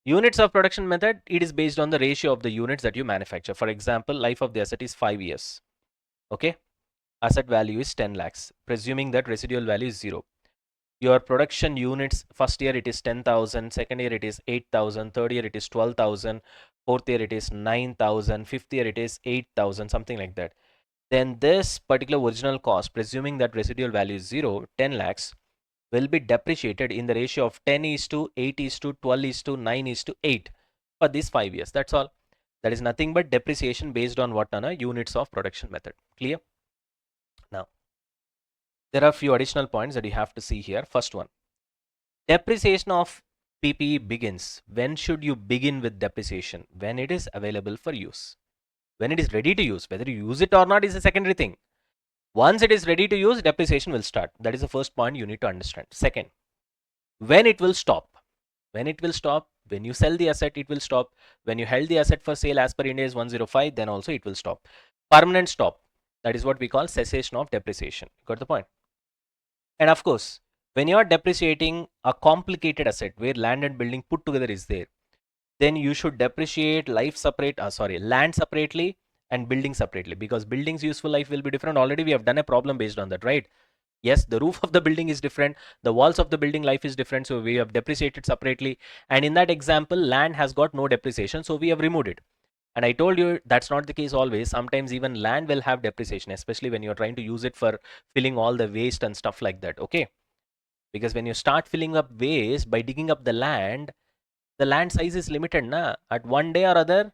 Units of production method, it is based on the ratio of the units that you manufacture. For example, life of the asset is 5 years. Okay. Asset value is 10 lakhs, presuming that residual value is 0. Your production units, first year it is 10,000, second year it is 8,000, third year it is 12,000, fourth year it is 9,000, fifth year it is 8,000, something like that. Then this particular original cost, presuming that residual value is 0, 10 lakhs, will be depreciated in the ratio of 10 is to 8 is to 12 is to 9 is to 8 for these 5 years. That's all. That is nothing but depreciation based on what, on a units of production method. Clear? Now, there are a few additional points that you have to see here. First one, depreciation of PPE begins. When should you begin with depreciation? When it is available for use. When it is ready to use. Whether you use it or not is a secondary thing. Once it is ready to use, depreciation will start. That is the first point you need to understand. Second, when it will stop. When it will stop, when you sell the asset, it will stop. When you held the asset for sale as per Ind AS 105, then also it will stop. Permanent stop. That is what we call cessation of depreciation. Got the point? And of course, when you are depreciating a complicated asset where land and building put together is there, then you should depreciate land separately and building separately, because building's useful life will be different. Already we have done a problem based on that, right? Yes, the roof of the building is different, the walls of the building life is different, so we have depreciated separately. And in that example, land has got no depreciation, so we have removed it. And I told you that's not the case always. Sometimes even land will have depreciation, especially when you're trying to use it for filling all the waste and stuff like that. Okay, because when you start filling up waste by digging up the land size is limited, na? At one day or other,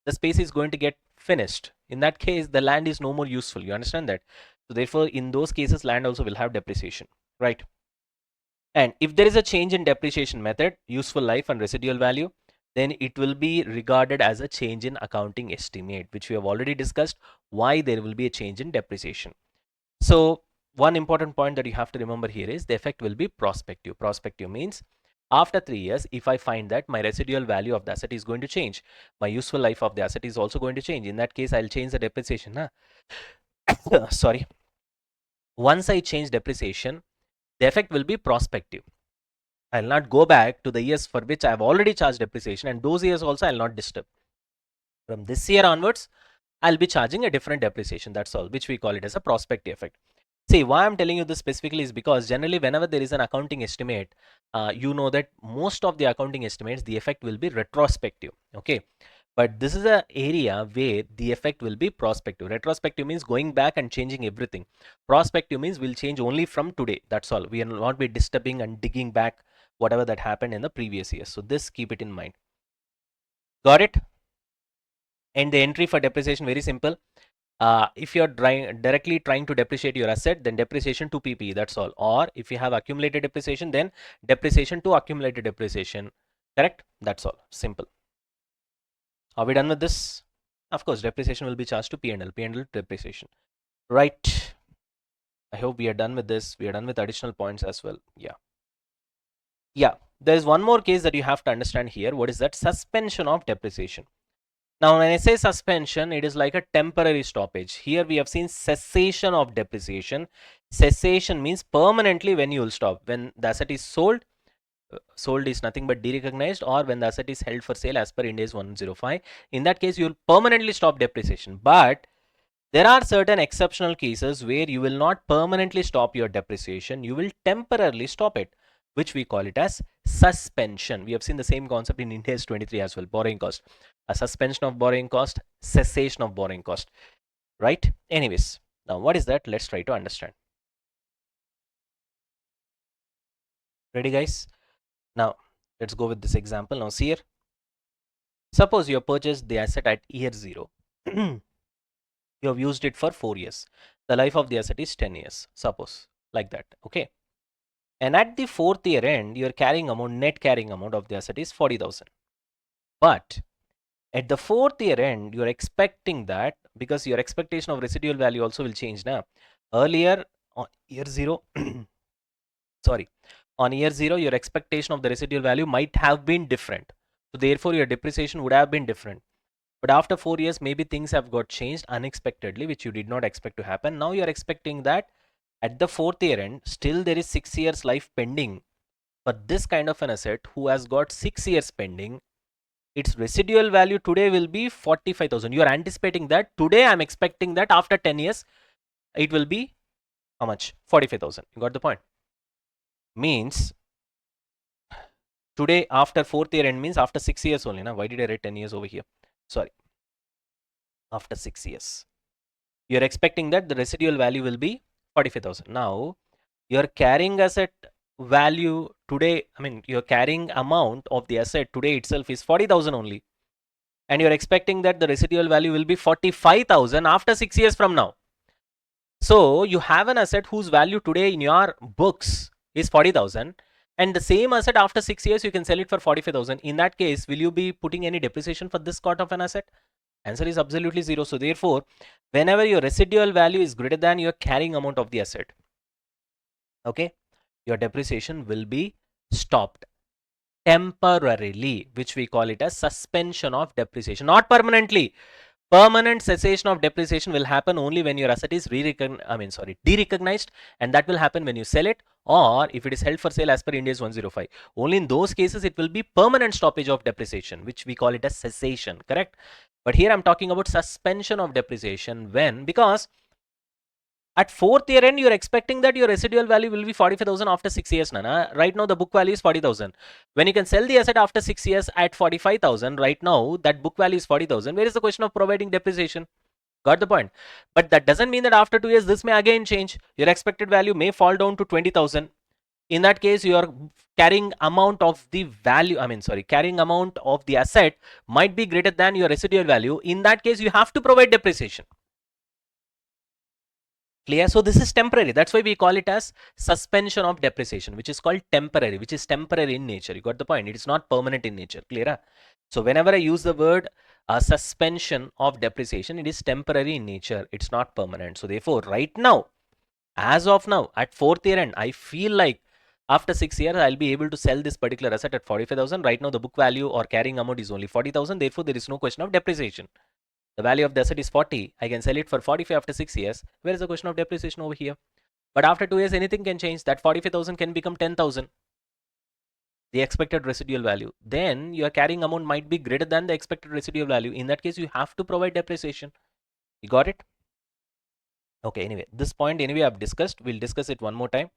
the space is going to get finished. In that case, the land is no more useful. You understand that? So therefore, in those cases, land also will have depreciation, right? And if there is a change in depreciation method, useful life and residual value, then it will be regarded as a change in accounting estimate, which we have already discussed why there will be a change in depreciation. So one important point that you have to remember here is the effect will be prospective. Prospective means after 3 years, if I find that my residual value of the asset is going to change, my useful life of the asset is also going to change. In that case, I'll change the depreciation. Huh? Sorry. Once I change depreciation, the effect will be prospective. I'll not go back to the years for which I've already charged depreciation, and those years also I'll not disturb. From this year onwards, I'll be charging a different depreciation. That's all, which we call it as a prospective effect. See, why I'm telling you this specifically is because generally whenever there is an accounting estimate, you know that most of the accounting estimates, the effect will be retrospective. Okay. But this is an area where the effect will be prospective. Retrospective means going back and changing everything. Prospective means we'll change only from today. That's all. We will not be disturbing and digging back whatever that happened in the previous years. So this, keep it in mind. Got it? And the entry for depreciation, very simple. If you're directly trying to depreciate your asset, then depreciation to PPE, that's all. Or if you have accumulated depreciation, then depreciation to accumulated depreciation. Correct? That's all. Simple. Are we done with this? Of course, depreciation will be charged to P&L, P&L depreciation. Right. I hope we are done with this. We are done with additional points as well. Yeah. Yeah. There is one more case that you have to understand here. What is that? Suspension of depreciation. Now, when I say suspension, it is like a temporary stoppage. Here we have seen cessation of depreciation. Cessation means permanently when you will stop. When the asset is sold, sold is nothing but derecognized, or when the asset is held for sale as per Ind AS 105. In that case, you will permanently stop depreciation. But there are certain exceptional cases where you will not permanently stop your depreciation. You will temporarily stop it, which we call it as suspension. We have seen the same concept in Ind AS 23 as well, borrowing cost. A suspension of borrowing cost, cessation of borrowing cost, right? Anyways, now what is that? Let's try to understand. Ready, guys? Now, let's go with this example. Now, see here. Suppose you have purchased the asset at year 0. You have used it for 4 years. The life of the asset is 10 years. Suppose like that. Okay. And at the 4th year end, your carrying amount, net carrying amount of the asset is 40,000. But at the 4th year end, you're expecting that, because your expectation of residual value also will change now. Earlier on year 0, sorry, on year 0, your expectation of the residual value might have been different. So therefore, your depreciation would have been different. But after 4 years, maybe things have got changed unexpectedly, which you did not expect to happen. Now you're expecting that at the 4th year end, still there is 6 years life pending for this kind of an asset who has got 6 years pending. Its residual value today will be 45,000. You are anticipating that. Today I'm expecting that after 10 years, it will be how much? 45,000. You got the point? Means today after 4th year end means after 6 years only. Now, why did I write 10 years over here? Sorry. After 6 years. You're expecting that the residual value will be 45,000. Now, your carrying asset value today, I mean, your carrying amount of the asset today itself is 40,000 only. And you're expecting that the residual value will be 45,000 after 6 years from now. So you have an asset whose value today in your books is 40,000, and the same asset after 6 years you can sell it for 45,000. In that case, will you be putting any depreciation for this sort of an asset? Answer is absolutely zero. So therefore, whenever your residual value is greater than your carrying amount of the asset, okay, your depreciation will be stopped temporarily, which we call it as suspension of depreciation, not permanently. Permanent cessation of depreciation will happen only when your asset is derecognized, and that will happen when you sell it, or if it is held for sale as per Ind AS 105. Only in those cases it will be permanent stoppage of depreciation, which we call it as cessation, correct? But here I'm talking about suspension of depreciation. When? Because at 4th year end, you're expecting that your residual value will be 45,000 after 6 years. Nana. Right now, the book value is 40,000. When you can sell the asset after 6 years at 45,000, right now, that book value is 40,000. Where is the question of providing depreciation? Got the point? But that doesn't mean that after 2 years, this may again change. Your expected value may fall down to 20,000. In that case, your carrying amount of the value, carrying amount of the asset might be greater than your residual value. In that case, you have to provide depreciation. Clear? So this is temporary. That's why we call it as suspension of depreciation, which is called temporary, which is temporary in nature. You got the point? It is not permanent in nature. Clear? So whenever I use the word suspension of depreciation, it is temporary in nature. It's not permanent. So therefore, right now, as of now, at 4th year end, I feel like after 6 years, I'll be able to sell this particular asset at 45,000. Right now, the book value or carrying amount is only 40,000. Therefore, there is no question of depreciation. The value of the asset is 40. I can sell it for 45 after 6 years. Where is the question of depreciation over here? But after 2 years, anything can change. That 45,000 can become 10,000. The expected residual value. Then your carrying amount might be greater than the expected residual value. In that case, you have to provide depreciation. You got it? Okay, anyway, this point anyway I've discussed. We'll discuss it one more time.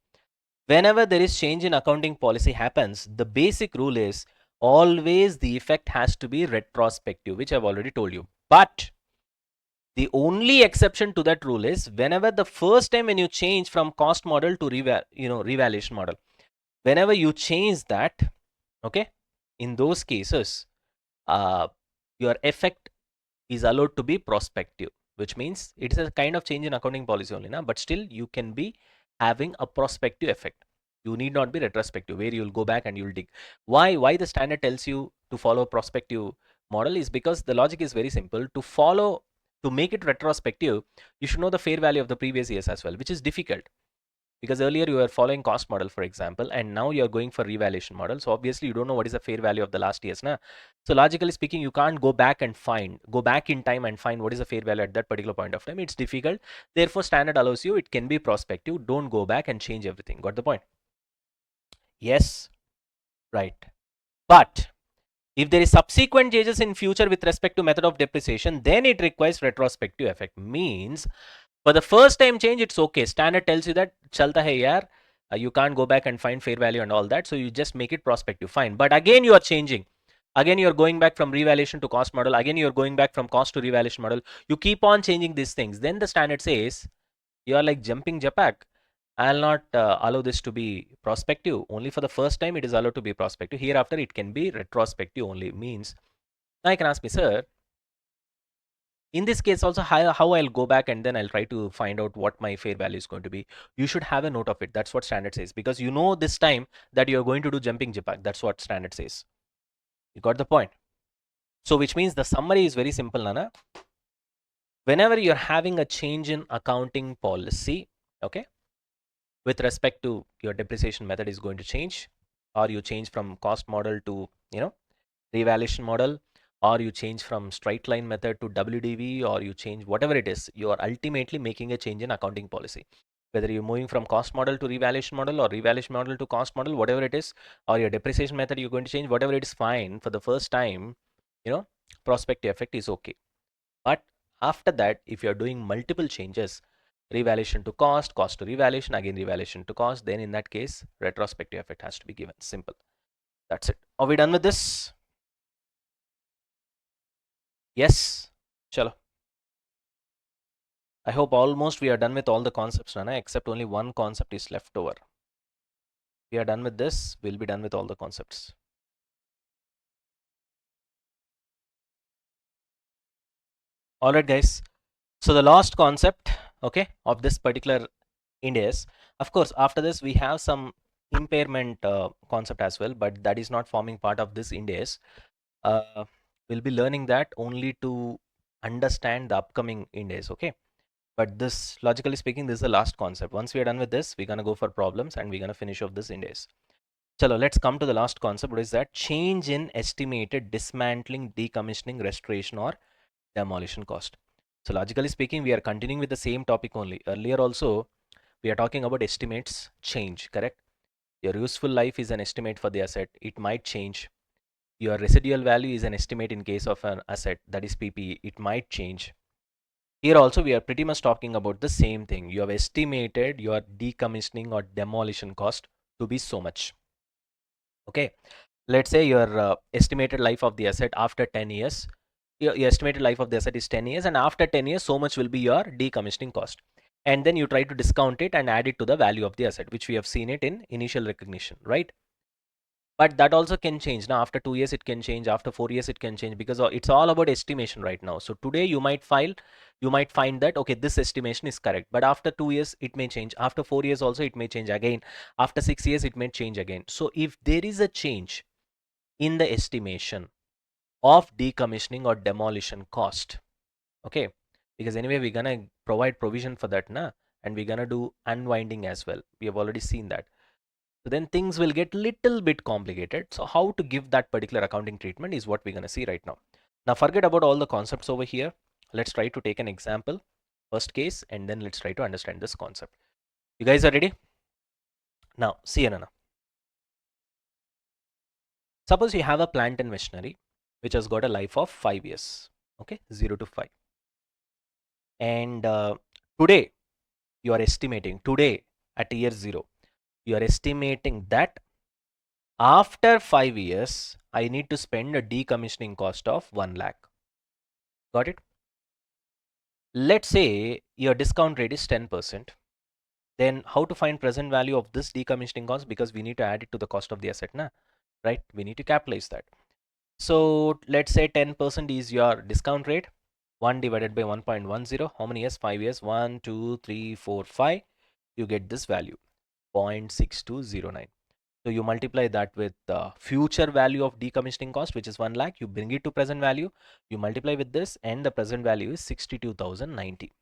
Whenever there is change in accounting policy happens, the basic rule is always the effect has to be retrospective, which I've already told you. But the only exception to that rule is whenever the first time when you change from cost model to revaluation model, whenever you change that, okay, in those cases, your effect is allowed to be prospective, which means it is a kind of change in accounting policy only, na? But still you can be having a prospective effect. You need not be retrospective, where you'll go back and you'll dig. Why the standard tells you to follow prospective model is because the logic is very simple. To make it retrospective, you should know the fair value of the previous years as well, which is difficult because earlier you were following cost model, for example, and now you're going for revaluation model. So obviously you don't know what is the fair value of the last years, na? So logically speaking, you can't go back in time and find what is the fair value at that particular point of time. It's difficult. Therefore, standard allows you, it can be prospective. Don't go back and change everything. Got the point? Yes, right. But if there is subsequent changes in future with respect to method of depreciation, then it requires retrospective effect. Means for the first time change, it's okay. Standard tells you that chalta hai yaar. You can't go back and find fair value and all that. So you just make it prospective. Fine. But again, you are changing. Again, you're going back from revaluation to cost model. Again, you're going back from cost to revaluation model. You keep on changing these things. Then the standard says, you are like jumping japak. I'll not allow this to be prospective. Only for the first time, it is allowed to be prospective. Hereafter, it can be retrospective only. Means, now you can ask me, sir, in this case also, how I'll go back and then I'll try to find out what my fair value is going to be. You should have a note of it. That's what standard says, because you know this time that you're going to do jumping japak. That's what standard says. You got the point? So which means the summary is very simple, Nana. Whenever you're having a change in accounting policy, okay, with respect to your depreciation method is going to change, or you change from cost model to, revaluation model, or you change from straight line method to WDV, or you change whatever it is, you are ultimately making a change in accounting policy. Whether you're moving from cost model to revaluation model or revaluation model to cost model, whatever it is, or your depreciation method you're going to change, whatever it is, fine. For the first time, prospective effect is okay. But after that, if you're doing multiple changes, revaluation to cost, cost to revaluation, again revaluation to cost, then in that case, retrospective effect has to be given. Simple. That's it. Are we done with this? Yes. Chalo. I hope almost we are done with all the concepts, Nana, except only one concept is left over. We are done with this. We'll be done with all the concepts. All right, guys. So the last concept, okay, of this particular Ind AS. Of course, after this, we have some impairment concept as well, but that is not forming part of this Ind AS. We'll be learning that only to understand the upcoming Ind AS, okay? But this, logically speaking, this is the last concept. Once we are done with this, we're going to go for problems and we're going to finish off this Ind AS. Chalo, let's come to the last concept. What is that? Change in estimated dismantling, decommissioning, restoration, or demolition cost. So logically speaking, we are continuing with the same topic only. Earlier also, we are talking about estimates change, correct? Your useful life is an estimate for the asset. It might change. Your residual value is an estimate in case of an asset, that is PPE. It might change. Here also, we are pretty much talking about the same thing. You have estimated your decommissioning or demolition cost to be so much. Okay. Let's say your estimated life of the asset after 10 years, your estimated life of the asset is 10 years, and after 10 years, so much will be your decommissioning cost. And then you try to discount it and add it to the value of the asset, which we have seen it in initial recognition, right? But that also can change. Now, after 2 years, it can change. After 4 years, it can change, because it's all about estimation right now. So today you might find that, okay, this estimation is correct. But after 2 years, it may change. After 4 years also, it may change again. After 6 years, it may change again. So if there is a change in the estimation of decommissioning or demolition cost, okay, because anyway we're gonna provide provision for that, na, and we're gonna do unwinding as well. We have already seen that. So then things will get little bit complicated. So how to give that particular accounting treatment is what we're gonna see right now. Now forget about all the concepts over here. Let's try to take an example, first case, and then let's try to understand this concept. You guys are ready? Now see, Anana. Suppose you have a plant and machinery which has got a life of 5 years, okay, 0 to 5. And today you are estimating, today at year 0, you are estimating that after 5 years, I need to spend a decommissioning cost of 1 lakh. Got it? Let's say your discount rate is 10%. Then how to find present value of this decommissioning cost? Because we need to add it to the cost of the asset, na? Right? We need to capitalize that. So let's say 10% is your discount rate. 1 divided by 1.10. How many years? 5 years. 1, 2, 3, 4, 5. You get this value, 0.6209. So you multiply that with the future value of decommissioning cost, which is 1 lakh. You bring it to present value. You multiply with this, and the present value is 62,090.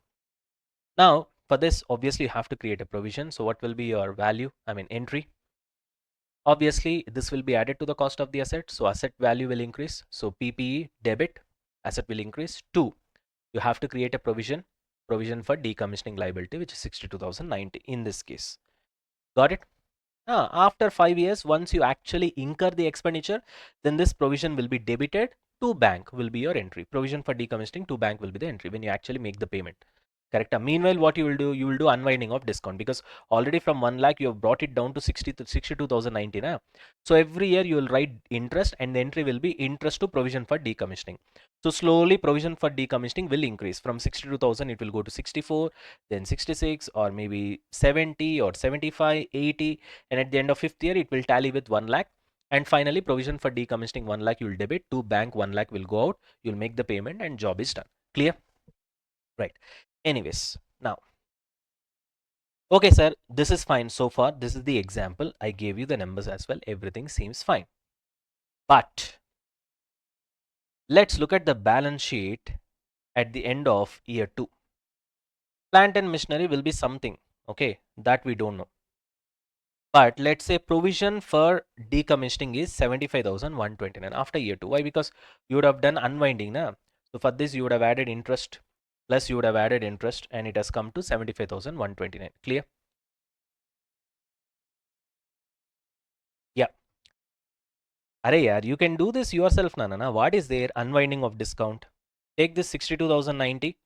Now, for this, obviously, you have to create a provision. So what will be your value? I mean, entry. Obviously, this will be added to the cost of the asset. So asset value will increase. So PPE debit, asset will increase. 2, you have to create a provision for decommissioning liability, which is 62,090 in this case. Got it? After 5 years, once you actually incur the expenditure, then this provision will be debited to bank, will be your entry. Provision for decommissioning to bank will be the entry when you actually make the payment. Correct. Meanwhile, what you will do unwinding of discount, because already from 1 lakh you have brought it down to 62,090. So every year you will write interest, and the entry will be interest to provision for decommissioning. So slowly provision for decommissioning will increase from 62,000. It will go to 64, then 66, or maybe 70 or 75, 80, and at the end of 5th year it will tally with 1 lakh. And finally, provision for decommissioning 1 lakh you will debit to bank, 1 lakh will go out. You'll make the payment and job is done. Clear? Right. Anyways, now, okay, sir, this is fine so far. This is the example. I gave you the numbers as well. Everything seems fine. But let's look at the balance sheet at the end of year 2. Plant and machinery will be something, okay, that we don't know. But let's say provision for decommissioning is 75,129 after year 2. Why? Because you would have done unwinding. So for this, you would have added interest, plus you would have added interest, and it has come to 75,129. Clear? Yeah. Arey yaar, you can do this yourself, Nana. What is there? Unwinding of discount. Take this 62,090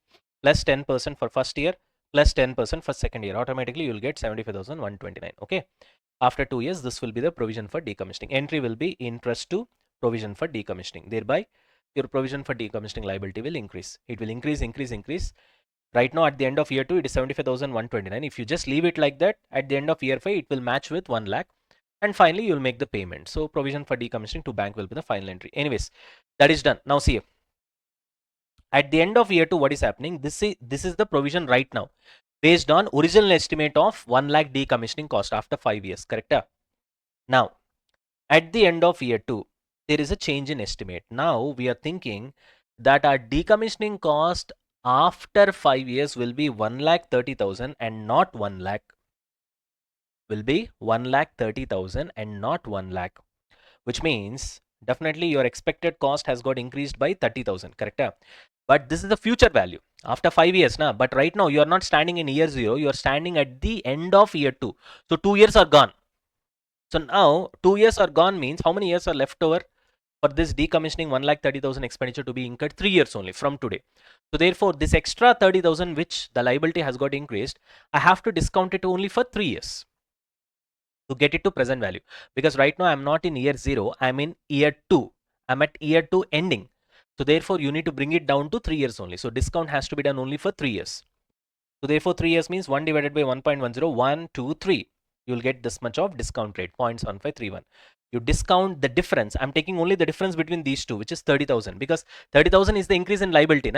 plus 10% for first year plus 10% for second year. Automatically, you'll get 75,129. Okay. After 2 years, this will be the provision for decommissioning. Entry will be interest to provision for decommissioning. Thereby, your provision for decommissioning liability will increase. It will increase, increase, increase. Right now, at the end of year 2, it is 75,129. If you just leave it like that, at the end of year 5, it will match with 1 lakh. And finally, you'll make the payment. So provision for decommissioning to bank will be the final entry. Anyways, that is done. Now see, at the end of year 2, what is happening? This is the provision right now based on original estimate of 1 lakh decommissioning cost after 5 years. Correct? Now, at the end of year 2, there is a change in estimate. Now we are thinking that our decommissioning cost after 5 years will be 1,30,000 and not 1 lakh. Will be 1,30,000 and not 1 lakh, which means definitely your expected cost has got increased by 30,000. Correct? But this is the future value after 5 years. But right now you are not standing in year 0, you are standing at the end of year 2. So 2 years are gone. So now 2 years are gone means how many years are left over for this decommissioning 1,30,000 expenditure to be incurred? 3 years only from today. So therefore, this extra 30,000 which the liability has got increased, I have to discount it only for 3 years to get it to present value, because right now I'm not in year 0, I'm in year 2. I'm at year 2 ending. So therefore, you need to bring it down to 3 years only. So discount has to be done only for 3 years. So therefore, 3 years means 1 divided by 1.10, 1, 2, 3. You'll get this much of discount rate, 0.7531. You discount the difference. I'm taking only the difference between these two, which is 30,000, because 30,000 is the increase in liability.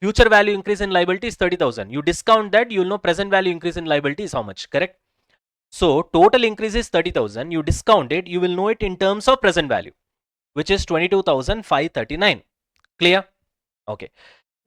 Future value increase in liability is 30,000. You discount that, you'll know present value increase in liability is how much. Correct? So total increase is 30,000. You discount it, you will know it in terms of present value, which is 22,539. Clear? Okay.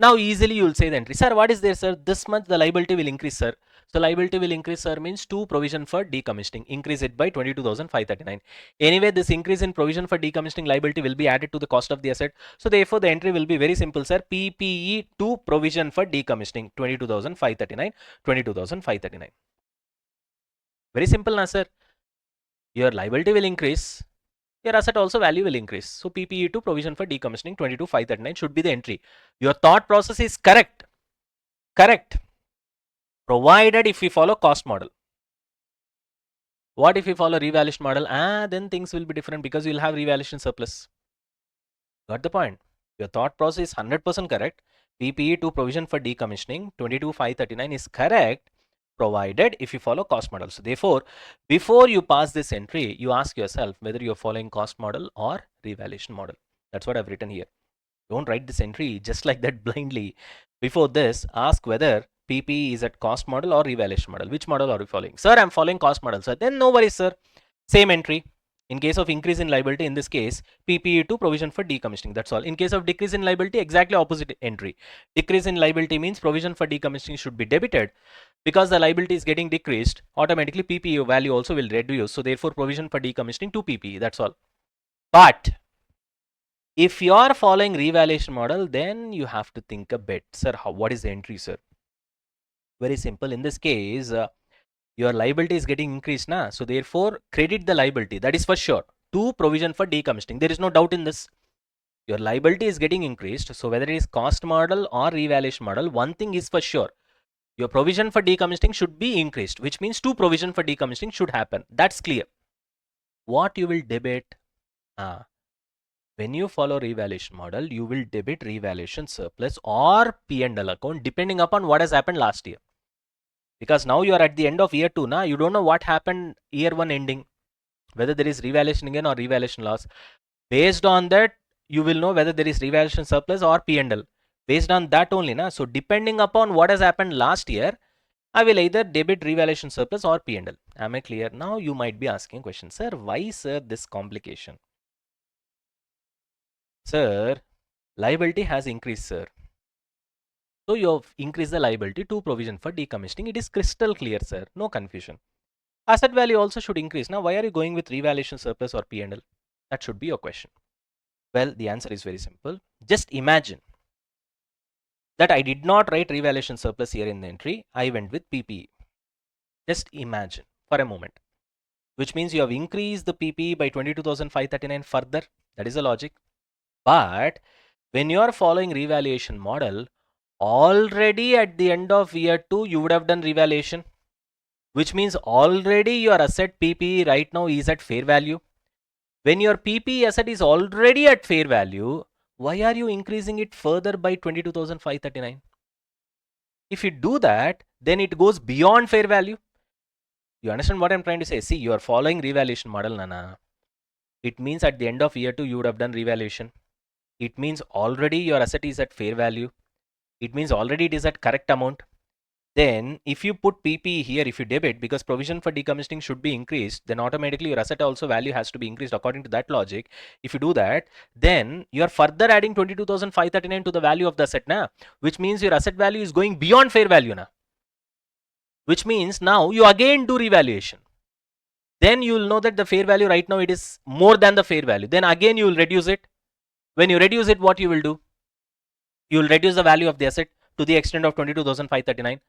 Now easily you will say the entry. Sir, what is there, sir? This much the liability will increase, sir. So liability will increase, sir, means to provision for decommissioning. Increase it by 22,539. Anyway, this increase in provision for decommissioning liability will be added to the cost of the asset. So therefore, the entry will be very simple, sir. PPE to provision for decommissioning, 22,539, 22,539. Very simple, sir. Your liability will increase, your asset also value will increase. So PPE to provision for decommissioning 22,539 should be the entry. Your thought process is correct. Correct. Provided if we follow cost model. What if we follow revaluation model? Then things will be different, because you'll have revaluation surplus. Got the point? Your thought process is 100% correct. PPE to provision for decommissioning 22,539 is correct, provided if you follow cost model. So therefore, before you pass this entry, you ask yourself whether you're following cost model or revaluation model. That's what I've written here. Don't write this entry just like that blindly. Before this, ask whether PP is at cost model or revaluation model. Which model are you following? Sir, I'm following cost model, sir. Then no worries, sir. Same entry. In case of increase in liability, in this case, PPE to provision for decommissioning. That's all. In case of decrease in liability, exactly opposite entry. Decrease in liability means provision for decommissioning should be debited. Because the liability is getting decreased, automatically PPE value also will reduce. So therefore, provision for decommissioning to PPE. That's all. But if you are following revaluation model, then you have to think a bit, sir. What is the entry, sir? Very simple. In this case, your liability is getting increased, na? So therefore, credit the liability. That is for sure. To provision for decommissioning. There is no doubt in this. Your liability is getting increased. So whether it is cost model or revaluation model, one thing is for sure. Your provision for decommissioning should be increased, which means two provision for decommissioning should happen. That's clear. What you will debit? When you follow revaluation model, you will debit revaluation surplus or P&L account depending upon what has happened last year. Because now you are at the end of year 2, na? You don't know what happened year 1 ending, whether there is revaluation gain or revaluation loss. Based on that, you will know whether there is revaluation surplus or P&L. Based on that only, na? So depending upon what has happened last year, I will either debit revaluation surplus or P&L. Am I clear? Now you might be asking question, sir, why, sir, this complication? Sir, liability has increased, sir. So you have increased the liability to provision for decommissioning. It is crystal clear, sir. No confusion. Asset value also should increase. Now, why are you going with revaluation surplus or P&L? That should be your question. Well, the answer is very simple. Just imagine that I did not write revaluation surplus here in the entry. I went with PPE. Just imagine for a moment. Which means you have increased the PPE by 22,539 further. That is the logic. But when you are following revaluation model, already at the end of year 2, you would have done revaluation. Which means already your asset PPE right now is at fair value. When your PPE asset is already at fair value, why are you increasing it further by 22,539? If you do that, then it goes beyond fair value. You understand what I'm trying to say? See, you are following revaluation model, Nana. It means at the end of year 2, you would have done revaluation. It means already your asset is at fair value. It means already it is at correct amount. Then if you put PP here, if you debit, because provision for decommissioning should be increased, then automatically your asset also value has to be increased according to that logic. If you do that, then you are further adding 22,539 to the value of the asset, na? Which means your asset value is going beyond fair value, na? Which means now you again do revaluation. Then you will know that the fair value right now it is more than the fair value. Then again you will reduce it. When you reduce it, what you will do? You will reduce the value of the asset to the extent of 22,539.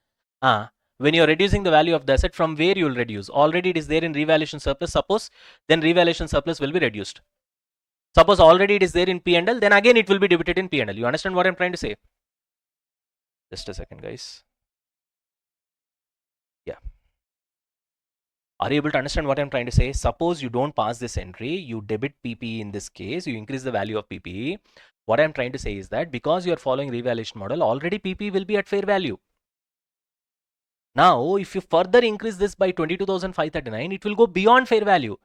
When you're reducing the value of the asset, from where you will reduce? Already it is there in revaluation surplus, suppose, then revaluation surplus will be reduced. Suppose already it is there in P&L, then again it will be debited in P&L. You understand what I'm trying to say? Just a second, guys. Yeah. Are you able to understand what I'm trying to say? Suppose you don't pass this entry, you debit PPE in this case, you increase the value of PPE. What I'm trying to say is that because you're following revaluation model, already PPE will be at fair value. Now, if you further increase this by 22,539, it will go beyond fair value.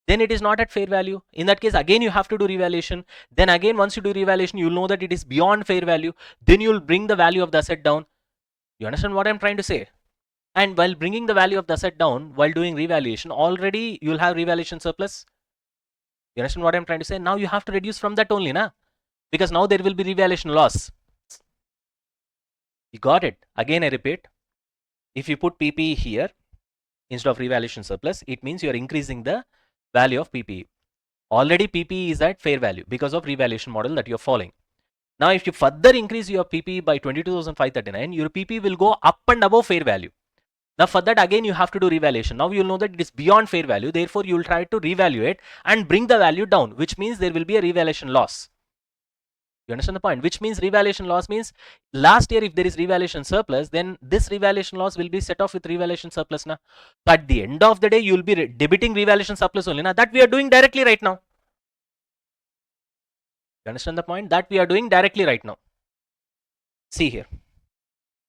Then it is not at fair value. In that case, again you have to do revaluation. Then again, once you do revaluation, you'll know that it is beyond fair value. Then you'll bring the value of the asset down. You understand what I'm trying to say? And while bringing the value of the asset down, while doing revaluation, already you'll have revaluation surplus. You understand what I'm trying to say? Now you have to reduce from that only, na? Because now there will be revaluation loss. You got it? Again, I repeat. If you put PPE here instead of revaluation surplus, it means you are increasing the value of PPE. Already PPE is at fair value because of revaluation model that you're following. Now, if you further increase your PPE by 22,539, your PPE will go up and above fair value. Now, for that, again, you have to do revaluation. Now, you'll know that it is beyond fair value. Therefore, you'll try to revalue it and bring the value down, which means there will be a revaluation loss. You understand the point? Which means revaluation loss means last year, if there is revaluation surplus, then this revaluation loss will be set off with revaluation surplus. Na? So at the end of the day, you'll be debiting revaluation surplus only. Na? That we are doing directly right now. You understand the point? That we are doing directly right now. See here.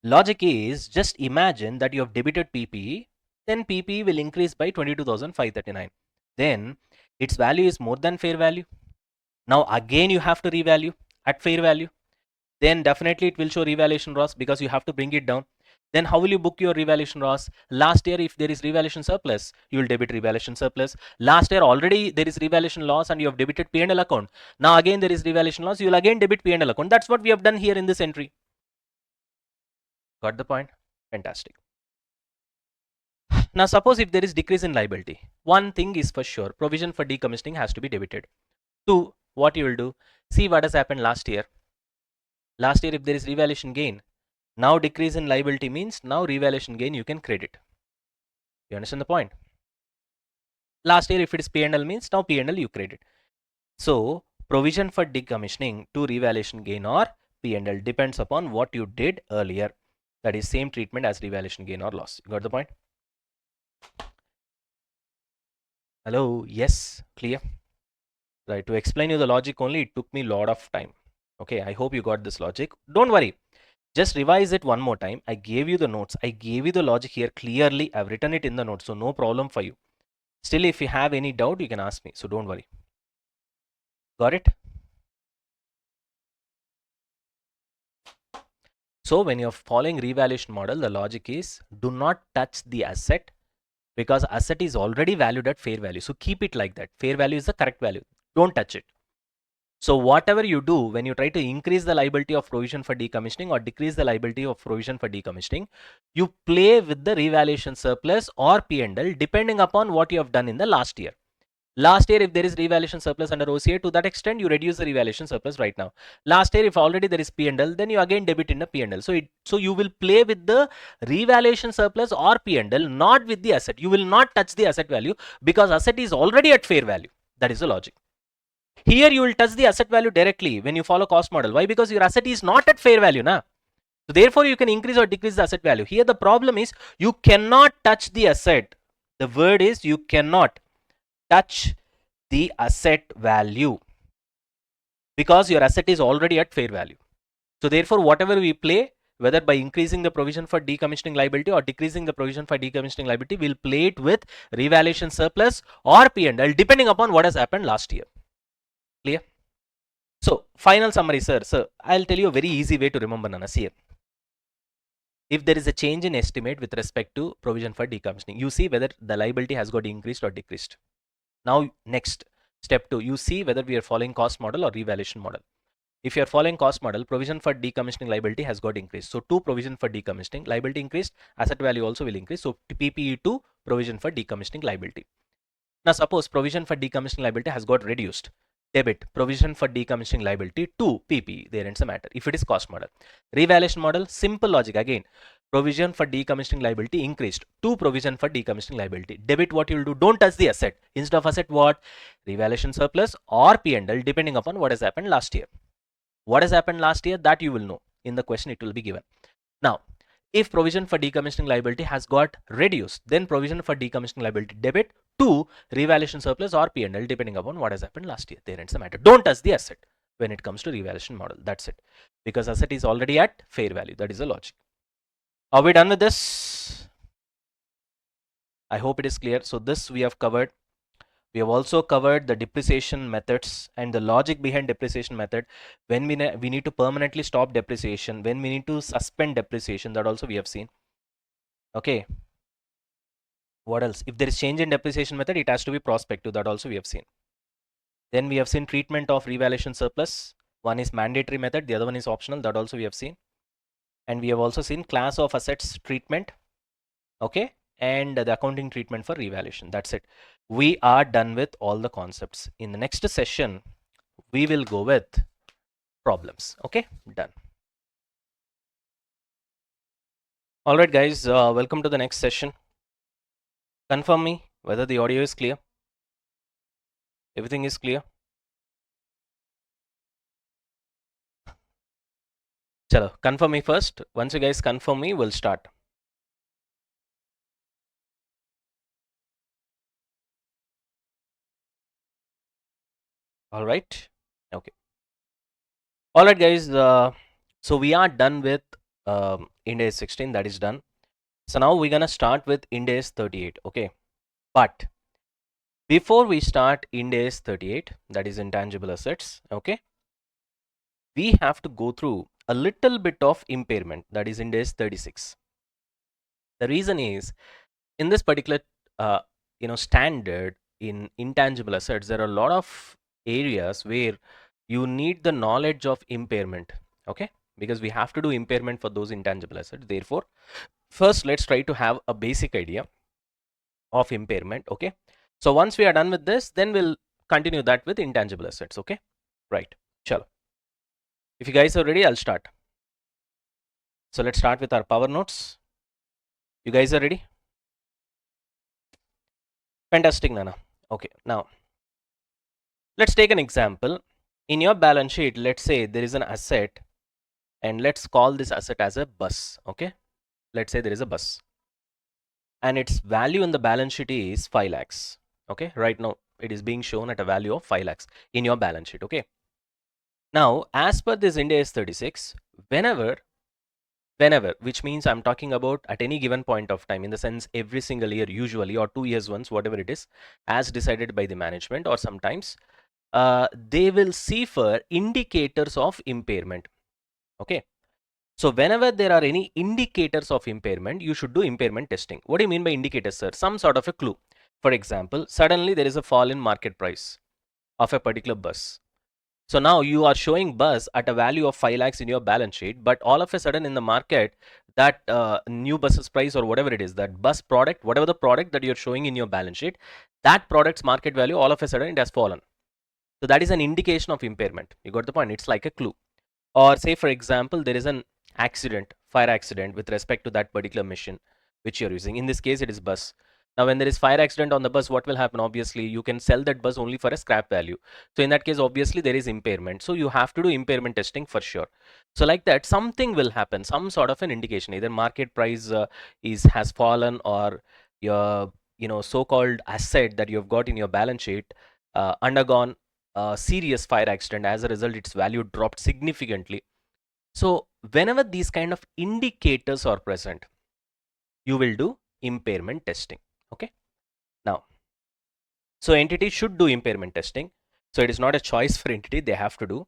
Logic is just imagine that you have debited PPE, then PPE will increase by 22,539. Then its value is more than fair value. Now again you have to revalue. at fair value, then definitely it will show revaluation loss because you have to bring it down. Then how will you book your revaluation loss? Last year, if there is revaluation surplus, you will debit revaluation surplus. Last year already there is revaluation loss and you have debited P&L account. Now again there is revaluation loss, you will again debit P&L account. That's what we have done here in this entry. Got the point? Fantastic. Now suppose if there is decrease in liability, one thing is for sure, provision for decommissioning has to be debited. Two, what you will do, see what has happened last year. Last year if there is revaluation gain, now decrease in liability means now revaluation gain you can credit. You understand the point? Last year if it is P&L means now P&L you credit. So provision for decommissioning to revaluation gain or P&L depends upon what you did earlier. That is same treatment as revaluation gain or loss. You got the point? Hello? Yes? Clear? Right. To explain you the logic only, it took me a lot of time. Okay, I hope you got this logic. Don't worry. Just revise it one more time. I gave you the notes. I gave you the logic here clearly. I've written it in the notes. So no problem for you. Still, if you have any doubt, you can ask me. So don't worry. Got it? So when you're following revaluation model, the logic is do not touch the asset because asset is already valued at fair value. So keep it like that. Fair value is the correct value. Don't touch it. So whatever you do when you try to increase the liability of provision for decommissioning or decrease the liability of provision for decommissioning, you play with the revaluation surplus or P&L depending upon what you have done in the last year. Last year, if there is revaluation surplus under OCA, to that extent, you reduce the revaluation surplus right now. Last year, if already there is P&L, then you again debit in a P&L. So you will play with the revaluation surplus or P&L, not with the asset. You will not touch the asset value because asset is already at fair value. That is the logic. Here, you will touch the asset value directly when you follow cost model. Why? Because your asset is not at fair value, na? So therefore, you can increase or decrease the asset value. Here, the problem is you cannot touch the asset. The word is you cannot touch the asset value because your asset is already at fair value. So therefore, whatever we play, whether by increasing the provision for decommissioning liability or decreasing the provision for decommissioning liability, we'll play it with revaluation surplus or P&L depending upon what has happened last year. Clear? So final summary, sir. So I'll tell you a very easy way to remember, Nanas here. If there is a change in estimate with respect to provision for decommissioning, you see whether the liability has got increased or decreased. Now next, step 2, you see whether we are following cost model or revaluation model. If you are following cost model, provision for decommissioning liability has got increased. So 2, provision for decommissioning liability increased, asset value also will increase. So PPE 2, provision for decommissioning liability. Now suppose provision for decommissioning liability has got reduced. Debit provision for decommissioning liability to PPE. There ends the matter. If it is cost model. Revaluation model, simple logic again. Provision for decommissioning liability increased to provision for decommissioning liability. Debit, what you will do, don't touch the asset. Instead of asset, what? Revaluation surplus or P&L depending upon what has happened last year. What has happened last year, that you will know. In the question it will be given. Now, if provision for decommissioning liability has got reduced, then provision for decommissioning liability debit to revaluation surplus or P&L depending upon what has happened last year. There ends the matter. Don't touch the asset when it comes to revaluation model. That's it. Because asset is already at fair value. That is the logic. Are we done with this? I hope it is clear. So this we have covered. We have also covered the depreciation methods and the logic behind depreciation method. When we need to permanently stop depreciation, when we need to suspend depreciation, that also we have seen. Okay. What else? If there is change in depreciation method, it has to be prospective. That also we have seen. Then we have seen treatment of revaluation surplus. One is mandatory method, the other one is optional. That also we have seen. And we have also seen class of assets treatment. Okay. And the accounting treatment for revaluation. That's it. We are done with all the concepts. In the next session, we will go with problems. Okay. Done. All right, guys. Welcome to the next session. Confirm me whether the audio is clear. Everything is clear. Chalo, confirm me first. Once you guys confirm me, we'll start. All right. Okay. All right, guys. So we are done with Ind AS 16. That is done. So now we're gonna start with Ind AS 38. Okay. But before we start Ind AS 38, that is intangible assets. Okay. we have to go through a little bit of impairment, that is Ind AS 36. The reason is, in this particular standard in intangible assets, there are a lot of areas where you need the knowledge of impairment, okay, because we have to do impairment for those intangible assets. Therefore, first let's try to have a basic idea of impairment, okay. So once we are done with this, then we'll continue that with intangible assets, okay, right. Chalo. If you guys are ready, I'll start. So let's start with our power notes. You guys are ready? Fantastic, Nana. Okay, now let's take an example. In your balance sheet, let's say there is an asset, and let's call this asset as a bus, okay. Let's say there is a bus and its value in the balance sheet is 5 lakhs, okay. Right now it is being shown at a value of 5 lakhs in your balance sheet, okay. Now as per this Ind AS 36, whenever, which means I'm talking about at any given point of time, in the sense every single year usually, or 2 years once, whatever it is, as decided by the management, or sometimes they will see for indicators of impairment, okay. So whenever there are any indicators of impairment, you should do impairment testing. What do you mean by indicators, sir? Some sort of a clue. For example, suddenly there is a fall in market price of a particular bus. So now you are showing bus at a value of 5 lakhs in your balance sheet, but all of a sudden in the market, that new bus's price, or whatever it is, that bus product, whatever the product that you're showing in your balance sheet, that product's market value, all of a sudden it has fallen. So that is an indication of impairment. You got the point? It's like a clue. Or say, for example, there is an accident, fire accident with respect to that particular machine which you're using. In this case, it is bus. Now, when there is fire accident on the bus, what will happen? Obviously, you can sell that bus only for a scrap value. So in that case, obviously, there is impairment. So you have to do impairment testing for sure. So like that, something will happen, some sort of an indication. Either market price has fallen, or your so-called asset that you've got in your balance sheet undergone a serious fire accident. As a result, its value dropped significantly. So whenever these kind of indicators are present, you will do impairment testing, okay. Now, so entity should do impairment testing. So it is not a choice for entity, they have to do.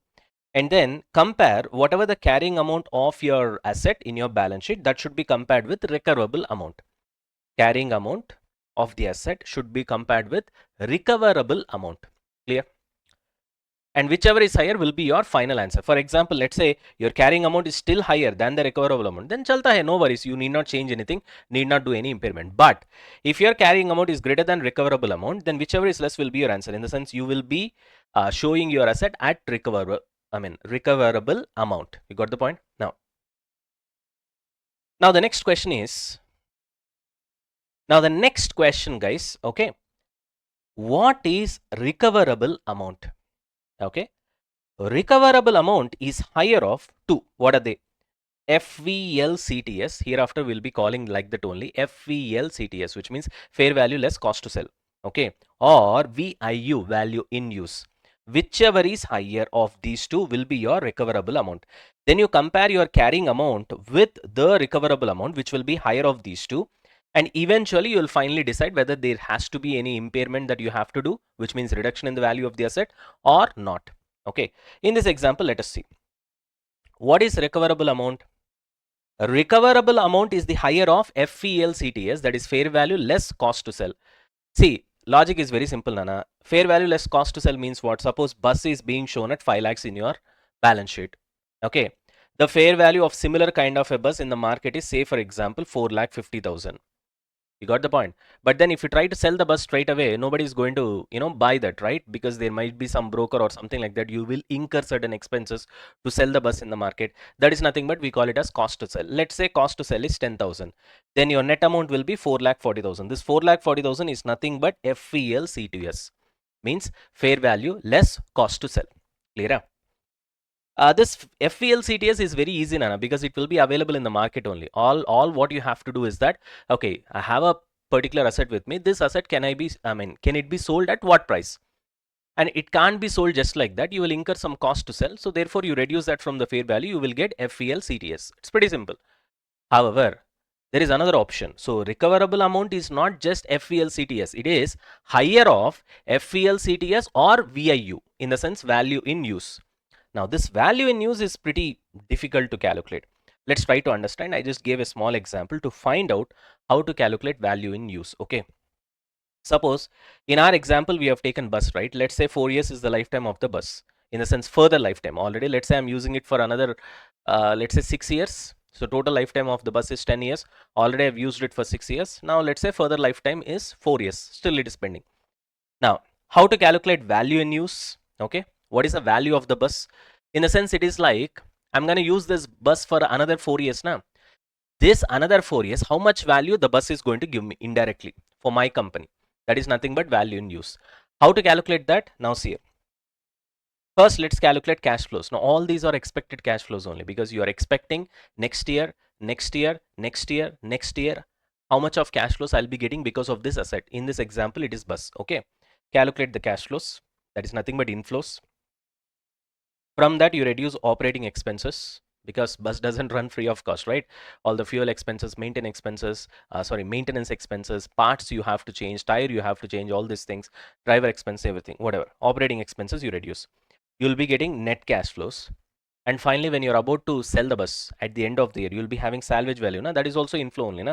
And then compare whatever the carrying amount of your asset in your balance sheet, that should be compared with recoverable amount. Carrying amount of the asset should be compared with recoverable amount. Clear? And whichever is higher will be your final answer. For example, let's say your carrying amount is still higher than the recoverable amount, then chalta hai, no worries, you need not change anything, need not do any impairment. But if your carrying amount is greater than recoverable amount, then whichever is less will be your answer. In the sense, you will be showing your asset at recoverable amount. You got the point? Now the next question is, guys, okay, what is recoverable amount? Okay, recoverable amount is higher of two. What are they? FVLCTS. Hereafter we'll be calling like that only, FVLCTS, which means fair value less cost to sell, okay, or VIU, value in use. Whichever is higher of these two will be your recoverable amount. Then you compare your carrying amount with the recoverable amount, which will be higher of these two, and eventually you will finally decide whether there has to be any impairment that you have to do, which means reduction in the value of the asset, or not. Okay, in this example, let us see what is recoverable amount. Recoverable amount is the higher of FVLCTS, that is fair value less cost to sell. See, logic is very simple, Nana. Fair value less cost to sell means what? Suppose bus is being shown at 5 lakhs in your balance sheet. Okay, the fair value of similar kind of a bus in the market is, say for example, 4,50,000. You got the point? But then if you try to sell the bus straight away, nobody is going to, buy that, right? Because there might be some broker or something like that. You will incur certain expenses to sell the bus in the market. That is nothing but we call it as cost to sell. Let's say cost to sell is 10,000. Then your net amount will be 4,40,000. This 4,40,000 is nothing but FVLCTS. Means fair value less cost to sell. Clear? This FVLCTS is very easy, Nana, because it will be available in the market only. All what you have to do is that, okay, I have a particular asset with me. This asset can it be sold at what price? And it can't be sold just like that. You will incur some cost to sell. So therefore, you reduce that from the fair value. You will get FVLCTS. It's pretty simple. However, there is another option. So recoverable amount is not just FVLCTS. It is higher of FVLCTS or VIU, in the sense value in use. Now this value in use is pretty difficult to calculate. Let's try to understand. I just gave a small example to find out how to calculate value in use. Okay. Suppose in our example, we have taken bus, right? Let's say 4 years is the lifetime of the bus, in the sense further lifetime. Already, let's say I'm using it for another, let's say 6 years. So total lifetime of the bus is 10 years. Already I've used it for 6 years. Now let's say further lifetime is 4 years. Still it is pending. Now, how to calculate value in use? Okay. What is the value of the bus? In a sense, it is like I'm going to use this bus for another 4 years now. This another 4 years, how much value the bus is going to give me indirectly for my company? That is nothing but value in use. How to calculate that? Now see here. First, let's calculate cash flows. Now, all these are expected cash flows only, because you are expecting next year, next year, next year, next year, how much of cash flows I'll be getting because of this asset. In this example, it is bus. Okay. Calculate the cash flows. That is nothing but inflows. From that, you reduce operating expenses, because bus doesn't run free of cost, right? All the fuel expenses, maintenance expenses, parts you have to change, tire you have to change, all these things, driver expense, everything, whatever. Operating expenses you reduce. You'll be getting net cash flows. And finally, when you're about to sell the bus at the end of the year, you'll be having salvage value. That is also inflow only.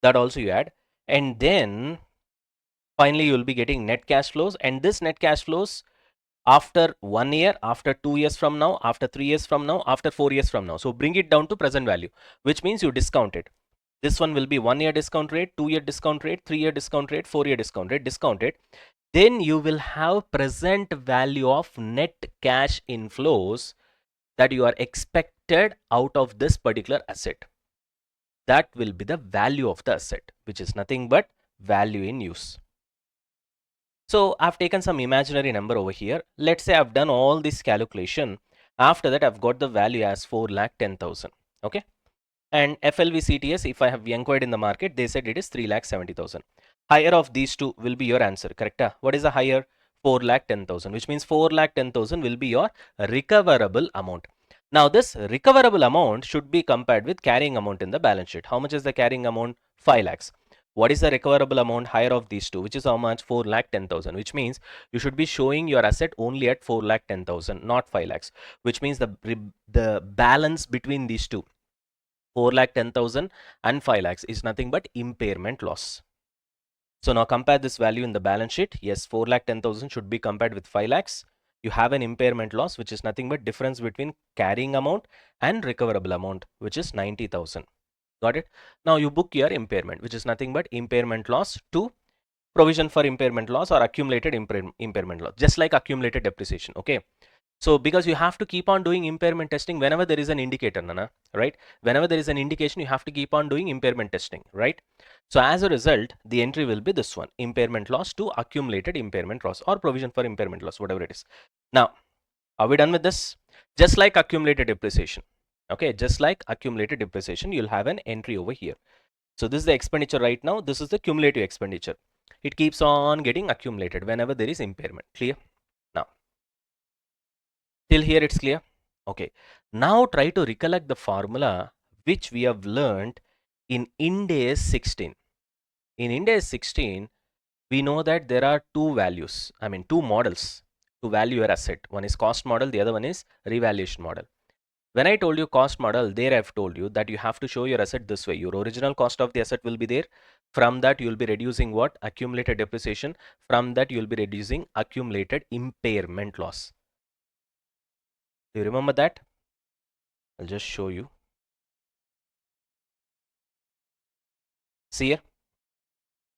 That also you add. And then finally, you'll be getting net cash flows. And this net cash flows after 1 year, after 2 years from now, after 3 years from now, after 4 years from now. So bring it down to present value, which means you discount it. This one will be 1 year discount rate, 2 year discount rate, 3 year discount rate, 4 year discount rate, discounted. Then you will have present value of net cash inflows that you are expected out of this particular asset. That will be the value of the asset, which is nothing but value in use. So I've taken some imaginary number over here. Let's say I've done all this calculation. After that, I've got the value as 4,10,000. Okay. And FLVCTS, if I have inquired in the market, they said it is 3,70,000. Higher of these two will be your answer. Correct? What is the higher? 4,10,000, which means 4,10,000 will be your recoverable amount. Now, this recoverable amount should be compared with carrying amount in the balance sheet. How much is the carrying amount? 5 lakhs. What is the recoverable amount higher of these two, which is how much? 4,10,000, which means you should be showing your asset only at 4,10,000, not 5 lakhs, which means the balance between these two, 4,10,000 and 5 lakhs, is nothing but impairment loss. So now compare this value in the balance sheet. Yes, 4,10,000 should be compared with 5 lakhs. You have an impairment loss, which is nothing but difference between carrying amount and recoverable amount, which is 90,000. Got it? Now you book your impairment, which is nothing but impairment loss to provision for impairment loss or accumulated impairment loss, just like accumulated depreciation. Okay. So because you have to keep on doing impairment testing whenever there is an indicator, Nana, right? Whenever there is an indication, you have to keep on doing impairment testing, right? So as a result, the entry will be this one, impairment loss to accumulated impairment loss or provision for impairment loss, whatever it is. Now, are we done with this? Just like accumulated depreciation. Okay, just like accumulated depreciation, you'll have an entry over here. So this is the expenditure right now. This is the cumulative expenditure. It keeps on getting accumulated whenever there is impairment. Clear? Now, till here it's clear? Okay. Now try to recollect the formula which we have learned in Ind AS 16. In Ind AS 16, we know that there are two values, two models to value your asset. One is cost model, the other one is revaluation model. When I told you cost model, there I've told you that you have to show your asset this way. Your original cost of the asset will be there. From that, you'll be reducing what? Accumulated depreciation. From that, you'll be reducing accumulated impairment loss. Do you remember that? I'll just show you. See here.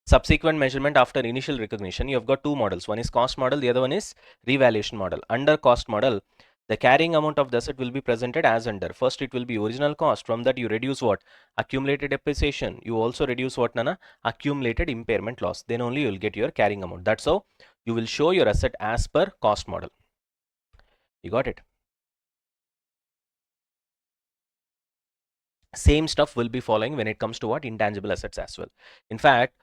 Subsequent measurement after initial recognition, you have got two models. One is cost model, the other one is revaluation model. Under cost model, the carrying amount of the asset will be presented as under. First, it will be original cost. From that, you reduce what? Accumulated depreciation. You also reduce what, Nana? Accumulated impairment loss. Then only you will get your carrying amount. That's how you will show your asset as per cost model. You got it? Same stuff will be following when it comes to what? Intangible assets as well. In fact,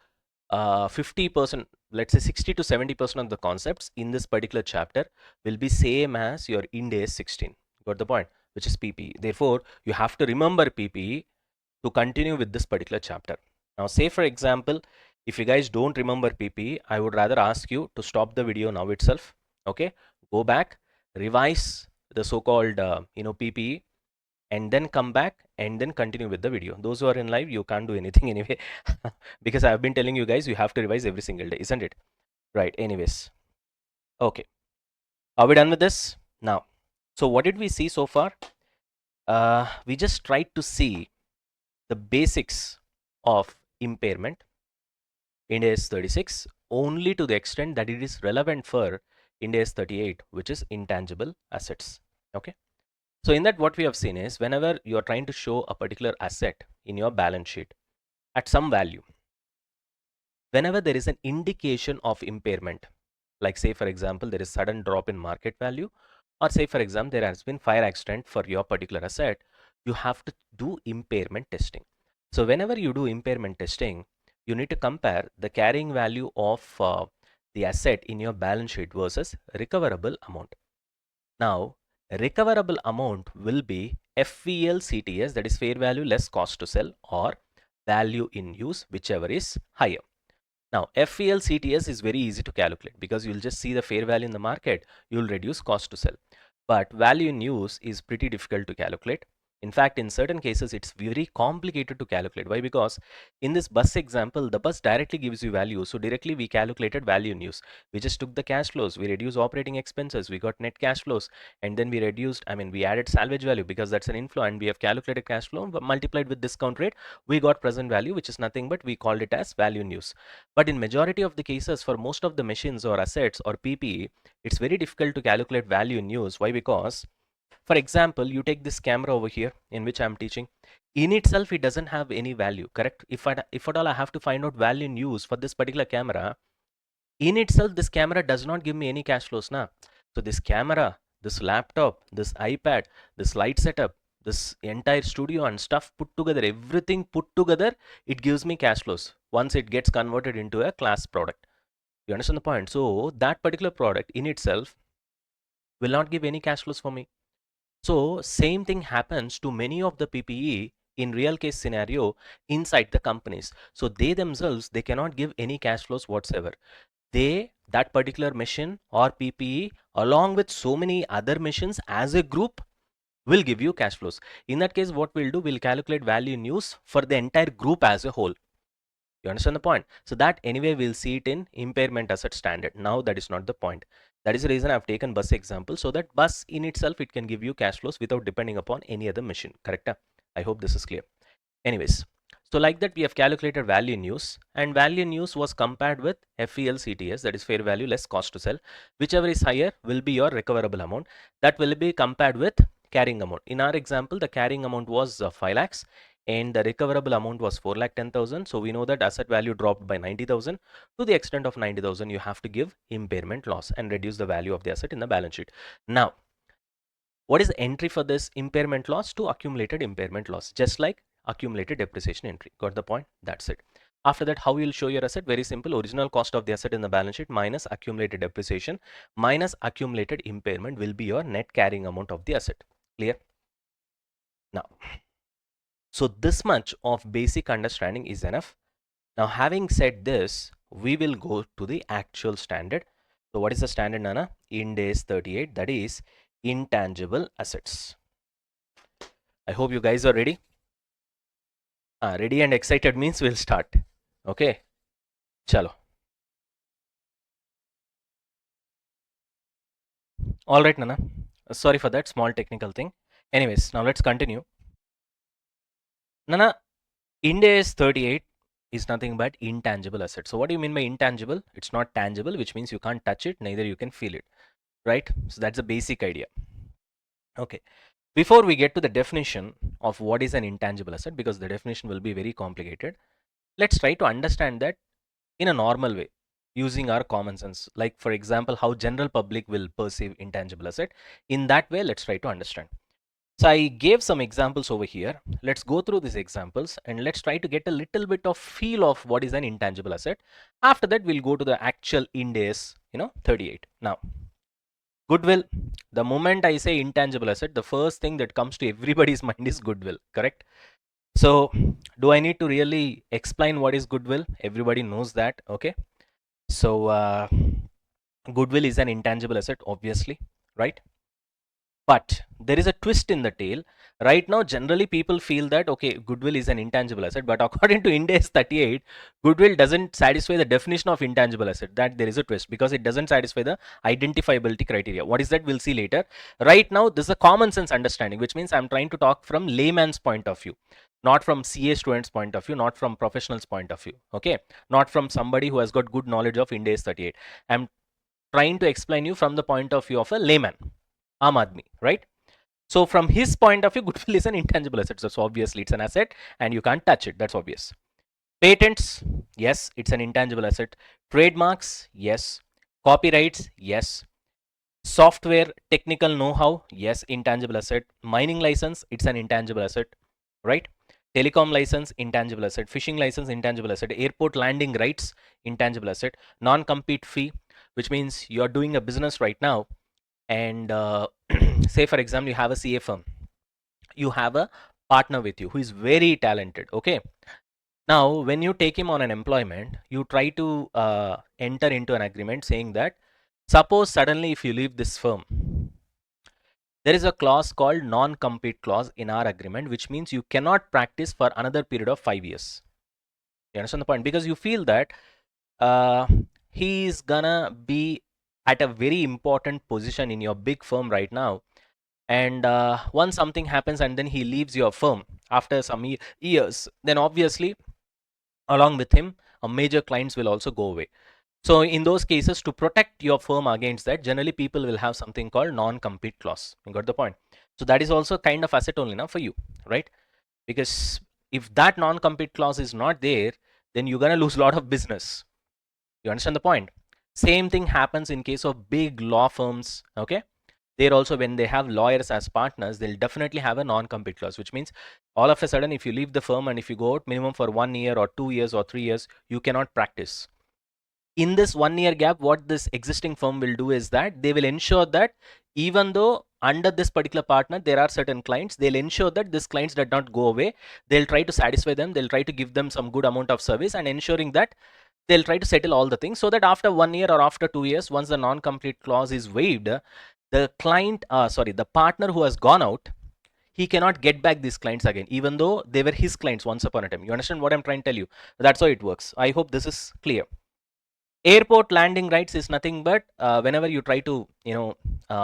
50%, let's say 60 to 70% of the concepts in this particular chapter will be same as your Ind AS 16. Got the point? Which is PPE. Therefore, you have to remember PPE to continue with this particular chapter. Now, say for example, if you guys don't remember PPE, I would rather ask you to stop the video now itself. Okay, go back, revise the so-called PPE, and then come back and then continue with the video. Those who are in live, you can't do anything anyway, because I've been telling you guys you have to revise every single day, isn't it? Right. Anyways, okay. Are we done with this now? So what did we see so far? We just tried to see the basics of impairment Ind AS 36 only to the extent that it is relevant for Ind AS 38, which is intangible assets. Okay. So in that, what we have seen is whenever you are trying to show a particular asset in your balance sheet at some value, whenever there is an indication of impairment, like say for example, there is sudden drop in market value, or say for example, there has been fire accident for your particular asset, you have to do impairment testing. So whenever you do impairment testing, you need to compare the carrying value of the asset in your balance sheet versus recoverable amount. Now, recoverable amount will be FVLCTS, that is fair value less cost to sell, or value in use, whichever is higher. Now, FVLCTS is very easy to calculate because you'll just see the fair value in the market, you'll reduce cost to sell. But value in use is pretty difficult to calculate. In fact, in certain cases, it's very complicated to calculate. Why? Because in this bus example, the bus directly gives you value. So directly we calculated value in use. We just took the cash flows, we reduced operating expenses, we got net cash flows, and then we reduced, we added salvage value because that's an inflow, and we have calculated cash flow, but multiplied with discount rate, we got present value, which is nothing but we called it as value in use. But in majority of the cases, for most of the machines or assets or PPE, it's very difficult to calculate value in use. Why? Because for example, you take this camera over here in which I'm teaching. In itself, it doesn't have any value, correct? If at all I have to find out value in use for this particular camera, in itself, this camera does not give me any cash flows now. So this camera, this laptop, this iPad, this light setup, this entire studio and stuff put together, everything put together, it gives me cash flows once it gets converted into a class product. You understand the point? So that particular product in itself will not give any cash flows for me. So same thing happens to many of the PPE in real case scenario inside the companies. So they themselves, they cannot give any cash flows whatsoever. That particular machine or PPE along with so many other machines as a group will give you cash flows. In that case, what we'll do, we'll calculate value in use for the entire group as a whole. You understand the point? So that anyway we'll see it in impairment asset standard. Now that is not the point. That is the reason I've taken bus example, so that bus in itself, it can give you cash flows without depending upon any other machine. Correct? I hope this is clear. Anyways, so like that we have calculated value in use, and value in use was compared with FVLCTS, that is fair value less cost to sell. Whichever is higher will be your recoverable amount. That will be compared with carrying amount. In our example, the carrying amount was 5 lakhs and the recoverable amount was 4,10,000. So we know that asset value dropped by 90,000. To the extent of 90,000, you have to give impairment loss and reduce the value of the asset in the balance sheet. Now, what is the entry for this impairment loss? To accumulated impairment loss, just like accumulated depreciation entry. Got the point? That's it. After that, how you will show your asset? Very simple. Original cost of the asset in the balance sheet minus accumulated depreciation minus accumulated impairment will be your net carrying amount of the asset. Clear? Now, so this much of basic understanding is enough. Now, having said this, we will go to the actual standard. So what is the standard, Nana? Ind AS 38, that is intangible assets. I hope you guys are ready. Ready and excited means we'll start. Okay. Chalo. All right, Nana. Sorry for that small technical thing. Anyways, now let's continue. Nana, Ind AS 38 is nothing but intangible asset. So what do you mean by intangible? It's not tangible, which means you can't touch it, neither you can feel it, right? So that's the basic idea. Okay. Before we get to the definition of what is an intangible asset, because the definition will be very complicated, let's try to understand that in a normal way using our common sense. Like for example, how general public will perceive intangible asset. In that way, let's try to understand. So I gave some examples over here. Let's go through these examples and let's try to get a little bit of feel of what is an intangible asset. After that, we'll go to the actual Ind AS, 38. Now, goodwill. The moment I say intangible asset, the first thing that comes to everybody's mind is goodwill, correct? So do I need to really explain what is goodwill? Everybody knows that, okay? So goodwill is an intangible asset, obviously, right? But there is a twist in the tale. Right now, generally people feel that okay, goodwill is an intangible asset, but according to Ind AS 38, goodwill doesn't satisfy the definition of intangible asset. That there is a twist because it doesn't satisfy the identifiability criteria. What is that? We'll see later. Right now, this is a common sense understanding, which means I'm trying to talk from layman's point of view, not from CA students' point of view, not from professionals' point of view. Okay, not from somebody who has got good knowledge of Ind AS 38. I'm trying to explain you from the point of view of a layman, Aam Aadmi, right? So from his point of view, goodwill is an intangible asset. So obviously it's an asset and you can't touch it. That's obvious. Patents, yes, it's an intangible asset. Trademarks, yes. Copyrights, yes. Software, technical know-how, yes, intangible asset. Mining license, it's an intangible asset, right? Telecom license, intangible asset. Fishing license, intangible asset. Airport landing rights, intangible asset. Non-compete fee, which means you're doing a business right now and say for example you have a CA firm, you have a partner with you who is very talented. Okay, now when you take him on an employment, you try to enter into an agreement saying that suppose suddenly if you leave this firm, there is a clause called non-compete clause in our agreement, which means you cannot practice for another period of 5 years. You understand the point? Because you feel that uh, he is gonna be at a very important position in your big firm right now, and once something happens and then he leaves your firm after some years, then obviously along with him major clients will also go away. So in those cases, to protect your firm against that, generally people will have something called non-compete clause. You got the point? So that is also kind of asset only now for you, right? Because if that non-compete clause is not there, then you're gonna lose a lot of business. You understand the point? Same thing happens in case of big law firms. Okay, there also, when they have lawyers as partners, they'll definitely have a non-compete clause, which means all of a sudden if you leave the firm and if you go out minimum for 1 year or 2 years or 3 years, you cannot practice. In this 1 year gap, what this existing firm will do is that they will ensure that even though under this particular partner there are certain clients, they'll ensure that these clients did not go away. They'll try to satisfy them, they'll try to give them some good amount of service, and ensuring that they'll try to settle all the things, so that after 1 year or after 2 years, once the non-compete clause is waived, the client, sorry, the partner who has gone out, he cannot get back these clients again, even though they were his clients once upon a time. You understand what I'm trying to tell you? That's how it works. I hope this is clear. Airport landing rights is nothing but whenever you try to,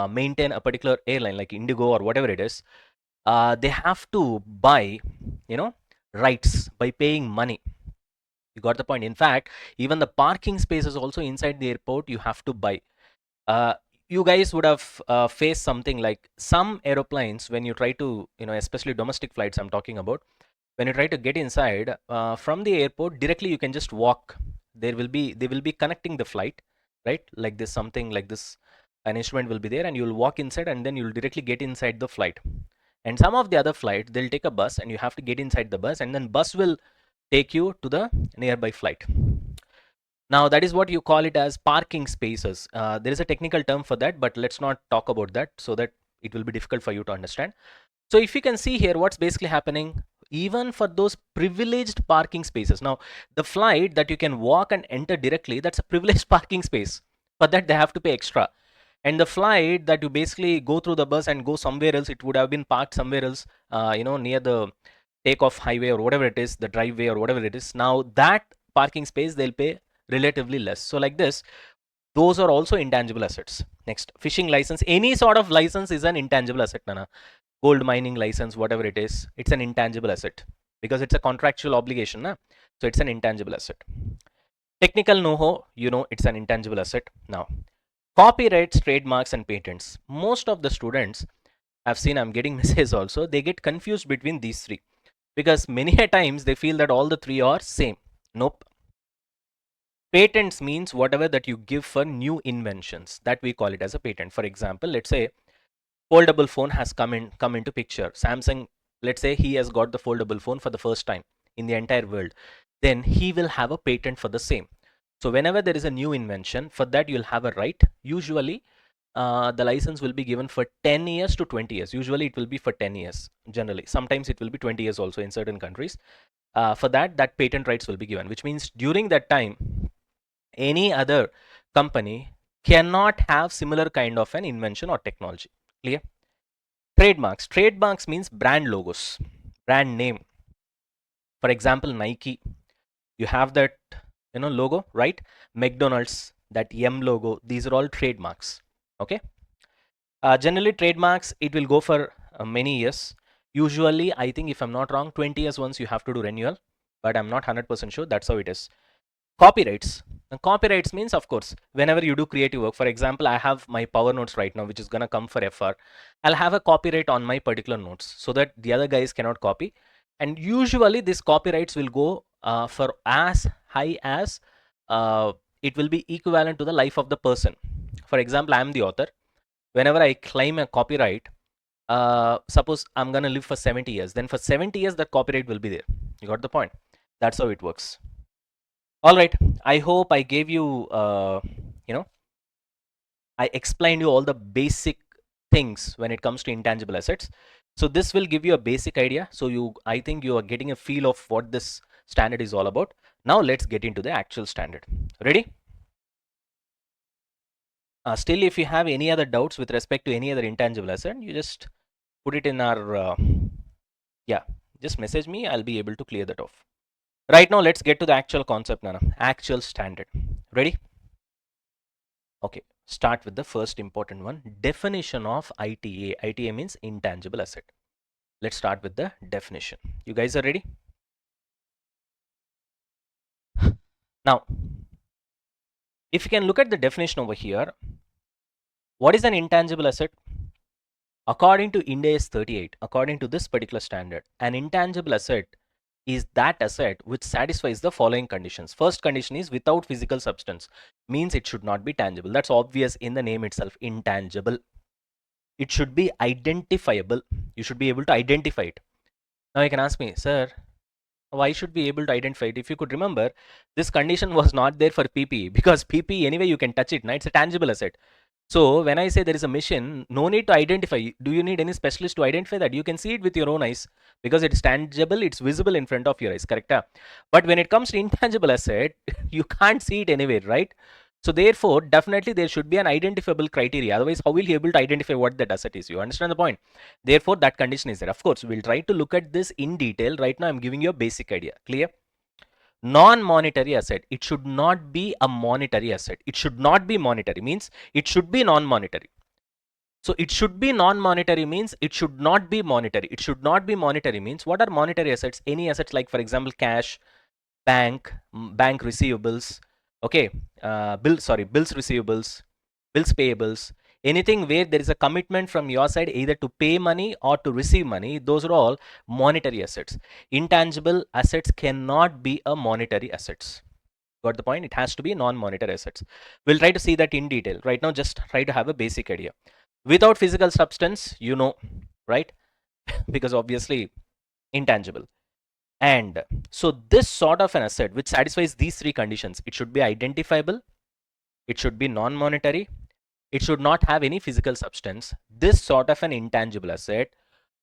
maintain a particular airline like Indigo or whatever it is, they have to buy, you know, rights by paying money. You got the point. In fact, even the parking spaces also inside the airport you have to buy. uh, you guys would have faced something like some aeroplanes when you try to, especially domestic flights I'm talking about, when you try to get inside from the airport directly, you can just walk. They will be connecting the flight, right? Like this, something like this, an instrument will be there and you'll walk inside and then you'll directly get inside the flight. And some of the other flight, they'll take a bus and you have to get inside the bus, and then bus will take you to the nearby flight. Now that is what you call it as parking spaces. There is a technical term for that, but let's not talk about that so that it will be difficult for you to understand. So if you can see here, what's basically happening, even for those privileged parking spaces. Now, the flight that you can walk and enter directly, that's a privileged parking space. For that, they have to pay extra. And the flight that you basically go through the bus and go somewhere else, it would have been parked somewhere else, near the takeoff highway or whatever it is, the driveway or whatever it is. Now, that parking space, they'll pay relatively less. So like this, those are also intangible assets. Next, fishing license. Any sort of license is an intangible asset, Nana. Gold mining license, whatever it is, it's an intangible asset because it's a contractual obligation, na? So it's an intangible asset. Technical know-how, it's an intangible asset. Now, copyrights, trademarks, and patents. Most of the students I've seen, I'm getting messages also, they get confused between these three because many a times they feel that all the three are same. Nope. Patents means whatever that you give for new inventions, that we call it as a patent. For example, let's say foldable phone has come into picture. Samsung, let's say he has got the foldable phone for the first time in the entire world, then he will have a patent for the same. So whenever there is a new invention, for that you'll have a right. Usually the license will be given for 10 years to 20 years. Usually it will be for 10 years generally. Sometimes it will be 20 years also in certain countries. For that patent rights will be given, which means during that time any other company cannot have similar kind of an invention or technology. Clear? Trademarks means brand logos, brand name. For example, Nike, you have that logo, right? McDonald's, that M logo, these are all trademarks. Okay. Generally trademarks, it will go for many years. Usually, I think if I'm not wrong, 20 years once you have to do renewal, but I'm not 100% sure. That's how it is. Copyrights. And copyrights means, of course, whenever you do creative work, for example, I have my power notes right now, which is going to come for FR. I'll have a copyright on my particular notes so that the other guys cannot copy. And usually these copyrights will go for as high as it will be equivalent to the life of the person. For example, I am the author. Whenever I claim a copyright, suppose I'm going to live for 70 years, then for 70 years that copyright will be there. You got the point? That's how it works. All right, I hope I gave you I explained you all the basic things when it comes to intangible assets. So this will give you a basic idea. So I think you are getting a feel of what this standard is all about. Now let's get into the actual standard. Ready? Still, if you have any other doubts with respect to any other intangible asset, you just put it in our just message me. I'll be able to clear that off. Right now, let's get to the actual concept, Nana. Actual standard. Ready? Okay, start with the first important one. Definition of ITA. ITA means intangible asset. Let's start with the definition. You guys are ready? Now, if you can look at the definition over here, what is an intangible asset? According to Ind AS 38, according to this particular standard, an intangible asset is that asset which satisfies the following conditions. First condition is without physical substance, means it should not be tangible. That's obvious in the name itself, intangible. It should be identifiable. You should be able to identify it. Now you can ask me, sir, why should be able to identify it? If you could remember, this condition was not there for PPE, because PPE anyway you can touch it, right? It's a tangible asset. So when I say there is a mission, no need to identify. Do you need any specialist to identify that? You can see it with your own eyes because it's tangible, it's visible in front of your eyes, correct? But when it comes to intangible asset, you can't see it anywhere, right? So therefore, definitely there should be an identifiable criteria. Otherwise, how will you able to identify what that asset is? You understand the point? Therefore, that condition is there. Of course, we'll try to look at this in detail. Right now, I'm giving you a basic idea. Clear? Non-monetary asset. It should not be a monetary asset. It should not be monetary. Means it should be non-monetary. So it should be non-monetary means it should not be monetary. It should not be monetary means what are monetary assets? Any assets like, for example, cash, bank receivables, okay, bills receivables, bills payables, anything where there is a commitment from your side either to pay money or to receive money. Those are all monetary assets. Intangible assets cannot be a monetary assets. Got the point? It has to be non-monetary assets. We'll try to see that in detail. Right now, just try to have a basic idea. Without physical substance, right? Because obviously intangible. And so this sort of an asset which satisfies these three conditions, it should be identifiable, it should be non-monetary, it should not have any physical substance. This sort of an intangible asset,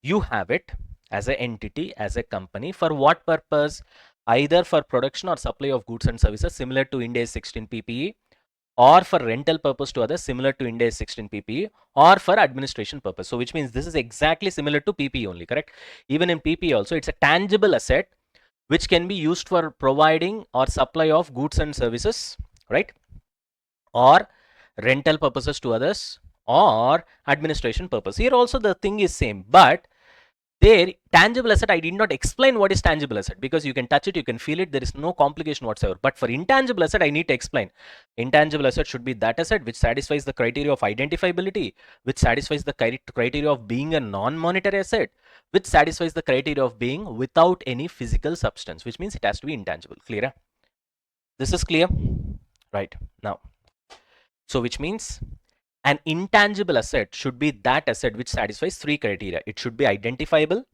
you have it as an entity, as a company. For what purpose? Either for production or supply of goods and services similar to Ind AS 16 PPE, or for rental purpose to others similar to Ind AS 16 PPE, or for administration purpose. So which means this is exactly similar to PPE only, correct? Even in PPE also, it's a tangible asset which can be used for providing or supply of goods and services, right? Or rental purposes to others, or administration purpose. Here also the thing is same, but there tangible asset, I did not explain what is tangible asset because you can touch it, you can feel it, there is no complication whatsoever. But for intangible asset, I need to explain. Intangible asset should be that asset which satisfies the criteria of identifiability, which satisfies the criteria of being a non-monetary asset, which satisfies the criteria of being without any physical substance, which means it has to be intangible. Clear? This is clear? Right. Now, so which means an intangible asset should be that asset which satisfies three criteria. It should be identifiable,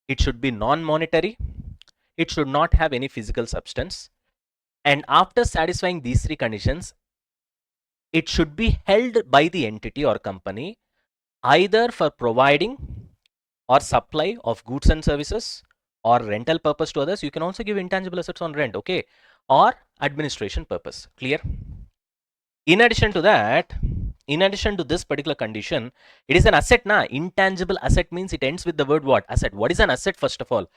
it should be non-monetary, it should not have any physical substance, and after satisfying these three conditions, it should be held by the entity or company either for providing or supply of goods and services or rental purpose to others. You can also give intangible assets on rent, okay, or administration purpose. Clear? In addition to that, In addition to this particular condition, it is an asset na. Intangible asset means it ends with the word what? Asset. What is an asset first of all?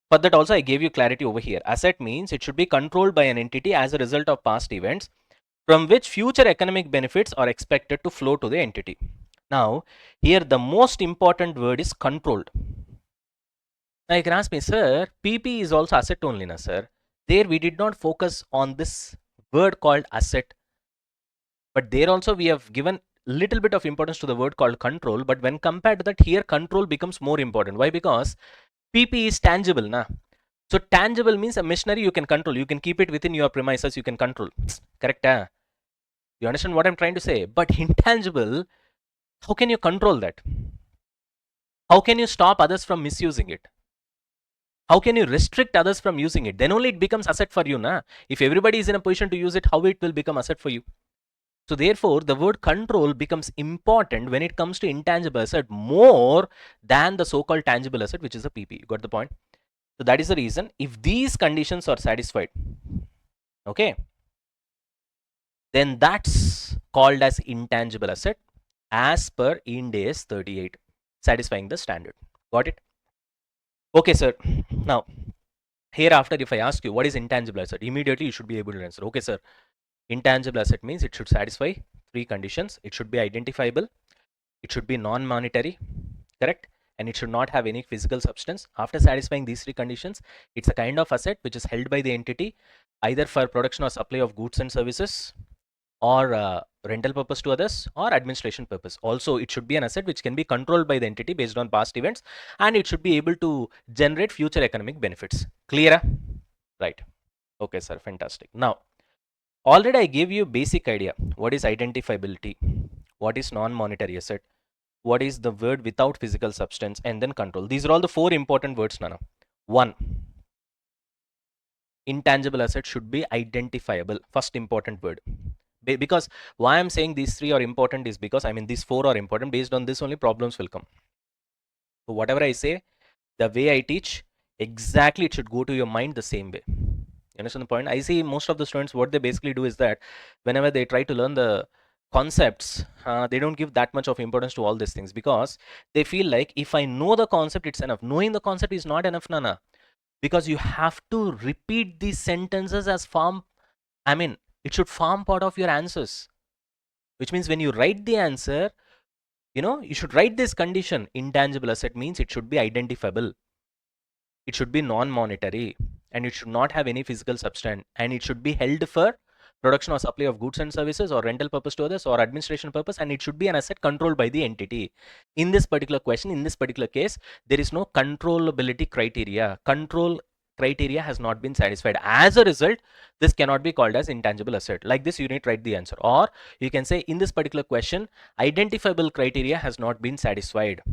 For that also I gave you clarity over here. Asset means it should be controlled by an entity as a result of past events from which future economic benefits are expected to flow to the entity. Now, here the most important word is controlled. Now you can ask me, sir, PP is also asset only, na sir? There we did not focus on this word called asset, but there also we have given little bit of importance to the word called control. But when compared to that, here control becomes more important. Why? Because PP is tangible, na? So tangible means a machinery you can control. You can keep it within your premises. You can control. Correct? You understand what I'm trying to say? But intangible, how can you control that? How can you stop others from misusing it? How can you restrict others from using it? Then only it becomes asset for you, na? If everybody is in a position to use it, how it will become asset for you? So therefore, the word control becomes important when it comes to intangible asset more than the so-called tangible asset, which is a PP. You got the point? So that is the reason. If these conditions are satisfied, okay, then that's called as intangible asset as per Ind AS 38, satisfying the standard. Got it? Okay, sir. Now, hereafter, if I ask you what is intangible asset, immediately you should be able to answer. Okay, sir. Intangible asset means it should satisfy three conditions. It should be identifiable. It should be non-monetary, correct? And it should not have any physical substance. After satisfying these three conditions, it's a kind of asset which is held by the entity either for production or supply of goods and services, or rental purpose to others, or administration purpose. Also, it should be an asset which can be controlled by the entity based on past events, and it should be able to generate future economic benefits. Clear? Right. Okay, sir. Fantastic. Now, already I gave you basic idea. What is identifiability? What is non-monetary asset? What is the word without physical substance? And then control. These are all the four important words, Nana. One, intangible asset should be identifiable. First important word. Because why I'm saying these three are important is because these four are important. Based on this only problems will come. So whatever I say, the way I teach, exactly it should go to your mind the same way. You understand the point? I see most of the students, what they basically do is that whenever they try to learn the concepts, they don't give that much of importance to all these things because they feel like if I know the concept, it's enough. Knowing the concept is not enough, Nana, because you have to repeat these sentences as form. It should form part of your answers, which means when you write the answer, you should write this condition. Intangible asset means it should be identifiable, it should be non-monetary, and it should not have any physical substance, and it should be held for production or supply of goods and services or rental purpose to others or administration purpose, and it should be an asset controlled by the entity. In this particular question, in this particular case, there is no controllability criteria. Control criteria has not been satisfied. As a result, this cannot be called as intangible asset. Like this, you need to write the answer, or you can say in this particular question, identifiable criteria has not been satisfied.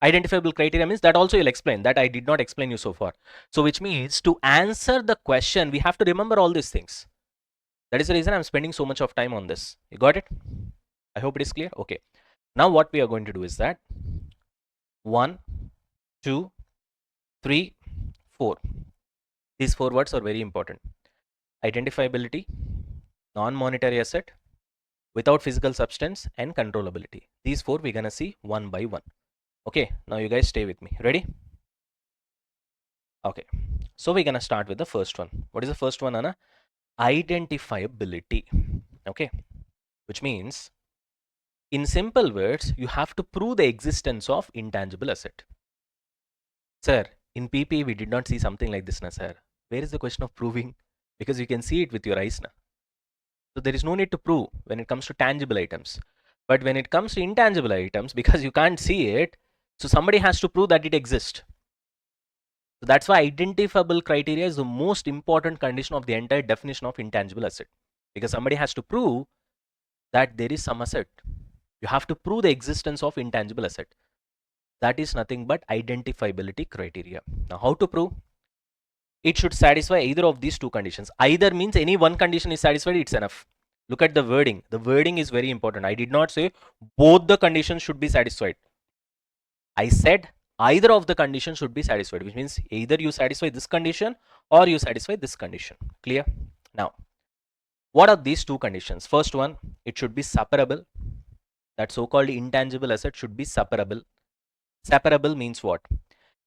Identifiable criteria means that also you'll explain, that I did not explain you so far. So which means to answer the question, we have to remember all these things. That is the reason I'm spending so much of time on this. You got it? I hope it is clear. Okay. Now what we are going to do is that 1, 2, 3, 4. These four words are very important. Identifiability, non-monetary asset, without physical substance, and controllability. These four we're gonna see one by one. Okay, now you guys stay with me. Ready? Okay, so we're gonna start with the first one. What is the first one, Anna? Identifiability. Okay, which means in simple words, you have to prove the existence of intangible asset. Sir, in PP we did not see something like this, na sir. Where is the question of proving? Because you can see it with your eyes, na. So there is no need to prove when it comes to tangible items. But when it comes to intangible items, because you can't see it, so somebody has to prove that it exists. So that's why identifiable criteria is the most important condition of the entire definition of intangible asset. Because somebody has to prove that there is some asset. You have to prove the existence of intangible asset. That is nothing but identifiability criteria. Now, how to prove? It should satisfy either of these two conditions. Either means any one condition is satisfied, it's enough. Look at the wording. The wording is very important. I did not say both the conditions should be satisfied. I said either of the conditions should be satisfied, which means either you satisfy this condition or you satisfy this condition. Clear? Now, what are these two conditions? First one, it should be separable. that so-called intangible asset should be separable. Separable means what?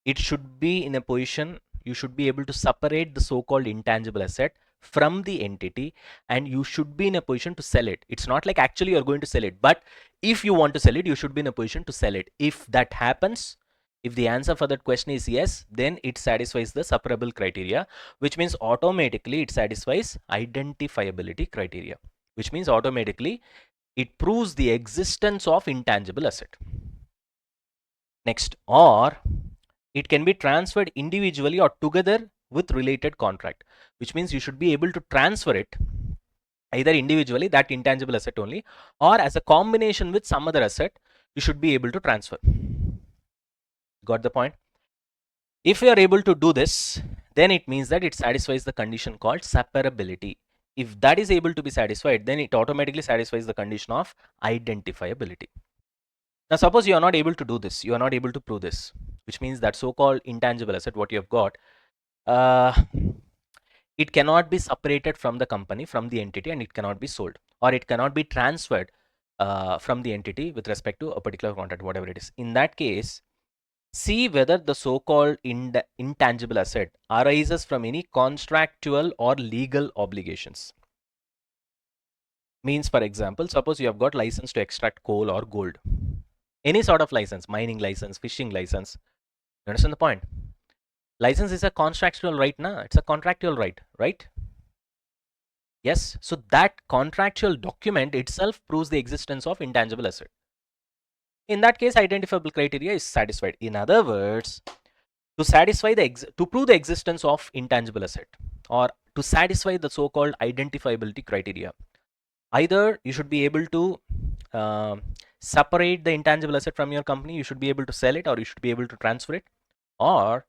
It should be in a position, you should be able to separate the so-called intangible asset from the entity, and you should be in a position to sell it. It's not like actually you're going to sell it, but if you want to sell it, you should be in a position to sell it. If that happens, if the answer for that question is yes, then it satisfies the separable criteria, which means automatically it satisfies identifiability criteria, which means automatically it proves the existence of intangible asset. Next, or it can be transferred individually or together with related contract, which means you should be able to transfer it either individually, that intangible asset only, or as a combination with some other asset, you should be able to transfer. Got the point? If you are able to do this, then it means that it satisfies the condition called separability. If that is able to be satisfied, then it automatically satisfies the condition of identifiability. Now, suppose you are not able to do this, you are not able to prove this, which means that so-called intangible asset, what you have got, uh, it cannot be separated from the company, from the entity, and it cannot be sold, or it cannot be transferred from the entity with respect to a particular contract, whatever it is. In that case, see whether the so-called intangible asset arises from any contractual or legal obligations. Means, for example, suppose you have got license to extract coal or gold. Any sort of license, mining license, fishing license. You understand the point? License is a contractual right now. It's a contractual right, right? Yes. So that contractual document itself proves the existence of intangible asset. In that case, identifiable criteria is satisfied. In other words, to satisfy to prove the existence of intangible asset, or to satisfy the so-called identifiability criteria, either you should be able to separate the intangible asset from your company, you should be able to sell it, or you should be able to transfer it, or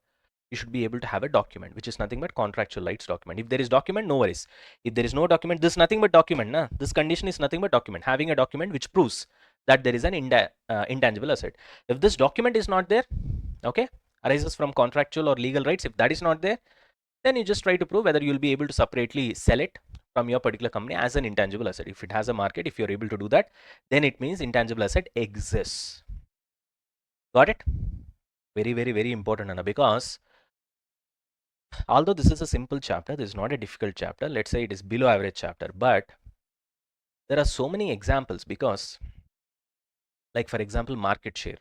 you should be able to have a document, which is nothing but contractual rights document. If there is document, no worries. If there is no document, this is nothing but document. Nah? This condition is nothing but document. Having a document which proves that there is an intangible asset. If this document is not there, okay, arises from contractual or legal rights. If that is not there, then you just try to prove whether you will be able to separately sell it from your particular company as an intangible asset. If it has a market, if you're able to do that, then it means intangible asset exists. Got it? Very, very, very important, Anna, because although this is a simple chapter, this is not a difficult chapter. Let's say it is below average chapter, but there are so many examples because, like for example, market share.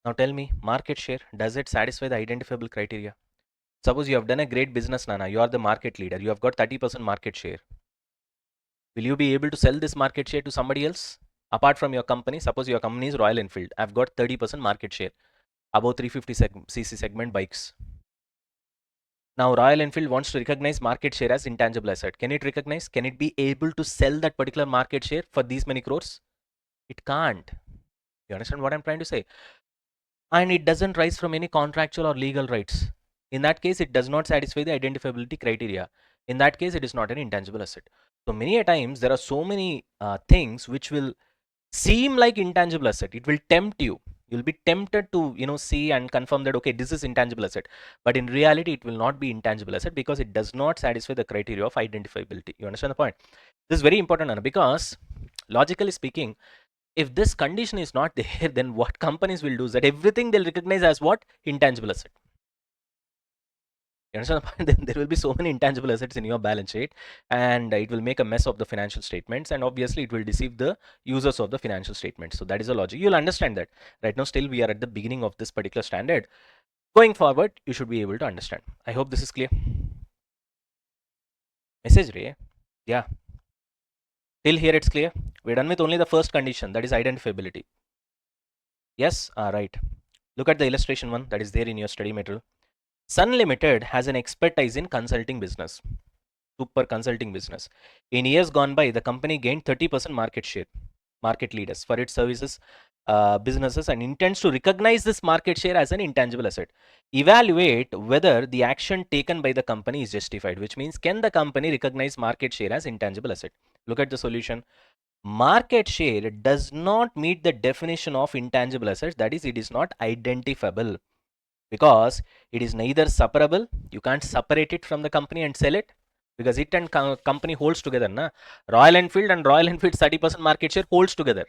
Now tell me, market share, does it satisfy the identifiable criteria? Suppose you have done a great business, Nana. You are the market leader. You have got 30% market share. Will you be able to sell this market share to somebody else? Apart from your company, suppose your company is Royal Enfield. I've got 30% market share, above 350cc segment bikes. Now, Royal Enfield wants to recognize market share as intangible asset. Can it recognize? Can it be able to sell that particular market share for these many crores? It can't. You understand what I'm trying to say? And it doesn't rise from any contractual or legal rights. In that case, it does not satisfy the identifiability criteria. In that case, it is not an intangible asset. So many a times, there are so many things which will seem like intangible asset. It will tempt you. You'll be tempted to see and confirm that okay, this is intangible asset, but in reality it will not be intangible asset because it does not satisfy the criteria of identifiability. You understand the point? This is very important, Anna, because logically speaking, if this condition is not there, then what companies will do is that everything they'll recognize as what? Intangible asset. You understand the point? Then there will be so many intangible assets in your balance sheet, and it will make a mess of the financial statements, and obviously it will deceive the users of the financial statements. So that is the logic. You'll understand that. Right now, still we are at the beginning of this particular standard. Going forward, you should be able to understand. I hope this is clear. Message, Ray. Yeah. Till here it's clear. We're done with only the first condition, that is identifiability. Yes? Right. Look at the illustration one that is there in your study material. Sun Limited has an expertise in consulting business. Super consulting business. In years gone by, the company gained 30% market share, market leaders for its services businesses, and intends to recognize this market share as an intangible asset. Evaluate whether the action taken by the company is justified, which means can the company recognize market share as intangible asset? Look at the solution. Market share does not meet the definition of intangible assets, that is, it is not identifiable because it is neither separable, you can't separate it from the company and sell it, because it and company holds together. Na? Royal Enfield and Royal Enfield's 30% market share holds together.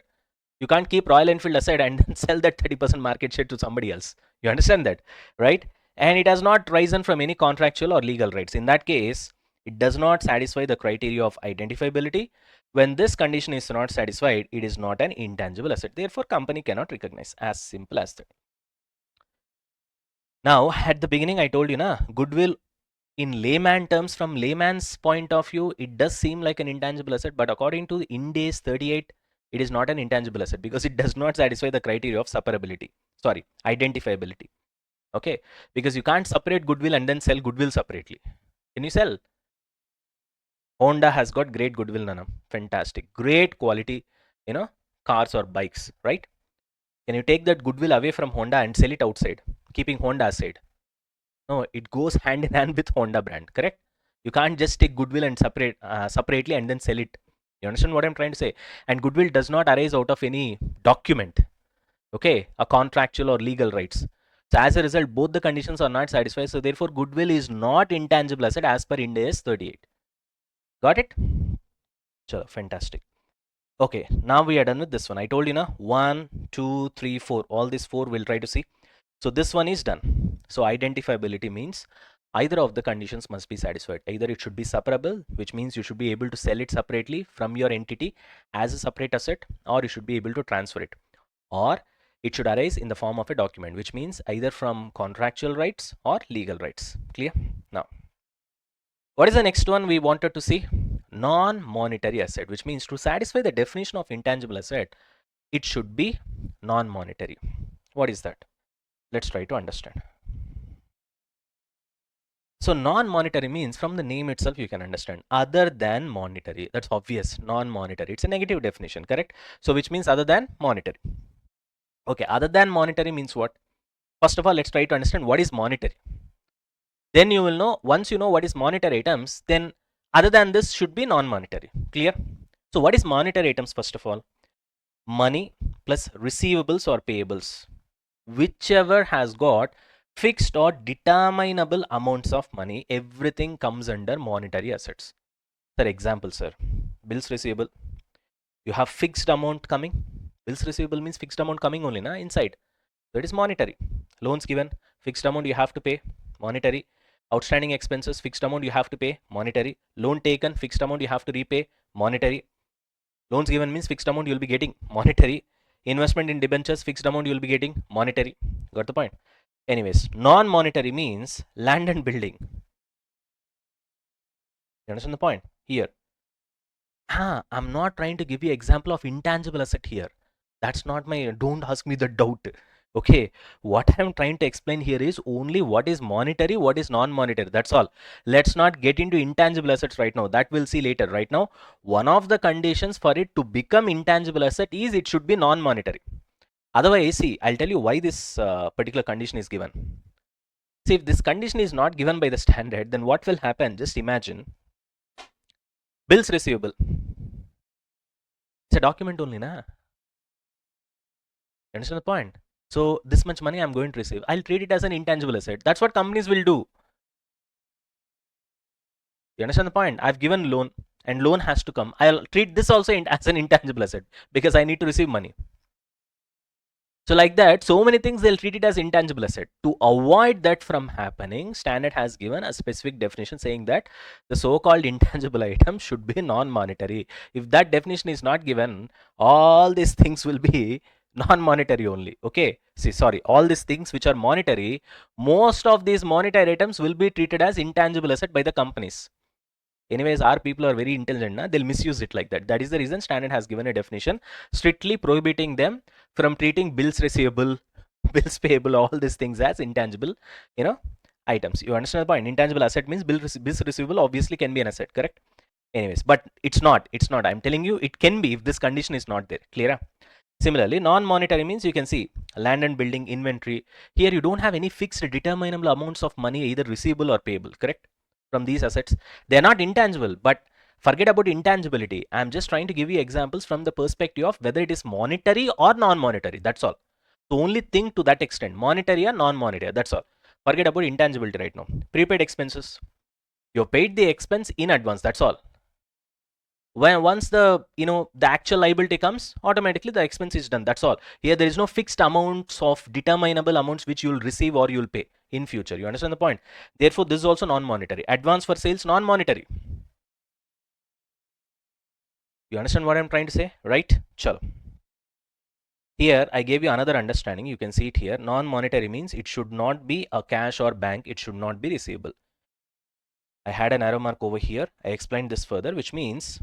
You can't keep Royal Enfield aside and then sell that 30% market share to somebody else. You understand that, right? And it has not risen from any contractual or legal rights. In that case, it does not satisfy the criteria of identifiability. When this condition is not satisfied, it is not an intangible asset. Therefore, company cannot recognize. As simple as that. Now, at the beginning, I told you, na, goodwill in layman terms, from layman's point of view, it does seem like an intangible asset, but according to Ind AS 38, it is not an intangible asset because it does not satisfy the criteria of separability. Sorry, identifiability. Okay, because you can't separate goodwill and then sell goodwill separately. Can you sell? Honda has got great goodwill, Nana. Fantastic, great quality, cars or bikes, right? Can you take that goodwill away from Honda and sell it outside, keeping Honda aside? No, it goes hand in hand with Honda brand, correct? You can't just take goodwill and separately and then sell it. You understand what I'm trying to say? And goodwill does not arise out of any document, okay, a contractual or legal rights. So as a result, both the conditions are not satisfied. So therefore, goodwill is not intangible asset as per Ind AS 38. Got it? Chalo, fantastic. Okay, now we are done with this one. I told you na 1, 2, 3, 4. All these 4 we'll try to see. So this one is done. So identifiability means either of the conditions must be satisfied. Either it should be separable, which means you should be able to sell it separately from your entity as a separate asset, or you should be able to transfer it, or it should arise in the form of a document, which means either from contractual rights or legal rights. Clear? Now, what is the next one we wanted to see? Non-monetary asset, which means to satisfy the definition of intangible asset, it should be non-monetary. What is that? Let's try to understand. So non-monetary means, from the name itself you can understand, other than monetary. That's obvious. Non-monetary, it's a negative definition, correct? So which means other than monetary. Okay, other than monetary means what? First of all, let's try to understand what is monetary. Then you will know, once you know what is monetary items, then other than this should be non-monetary. Clear? So what is monetary items? First of all, money plus receivables or payables, whichever has got fixed or determinable amounts of money, everything comes under monetary assets. For example, sir, bills receivable, you have fixed amount coming. Bills receivable means fixed amount coming only na inside. So it is monetary. Loans given, fixed amount you have to pay, monetary. Outstanding expenses, fixed amount you have to pay, monetary. Loan taken, fixed amount you have to repay, monetary. Loans given means fixed amount you will be getting, monetary. Investment in debentures, fixed amount you will be getting, monetary. Got the point? Anyways, non-monetary means land and building. You understand the point here? I'm not trying to give you example of intangible asset here. That's not my, don't ask me the doubt. Okay, what I'm trying to explain here is only what is monetary, what is non-monetary. That's all. Let's not get into intangible assets right now. That we'll see later. Right now, one of the conditions for it to become intangible asset is it should be non-monetary. Otherwise, see, I'll tell you why this particular condition is given. See, if this condition is not given by the standard, then what will happen? Just imagine. Bills receivable. It's a document only, na? You understand the point? So this much money I'm going to receive, I'll treat it as an intangible asset. That's what companies will do. You understand the point? I've given loan and loan has to come. I'll treat this also as an intangible asset because I need to receive money. So like that, so many things they'll treat it as intangible asset. To avoid that from happening, standard has given a specific definition saying that the so-called intangible item should be non-monetary. If that definition is not given, all these things will be non-monetary only. Okay, see, sorry, all these things which are monetary, most of these monetary items will be treated as intangible asset by the companies. Anyways, our people are very intelligent, na? They'll misuse it like that. That is the reason standard has given a definition strictly prohibiting them from treating bills receivable, bills payable, all these things as intangible, items. You understand the point? Intangible asset means bills receivable obviously can be an asset, correct? Anyways, but it's not. I'm telling you, it can be if this condition is not there. Clear? Similarly, non-monetary means you can see land and building, inventory. Here you don't have any fixed determinable amounts of money either receivable or payable, correct? From these assets, they are not intangible, but forget about intangibility. I'm just trying to give you examples from the perspective of whether it is monetary or non-monetary. That's all. So only think to that extent, monetary or non-monetary. That's all. Forget about intangibility right now. Prepaid expenses. You paid the expense in advance, that's all. When once the the actual liability comes, automatically the expense is done, that's all. Here there is no fixed amounts of determinable amounts which you will receive or you will pay in future. You understand the point? Therefore this is also non-monetary. Advance for sales, non-monetary. You understand what I'm trying to say, right? Chalo. Here I gave you another understanding. You can see it here. Non-monetary means it should not be a cash or bank. It should not be receivable. I had an arrow mark over here. I explained this further, which means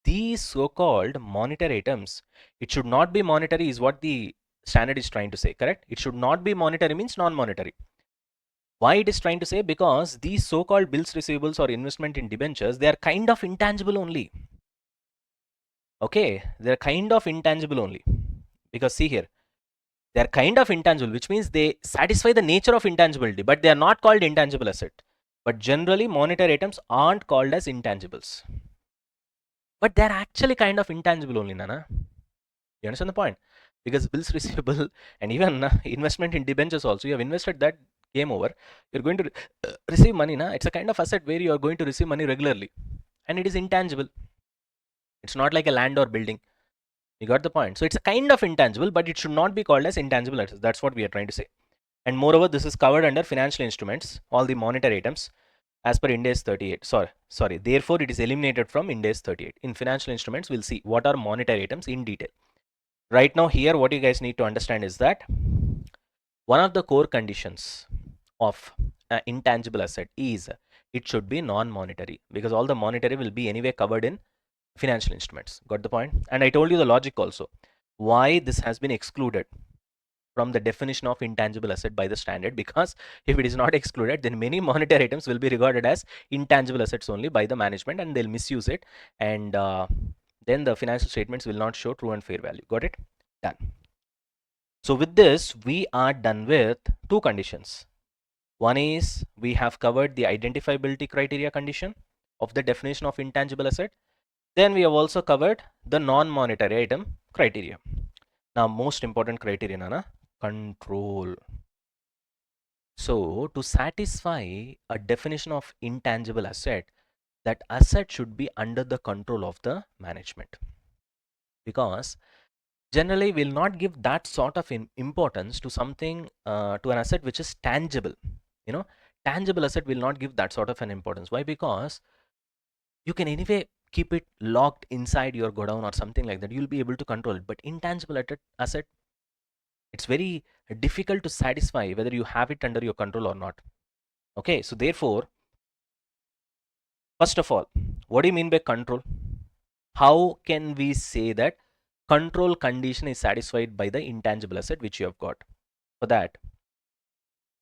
these so-called monetary items, it should not be monetary is what the standard is trying to say, correct? It should not be monetary means non-monetary. Why it is trying to say? Because these so-called bills receivables or investment in debentures, they are kind of intangible only. Okay, they're kind of intangible only. Because see here, they're kind of intangible, which means they satisfy the nature of intangibility, but they are not called intangible asset. But generally, monetary items aren't called as intangibles. But they're actually kind of intangible only, Nana. You understand the point? Because bills receivable and even investment in debentures also, you have invested that, game over. You're going to receive money, na? It's a kind of asset where you are going to receive money regularly. And it is intangible. It's not like a land or building. You got the point? So it's a kind of intangible, but it should not be called as intangible assets. That's what we are trying to say. And moreover, this is covered under financial instruments, all the monetary items, as per Ind AS 38. Sorry. Therefore, it is eliminated from Ind AS 38. In financial instruments, we'll see what are monetary items in detail. Right now, here, what you guys need to understand is that one of the core conditions of an intangible asset is it should be non-monetary, because all the monetary will be anyway covered in financial instruments. Got the point? And I told you the logic also. Why this has been excluded from the definition of intangible asset by the standard, because if it is not excluded, then many monetary items will be regarded as intangible assets only by the management, and they'll misuse it, and then the financial statements will not show true and fair value. Got it? Done. So with this, we are done with two conditions. One is we have covered the identifiability criteria condition of the definition of intangible asset. Then we have also covered the non-monetary item criteria. Now, most important criteria, Nana, control. So to satisfy a definition of intangible asset, that asset should be under the control of the management, because generally will not give that sort of importance to something, to an asset which is tangible. Tangible asset will not give that sort of an importance. Why? Because you can anyway keep it locked inside your godown or something like that. You'll be able to control it. But intangible asset, it's very difficult to satisfy whether you have it under your control or not. Okay, so therefore, first of all, what do you mean by control? How can we say that control condition is satisfied by the intangible asset which you have got? For that,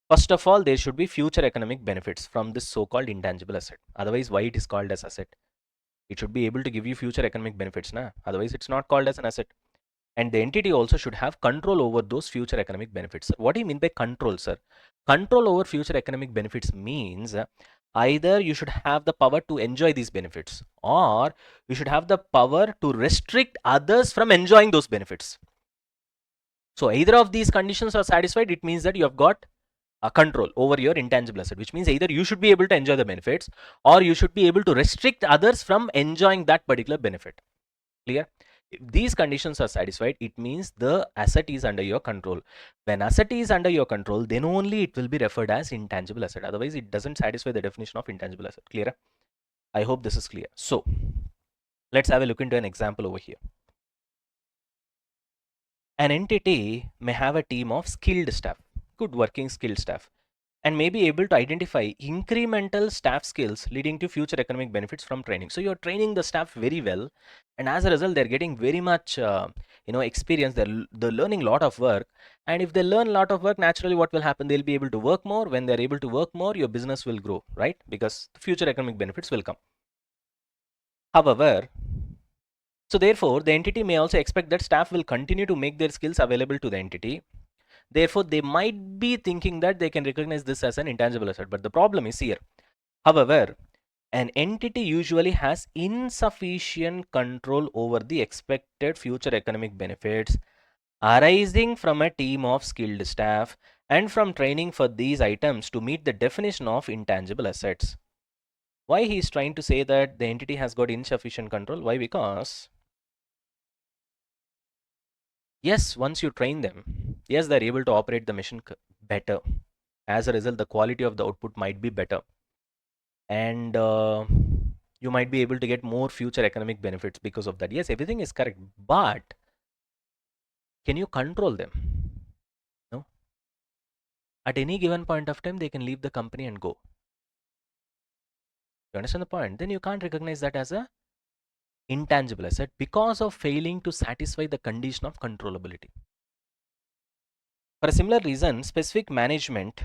first of all, there should be future economic benefits from this so-called intangible asset. Otherwise, why it is called as asset? It should be able to give you future economic benefits, na? Otherwise, it's not called as an asset. And the entity also should have control over those future economic benefits. What do you mean by control, sir? Control over future economic benefits means either you should have the power to enjoy these benefits, or you should have the power to restrict others from enjoying those benefits. So either of these conditions are satisfied, it means that you have got a control over your intangible asset, which means either you should be able to enjoy the benefits, or you should be able to restrict others from enjoying that particular benefit. Clear? If these conditions are satisfied, it means the asset is under your control. When asset is under your control, then only it will be referred as intangible asset. Otherwise, it doesn't satisfy the definition of intangible asset. Clear? I hope this is clear. So let's have a look into an example over here. An entity may have a team of skilled staff, good working skilled staff, and may be able to identify incremental staff skills leading to future economic benefits from training. So you're training the staff very well, and as a result, they're getting very much experience. They're learning a lot of work, and if they learn a lot of work, naturally, what will happen? They'll be able to work more. When they're able to work more, your business will grow, right? Because the future economic benefits will come. However, so therefore, the entity may also expect that staff will continue to make their skills available to the entity. Therefore, they might be thinking that they can recognize this as an intangible asset. But the problem is here. However, an entity usually has insufficient control over the expected future economic benefits arising from a team of skilled staff and from training for these items to meet the definition of intangible assets. Why he is trying to say that the entity has got insufficient control? Why? Because yes, once you train them, yes, they're able to operate the machine better. As a result, the quality of the output might be better, and you might be able to get more future economic benefits because of that. Yes, everything is correct, but can you control them? No. At any given point of time, they can leave the company and go. You understand the point? Then you can't recognize that as a intangible asset because of failing to satisfy the condition of controllability. For a similar reason, specific management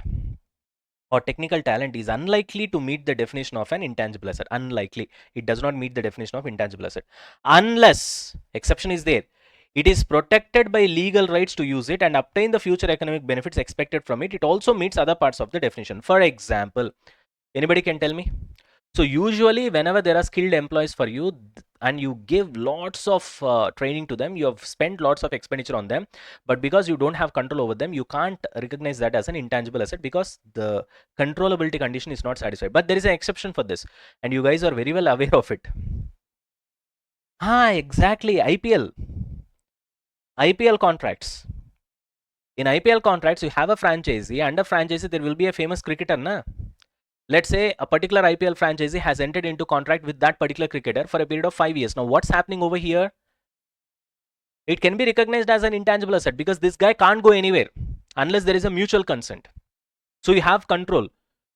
or technical talent is unlikely to meet the definition of an intangible asset. Unlikely. It does not meet the definition of intangible asset. Unless, exception is there, it is protected by legal rights to use it and obtain the future economic benefits expected from it. It also meets other parts of the definition. For example, anybody can tell me? So usually whenever there are skilled employees for you and you give lots of training to them, you have spent lots of expenditure on them, but because you don't have control over them, you can't recognize that as an intangible asset because the controllability condition is not satisfied. But there is an exception for this, and you guys are very well aware of it. Exactly. IPL contracts. In IPL contracts, you have a franchisee. Under franchisee, there will be a famous cricketer, na? Let's say a particular IPL franchisee has entered into contract with that particular cricketer for a period of 5 years. Now, what's happening over here? It can be recognized as an intangible asset because this guy can't go anywhere unless there is a mutual consent. So you have control.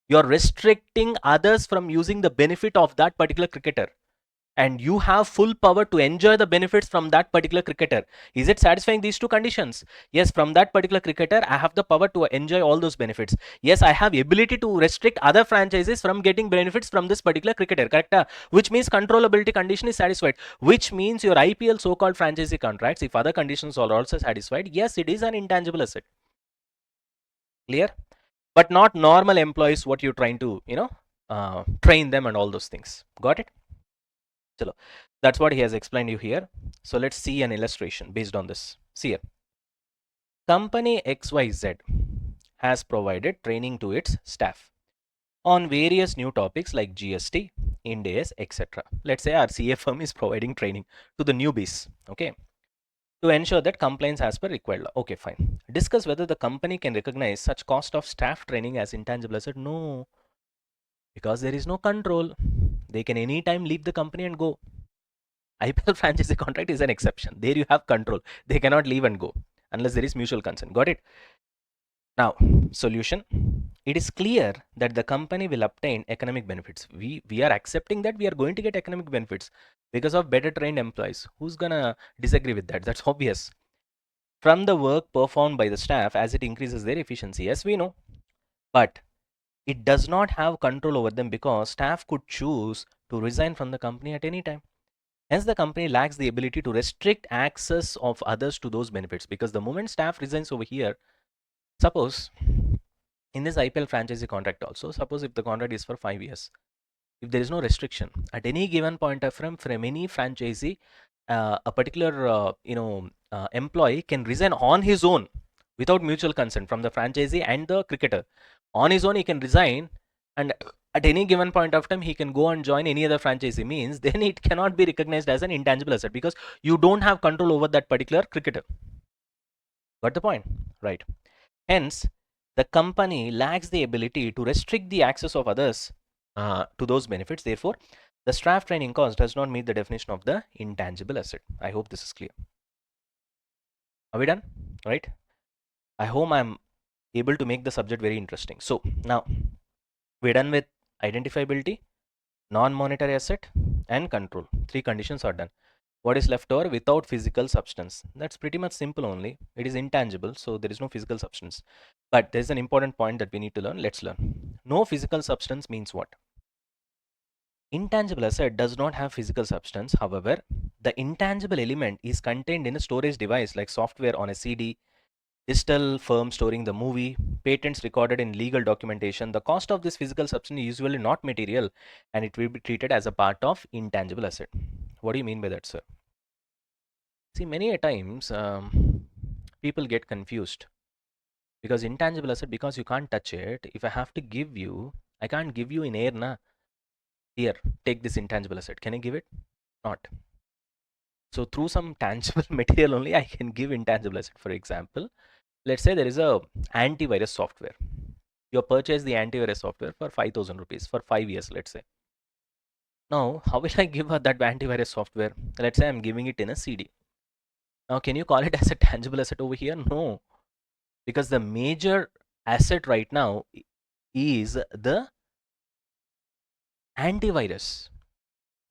You're restricting others from using the benefit of that particular cricketer, and you have full power to enjoy the benefits from that particular cricketer. Is it satisfying these two conditions? Yes, from that particular cricketer, I have the power to enjoy all those benefits. Yes, I have ability to restrict other franchises from getting benefits from this particular cricketer, correct? Which means controllability condition is satisfied, which means your IPL so-called franchisee contracts, if other conditions are also satisfied, yes, it is an intangible asset. Clear? But not normal employees, what you're trying to, train them and all those things. Got it? Chalo. That's what he has explained you here. So let's see an illustration based on this. See here. Company XYZ has provided training to its staff on various new topics like GST, Ind AS, etc. Let's say our CA firm is providing training to the newbies, okay, to ensure that compliance as per required law. Okay, fine. Discuss whether the company can recognize such cost of staff training as intangible asset. No, because there is no control. They can anytime leave the company and go. IPL franchisee contract is an exception. There you have control. They cannot leave and go unless there is mutual consent. Got it? Now, solution. It is clear that the company will obtain economic benefits. We are accepting that we are going to get economic benefits because of better trained employees. Who's gonna disagree with that? That's obvious. From the work performed by the staff as it increases their efficiency. Yes, we know. But it does not have control over them because staff could choose to resign from the company at any time. Hence, the company lacks the ability to restrict access of others to those benefits because the moment staff resigns over here, suppose in this IPL franchisee contract also, suppose if the contract is for 5 years, if there is no restriction at any given point of time from any franchisee, a particular employee can resign on his own without mutual consent from the franchisee and the cricketer. On his own, he can resign, and at any given point of time, he can go and join any other franchisee. Means then it cannot be recognized as an intangible asset because you don't have control over that particular cricketer. Got the point? Right. Hence, the company lacks the ability to restrict the access of others to those benefits. Therefore, the staff training cost does not meet the definition of the intangible asset. I hope this is clear. Are we done? Right? I hope I'm able to make the subject very interesting. So now we're done with identifiability, non-monetary asset, and control. Three conditions are done. What is left over? Without physical substance. That's pretty much simple only. It is intangible, so there is no physical substance. But there's an important point that we need to learn. Let's learn. No physical substance means what? Intangible asset does not have physical substance. However, the intangible element is contained in a storage device like software on a CD, digital firm storing the movie, patents recorded in legal documentation. The cost of this physical substance is usually not material and it will be treated as a part of intangible asset. What do you mean by that, sir? See, many a times people get confused because intangible asset, because you can't touch it. If I have to give you, I can't give you in air, na. Here, take this intangible asset. Can I give it? Not. So through some tangible material only I can give intangible asset. For example, let's say there is a antivirus software. You purchase the antivirus software for 5,000 rupees for 5 years, let's say. Now, how will I give her that antivirus software? Let's say I'm giving it in a CD. Now, can you call it as a tangible asset over here? No, because the major asset right now is the antivirus.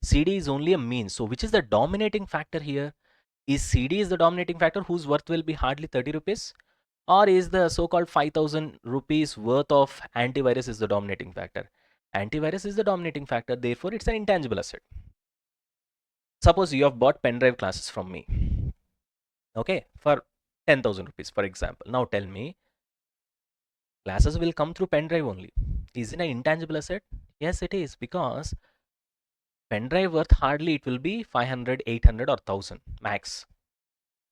CD is only a means. So, which is the dominating factor here? Is CD is the dominating factor whose worth will be hardly 30 rupees? Or is the so-called 5,000 rupees worth of antivirus is the dominating factor? Antivirus is the dominating factor, therefore it's an intangible asset. Suppose you have bought pen drive classes from me, okay, for 10,000 rupees, for example. Now tell me, classes will come through pen drive only. Is it an intangible asset? Yes, it is, because pen drive worth hardly it will be 500, 800 or 1000 max,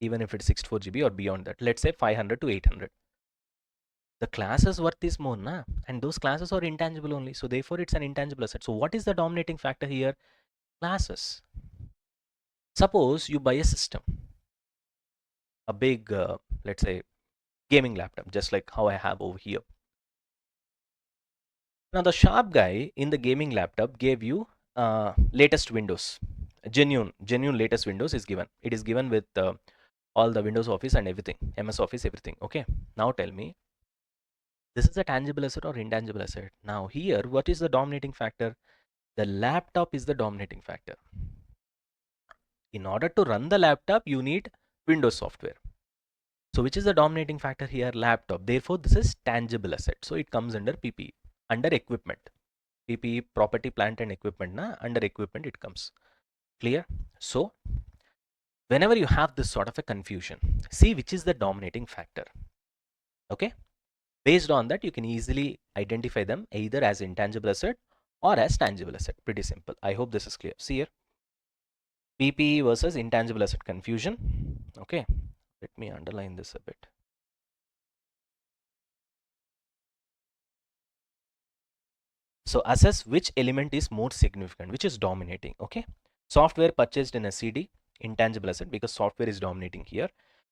even if it's 64 GB or beyond that. Let's say 500 to 800. The classes worth is more, na? And those classes are intangible only. So therefore, it's an intangible asset. So what is the dominating factor here? Classes. Suppose you buy a system, a big, let's say, gaming laptop, just like how I have over here. Now the sharp guy in the gaming laptop gave you latest Windows, genuine latest Windows is given. It is given with all the Windows Office and everything, MS Office, everything. Okay. Now tell me, this is a tangible asset or intangible asset? Now here, what is the dominating factor? The laptop is the dominating factor. In order to run the laptop, you need Windows software. So which is the dominating factor here? Laptop. Therefore, this is tangible asset. So it comes under PPE, under equipment. PPE, property, plant and equipment. Under equipment it comes. Clear? So whenever you have this sort of a confusion, see which is the dominating factor. Okay? Based on that, you can easily identify them either as intangible asset or as tangible asset. Pretty simple. I hope this is clear. See here. PPE versus intangible asset confusion. Okay, let me underline this a bit. So assess which element is more significant, which is dominating. Okay, software purchased in a CD, intangible asset, because software is dominating here.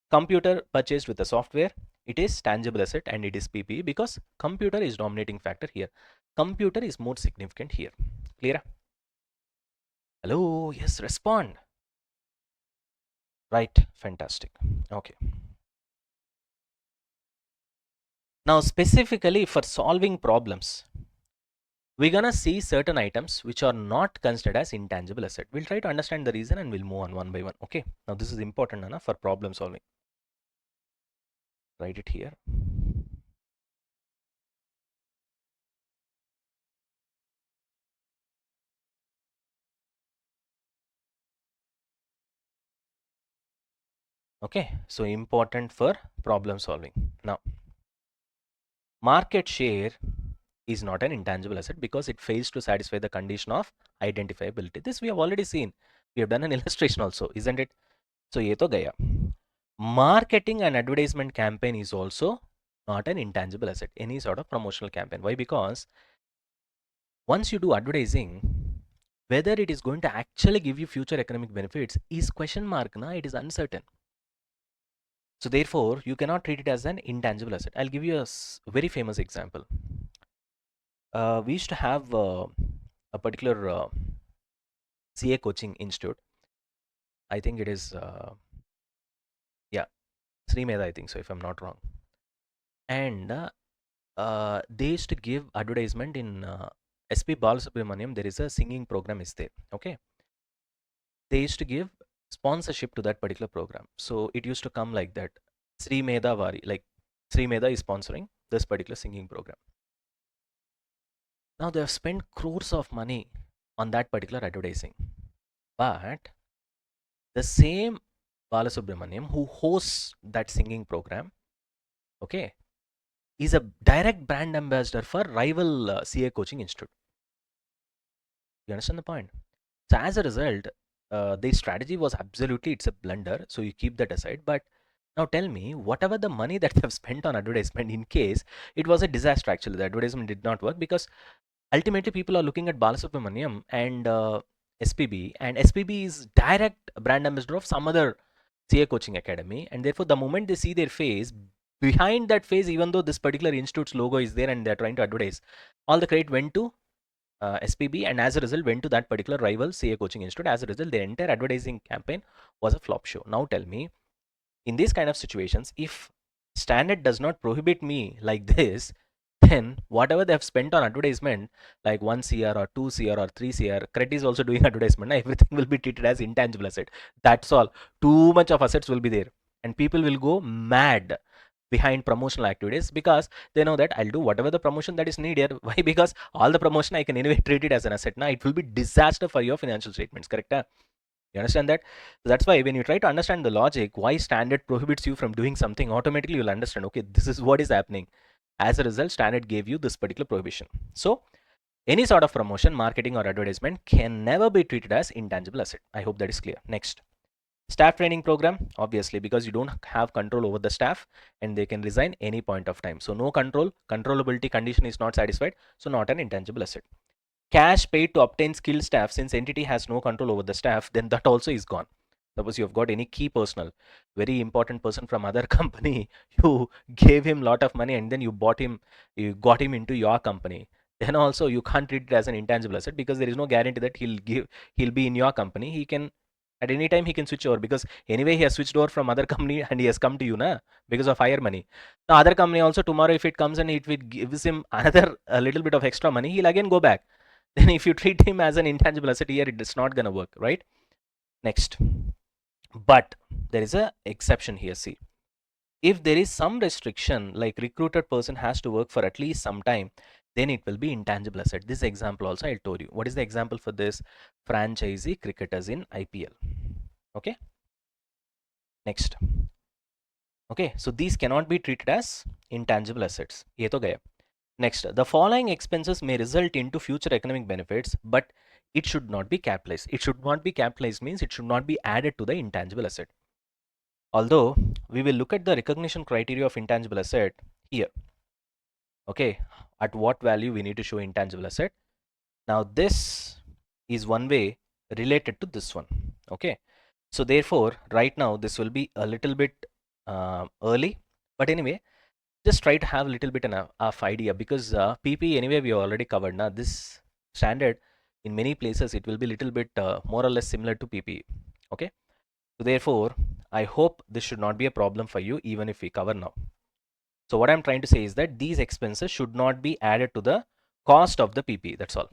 Computer purchased with the software, it is tangible asset and it is PPE because computer is dominating factor here. Computer is more significant here. Clear? Hello, yes, respond. Right, fantastic. Okay. Now specifically for solving problems, we're gonna see certain items which are not considered as intangible asset. We'll try to understand the reason and we'll move on one by one. Okay. Now this is important enough for problem solving. Write it here. Okay. So important for problem solving. Now, market share is not an intangible asset because it fails to satisfy the condition of identifiability. This we have already seen. We have done an illustration also, isn't it? So ye to gaya. Marketing and advertisement campaign is also not an intangible asset, any sort of promotional campaign. Why? Because once you do advertising, whether it is going to actually give you future economic benefits is question mark, na? It is uncertain. So therefore, you cannot treat it as an intangible asset. I'll give you a very famous example. We used to have a particular CA coaching institute. I think it is, yeah, Sri Meda, I think so, if I'm not wrong. And they used to give advertisement in SP Balasubramaniam. There is a singing program is there. Okay. They used to give sponsorship to that particular program. So it used to come like that. Sri Meda Vari, like Sri Meda is sponsoring this particular singing program. Now they have spent crores of money on that particular advertising. But the same Balasubramaniam who hosts that singing program, okay, is a direct brand ambassador for rival CA coaching institute. You understand the point? So as a result, the strategy was absolutely, it's a blunder. So you keep that aside. But now tell me, whatever the money that they've spent on advertisement, in case it was a disaster, actually, the advertisement did not work because Ultimately, people are looking at Balasubramaniam and SPB, and SPB is direct brand ambassador of some other CA coaching academy, and therefore, the moment they see their face, behind that face, even though this particular institute's logo is there and they're trying to advertise, all the credit went to SPB, and as a result, went to that particular rival CA coaching institute. As a result, their entire advertising campaign was a flop show. Now, tell me, in these kind of situations, if standard does not prohibit me like this, then whatever they have spent on advertisement, like 1 CR or 2 CR or 3 CR, credit is also doing advertisement. Everything will be treated as intangible asset. That's all. Too much of assets will be there, and people will go mad behind promotional activities because they know that I'll do whatever the promotion that is needed. Why? Because all the promotion I can anyway treat it as an asset. Now it will be disaster for your financial statements. Correct? Huh? You understand that? So that's why when you try to understand the logic, why standard prohibits you from doing something, automatically you'll understand, okay, this is what is happening. As a result, standard gave you this particular prohibition. So any sort of promotion, marketing or advertisement can never be treated as intangible asset. I hope that is clear. Next. Staff training program, obviously, because you don't have control over the staff and they can resign any point of time. So no control, controllability condition is not satisfied. So not an intangible asset. Cash paid to obtain skilled staff, since entity has no control over the staff, then that also is gone. Suppose you have got any key personnel, very important person from other company, you gave him lot of money and then you bought him, you got him into your company. Then also you can't treat it as an intangible asset because there is no guarantee that he'll be in your company. He can at any time he can switch over, because anyway he has switched over from other company and he has come to you na, because of higher money. The other company also, tomorrow if it comes and it gives him another a little bit of extra money, he'll again go back. Then if you treat him as an intangible asset here, it's not going to work, right? Next. But there is a exception here. See, if there is some restriction, like recruited person has to work for at least some time, then it will be intangible asset. This example also I told you. What is the example for this? Franchisee cricketers in IPL. Okay. Next. Okay, so these cannot be treated as intangible assets. ये तो गया. Next, the following expenses may result into future economic benefits, but it should not be capitalized. It should not be capitalized means it should not be added to the intangible asset. Although we will look at the recognition criteria of intangible asset here. Okay, at what value we need to show intangible asset. Now this is one way related to this one. Okay, so therefore right now this will be a little bit early, but anyway, just try to have a little bit of idea, because PP anyway we already covered. Now this standard in many places it will be little bit more or less similar to PP. Okay, so therefore I hope this should not be a problem for you even if we cover now. So what I'm trying to say is that these expenses should not be added to the cost of the PP. That's all.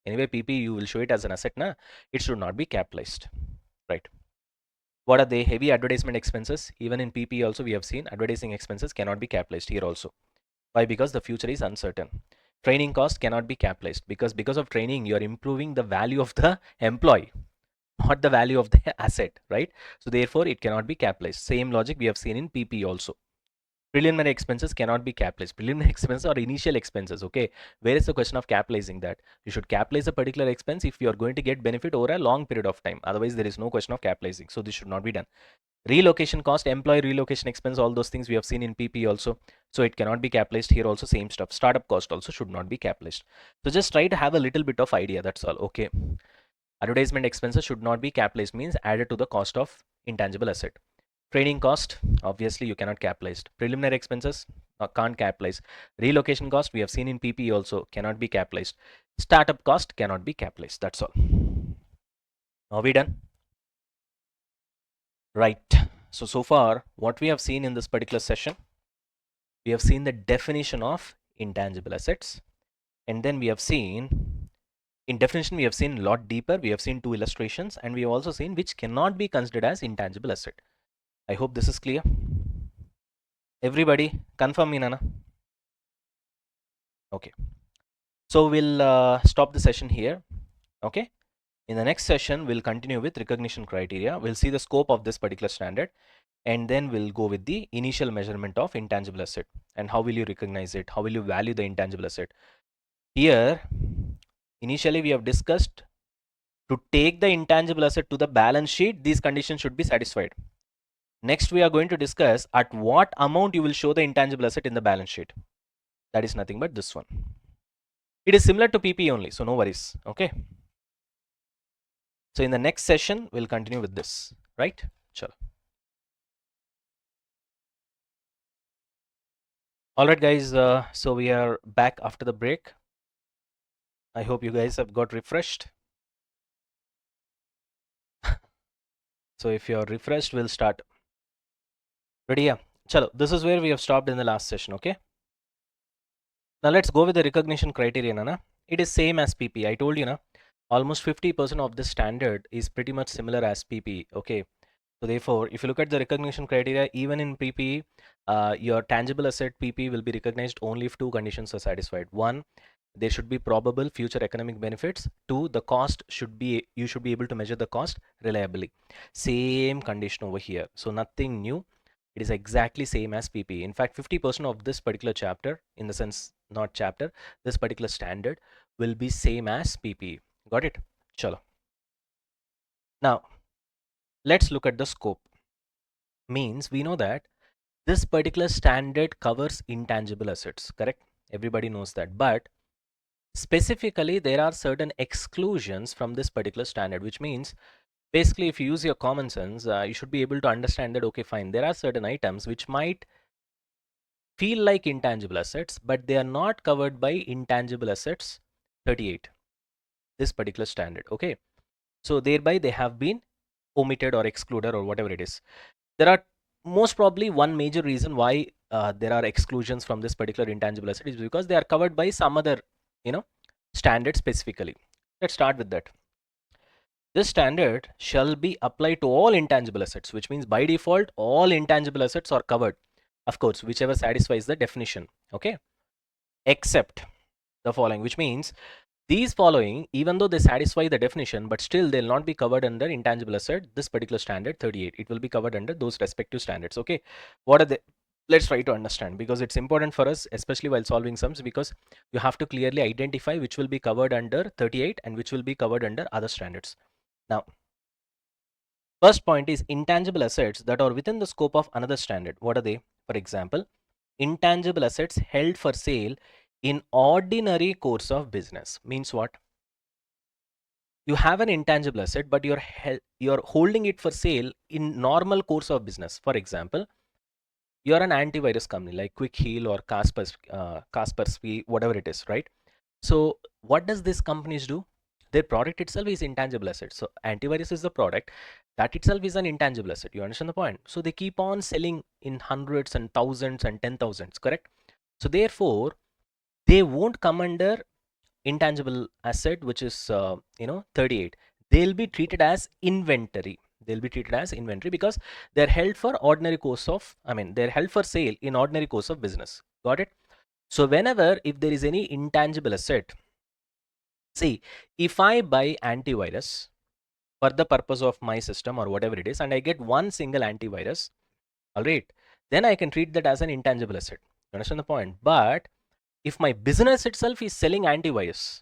Anyway, PP you will show it as an asset, na? It should not be capitalized, right? What are they? Heavy advertisement expenses. Even in PP also we have seen advertising expenses cannot be capitalized here also. Why? Because the future is uncertain. Training cost cannot be capitalized because of training you are improving the value of the employee, not the value of the asset, right? So therefore it cannot be capitalized. Same logic we have seen in PP also. Preliminary expenses cannot be capitalized. Preliminary expenses or initial expenses. Okay, where is the question of capitalizing that? You should capitalize a particular expense if you are going to get benefit over a long period of time. Otherwise there is no question of capitalizing. So this should not be done. Relocation cost, employee relocation expense, all those things we have seen in PP also. So it cannot be capitalized here also, same stuff. Startup cost also should not be capitalized. So just try to have a little bit of idea, that's all. Okay. Advertisement expenses should not be capitalized means added to the cost of intangible asset. Training cost, obviously you cannot capitalize. Preliminary expenses, can't capitalize. Relocation cost, we have seen in PP also, cannot be capitalized. Startup cost cannot be capitalized. That's all. Are we done? Right. So far, what we have seen in this particular session, we have seen the definition of intangible assets. And then we have seen, in definition, we have seen a lot deeper. We have seen two illustrations, and we have also seen which cannot be considered as intangible asset. I hope this is clear. Everybody, confirm me, Nana. Okay. So we'll stop the session here. Okay. In the next session, we'll continue with recognition criteria. We'll see the scope of this particular standard, and then we'll go with the initial measurement of intangible asset and how will you recognize it, how will you value the intangible asset. Here, initially we have discussed to take the intangible asset to the balance sheet, these conditions should be satisfied. Next, we are going to discuss at what amount you will show the intangible asset in the balance sheet. That is nothing but this one. It is similar to PP only, so no worries. Okay. So in the next session, we'll continue with this, right? Chalo. All right, guys. So we are back after the break. I hope you guys have got refreshed. So if you're refreshed, we'll start. Ready? Yeah. Chalo. This is where we have stopped in the last session. Okay. Now let's go with the recognition criteria, Nana. It is same as PP. I told you, na. Almost 50% of this standard is pretty much similar as PP. Okay. So therefore, if you look at the recognition criteria, even in PP, your tangible asset PP will be recognized only if two conditions are satisfied. One, there should be probable future economic benefits. Two, the cost should be, you should be able to measure the cost reliably. Same condition over here. So nothing new. It is exactly same as PP. In fact, 50% of this particular chapter, in the sense not chapter, this particular standard will be same as PP. Got it? Chalo. Now, let's look at the scope. Means we know that this particular standard covers intangible assets, correct? Everybody knows that. But specifically, there are certain exclusions from this particular standard, which means basically, if you use your common sense, you should be able to understand that, okay, fine, there are certain items which might feel like intangible assets, but they are not covered by intangible assets 38, this particular standard, okay? So thereby they have been omitted or excluded or whatever it is. There are most probably one major reason why there are exclusions from this particular intangible asset is because they are covered by some other, you know, standard specifically. Let's start with that. This standard shall be applied to all intangible assets, which means by default, all intangible assets are covered. Of course, whichever satisfies the definition, okay? Except the following, which means these following, even though they satisfy the definition, but still they'll not be covered under intangible asset, this particular standard 38. It will be covered under those respective standards. Okay. What are they? Let's try to understand, because it's important for us, especially while solving sums, because you have to clearly identify which will be covered under 38 and which will be covered under other standards. Now, first point is intangible assets that are within the scope of another standard. What are they? For example, intangible assets held for sale in ordinary course of business. Means what? You have an intangible asset, but you're holding it for sale in normal course of business. For example, you're an antivirus company like Quick Heal or Kaspersky, whatever it is, right? So what does these companies do? Their product itself is intangible asset. So antivirus is the product, that itself is an intangible asset. You understand the point? So they keep on selling in hundreds and thousands and 10,000s, correct? So therefore, they won't come under intangible asset, which is 38. They'll be treated as inventory. They'll be treated as inventory because they're held for ordinary course of, they're held for sale in ordinary course of business. Got it? So whenever, if there is any intangible asset, see, if I buy antivirus for the purpose of my system or whatever it is, and I get one single antivirus, all right, then I can treat that as an intangible asset. You understand the point? But if my business itself is selling antivirus,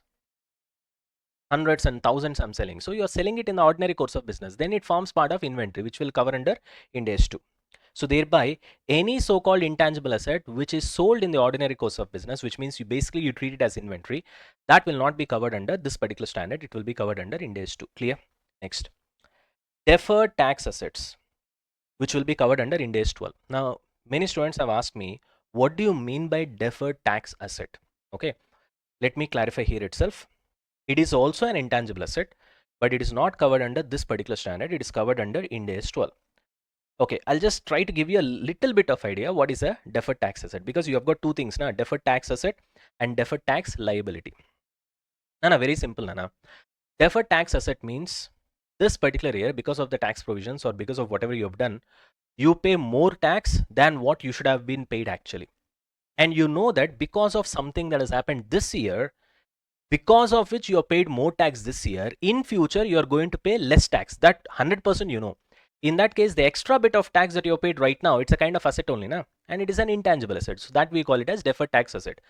hundreds and thousands I'm selling, so you're selling it in the ordinary course of business, then it forms part of inventory, which will cover under Ind AS 2. So thereby, any so-called intangible asset which is sold in the ordinary course of business, which means you treat it as inventory, that will not be covered under this particular standard. It will be covered under Ind AS 2. Clear? Next, deferred tax assets, which will be covered under Ind AS 12. Now, many students have asked me, what do you mean by deferred tax asset? Okay, let me clarify here itself. It is also an intangible asset, but it is not covered under this particular standard. It is covered under Ind AS 12. Okay, I'll just try to give you a little bit of idea what is a deferred tax asset, because you have got two things now, deferred tax asset and deferred tax liability. Nana, very simple, Nana. Deferred tax asset means this particular year, because of the tax provisions or because of whatever you have done, you pay more tax than what you should have been paid actually. And you know that because of something that has happened this year, because of which you are paid more tax this year, in future you are going to pay less tax. That 100% you know. In that case, the extra bit of tax that you are paid right now, it's a kind of asset only, na? And it is an intangible asset. So that we call it as deferred tax asset.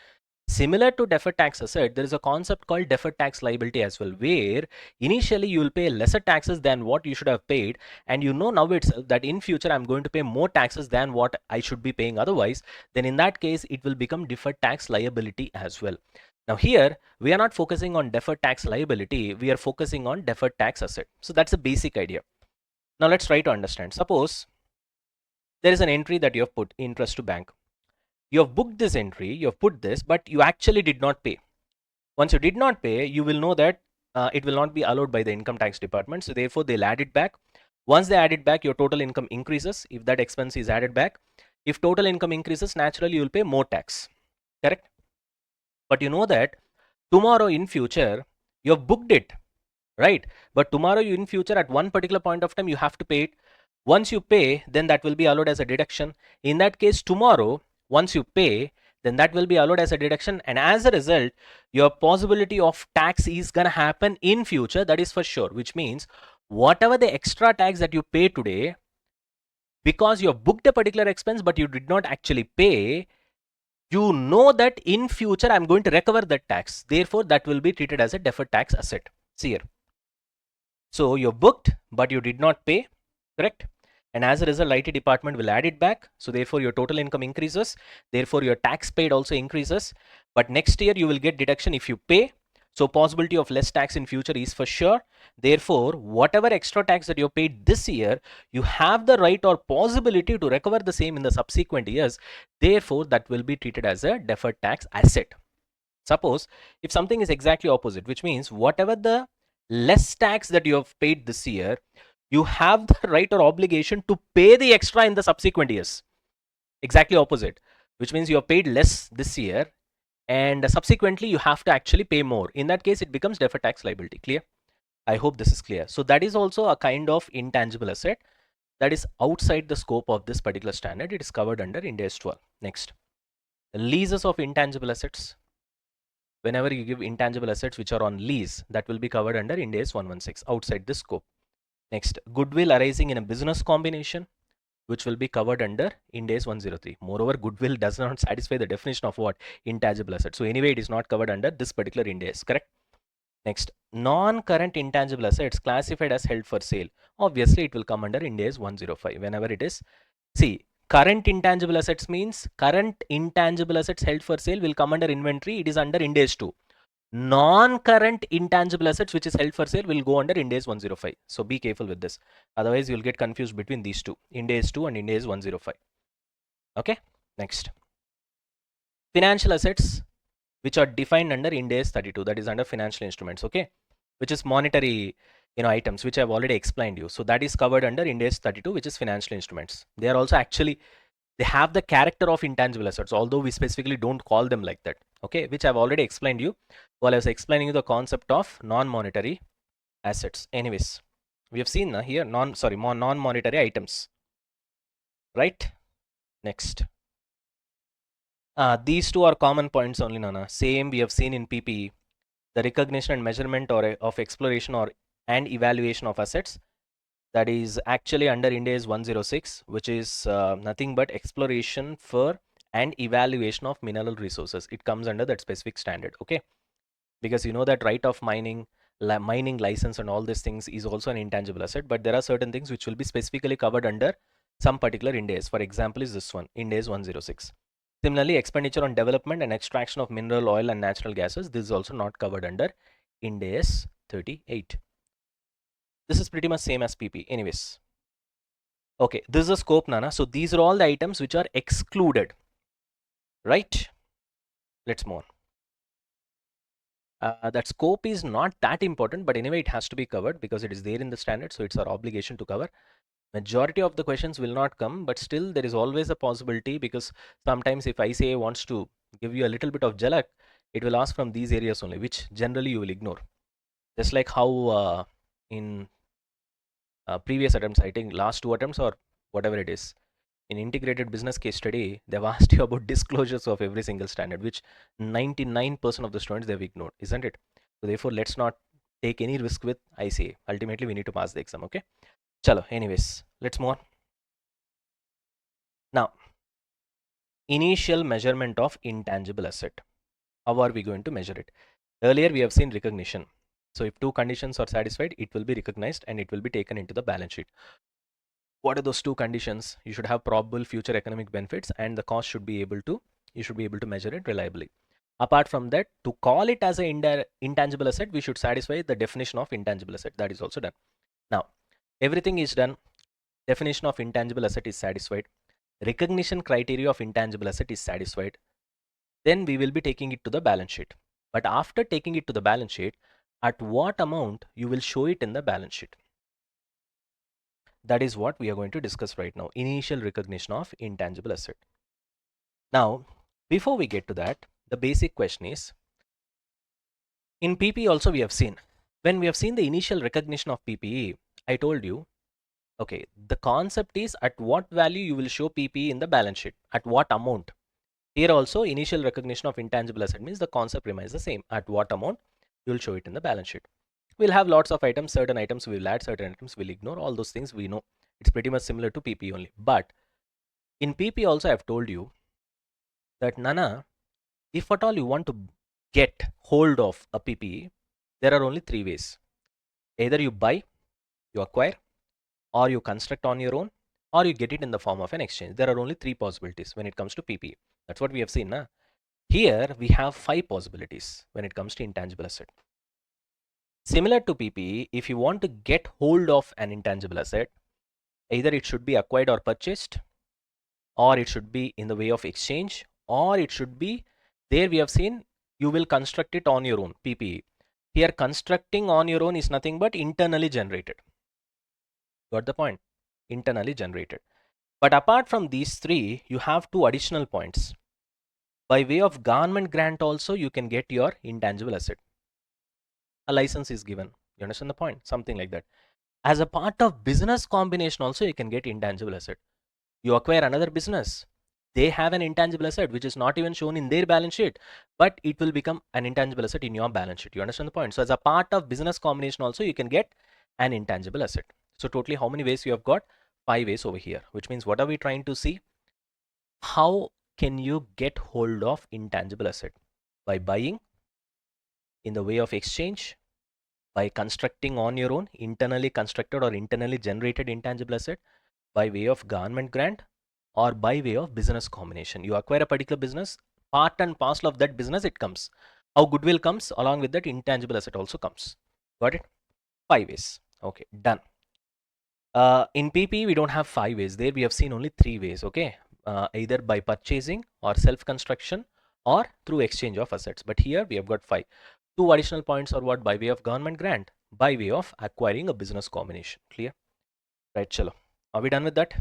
Similar to deferred tax asset, there is a concept called deferred tax liability as well, where initially you will pay lesser taxes than what you should have paid, and you know now itself that in future I'm going to pay more taxes than what I should be paying otherwise. Then in that case, it will become deferred tax liability as well. Now here, we are not focusing on deferred tax liability, we are focusing on deferred tax asset. So that's the basic idea. Now let's try to understand. Suppose there is an entry that you have put interest to bank. You have booked this entry, you have put this, but you actually did not pay. Once you did not pay, you will know that it will not be allowed by the income tax department. So therefore, they'll add it back. Once they add it back, your total income increases if that expense is added back. If total income increases, naturally you will pay more tax. Correct? But you know that tomorrow in future, you have booked it, right? But tomorrow in future, at one particular point of time, you have to pay it. Once you pay, then that will be allowed as a deduction. In that case, tomorrow, once you pay, then that will be allowed as a deduction, and as a result, your possibility of tax is gonna happen in future, that is for sure, which means whatever the extra tax that you pay today, because you have booked a particular expense but you did not actually pay, you know that in future I'm going to recover that tax, therefore that will be treated as a deferred tax asset. See here, so you booked but you did not pay, correct? And as a result, IT department will add it back. So therefore your total income increases, therefore your tax paid also increases. But next year you will get deduction if you pay. So possibility of less tax in future is for sure. Therefore, whatever extra tax that you paid this year, you have the right or possibility to recover the same in the subsequent years. Therefore, that will be treated as a deferred tax asset. Suppose if something is exactly opposite, which means whatever the less tax that you have paid this year, you have the right or obligation to pay the extra in the subsequent years. Exactly opposite, which means you have paid less this year and subsequently you have to actually pay more. In that case, it becomes deferred tax liability. Clear? I hope this is clear. So that is also a kind of intangible asset that is outside the scope of this particular standard. It is covered under Ind AS 12. Next, leases of intangible assets. Whenever you give intangible assets which are on lease, that will be covered under Ind AS 116 outside this scope. Next, goodwill arising in a business combination, which will be covered under Ind AS 103. Moreover, goodwill does not satisfy the definition of what? Intangible asset. So anyway, it is not covered under this particular Ind AS, correct? Next, non-current intangible assets classified as held for sale. Obviously, it will come under Ind AS 105 whenever it is. See, current intangible assets means current intangible assets held for sale will come under inventory. It is under Ind AS 2. Non-current intangible assets which is held for sale will go under Ind AS 105. So be careful with this. Otherwise, you will get confused between these two, Ind AS 2 and Ind AS 105. Okay. Next, financial assets which are defined under Ind AS 32, that is under financial instruments. Okay, which is monetary items which I've already explained you. So that is covered under Ind AS 32, which is financial instruments. They are also actually, they have the character of intangible assets, although we specifically don't call them like that. Okay, which I've already explained you while I was explaining you the concept of non-monetary assets. Anyways, we have seen here non-monetary items, right? Next, these two are common points only, Nana. Same we have seen in PPE, the recognition and measurement or of exploration or and evaluation of assets. That is actually under Ind AS 106, which is nothing but exploration for and evaluation of mineral resources. It comes under that specific standard. Okay, because you know that right of mining, mining license and all these things is also an intangible asset, but there are certain things which will be specifically covered under some particular Ind AS. For example, is this one, Ind AS 106. Similarly, expenditure on development and extraction of mineral oil and natural gases, this is also not covered under Ind AS 38. This is pretty much same as PP. Anyways, okay, this is a scope, Nana. So these are all the items which are excluded, right? Let's move on. That scope is not that important, but anyway, it has to be covered because it is there in the standard. So it's our obligation to cover. Majority of the questions will not come, but still there is always a possibility, because sometimes if ICA wants to give you a little bit of jalak, it will ask from these areas only, which generally you will ignore. Just like how in previous attempts, I think last two attempts or whatever it is, in integrated business case study, they've asked you about disclosures of every single standard, which 99% of the students they've ignored, isn't it? So therefore, let's not take any risk with ICA. Ultimately, we need to pass the exam. Okay. Chalo. Anyways, let's move on. Now, initial measurement of intangible asset. How are we going to measure it? Earlier, we have seen recognition. So if two conditions are satisfied, it will be recognized and it will be taken into the balance sheet. What are those two conditions? You should have probable future economic benefits and the cost should be able to, you should be able to measure it reliably. Apart from that, to call it as an intangible asset, we should satisfy the definition of intangible asset. That is also done. Now, everything is done. Definition of intangible asset is satisfied. Recognition criteria of intangible asset is satisfied. Then we will be taking it to the balance sheet. But after taking it to the balance sheet, at what amount you will show it in the balance sheet? That is what we are going to discuss right now. Initial recognition of intangible asset. Now, before we get to that, the basic question is, in PPE also we have seen, when we have seen the initial recognition of PPE, I told you, okay, the concept is at what value you will show PPE in the balance sheet, at what amount. Here also, initial recognition of intangible asset means the concept remains the same. At what amount you will show it in the balance sheet. We'll have lots of items, certain items we will add, certain items we'll ignore. All those things we know. It's pretty much similar to PP only. But in PP also, I've told you that Nana, if at all you want to get hold of a PPE, there are only three ways. Either you buy, you acquire, or you construct on your own, or you get it in the form of an exchange. There are only three possibilities when it comes to PPE. That's what we have seen. Na? Here we have five possibilities when it comes to intangible asset. Similar to PPE, if you want to get hold of an intangible asset, either it should be acquired or purchased, or it should be in the way of exchange, or it should be, there we have seen, you will construct it on your own, PPE. Here constructing on your own is nothing but internally generated. Got the point? Internally generated. But apart from these three, you have two additional points. By way of government grant also, you can get your intangible asset. A license is given. You understand the point? Something like that. As a part of business combination also, you can get intangible asset. You acquire another business. They have an intangible asset which is not even shown in their balance sheet, but it will become an intangible asset in your balance sheet. You understand the point? So as a part of business combination also, you can get an intangible asset. So totally how many ways you have got? 5 ways over here, which means what are we trying to see? How can you get hold of intangible asset? By buying, in the way of exchange, by constructing on your own, internally constructed or internally generated intangible asset, by way of government grant, or by way of business combination. You acquire a particular business, part and parcel of that business it comes. How goodwill comes, along with that intangible asset also comes. Got it? 5 ways. Okay, done. In PP, we don't have 5 ways. There we have seen only 3 ways. Okay, either by purchasing or self-construction or through exchange of assets. But here we have got 5. 2 additional points are what? By way of government grant, by way of acquiring a business combination. Clear? Right, chalo. Are we done with that?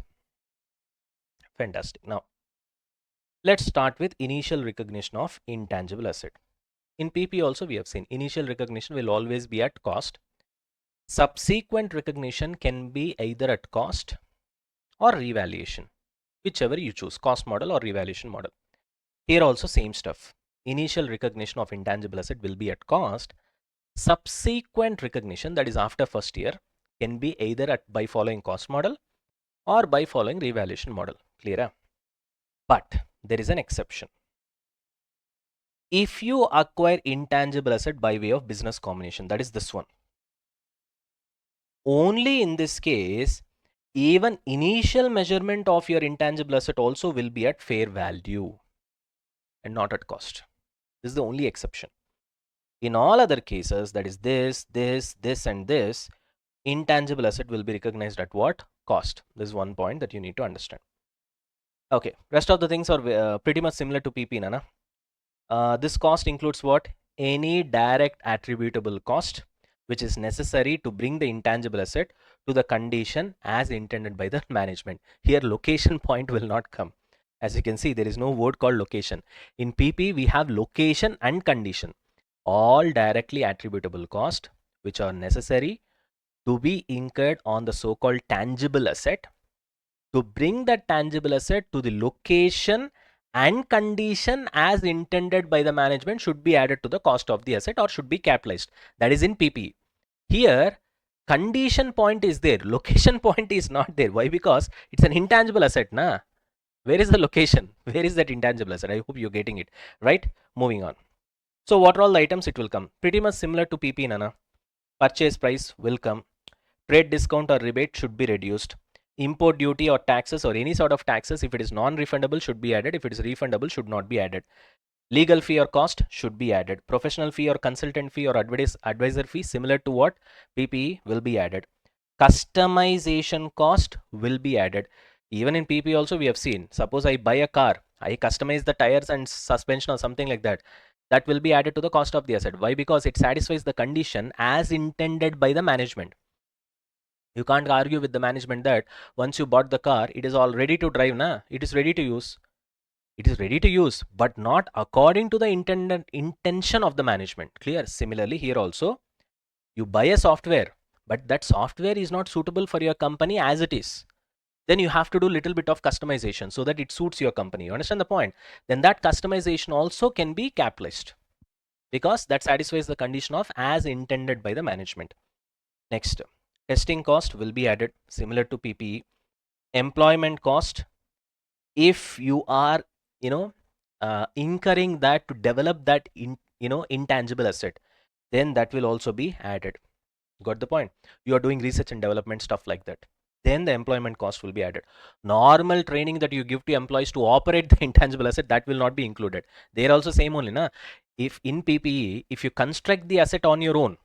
Fantastic. Now, let's start with initial recognition of intangible asset. In PP also we have seen initial recognition will always be at cost. Subsequent recognition can be either at cost or revaluation, whichever you choose, cost model or revaluation model. Here also same stuff. Initial recognition of intangible asset will be at cost. Subsequent recognition, that is after first year, can be either at by following cost model or by following revaluation model. Clear? But there is an exception. If you acquire intangible asset by way of business combination, that is this one. Only in this case, even initial measurement of your intangible asset also will be at fair value and not at cost. This is the only exception. In all other cases, that is this and this, intangible asset will be recognized at what? Cost. This is one point that you need to understand. Okay, rest of the things are pretty much similar to PP, Nana. This cost includes what? Any direct attributable cost which is necessary to bring the intangible asset to the condition as intended by the management. Here location point will not come. As you can see, there is no word called location. In PP, we have location and condition. All directly attributable cost which are necessary to be incurred on the so-called tangible asset to bring that tangible asset to the location and condition as intended by the management should be added to the cost of the asset or should be capitalized. That is in PP. Here, condition point is there, location point is not there. Why? Because it's an intangible asset, na? Where is the location? Where is that intangible asset? I hope you're getting it, right? Moving on. So what are all the items it will come? Pretty much similar to PP, Nana. Purchase price will come. Trade discount or rebate should be reduced. Import duty or taxes or any sort of taxes, if it is non-refundable, should be added. If it is refundable, should not be added. Legal fee or cost should be added. Professional fee or consultant fee or advisor fee similar to what PPE will be added. Customization cost will be added. Even in PPE also we have seen, suppose I buy a car, I customize the tires and suspension or something like that. That will be added to the cost of the asset. Why? Because it satisfies the condition as intended by the management. You can't argue with the management that once you bought the car, it is all ready to drive, na? It is ready to use. It is ready to use, but not according to the intended intention of the management. Clear? Similarly, here also, you buy a software, but that software is not suitable for your company as it is. Then you have to do little bit of customization so that it suits your company. You understand the point? Then that customization also can be capitalized because that satisfies the condition of as intended by the management. Next, testing cost will be added similar to PPE. Employment cost, if you are, you know, incurring that to develop that intangible asset, then that will also be added. Got the point? You are doing research and development stuff like that. Then the employment cost will be added. Normal training that you give to employees to operate the intangible asset, that will not be included. They are also same only, na? If in PPE, if you construct the asset on your own,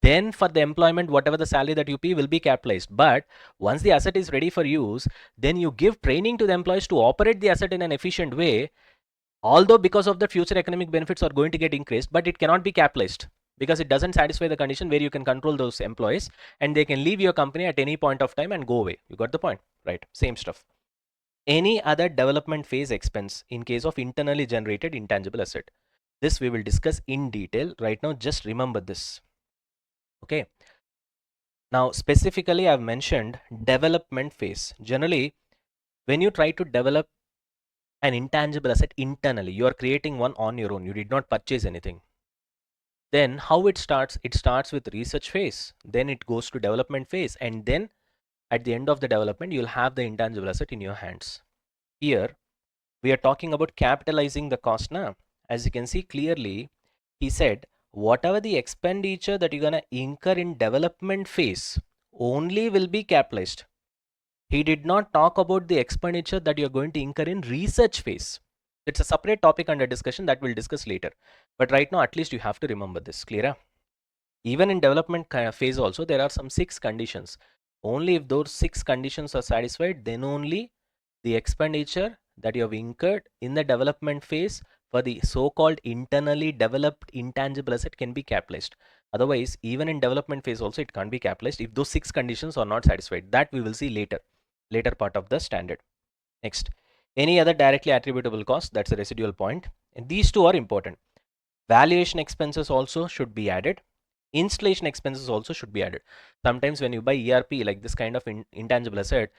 then for the employment, whatever the salary that you pay will be capitalized. But once the asset is ready for use, then you give training to the employees to operate the asset in an efficient way. Although because of the future economic benefits are going to get increased, but it cannot be capitalized because it doesn't satisfy the condition where you can control those employees and they can leave your company at any point of time and go away. You got the point, right? Same stuff. Any other development phase expense in case of internally generated intangible asset. This we will discuss in detail. Right now, just remember this. Okay. Now, specifically, I've mentioned development phase. Generally, when you try to develop an intangible asset internally, you are creating one on your own. You did not purchase anything. Then how it starts? It starts with research phase. Then it goes to development phase. And then at the end of the development, you'll have the intangible asset in your hands. Here, we are talking about capitalizing the cost now. As you can see clearly, he said, whatever the expenditure that you're going to incur in development phase only will be capitalized. He did not talk about the expenditure that you're going to incur in research phase. It's a separate topic under discussion that we'll discuss later. But right now, at least you have to remember this. Clear? Even in development phase also, there are some 6 conditions. Only if those 6 conditions are satisfied, then only the expenditure that you have incurred in the development phase for the so-called internally developed intangible asset can be capitalized. Otherwise, even in development phase also, it can't be capitalized if those 6 conditions are not satisfied. That we will see later part of the standard. Next, any other directly attributable cost, that's a residual point. And these two are important. Valuation expenses also should be added. Installation expenses also should be added. Sometimes when you buy ERP, like this kind of intangible asset,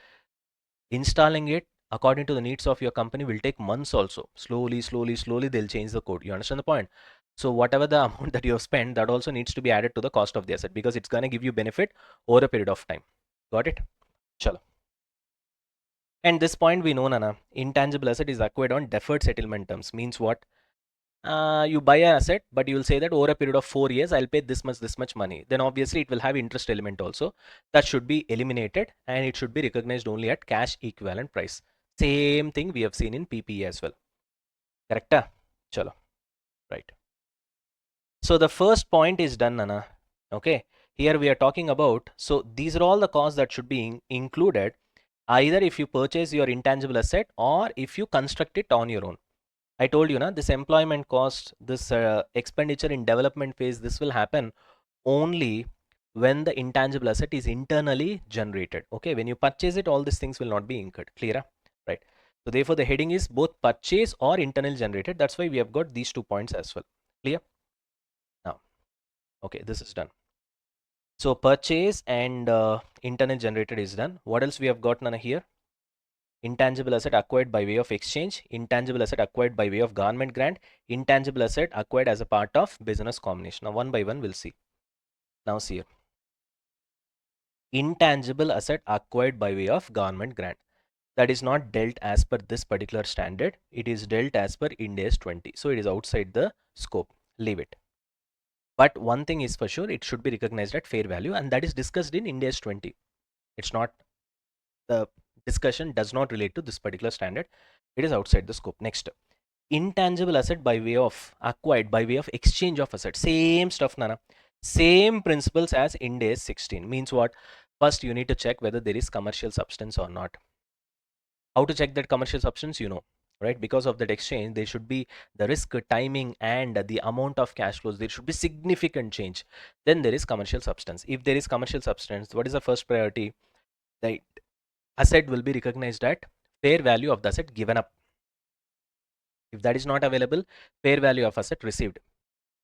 installing it according to the needs of your company will take months also. Slowly, they'll change the code. You understand the point? So whatever the amount that you have spent, that also needs to be added to the cost of the asset because it's going to give you benefit over a period of time. Got it? Chalo. And this point we know, Nana, intangible asset is acquired on deferred settlement terms. Means what? You buy an asset, but you will say that over a period of 4 years, I'll pay this much money. Then obviously it will have interest element also. That should be eliminated and it should be recognized only at cash equivalent price. Same thing we have seen in PPE as well. Correct? Chalo. Right. So the first point is done, Nana. Okay. Here we are talking about, so these are all the costs that should be included either if you purchase your intangible asset or if you construct it on your own. I told you, na, this employment cost, this expenditure in development phase, this will happen only when the intangible asset is internally generated. Okay, when you purchase it, all these things will not be incurred. Clear? Right. So therefore, the heading is both purchase or internal generated. That's why we have got these 2 points as well. Clear? Now, okay, this is done. So purchase and internal generated is done. What else we have got, Nana, here? Intangible asset acquired by way of exchange, intangible asset acquired by way of government grant, intangible asset acquired as a part of business combination. Now one by one we'll see. Now see here. Intangible asset acquired by way of government grant. That is not dealt as per this particular standard. It is dealt as per Ind AS 20. So it is outside the scope. Leave it. But one thing is for sure, it should be recognized at fair value and that is discussed in Ind AS 20. It's not, the discussion does not relate to this particular standard. It is outside the scope. Next, intangible asset by way of acquired by way of exchange of asset. Same stuff, Nana. Same principles as Ind AS 16. Means what? First, you need to check whether there is commercial substance or not. How to check that commercial substance? You know, right? Because of that exchange, there should be the risk, timing, and the amount of cash flows. There should be significant change. Then there is commercial substance. If there is commercial substance, what is the first priority? The asset will be recognized at fair value of the asset given up. If that is not available, fair value of asset received.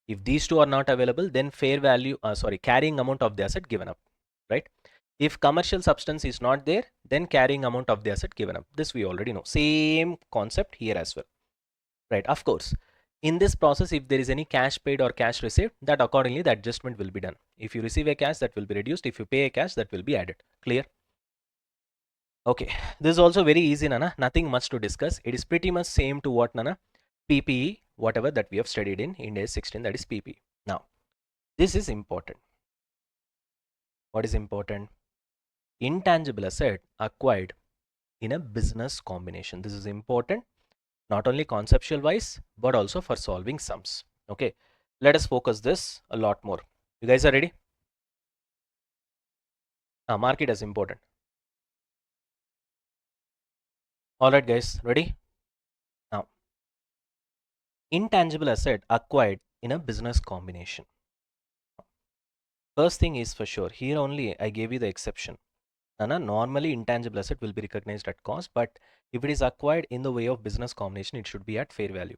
If these two are not available, then fair value, carrying amount of the asset given up, right? If commercial substance is not there, then carrying amount of the asset given up. This we already know. Same concept here as well, right? Of course, in this process, if there is any cash paid or cash received, that accordingly the adjustment will be done. If you receive a cash, that will be reduced. If you pay a cash, that will be added. Clear? Okay, this is also very easy, Nana. Nothing much to discuss. It is pretty much same to what, Nana? PPE, whatever that we have studied in Ind AS 16, that is PPE. Now, this is important. What is important? Intangible asset acquired in a business combination. This is important, not only conceptual wise, but also for solving sums. Okay, let us focus this a lot more. You guys are ready? Mark it as important. All right, guys, ready? Now, intangible asset acquired in a business combination. First thing is for sure, here only I gave you the exception. Nana, normally intangible asset will be recognized at cost, but if it is acquired in the way of business combination, it should be at fair value.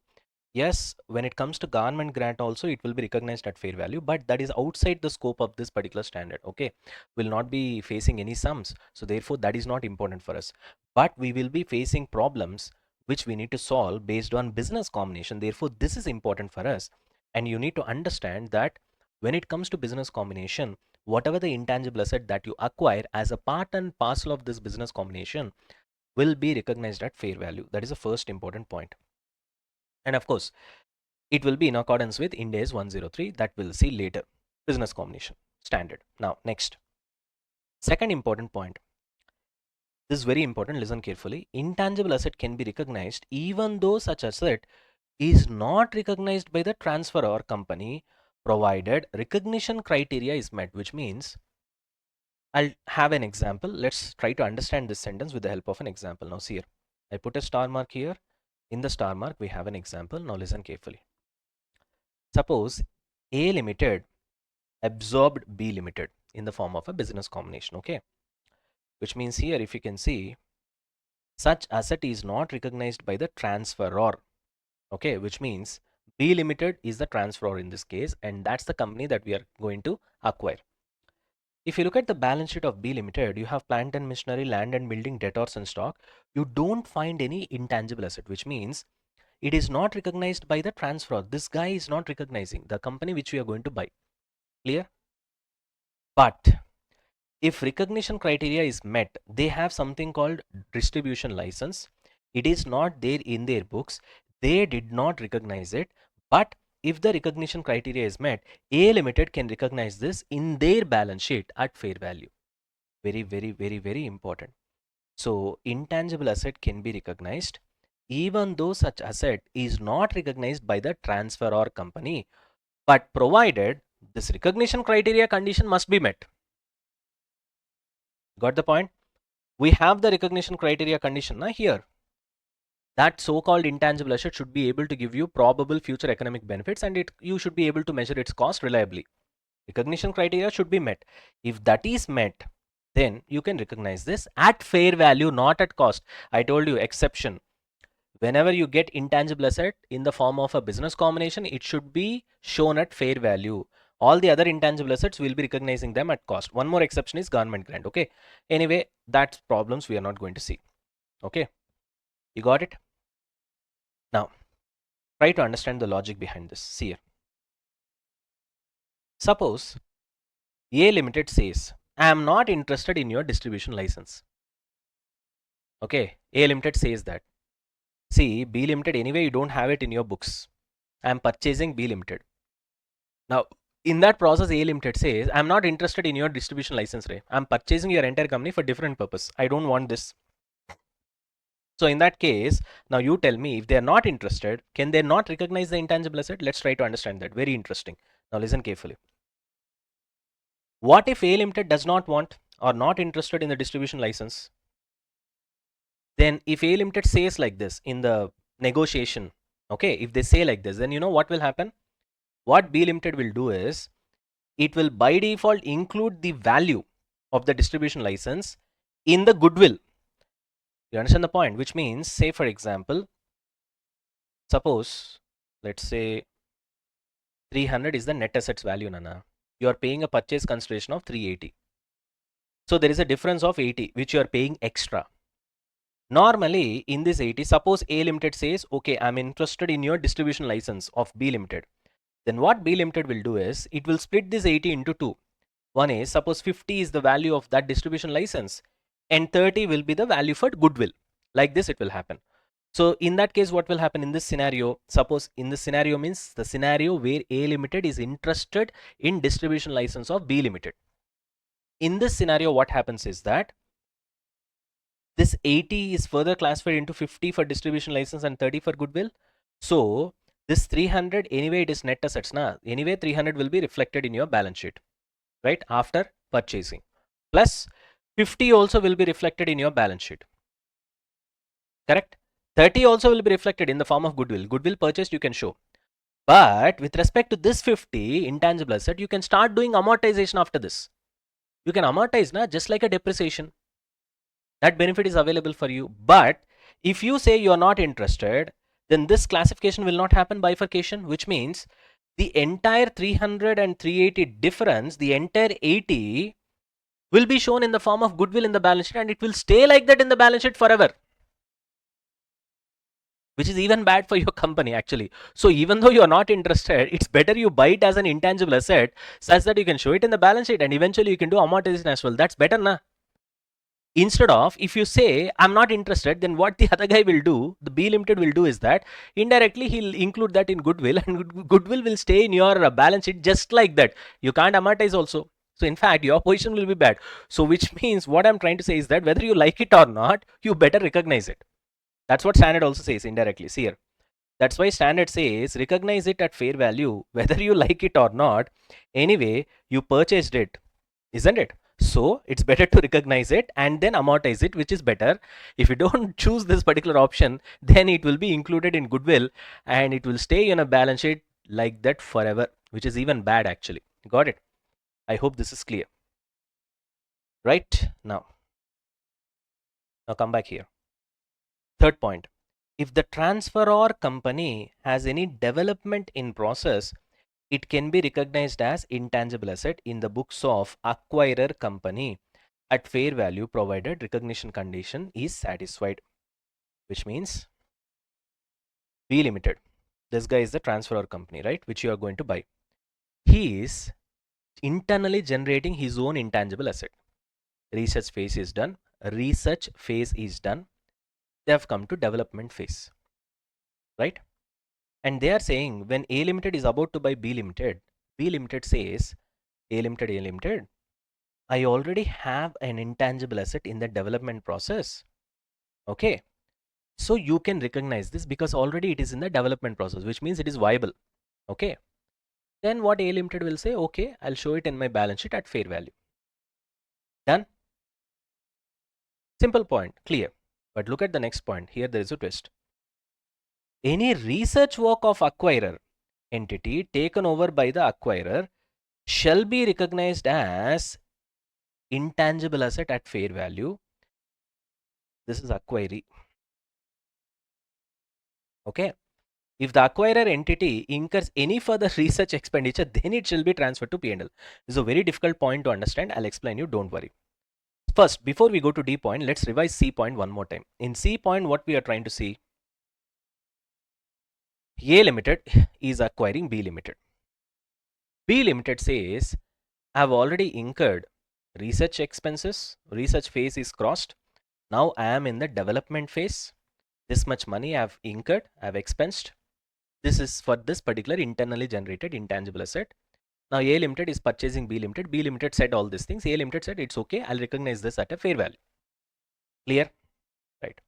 Yes, when it comes to government grant also, it will be recognized at fair value, but that is outside the scope of this particular standard. Okay, will not be facing any sums, so therefore that is not important for us. But we will be facing problems which we need to solve based on business combination. Therefore, this is important for us, and you need to understand that when it comes to business combination, whatever the intangible asset that you acquire as a part and parcel of this business combination will be recognized at fair value. That is the first important point. And of course, it will be in accordance with Ind AS 103 that we'll see later. Business combination standard. Now, next. Second important point. This is very important. Listen carefully. Intangible asset can be recognized even though such asset is not recognized by the transferor company provided recognition criteria is met, which means I'll have an example. Let's try to understand this sentence with the help of an example. Now, see here. I put a star mark here. In the star mark, we have an example. Now, listen carefully. Suppose A Limited absorbed B Limited in the form of a business combination, okay? Which means here, if you can see, such asset is not recognized by the transferor, okay? Which means B Limited is the transferor in this case, and that's the company that we are going to acquire. If you look at the balance sheet of B Limited, you have plant and machinery, land and building, debtors and stock. You don't find any intangible asset, which means it is not recognized by the transferor. This guy is not recognizing the company which we are going to buy. Clear? But if recognition criteria is met, they have something called distribution license. It is not there in their books. They did not recognize it. But if the recognition criteria is met, A Limited can recognize this in their balance sheet at fair value. Very, very, very, very important. So intangible asset can be recognized even though such asset is not recognized by the transferor company, but provided this recognition criteria condition must be met. Got the point? We have the recognition criteria condition here. That so-called intangible asset should be able to give you probable future economic benefits, and you should be able to measure its cost reliably. Recognition criteria should be met. If that is met, then you can recognize this at fair value, not at cost. I told you, exception. Whenever you get intangible asset in the form of a business combination, it should be shown at fair value. All the other intangible assets will be recognizing them at cost. One more exception is government grant. Okay. Anyway, that's problems we are not going to see. Okay. You got it? Now, try to understand the logic behind this. See here. Suppose A Limited says, I am not interested in your distribution license. Okay. A Limited says that. See, B Limited, anyway, you don't have it in your books. I am purchasing B Limited. Now, in that process, A Limited says, I'm not interested in your distribution license, Ray. I'm purchasing your entire company for different purpose. I don't want this. So in that case, now you tell me, if they are not interested, can they not recognize the intangible asset? Let's try to understand that. Very interesting. Now listen carefully. What if A Limited does not want or not interested in the distribution license? Then if A Limited says like this in the negotiation, okay, if they say like this, then you know what will happen? What B Limited will do is, it will by default include the value of the distribution license in the goodwill. You understand the point? Which means, say for example, suppose, let's say 300 is the net assets value, Nana. You are paying a purchase consideration of 380. So there is a difference of 80, which you are paying extra. Normally, in this 80, suppose A Limited says, okay, I'm interested in your distribution license of B Limited. Then what B Limited will do is, it will split this 80 into two. One is, suppose 50 is the value of that distribution license and 30 will be the value for goodwill. Like this it will happen. So in that case, what will happen in this scenario? Suppose in this scenario means the scenario where A Limited is interested in distribution license of B Limited. In this scenario, what happens is that this 80 is further classified into 50 for distribution license and 30 for goodwill. So this 300, anyway it is net assets. Anyway 300 will be reflected in your balance sheet, right, after purchasing. Plus 50 also will be reflected in your balance sheet. Correct? 30 also will be reflected in the form of goodwill. Goodwill purchased you can show. But with respect to this 50 intangible asset, you can start doing amortization after this. You can amortize just like a depreciation. That benefit is available for you. But if you say you are not interested, then this classification will not happen bifurcation, which means the entire 300 and 380 difference, the entire 80 will be shown in the form of goodwill in the balance sheet, and it will stay like that in the balance sheet forever, which is even bad for your company actually. So even though you are not interested, it's better you buy it as an intangible asset such that you can show it in the balance sheet and eventually you can do amortization as well. That's better, na? Instead of, if you say I'm not interested, then what the other guy will do, the B Limited will do, is that indirectly he'll include that in goodwill, and goodwill will stay in your balance sheet just like that. You can't amortize also. So in fact, your position will be bad. So which means, what I'm trying to say is that whether you like it or not, you better recognize it. That's what standard also says indirectly. See here. That's why standard says recognize it at fair value, whether you like it or not. Anyway, you purchased it, isn't it? So it's better to recognize it and then amortize it, which is better. If you don't choose this particular option, then it will be included in goodwill and it will stay in a balance sheet like that forever, which is even bad actually. Got it? I hope this is clear. Right? Now come back here. Third point. If the transferor company has any development in process, it can be recognized as intangible asset in the books of acquirer company at fair value, provided recognition condition is satisfied. Which means B Limited, this guy is the transferor company, right, which you are going to buy. He is internally generating his own intangible asset. Research phase is done. They have come to development phase, right? And they are saying, when A Limited is about to buy B Limited, B Limited says, A Limited, I already have an intangible asset in the development process. Okay. So you can recognize this because already it is in the development process, which means it is viable. Okay. Then what A Limited will say, okay, I'll show it in my balance sheet at fair value. Done. Simple point, clear. But look at the next point. Here there is a twist. Any research work of acquirer entity taken over by the acquirer shall be recognized as intangible asset at fair value. This is acquiree. Okay. If the acquirer entity incurs any further research expenditure, then it shall be transferred to P&L. This is a very difficult point to understand. I'll explain you. Don't worry. First, before we go to D point, let's revise C point one more time. In C point, what we are trying to see, A Limited is acquiring B Limited. B Limited says, I have already incurred research expenses. Research phase is crossed. Now I am in the development phase. This much money I have incurred, I have expensed. This is for this particular internally generated intangible asset. Now A Limited is purchasing B Limited. B Limited said all these things. A Limited said, it's okay, I'll recognize this at a fair value. Clear? Right.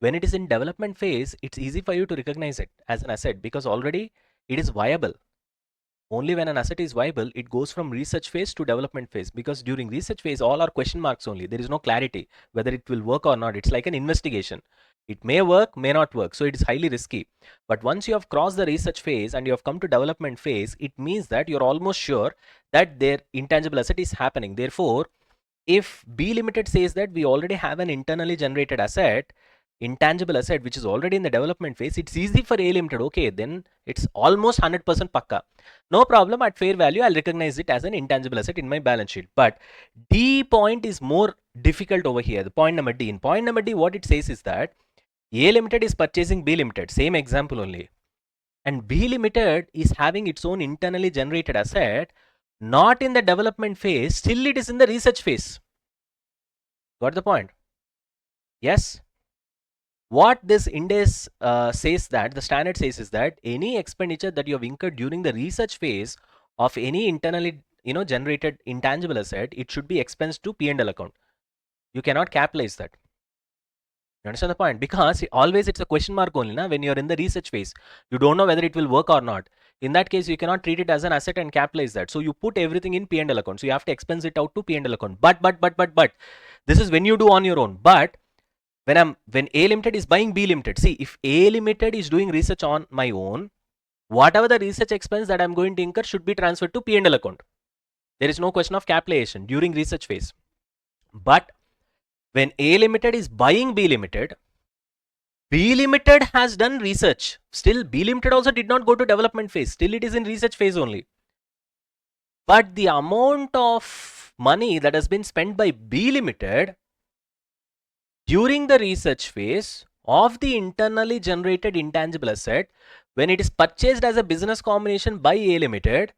When it is in development phase, it's easy for you to recognize it as an asset because already it is viable. Only when an asset is viable, it goes from research phase to development phase, because during research phase, all are question marks only. There is no clarity whether it will work or not. It's like an investigation. It may work, may not work. So it is highly risky. But once you have crossed the research phase and you have come to development phase, it means that you're almost sure that their intangible asset is happening. Therefore, if B Limited says that we already have an internally generated asset, intangible asset, which is already in the development phase, it's easy for A Limited. Okay, then it's almost 100% pakka. No problem, at fair value, I'll recognize it as an intangible asset in my balance sheet. But D point is more difficult over here. The point number D. In point number D, what it says is that A Limited is purchasing B Limited. Same example only. And B Limited is having its own internally generated asset, not in the development phase, still it is in the research phase. Got the point? Yes. What this Ind AS says, that the standard says is that any expenditure that you have incurred during the research phase of any internally generated intangible asset, it should be expensed to P&L account. You cannot capitalize that. You understand the point? Because always it's a question mark only when you're in the research phase. You don't know whether it will work or not. In that case, you cannot treat it as an asset and capitalize that. So you put everything in P&L account. So you have to expense it out to P&L account. But this is when you do on your own. But when A Limited is buying B Limited, see, if A Limited is doing research on my own, whatever the research expense that I'm going to incur should be transferred to P&L account. There is no question of capitalization during research phase. But when A Limited is buying B Limited has done research. Still, B Limited also did not go to development phase. Still, it is in research phase only. But the amount of money that has been spent by B Limited during the research phase of the internally generated intangible asset, when it is purchased as a business combination by A Limited,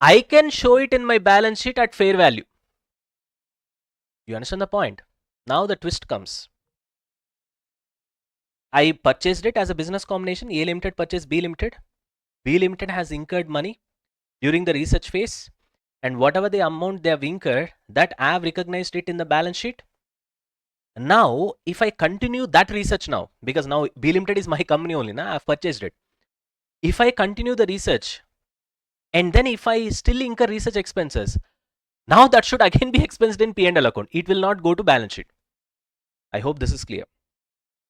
I can show it in my balance sheet at fair value. You understand the point? Now the twist comes. I purchased it as a business combination. A Limited purchased B Limited. B Limited has incurred money during the research phase, and whatever the amount they have incurred, that I have recognized it in the balance sheet. Now, if I continue that research now, because now B Limited is my company only, I have purchased it. If I continue the research, and then if I still incur research expenses, now that should again be expensed in P&L account. It will not go to balance sheet. I hope this is clear.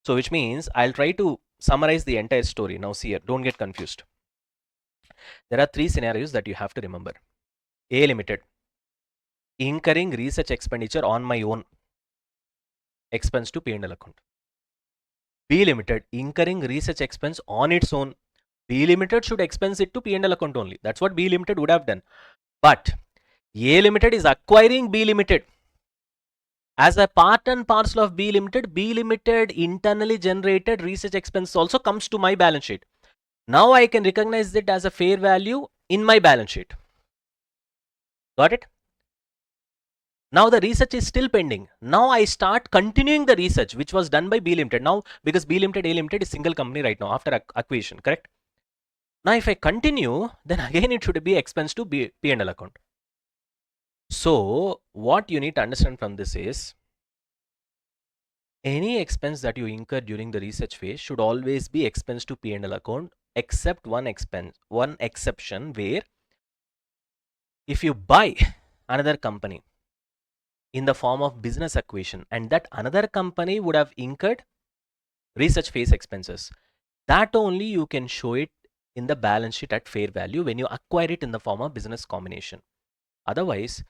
So which means I'll try to summarize the entire story. Now see here, don't get confused. There are three scenarios that you have to remember. A Limited, incurring research expenditure on my own, expense to P&L account. B Limited, incurring research expense on its own. B Limited should expense it to P&L account only. That's what B Limited would have done. But A Limited is acquiring B Limited. As a part and parcel of B Limited internally generated research expense also comes to my balance sheet. Now I can recognize it as a fair value in my balance sheet. Got it? Now the research is still pending. Now I start continuing the research which was done by B Limited. Now, because B Limited, A Limited is single company right now after acquisition, correct? Now if I continue, then again it should be expense to P&L account. So what you need to understand from this is, any expense that you incur during the research phase should always be expense to P&L account, except one exception, where if you buy another company in the form of business acquisition and that another company would have incurred research phase expenses, that only you can show it in the balance sheet at fair value when you acquire it in the form of business combination. Otherwise,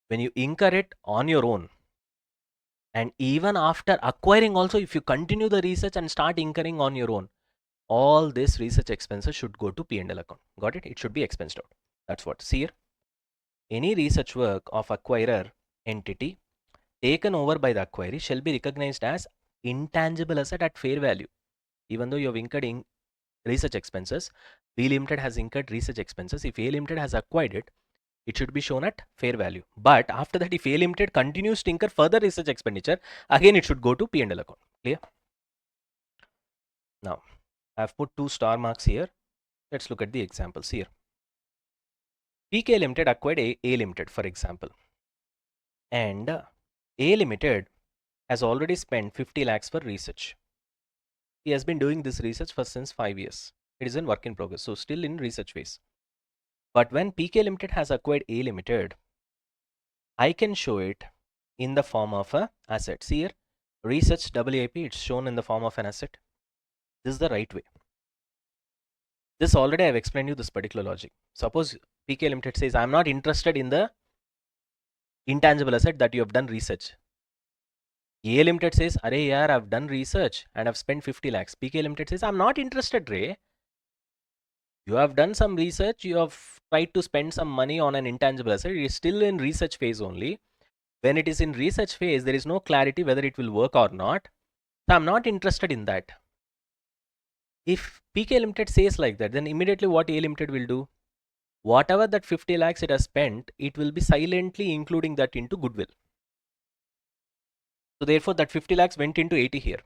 when you incur it on your own, and even after acquiring also, if you continue the research and start incurring on your own, all this research expenses should go to P&L account. Got it? It should be expensed out. That's what. See here, any research work of acquirer entity taken over by the acquiree shall be recognized as intangible asset at fair value. Even though you have incurred research expenses, B Limited has incurred research expenses. If A Limited has acquired it, it should be shown at fair value. But after that, if A Limited continues to incur further research expenditure, again it should go to P&L account. Clear? Now, I've put 2 star marks here. Let's look at the examples here. PK Limited acquired A Limited, for example. And A Limited has already spent 50 lakhs for research. He has been doing this research for since 5 years. It is in work in progress, so still in research phase. But when PK Limited has acquired A Limited, I can show it in the form of a asset. See here, research WIP, it's shown in the form of an asset. This is the right way. This already I've explained you this particular logic. Suppose PK Limited says, I'm not interested in the intangible asset that you have done research. A Limited says, Arey yaar, I've done research and I've spent 50 lakhs. PK Limited says, I'm not interested, Ray. You have done some research, you have tried to spend some money on an intangible asset. It is still in research phase only. When it is in research phase, there is no clarity whether it will work or not. So I'm not interested in that. If PK Limited says like that, then immediately what A Limited will do? Whatever that 50 lakhs it has spent, it will be silently including that into goodwill. So therefore that 50 lakhs went into 80 here.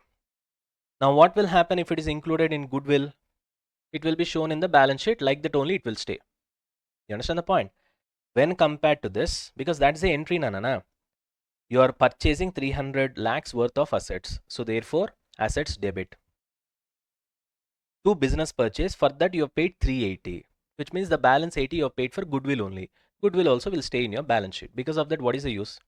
Now what will happen if it is included in goodwill? It will be shown in the balance sheet, like that only it will stay. You understand the point? When compared to this, because that's the entry, na. You are purchasing 300 lakhs worth of assets. So therefore assets debit. To business purchase, for that you have paid 380, which means the balance 80 you have paid for goodwill only. Goodwill also will stay in your balance sheet. Because of that, what is the use?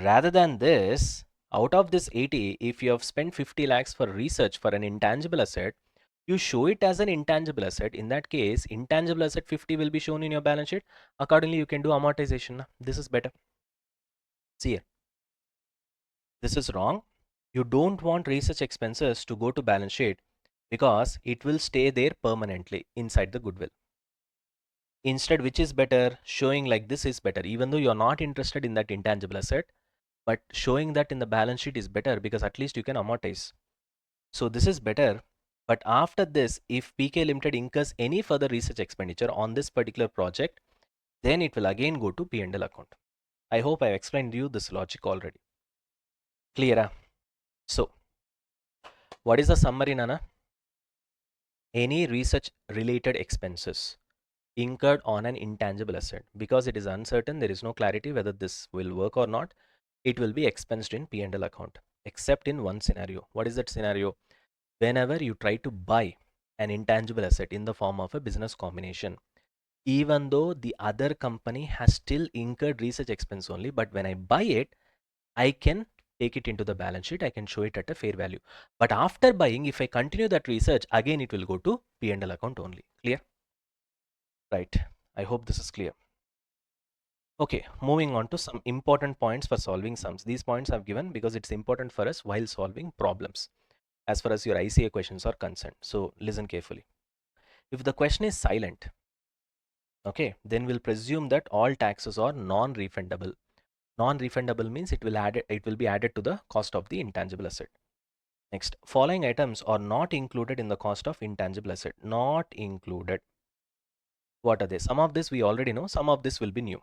Rather than this, out of this 80, if you have spent 50 lakhs for research for an intangible asset, you show it as an intangible asset. In that case, intangible asset 50 will be shown in your balance sheet. Accordingly, you can do amortization. This is better. See here. This is wrong. You don't want research expenses to go to balance sheet because it will stay there permanently inside the goodwill. Instead, which is better? Showing like this is better. Even though you're not interested in that intangible asset, but showing that in the balance sheet is better because at least you can amortize. So this is better. But after this, if PK Limited incurs any further research expenditure on this particular project, then it will again go to P&L account. I hope I explained you this logic already. Clear? So what is the summary, Nana? Any research related expenses incurred on an intangible asset, because it is uncertain, there is no clarity whether this will work or not, it will be expensed in P&L account, except in one scenario. What is that scenario? Whenever you try to buy an intangible asset in the form of a business combination, even though the other company has still incurred research expense only, but when I buy it, I can take it into the balance sheet, I can show it at a fair value. But after buying, if I continue that research, again it will go to P&L account only. Clear? Right. I hope this is clear. Okay, moving on to some important points for solving sums. These points I've given because it's important for us while solving problems as far as your ICA questions are concerned. So listen carefully. If the question is silent, okay, then we'll presume that all taxes are non-refundable. Non-refundable means it will be added to the cost of the intangible asset. Next, following items are not included in the cost of intangible asset. Not included. What are they? Some of this we already know, some of this will be new.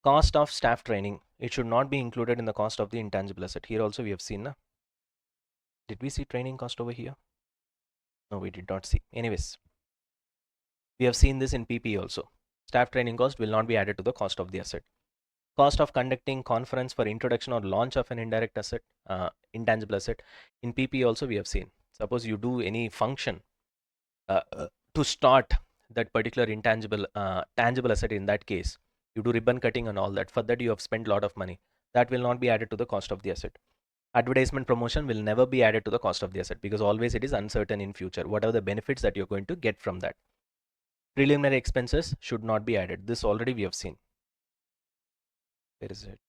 Cost of staff training. It should not be included in the cost of the intangible asset. Here also we have seen. Na? Did we see training cost over here? No, we did not see. Anyways, we have seen this in PP also. Staff training cost will not be added to the cost of the asset. Cost of conducting conference for introduction or launch of an indirect asset, intangible asset. In PP also we have seen. Suppose you do any function to start that particular intangible tangible asset. In that case, you do ribbon cutting and all that. For that you have spent a lot of money. That will not be added to the cost of the asset. Advertisement promotion will never be added to the cost of the asset because always it is uncertain in future. What are the benefits that you're going to get from that? Preliminary expenses should not be added. This already we have seen. Where is it?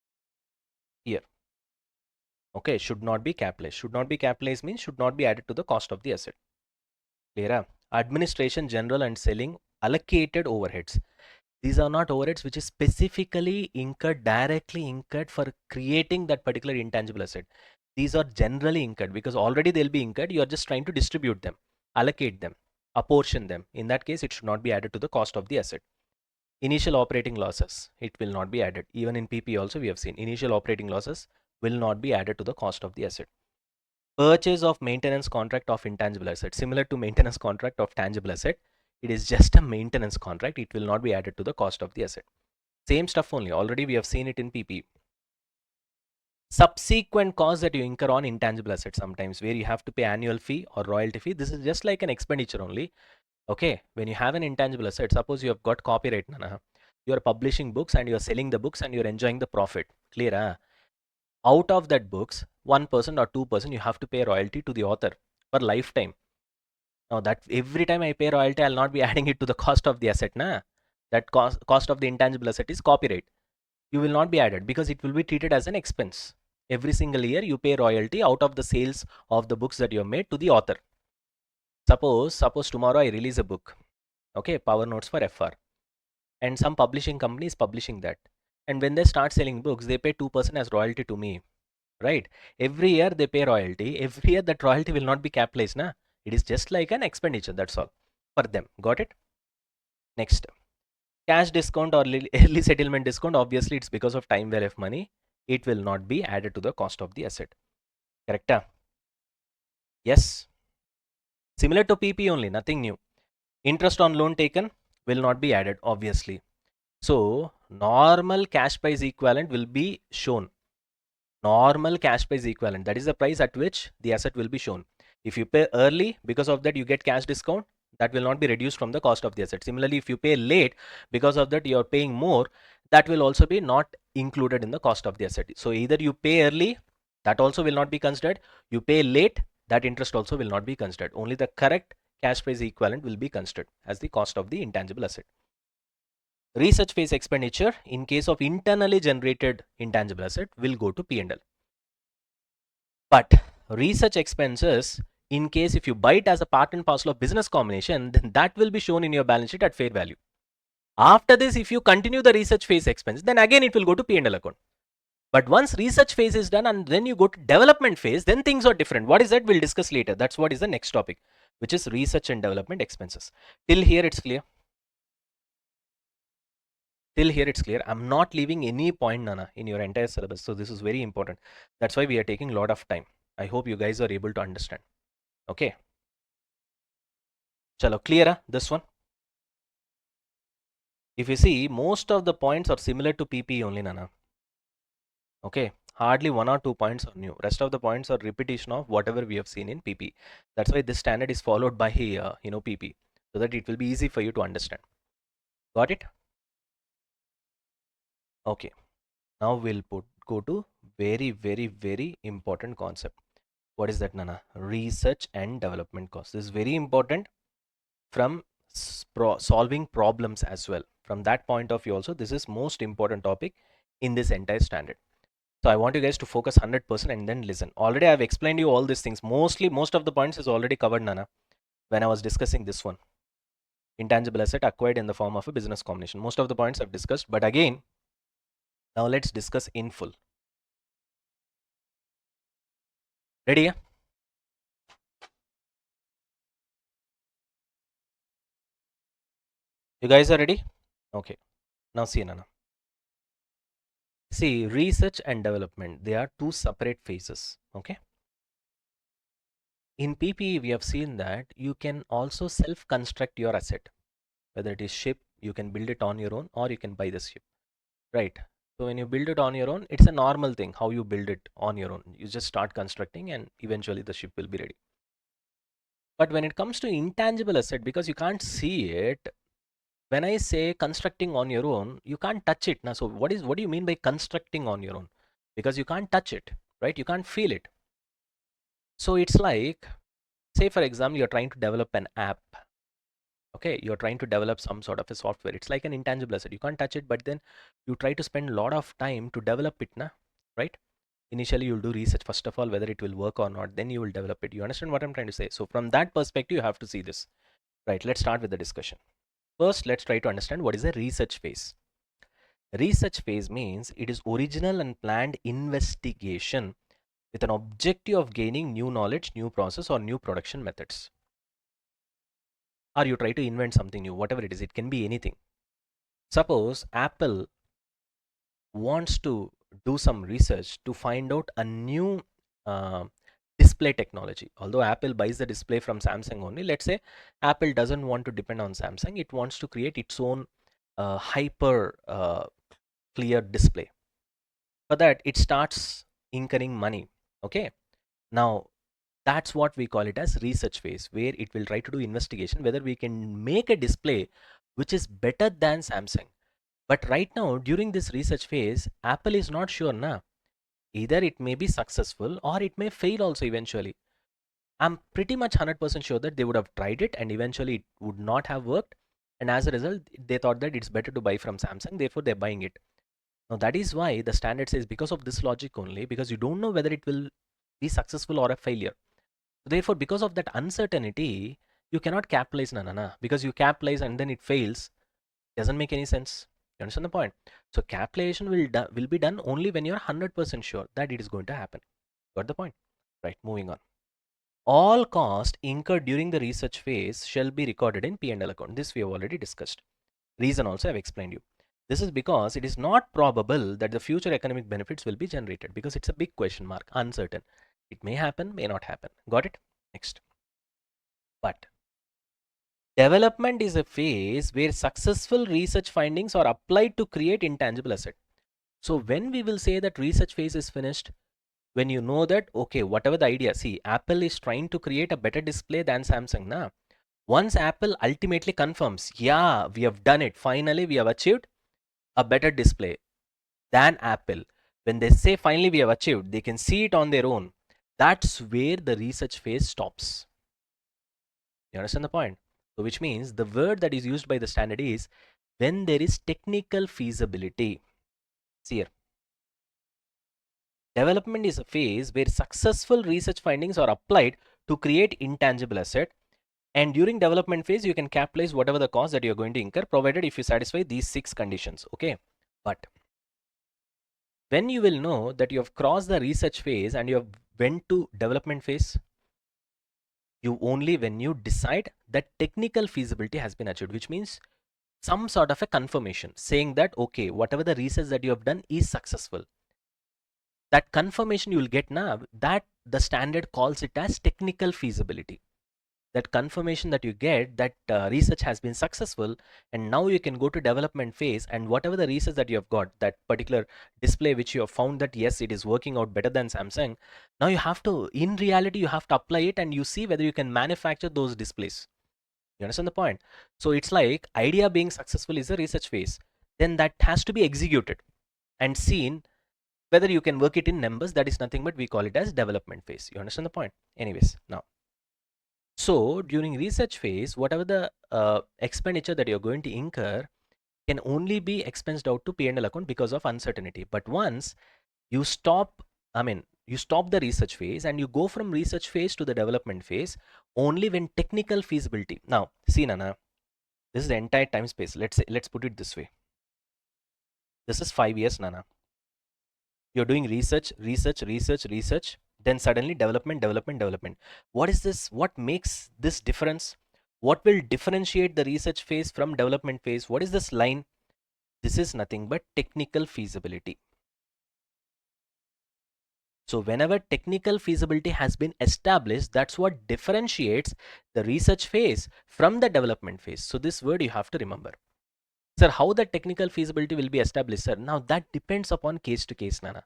Here. Okay, should not be capitalized. Should not be capitalized means should not be added to the cost of the asset. Clear? Administration, general and selling allocated overheads. These are not overheads which is specifically incurred, directly incurred for creating that particular intangible asset. These are generally incurred because already they'll be incurred. You are just trying to distribute them, allocate them, apportion them. In that case, it should not be added to the cost of the asset. Initial operating losses, it will not be added. Even in PP also we have seen initial operating losses will not be added to the cost of the asset. Purchase of maintenance contract of intangible asset, similar to maintenance contract of tangible asset. It is just a maintenance contract. It will not be added to the cost of the asset. Same stuff only. Already we have seen it in PP. Subsequent costs that you incur on intangible assets sometimes, where you have to pay annual fee or royalty fee. This is just like an expenditure only. Okay, when you have an intangible asset, suppose you have got copyright, Nana. You are publishing books and you are selling the books and you are enjoying the profit. Clear? Out of that books, 1% or 2% you have to pay royalty to the author for lifetime. Now that every time I pay royalty, I'll not be adding it to the cost of the asset, na. That cost of the intangible asset is copyright. You will not be added because it will be treated as an expense. Every single year you pay royalty out of the sales of the books that you have made to the author. Suppose tomorrow I release a book, okay, Power Notes for FR, and some publishing company is publishing that. And when they start selling books, they pay 2% as royalty to me, right? Every year they pay royalty. Every year that royalty will not be capitalized, na. It is just like an expenditure, that's all for them. Got it? Next, cash discount or early settlement discount. Obviously, it's because of time value of money. It will not be added to the cost of the asset. Correct? Yes. Similar to PP only, nothing new. Interest on loan taken will not be added, obviously. So, normal cash price equivalent will be shown. Normal cash price equivalent, that is the price at which the asset will be shown. If you pay early, because of that you get cash discount, that will not be reduced from the cost of the asset. Similarly, if you pay late, because of that you are paying more, that will also be not included in the cost of the asset. So either you pay early, that also will not be considered. You pay late, that interest also will not be considered. Only the correct cash price equivalent will be considered as the cost of the intangible asset. Research phase expenditure in case of internally generated intangible asset will go to P&L. But research expenses, in case if you buy it as a part and parcel of business combination, then that will be shown in your balance sheet at fair value. After this, if you continue the research phase expense, then again it will go to P&L account. But once research phase is done and then you go to development phase, then things are different. What is that? We'll discuss later. That's what is the next topic, which is research and development expenses. Till here it's clear. Till here it's clear. I'm not leaving any point, Nana, in your entire syllabus. So this is very important. That's why we are taking a lot of time. I hope you guys are able to understand. Okay. Chalo, clear this one? If you see, most of the points are similar to PP only, Nana. Okay. Hardly 1 or 2 points are new. Rest of the points are repetition of whatever we have seen in PP. That's why this standard is followed by PP, so that it will be easy for you to understand. Got it? Okay. Now we'll go to very important concept. What is that, Nana? Research and development cost. This is very important from solving problems as well. From that point of view also, this is most important topic in this entire standard. So I want you guys to focus 100% and then listen. Already I've explained you all these things. Most of the points is already covered, Nana, when I was discussing this one. Intangible asset acquired in the form of a business combination. Most of the points I've discussed, but again, now let's discuss in full. Ready? Yeah? You guys are ready? Okay. Now see, Nana. See, research and development, they are two separate phases. Okay. In PPE, we have seen that you can also self-construct your asset. Whether it is ship, you can build it on your own or you can buy the ship, right? So when you build it on your own, it's a normal thing how you build it on your own. You just start constructing and eventually the ship will be ready. But when it comes to intangible asset, because you can't see it, when I say constructing on your own, you can't touch it. Now, so what do you mean by constructing on your own? Because you can't touch it, right? You can't feel it. So it's like, say for example, you're trying to develop an app. Okay, you're trying to develop some sort of a software. It's like an intangible asset. You can't touch it, but then you try to spend a lot of time to develop it, na? Right? Initially, you'll do research first of all whether it will work or not. Then you will develop it. You understand what I'm trying to say? So from that perspective, you have to see this. Right? Let's start with the discussion. First, let's try to understand what is a research phase. Research phase means it is original and planned investigation with an objective of gaining new knowledge, new process, or new production methods. Or you try to invent something new, whatever it is. It can be anything. Suppose Apple wants to do some research to find out a new uh, display technology. Although Apple buys the display from Samsung only, let's say Apple doesn't want to depend on Samsung. It wants to create its own hyper clear display. For that, it starts incurring money. Okay. Now, that's what we call it as research phase, where it will try to do investigation whether we can make a display which is better than Samsung. But right now, during this research phase, Apple is not sure na. Either it may be successful or it may fail also eventually. I'm pretty much 100% sure that they would have tried it and eventually it would not have worked. And as a result, they thought that it's better to buy from Samsung, therefore they're buying it. Now that is why the standard says, because of this logic only, because you don't know whether it will be successful or a failure. Therefore, because of that uncertainty, you cannot capitalize na, because you capitalize and then it fails. Doesn't make any sense. You understand the point? So capitalization will be done only when you're 100% sure that it is going to happen. Got the point? Right, moving on. All cost incurred during the research phase shall be recorded in P&L account. This we have already discussed. Reason also I've explained you. This is because it is not probable that the future economic benefits will be generated, because it's a big question mark, uncertain. It may happen, may not happen. Got it? Next. But development is a phase where successful research findings are applied to create intangible asset. So when we will say that research phase is finished, when you know that, okay, whatever the idea, see, Apple is trying to create a better display than Samsung. Na? Once Apple ultimately confirms, yeah, we have done it, finally we have achieved a better display than Apple. When they say finally we have achieved, they can see it on their own. That's where the research phase stops. You understand the point? So which means the word that is used by the standard is when there is technical feasibility. See here. Development is a phase where successful research findings are applied to create intangible asset. And during development phase, you can capitalize whatever the cost that you're going to incur, provided if you satisfy these 6 conditions. Okay. But when you will know that you have crossed the research phase and you have went to development phase, you only when you decide that technical feasibility has been achieved, which means some sort of a confirmation saying that, okay, whatever the research that you have done is successful. That confirmation you will get now, that the standard calls it as technical feasibility. That confirmation that you get that research has been successful, and now you can go to development phase, and whatever the research that you have got, that particular display which you have found that yes, it is working out better than Samsung, now you have to, in reality, you have to apply it and you see whether you can manufacture those displays. You understand the point? So it's like idea being successful is a research phase, then that has to be executed and seen whether you can work it in numbers. That is nothing but we call it as development phase. You understand the point? Anyways, now, so during research phase, whatever the expenditure that you're going to incur can only be expensed out to P&L account because of uncertainty. But once you stop, you stop the research phase and you go from research phase to the development phase only when technical feasibility. Now, see, Nana, this is the entire time space. Let's put it this way. This is 5 years, Nana. You're doing research, then suddenly development. What is this? What makes this difference? What will differentiate the research phase from development phase? What is this line? This is nothing but technical feasibility. So whenever technical feasibility has been established, that's what differentiates the research phase from the development phase. So this word you have to remember. Sir, how the technical feasibility will be established, sir? Now that depends upon case to case, Nana.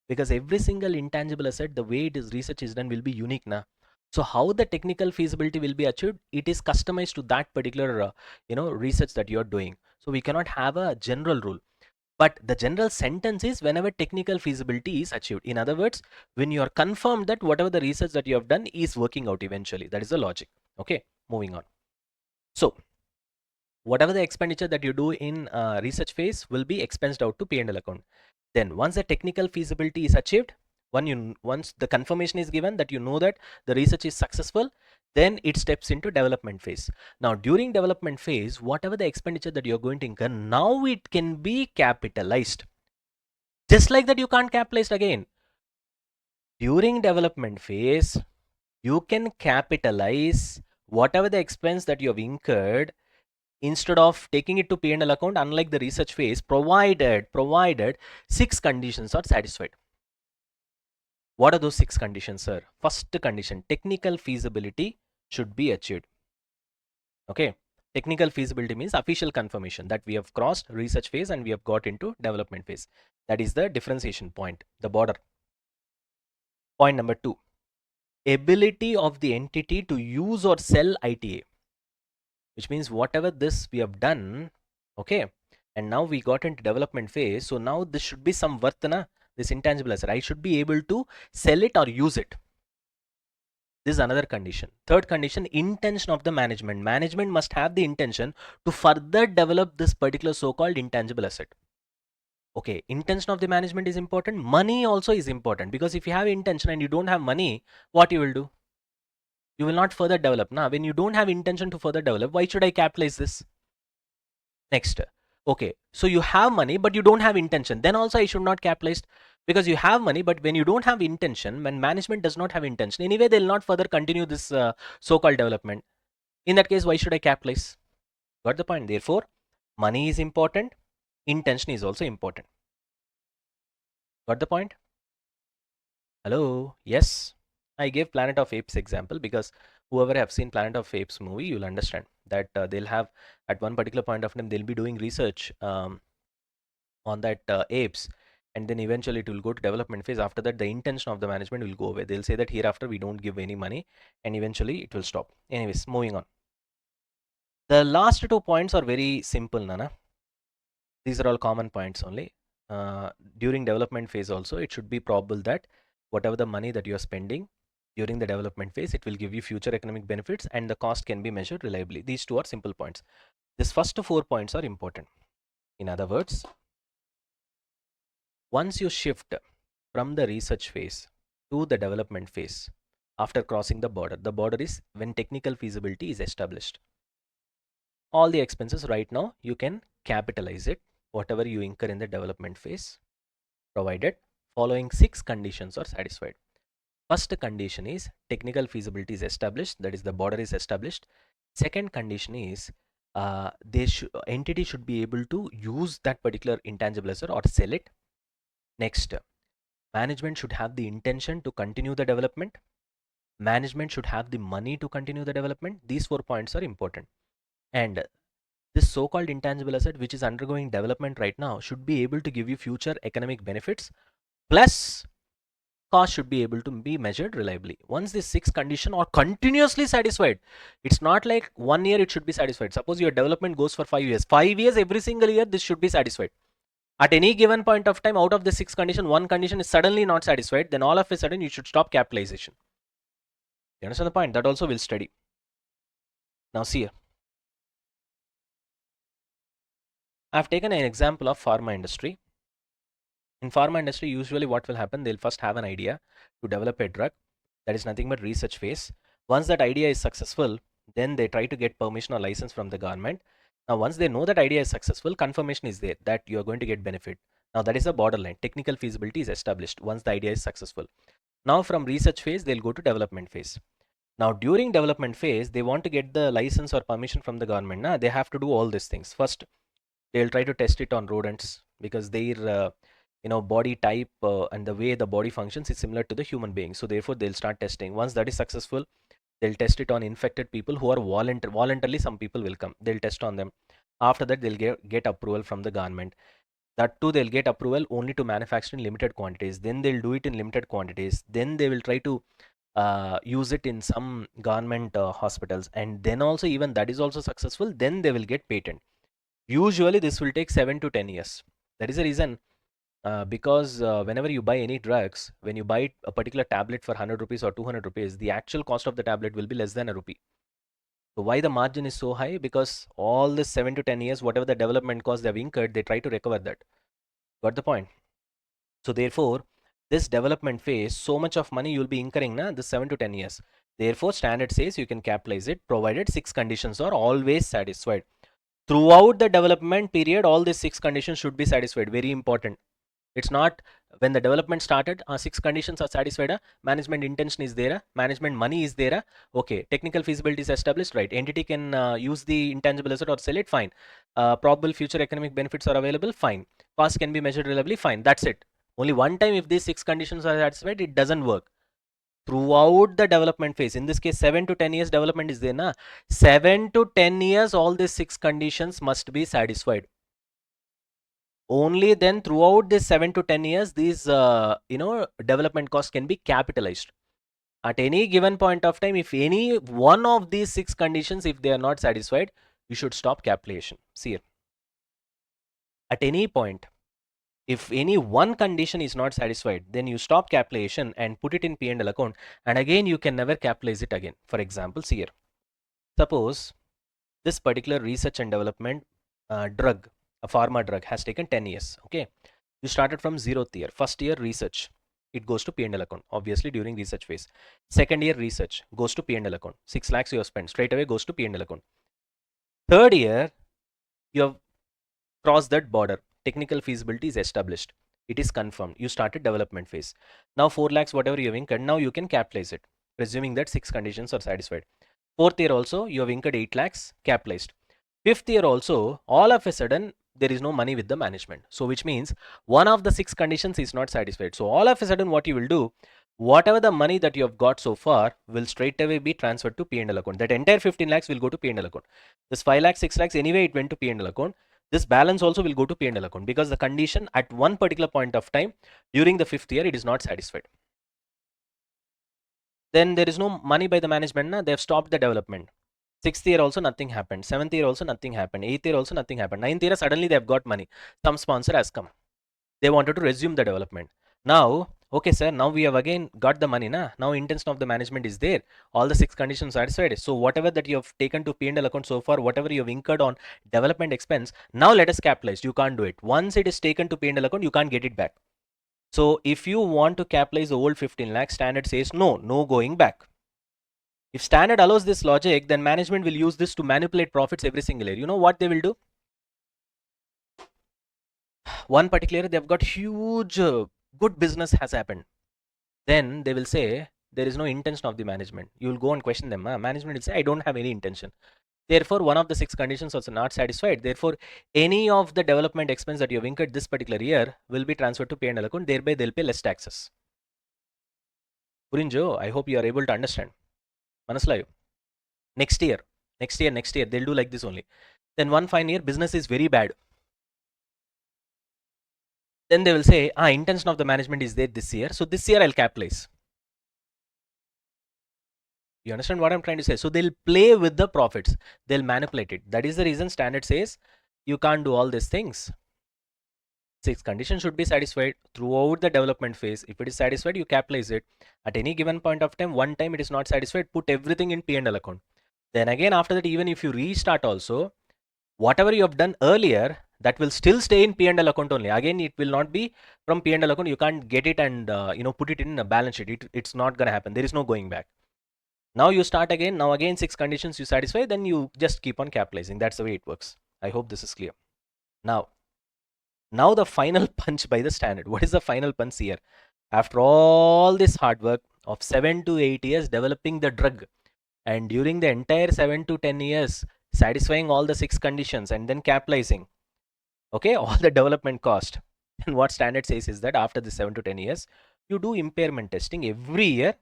Because every single intangible asset, the way it is research is done will be unique now. So how the technical feasibility will be achieved, it is customized to that particular research that you're doing. So we cannot have a general rule, but the general sentence is whenever technical feasibility is achieved. In other words, when you are confirmed that whatever the research that you have done is working out eventually. That is the logic. Okay, moving on. So whatever the expenditure that you do in research phase will be expensed out to P&L account. Then once the technical feasibility is achieved, once the confirmation is given that you know that the research is successful, then it steps into development phase. Now during development phase, whatever the expenditure that you're going to incur, now it can be capitalized. Just like that, you can't capitalize again. During development phase, you can capitalize whatever the expense that you have incurred instead of taking it to P&L account, unlike the research phase, provided 6 conditions are satisfied. What are those 6 conditions, sir? First condition, technical feasibility should be achieved. Okay, technical feasibility means official confirmation that we have crossed research phase and we have got into development phase. That is the differentiation point, the border. Point number 2, ability of the entity to use or sell ITA, which means whatever this we have done, okay, and now we got into development phase. So now this should be some worth, na? This intangible asset. I should be able to sell it or use it. This is another condition. Third condition, intention of the management. Management must have the intention to further develop this particular so-called intangible asset. Okay, intention of the management is important. Money also is important, because if you have intention and you don't have money, what you will do? You will not further develop. Now, when you don't have intention to further develop, why should I capitalize this? Next. Okay, so you have money, but you don't have intention. Then also I should not capitalize, because you have money, but when you don't have intention, when management does not have intention, anyway, they'll not further continue this so-called development. In that case, why should I capitalize? Got the point? Therefore, money is important. Intention is also important. Got the point? Hello? Yes? I gave Planet of Apes example because whoever have seen Planet of Apes movie, you'll understand that they'll have, at one particular point of time, they'll be doing research on that apes, and then eventually it will go to development phase. After that, the intention of the management will go away. They'll say that hereafter we don't give any money, and eventually it will stop. Anyways, moving on. The last 2 points are very simple, Nana. These are all common points only. During development phase also, it should be probable that whatever the money that you are spending during the development phase, it will give you future economic benefits, and the cost can be measured reliably. These two are simple points. These first 4 points are important. In other words, once you shift from the research phase to the development phase, after crossing the border is when technical feasibility is established. All the expenses right now, you can capitalize it, whatever you incur in the development phase, provided following 6 conditions are satisfied. First condition is technical feasibility is established, that is the border is established. Second condition is entity should be able to use that particular intangible asset or sell it. Next, management should have the intention to continue the development. Management should have the money to continue the development. These 4 points are important. And this so-called intangible asset, which is undergoing development right now, should be able to give you future economic benefits, plus cost should be able to be measured reliably. Once these 6 conditions are continuously satisfied, it's not like 1 year it should be satisfied. Suppose your development goes for 5 years. 5 years, every single year, this should be satisfied. At any given point of time, out of the 6 conditions, 1 condition is suddenly not satisfied, then all of a sudden you should stop capitalization. You understand the point? That also we'll study. Now see here. I've taken an example of pharma industry. In pharma industry, usually what will happen, they'll first have an idea to develop a drug. That is nothing but research phase. Once that idea is successful, then they try to get permission or license from the government. Now, once they know that idea is successful, confirmation is there that you are going to get benefit. Now, that is the borderline. Technical feasibility is established once the idea is successful. Now, from research phase, they'll go to development phase. Now, during development phase, they want to get the license or permission from the government. Now, they have to do all these things. First, they'll try to test it on rodents, because their body type and the way the body functions is similar to the human being. So therefore, they'll start testing. Once that is successful, they'll test it on infected people who are voluntarily. Some people will come. They'll test on them. After that, they'll get approval from the government. That too, they'll get approval only to manufacture in limited quantities. Then they'll do it in limited quantities. Then they will try to use it in some government hospitals, and then also, even that is also successful, then they will get patent. Usually this will take 7 to 10 years. That is the reason, because whenever you buy any drugs, when you buy a particular tablet for 100 rupees or 200 rupees, the actual cost of the tablet will be less than a rupee. So why the margin is so high? Because all this 7 to 10 years, whatever the development cost they have incurred, they try to recover that. Got the point? So therefore, this development phase, so much of money you'll be incurring na, this 7 to 10 years. Therefore, standard says you can capitalize it, provided 6 conditions are always satisfied. Throughout the development period, all these 6 conditions should be satisfied. Very important. It's not when the development started, 6 conditions are satisfied, management intention is there, management money is there, okay, technical feasibility is established, right, entity can use the intangible asset or sell it, fine, probable future economic benefits are available, fine, cost can be measured reliably, fine, that's it. Only one time, if these 6 conditions are satisfied, it doesn't work. Throughout the development phase, in this case 7 to 10 years development is there na, 7 to 10 years all these 6 conditions must be satisfied. Only then throughout this 7 to 10 years, these development costs can be capitalized. At any given point of time, if any one of these 6 conditions, if they are not satisfied, you should stop capitalization. See here. At any point, if any one condition is not satisfied, then you stop capitalization and put it in P&L account, and again you can never capitalize it again. For example, see here. Suppose this particular research and development drug, a pharma drug, has taken 10 years. Okay, you started from 0th year. First year research, it goes to P&L account, obviously during research phase. Second year research goes to P&L account. 6 lakhs you have spent, straight away goes to P&L account. Third year, you have crossed that border. Technical feasibility is established. It is confirmed. You started development phase. Now 4 lakhs, whatever you have incurred, now you can capitalize it, presuming that 6 conditions are satisfied. Fourth year also, you have incurred 8 lakhs, capitalized. Fifth year also, all of a sudden, there is no money with the management. So which means one of the 6 conditions is not satisfied. So all of a sudden, what you will do, whatever the money that you have got so far will straight away be transferred to P&L account. That entire 15 lakhs will go to P&L account. This 5 lakhs, 6 lakhs, anyway, it went to P&L account. This balance also will go to P&L account because the condition at one particular point of time during the 5th year, it is not satisfied. Then there is no money by the management. They have stopped the development. 6th year also nothing happened. 7th year also nothing happened. 8th year also nothing happened. 9th year suddenly they have got money. Some sponsor has come. They wanted to resume the development. Now, okay sir, now we have again got the money. Now intention of the management is there. All the 6 conditions are satisfied. So whatever that you have taken to P&L account so far, whatever you have incurred on development expense, now let us capitalize. You can't do it. Once it is taken to P&L account, you can't get it back. So if you want to capitalize the old 15 lakhs, standard says no going back. If standard allows this logic, then management will use this to manipulate profits every single year. You know what they will do? One particular year, they've got huge, good business has happened. Then they will say, there is no intention of the management. You will go and question them. Management will say, I don't have any intention. Therefore, one of the 6 conditions also not satisfied. Therefore, any of the development expense that you have incurred this particular year will be transferred to P&L account. Thereby, they'll pay less taxes. Purinjo, I hope you are able to understand. Manaslayo. Next year, they'll do like this only. Then one fine year, business is very bad. Then they will say, intention of the management is there this year. So this year I'll capitalize. You understand what I'm trying to say? So they'll play with the profits. They'll manipulate it. That is the reason standard says you can't do all these things. 6 conditions should be satisfied throughout the development phase. If it is satisfied, you capitalize it. At any given point of time, one time it is not satisfied, put everything in P&L account. Then again, after that, even if you restart also, whatever you have done earlier, that will still stay in P&L account only. Again, it will not be from P&L account. You can't get it and put it in a balance sheet. It's not going to happen. There is no going back. Now you start again. Now again 6 conditions you satisfy. Then you just keep on capitalizing. That's the way it works. I hope this is clear. Now the final punch by the standard. What is the final punch here? After all this hard work of 7 to 8 years developing the drug, and during the entire 7 to 10 years satisfying all the 6 conditions and then capitalizing, okay, all the development cost. And what standard says is that after the 7 to 10 years, you do impairment testing every year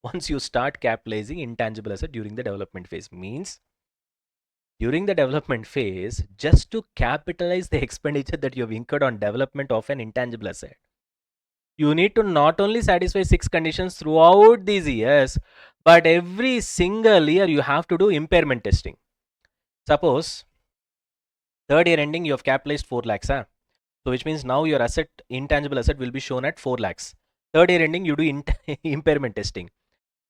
once you start capitalizing intangible asset during the development phase. Means during the development phase, just to capitalize the expenditure that you have incurred on development of an intangible asset, you need to not only satisfy 6 conditions throughout these years, but every single year you have to do impairment testing. Suppose third year ending, you have capitalized 4 lakhs. So which means now your asset, intangible asset, will be shown at 4 lakhs. Third year ending, you do impairment testing.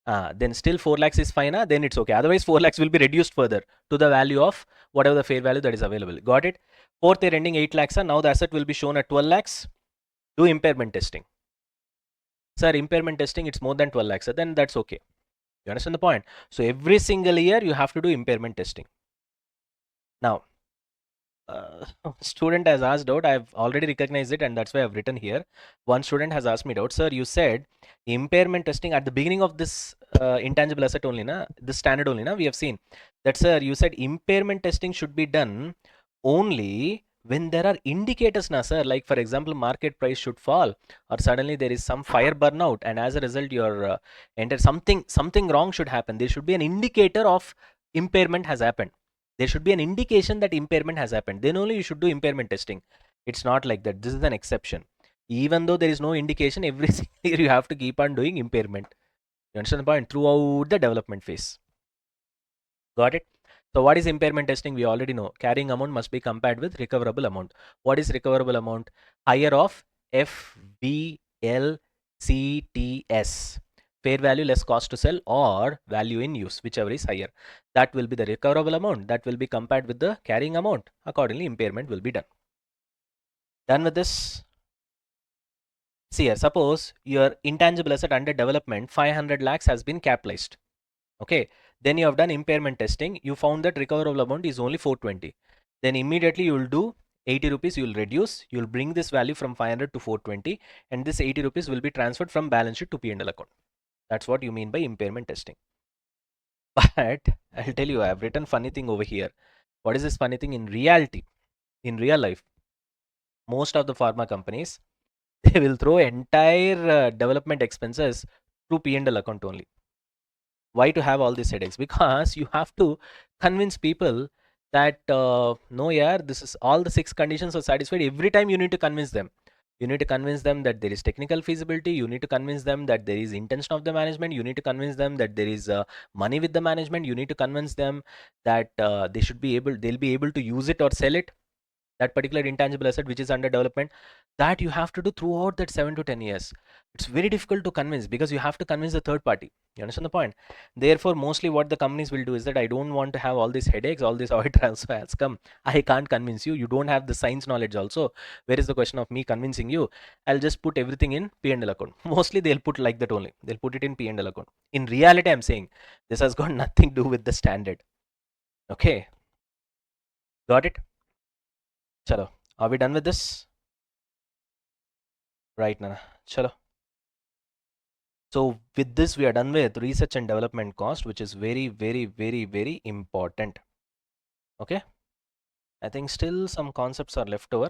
Then still 4 lakhs is fine. Then it's okay. Otherwise, 4 lakhs will be reduced further to the value of whatever the fair value that is available. Got it? Fourth year ending 8 lakhs. Now the asset will be shown at 12 lakhs. Do impairment testing. Sir, impairment testing, it's more than 12 lakhs. Then that's okay. You understand the point? So every single year you have to do impairment testing. Now, student has asked out. I've already recognized it, and that's why I've written here. One student has asked me out, sir, you said impairment testing at the beginning of this intangible asset only, this standard only, we have seen that, sir, you said impairment testing should be done only when there are indicators, sir, like for example, market price should fall, or suddenly there is some fire burnout, and as a result, your something wrong should happen. There should be an indicator of impairment has happened. There should be an indication that impairment has happened. Then only you should do impairment testing. It's not like that. This is an exception. Even though there is no indication, every single year you have to keep on doing impairment. You understand the point? Throughout the development phase. Got it? So what is impairment testing? We already know. Carrying amount must be compared with recoverable amount. What is recoverable amount? Higher of FVLCTS. Fair value less cost to sell or value in use, whichever is higher. That will be the recoverable amount. That will be compared with the carrying amount. Accordingly, impairment will be done. Done with this? See here, suppose your intangible asset under development 500 lakhs has been capitalized. Okay, then you have done impairment testing. You found that recoverable amount is only 420. Then immediately you will do 80 rupees, you will reduce, you will bring this value from 500 to 420, and this 80 rupees will be transferred from balance sheet to P&L account. That's what you mean by impairment testing. But I'll tell you, I have written funny thing over here. What is this funny thing? In reality, in real life, most of the pharma companies, they will throw entire development expenses through P&L account only. Why to have all these headaches? Because you have to convince people that no, yeah, this is all the 6 conditions are satisfied. Every time you need to convince them. You need to convince them that there is technical feasibility. You need to convince them that there is intention of the management. You need to convince them that there is money with the management. You need to convince them that they'll be able to use it or sell it, that particular intangible asset which is under development. That you have to do throughout that 7 to 10 years. It's very difficult to convince because you have to convince the third party. You understand the point? Therefore, mostly what the companies will do is that I don't want to have all these headaches, all these audit transfer has come. I can't convince you. You don't have the science knowledge also. Where is the question of me convincing you? I'll just put everything in P&L account. Mostly they'll put like that only. They'll put it in P&L account. In reality, I'm saying this has got nothing to do with the standard. Okay. Got it? Chalo. Are we done with this? Right, Nana. Chalo. So with this, we are done with research and development cost, which is very, very, very, very important. Okay. I think still some concepts are left over.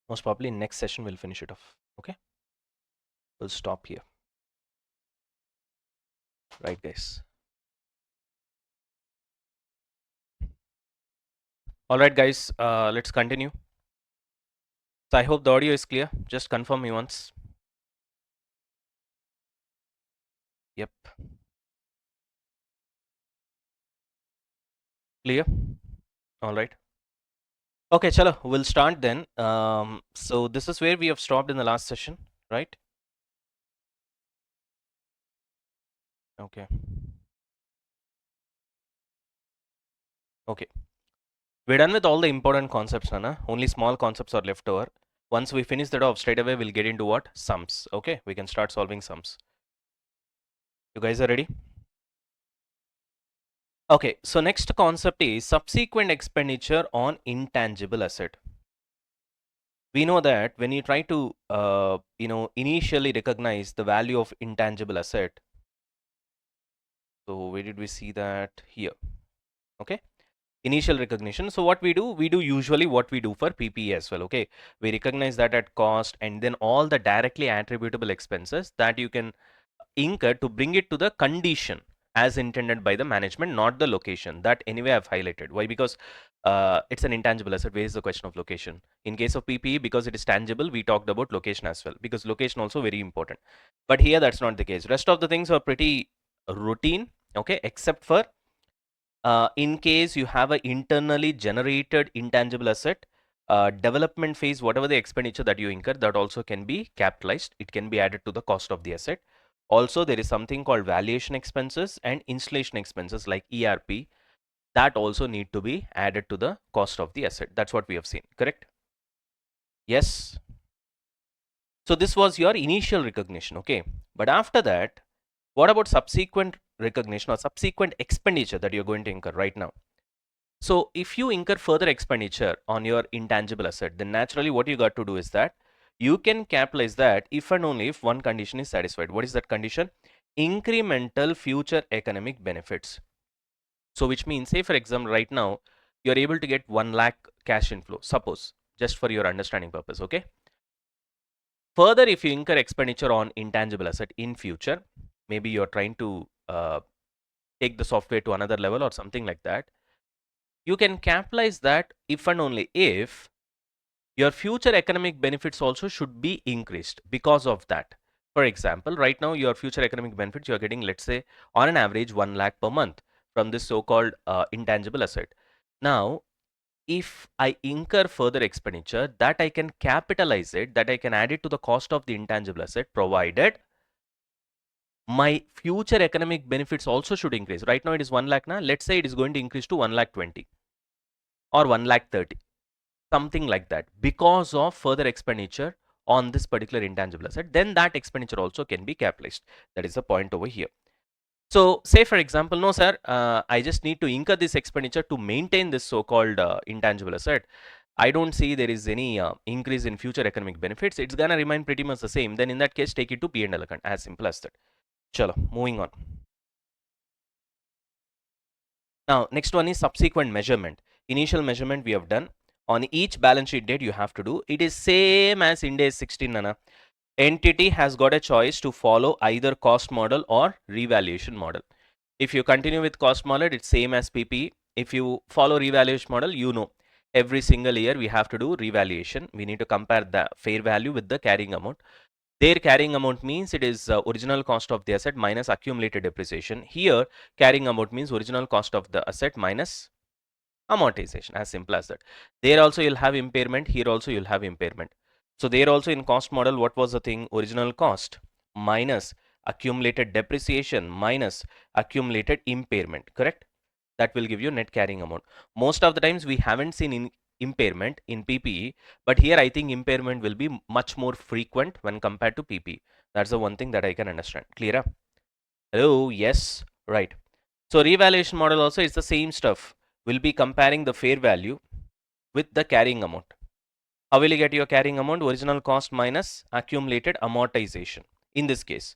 Most probably next session we'll finish it off. Okay. We'll stop here. Right, guys. All right, guys. Let's continue. So I hope the audio is clear. Just confirm me once. Yep. Clear. All right. Okay, chalo. We'll start then. So this is where we have stopped in the last session, right? Okay. Okay. We're done with all the important concepts, Nana. Only small concepts are left over. Once we finish that off, straight away we'll get into what? Sums. Okay, we can start solving sums. You guys are ready? Okay, so next concept is subsequent expenditure on intangible asset. We know that when you try to, initially recognize the value of intangible asset. So where did we see that? Here. Okay. Initial recognition. So what we do usually what we do for PPE as well. Okay, we recognize that at cost, and then all the directly attributable expenses that you can incur to bring it to the condition as intended by the management, not the location. That anyway I've highlighted. Why? Because it's an intangible asset. Where is the question of location? In case of PPE, because it is tangible, we talked about location as well, because location also very important. But here that's not the case. Rest of the things are pretty routine. Okay, except for in case you have an internally generated intangible asset, development phase, whatever the expenditure that you incur, that also can be capitalized. It can be added to the cost of the asset. Also, there is something called valuation expenses and installation expenses like ERP, that also need to be added to the cost of the asset. That's what we have seen, correct? Yes. So this was your initial recognition, okay? But after that, what about subsequent recognition or subsequent expenditure that you're going to incur right now? So if you incur further expenditure on your intangible asset, then naturally what you got to do is that you can capitalize that if and only if one condition is satisfied. What is that condition? Incremental future economic benefits. So which means, say for example, right now you're able to get 1 lakh cash inflow, suppose, just for your understanding purpose, okay? Further, if you incur expenditure on intangible asset in future, maybe you're trying to take the software to another level or something like that, you can capitalize that if and only if your future economic benefits also should be increased because of that. For example, right now your future economic benefits you are getting, let's say, on an average 1 lakh per month from this so-called intangible asset. Now, if I incur further expenditure, that I can capitalize it, that I can add it to the cost of the intangible asset, provided my future economic benefits also should increase. Right now it is 1 lakh now. Let's say it is going to increase to 1 lakh 20 or 1 lakh 30, something like that, because of further expenditure on this particular intangible asset. Then that expenditure also can be capitalized. That is the point over here. So say for example, no sir, I just need to incur this expenditure to maintain this so-called intangible asset. I don't see there is any increase in future economic benefits. It's gonna remain pretty much the same. Then in that case, take it to P&L account. As simple as that. Chalo, moving on. Now, next one is subsequent measurement. Initial measurement we have done. On each balance sheet date you have to do. It is same as Ind AS 16, Nana. Entity has got a choice to follow either cost model or revaluation model. If you continue with cost model, it's same as PPE. If you follow revaluation model, you know every single year we have to do revaluation. We need to compare the fair value with the carrying amount. Their carrying amount means it is original cost of the asset minus accumulated depreciation. Here, carrying amount means original cost of the asset minus amortization, as simple as that. There also you'll have impairment, here also you'll have impairment. So there also in cost model, what was the thing? Original cost minus accumulated depreciation minus accumulated impairment, correct? That will give you net carrying amount. Most of the times we haven't seen in impairment in PPE, but here I think impairment will be much more frequent when compared to PPE. That's the one thing that I can understand. Clear? Hello? Yes, right. So revaluation model also is the same stuff. We'll be comparing the fair value with the carrying amount. How will you get your carrying amount? Original cost minus accumulated amortization. In this case,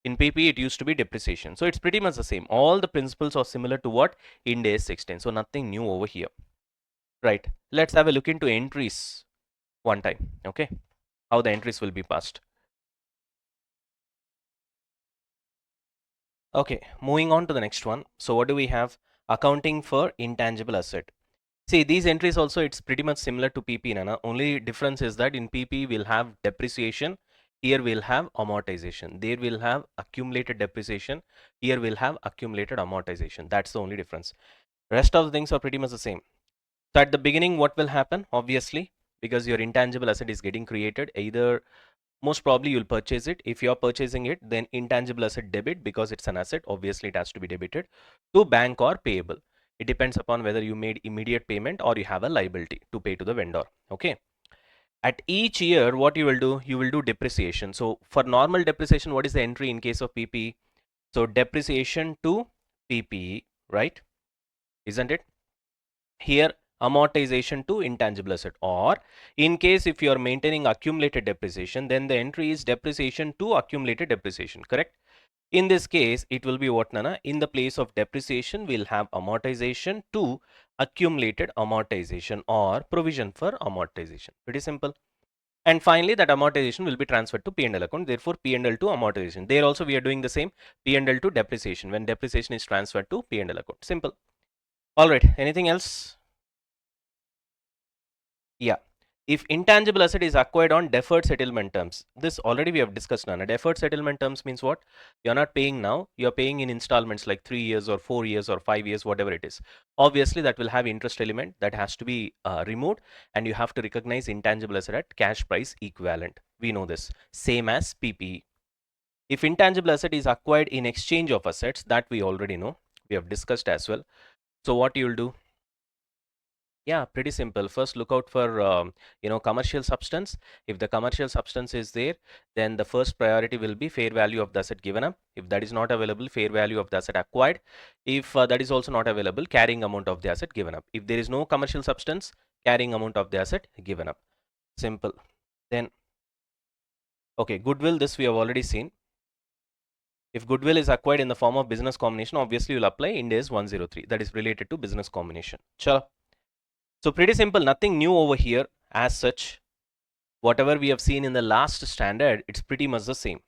in PP it used to be depreciation. So it's pretty much the same. All the principles are similar to what Ind AS 16. So nothing new over here. Right. Let's have a look into entries one time. Okay. How the entries will be passed. Okay. Moving on to the next one. So what do we have? Accounting for intangible asset. See, these entries also, it's pretty much similar to PP, Nana. Only difference is that in PP we'll have depreciation, here we'll have amortization. There we'll have accumulated depreciation, here we'll have accumulated amortization. That's the only difference. Rest of the things are pretty much the same. So at the beginning, what will happen? Obviously, because your intangible asset is getting created, either most probably you'll purchase it. If you're purchasing it, then intangible asset debit, because it's an asset, obviously it has to be debited to bank or payable. It depends upon whether you made immediate payment or you have a liability to pay to the vendor. Okay. At each year, what you will do? You will do depreciation. So for normal depreciation, what is the entry in case of PPE? So depreciation to PPE, right? Isn't it? Here amortization to intangible asset, or in case if you are maintaining accumulated depreciation, then the entry is depreciation to accumulated depreciation, correct? In this case, it will be what, Nana? In the place of depreciation, we'll have amortization to accumulated amortization or provision for amortization. Pretty simple. And finally, that amortization will be transferred to P&L account. Therefore, P&L to amortization. There also we are doing the same, P&L to depreciation, when depreciation is transferred to P&L account. Simple. All right. Anything else? Yeah. If intangible asset is acquired on deferred settlement terms, this already we have discussed, Nana. Deferred settlement terms means what? You're not paying now, you're paying in installments like 3 years or 4 years or 5 years, whatever it is. Obviously, that will have interest element that has to be removed, and you have to recognize intangible asset at cash price equivalent. We know this. Same as PPE. If intangible asset is acquired in exchange of assets, that we already know. We have discussed as well. So what you will do? Yeah, pretty simple. First, look out for commercial substance. If the commercial substance is there, then the first priority will be fair value of the asset given up. If that is not available, fair value of the asset acquired. If that is also not available, carrying amount of the asset given up. If there is no commercial substance, carrying amount of the asset given up. Simple. Then, okay, goodwill. This we have already seen. If goodwill is acquired in the form of business combination, obviously you'll apply Ind AS 103. That is related to business combination. Sure. So pretty simple, nothing new over here as such. Whatever we have seen in the last standard, it's pretty much the same.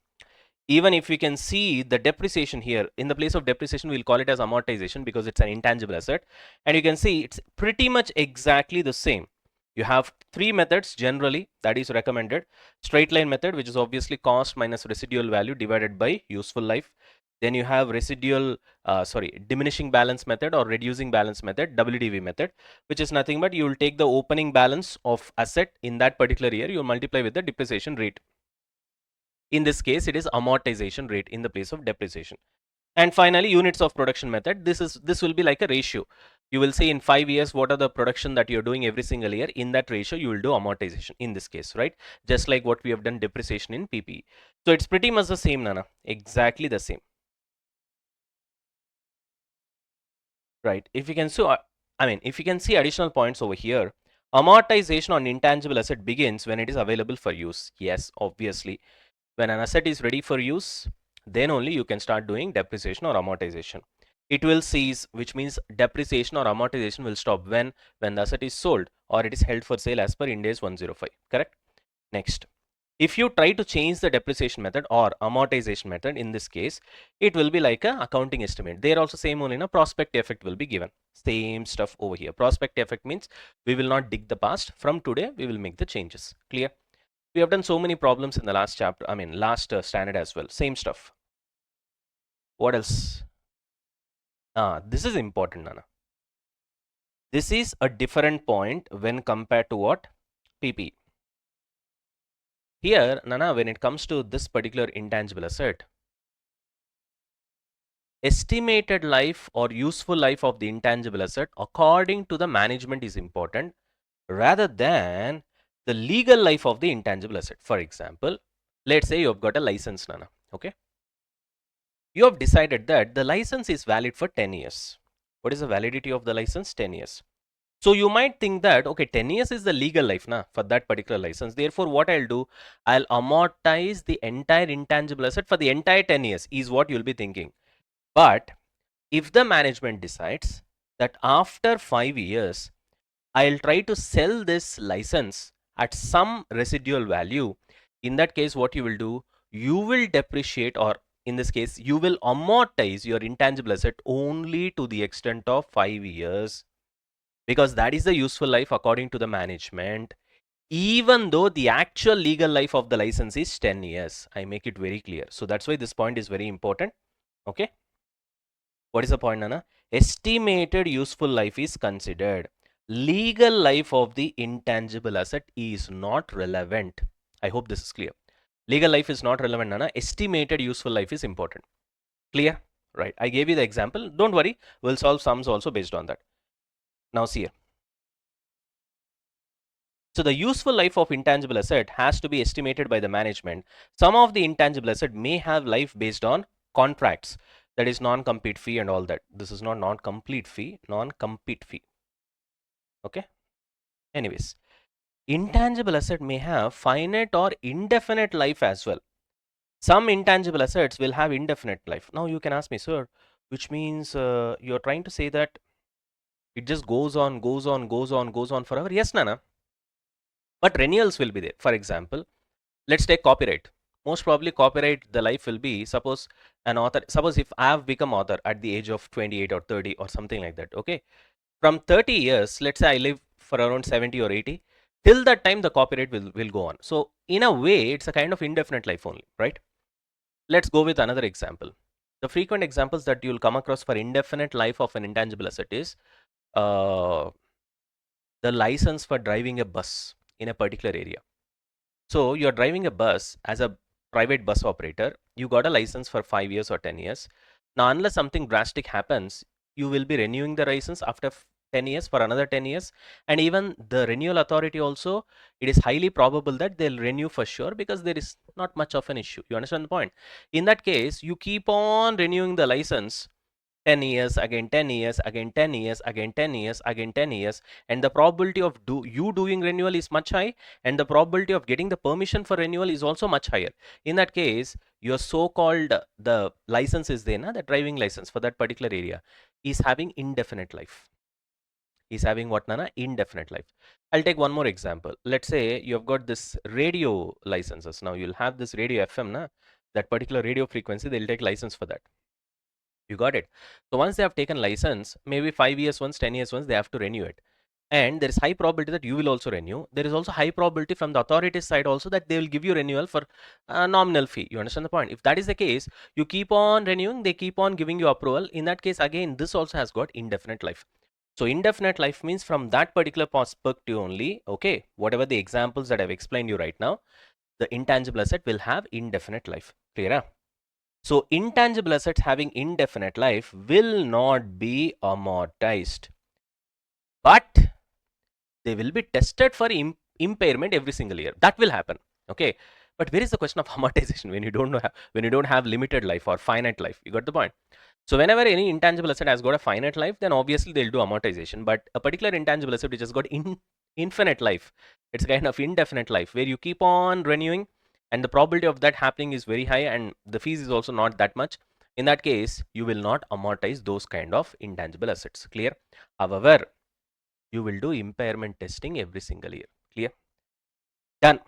Even if we can see the depreciation here, in the place of depreciation, we'll call it as amortization because it's an intangible asset. And you can see it's pretty much exactly the same. You have three methods generally that is recommended. Straight line method, which is obviously cost minus residual value divided by useful life. Then you have diminishing balance method or reducing balance method, WDV method, which is nothing but you will take the opening balance of asset in that particular year, you multiply with the depreciation rate. In this case, it is amortization rate in the place of depreciation. And finally, units of production method. This will be like a ratio. You will say in 5 years what are the production that you're doing every single year. In that ratio, you will do amortization in this case, right? Just like what we have done depreciation in PPE. So it's pretty much the same, Nana. Exactly the same. Right. If you can if you can see additional points over here, amortization on intangible asset begins when it is available for use. Yes, obviously. When an asset is ready for use, then only you can start doing depreciation or amortization. It will cease, which means depreciation or amortization will stop when the asset is sold or it is held for sale as per Ind AS 105. Correct? Next. If you try to change the depreciation method or amortization method, in this case, it will be like a accounting estimate. There also same only, prospect effect will be given. Same stuff over here. Prospect effect means we will not dig the past. From today, we will make the changes. Clear? We have done so many problems in the last chapter, last standard as well. Same stuff. What else? This is important, Nana. This is a different point when compared to what? PP. Here, Nana, when it comes to this particular intangible asset, estimated life or useful life of the intangible asset according to the management is important rather than the legal life of the intangible asset. For example, let's say you have got a license, Nana. Okay. You have decided that the license is valid for 10 years. What is the validity of the license? 10 years. So you might think that, okay, 10 years is the legal life for that particular license. Therefore, what I'll do, I'll amortize the entire intangible asset for the entire 10 years is what you'll be thinking. But if the management decides that after 5 years, I'll try to sell this license at some residual value, in that case, what you will do, you will depreciate, or in this case, you will amortize your intangible asset only to the extent of 5 years, because that is the useful life according to the management, even though the actual legal life of the license is 10 years. I make it very clear. So that's why this point is very important. Okay. What is the point, Nana? Estimated useful life is considered. Legal life of the intangible asset is not relevant. I hope this is clear. Legal life is not relevant, Nana. Estimated useful life is important. Clear? Right. I gave you the example. Don't worry. We'll solve sums also based on that. Now see here. So the useful life of intangible asset has to be estimated by the management. Some of the intangible asset may have life based on contracts. That is non-compete fee and all that. This is not non-complete fee, non-compete fee. Okay. Anyways, intangible asset may have finite or indefinite life as well. Some intangible assets will have indefinite life. Now you can ask me, sir, which means you're trying to say that it just goes on, goes on, goes on, goes on forever. Yes, Nana. But renewals will be there. For example, let's take copyright. Most probably copyright, the life will be, suppose an author, suppose if I have become author at the age of 28 or 30 or something like that. Okay. From 30 years, let's say I live for around 70 or 80, till that time the copyright will go on. So in a way, it's a kind of indefinite life only, right? Let's go with another example. The frequent examples that you'll come across for indefinite life of an intangible asset is uh, the license for driving a bus in a particular area. So you're driving a bus as a private bus operator. You got a license for 5 years or 10 years. Now, unless something drastic happens, you will be renewing the license after 10 years for another 10 years. And even the renewal authority also, it is highly probable that they'll renew for sure because there is not much of an issue. You understand the point? In that case, you keep on renewing the license 10 years, again 10 years, again 10 years, again 10 years, again 10 years, and the probability of you doing renewal is much high, and the probability of getting the permission for renewal is also much higher. In that case, your so-called the license is there, the driving license for that particular area is having indefinite life. Is having what, Nana? Indefinite life. I'll take one more example. Let's say you have got this radio licenses. Now you'll have this radio FM, that particular radio frequency, they'll take license for that. You got it. So once they have taken license, maybe 5 years once, 10 years once, they have to renew it. and there is high probability that you will also renew. There is also high probability from the authorities side also that they will give you renewal for a nominal fee. You understand the point? If that is the case, you keep on renewing, they keep on giving you approval. In that case, again, this also has got indefinite life. So indefinite life means from that particular perspective only, okay, whatever the examples that I've explained you right now, the intangible asset will have indefinite life. Clear? So intangible assets having indefinite life will not be amortized, but they will be tested for impairment every single year. That will happen. Okay. But where is the question of amortization when you don't know when you don't have limited life or finite life? You got the point. So whenever any intangible asset has got a finite life, then obviously they'll do amortization. But a particular intangible asset which has got infinite life, it's kind of indefinite life where you keep on renewing, and the probability of that happening is very high, and the fees is also not that much. In that case, you will not amortize those kind of intangible assets. Clear? However, you will do impairment testing every single year. Clear? Done.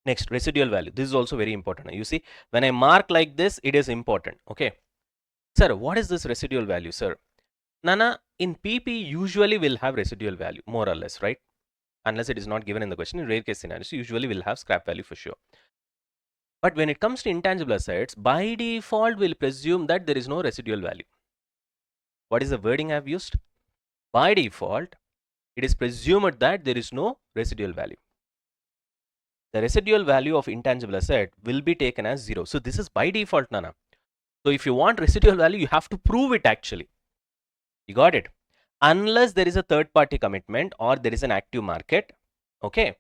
Next, residual value. This is also very important. You see, when I mark like this, it is important. Okay. Sir, what is this residual value, sir? Nana, in PP usually will have residual value, more or less, right? Unless it is not given in the question. In rare case scenarios, usually will have scrap value for sure. But when it comes to intangible assets, by default, we'll presume that there is no residual value. What is the wording I've used? By default, it is presumed that there is no residual value. The residual value of intangible asset will be taken as 0. So this is by default, Nana. So if you want residual value, you have to prove it actually. You got it? Unless there is a third party commitment or there is an active market. Okay.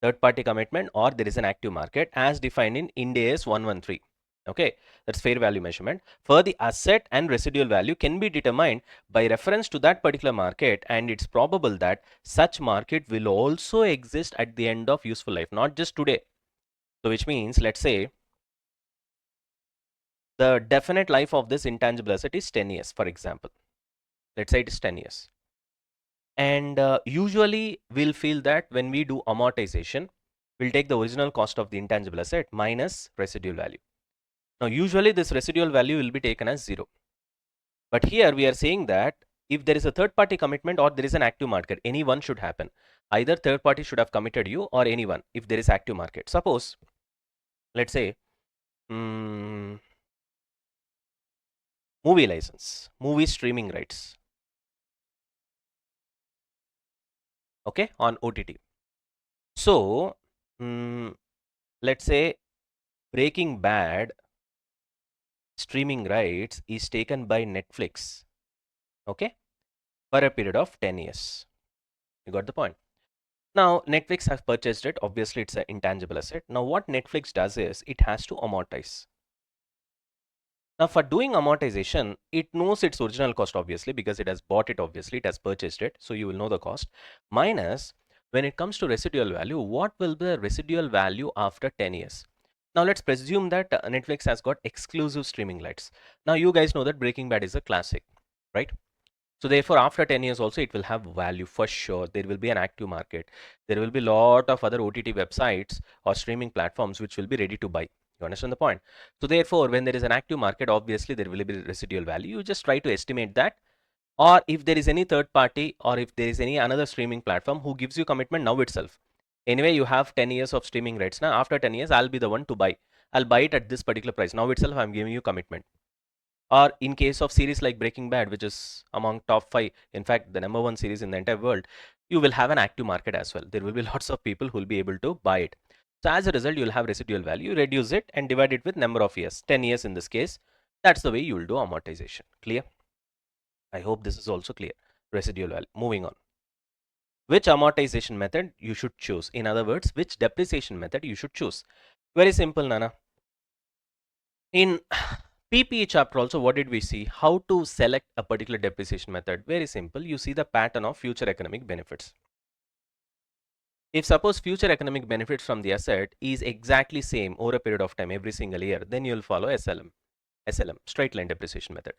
Third party commitment or there is an active market as defined in Ind AS 113. Okay, that's fair value measurement. For the asset and residual value can be determined by reference to that particular market, and it's probable that such market will also exist at the end of useful life, not just today. So which means, let's say the definite life of this intangible asset is 10 years, for example. Let's say it is 10 years. And usually we'll feel that when we do amortization, we'll take the original cost of the intangible asset minus residual value. Now, usually this residual value will be taken as 0. But here we are saying that if there is a third party commitment or there is an active market, any one should happen. Either third party should have committed you or anyone if there is active market. Suppose, let's say, movie license, movie streaming rights, okay, on OTT. So, let's say Breaking Bad streaming rights is taken by Netflix, okay, for a period of 10 years. You got the point. Now, Netflix has purchased it. Obviously, it's an intangible asset. Now, what Netflix does is it has to amortize. Now, for doing amortization, it knows its original cost, obviously, because it has bought it, obviously, it has purchased it. So, you will know the cost. Minus, when it comes to residual value, what will be the residual value after 10 years? Now, let's presume that Netflix has got exclusive streaming rights. Now, you guys know that Breaking Bad is a classic, right? So therefore, after 10 years also, it will have value for sure. There will be an active market. There will be a lot of other OTT websites or streaming platforms which will be ready to buy. You understand the point? So therefore, when there is an active market, obviously there will be residual value. You just try to estimate that. Or if there is any third party or if there is any another streaming platform who gives you commitment now itself. Anyway, you have 10 years of streaming rights. Now, after 10 years, I'll be the one to buy. I'll buy it at this particular price. Now itself, I'm giving you commitment. Or in case of series like Breaking Bad, which is among top 5, in fact, the #1 series in the entire world, you will have an active market as well. There will be lots of people who will be able to buy it. So as a result, you'll have residual value. You reduce it and divide it with number of years, 10 years in this case. That's the way you will do amortization. Clear? I hope this is also clear. Residual value. Moving on. Which amortization method you should choose? In other words, which depreciation method you should choose? Very simple, Nana. In PPE chapter also, what did we see? How to select a particular depreciation method? Very simple. You see the pattern of future economic benefits. If suppose future economic benefits from the asset is exactly same over a period of time every single year, then you'll follow SLM, straight line depreciation method.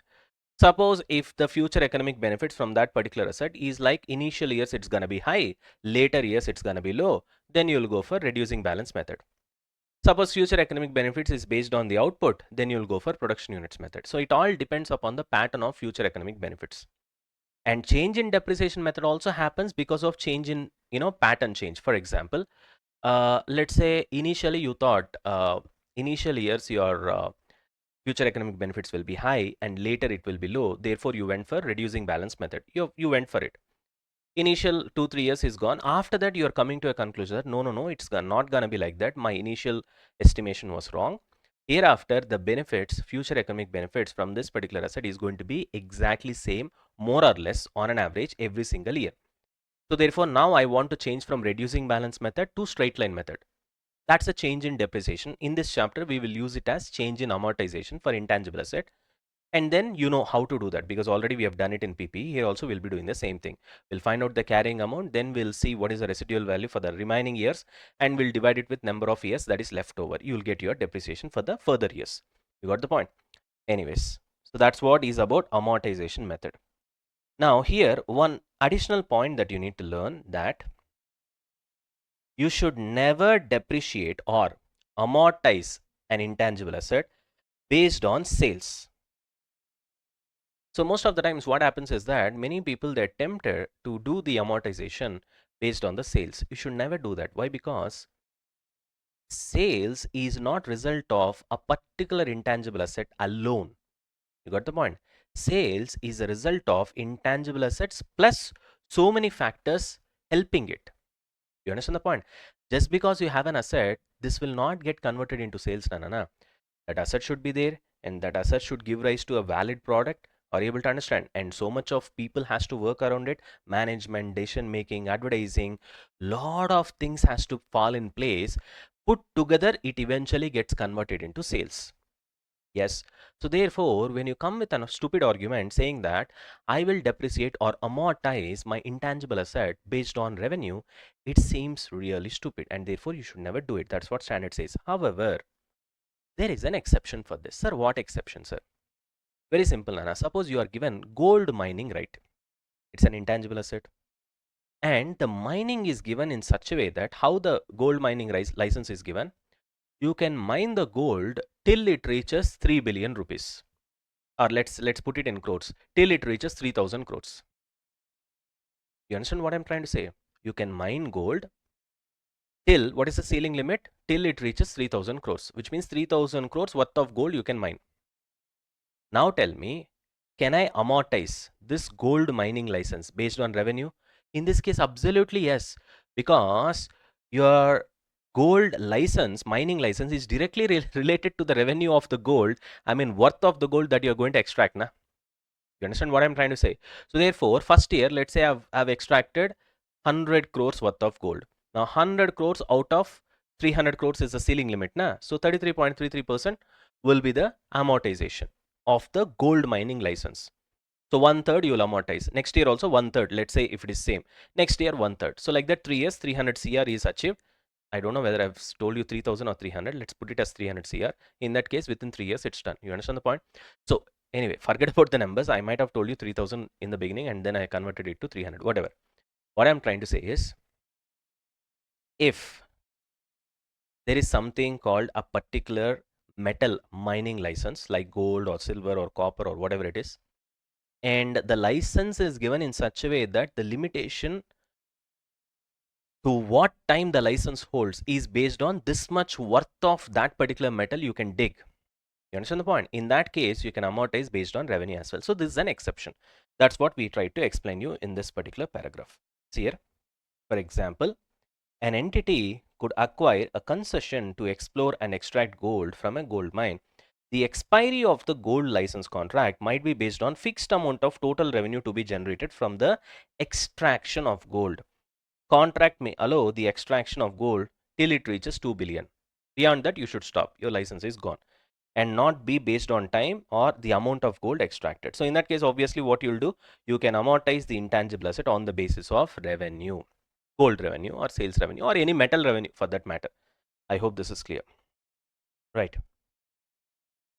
Suppose if the future economic benefits from that particular asset is like initial years it's gonna be high, later years it's gonna be low, then you'll go for reducing balance method. Suppose future economic benefits is based on the output, then you'll go for production units method. So it all depends upon the pattern of future economic benefits. And change in depreciation method also happens because of change in, pattern change. For example, let's say initially you thought, initial years your future economic benefits will be high and later it will be low. Therefore, you went for reducing balance method. You went for it. Initial 2 3 years is gone. After that, you are coming to a conclusion that no, it's not gonna be like that. My initial estimation was wrong. Hereafter, the benefits, future economic benefits from this particular asset is going to be exactly same, more or less on an average every single year. So therefore, now I want to change from reducing balance method to straight line method. That's a change in depreciation. In this chapter, we will use it as change in amortization for intangible asset. And then you know how to do that because already we have done it in PP. Here also we'll be doing the same thing. We'll find out the carrying amount, then we'll see what is the residual value for the remaining years and we'll divide it with number of years that is left over. You'll get your depreciation for the further years. You got the point? Anyways, so that's what is about amortization method. Now here, one additional point that you need to learn, that you should never depreciate or amortize an intangible asset based on sales. So most of the times what happens is that many people, they're tempted to do the amortization based on the sales. You should never do that. Why? Because sales is not result of a particular intangible asset alone. You got the point? Sales is a result of intangible assets plus so many factors helping it. You understand the point? Just because you have an asset, this will not get converted into sales. Na. That asset should be there and that asset should give rise to a valid product. Are you able to understand? And so much of people has to work around it. Management, decision making, advertising, lot of things has to fall in place. Put together, it eventually gets converted into sales. Yes. So therefore, when you come with a stupid argument saying that I will depreciate or amortize my intangible asset based on revenue, it seems really stupid and therefore you should never do it. That's what standard says. However, there is an exception for this. Sir, what exception, sir? Very simple, Nana. Suppose you are given gold mining right. It's an intangible asset. And the mining is given in such a way that how the gold mining license is given, you can mine the gold till it reaches 3 billion rupees. Or let's put it in crores, till it reaches 3000 crores. You understand what I'm trying to say? You can mine gold till, what is the ceiling limit? Till it reaches 3000 crores, which means 3000 crores worth of gold you can mine. Now tell me, can I amortize this gold mining license based on revenue? In this case, absolutely yes, because your gold license, mining license, is directly related to the revenue of the gold. I mean, worth of the gold that you're going to extract. Na? You understand what I'm trying to say? So therefore, first year, let's say I've extracted 100 crores worth of gold. Now 100 crores out of 300 crores is the ceiling limit. Na? So 33.33% will be the amortization of the gold mining license. So 1/3 you will amortize. Next year also 1/3. Let's say if it is same. Next year 1/3. So like that 3 years 300 CR is achieved. I don't know whether I've told you 3000 or 300. Let's put it as 300 CR. In that case, within 3 years it's done. You understand the point? So anyway, forget about the numbers. I might have told you 3000 in the beginning and then I converted it to 300. Whatever. What I'm trying to say is, if there is something called a particular metal mining license like gold or silver or copper or whatever it is, and the license is given in such a way that the limitation to what time the license holds is based on this much worth of that particular metal you can dig. You understand the point? In that case, you can amortize based on revenue as well. So this is an exception. That's what we tried to explain you in this particular paragraph. See here, for example, an entity could acquire a concession to explore and extract gold from a gold mine. The expiry of the gold license contract might be based on fixed amount of total revenue to be generated from the extraction of gold. Contract may allow the extraction of gold till it reaches 2 billion. Beyond that, you should stop. Your license is gone and not be based on time or the amount of gold extracted. So in that case, obviously what you'll do, you can amortize the intangible asset on the basis of revenue, gold revenue or sales revenue or any metal revenue for that matter. I hope this is clear. Right.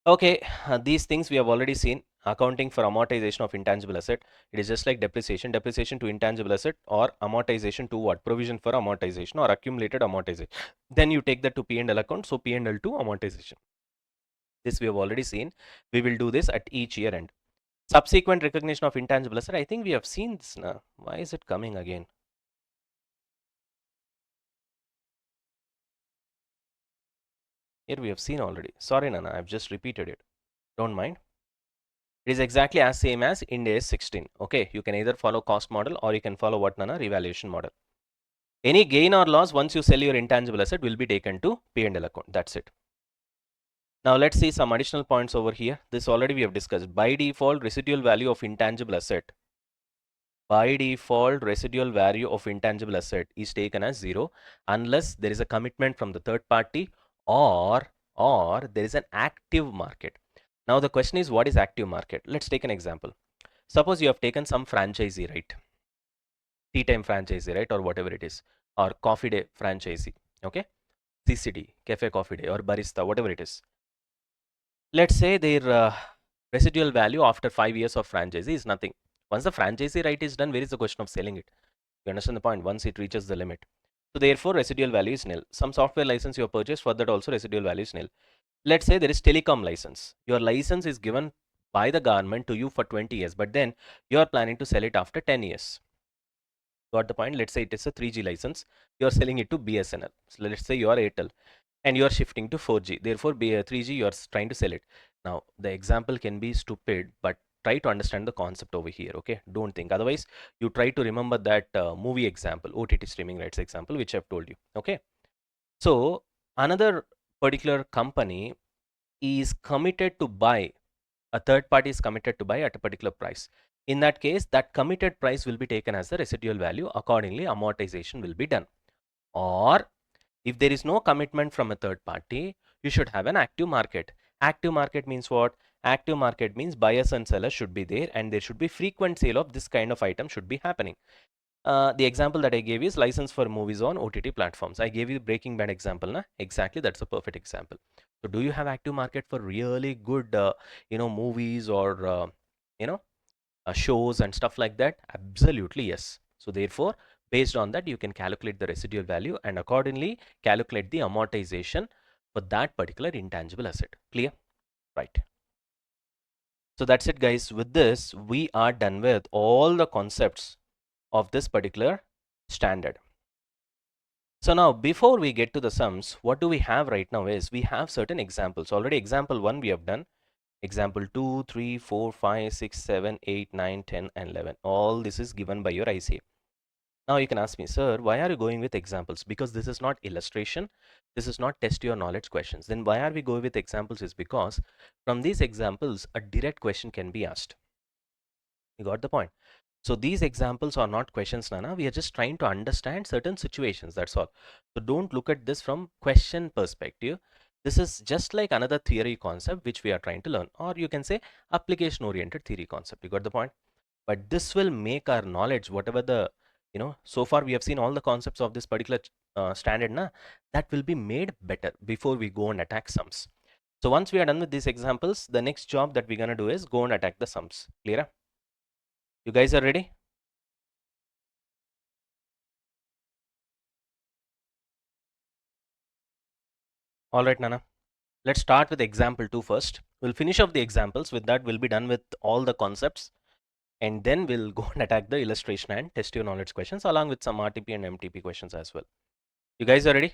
Okay, these things we have already seen. Accounting for amortization of intangible asset. It is just like depreciation. Depreciation to intangible asset or amortization to what? Provision for amortization or accumulated amortization. Then you take that to P&L account. So P&L to amortization. This we have already seen. We will do this at each year end. Subsequent recognition of intangible asset. I think we have seen this now. Why is it coming again? Here we have seen already. Sorry, Nana, I've just repeated it. Don't mind. It is exactly as same as Ind AS 16. Okay, you can either follow cost model or you can follow what, Nana? Revaluation model. Any gain or loss once you sell your intangible asset will be taken to P&L account. That's it. Now let's see some additional points over here. This already we have discussed. By default, residual value of intangible asset. By default, residual value of intangible asset is taken as 0 unless there is a commitment from the third party or there is an active market. Now the question is, what is active market? Let's take an example. Suppose you have taken some franchisee, right? Tea time franchisee, right? Or whatever it is, or coffee day franchisee. Okay, CCD, cafe coffee day, or barista, whatever it is. Let's say their residual value after 5 years of franchisee is nothing. Once the franchisee right is done, where is the question of selling it? You understand the point? Once it reaches the limit. So therefore, residual value is nil. Some software license you have purchased, for that also residual value is nil. Let's say there is telecom license. Your license is given by the government to you for 20 years, but then you are planning to sell it after 10 years. Got the point? Let's say it is a 3G license. You are selling it to BSNL. So let's say you are Airtel and you are shifting to 4G. Therefore, 3G, you are trying to sell it. Now, the example can be stupid, but try to understand the concept over here. Okay, don't think. Otherwise, you try to remember that movie example, OTT streaming rights example, which I've told you. Okay, so another particular company is committed to buy, a third party is committed to buy at a particular price. In that case, that committed price will be taken as the residual value. Accordingly, amortization will be done. Or if there is no commitment from a third party, you should have an active market. Active market means what? Active market means buyers and sellers should be there and there should be frequent sale of this kind of item should be happening. The example that I gave is license for movies on OTT platforms. I gave you Breaking Bad example, na? Exactly, that's a perfect example. So do you have active market for really good, movies or, shows and stuff like that? Absolutely, yes. So therefore, based on that, you can calculate the residual value and accordingly calculate the amortization for that particular intangible asset. Clear? Right. So that's it, guys. With this, we are done with all the concepts of this particular standard. So now before we get to the sums, what do we have right now is we have certain examples. Already example 1 we have done. Example 2, 3, 4, 5, 6, 7, 8, 9, 10 and 11. All this is given by your ICA. Now you can ask me, sir, why are you going with examples? Because this is not illustration. This is not test your knowledge questions. Then why are we going with examples is because from these examples, a direct question can be asked. You got the point? So these examples are not questions, Nana. We are just trying to understand certain situations. That's all. So don't look at this from question perspective. This is just like another theory concept which we are trying to learn, or you can say application oriented theory concept. You got the point? But this will make our knowledge, whatever the, so far we have seen all the concepts of this particular standard, na, that will be made better before we go and attack sums. So once we are done with these examples, the next job that we're going to do is go and attack the sums. Clear? You guys are ready? All right, Nana. Let's start with example 2 first. We'll finish off the examples. With that, we'll be done with all the concepts. And then we'll go and attack the illustration and test your knowledge questions along with some RTP and MTP questions as well. You guys are ready?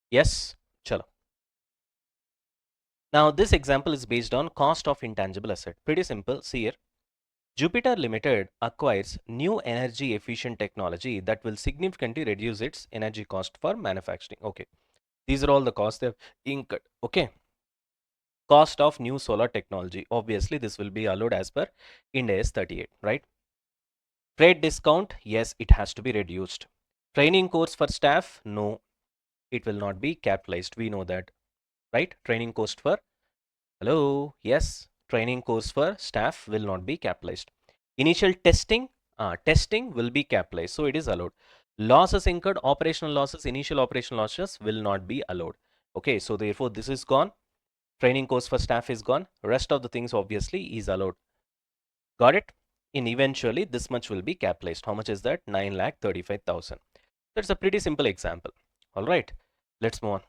Yes? Chalo. Now, this example is based on cost of intangible asset. Pretty simple. See here. Jupiter Limited acquires new energy efficient technology that will significantly reduce its energy cost for manufacturing. Okay. These are all the costs they've incurred. Okay. Cost of new solar technology. Obviously, this will be allowed as per Ind AS 38, right? Trade discount, yes, it has to be reduced. Training course for staff, no, it will not be capitalized. We know that, right? Training cost for, hello, yes, training course for staff will not be capitalized. Initial testing will be capitalized, so it is allowed. Losses incurred, operational losses, initial operational losses will not be allowed. Okay, so therefore this is gone. Training course for staff is gone. Rest of the things obviously is allowed. Got it? In eventually this much will be capitalized. How much is that? 9,35,000. That's a pretty simple example. All right, let's move on.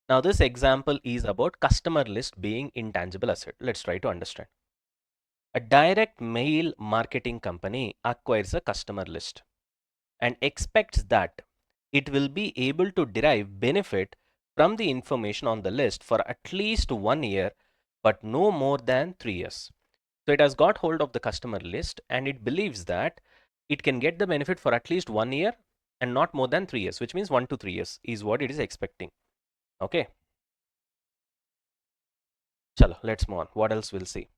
Now this example is about customer list being intangible asset. Let's try to understand. A direct mail marketing company acquires a customer list and expects that it will be able to derive benefit from the information on the list for at least 1 year, but no more than 3 years. So it has got hold of the customer list and it believes that it can get the benefit for at least 1 year and not more than 3 years, which means 1 to 3 years is what it is expecting. Okay. Chalo, let's move on. What else we'll see?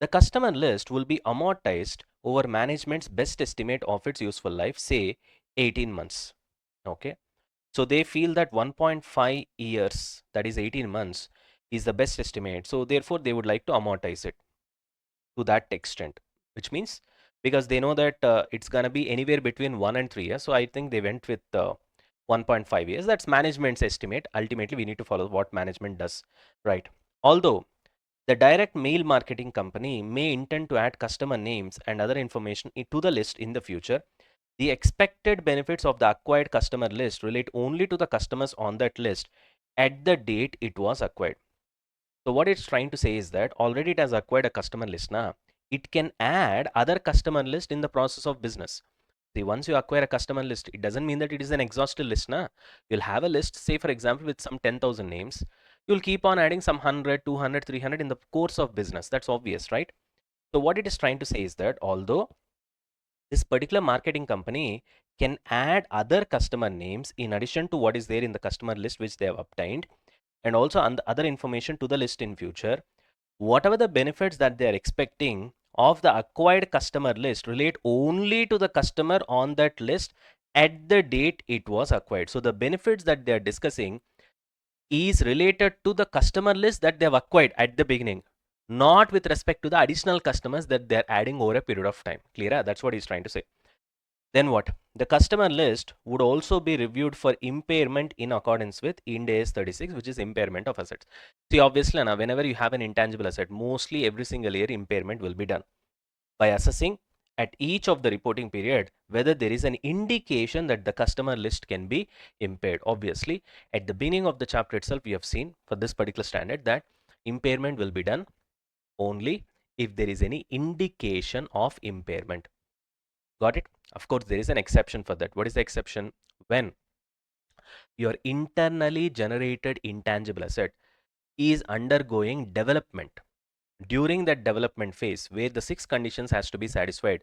The customer list will be amortized over management's best estimate of its useful life, say 18 months. Okay. So they feel that 1.5 years, that is 18 months, is the best estimate. So therefore, they would like to amortize it to that extent, which means because they know that it's going to be anywhere between 1 and 3 years. So I think they went with 1.5 years. That's management's estimate. Ultimately, we need to follow what management does, right? Although the direct mail marketing company may intend to add customer names and other information to the list in the future, the expected benefits of the acquired customer list relate only to the customers on that list at the date it was acquired. So what it's trying to say is that already it has acquired a customer list now. It can add other customer list in the process of business. See, once you acquire a customer list, it doesn't mean that it is an exhaustive list. Na? You'll have a list, say for example, with some 10,000 names. You'll keep on adding some 100, 200, 300 in the course of business. That's obvious, right? So what it is trying to say is that although this particular marketing company can add other customer names in addition to what is there in the customer list which they have obtained, and also other information to the list in future, whatever the benefits that they are expecting of the acquired customer list relate only to the customer on that list at the date it was acquired. So the benefits that they are discussing is related to the customer list that they have acquired at the beginning, not with respect to the additional customers that they are adding over a period of time. Clear? That's what he's trying to say. Then what? The customer list would also be reviewed for impairment in accordance with Ind AS 36, which is impairment of assets. See, obviously, now, whenever you have an intangible asset, mostly every single year impairment will be done by assessing at each of the reporting period whether there is an indication that the customer list can be impaired. Obviously, at the beginning of the chapter itself, we have seen for this particular standard that impairment will be done only if there is any indication of impairment. Got it? Of course, there is an exception for that. What is the exception? When your internally generated intangible asset is undergoing development. During that development phase, where the 6 conditions has to be satisfied,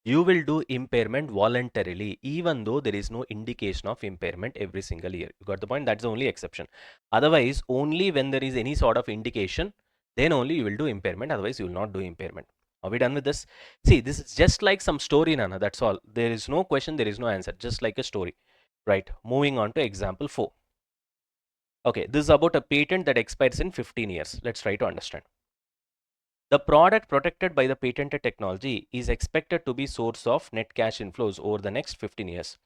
you will do impairment voluntarily, even though there is no indication of impairment every single year. You got the point? That's the only exception. Otherwise, only when there is any sort of indication, then only you will do impairment. Otherwise, you will not do impairment. Are we done with this? See, this is just like some story, Nana. That's all. There is no question, there is no answer. Just like a story. Right. Moving on to example 4. Okay, this is about a patent that expires in 15 years. Let's try to understand. The product protected by the patented technology is expected to be source of net cash inflows over the next 15 years.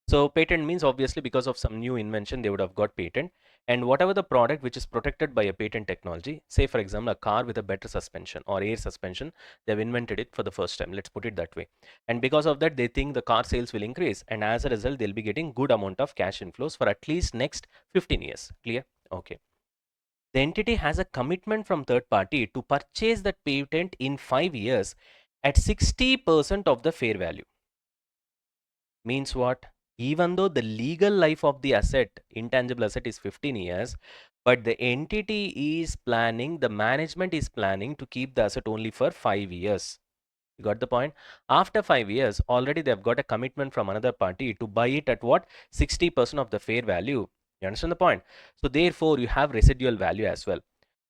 So patent means obviously because of some new invention they would have got patent, and whatever the product which is protected by a patent technology, say for example a car with a better suspension or air suspension, they've invented it for the first time, let's put it that way, and because of that they think the car sales will increase, and as a result they'll be getting good amount of cash inflows for at least next 15 years. Clear? Okay. The entity has a commitment from third party to purchase that patent in 5 years at 60% of the fair value. Means what? Even though the legal life of the asset, intangible asset, is 15 years, but the entity is planning, the management is planning to keep the asset only for 5 years. You got the point? After 5 years, already they've got a commitment from another party to buy it at what? 60% of the fair value. You understand the point? So therefore, you have residual value as well.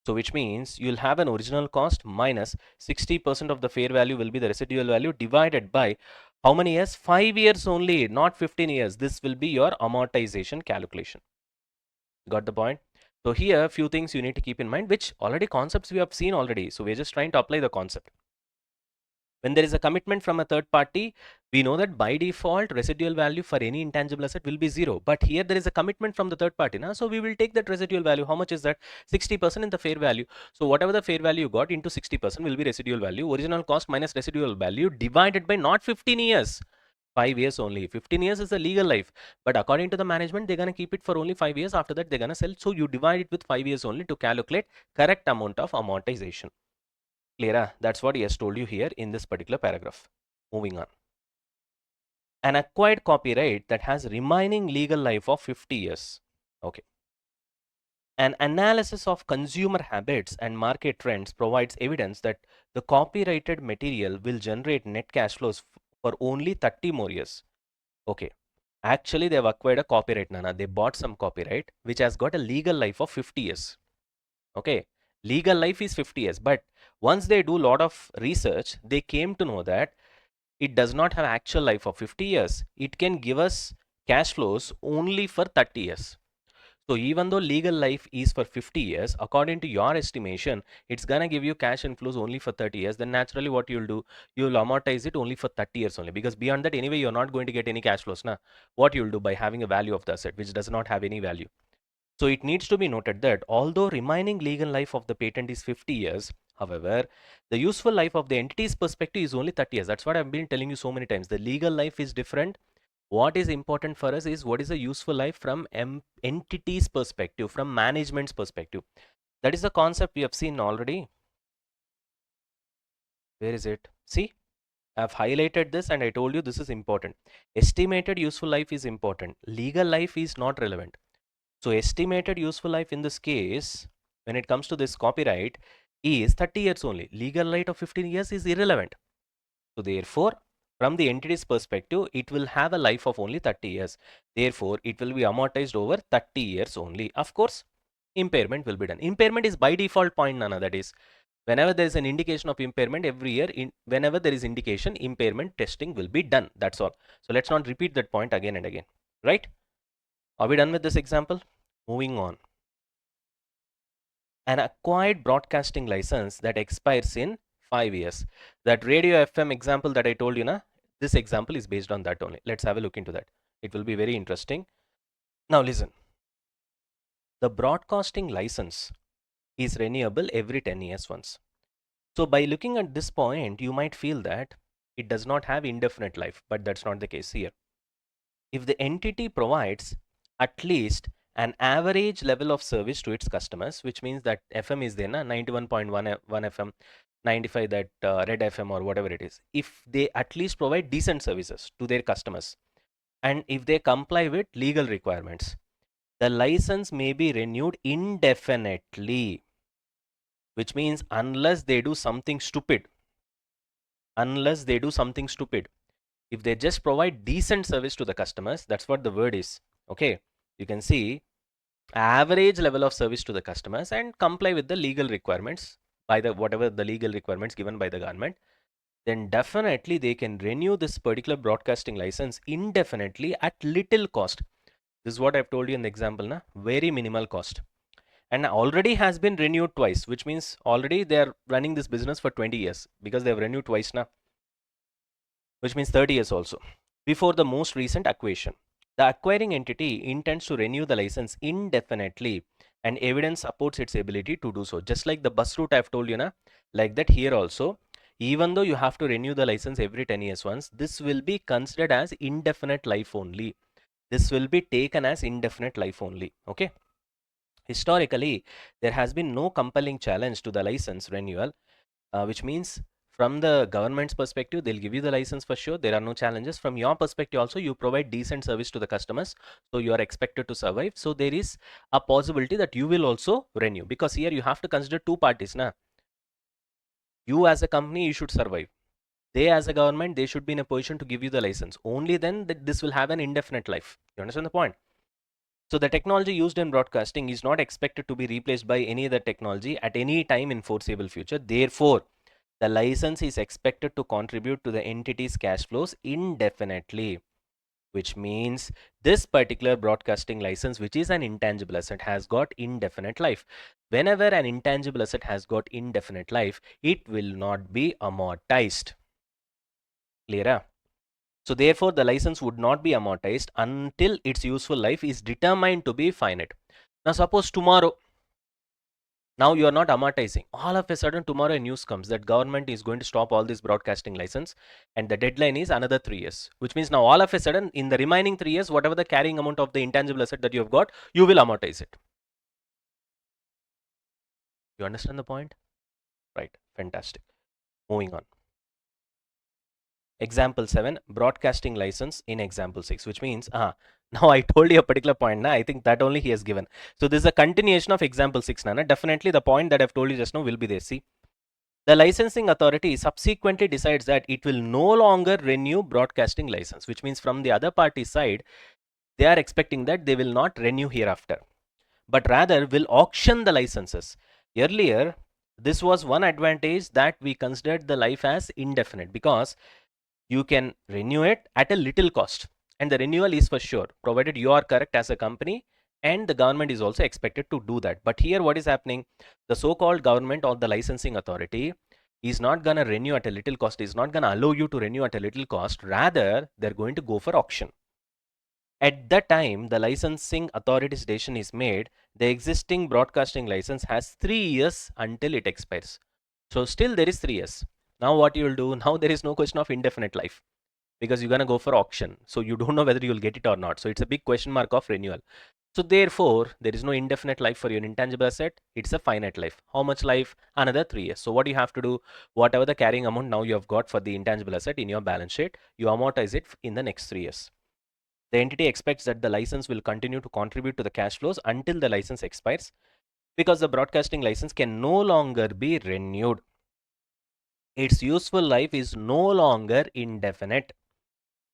So which means you'll have an original cost minus 60% of the fair value will be the residual value divided by how many years? 5 years only, not 15 years. This will be your amortization calculation. Got the point? So here, few things you need to keep in mind, which already concepts we have seen already. So we're just trying to apply the concept. When there is a commitment from a third party, we know that by default residual value for any intangible asset will be 0. But here there is a commitment from the third party. Now, so we will take that residual value. How much is that? 60% in the fair value. So whatever the fair value you got into 60% will be residual value. Original cost minus residual value divided by not 15 years. 5 years only. 15 years is the legal life. But according to the management, they're going to keep it for only 5 years. After that, they're going to sell. So you divide it with 5 years only to calculate correct amount of amortization. Clear? That's what he has told you here in this particular paragraph. Moving on. An acquired copyright that has remaining legal life of 50 years. Okay. An analysis of consumer habits and market trends provides evidence that the copyrighted material will generate net cash flows for only 30 more years. Okay. Actually, they've acquired a copyright, Nana. They bought some copyright which has got a legal life of 50 years. Okay. Legal life is 50 years. But once they do a lot of research, they came to know that it does not have actual life of 50 years. It can give us cash flows only for 30 years. So even though legal life is for 50 years, according to your estimation, it's gonna give you cash inflows only for 30 years. Then naturally what you'll do, you'll amortize it only for 30 years only, because beyond that anyway, you're not going to get any cash flows. Now, what you'll do by having a value of the asset, which does not have any value. So it needs to be noted that although remaining legal life of the patent is 50 years, however, the useful life of the entity's perspective is only 30 years. That's what I've been telling you so many times. The legal life is different. What is important for us is what is the useful life from entity's perspective, from management's perspective. That is the concept we have seen already. Where is it? See, I've highlighted this and I told you this is important. Estimated useful life is important. Legal life is not relevant. So estimated useful life in this case, when it comes to this copyright, is 30 years only. Legal right of 15 years is irrelevant. So therefore, from the entity's perspective, it will have a life of only 30 years. Therefore, it will be amortized over 30 years only. Of course, impairment will be done. Impairment is by default point, Nana. That is, whenever there is an indication of impairment every year, whenever there is indication, impairment testing will be done. That's all. So let's not repeat that point again and again. Right? Are we done with this example? Moving on. An acquired broadcasting license that expires in 5 years. That radio FM example that I told you, na, this example is based on that only. Let's have a look into that. It will be very interesting. Now listen. The broadcasting license is renewable every 10 years once. So by looking at this point, you might feel that it does not have indefinite life, but that's not the case here. If the entity provides at least an average level of service to its customers, which means that FM is there, na, 91.1 FM, 95 that Red FM or whatever it is. If they at least provide decent services to their customers, and if they comply with legal requirements, the license may be renewed indefinitely, which means unless they do something stupid, if they just provide decent service to the customers, that's what the word is. Okay, you can see average level of service to the customers and comply with the legal requirements by the whatever the legal requirements given by the government, then definitely they can renew this particular broadcasting license indefinitely at little cost. This is what I've told you in the example, na, very minimal cost, and already has been renewed twice, which means already they are running this business for 20 years because they have renewed twice now, which means 30 years also, before the most recent acquisition. The acquiring entity intends to renew the license indefinitely, and evidence supports its ability to do so. Just like the bus route I've told you, na, like that here also, even though you have to renew the license every 10 years once, this will be considered as indefinite life only. This will be taken as indefinite life only. Okay. Historically, there has been no compelling challenge to the license renewal, which means from the government's perspective, they'll give you the license for sure. There are no challenges. From your perspective also, you provide decent service to the customers, so you are expected to survive. So there is a possibility that you will also renew, because here you have to consider two parties. Na? You as a company, you should survive. They as a government, they should be in a position to give you the license. Only then that this will have an indefinite life. You understand the point? So the technology used in broadcasting is not expected to be replaced by any other technology at any time in foreseeable future. Therefore, the license is expected to contribute to the entity's cash flows indefinitely, which means this particular broadcasting license, which is an intangible asset, has got indefinite life. Whenever an intangible asset has got indefinite life, it will not be amortized. Clear? So therefore, the license would not be amortized until its useful life is determined to be finite. Now suppose tomorrow, Now you are not amortizing. All of a sudden tomorrow a news comes that government is going to stop all this broadcasting license and the deadline is another 3 years, which means now all of a sudden in the remaining 3 years, whatever the carrying amount of the intangible asset that you have got, you will amortize it. You understand the point? Right. Fantastic. Moving on. Example 7, broadcasting license in example 6, which means, now I told you a particular point. I think that only he has given. So this is a continuation of example 6. Nana. Definitely the point that I've told you just now will be there. See, the licensing authority subsequently decides that it will no longer renew broadcasting license, which means from the other party side, they are expecting that they will not renew hereafter, but rather will auction the licenses. Earlier, this was one advantage that we considered the life as indefinite, because you can renew it at a little cost, and the renewal is for sure provided you are correct as a company, and the government is also expected to do that. But here what is happening, the so-called government or the licensing authority is not going to renew at a little cost, is not going to allow you to renew at a little cost, rather they're going to go for auction. At that time the licensing authority's decision is made, the existing broadcasting license has 3 years until it expires. So still there is 3 years. Now what you will do, now there is no question of indefinite life, because you're going to go for auction. So you don't know whether you'll get it or not. So it's a big question mark of renewal. So therefore, there is no indefinite life for your intangible asset. It's a finite life. How much life? Another 3 years. So what you have to do, whatever the carrying amount now you have got for the intangible asset in your balance sheet, you amortize it in the next 3 years. The entity expects that the license will continue to contribute to the cash flows until the license expires, because the broadcasting license can no longer be renewed. Its useful life is no longer indefinite.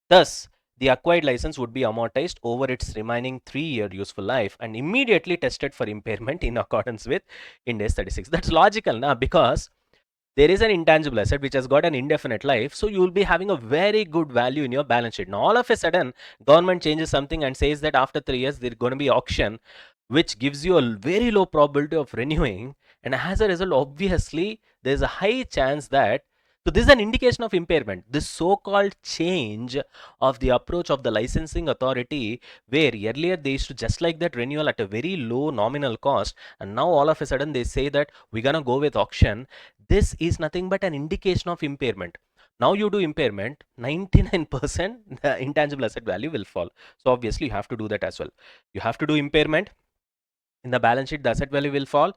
Thus, the acquired license would be amortized over its remaining 3-year useful life and immediately tested for impairment in accordance with Ind AS 36. That's logical now, because there is an intangible asset which has got an indefinite life, so you will be having a very good value in your balance sheet. Now all of a sudden government changes something and says that after 3 years there's going to be auction, which gives you a very low probability of renewing, and as a result obviously there's a high chance that, so this is an indication of impairment. This so-called change of the approach of the licensing authority, where earlier they used to just like that renewal at a very low nominal cost, and now all of a sudden they say that we're gonna go with auction. This is nothing but an indication of impairment. Now you do impairment, 99% the intangible asset value will fall. So obviously you have to do that as well. You have to do impairment. In the balance sheet, the asset value will fall.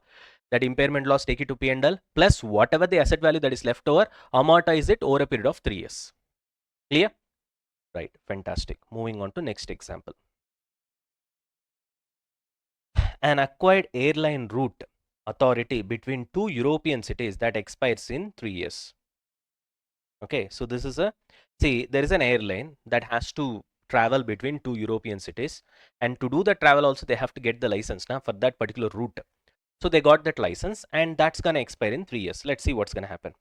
That impairment loss, take it to P&L, plus whatever the asset value that is left over, amortize it over a period of 3 years. Clear? Right, fantastic. Moving on to next example. An acquired airline route authority between two European cities that expires in 3 years. Okay, so this is there is an airline that has to travel between two European cities, and to do the travel also they have to get the license now for that particular route. So they got that license and that's going to expire in 3 years. Let's see what's going to happen.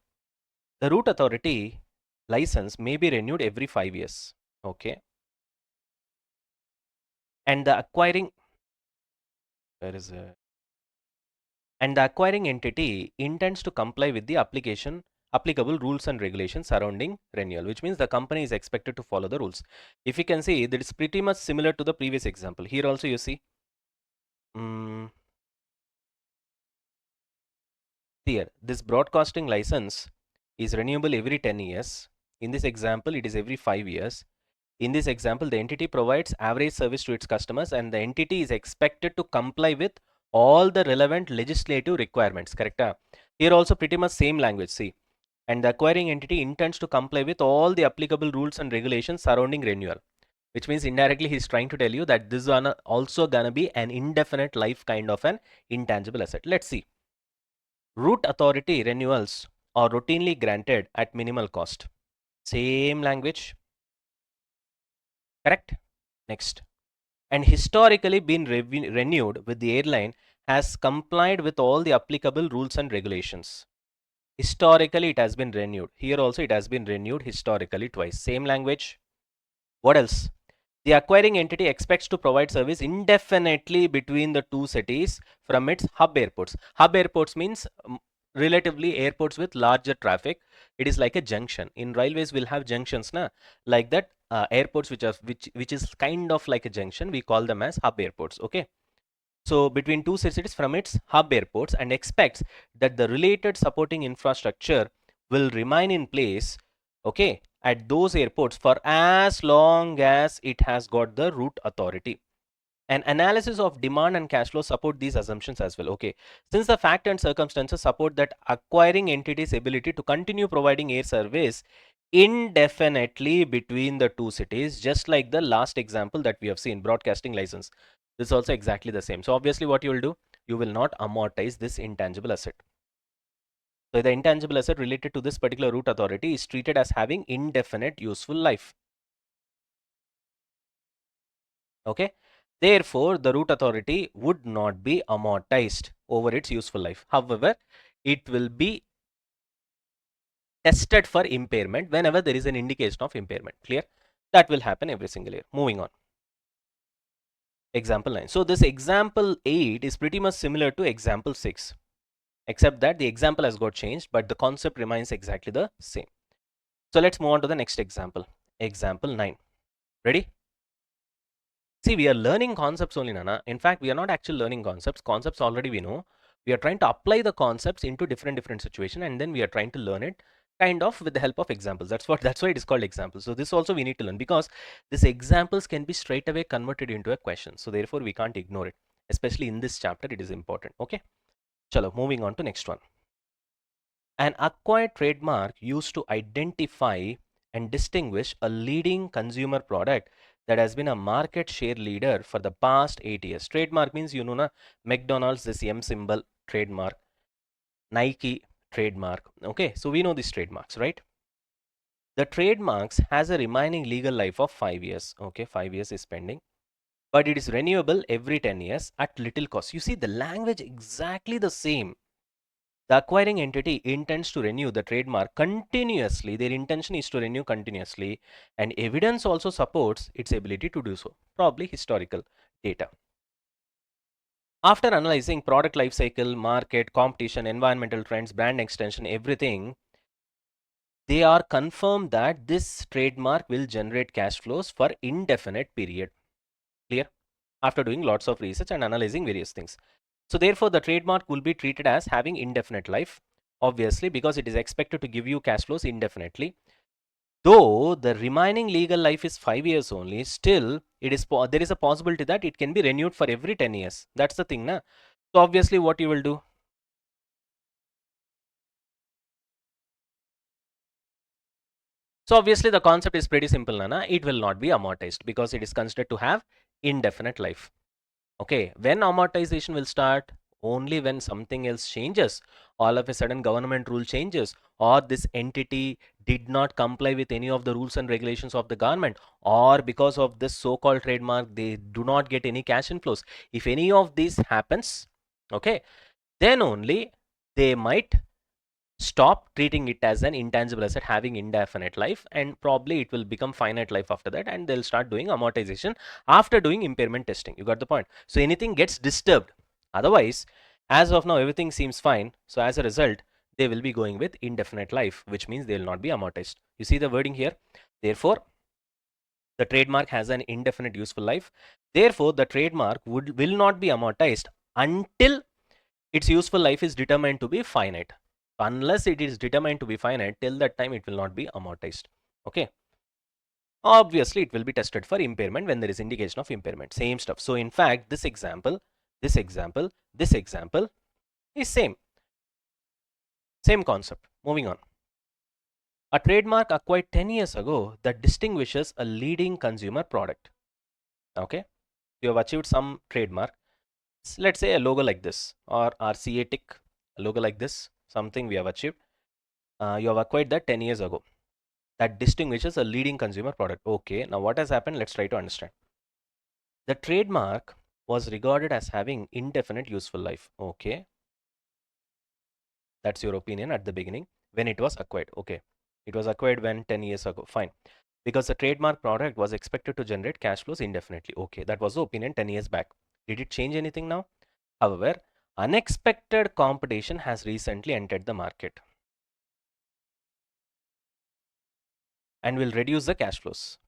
The route authority license may be renewed every 5 years. Okay. And the acquiring, where is it? And the acquiring entity intends to comply with the applicable rules and regulations surrounding renewal, which means the company is expected to follow the rules. If you can see, that is pretty much similar to the previous example. Here also you see, here this broadcasting license is renewable every 10 years. In this example, it is every 5 years. In this example, the entity provides average service to its customers and the entity is expected to comply with all the relevant legislative requirements. Correct? Here also pretty much same language. See, and the acquiring entity intends to comply with all the applicable rules and regulations surrounding renewal, which means indirectly he's trying to tell you that this is also gonna be an indefinite life kind of an intangible asset. Let's see. Route authority renewals are routinely granted at minimal cost. Same language. Correct? Next. And historically been renewed with the airline has complied with all the applicable rules and regulations. Historically it has been renewed. Here also it has been renewed historically twice. Same language. What else? The acquiring entity expects to provide service indefinitely between the two cities from its hub airports. Hub airports means relatively airports with larger traffic. It is like a junction. In railways we'll have junctions na, like that. Airports which is kind of like a junction, we call them as hub airports. Okay, So between two cities from its hub airports, and expects that the related supporting infrastructure will remain in place, okay, at those airports for as long as it has got the route authority. An analysis of demand and cash flow support these assumptions as well. Okay, since the fact and circumstances support that acquiring entity's ability to continue providing air service indefinitely between the two cities, just like the last example that we have seen, broadcasting license. This is also exactly the same. So obviously what you will do, you will not amortize this intangible asset. So the intangible asset related to this particular route authority is treated as having indefinite useful life. Okay, therefore the route authority would not be amortized over its useful life. However, it will be tested for impairment whenever there is an indication of impairment. Clear? That will happen every single year. Moving on. Example 9. So this example 8 is pretty much similar to example 6, except that the example has got changed, but the concept remains exactly the same. So let's move on to the next example. Example 9. Ready? See, we are learning concepts only, Nana. In fact, we are not actually learning concepts. Concepts already we know. We are trying to apply the concepts into different situations, and then we are trying to learn it kind of with the help of examples. That's why it is called examples. So this also we need to learn, because these examples can be straight away converted into a question. So therefore we can't ignore it. Especially in this chapter, it is important. Okay. Chalo, moving on to next one. An acquired trademark used to identify and distinguish a leading consumer product that has been a market share leader for the past 8 years. Trademark means, you know, na, McDonald's, this M symbol, trademark, Nike, trademark. Okay, so we know these trademarks, right? The trademarks has a remaining legal life of 5 years. Okay, 5 years is pending, but it is renewable every 10 years at little cost. You see the language exactly the same. The acquiring entity intends to renew the trademark continuously. Their intention is to renew continuously, and evidence also supports its ability to do so, probably historical data. After analyzing product life cycle, market, competition, environmental trends, brand extension, everything, they are confirmed that this trademark will generate cash flows for indefinite period. Clear? After doing lots of research and analyzing various things. So therefore, the trademark will be treated as having indefinite life, obviously, because it is expected to give you cash flows indefinitely. Though the remaining legal life is 5 years only, still there is a possibility that it can be renewed for every 10 years. That's the thing, na? So obviously what you will do? So obviously the concept is pretty simple, Nana. It will not be amortized because it is considered to have indefinite life. Okay, when amortization will start? Only when something else changes. All of a sudden government rule changes, or this entity did not comply with any of the rules and regulations of the government, or because of this so-called trademark they do not get any cash inflows. If any of this happens, okay, then only they might stop treating it as an intangible asset having indefinite life, and probably it will become finite life after that, and they'll start doing amortization after doing impairment testing. You got the point? So anything gets disturbed. Otherwise, as of now everything seems fine, so as a result they will be going with indefinite life, which means they will not be amortized. You see the wording here? Therefore the trademark has an indefinite useful life. Therefore the trademark will not be amortized until its useful life is determined to be finite. Unless it is determined to be finite, till that time it will not be amortized. Okay. Obviously, it will be tested for impairment when there is indication of impairment. Same stuff. So in fact, this example, this example, this example is same. Same concept. Moving on. A trademark acquired 10 years ago that distinguishes a leading consumer product. Okay. You have achieved some trademark. Let's say a logo like this, or RCA tick, a logo like this, something we have achieved. You have acquired that 10 years ago. That distinguishes a leading consumer product. Okay, now what has happened? Let's try to understand. The trademark was regarded as having indefinite useful life. Okay, that's your opinion at the beginning when it was acquired. Okay, it was acquired when 10 years ago. Fine. Because the trademark product was expected to generate cash flows indefinitely. Okay, that was the opinion 10 years back. Did it change anything now? However, unexpected competition has recently entered the market and will reduce the cash flows.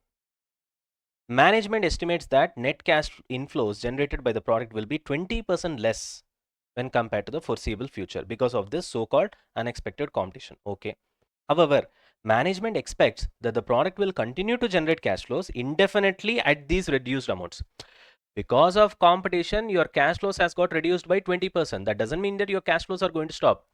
Management estimates that net cash inflows generated by the product will be 20% less when compared to the foreseeable future because of this so-called unexpected competition. Okay. However, management expects that the product will continue to generate cash flows indefinitely at these reduced amounts. Because of competition, your cash flows has got reduced by 20%. That doesn't mean that your cash flows are going to stop.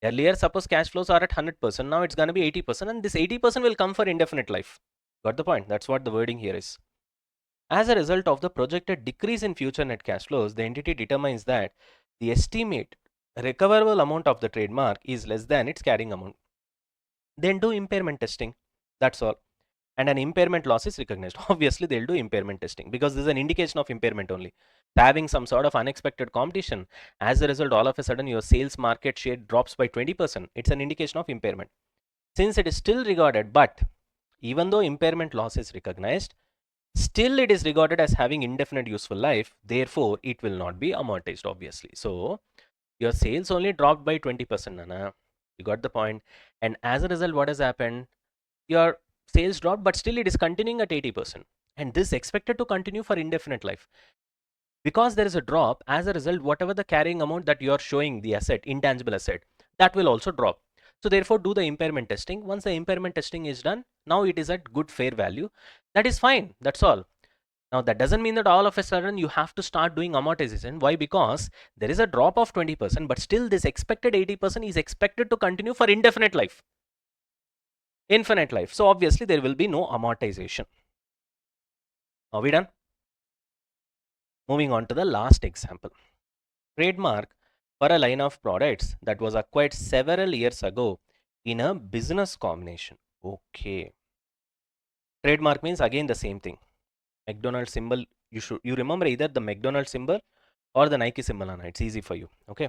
Earlier, suppose cash flows are at 100%, now it's going to be 80%, and this 80% will come for indefinite life. Got the point? That's what the wording here is. As a result of the projected decrease in future net cash flows, the entity determines that the estimate recoverable amount of the trademark is less than its carrying amount. Then do impairment testing. That's all. And an impairment loss is recognized. Obviously, they'll do impairment testing because this is an indication of impairment only. Having some sort of unexpected competition, as a result, all of a sudden your sales market share drops by 20%. It's an indication of impairment. Since it is still regarded, but even though impairment loss is recognized, still it is regarded as having indefinite useful life. Therefore, it will not be amortized, obviously. So, your sales only dropped by 20%, Nana. You got the point. And as a result, what has happened? Your sales dropped, but still it is continuing at 80%. And this is expected to continue for indefinite life. Because there is a drop, as a result, whatever the carrying amount that you are showing, the asset, intangible asset, that will also drop. So therefore, do the impairment testing. Once the impairment testing is done, now it is at good fair value. That is fine. That's all. Now that doesn't mean that all of a sudden you have to start doing amortization. Why? Because there is a drop of 20%, but still this expected 80% is expected to continue for indefinite life. Infinite life. So obviously there will be no amortization. Are we done? Moving on to the last example. Trademark for a line of products that was acquired several years ago in a business combination. Okay. Trademark means again the same thing. McDonald's symbol, you remember either the McDonald's symbol or the Nike symbol on it. It's easy for you. Okay.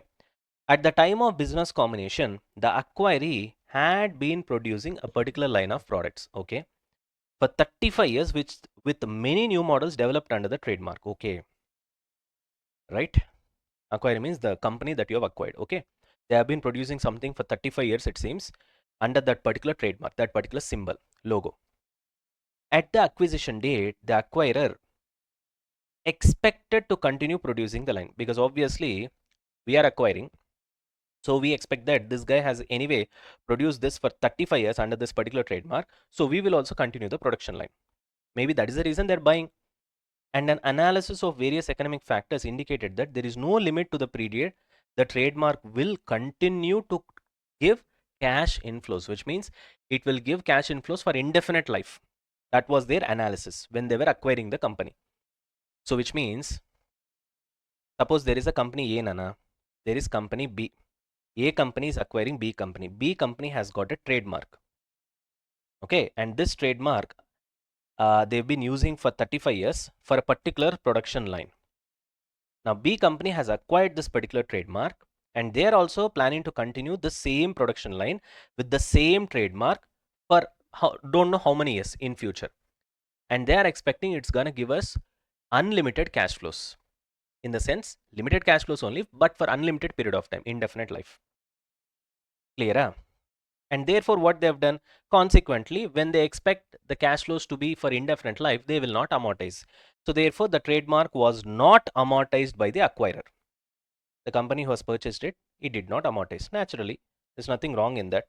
At the time of business combination, the acquiree had been producing a particular line of products. Okay. For 35 years, which with many new models developed under the trademark. Okay. Right. Acquire means the company that you have acquired. Okay. They have been producing something for 35 years, it seems, under that particular trademark, that particular symbol, logo. At the acquisition date, the acquirer expected to continue producing the line because obviously we are acquiring. So we expect that this guy has anyway produced this for 35 years under this particular trademark. So we will also continue the production line. Maybe that is the reason they're buying. And an analysis of various economic factors indicated that there is no limit to the period the trademark will continue to give cash inflows, which means it will give cash inflows for indefinite life. That was their analysis when they were acquiring the company. So which means, suppose there is a company A, Nana, there is company B. A company is acquiring B company. B company has got a trademark. Okay, and this trademark they've been using for 35 years for a particular production line. Now B company has acquired this particular trademark and they are also planning to continue the same production line with the same trademark for don't know how many years in future. And they are expecting it's going to give us unlimited cash flows. In the sense, limited cash flows only, but for unlimited period of time, indefinite life. Clear? Huh? And therefore, what they have done, consequently, when they expect the cash flows to be for indefinite life, they will not amortize. So therefore, the trademark was not amortized by the acquirer. The company who has purchased it, it did not amortize. Naturally, there's nothing wrong in that.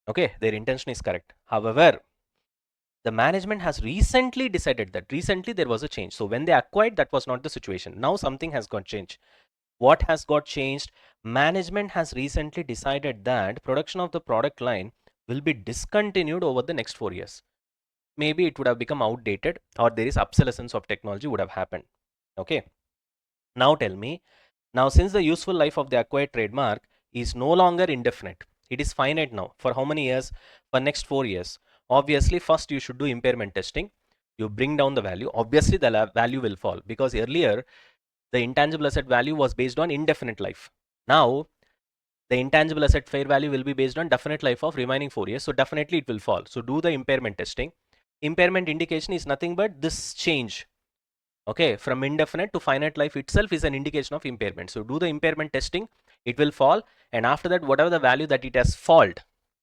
Okay, their intention is correct. However, the management has recently decided that recently there was a change. So when they acquired, that was not the situation. Now something has got changed. What has got changed? Management has recently decided that production of the product line will be discontinued over the next 4 years. Maybe it would have become outdated or there is obsolescence of technology would have happened. Okay. Now tell me, now since the useful life of the acquired trademark is no longer indefinite, it is finite now. For how many years? For next 4 years. Obviously, first you should do impairment testing. You bring down the value. Obviously, the value will fall because earlier the intangible asset value was based on indefinite life. Now, the intangible asset fair value will be based on definite life of remaining 4 years. So definitely it will fall. So do the impairment testing. Impairment indication is nothing but this change. Okay, from indefinite to finite life itself is an indication of impairment. So do the impairment testing, it will fall. And after that, whatever the value that it has fallen,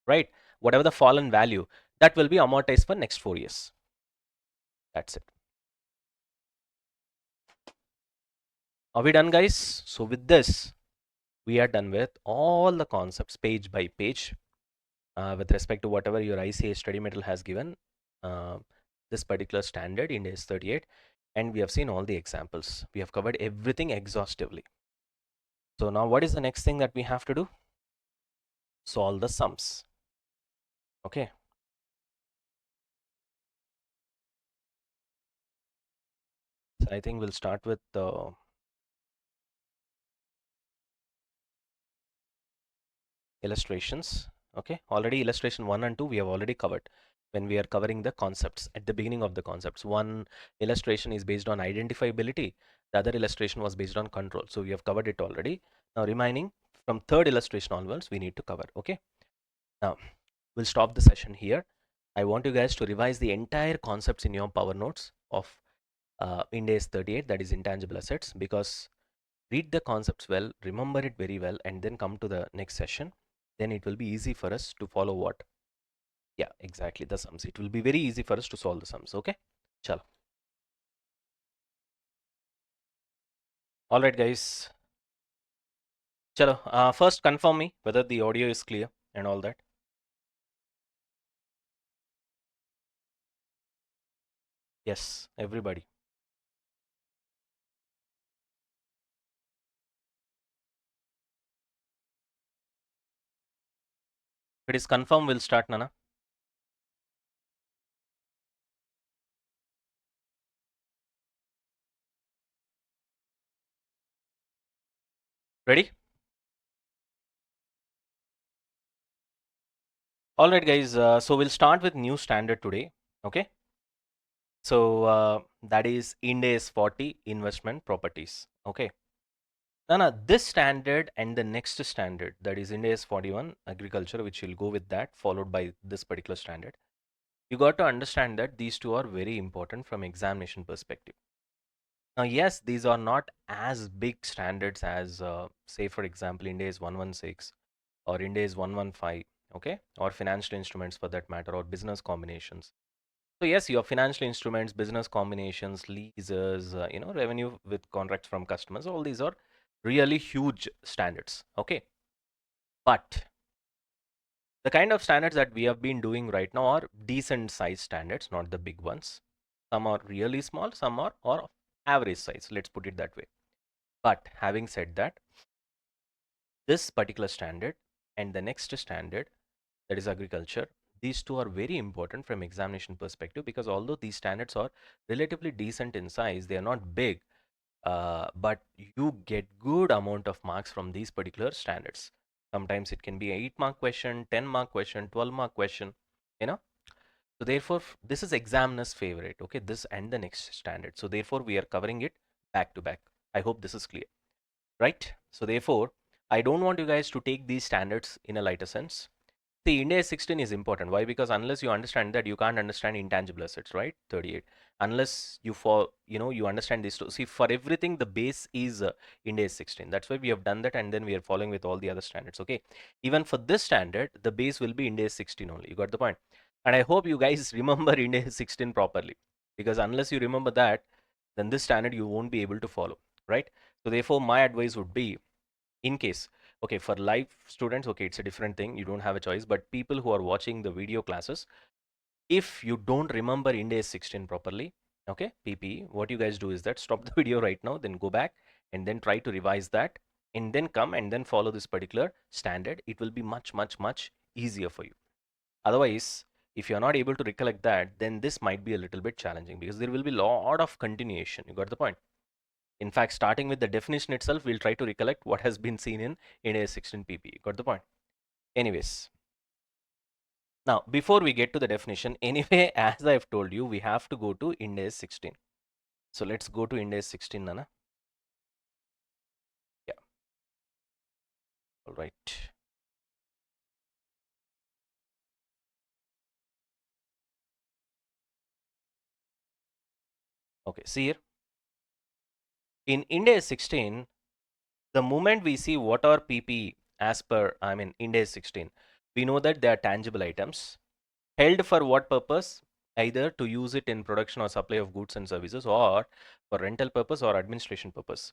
right? Whatever the fallen value, that will be amortized for next 4 years. That's it. Are we done, guys? So with this, we are done with all the concepts page by page with respect to whatever your ICA study material has given uh, this particular standard in AS 38, and we have seen all the examples. We have covered everything exhaustively. So now what is the next thing that we have to do? Solve the sums. Okay. So I think we'll start with illustrations. Okay, already illustration 1 and 2 we have already covered when we are covering the concepts at the beginning of the concepts. One illustration is based on identifiability, the other illustration was based on control, so we have covered it already. Now remaining from third illustration onwards we need to cover. Okay, now we'll stop the session here. I want you guys to revise the entire concepts in your power notes of Ind AS 38, that is intangible assets, because read the concepts well, remember it very well, and then come to the next session. Then it will be easy for us to follow what? Yeah, exactly, the sums. It will be very easy for us to solve the sums. Okay, chalo. All right, guys. Chalo. First, confirm me whether the audio is clear and all that. Yes, everybody. If it is confirmed, we'll start, Nana. Ready? All right, guys. So we'll start with new standard today. Okay. So that is Ind AS 40 investment properties. Okay. Now, this standard and the next standard, that is Ind AS 41 agriculture, which will go with that, followed by this particular standard. You got to understand that these two are very important from examination perspective. Now, yes, these are not as big standards as, say, for example, Ind AS 116 or Ind AS 115, okay, or financial instruments for that matter, or business combinations. So yes, your financial instruments, business combinations, leases, revenue with contracts from customers, all these are really huge standards. Okay. But the kind of standards that we have been doing right now are decent size standards, not the big ones. Some are really small, some are or average size. Let's put it that way. But having said that, this particular standard and the next standard, that is agriculture, these two are very important from examination perspective, because although these standards are relatively decent in size, they are not big, but you get good amount of marks from these particular standards. Sometimes it can be an 8-mark question, 10-mark question, 12-mark question, you know. So therefore, this is examiner's favorite, okay, this and the next standard. So therefore, we are covering it back to back. I hope this is clear, right? So therefore, I don't want you guys to take these standards in a lighter sense. See, Ind AS 16 is important. Why? Because unless you understand that, you can't understand intangible assets, right? 38. Unless you you understand this. See, for everything, the base is Ind AS 16. That's why we have done that, and then we are following with all the other standards. Okay. Even for this standard, the base will be Ind AS 16 only. You got the point. And I hope you guys remember Ind AS 16 properly, because unless you remember that, then this standard you won't be able to follow, right? So therefore, my advice would be, in case, okay, for live students, okay, it's a different thing, you don't have a choice, but people who are watching the video classes, if you don't remember Ind AS 16 properly, okay, PPE, what you guys do is that stop the video right now, then go back and then try to revise that, and then come and then follow this particular standard. It will be much, much, much easier for you. Otherwise, if you're not able to recollect that, then this might be a little bit challenging, because there will be a lot of continuation. You got the point? In fact, starting with the definition itself, we'll try to recollect what has been seen in Ind AS 16 PP. Got the point? Anyways, now before we get to the definition, anyway, as I've told you, we have to go to Ind AS 16. So let's go to Ind AS 16, Nana. Yeah. All right. Okay. See here. In Ind AS 16, the moment we see what are PP as per, I mean, Ind AS 16, we know that they are tangible items held for what purpose? Either to use it in production or supply of goods and services, or for rental purpose or administration purpose.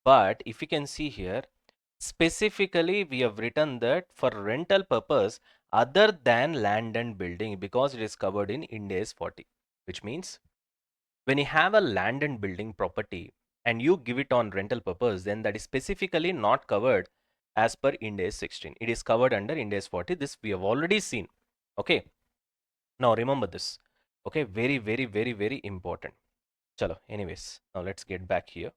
But if you can see here, specifically we have written that for rental purpose other than land and building, because it is covered in Ind AS 40, which means when you have a land and building property and you give it on rental purpose, then that is specifically not covered as per Ind AS 16. It is covered under Ind AS 40. This we have already seen. Okay. Now remember this. Okay. Very, very, very, very important. Chalo. Anyways, now let's get back here.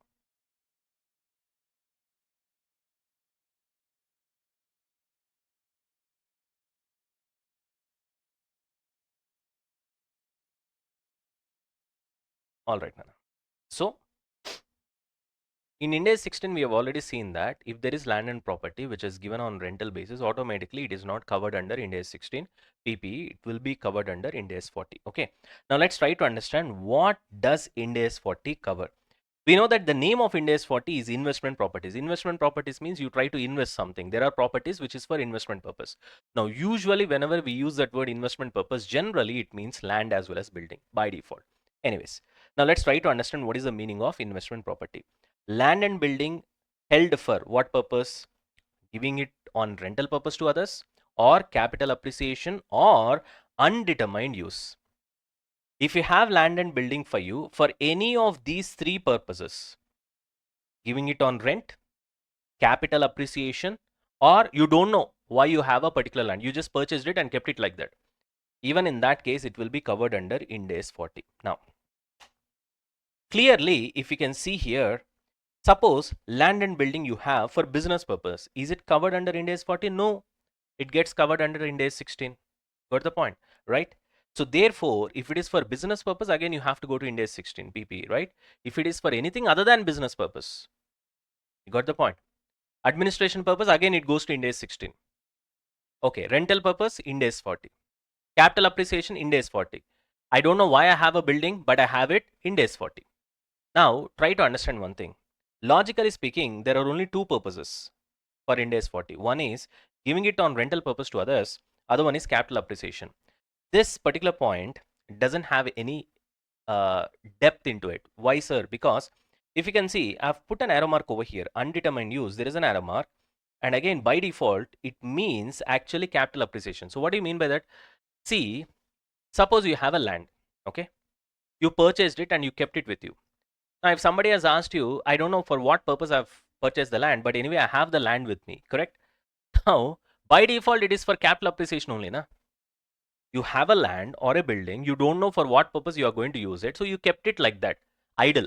All right, Nana. So in Ind AS 16, we have already seen that if there is land and property which is given on rental basis, automatically it is not covered under Ind AS 16 PPE. It will be covered under Ind AS 40. Okay. Now let's try to understand what does Ind AS 40 cover. We know that the name of Ind AS 40 is investment properties. Investment properties means you try to invest something. There are properties which is for investment purpose. Now, usually whenever we use that word investment purpose, generally it means land as well as building by default. Anyways, now let's try to understand what is the meaning of investment property. Land and building held for what purpose? Giving it on rental purpose to others, or capital appreciation, or undetermined use. If you have land and building for you for any of these three purposes, giving it on rent, capital appreciation, or you don't know why you have a particular land, you just purchased it and kept it like that, even in that case it will be covered under Ind AS 40. Now clearly if you can see here, suppose land and building you have for business purpose, is it covered under Ind AS 40? No, it gets covered under Ind AS 16. Got the point, right? So therefore, if it is for business purpose, again you have to go to Ind AS 16 PPE, right? If it is for anything other than business purpose, you got the point. Administration purpose, again it goes to Ind AS 16. Okay, rental purpose, Ind AS 40. Capital appreciation, Ind AS 40. I don't know why I have a building, but I have it Ind AS 40. Now, try to understand one thing. Logically speaking, there are only two purposes for Ind AS 40. One is giving it on rental purpose to others. Other one is capital appreciation. This particular point doesn't have any uh, depth into it. Why, sir? Because if you can see, I've put an arrow mark over here. Undetermined use, there is an arrow mark. And again, by default, it means actually capital appreciation. So what do you mean by that? See, suppose you have a land, okay? You purchased it and you kept it with you. Now, if somebody has asked you, I don't know for what purpose I've purchased the land, but anyway, I have the land with me, correct? Now, by default, it is for capital appreciation only, na? You have a land or a building, you don't know for what purpose you are going to use it, so you kept it like that, idle.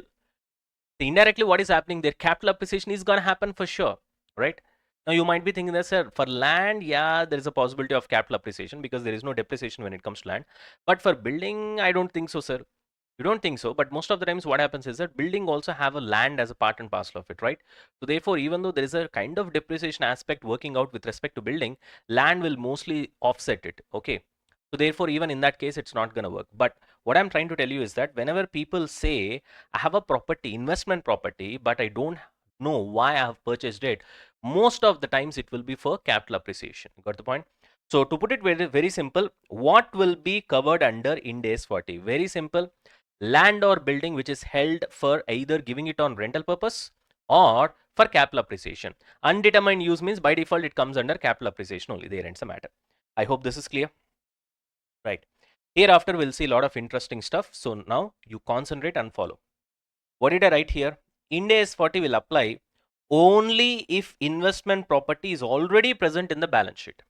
Indirectly, what is happening there? Capital appreciation is going to happen for sure, right? Now, you might be thinking that, sir, for land, yeah, there is a possibility of capital appreciation because there is no depreciation when it comes to land. But for building, I don't think so, sir. You don't think so, but most of the times what happens is that building also have a land as a part and parcel of it, right? So therefore, even though there is a kind of depreciation aspect working out with respect to building, land will mostly offset it, okay? So therefore, even in that case, it's not going to work. But what I'm trying to tell you is that whenever people say, I have a property, investment property, but I don't know why I have purchased it, most of the times it will be for capital appreciation. Got the point? So to put it very, very simple, what will be covered under Ind AS 40? Very simple. Land or building which is held for either giving it on rental purpose or for capital appreciation. Undetermined use means by default it comes under capital appreciation only. There ends the matter. I hope this is clear. Right. Hereafter, we'll see a lot of interesting stuff. So now you concentrate and follow. What did I write here? Ind AS 40 will apply only if investment property is already present in the balance sheet.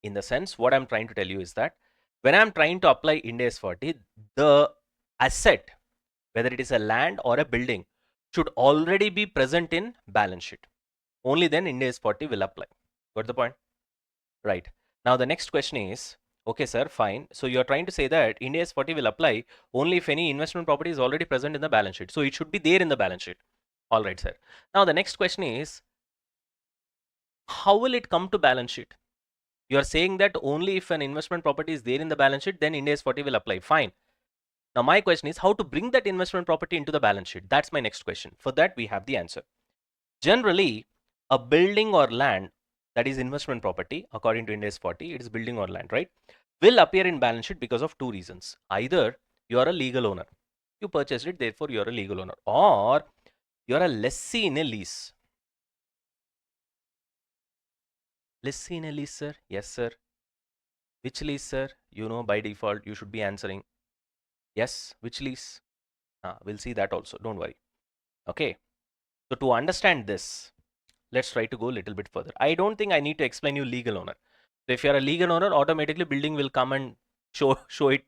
In the sense, what I'm trying to tell you is that when I'm trying to apply Ind AS 40, the asset, whether it is a land or a building, should already be present in balance sheet. Only then Ind AS 40 will apply. Got the point? Right. Now the next question is, okay, sir, fine. So you're trying to say that Ind AS 40 will apply only if any investment property is already present in the balance sheet. So it should be there in the balance sheet. All right, sir. Now the next question is, how will it come to balance sheet? You're saying that only if an investment property is there in the balance sheet, then Ind AS 40 will apply. Fine. Now my question is how to bring that investment property into the balance sheet. That's my next question. For that, we have the answer. Generally, a building or land that is investment property, according to Ind AS 40, it is building or land, right? Will appear in balance sheet because of two reasons. Either you are a legal owner, you purchased it, therefore you are a legal owner, or You're a lessee in a lease. Lessee in a lease, sir? Yes, sir. Which lease, sir? You know, by default, you should be answering yes. Which lease? We'll see that also. Don't worry. Okay. So to understand this, let's try to go a little bit further. I don't think I need to explain you legal owner. So if you're a legal owner, automatically building will come and show it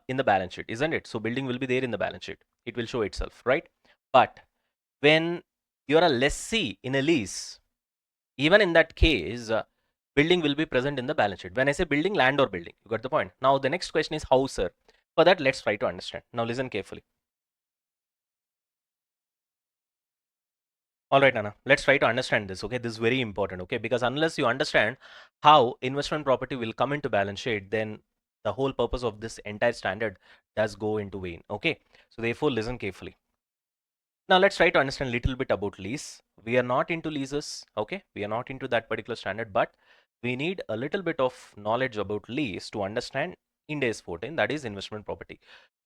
in the balance sheet, isn't it? So building will be there in the balance sheet. It will show itself, right? But when you're a lessee in a lease, even in that case, building will be present in the balance sheet. When I say building, land or building, you got the point. Now the next question is how, sir? For that, let's try to understand. Now listen carefully. All right, Anna, let's try to understand this. Okay, this is very important. Okay, because unless you understand how investment property will come into balance sheet, then the whole purpose of this entire standard does go into vain. Okay, so therefore, listen carefully. Now let's try to understand a little bit about lease. We are not into leases. Okay, we are not into that particular standard, but we need a little bit of knowledge about lease to understand Ind AS 14, that is investment property.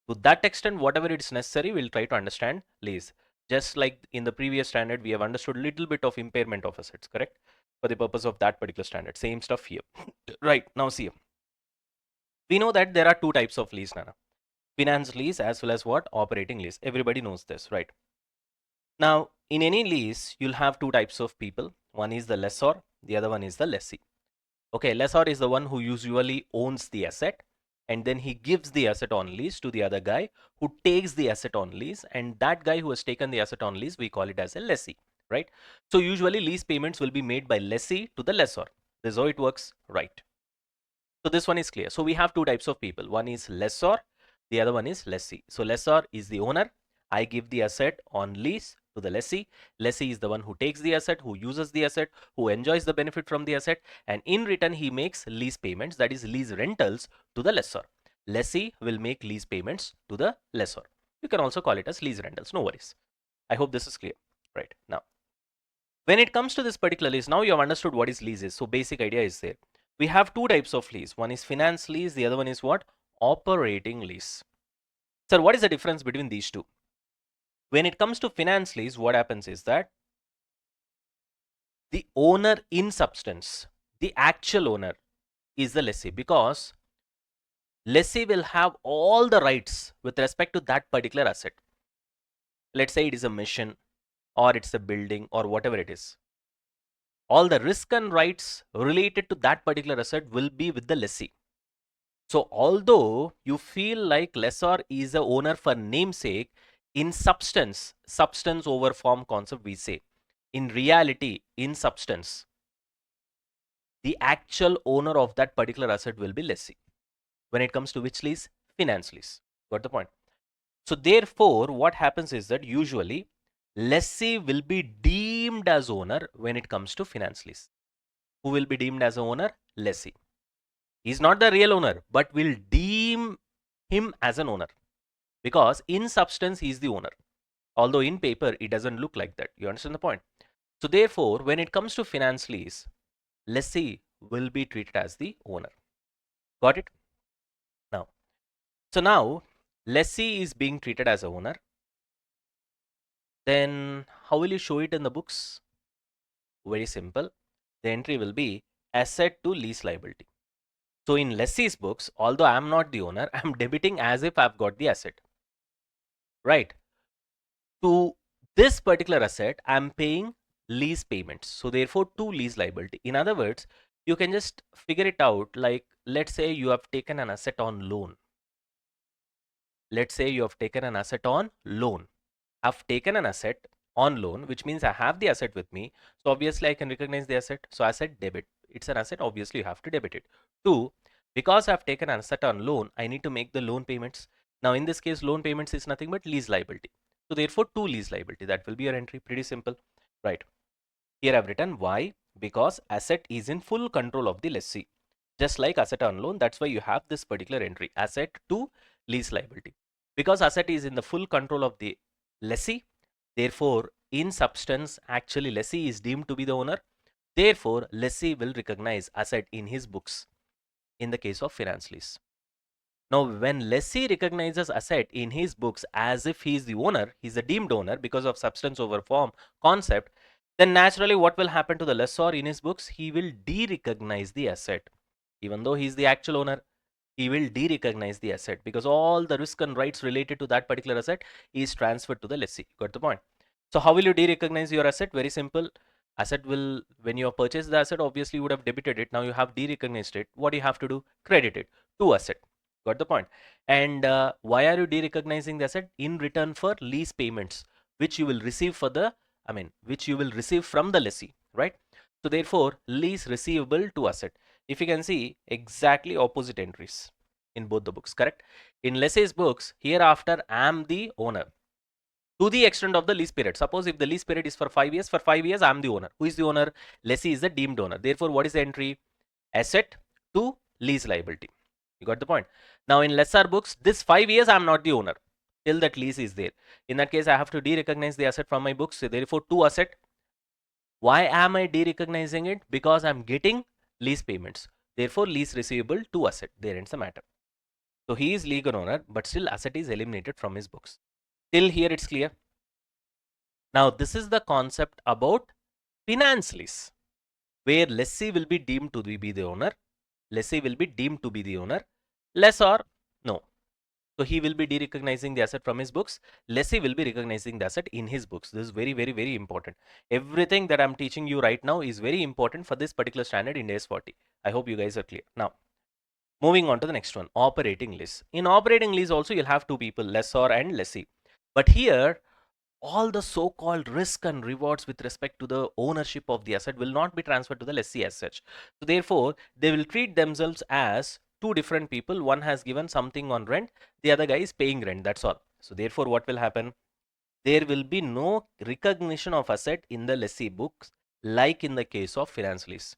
To that extent, whatever it is necessary, we'll try to understand lease. Just like in the previous standard, we have understood a little bit of impairment of assets, correct? For the purpose of that particular standard. Same stuff here. Right, now see. We know that there are two types of lease, Nana. Finance lease as well as what? Operating lease. Everybody knows this, right? Now, in any lease, you'll have two types of people. One is the lessor, the other one is the lessee. Okay, lessor is the one who usually owns the asset, and then he gives the asset on lease to the other guy who takes the asset on lease, and that guy who has taken the asset on lease, we call it as a lessee, right? So usually lease payments will be made by lessee to the lessor. This is how it works, right? So this one is clear. So we have two types of people. One is lessor, the other one is lessee. So lessor is the owner. I give the asset on lease to the lessee. Lessee is the one who takes the asset, who uses the asset, who enjoys the benefit from the asset, and in return he makes lease payments, that is lease rentals, to the lessor. Lessee will make lease payments to the lessor. You can also call it as lease rentals, no worries. I hope this is clear. Right, now when it comes to this particular lease, now you have understood what is lease is. So basic idea is there. We have two types of lease. One is finance lease, the other one is what? Operating lease. Sir, what is the difference between these two? When it comes to finance lease, what happens is that the owner in substance, the actual owner is the lessee, because lessee will have all the rights with respect to that particular asset. Let's say it is a machine or it's a building or whatever it is. All the risk and rights related to that particular asset will be with the lessee. So although you feel like lessor is the owner for namesake, in substance, substance over form concept we say, in reality, in substance, the actual owner of that particular asset will be lessee. When it comes to which lease? Finance lease. Got the point? So therefore, what happens is that usually lessee will be deemed as owner when it comes to finance lease. Who will be deemed as a owner? Lessee. He's not the real owner, but will deem him as an owner, because in substance he is the owner, although in paper it doesn't look like that. You understand the point? So therefore, when it comes to finance lease, lessee will be treated as the owner. Got it? Now, so now lessee is being treated as a owner. Then how will you show it in the books? Very simple. The entry will be asset to lease liability. So in lessee's books, although I am not the owner, I am debiting as if I've got the asset. Right? To this particular asset, I'm paying lease payments. So therefore, to lease liability. In other words, you can just figure it out like, let's say you have taken an asset on loan. Let's say you have taken an asset on loan. I've taken an asset on loan, which means I have the asset with me. So obviously I can recognize the asset. So asset debit. It's an asset. Obviously you have to debit it. Two, because I've taken an asset on loan, I need to make the loan payments. Now in this case, loan payments is nothing but lease liability. So therefore, to lease liability, that will be your entry. Pretty simple, right? Here I've written why, because asset is in full control of the lessee. Just like asset on loan, that's why you have this particular entry, asset to lease liability. Because asset is in the full control of the lessee, therefore, in substance, actually lessee is deemed to be the owner. Therefore, lessee will recognize asset in his books in the case of finance lease. Now, when lessee recognizes asset in his books as if he is the owner, he is a deemed owner because of substance over form concept, then naturally what will happen to the lessor in his books? He will de-recognize the asset. Even though he is the actual owner, he will de-recognize the asset because all the risk and rights related to that particular asset is transferred to the lessee. Got the point? So how will you de-recognize your asset? Very simple. Asset will, when you have purchased the asset, obviously you would have debited it. Now you have de-recognized it. What do you have to do? Credit it to asset. Got the point? And why are you de-recognizing the asset? In return for lease payments, which you will receive for the, which you will receive from the lessee, right? So therefore, lease receivable to asset. If you can see, exactly opposite entries in both the books, correct? In lessee's books, hereafter I am the owner to the extent of the lease period. Suppose if the lease period is for 5 years, I am the owner. Who is the owner? Lessee is the deemed owner. Therefore, what is the entry? Asset to lease liability. You got the point? Now, in lessor books, this 5 years, I am not the owner till that lease is there. In that case, I have to de-recognize the asset from my books. So therefore, to asset. Why am I de-recognizing it? Because I'm getting lease payments. Therefore, lease receivable to asset. There ends the matter. So he is legal owner, but still asset is eliminated from his books. Till here, it's clear. Now, this is the concept about finance lease, where lessee will be deemed to be the owner. Lessee will be deemed to be the owner. Lessor, no. So he will be de-recognizing the asset from his books. Lessee will be recognizing the asset in his books. This is very, very, very important. Everything that I'm teaching you right now is very important for this particular standard Ind AS 40. I hope you guys are clear. Now, moving on to the next one, operating lease. In operating lease also, you'll have two people, lessor and lessee. But here, all the so-called risk and rewards with respect to the ownership of the asset will not be transferred to the lessee as such. So therefore, they will treat themselves as two different people. One has given something on rent, the other guy is paying rent, that's all. So therefore, what will happen? There will be no recognition of asset in the lessee books like in the case of finance lease.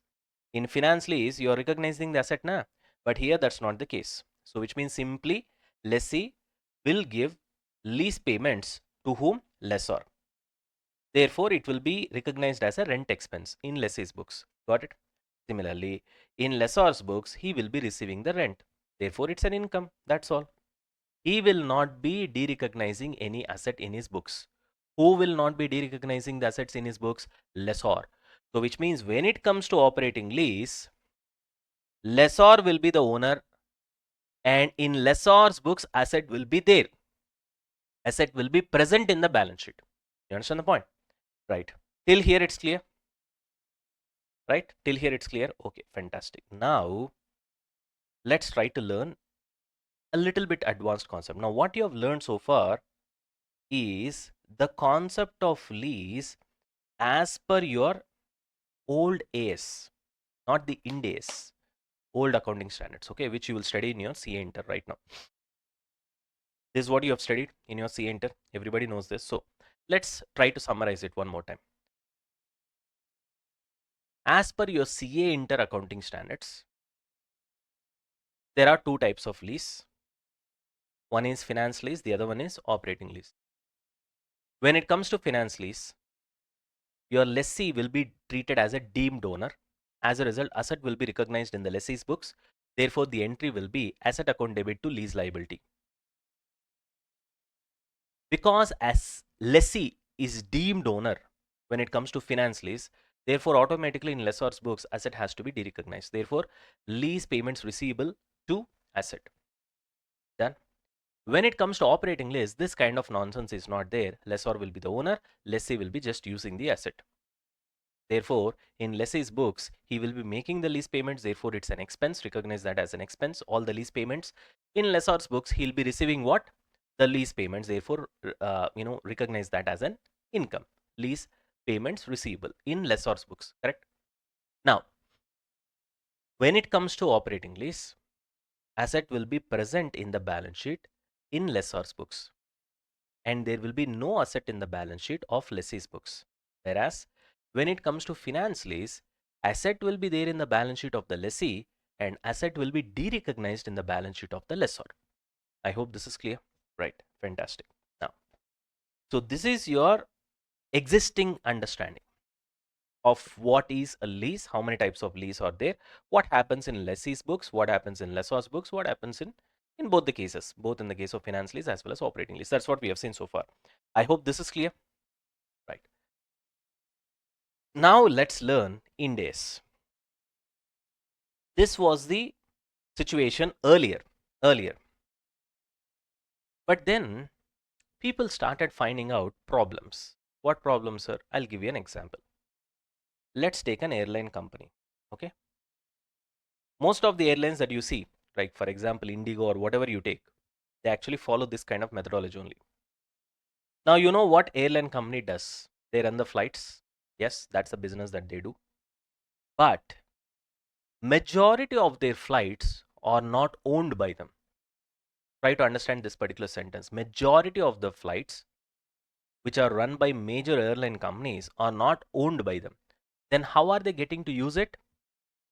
In finance lease, you are recognizing the asset now, but here that's not the case. So which means simply lessee will give lease payments to whom? Lessor. Therefore, it will be recognized as a rent expense in lessee's books. Got it? Similarly, in lessor's books, he will be receiving the rent. Therefore, it's an income. That's all. He will not be de-recognizing any asset in his books. Who will not be de-recognizing the assets in his books? Lessor. So, which means when it comes to operating lease, lessor will be the owner, and in lessor's books, asset will be there. Asset will be present in the balance sheet. You understand the point? Right. Till here it's clear. Right? Till here it's clear. Okay, fantastic. Now, let's try to learn a little bit advanced concept. Now, what you have learned so far is the concept of lease as per your old AS, not the Ind AS, old accounting standards, okay, which you will study in your CA Inter right now. This is what you have studied in your CA Inter. Everybody knows this. So, let's try to summarize it one more time. As per your CA Inter accounting standards, there are two types of lease. One is finance lease, the other one is operating lease. When it comes to finance lease, your lessee will be treated as a deemed owner. As a result, asset will be recognized in the lessee's books. Therefore, the entry will be asset account debit to lease liability. Because as lessee is deemed owner when it comes to finance lease, therefore automatically in lessor's books, asset has to be de-recognized. Therefore, lease payments receivable to asset. Done. When it comes to operating lease, this kind of nonsense is not there. Lessor will be the owner, lessee will be just using the asset. Therefore, in lessee's books, he will be making the lease payments. Therefore, it's an expense. Recognize that as an expense, all the lease payments. In lessor's books, he'll be receiving what? The lease payments. Therefore, recognize that as an income. Lease payments receivable in lessor's books, correct? Now, when it comes to operating lease, asset will be present in the balance sheet in lessor's books, and there will be no asset in the balance sheet of lessee's books. Whereas when it comes to finance lease, asset will be there in the balance sheet of the lessee and asset will be de-recognized in the balance sheet of the lessor. I hope this is clear. Right, fantastic. Now, so this is your existing understanding of what is a lease, how many types of lease are there, what happens in lessee's books, what happens in lessor's books, what happens in in both the cases, both in the case of finance lease as well as operating lease. That's what we have seen so far. I hope this is clear. Right. Now let's learn Ind AS. This was the situation earlier. But then people started finding out problems. What problems, sir? I'll give you an example. Let's take an airline company. Okay. Most of the airlines that you see, like for example, Indigo or whatever you take, they actually follow this kind of methodology only. Now, you know what airline company does? They run the flights. Yes, that's the business that they do. But majority of their flights are not owned by them. Try to understand this particular sentence. Majority of the flights which are run by major airline companies are not owned by them. Then how are they getting to use it?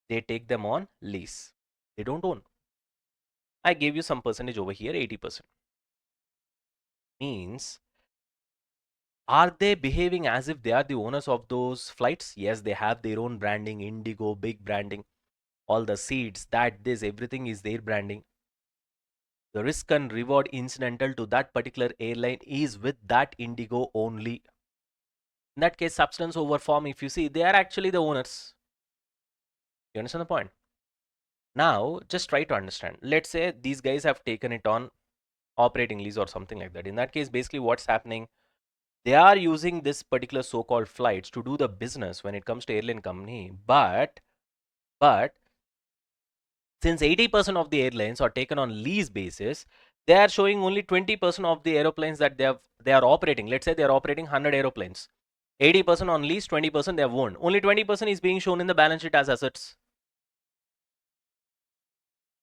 They take them on lease. They don't own. I gave you some percentage over here, 80%. Means, are they behaving as if they are the owners of those flights? Yes, they have their own branding, Indigo, big branding, all the seats, that, this, everything is their branding. The risk and reward incidental to that particular airline is with that Indigo only. In that case, substance over form, if you see, they are actually the owners. You understand the point? Now, just try to understand. Let's say these guys have taken it on operating lease or something like that. In that case, basically what's happening, they are using this particular so-called flights to do the business when it comes to airline company. But since 80% of the airlines are taken on lease basis, they are showing only 20% of the aeroplanes that they are operating. Let's say they are operating 100 aeroplanes. 80% on lease, 20% they have owned. Only 20% is being shown in the balance sheet as assets.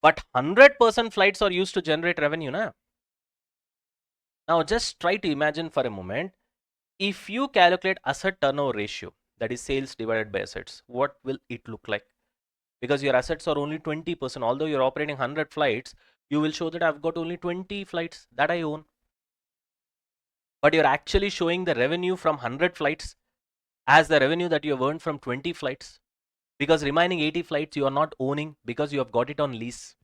But 100% flights are used to generate revenue. Now just try to imagine for a moment, if you calculate asset turnover ratio, that is sales divided by assets, what will it look like? Because your assets are only 20%. Although you're operating 100 flights, you will show that I've got only 20 flights that I own. But you're actually showing the revenue from 100 flights as the revenue that you have earned from 20 flights. Because remaining 80 flights you are not owning because you have got it on lease.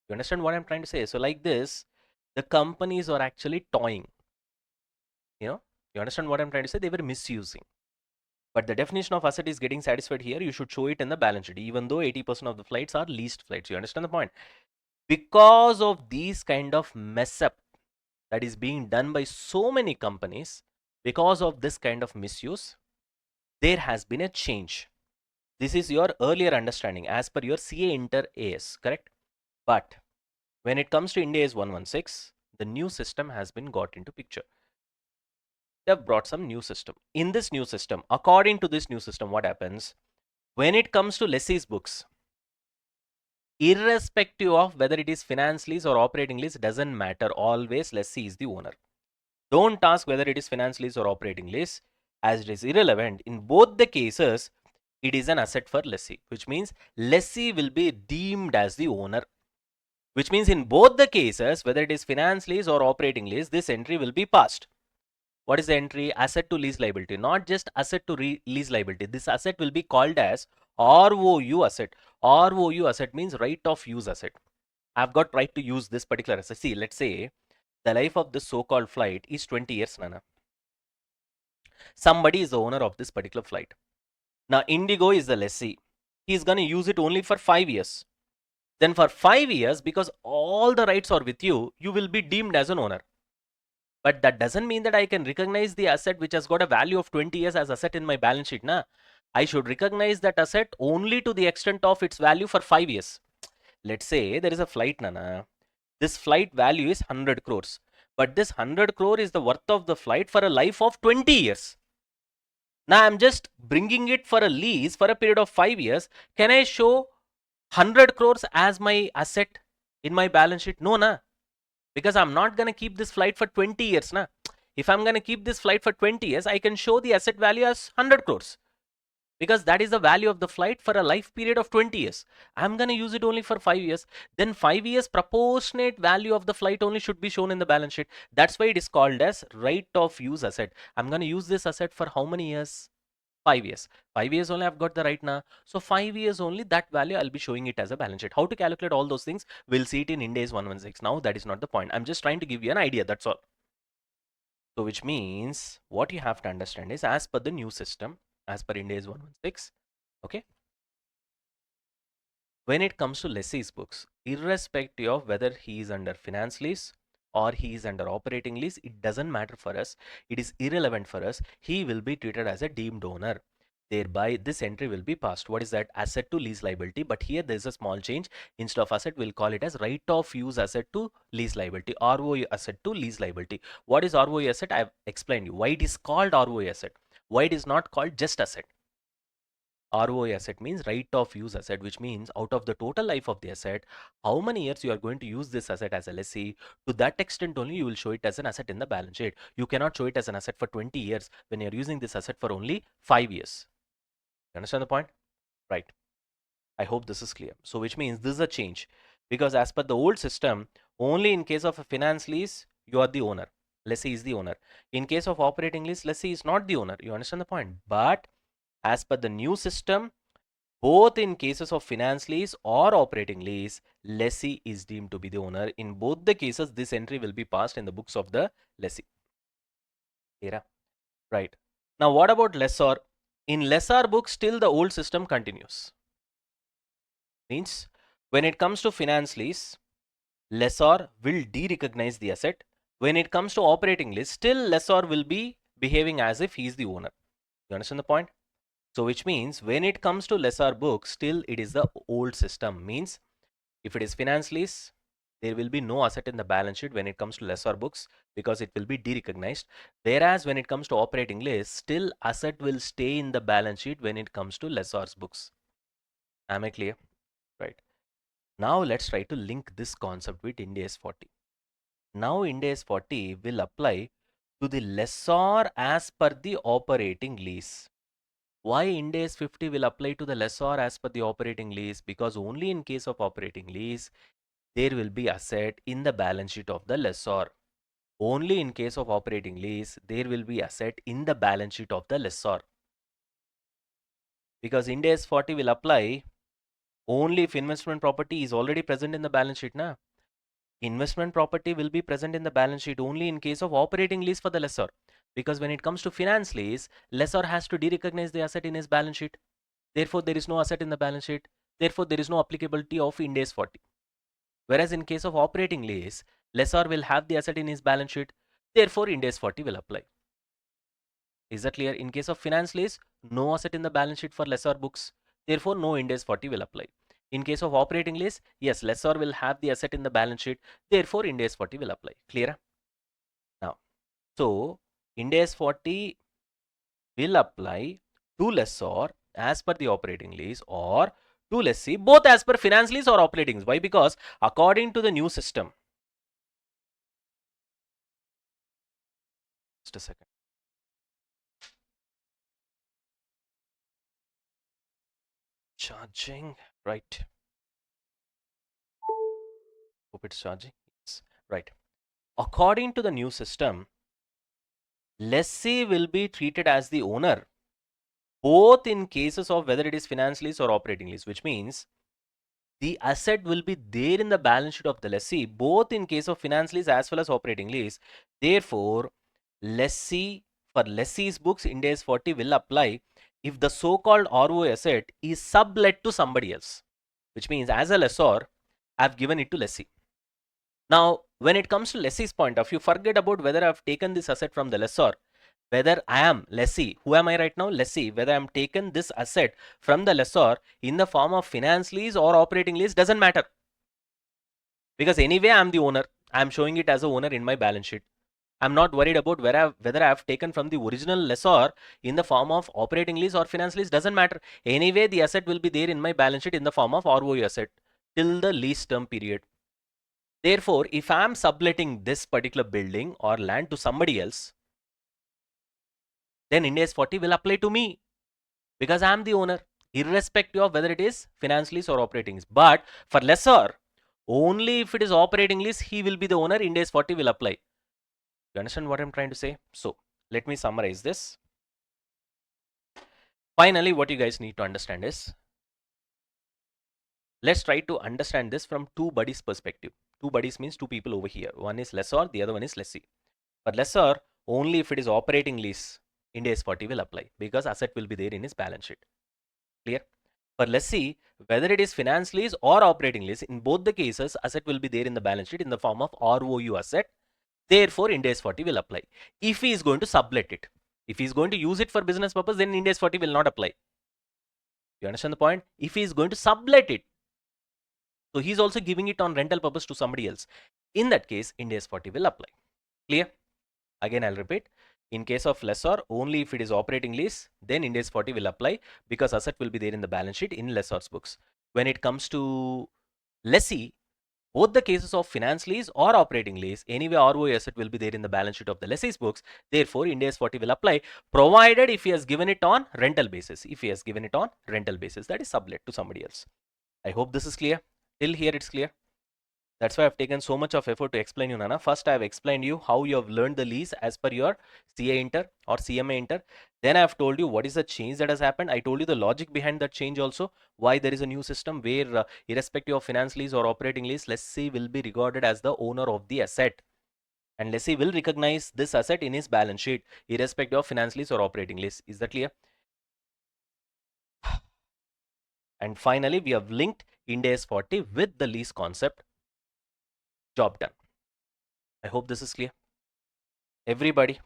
You understand what I'm trying to say? So like this, the companies are actually toying. You understand what I'm trying to say? They were misusing. But the definition of asset is getting satisfied here. You should show it in the balance sheet, even though 80% of the flights are leased flights. You understand the point? Because of these kind of mess up that is being done by so many companies, because of this kind of misuse, there has been a change. This is your earlier understanding as per your CA Inter AS, correct? But when it comes to Ind AS 116, the new system has been got into picture. They've brought some new system. In this new system, according to this new system, what happens? When it comes to lessee's books, irrespective of whether it is finance lease or operating lease, doesn't matter. Always lessee is the owner. Don't ask whether it is finance lease or operating lease, as it is irrelevant. In both the cases, it is an asset for lessee, which means lessee will be deemed as the owner. Which means in both the cases, whether it is finance lease or operating lease, this entry will be passed. What is the entry? Asset to lease liability, not just asset to lease liability. This asset will be called as ROU asset. ROU asset means right of use asset. I've got right to use this particular asset. See, let's say the life of this so-called flight is 20 years, Nana. Somebody is the owner of this particular flight. Now, Indigo is the lessee. He's going to use it only for 5 years. Then for 5 years, because all the rights are with you, you will be deemed as an owner. But that doesn't mean that I can recognize the asset which has got a value of 20 years as asset in my balance sheet. I should recognize that asset only to the extent of its value for 5 years. Let's say there is a flight, Nana. This flight value is 100 crores. But this 100 crore is the worth of the flight for a life of 20 years. Now I'm just bringing it for a lease for a period of 5 years. Can I show 100 crores as my asset in my balance sheet? No, because I'm not going to keep this flight for 20 years. If I'm going to keep this flight for 20 years, I can show the asset value as 100 crores. Because that is the value of the flight for a life period of 20 years. I'm going to use it only for 5 years. Then 5 years proportionate value of the flight only should be shown in the balance sheet. That's why it is called as right of use asset. I'm going to use this asset for how many years? 5 years. 5 years only I've got the right now. So 5 years only, that value I'll be showing it as a balance sheet. How to calculate all those things, we'll see it in Ind AS 116. Now that is not the point. I'm just trying to give you an idea, that's all. So which means what you have to understand is, as per the new system, as per Ind AS 116, okay, when it comes to lessee's books, irrespective of whether he is under finance lease or he is under operating lease, it doesn't matter for us. It is irrelevant for us. He will be treated as a deemed owner. Thereby, this entry will be passed. What is that? Asset to lease liability. But here there is a small change. Instead of asset, we'll call it as right of use asset to lease liability. ROE asset to lease liability. What is ROE asset? I've explained you. Why it is called ROE asset? Why it is not called just asset? ROI asset means right of use asset, which means out of the total life of the asset, how many years you are going to use this asset as a lessee. To that extent only you will show it as an asset in the balance sheet. You cannot show it as an asset for 20 years when you are using this asset for only 5 years. You understand the point? Right. I hope this is clear. So which means this is a change, because as per the old system, only in case of a finance lease, you are the owner. Lessee is the owner. In case of operating lease, lessee is not the owner. You understand the point? But as per the new system, both in cases of finance lease or operating lease, lessee is deemed to be the owner. In both the cases, this entry will be passed in the books of the lessee. Clear? Right. Now, what about lessor? In lessor books, still the old system continues. Means, when it comes to finance lease, lessor will de-recognize the asset. When it comes to operating lease, still lessor will be behaving as if he is the owner. You understand the point? So which means when it comes to lessor books, still it is the old system. Means if it is finance lease, there will be no asset in the balance sheet when it comes to lessor books, because it will be de-recognized. Whereas when it comes to operating lease, still asset will stay in the balance sheet when it comes to lessor's books. Am I clear? Right. Now let's try to link this concept with Ind AS 40. Now Ind AS 40 will apply to the lessor as per the operating lease. Why Ind AS 50 will apply to the lessor as per the operating lease? Because only in case of operating lease, there will be asset in the balance sheet of the lessor. Only in case of operating lease, there will be asset in the balance sheet of the lessor. Because Ind AS 40 will apply only if investment property is already present in the balance sheet. Na? Investment property will be present in the balance sheet only in case of operating lease for the lessor. Because when it comes to finance lease, lessor has to de-recognize the asset in his balance sheet. Therefore, there is no asset in the balance sheet. Therefore, there is no applicability of Ind AS 40. Whereas in case of operating lease, lessor will have the asset in his balance sheet. Therefore, Ind AS 40 will apply. Is that clear? In case of finance lease, no asset in the balance sheet for lessor books. Therefore, no Ind AS 40 will apply. In case of operating lease, yes, lessor will have the asset in the balance sheet. Therefore, Ind AS 40 will apply. Clear? Now, so Ind AS 40 will apply to lessor as per the operating lease, or to lessee both as per finance lease or operating lease. Why? Because according to the new system, just a second. Charging, right? Hope it's charging. Yes, right. According to the new system, lessee will be treated as the owner both in cases of whether it is finance lease or operating lease, which means the asset will be there in the balance sheet of the lessee both in case of finance lease as well as operating lease. Therefore, lessee, for lessee's books, Ind AS 40 will apply if the so-called RO asset is sublet to somebody else, which means as a lessor, I've given it to lessee. Now, when it comes to lessee's point of view, forget about whether I've taken this asset from the lessor. Whether I am lessee, who am I right now? Lessee. Whether I'm taken this asset from the lessor in the form of finance lease or operating lease doesn't matter. Because anyway, I'm the owner. I'm showing it as a owner in my balance sheet. I'm not worried about whether I've taken from the original lessor in the form of operating lease or finance lease, doesn't matter. Anyway, the asset will be there in my balance sheet in the form of ROE asset till the lease term period. Therefore, if I'm subletting this particular building or land to somebody else, then Ind AS 40 will apply to me because I'm the owner, irrespective of whether it is finance lease or operating lease. But for lessor, only if it is operating lease, he will be the owner. Ind AS 40 will apply. You understand what I'm trying to say? So let me summarize this. Finally, what you guys need to understand is, let's try to understand this from two buddies perspective. Two buddies means two people over here. One is lessor, the other one is lessee. For lessor, only if it is operating lease, Ind AS 40 will apply because asset will be there in his balance sheet. Clear? For lessee, whether it is finance lease or operating lease, in both the cases, asset will be there in the balance sheet in the form of ROU asset. Therefore, Ind AS 40 will apply. If he is going to sublet it, if he is going to use it for business purpose, then Ind AS 40 will not apply. You understand the point? If he is going to sublet it, so he's also giving it on rental purpose to somebody else. In that case, Ind AS 40 will apply. Clear? Again, I'll repeat. In case of lessor, only if it is operating lease, then Ind AS 40 will apply because asset will be there in the balance sheet in lessor's books. When it comes to lessee, both the cases of finance lease or operating lease, anyway ROA asset will be there in the balance sheet of the lessee's books. Therefore, Ind AS 40 will apply, provided if he has given it on rental basis. If he has given it on rental basis, that is sublet to somebody else. I hope this is clear. Till here it's clear. That's why I've taken so much of effort to explain you, Nana. First, I've explained you how you have learned the lease as per your CA Inter or CMA Inter. Then I've told you what is the change that has happened. I told you the logic behind that change also, why there is a new system where irrespective of finance lease or operating lease, lessee will be regarded as the owner of the asset. And lessee will recognize this asset in his balance sheet, irrespective of finance lease or operating lease. Is that clear? And finally, we have linked Ind AS 40 with the lease concept. Job done. I hope this is clear. Everybody,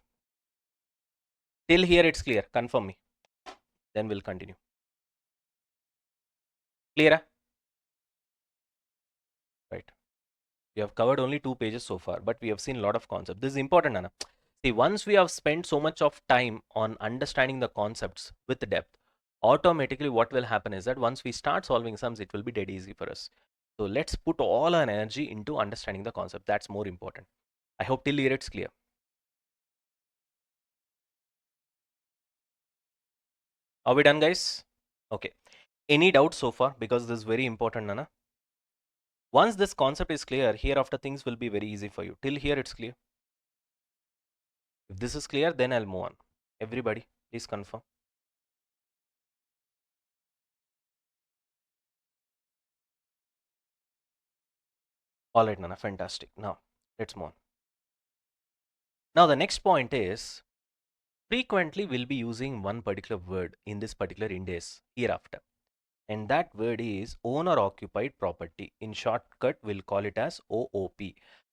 till here it's clear. Confirm me. Then we'll continue. Clear? Right. We have covered only 2 pages so far, but we have seen a lot of concepts. This is important, Anna. See, once we have spent so much of time on understanding the concepts with depth, automatically what will happen is that once we start solving sums, it will be dead easy for us. So let's put all our energy into understanding the concept. That's more important. I hope till here it's clear. Are we done, guys? Okay. Any doubts so far? Because this is very important, Nana. Once this concept is clear, hereafter things will be very easy for you. Till here it's clear. If this is clear, then I'll move on. Everybody, please confirm. All right, Nana, fantastic. Now, let's move on. Now, the next point is, frequently we'll be using one particular word in this particular Ind AS hereafter. And that word is owner occupied property. In shortcut, we'll call it as OOP.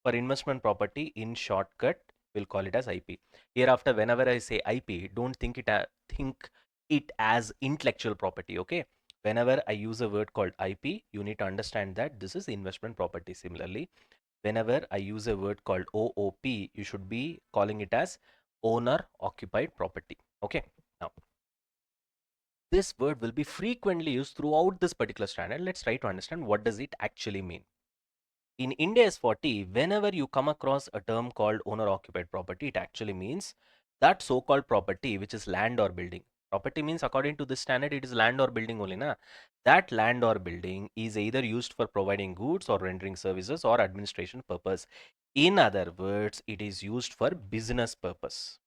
For investment property, in shortcut, we'll call it as IP. Hereafter, whenever I say IP, don't think it as intellectual property, okay? Whenever I use a word called IP, you need to understand that this is investment property. Similarly, whenever I use a word called OOP, you should be calling it as owner occupied property, okay? Now, this word will be frequently used throughout this particular standard. Let's try to understand what does it actually mean. In Ind AS 40, whenever you come across a term called owner occupied property, it actually means that so-called property which is land or building. Property means according to this standard, it is land or building only. Na? That land or building is either used for providing goods or rendering services or administration purpose. In other words, it is used for business purpose.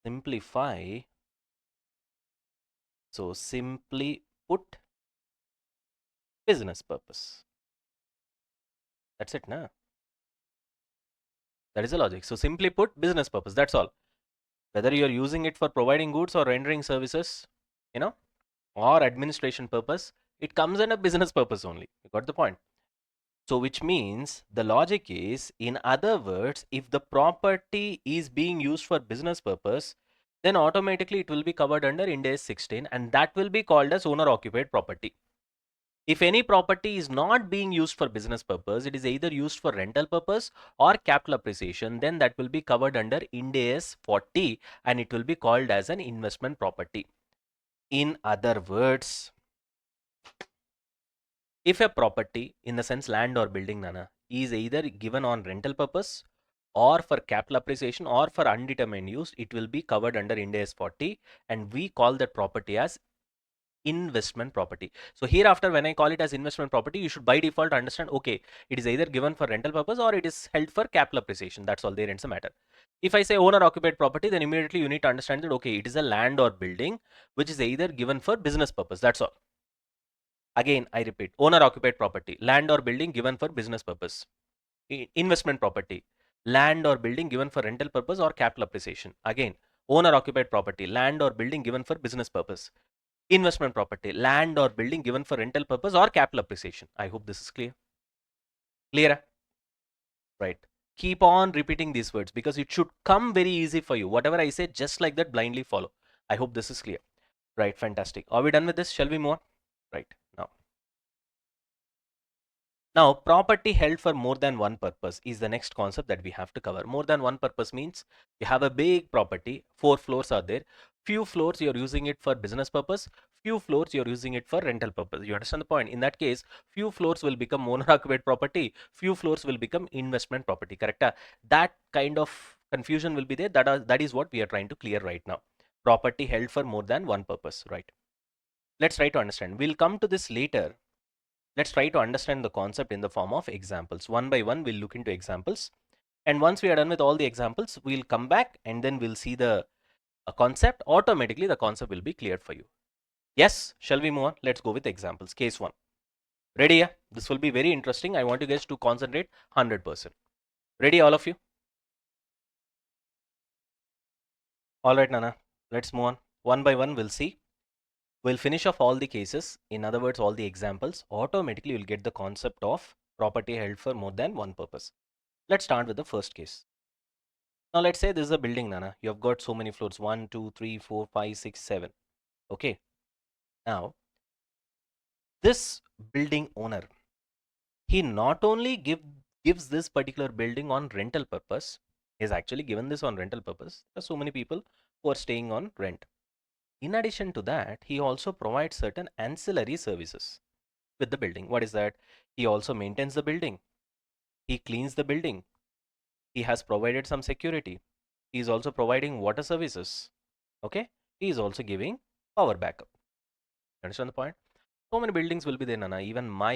Simplify. So simply put, business purpose. That's it, na? That is the logic. So simply put, business purpose. That's all. Whether you're using it for providing goods or rendering services, you know, or administration purpose, it comes in a business purpose only. You got the point? So which means the logic is, in other words, if the property is being used for business purpose, then automatically it will be covered under Ind AS 16 and that will be called as owner occupied property. If any property is not being used for business purpose, it is either used for rental purpose or capital appreciation, then that will be covered under Ind AS 40 and it will be called as an investment property. In other words, if a property, in the sense land or building, Nana, is either given on rental purpose or for capital appreciation or for undetermined use, it will be covered under Ind AS 40 and we call that property as investment property. So hereafter, when I call it as investment property, you should by default understand, okay, it is either given for rental purpose or it is held for capital appreciation. That's all there ends the matter. If I say owner occupied property, then immediately you need to understand that, okay, it is a land or building which is either given for business purpose. That's all. Again, I repeat, owner occupied property, land or building given for business purpose. Investment property, land or building given for rental purpose or capital appreciation. Again, owner occupied property, land or building given for business purpose. Investment property, land or building given for rental purpose or capital appreciation. I hope this is clear. Clear? Right. Keep on repeating these words because it should come very easy for you. Whatever I say, just like that, blindly follow. I hope this is clear. Right. Fantastic. Are we done with this? Shall we move on? Right. Now, property held for more than one purpose is the next concept that we have to cover. More than one purpose means you have a big property, 4 floors are there. Few floors you're using it for business purpose, few floors you're using it for rental purpose. You understand the point? In that case, few floors will become owner occupied property, few floors will become investment property, correct? That kind of confusion will be there. That is what we are trying to clear right now. Property held for more than one purpose, right? Let's try to understand. We'll come to this later. Let's try to understand the concept in the form of examples. One by one, we'll look into examples. And once we are done with all the examples, we'll come back and then we'll see the concept. Automatically, the concept will be cleared for you. Yes, shall we move on? Let's go with examples. Case 1. Ready? Yeah? This will be very interesting. I want you guys to concentrate 100%. Ready, all of you? All right, Nana. Let's move on. One by one, we'll see. We'll finish off all the cases. In other words, all the examples. Automatically, you'll get the concept of property held for more than one purpose. Let's start with the first case. Now let's say this is a building, Nana. You have got so many floors, 1, 2, 3, 4, 5, 6, 7. Okay. Now, this building owner, he not only gives this particular building on rental purpose, he's actually given this on rental purpose. There are so many people who are staying on rent. In addition to that, he also provides certain ancillary services with the building. What is that? He also maintains the building. He cleans the building. He has provided some security. He is also providing water services. Okay. He is also giving power backup. Understand the point? So many buildings will be there, Nana. Even my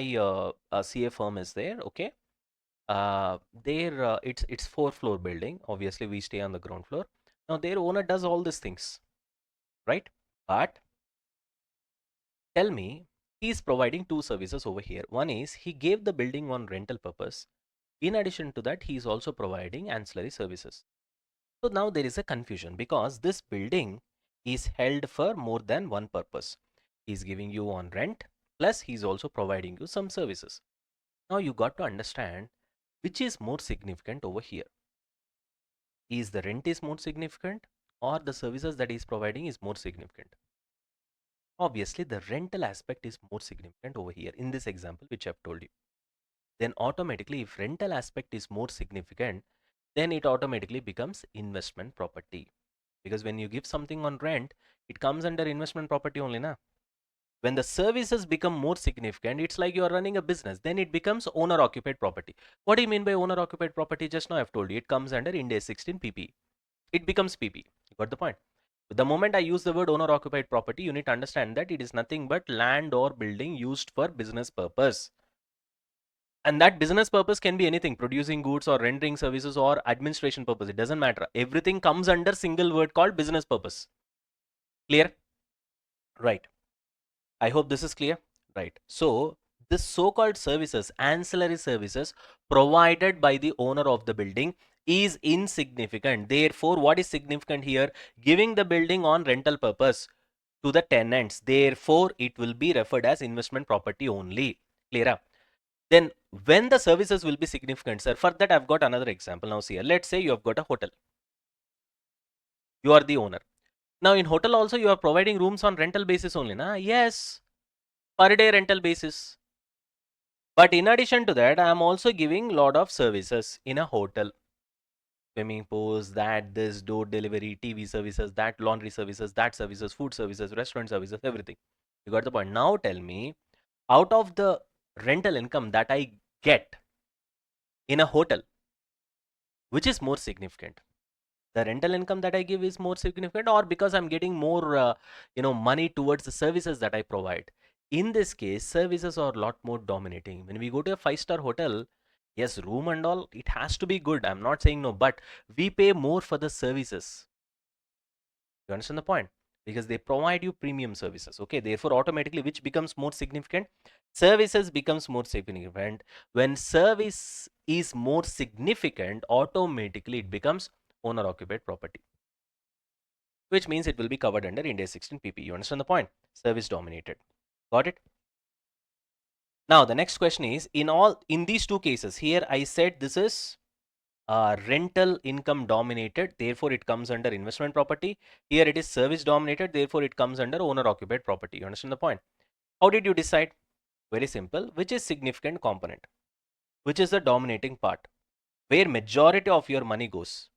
CA firm is there. Okay. There it's 4-floor building. Obviously, we stay on the ground floor. Now their owner does all these things, right? But tell me, he is providing two services over here. One is he gave the building on rental purpose. In addition to that, he is also providing ancillary services. So now there is a confusion because this building is held for more than one purpose. He's giving you on rent, plus he's also providing you some services. Now you got to understand which is more significant over here. Is the rent is more significant or the services that he's providing is more significant? Obviously, the rental aspect is more significant over here in this example which I've told you. Then automatically, if rental aspect is more significant, then it automatically becomes investment property. Because when you give something on rent, it comes under investment property only, na? When the services become more significant, it's like you are running a business. Then it becomes owner occupied property. What do you mean by owner occupied property? Just now I've told you, it comes under Ind AS 16 PP. It becomes PP. You got the point? The moment I use the word owner occupied property, you need to understand that it is nothing but land or building used for business purpose. And that business purpose can be anything, producing goods or rendering services or administration purpose. It doesn't matter. Everything comes under single word called business purpose. Clear? Right. I hope this is clear. Right. So this so-called services, ancillary services provided by the owner of the building is insignificant. Therefore, what is significant here? Giving the building on rental purpose to the tenants. Therefore, it will be referred as investment property only. Clear? Then when the services will be significant, sir, for that I've got another example. Now see here, let's say you have got a hotel. You are the owner. Now in hotel also you are providing rooms on rental basis only, na? Yes, per day rental basis. But in addition to that, I am also giving lot of services in a hotel. Swimming pools, that, this, door delivery, TV services, that, laundry services, that services, food services, restaurant services, everything. You got the point. Now tell me, out of the rental income that I get in a hotel, which is more significant? The rental income that I give is more significant, or because I'm getting more money towards the services that I provide. In this case, services are a lot more dominating. When we go to a five-star hotel, yes, room and all, it has to be good, I'm not saying no, but we pay more for the services. You understand the point? Because they provide you premium services. Okay, therefore automatically which becomes more significant? Services becomes more significant. When service is more significant, automatically it becomes owner occupied property, which means it will be covered under Ind AS 16 PP. You understand the point? Service dominated. Got it? Now the next question is, in these two cases, here I said this is rental income dominated, therefore it comes under investment property. Here it is service dominated, therefore it comes under owner occupied property. You understand the point? How did you decide? Very simple. Which is significant component? Which is the dominating part? Where majority of your money goes?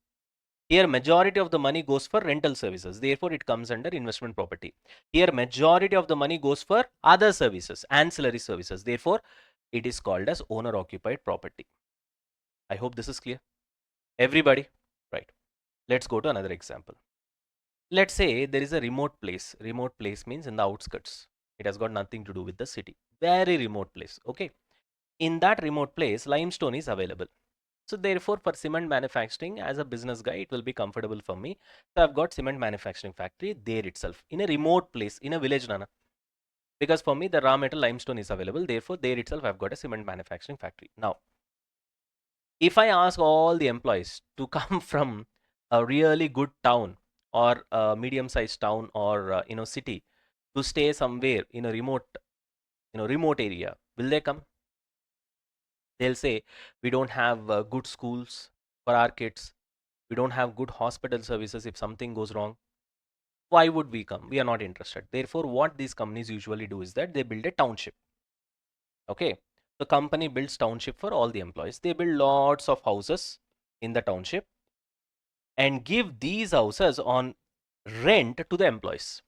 Here majority of the money goes for rental services, therefore it comes under investment property. Here majority of the money goes for other services, ancillary services, therefore it is called as owner occupied property. I hope this is clear. Everybody, right? Let's go to another example. Let's say there is a remote place. Remote place means in the outskirts. It has got nothing to do with the city. Very remote place. Okay. In that remote place, limestone is available. So therefore, for cement manufacturing, as a business guy, it will be comfortable for me. So I've got cement manufacturing factory there itself, in a remote place, in a village, Nana. Because for me, the raw metal limestone is available. Therefore, there itself, I've got a cement manufacturing factory. Now, if I ask all the employees to come from a really good town or a medium-sized town or city to stay somewhere in a remote area, will they come? They'll say we don't have good schools for our kids. We don't have good hospital services if something goes wrong. Why would we come? We are not interested. Therefore, what these companies usually do is that they build a township. Okay. The company builds township for all the employees. They build lots of houses in the township and give these houses on rent to the employees.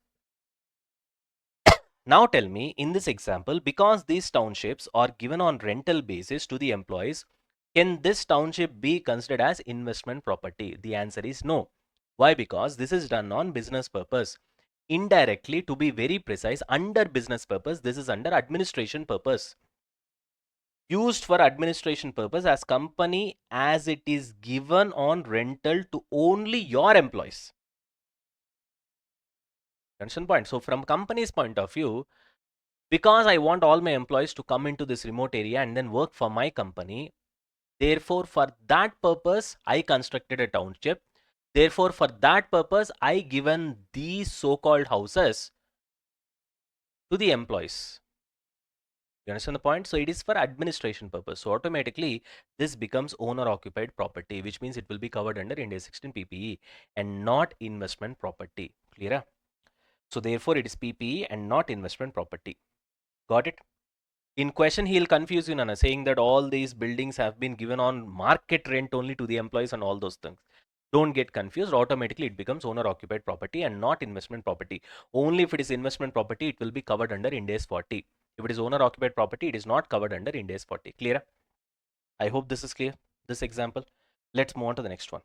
Now tell me, in this example, because these townships are given on rental basis to the employees, can this township be considered as investment property? The answer is no. Why? Because this is done on business purpose. Indirectly, to be very precise, under business purpose, this is under administration purpose. Used for administration purpose as company, as it is given on rental to only your employees. Understand point? So from company's point of view, because I want all my employees to come into this remote area and then work for my company, therefore for that purpose I constructed a township. Therefore for that purpose I given these so-called houses to the employees. You understand the point? So it is for administration purpose. So automatically this becomes owner occupied property, which means it will be covered under Ind AS 16 PPE and not investment property. Clear? So therefore it is PPE and not investment property. Got it? In question, he'll confuse you, Nana, saying that all these buildings have been given on market rent only to the employees and all those things. Don't get confused. Automatically, it becomes owner-occupied property and not investment property. Only if it is investment property, it will be covered under Ind AS 40. If it is owner-occupied property, it is not covered under Ind AS 40. Clear? I hope this is clear, this example. Let's move on to the next one.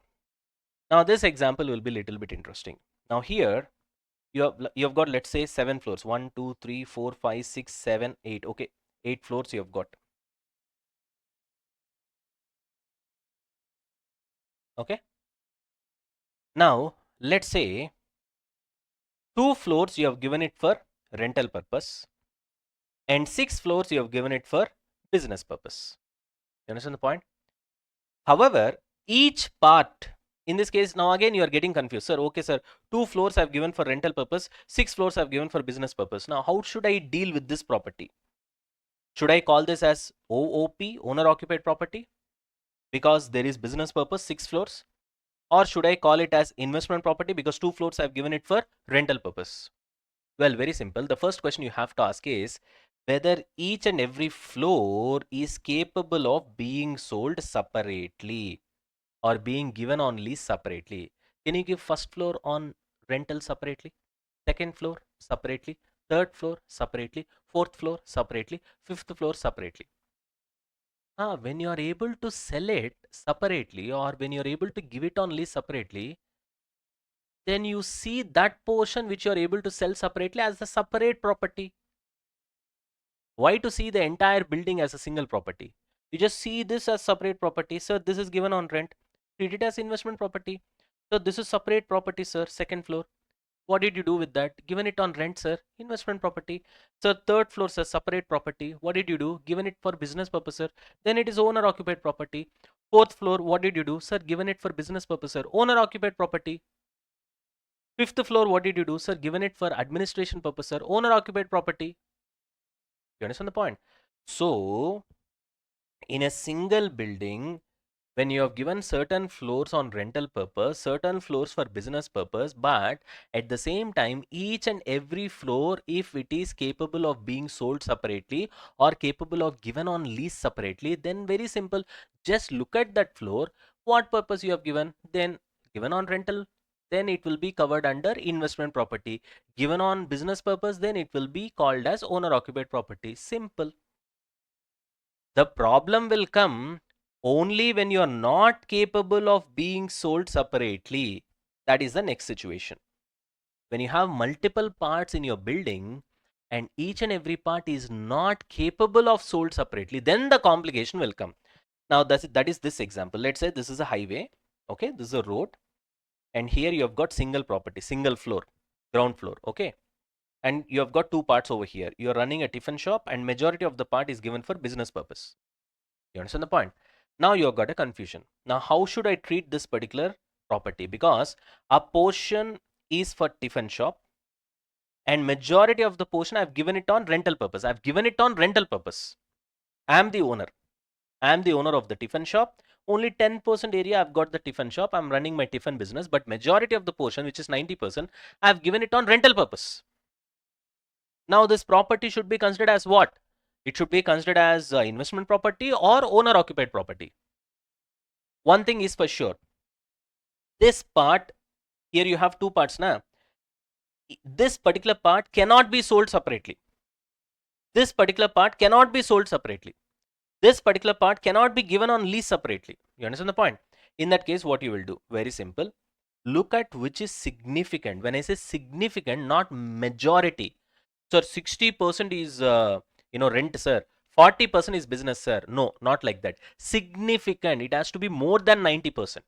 Now, this example will be a little bit interesting. Now, here, you have got, let's say, 7 floors. 1, 2, 3, 4, 5, 6, 7, 8. Okay, 8 floors you have got. Okay. Now, let's say 2 floors you have given it for rental purpose and 6 floors you have given it for business purpose. You understand the point? However, each part, in this case, now again you are getting confused. Sir, okay, sir, 2 floors I've given for rental purpose, 6 floors I've given for business purpose. Now, how should I deal with this property? Should I call this as OOP, owner occupied property? Because there is business purpose, 6 floors. Or should I call it as investment property because 2 floors I've given it for rental purpose? Well, very simple. The first question you have to ask is whether each and every floor is capable of being sold separately or being given on lease separately. Can you give first floor on rental separately, second floor separately, third floor separately, fourth floor separately, fifth floor separately? When you are able to sell it separately or when you are able to give it on lease separately, then you see that portion which you are able to sell separately as a separate property. Why to see the entire building as a single property? You just see this as separate property. Sir, this is given on rent. Treat it as investment property. So this is separate property, sir. Second floor. What did you do with that? Given it on rent, sir. Investment property. Sir, third floor, sir. Separate property. What did you do? Given it for business purpose, sir. Then it is owner occupied property. Fourth floor, what did you do? Sir, given it for business purpose, sir. Owner occupied property. Fifth floor, what did you do? Sir, given it for administration purpose, sir. Owner occupied property. You understand the point? So, in a single building, when you have given certain floors on rental purpose, certain floors for business purpose, but at the same time, each and every floor, if it is capable of being sold separately or capable of given on lease separately, then very simple, just look at that floor, what purpose you have given, then given on rental, then it will be covered under investment property. Given on business purpose, then it will be called as owner occupied property. Simple. The problem will come only when you are not capable of being sold separately. That is the next situation. When you have multiple parts in your building and each and every part is not capable of sold separately, then the complication will come. Now that is this example. Let's say this is a highway. Okay, this is a road, and here you have got single property, single floor, ground floor. Okay, and you have got two parts over here. You are running a tiffin shop, and majority of the part is given for business purpose. You understand the point? Now you've got a confusion. Now, how should I treat this particular property? Because a portion is for tiffin shop and majority of the portion I've given it on rental purpose. I've given it on rental purpose. I am the owner. I am the owner of the tiffin shop. Only 10% area I've got the tiffin shop. I'm running my tiffin business, but majority of the portion, which is 90%, I've given it on rental purpose. Now this property should be considered as what? It should be considered as investment property or owner occupied property. One thing is for sure, this part, here you have two parts now. This particular part cannot be sold separately. This particular part cannot be sold separately. This particular part cannot be given on lease separately. You understand the point? In that case, what you will do? Very simple. Look at which is significant. When I say significant, not majority. Sir, 60% is rent, sir. 40% is business, sir. No, not like that. Significant. It has to be more than 90%.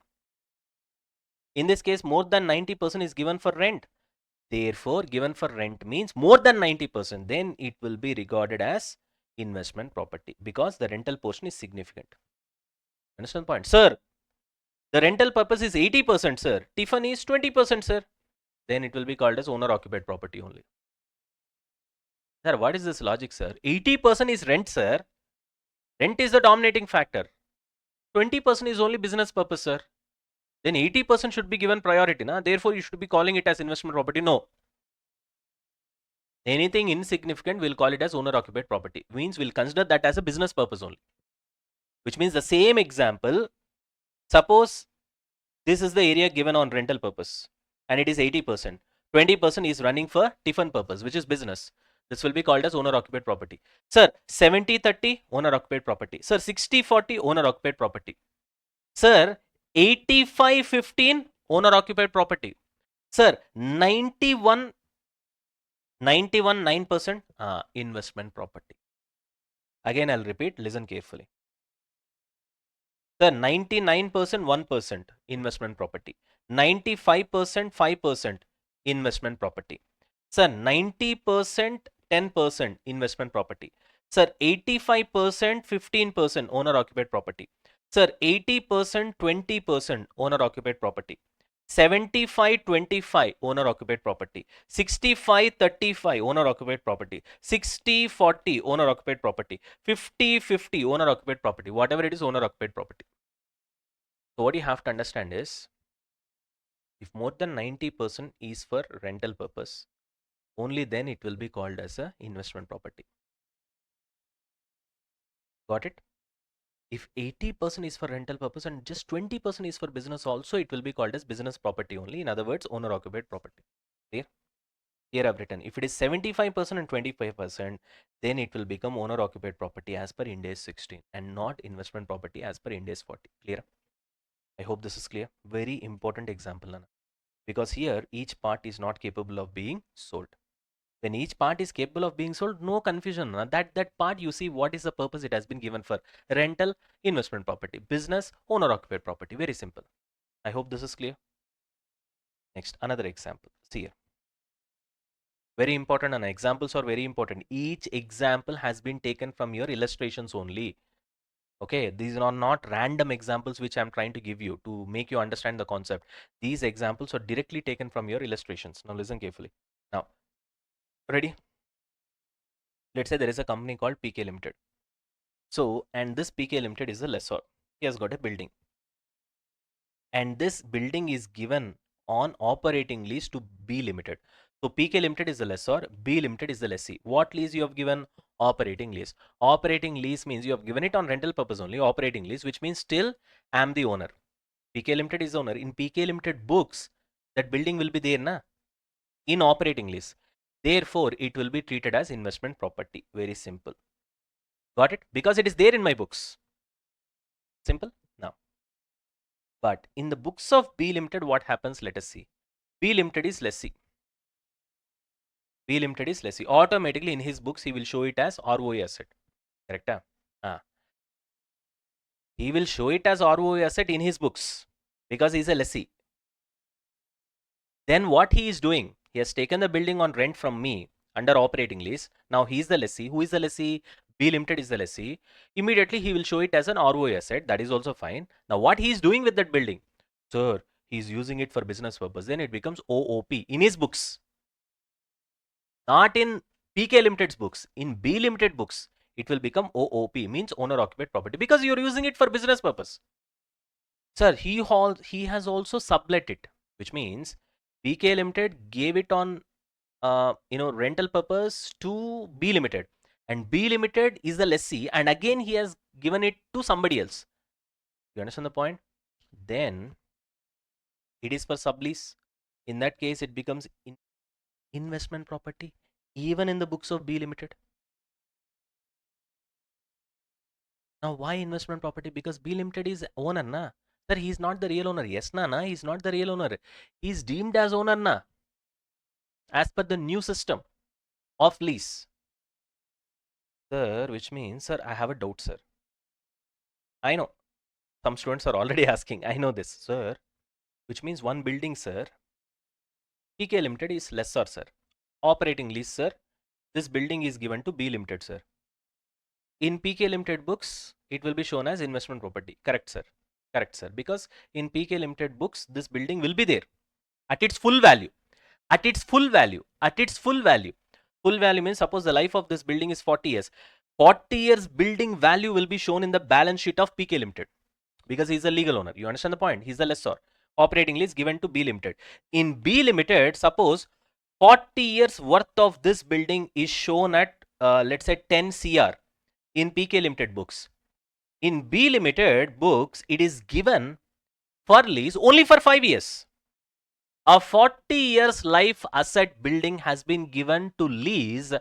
In this case, more than 90% is given for rent. Therefore, given for rent means more than 90%. Then it will be regarded as investment property because the rental portion is significant. Understand the point? Sir, the rental purpose is 80%, sir. Tiffin is 20%, sir. Then it will be called as owner occupied property only. Sir, what is this logic, sir? 80% is rent, sir. Rent is the dominating factor. 20% is only business purpose, sir. Then 80% should be given priority. Na? Therefore, you should be calling it as investment property. No. Anything insignificant, we'll call it as owner occupied property. Means we'll consider that as a business purpose only. Which means the same example, suppose this is the area given on rental purpose and it is 80%. 20% is running for tiffin purpose, which is business. This will be called as owner occupied property. Sir, 70-30 owner occupied property. Sir, 60-40 owner occupied property. Sir, 85-15 owner occupied property. Sir, 91 9% investment property. Again, I'll repeat, listen carefully. Sir, 99% 1% investment property. 95% 5% investment property. Sir, 90% 10% investment property. Sir, 85% 15% owner occupied property. Sir, 80% 20% owner occupied property. 75-25 owner occupied property, 65-35 owner occupied property, 60-40 owner occupied property, 50-50 owner occupied property, whatever it is, owner occupied property. So what you have to understand is, if more than 90% is for rental purpose, only then it will be called as a investment property. Got it? If 80% is for rental purpose and just 20% is for business also, it will be called as business property only. In other words, owner occupied property. Clear? Here I've written, if it is 75% and 25%, then it will become owner occupied property as per Ind AS 16 and not investment property as per Ind AS 40. Clear? I hope this is clear. Very important example, Nana. because here each part is not capable of being sold. When each part is capable of being sold, no confusion. That part, you see what is the purpose it has been given for: rental, investment property, business, owner occupied property. Very simple. I hope this is clear. Next, another example. See here. Very important, and examples are very important. Each example has been taken from your illustrations only. Okay, these are not random examples which I'm trying to give you to make you understand the concept. These examples are directly taken from your illustrations. Now listen carefully. Now, ready? Let's say there is a company called PK Limited. So, and this PK Limited is a lessor. He has got a building, and this building is given on operating lease to B Limited. So PK Limited is the lessor, B Limited is the lessee. What lease you have given? Operating lease. Operating lease means you have given it on rental purpose only, operating lease, which means still I am the owner. PK Limited is the owner. In PK Limited books, that building will be there na, in operating lease. Therefore, it will be treated as investment property. Very simple. Got it? Because it is there in my books. Simple. Now, but in the books of B Limited, what happens? Let us see. B Limited is lessee. B Limited is lessee. Automatically in his books, he will show it as ROA asset. Correct? He will show it as ROA asset in his books because he is a lessee. Then what he is doing? He has taken the building on rent from me under operating lease. Now he is the lessee. Who is the lessee? B Limited is the lessee. Immediately he will show it as an ROA asset. That is also fine. Now what he is doing with that building? Sir, he is using it for business purpose. Then it becomes OOP in his books. Not in PK Limited's books. In B Limited books, it will become OOP, means owner occupied property, because you're using it for business purpose. Sir, he has also sublet it, which means PK Limited gave it on rental purpose to B Limited, and B Limited is the lessee, and again he has given it to somebody else. You understand the point? Then it is for sublease. In that case, it becomes investment property, even in the books of B Limited. Now, why investment property? Because B Limited is owner, na? Sir, he is not the real owner. Yes, na? He is not the real owner. He is deemed as owner, na? As per the new system of lease. Sir, which means, sir, I have a doubt, sir. I know. Some students are already asking. I know this, sir. Which means one building, sir. PK Limited is lessor, sir. Operating lease, sir. This building is given to B Limited, sir. In PK Limited books, it will be shown as investment property. Correct, sir. Correct, sir. Because in PK Limited books, this building will be there at its full value. At its full value. At its full value. Full value means suppose the life of this building is 40 years. 40 years building value will be shown in the balance sheet of PK Limited because he's a legal owner. You understand the point? He's the lessor. Operating lease given to B Limited. In B Limited, suppose 40 years worth of this building is shown at let's say 10 CR in PK Limited books. In B Limited books, it is given for lease only for 5 years. A 40 years life asset building has been given to lease,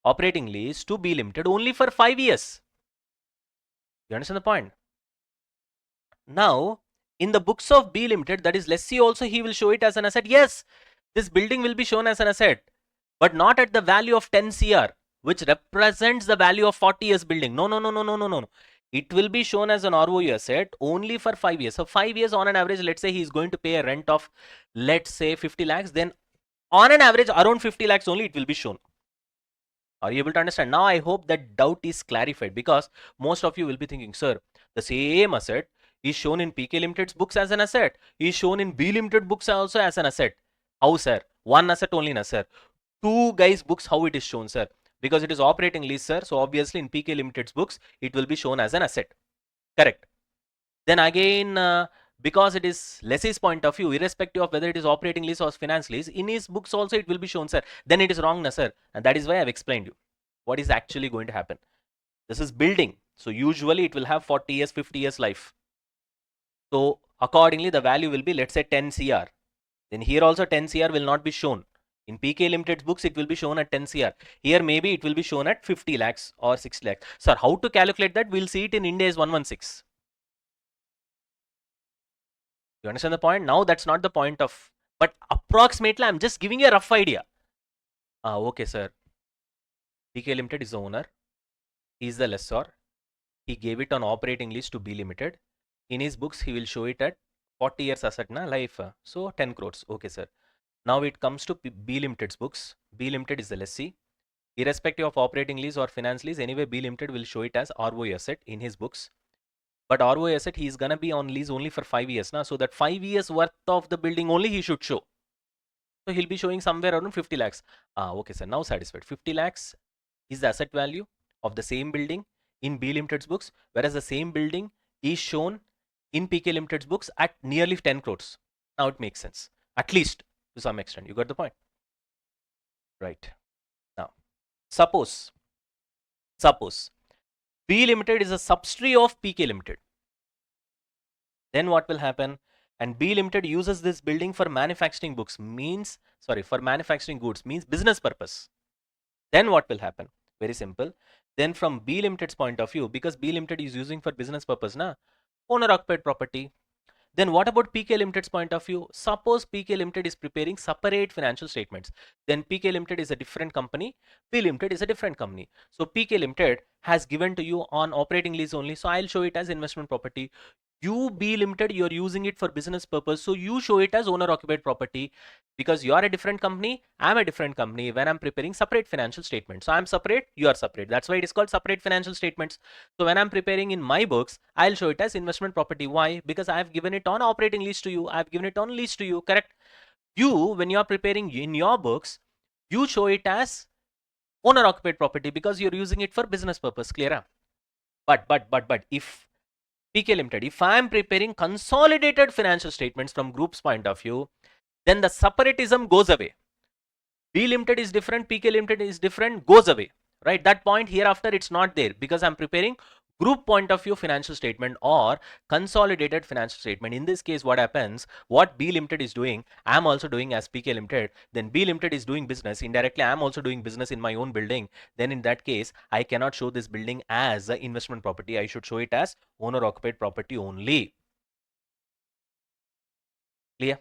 operating lease to B Limited only for 5 years. You understand the point? Now, in the books of B Limited, that is lessee also, he will show it as an asset. Yes, this building will be shown as an asset, but not at the value of 10 CR, which represents the value of 40 years building. No, no, no, no, no, no, no. It will be shown as an ROU asset only for 5 years. So 5 years on an average, let's say he is going to pay a rent of, let's say 50 lakhs, then on an average around 50 lakhs only it will be shown. Are you able to understand? Now I hope that doubt is clarified, because most of you will be thinking, sir, the same asset is shown in PK Limited's books as an asset, is shown in B Limited books also as an asset. How, sir? One asset only, na, sir? Two guys books, how it is shown, sir? Because it is operating lease, sir. So obviously in PK Limited's books, it will be shown as an asset. Correct. Then again, because it is lessee's point of view, irrespective of whether it is operating lease or finance lease, in his books also it will be shown, sir. Then it is wrong, na, sir? And that is why I've explained you what is actually going to happen. This is building. So usually it will have 40 years, 50 years life. So accordingly, the value will be, let's say 10 CR. Then here also 10 CR will not be shown. In PK Limited's books, it will be shown at 10 CR. Here maybe it will be shown at 50 lakhs or 6 lakhs. Sir, how to calculate that? We'll see it in Ind AS 116. You understand the point? Now that's not the point of But approximately, I'm just giving you a rough idea. Okay, sir. PK Limited is the owner. He is the lessor. He gave it on operating lease to B Limited. In his books, he will show it at 40 years asset na life. So 10 crores. Okay, sir. Now it comes to B Limited's books. B Limited is the lessee. Irrespective of operating lease or finance lease, anyway, B Limited will show it as ROE asset in his books. But ROE asset, he is gonna be on lease only for 5 years now. So that 5 years worth of the building only he should show. So he'll be showing somewhere around 50 lakhs. Okay, sir. Now satisfied. 50 lakhs is the asset value of the same building in B Limited's books, whereas the same building is shown in PK Limited's books at nearly 10 crores. Now it makes sense, at least to some extent. You got the point, right? Now, suppose B Limited is a subsidiary of PK Limited. Then what will happen? And B Limited uses this building for manufacturing goods, means business purpose. Then what will happen? Very simple. Then from B Limited's point of view, because B Limited is using for business purpose, owner occupied property. Then what about PK Limited's point of view? Suppose PK Limited is preparing separate financial statements. Then PK Limited is a different company. B Limited is a different company. So PK Limited has given to you on operating lease only. So I'll show it as investment property. You B Limited, you're using it for business purpose. So you show it as owner occupied property. Because you are a different company, I'm a different company when I'm preparing separate financial statements. So I'm separate, you are separate. That's why it is called separate financial statements. So when I'm preparing in my books, I'll show it as investment property. Why? Because I've given it on operating lease to you. I've given it on lease to you, correct? You, when you're preparing in your books, you show it as owner occupied property because you're using it for business purpose. Clear? But if PK Limited, if I'm preparing consolidated financial statements from group's point of view, then the separatism goes away. B Limited is different, PK Limited is different, goes away, right? That point hereafter it's not there because I'm preparing group point of view financial statement or consolidated financial statement. In this case, what happens, what B Limited is doing, I'm also doing as PK Limited. Then B Limited is doing business. Indirectly, I'm also doing business in my own building. Then in that case, I cannot show this building as an investment property. I should show it as owner occupied property only. Clear?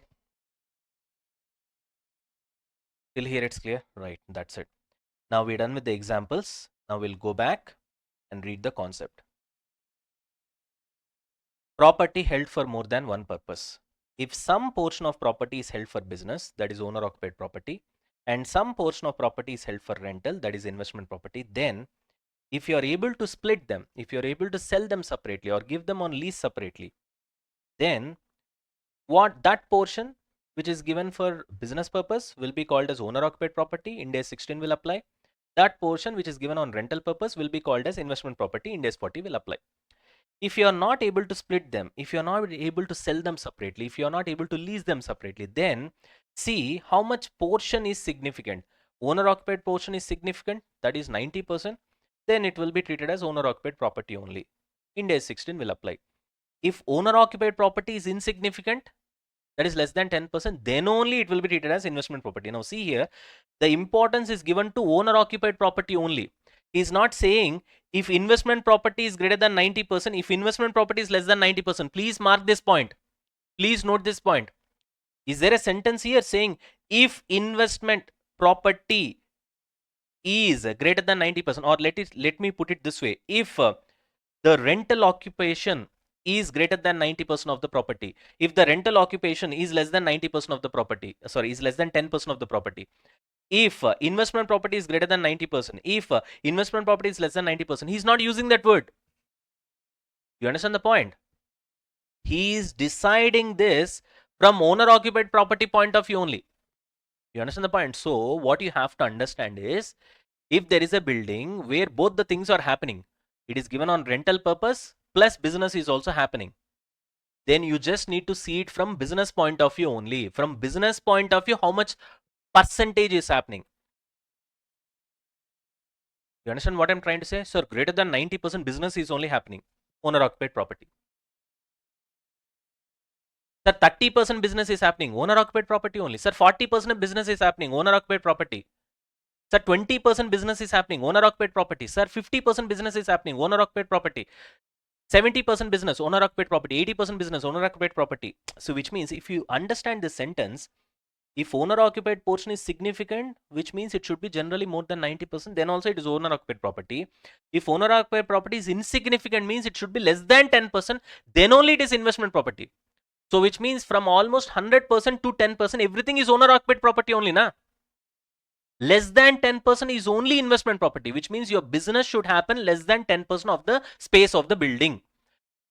Till here it's clear, right? That's it. Now we're done with the examples. Now we'll go back and read the concept. Property held for more than one purpose. If some portion of property is held for business, that is owner occupied property, and some portion of property is held for rental, that is investment property, then if you are able to split them, if you are able to sell them separately or give them on lease separately, then what that portion which is given for business purpose will be called as owner occupied property. Ind AS 16 will apply. That portion which is given on rental purpose will be called as investment property. Ind AS 40 will apply. If you are not able to split them, if you are not able to sell them separately, if you are not able to lease them separately, then see how much portion is significant. Owner occupied portion is significant, that is 90%, then it will be treated as owner occupied property only. Ind AS 16 will apply. If owner occupied property is insignificant, that is less than 10%, then only it will be treated as investment property. Now see here, the importance is given to owner occupied property only. He is not saying if investment property is greater than 90%, if investment property is less than 90%, please mark this point. Please note this point. Is there a sentence here saying if investment property is greater than 90%, or let me put it this way, if the rental occupation is greater than 90% of the property, if the rental occupation is less than 90% of the property, sorry, is less than 10% of the property, if investment property is greater than 90%, if investment property is less than 90%, he's not using that word. You understand the point? He is deciding this from owner occupied property point of view only. You understand the point? So what you have to understand is, if there is a building where both the things are happening, it is given on rental purpose plus business is also happening, then you just need to see it from business point of view only. From business point of view, how much percentage is happening. You understand what I'm trying to say? Sir, greater than 90% business is only happening, owner occupied property. Sir, 30% business is happening, owner occupied property only. Sir, 40% of business is happening, owner occupied property. Sir, 20% business is happening, owner occupied property. Sir, 50% business is happening, owner occupied property. 70% business, owner occupied property. 80% business, owner occupied property. So which means if you understand this sentence, If owner occupied portion is significant, which means it should be generally more than 90%, then also it is owner occupied property. If owner occupied property is insignificant, means it should be less than 10%, then only it is investment property. So which means from almost 100% to 10%, everything is owner occupied property only, na? Less than 10% is only investment property, which means your business should happen less than 10% of the space of the building.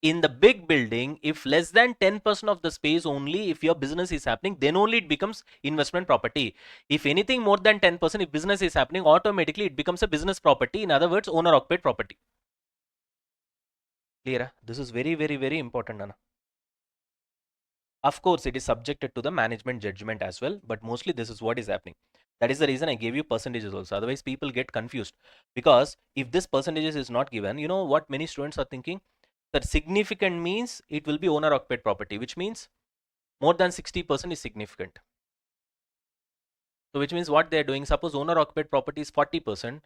In the big building, if less than 10% of the space only, if your business is happening, then only it becomes investment property. If anything more than 10%, if business is happening, automatically it becomes a business property. In other words, owner occupied property. Clear? This is very, very, very important, Nana. Of course, it is subjected to the management judgment as well, but mostly this is what is happening. That is the reason I gave you percentages also. Otherwise, people get confused. Because if this percentages is not given, you know what many students are thinking? That significant means it will be owner occupied property, which means more than 60% is significant. So which means what they're doing, suppose owner occupied property is 40%.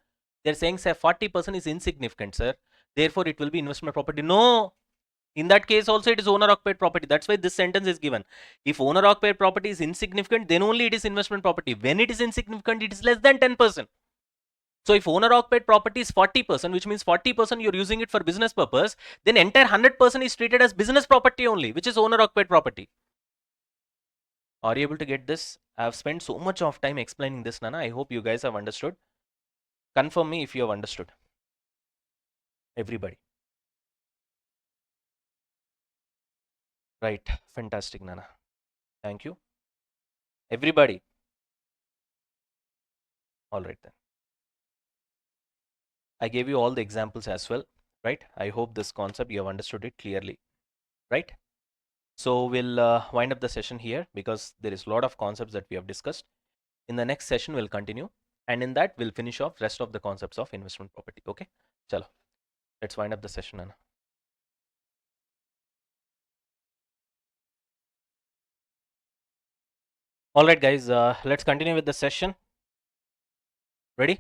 They're saying, say 40% is insignificant, sir. Therefore, it will be investment property. No, in that case also it is owner occupied property. That's why this sentence is given. If owner occupied property is insignificant, then only it is investment property. When it is insignificant, it is less than 10%. So if owner occupied property is 40%, which means 40% you're using it for business purpose, then entire 100% is treated as business property only, which is owner occupied property. Are you able to get this? I have spent so much of time explaining this, Nana. I hope you guys have understood. Confirm me if you have understood. Everybody. Right. Fantastic, Nana. Thank you. Everybody. All right then. I gave you all the examples as well, right? I hope this concept you have understood it clearly, right? So we'll wind up the session here because there is a lot of concepts that we have discussed. In the next session, we'll continue. And in that, we'll finish off rest of the concepts of investment property. Okay? Chalo. Let's wind up the session, Anna. All right, guys. Let's continue with the session. Ready?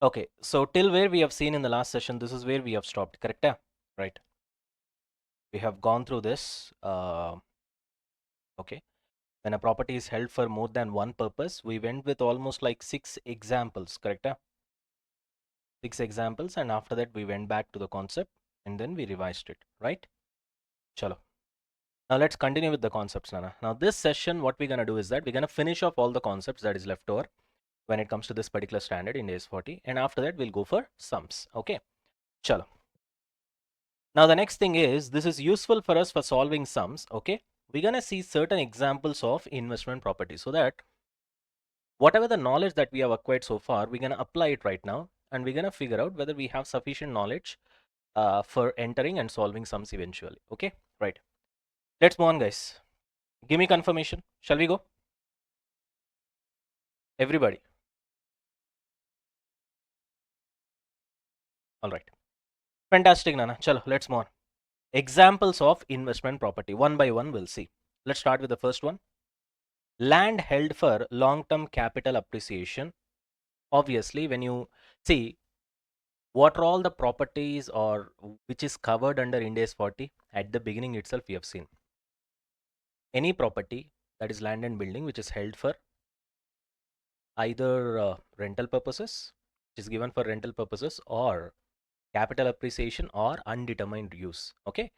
Okay. So till where we have seen in the last session, this is where we have stopped. Correct? Right. We have gone through this. Okay. When a property is held for more than one purpose, we went with almost like 6 examples. Correct? 6 examples, and after that we went back to the concept and then we revised it, right? Chalo. Now let's continue with the concepts, Nana. Now this session, what we're gonna do is that we're gonna finish off all the concepts that is left over when it comes to this particular standard in AS 40, and after that we'll go for sums. Okay, chalo. Now the next thing is, this is useful for us for solving sums. Okay, we're gonna see certain examples of investment property, so that whatever the knowledge that we have acquired so far, we're gonna apply it right now, and we're gonna figure out whether we have sufficient knowledge for entering and solving sums eventually. Okay, right. Let's move on, guys. Give me confirmation. Shall we go? Everybody. All right. Fantastic, Nana. Chalo, let's move on. Examples of investment property. One by one, we'll see. Let's start with the first one. Land held for long-term capital appreciation. Obviously, when you see what are all the properties or which is covered under Ind AS 40, at the beginning itself, we have seen any property that is land and building which is held for either rental purposes, which is given for rental purposes, or capital appreciation or undetermined use. Okay,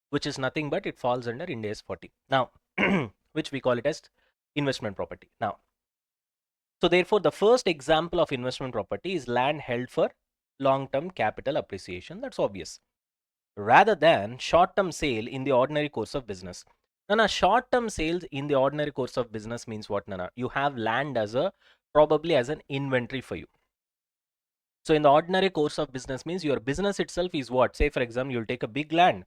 which is nothing but it falls under Ind AS 40. Now, which we call it as investment property. Now, so therefore, the first example of investment property is land held for long-term capital appreciation. That's obvious. Rather than short-term sale in the ordinary course of business. Nana, short-term sales in the ordinary course of business means what, Nana? You have land as a probably as an inventory for you. So in the ordinary course of business means your business itself is what? Say for example, you'll take a big land.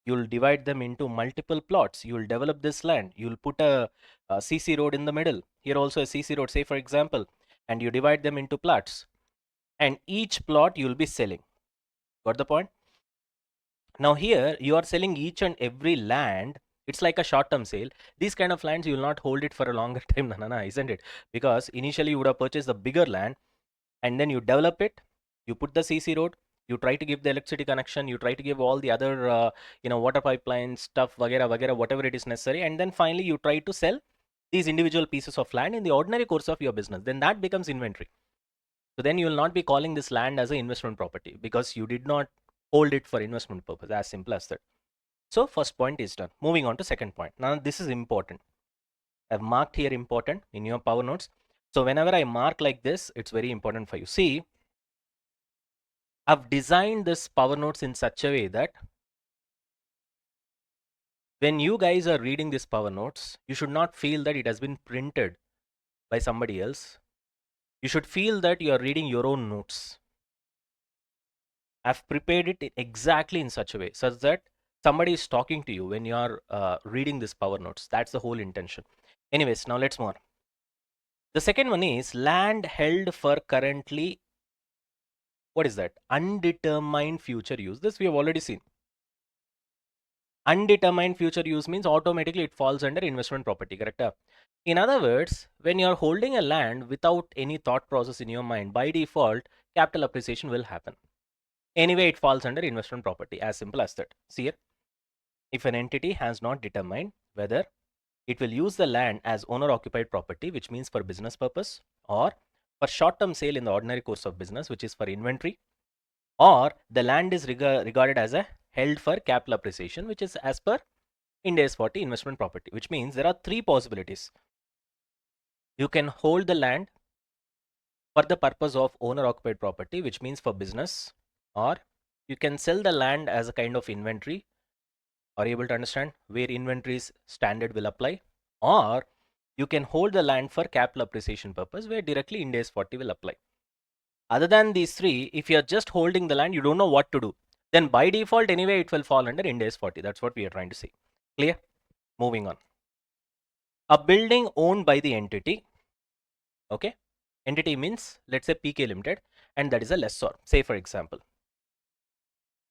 You'll divide them into multiple plots. You'll develop this land. You'll put a CC road in the middle. Here also a CC road, say for example, and you divide them into plots. And each plot you'll be selling. Got the point? Now here you are selling each and every land. It's like a short-term sale. These kind of lands you will not hold it for a longer time, Nana, isn't it? Because initially you would have purchased the bigger land and then you develop it. You put the CC road. You try to give the electricity connection. You try to give all the other, water pipeline stuff, vagera, vagera, whatever it is necessary. And then finally you try to sell these individual pieces of land in the ordinary course of your business, then that becomes inventory. So then you will not be calling this land as an investment property because you did not hold it for investment purpose. As simple as that. So first point is done. Moving on to second point. Now this is important. I've marked here important in your power notes. So whenever I mark like this, it's very important for you. See, I've designed this power notes in such a way that when you guys are reading this power notes, you should not feel that it has been printed by somebody else. You should feel that you are reading your own notes. I've prepared it exactly in such a way such that somebody is talking to you when you are reading this power notes. That's the whole intention. Anyways, now let's move on. The second one is land held for currently, what is that? Undetermined future use. This we have already seen. Undetermined future use means automatically it falls under investment property, correct? In other words, when you are holding a land without any thought process in your mind, by default, capital appreciation will happen. Anyway, it falls under investment property, as simple as that. See here, if an entity has not determined whether it will use the land as owner occupied property, which means for business purpose, or for short term sale in the ordinary course of business, which is for inventory, or the land is regarded as a held for capital appreciation, which is as per Ind AS 40 investment property, which means there are three possibilities. You can hold the land for the purpose of owner occupied property, which means for business, or you can sell the land as a kind of inventory. Are you able to understand where inventory's standard will apply? Or you can hold the land for capital appreciation purpose where directly Ind AS 40 will apply. Other than these three, if you're just holding the land, you don't know what to do. Then by default, anyway, it will fall under Ind AS 40. That's what we are trying to say. Clear? Moving on. A building owned by the entity. Okay. Entity means, let's say PK Limited, and that is a lessor, say for example,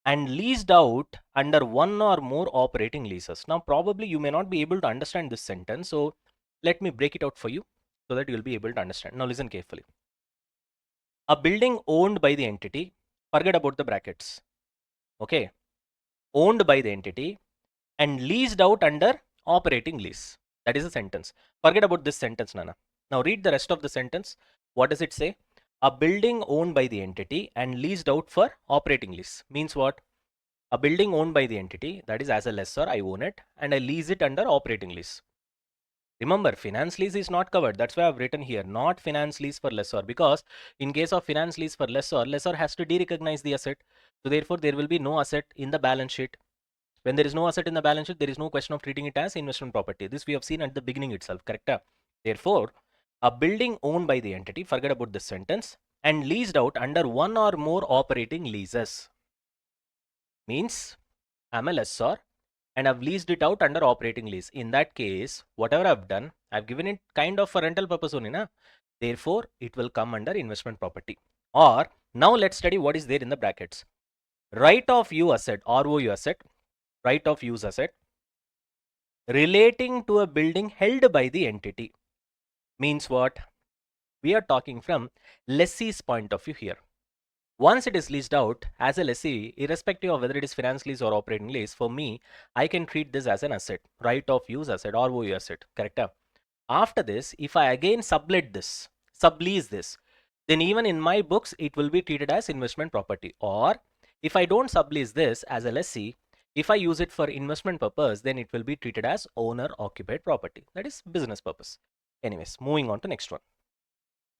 and leased out under one or more operating leases. Now, probably you may not be able to understand this sentence, so let me break it out for you so that you'll be able to understand. Now, listen carefully. A building owned by the entity, forget about the brackets, okay, owned by the entity and leased out under operating lease. That is a sentence. Forget about this sentence, Nana. Now, read the rest of the sentence. What does it say? A building owned by the entity and leased out for operating lease. Means what? A building owned by the entity, that is as a lessor, I own it and I lease it under operating lease. Remember, finance lease is not covered. That's why I've written here, not finance lease for lessor, because in case of finance lease for lessor, lessor has to de-recognize the asset. So therefore, there will be no asset in the balance sheet. When there is no asset in the balance sheet, there is no question of treating it as investment property. This we have seen at the beginning itself, correct? Therefore, a building owned by the entity, forget about this sentence, and leased out under one or more operating leases. Means I'm a lessor and I've leased it out under operating lease. In that case, whatever I've done, I've given it kind of for rental purpose only, na? Therefore, it will come under investment property. Or now let's study what is there in the brackets. Right of use asset, ROU asset, right of use asset relating to a building held by the entity. Means what? We are talking from lessee's point of view here. Once it is leased out as a lessee, irrespective of whether it is finance lease or operating lease, for me, I can treat this as an asset, right of use asset, ROU asset, correct? After this, if I again sublet this, sublease this, then even in my books, it will be treated as investment property. Or if I don't sublease this as a lessee, if I use it for investment purpose, then it will be treated as owner occupied property. That is business purpose. Anyways, moving on to next one.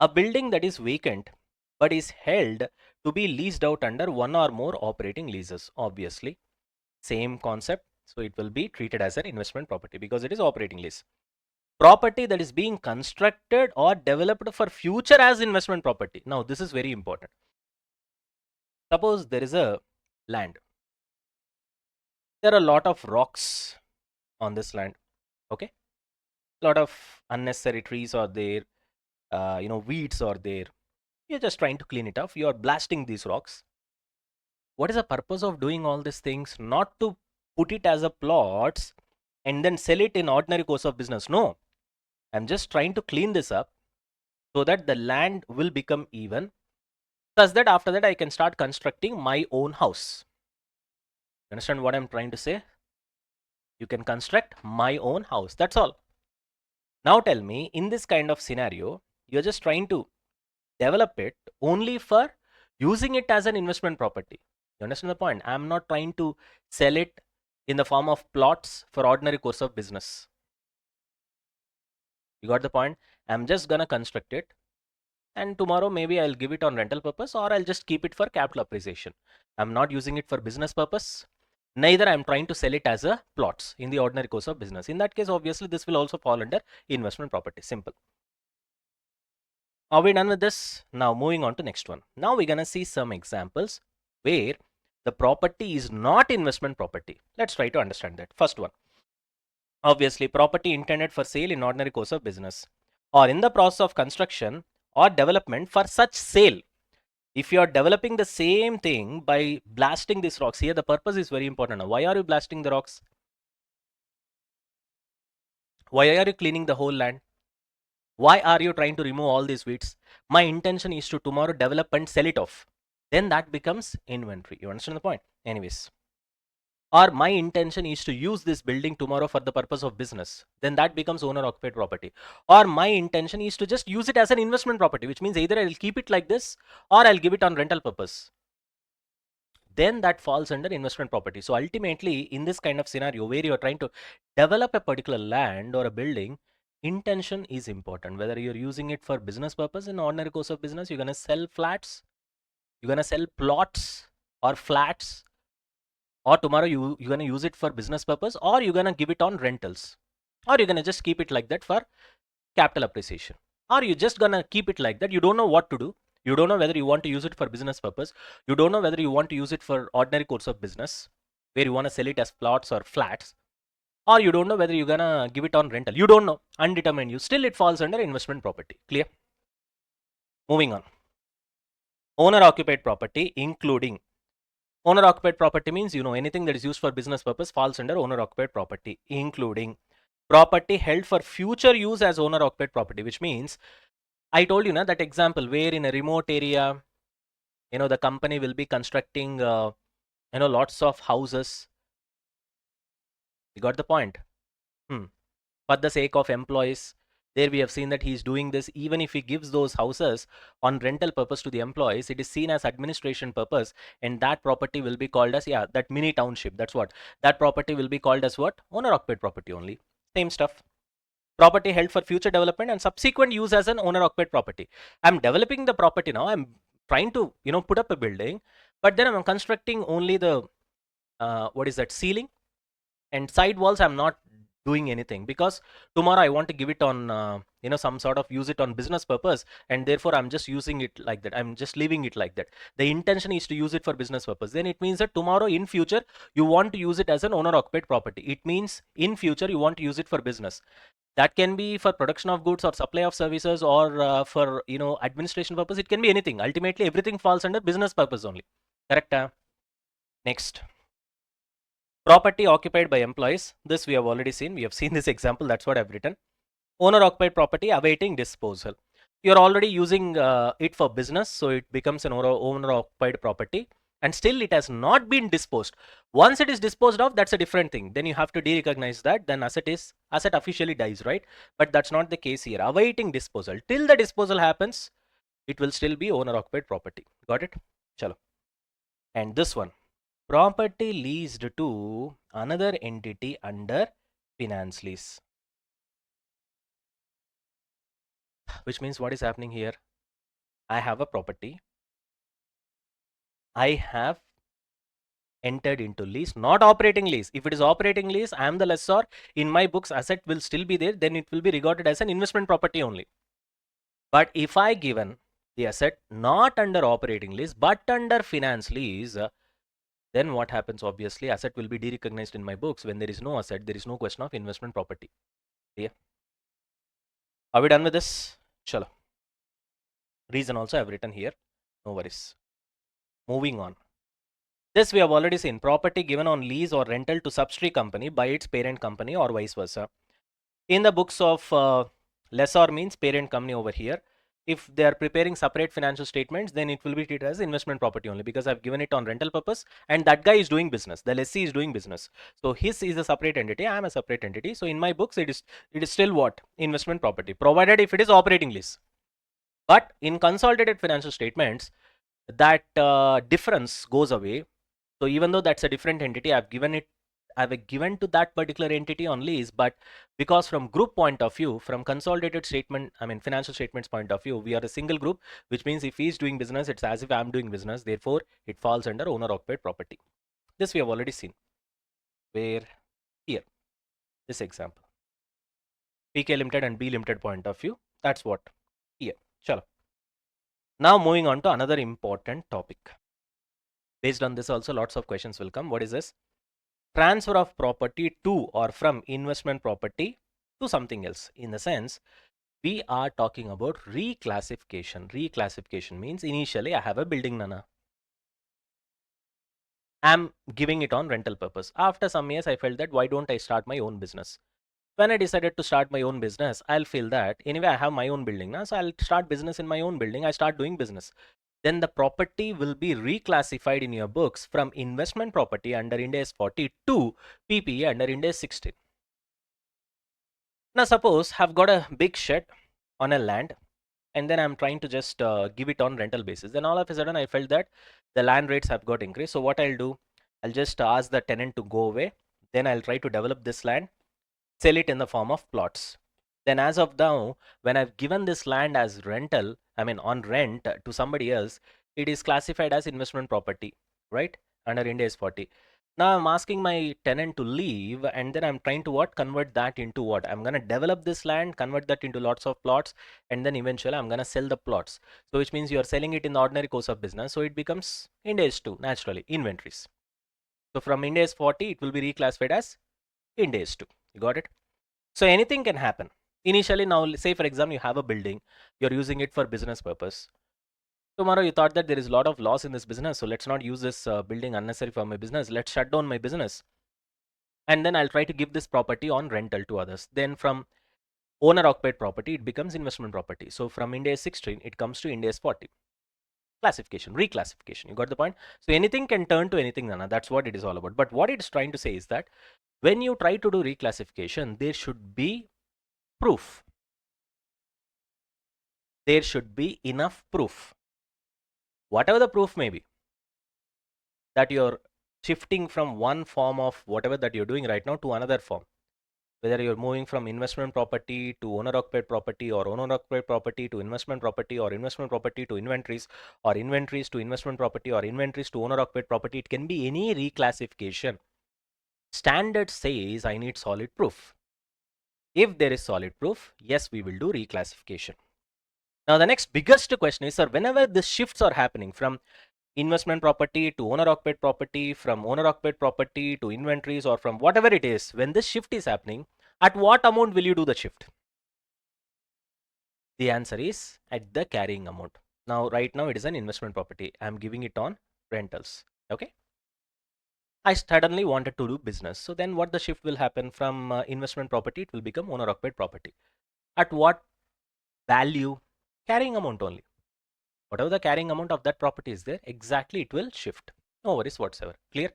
A building that is vacant but is held to be leased out under one or more operating leases. Obviously, same concept. So it will be treated as an investment property because it is operating lease. Property that is being constructed or developed for future as investment property. Now, this is very important. Suppose there is a land. There are a lot of rocks on this land. Okay. A lot of unnecessary trees are there. Weeds are there. You're just trying to clean it up. You're blasting these rocks. What is the purpose of doing all these things? Not to put it as a plots and then sell it in ordinary course of business. No, I'm just trying to clean this up so that the land will become even, such that after that I can start constructing my own house. You understand what I'm trying to say? You can construct my own house. That's all. Now tell me, in this kind of scenario, you're just trying to develop it only for using it as an investment property. You understand the point? I'm not trying to sell it in the form of plots for ordinary course of business. You got the point? I'm just gonna construct it, and tomorrow maybe I'll give it on rental purpose, or I'll just keep it for capital appreciation. I'm not using it for business purpose. Neither I'm trying to sell it as a plots in the ordinary course of business. In that case, obviously, this will also fall under investment property. Simple. Are we done with this? Now moving on to next one. Now we're gonna see some examples where the property is not investment property. Let's try to understand that. First one. Obviously, property intended for sale in ordinary course of business or in the process of construction or development for such sale. If you are developing the same thing by blasting these rocks, here the purpose is very important. Now, why are you blasting the rocks? Why are you cleaning the whole land? Why are you trying to remove all these weeds? My intention is to tomorrow develop and sell it off. Then that becomes inventory. You understand the point? Anyways. Or my intention is to use this building tomorrow for the purpose of business. Then that becomes owner occupied property. Or my intention is to just use it as an investment property, which means either I'll keep it like this or I'll give it on rental purpose. Then that falls under investment property. So ultimately, in this kind of scenario where you're trying to develop a particular land or a building, intention is important. Whether you're using it for business purpose, in ordinary course of business, you're going to sell flats, you're going to sell plots or flats, or tomorrow you're going to use it for business purpose, or you're going to give it on rentals, or you're going to just keep it like that for capital appreciation, or you're just going to keep it like that. You don't know what to do. You don't know whether you want to use it for business purpose. You don't know whether you want to use it for ordinary course of business, where you want to sell it as plots or flats, or you don't know whether you're going to give it on rental. You don't know. Undetermined use. Still, it falls under investment property. Clear? Moving on. Owner occupied property, including owner occupied property means, anything that is used for business purpose falls under owner occupied property, including property held for future use as owner occupied property, which means I told you na that example where in a remote area, the company will be constructing, lots of houses. You got the point? For the sake of employees. There we have seen that he's doing this. Even if he gives those houses on rental purpose to the employees, it is seen as administration purpose, and that property will be called as, that mini township. That's what. That property will be called as what? Owner occupied property only. Same stuff. Property held for future development and subsequent use as an owner occupied property. I'm developing the property now. I'm trying to, put up a building, but then I'm constructing only the, ceiling and side walls. I'm not doing anything because tomorrow I want to give it on, some sort of use it on business purpose, and therefore I'm just using it like that. I'm just leaving it like that. The intention is to use it for business purpose. Then it means that tomorrow in future you want to use it as an owner occupied property. It means in future you want to use it for business. That can be for production of goods or supply of services, or for administration purpose. It can be anything. Ultimately everything falls under business purpose only. Correct? Next. Property occupied by employees. This we have already seen. We have seen this example. That's what I've written. Owner occupied property awaiting disposal. You're already using it for business, so it becomes an owner occupied property, and still it has not been disposed. Once it is disposed of, that's a different thing. Then you have to de-recognize that. Then asset officially dies, right? But that's not the case here. Awaiting disposal. Till the disposal happens, it will still be owner occupied property. Got it? Chalo. And this one. Property leased to another entity under finance lease. Which means what is happening here? I have a property. I have entered into lease, not operating lease. If it is operating lease, I am the lessor. In my books, asset will still be there. Then it will be regarded as an investment property only. But if I given the asset not under operating lease, but under finance lease, then what happens? Obviously, asset will be de-recognized in my books. When there is no asset, there is no question of investment property. Yeah. Are we done with this? Chalo. Reason also I've written here. No worries. Moving on. This we have already seen. Property given on lease or rental to subsidiary company by its parent company or vice versa. In the books of lessor means parent company over here. If they are preparing separate financial statements, then it will be treated as investment property only, because I've given it on rental purpose and that guy is doing business. The lessee is doing business. So his is a separate entity. I am a separate entity. So in my books, it is still what? Investment property, provided if it is operating lease. But in consolidated financial statements, that difference goes away. So even though that's a different entity, I've given to that particular entity on lease, but because from group point of view, from consolidated statement, I mean financial statements point of view, we are a single group, which means if he's doing business, it's as if I'm doing business. Therefore, it falls under owner occupied property. This we have already seen. Where here, this example, PK Limited and B Limited point of view, that's what here. Chalo. Now moving on to another important topic. Based on this also lots of questions will come. What is this? Transfer of property to or from investment property to something else. In the sense, we are talking about reclassification. Reclassification means initially I have a building, Nana. I'm giving it on rental purpose. After some years, I felt that why don't I start my own business? When I decided to start my own business, I'll feel that anyway I have my own building now, so I'll start business in my own building. I start doing business. Then the property will be reclassified in your books from investment property under Ind AS 40 to PPE under Ind AS 16. Now suppose I've got a big shed on a land and then I'm trying to just give it on rental basis. Then all of a sudden I felt that the land rates have got increased. So what I'll do, I'll just ask the tenant to go away. Then I'll try to develop this land, sell it in the form of plots. Then as of now, when I've given this land as rental, I mean on rent to somebody else, it is classified as investment property, right? Under Ind AS 40. Now I'm asking my tenant to leave and then I'm trying to what? Convert that into what? I'm going to develop this land, convert that into lots of plots, and then eventually I'm going to sell the plots. So which means you're selling it in the ordinary course of business. So it becomes Ind AS 2, naturally, inventories. So from Ind AS 40, it will be reclassified as Ind AS 2. You got it? So anything can happen. Initially, now say for example, you have a building, you're using it for business purpose. Tomorrow you thought that there is a lot of loss in this business, so let's not use this building unnecessary for my business. Let's shut down my business. And then I'll try to give this property on rental to others. Then from owner occupied property, it becomes investment property. So from Ind AS 16, it comes to Ind AS 40. Classification, reclassification. You got the point? So anything can turn to anything, Nana. That's what it is all about. But what it's trying to say is that when you try to do reclassification, there should be proof. There should be enough proof. Whatever the proof may be, that you're shifting from one form of whatever that you're doing right now to another form. Whether you're moving from investment property to owner occupied property, or owner occupied property to investment property, or investment property to inventories, or inventories to investment property, or inventories to owner occupied property, it can be any reclassification. Standard says I need solid proof. If there is solid proof, yes, we will do reclassification. Now the next biggest question is, sir, whenever the shifts are happening from investment property to owner occupied property, from owner occupied property to inventories, or from whatever it is, when this shift is happening, at what amount will you do the shift? The answer is at the carrying amount. Now right now it is an investment property. I'm giving it on rentals. Okay. I suddenly wanted to do business. So then what the shift will happen from investment property, it will become owner occupied property. At what value? Carrying amount only. Whatever the carrying amount of that property is there, exactly it will shift. No worries whatsoever. Clear?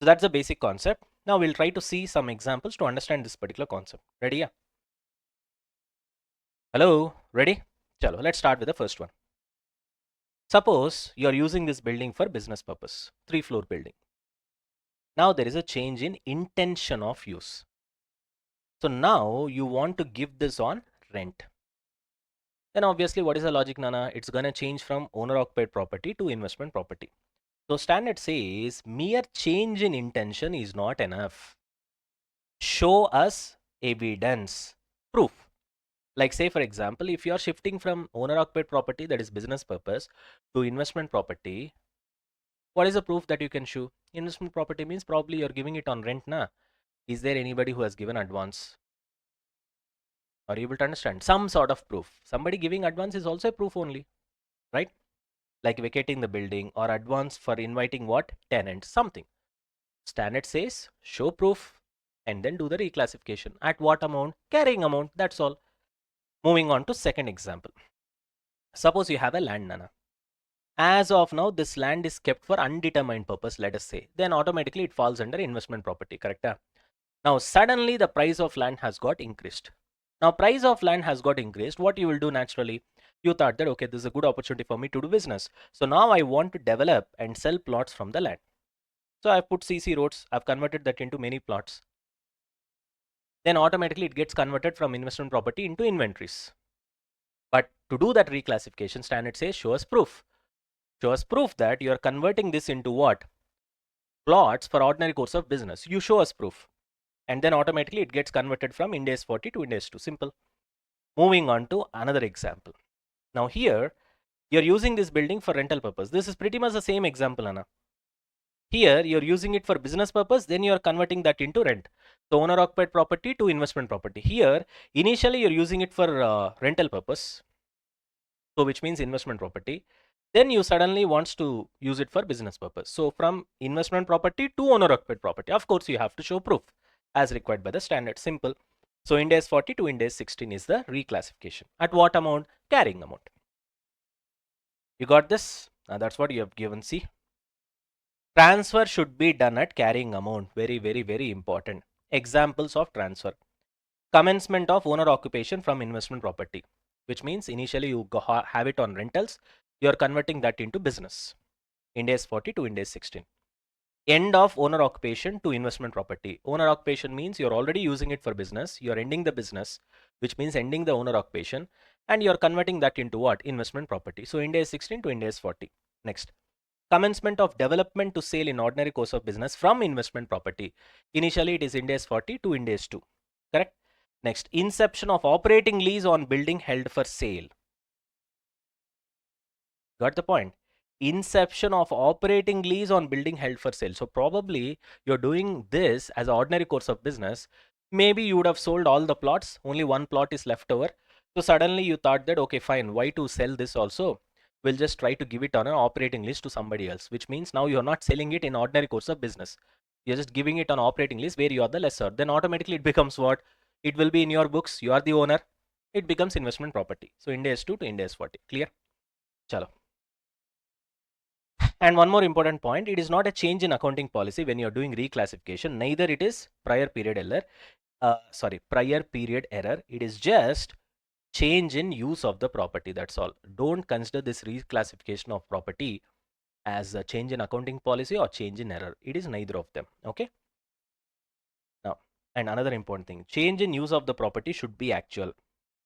So that's the basic concept. Now we'll try to see some examples to understand this particular concept. Ready? Yeah. Hello, ready? Chalo, let's start with the first one. Suppose you're using this building for business purpose, 3-floor building. Now there is a change in intention of use. So now you want to give this on rent. Then obviously what is the logic, Nana? It's gonna change from owner occupied property to investment property. So standard says mere change in intention is not enough. Show us evidence, proof. Like say for example, if you are shifting from owner occupied property, that is business purpose, to investment property, what is the proof that you can show? Investment property means probably you're giving it on rent, na? Is there anybody who has given advance? Are you able to understand? Some sort of proof. Somebody giving advance is also a proof only, right? Like vacating the building or advance for inviting what? Tenants, something. Standard says show proof and then do the reclassification. At what amount? Carrying amount, that's all. Moving on to second example. Suppose you have a land, Nana. As of now, this land is kept for undetermined purpose, let us say. Then automatically it falls under investment property, correct? Now, suddenly the price of land has got increased. Now, price of land has got increased. What you will do naturally? You thought that, okay, this is a good opportunity for me to do business. So now I want to develop and sell plots from the land. So I've put CC roads. I've converted that into many plots. Then automatically it gets converted from investment property into inventories. But to do that reclassification, standard says show us proof. Show us proof that you are converting this into what? Plots for ordinary course of business. You show us proof. And then automatically it gets converted from Ind AS 40 to Ind AS 2. Simple. Moving on to another example. Now here, you're using this building for rental purpose. This is pretty much the same example, Anna. Here, you're using it for business purpose, then you're converting that into rent. So owner occupied property to investment property. Here, initially you're using it for rental purpose. So which means investment property. Then you suddenly wants to use it for business purpose. So from investment property to owner occupied property, of course you have to show proof as required by the standard. Simple. So Ind AS 40 to Ind AS 16 is the reclassification. At what amount? Carrying amount. You got this? Now that's what you have given. See, transfer should be done at carrying amount. Very, very, very important. Examples of transfer. Commencement of owner occupation from investment property, which means initially you have it on rentals. You are converting that into business. Ind AS 40 to Ind AS 16. End of owner occupation to investment property. Owner occupation means you're already using it for business. You're ending the business, which means ending the owner occupation, and you're converting that into what? Investment property. So Ind AS 16 to Ind AS 40. Next. Commencement of development to sale in ordinary course of business from investment property. Initially it is Ind AS 40 to Ind AS 2. Correct? Next. Inception of operating lease on building held for sale. Got the point? Inception of operating lease on building held for sale. So probably you're doing this as an ordinary course of business. Maybe you would have sold all the plots, only one plot is left over. So suddenly you thought that, okay, fine, why to sell this also? We'll just try to give it on an operating lease to somebody else, which means now you're not selling it in ordinary course of business. You're just giving it on operating lease where you are the lessor. Then automatically it becomes what? It will be in your books. You are the owner. It becomes investment property. So Ind AS 2 to Ind AS 40. Clear? Chalo. And one more important point, it is not a change in accounting policy when you're doing reclassification. Neither it is prior period error. Prior period error. It is just change in use of the property. That's all. Don't consider this reclassification of property as a change in accounting policy or change in error. It is neither of them. Okay. Now, and another important thing, change in use of the property should be actual.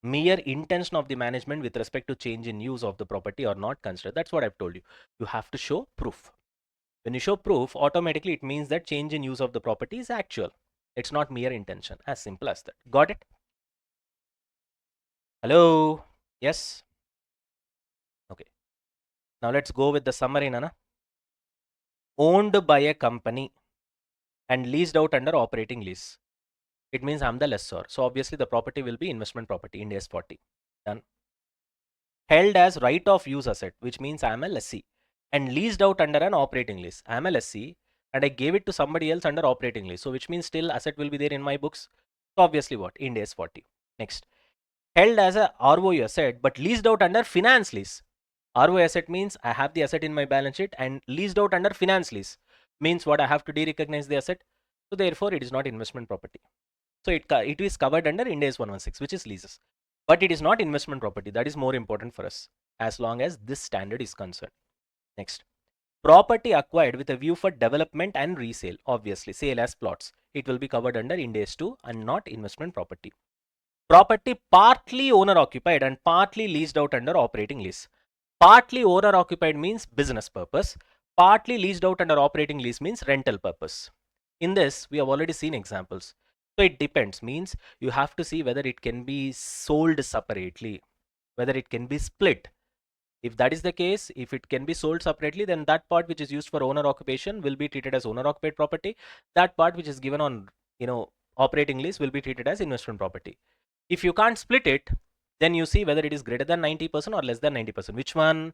Mere intention of the management with respect to change in use of the property are not considered. That's what I've told you. You have to show proof. When you show proof, automatically it means that change in use of the property is actual. It's not mere intention. As simple as that. Got it? Hello? Yes? Okay. Now let's go with the summary, Nana. Owned by a company and leased out under operating lease. It means I'm the lessor. So obviously the property will be investment property, Ind AS 40. Done. Held as right of use asset, which means I am a lessee, and leased out under an operating lease. I am a lessee and I gave it to somebody else under operating lease. So which means still asset will be there in my books. So obviously what? Ind AS 40. Next. Held as a ROU asset but leased out under finance lease. ROU asset means I have the asset in my balance sheet, and leased out under finance lease means what? I have to de-recognize the asset. So therefore it is not investment property. So it is covered under Ind AS 116, which is leases. But it is not investment property. That is more important for us as long as this standard is concerned. Next. Property acquired with a view for development and resale. Obviously, sale as plots. It will be covered under Ind AS 2 and not investment property. Property partly owner occupied and partly leased out under operating lease. Partly owner occupied means business purpose. Partly leased out under operating lease means rental purpose. In this, we have already seen examples. So it depends, means you have to see whether it can be sold separately, whether it can be split. If that is the case, if it can be sold separately, then that part which is used for owner occupation will be treated as owner occupied property. That part which is given on, operating lease will be treated as investment property. If you can't split it, then you see whether it is greater than 90% or less than 90%.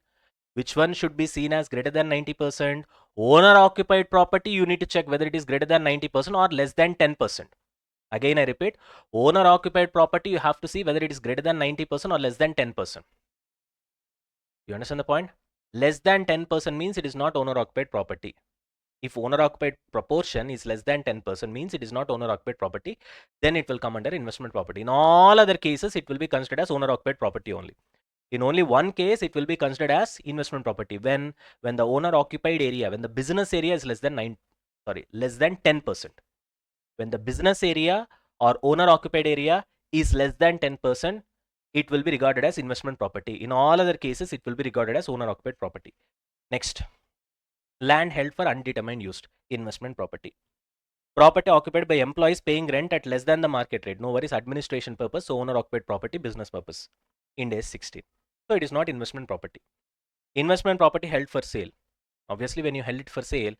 Which one should be seen as greater than 90%? Owner occupied property, you need to check whether it is greater than 90% or less than 10%. Again, I repeat, owner occupied property, you have to see whether it is greater than 90% or less than 10%. You understand the point? Less than 10% means it is not owner occupied property. If owner occupied proportion is less than 10% means it is not owner occupied property, then it will come under investment property. In all other cases, it will be considered as owner occupied property only. In only one case, it will be considered as investment property when the owner occupied area, when the business area is less than 10%. When the business area or owner occupied area is less than 10%, it will be regarded as investment property. In all other cases, it will be regarded as owner occupied property. Next, land held for undetermined use, investment property. Property occupied by employees paying rent at less than the market rate. No worries, administration purpose, so owner occupied property, business purpose. Ind AS 16. So it is not investment property. Investment property held for sale. Obviously, when you held it for sale,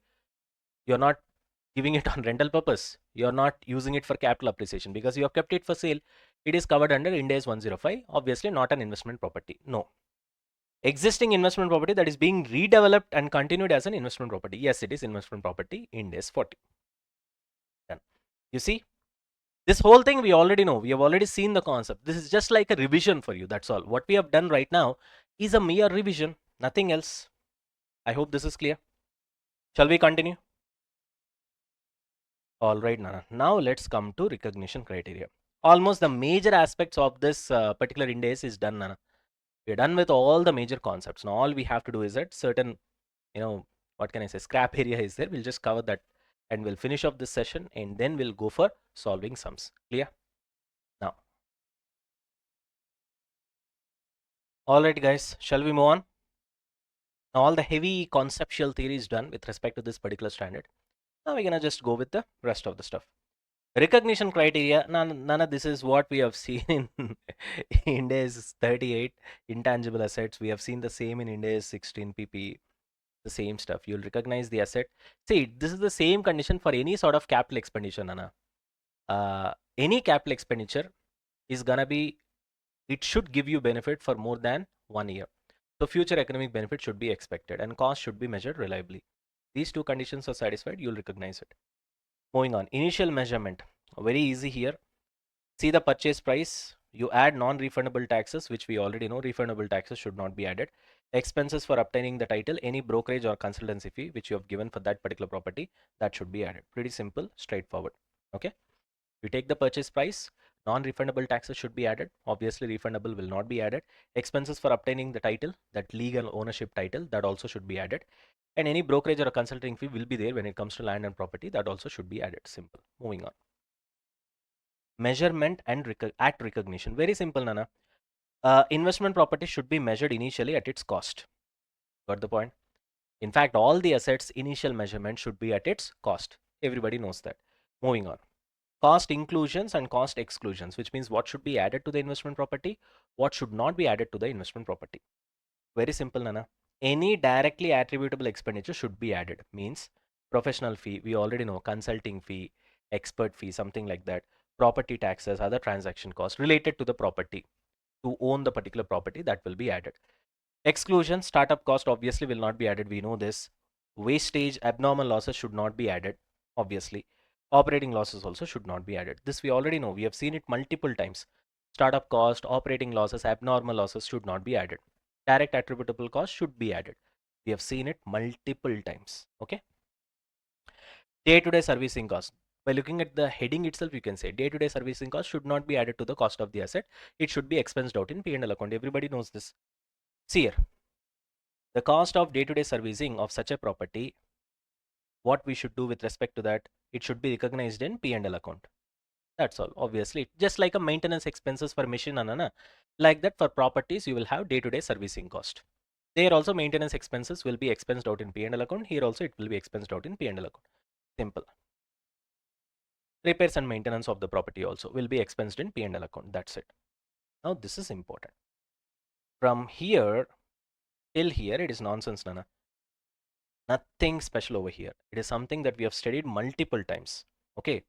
you're not giving it on rental purpose. You're not using it for capital appreciation because you have kept it for sale. It is covered under Ind AS 105. Obviously, not an investment property. No. Existing investment property that is being redeveloped and continued as an investment property. Yes, it is investment property. Ind AS 40. Done. You see, this whole thing we already know. We have already seen the concept. This is just like a revision for you. That's all. What we have done right now is a mere revision, nothing else. I hope this is clear. Shall we continue? All right, Nana. Now let's come to recognition criteria. Almost the major aspects of this particular Ind AS is done, Nana. We're done with all the major concepts. Now all we have to do is that certain, what can I say, scrap area is there. We'll just cover that and we'll finish off this session and then we'll go for solving sums. Clear? Now. All right, guys. Shall we move on? Now all the heavy conceptual theory is done with respect to this particular standard. Now we're gonna just go with the rest of the stuff. Recognition criteria, none of this is what we have seen in Ind AS 38, intangible assets. We have seen the same in Ind AS 16 PP, the same stuff. You'll recognize the asset. See, this is the same condition for any sort of capital expenditure, Nana. Any capital expenditure is gonna be, it should give you benefit for more than 1 year. So future economic benefit should be expected and cost should be measured reliably. These two conditions are satisfied, you'll recognize it. Moving on, initial measurement. Very easy here. See the purchase price. You add non-refundable taxes, which we already know. Refundable taxes should not be added. Expenses for obtaining the title, any brokerage or consultancy fee which you have given for that particular property, that should be added. Pretty simple, straightforward. Okay. You take the purchase price. Non-refundable taxes should be added. Obviously, refundable will not be added. Expenses for obtaining the title, that legal ownership title, that also should be added. And any brokerage or a consulting fee will be there when it comes to land and property. That also should be added. Simple. Moving on. Measurement and at recognition. Very simple, Nana. Investment property should be measured initially at its cost. Got the point? In fact, all the assets initial measurement should be at its cost. Everybody knows that. Moving on. Cost inclusions and cost exclusions, which means what should be added to the investment property, what should not be added to the investment property. Very simple, Nana. Any directly attributable expenditure should be added. Means professional fee, we already know, consulting fee, expert fee, something like that. Property taxes, other transaction costs related to the property, to own the particular property, that will be added. Exclusion, startup cost obviously will not be added. We know this. Wastage, abnormal losses should not be added, obviously. Operating losses also should not be added. This we already know. We have seen it multiple times. Startup cost, operating losses, abnormal losses should not be added. Direct attributable cost should be added. We have seen it multiple times. Okay. Day-to-day servicing cost. By looking at the heading itself, you can say day-to-day servicing cost should not be added to the cost of the asset. It should be expensed out in P&L account. Everybody knows this. See here. The cost of day-to-day servicing of such a property, what we should do with respect to that, it should be recognized in P&L account. That's all. Obviously, just like a maintenance expenses for machine, Anana, like that for properties, you will have day-to-day servicing cost. There also maintenance expenses will be expensed out in P&L account. Here also it will be expensed out in P&L account. Simple. Repairs and maintenance of the property also will be expensed in P&L account. That's it. Now this is important. From here till here, it is nonsense, Nana. Nothing special over here. It is something that we have studied multiple times. Okay.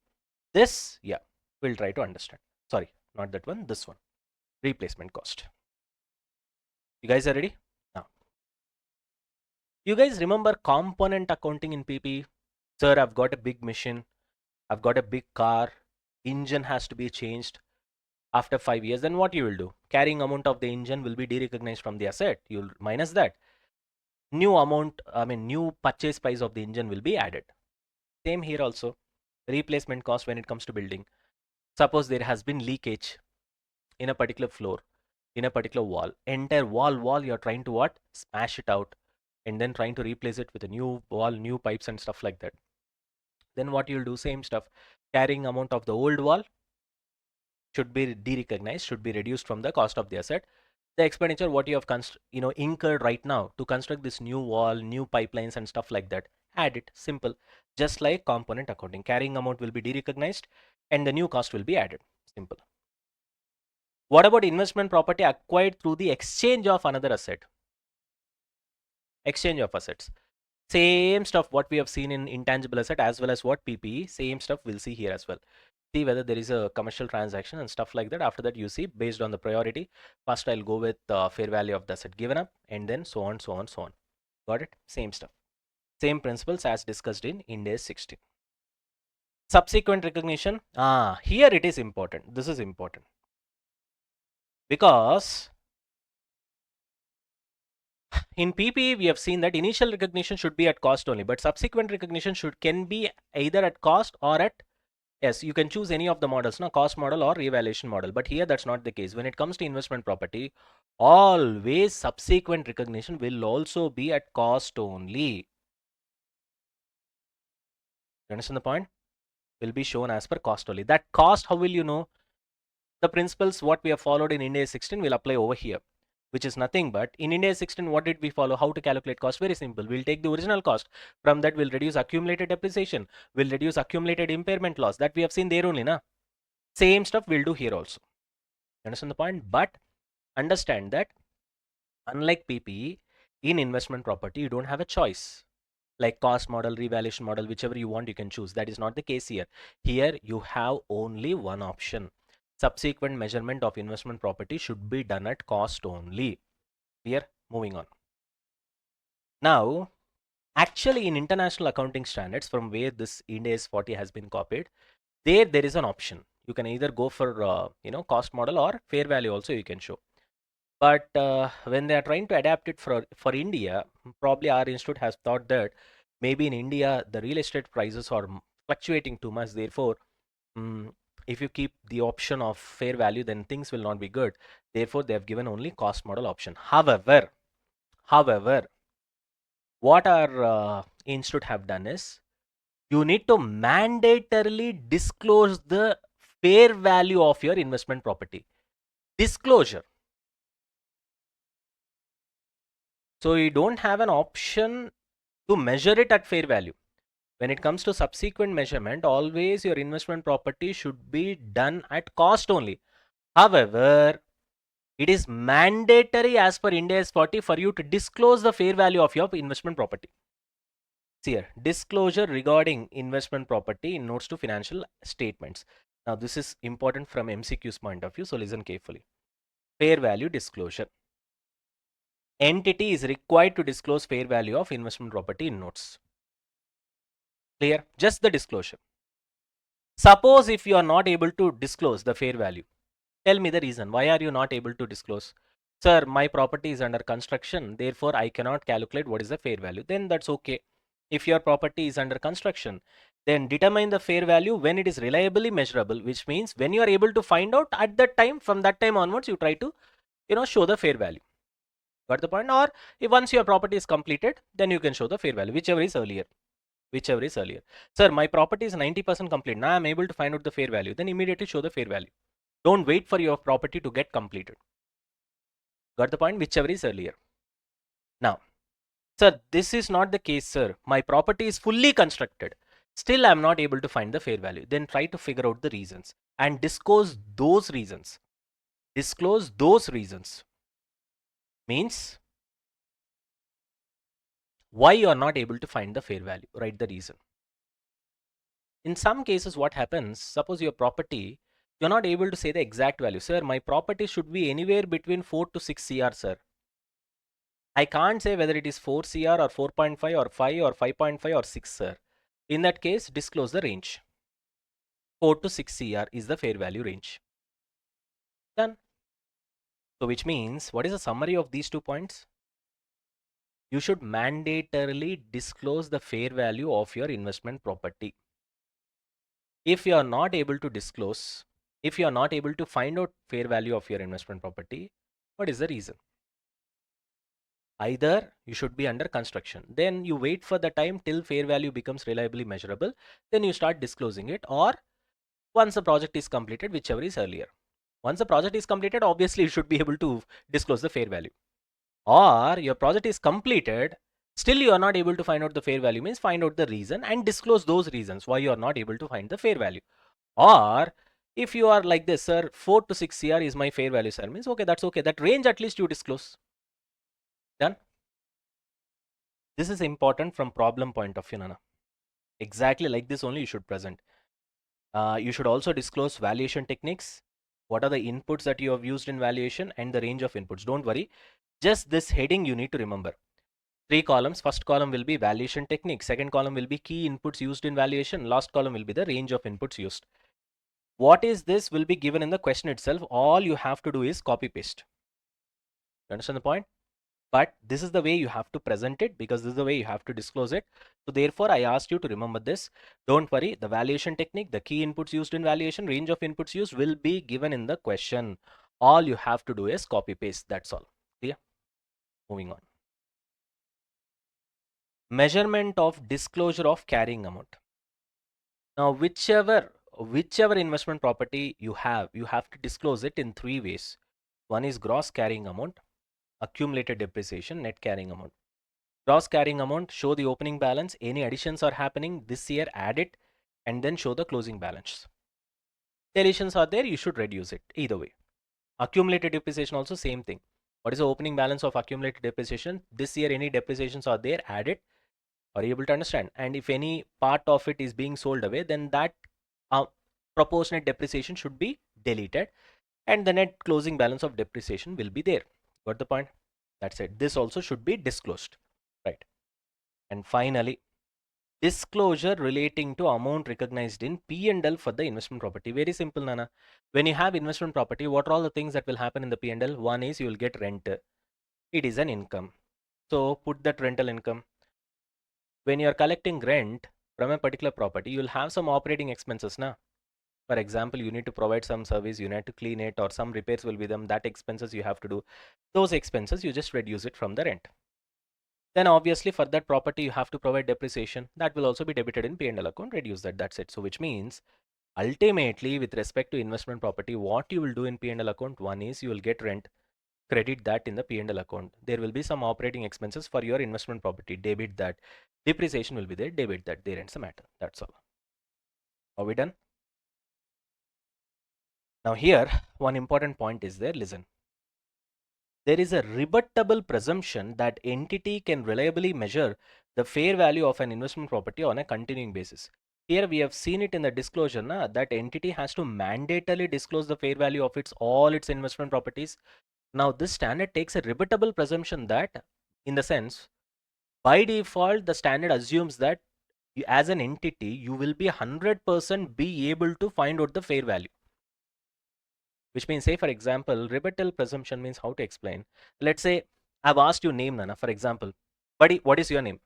This, yeah, we'll try to understand. Sorry, not that one, this one. Replacement cost. You guys are ready? Now. You guys remember component accounting in PP? Sir, I've got a big machine. I've got a big car. Engine has to be changed. after 5 years, then what you will do? Carrying amount of the engine will be derecognized from the asset. You'll minus that. New amount, I mean, new purchase price of the engine will be added. Same here also. Replacement cost when it comes to building. Suppose there has been leakage in a particular floor, in a particular wall. Entire wall, you're trying to what? Smash it out and then trying to replace it with a new wall, new pipes and stuff like that. Then what you'll do? Same stuff. Carrying amount of the old wall should be derecognized, should be reduced from the cost of the asset. The expenditure what you have incurred right now to construct this new wall, new pipelines and stuff like that, add it. Simple. Just like component accounting, carrying amount will be derecognized and the new cost will be added. Simple. What about investment property acquired through the exchange of another asset? Exchange of assets. Same stuff what we have seen in intangible asset as well as what PPE, same stuff we'll see here as well. See whether there is a commercial transaction and stuff like that. After that, you see based on the priority. First, I'll go with fair value of the asset given up, and then so on, so on, so on. Got it? Same stuff. Same principles as discussed in Ind AS 16. Subsequent recognition. Here it is important. This is important because in PPE we have seen that initial recognition should be at cost only, but subsequent recognition can be either at cost or at, yes, you can choose any of the models, no, cost model or revaluation model. But here that's not the case. When it comes to investment property, always subsequent recognition will also be at cost only. You understand the point? Will be shown as per cost only. That cost, how will you know? The principles what we have followed in Ind AS 16 will apply over here, which is nothing but in Ind AS 16, what did we follow? How to calculate cost? Very simple. We'll take the original cost. From that, we'll reduce accumulated depreciation. We'll reduce accumulated impairment loss. That we have seen there only, na? Same stuff we'll do here also. Understand the point? But understand that unlike PPE, in investment property, you don't have a choice. Like cost model, revaluation model, whichever you want, you can choose. That is not the case here. Here, you have only one option. Subsequent measurement of investment property should be done at cost only. Clear? Moving on. Now, actually in international accounting standards from where this Ind AS 40 has been copied, there is an option. You can either go for cost model or fair value also you can show. But when they are trying to adapt it for India, probably our institute has thought that maybe in India the real estate prices are fluctuating too much. Therefore, if you keep the option of fair value, then things will not be good. Therefore, they have given only cost model option. However, what our institute have done is you need to mandatorily disclose the fair value of your investment property. Disclosure. So you don't have an option to measure it at fair value. When it comes to subsequent measurement, always your investment property should be done at cost only. However, it is mandatory as per Ind AS 40 for you to disclose the fair value of your investment property. See here, disclosure regarding investment property in notes to financial statements. Now, this is important from MCQ's point of view, so listen carefully. Fair value disclosure. Entity is required to disclose fair value of investment property in notes. Clear? Just the disclosure. Suppose if you are not able to disclose the fair value, tell me the reason. Why are you not able to disclose? Sir, my property is under construction, therefore I cannot calculate what is the fair value. Then that's okay. If your property is under construction, then determine the fair value when it is reliably measurable, which means when you are able to find out at that time, from that time onwards, you try to, show the fair value. Got the point? Or if once your property is completed, then you can show the fair value, whichever is earlier. Sir, my property is 90% complete. Now I'm able to find out the fair value. Then immediately show the fair value. Don't wait for your property to get completed. Got the point? Whichever is earlier. Now, sir, this is not the case, sir. My property is fully constructed. Still, I'm not able to find the fair value. Then try to figure out the reasons and disclose those reasons. Disclose those reasons means why you are not able to find the fair value. Write the reason. In some cases, what happens, suppose your property, you're not able to say the exact value. Sir, my property should be anywhere between 4 to 6 CR, sir. I can't say whether it is 4 CR or 4.5 or 5 or 5.5 or 6, sir. In that case, disclose the range. 4 to 6 CR is the fair value range. Done. So which means, what is the summary of these 2 points? You should mandatorily disclose the fair value of your investment property. If you are not able to disclose, if you are not able to find out fair value of your investment property, what is the reason? Either you should be under construction, then you wait for the time till fair value becomes reliably measurable, then you start disclosing it, or once the project is completed, whichever is earlier. Once the project is completed, obviously you should be able to disclose the fair value. Or your project is completed, still you are not able to find out the fair value, means find out the reason and disclose those reasons why you are not able to find the fair value. Or if you are like this, sir, 4 to 6 CR is my fair value, sir, means okay, that's okay. That range at least you disclose. Done. This is important from problem point of view, Nana. Exactly like this only you should present. You should also disclose valuation techniques. What are the inputs that you have used in valuation and the range of inputs? Don't worry. Just this heading you need to remember. 3 columns. First column will be valuation technique. Second column will be key inputs used in valuation. Last column will be the range of inputs used. What is this will be given in the question itself. All you have to do is copy paste. You understand the point? But this is the way you have to present it, because this is the way you have to disclose it. So therefore, I asked you to remember this. Don't worry, the valuation technique, the key inputs used in valuation, range of inputs used will be given in the question. All you have to do is copy paste. That's all. Clear? Moving on. Measurement of disclosure of carrying amount. Now, whichever investment property you have to disclose it in 3 ways. One is gross carrying amount, accumulated depreciation, net carrying amount. Gross carrying amount, show the opening balance. Any additions are happening this year, add it, and then show the closing balance. Deletions are there, you should reduce it. Either way. Accumulated depreciation also same thing. What is the opening balance of accumulated depreciation? This year, any depreciations are there, add it. Are you able to understand? And if any part of it is being sold away, then that proportionate depreciation should be deleted, and the net closing balance of depreciation will be there. Got the point? That's it. This also should be disclosed, right? And finally, disclosure relating to amount recognized in P&L for the investment property. Very simple, Nana. When you have investment property, what are all the things that will happen in the P&L? One is you will get rent. It is an income. So put that rental income. When you are collecting rent from a particular property, you will have some operating expenses now. For example, you need to provide some service, you need to clean it, or some repairs will be them. That expenses you have to do. Those expenses you just reduce it from the rent. Then obviously for that property you have to provide depreciation. That will also be debited in P&L account. Reduce that. That's it. So which means ultimately with respect to investment property, what you will do in P&L account, one is you will get rent, credit that in the P&L account. There will be some operating expenses for your investment property, debit that. Depreciation will be there, debit that. There ends the matter. That's all. Are we done? Now here one important point is there. Listen. There is a rebuttable presumption that entity can reliably measure the fair value of an investment property on a continuing basis. Here we have seen it in the disclosure that entity has to mandatorily disclose the fair value of all its investment properties. Now this standard takes a rebuttable presumption that, in the sense, by default the standard assumes that as an entity you will be 100% be able to find out the fair value. Which means, say for example, rebuttal presumption means, how to explain. Let's say I've asked you name, Nana, for example. Buddy, what is your name?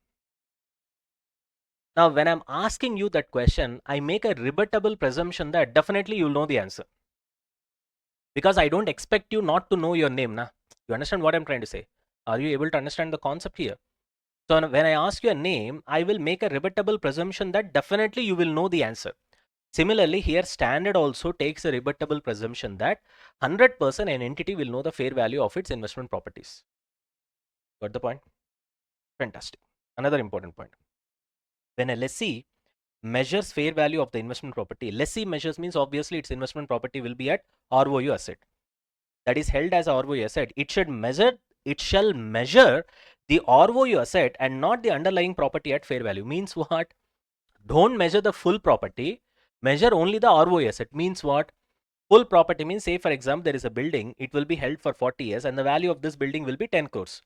Now, when I'm asking you that question, I make a rebuttable presumption that definitely you'll know the answer. Because I don't expect you not to know your name, na. You understand what I'm trying to say? Are you able to understand the concept here? So when I ask you a name, I will make a rebuttable presumption that definitely you will know the answer. Similarly, here standard also takes a rebuttable presumption that 100% an entity will know the fair value of its investment properties. Got the point? Fantastic. Another important point. When a lessee measures fair value of the investment property, lessee measures means obviously its investment property will be at ROU asset. That is held as ROU asset. It shall measure the ROU asset and not the underlying property at fair value. Means what? Don't measure the full property. Measure only the ROU asset. Means what? Full property means, say for example, there is a building, it will be held for 40 years and the value of this building will be 10 crores.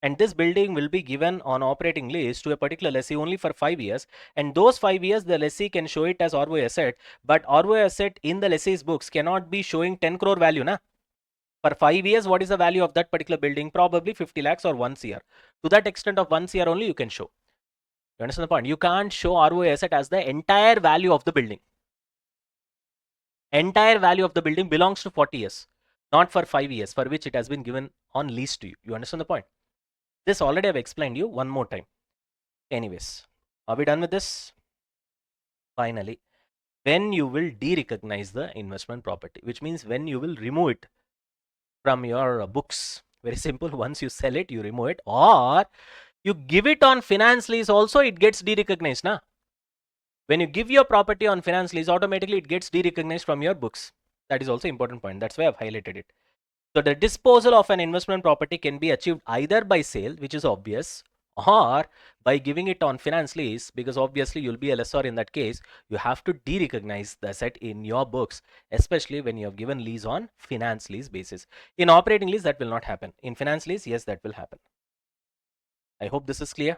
And this building will be given on operating lease to a particular lessee only for 5 years. And those 5 years, the lessee can show it as ROU asset. But ROU asset in the lessee's books cannot be showing 10 crore value, na? For 5 years, what is the value of that particular building? Probably 50 lakhs or 1 CR. To that extent of 1 CR only you can show. You understand the point? You can't show ROA asset as the entire value of the building. Entire value of the building belongs to 40 years, not for 5 years, for which it has been given on lease to you. You understand the point? This already I've explained you one more time. Anyways, are we done with this? Finally, when you will de-recognize the investment property, which means when you will remove it from your books. Very simple. Once you sell it, you remove it, or you give it on finance lease also, it gets de-recognized. Na? When you give your property on finance lease, automatically it gets de-recognized from your books. That is also important point. That's why I've highlighted it. So the disposal of an investment property can be achieved either by sale, which is obvious, or by giving it on finance lease, because obviously you'll be a lessor in that case. You have to de-recognize the asset in your books, especially when you have given lease on finance lease basis. In operating lease, that will not happen. In finance lease, yes, that will happen. I hope this is clear.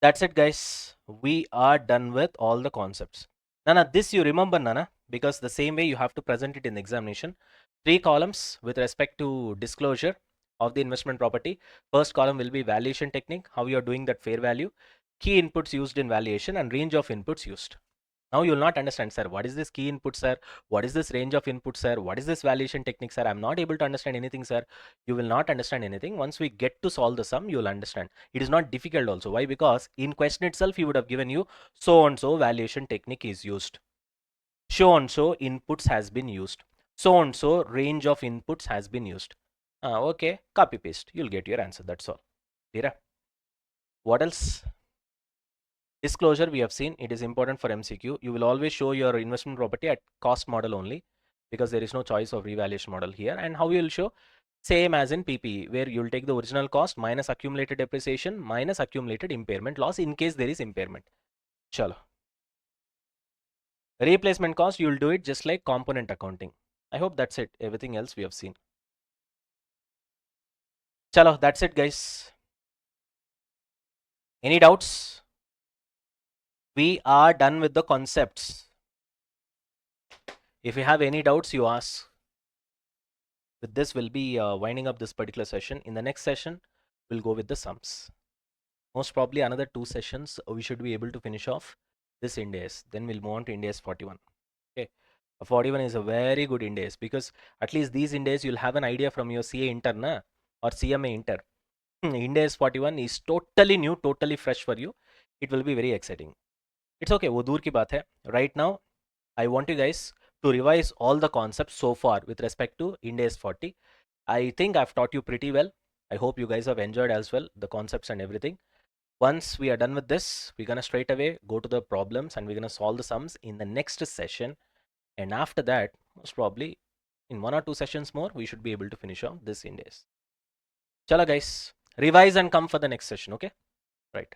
That's it, guys. We are done with all the concepts. Nana, this you remember, Nana, because the same way you have to present it in the examination. 3 columns with respect to disclosure of the investment property. First column will be valuation technique, how you are doing that fair value, key inputs used in valuation, and range of inputs used. Now you will not understand, sir, what is this key input, sir? What is this range of input, sir? What is this valuation technique, sir? I'm not able to understand anything, sir. You will not understand anything. Once we get to solve the sum, you will understand. It is not difficult also. Why? Because in question itself, he would have given you so and so valuation technique is used. So and so inputs has been used. So and so range of inputs has been used. Okay, copy paste. You'll get your answer. That's all. Clear? What else? Disclosure we have seen, it is important for MCQ. You will always show your investment property at cost model only, because there is no choice of revaluation model here. And how you will show? Same as in PPE, where you will take the original cost minus accumulated depreciation minus accumulated impairment loss in case there is impairment. Chalo. Replacement cost, you will do it just like component accounting. I hope that's it. Everything else we have seen. Chalo, that's it, guys. Any doubts? We are done with the concepts. If you have any doubts, you ask. With this, we'll be winding up this particular session. In the next session, we'll go with the sums. Most probably another 2 sessions, we should be able to finish off this Ind AS. Then we'll move on to Ind AS 41. Okay. 41 is a very good Ind AS, because at least these Ind AS, you'll have an idea from your CA intern or CMA intern. Ind AS 41 is totally new, totally fresh for you. It will be very exciting. It's okay, wo dur ki baat hai. Right now, I want you guys to revise all the concepts so far with respect to Ind AS 40. I think I've taught you pretty well. I hope you guys have enjoyed as well the concepts and everything. Once we are done with this, we're gonna straight away go to the problems and we're gonna solve the sums in the next session. And after that, most probably in 1 or 2 sessions more, we should be able to finish off this Ind AS. Chala guys, revise and come for the next session, okay? Right.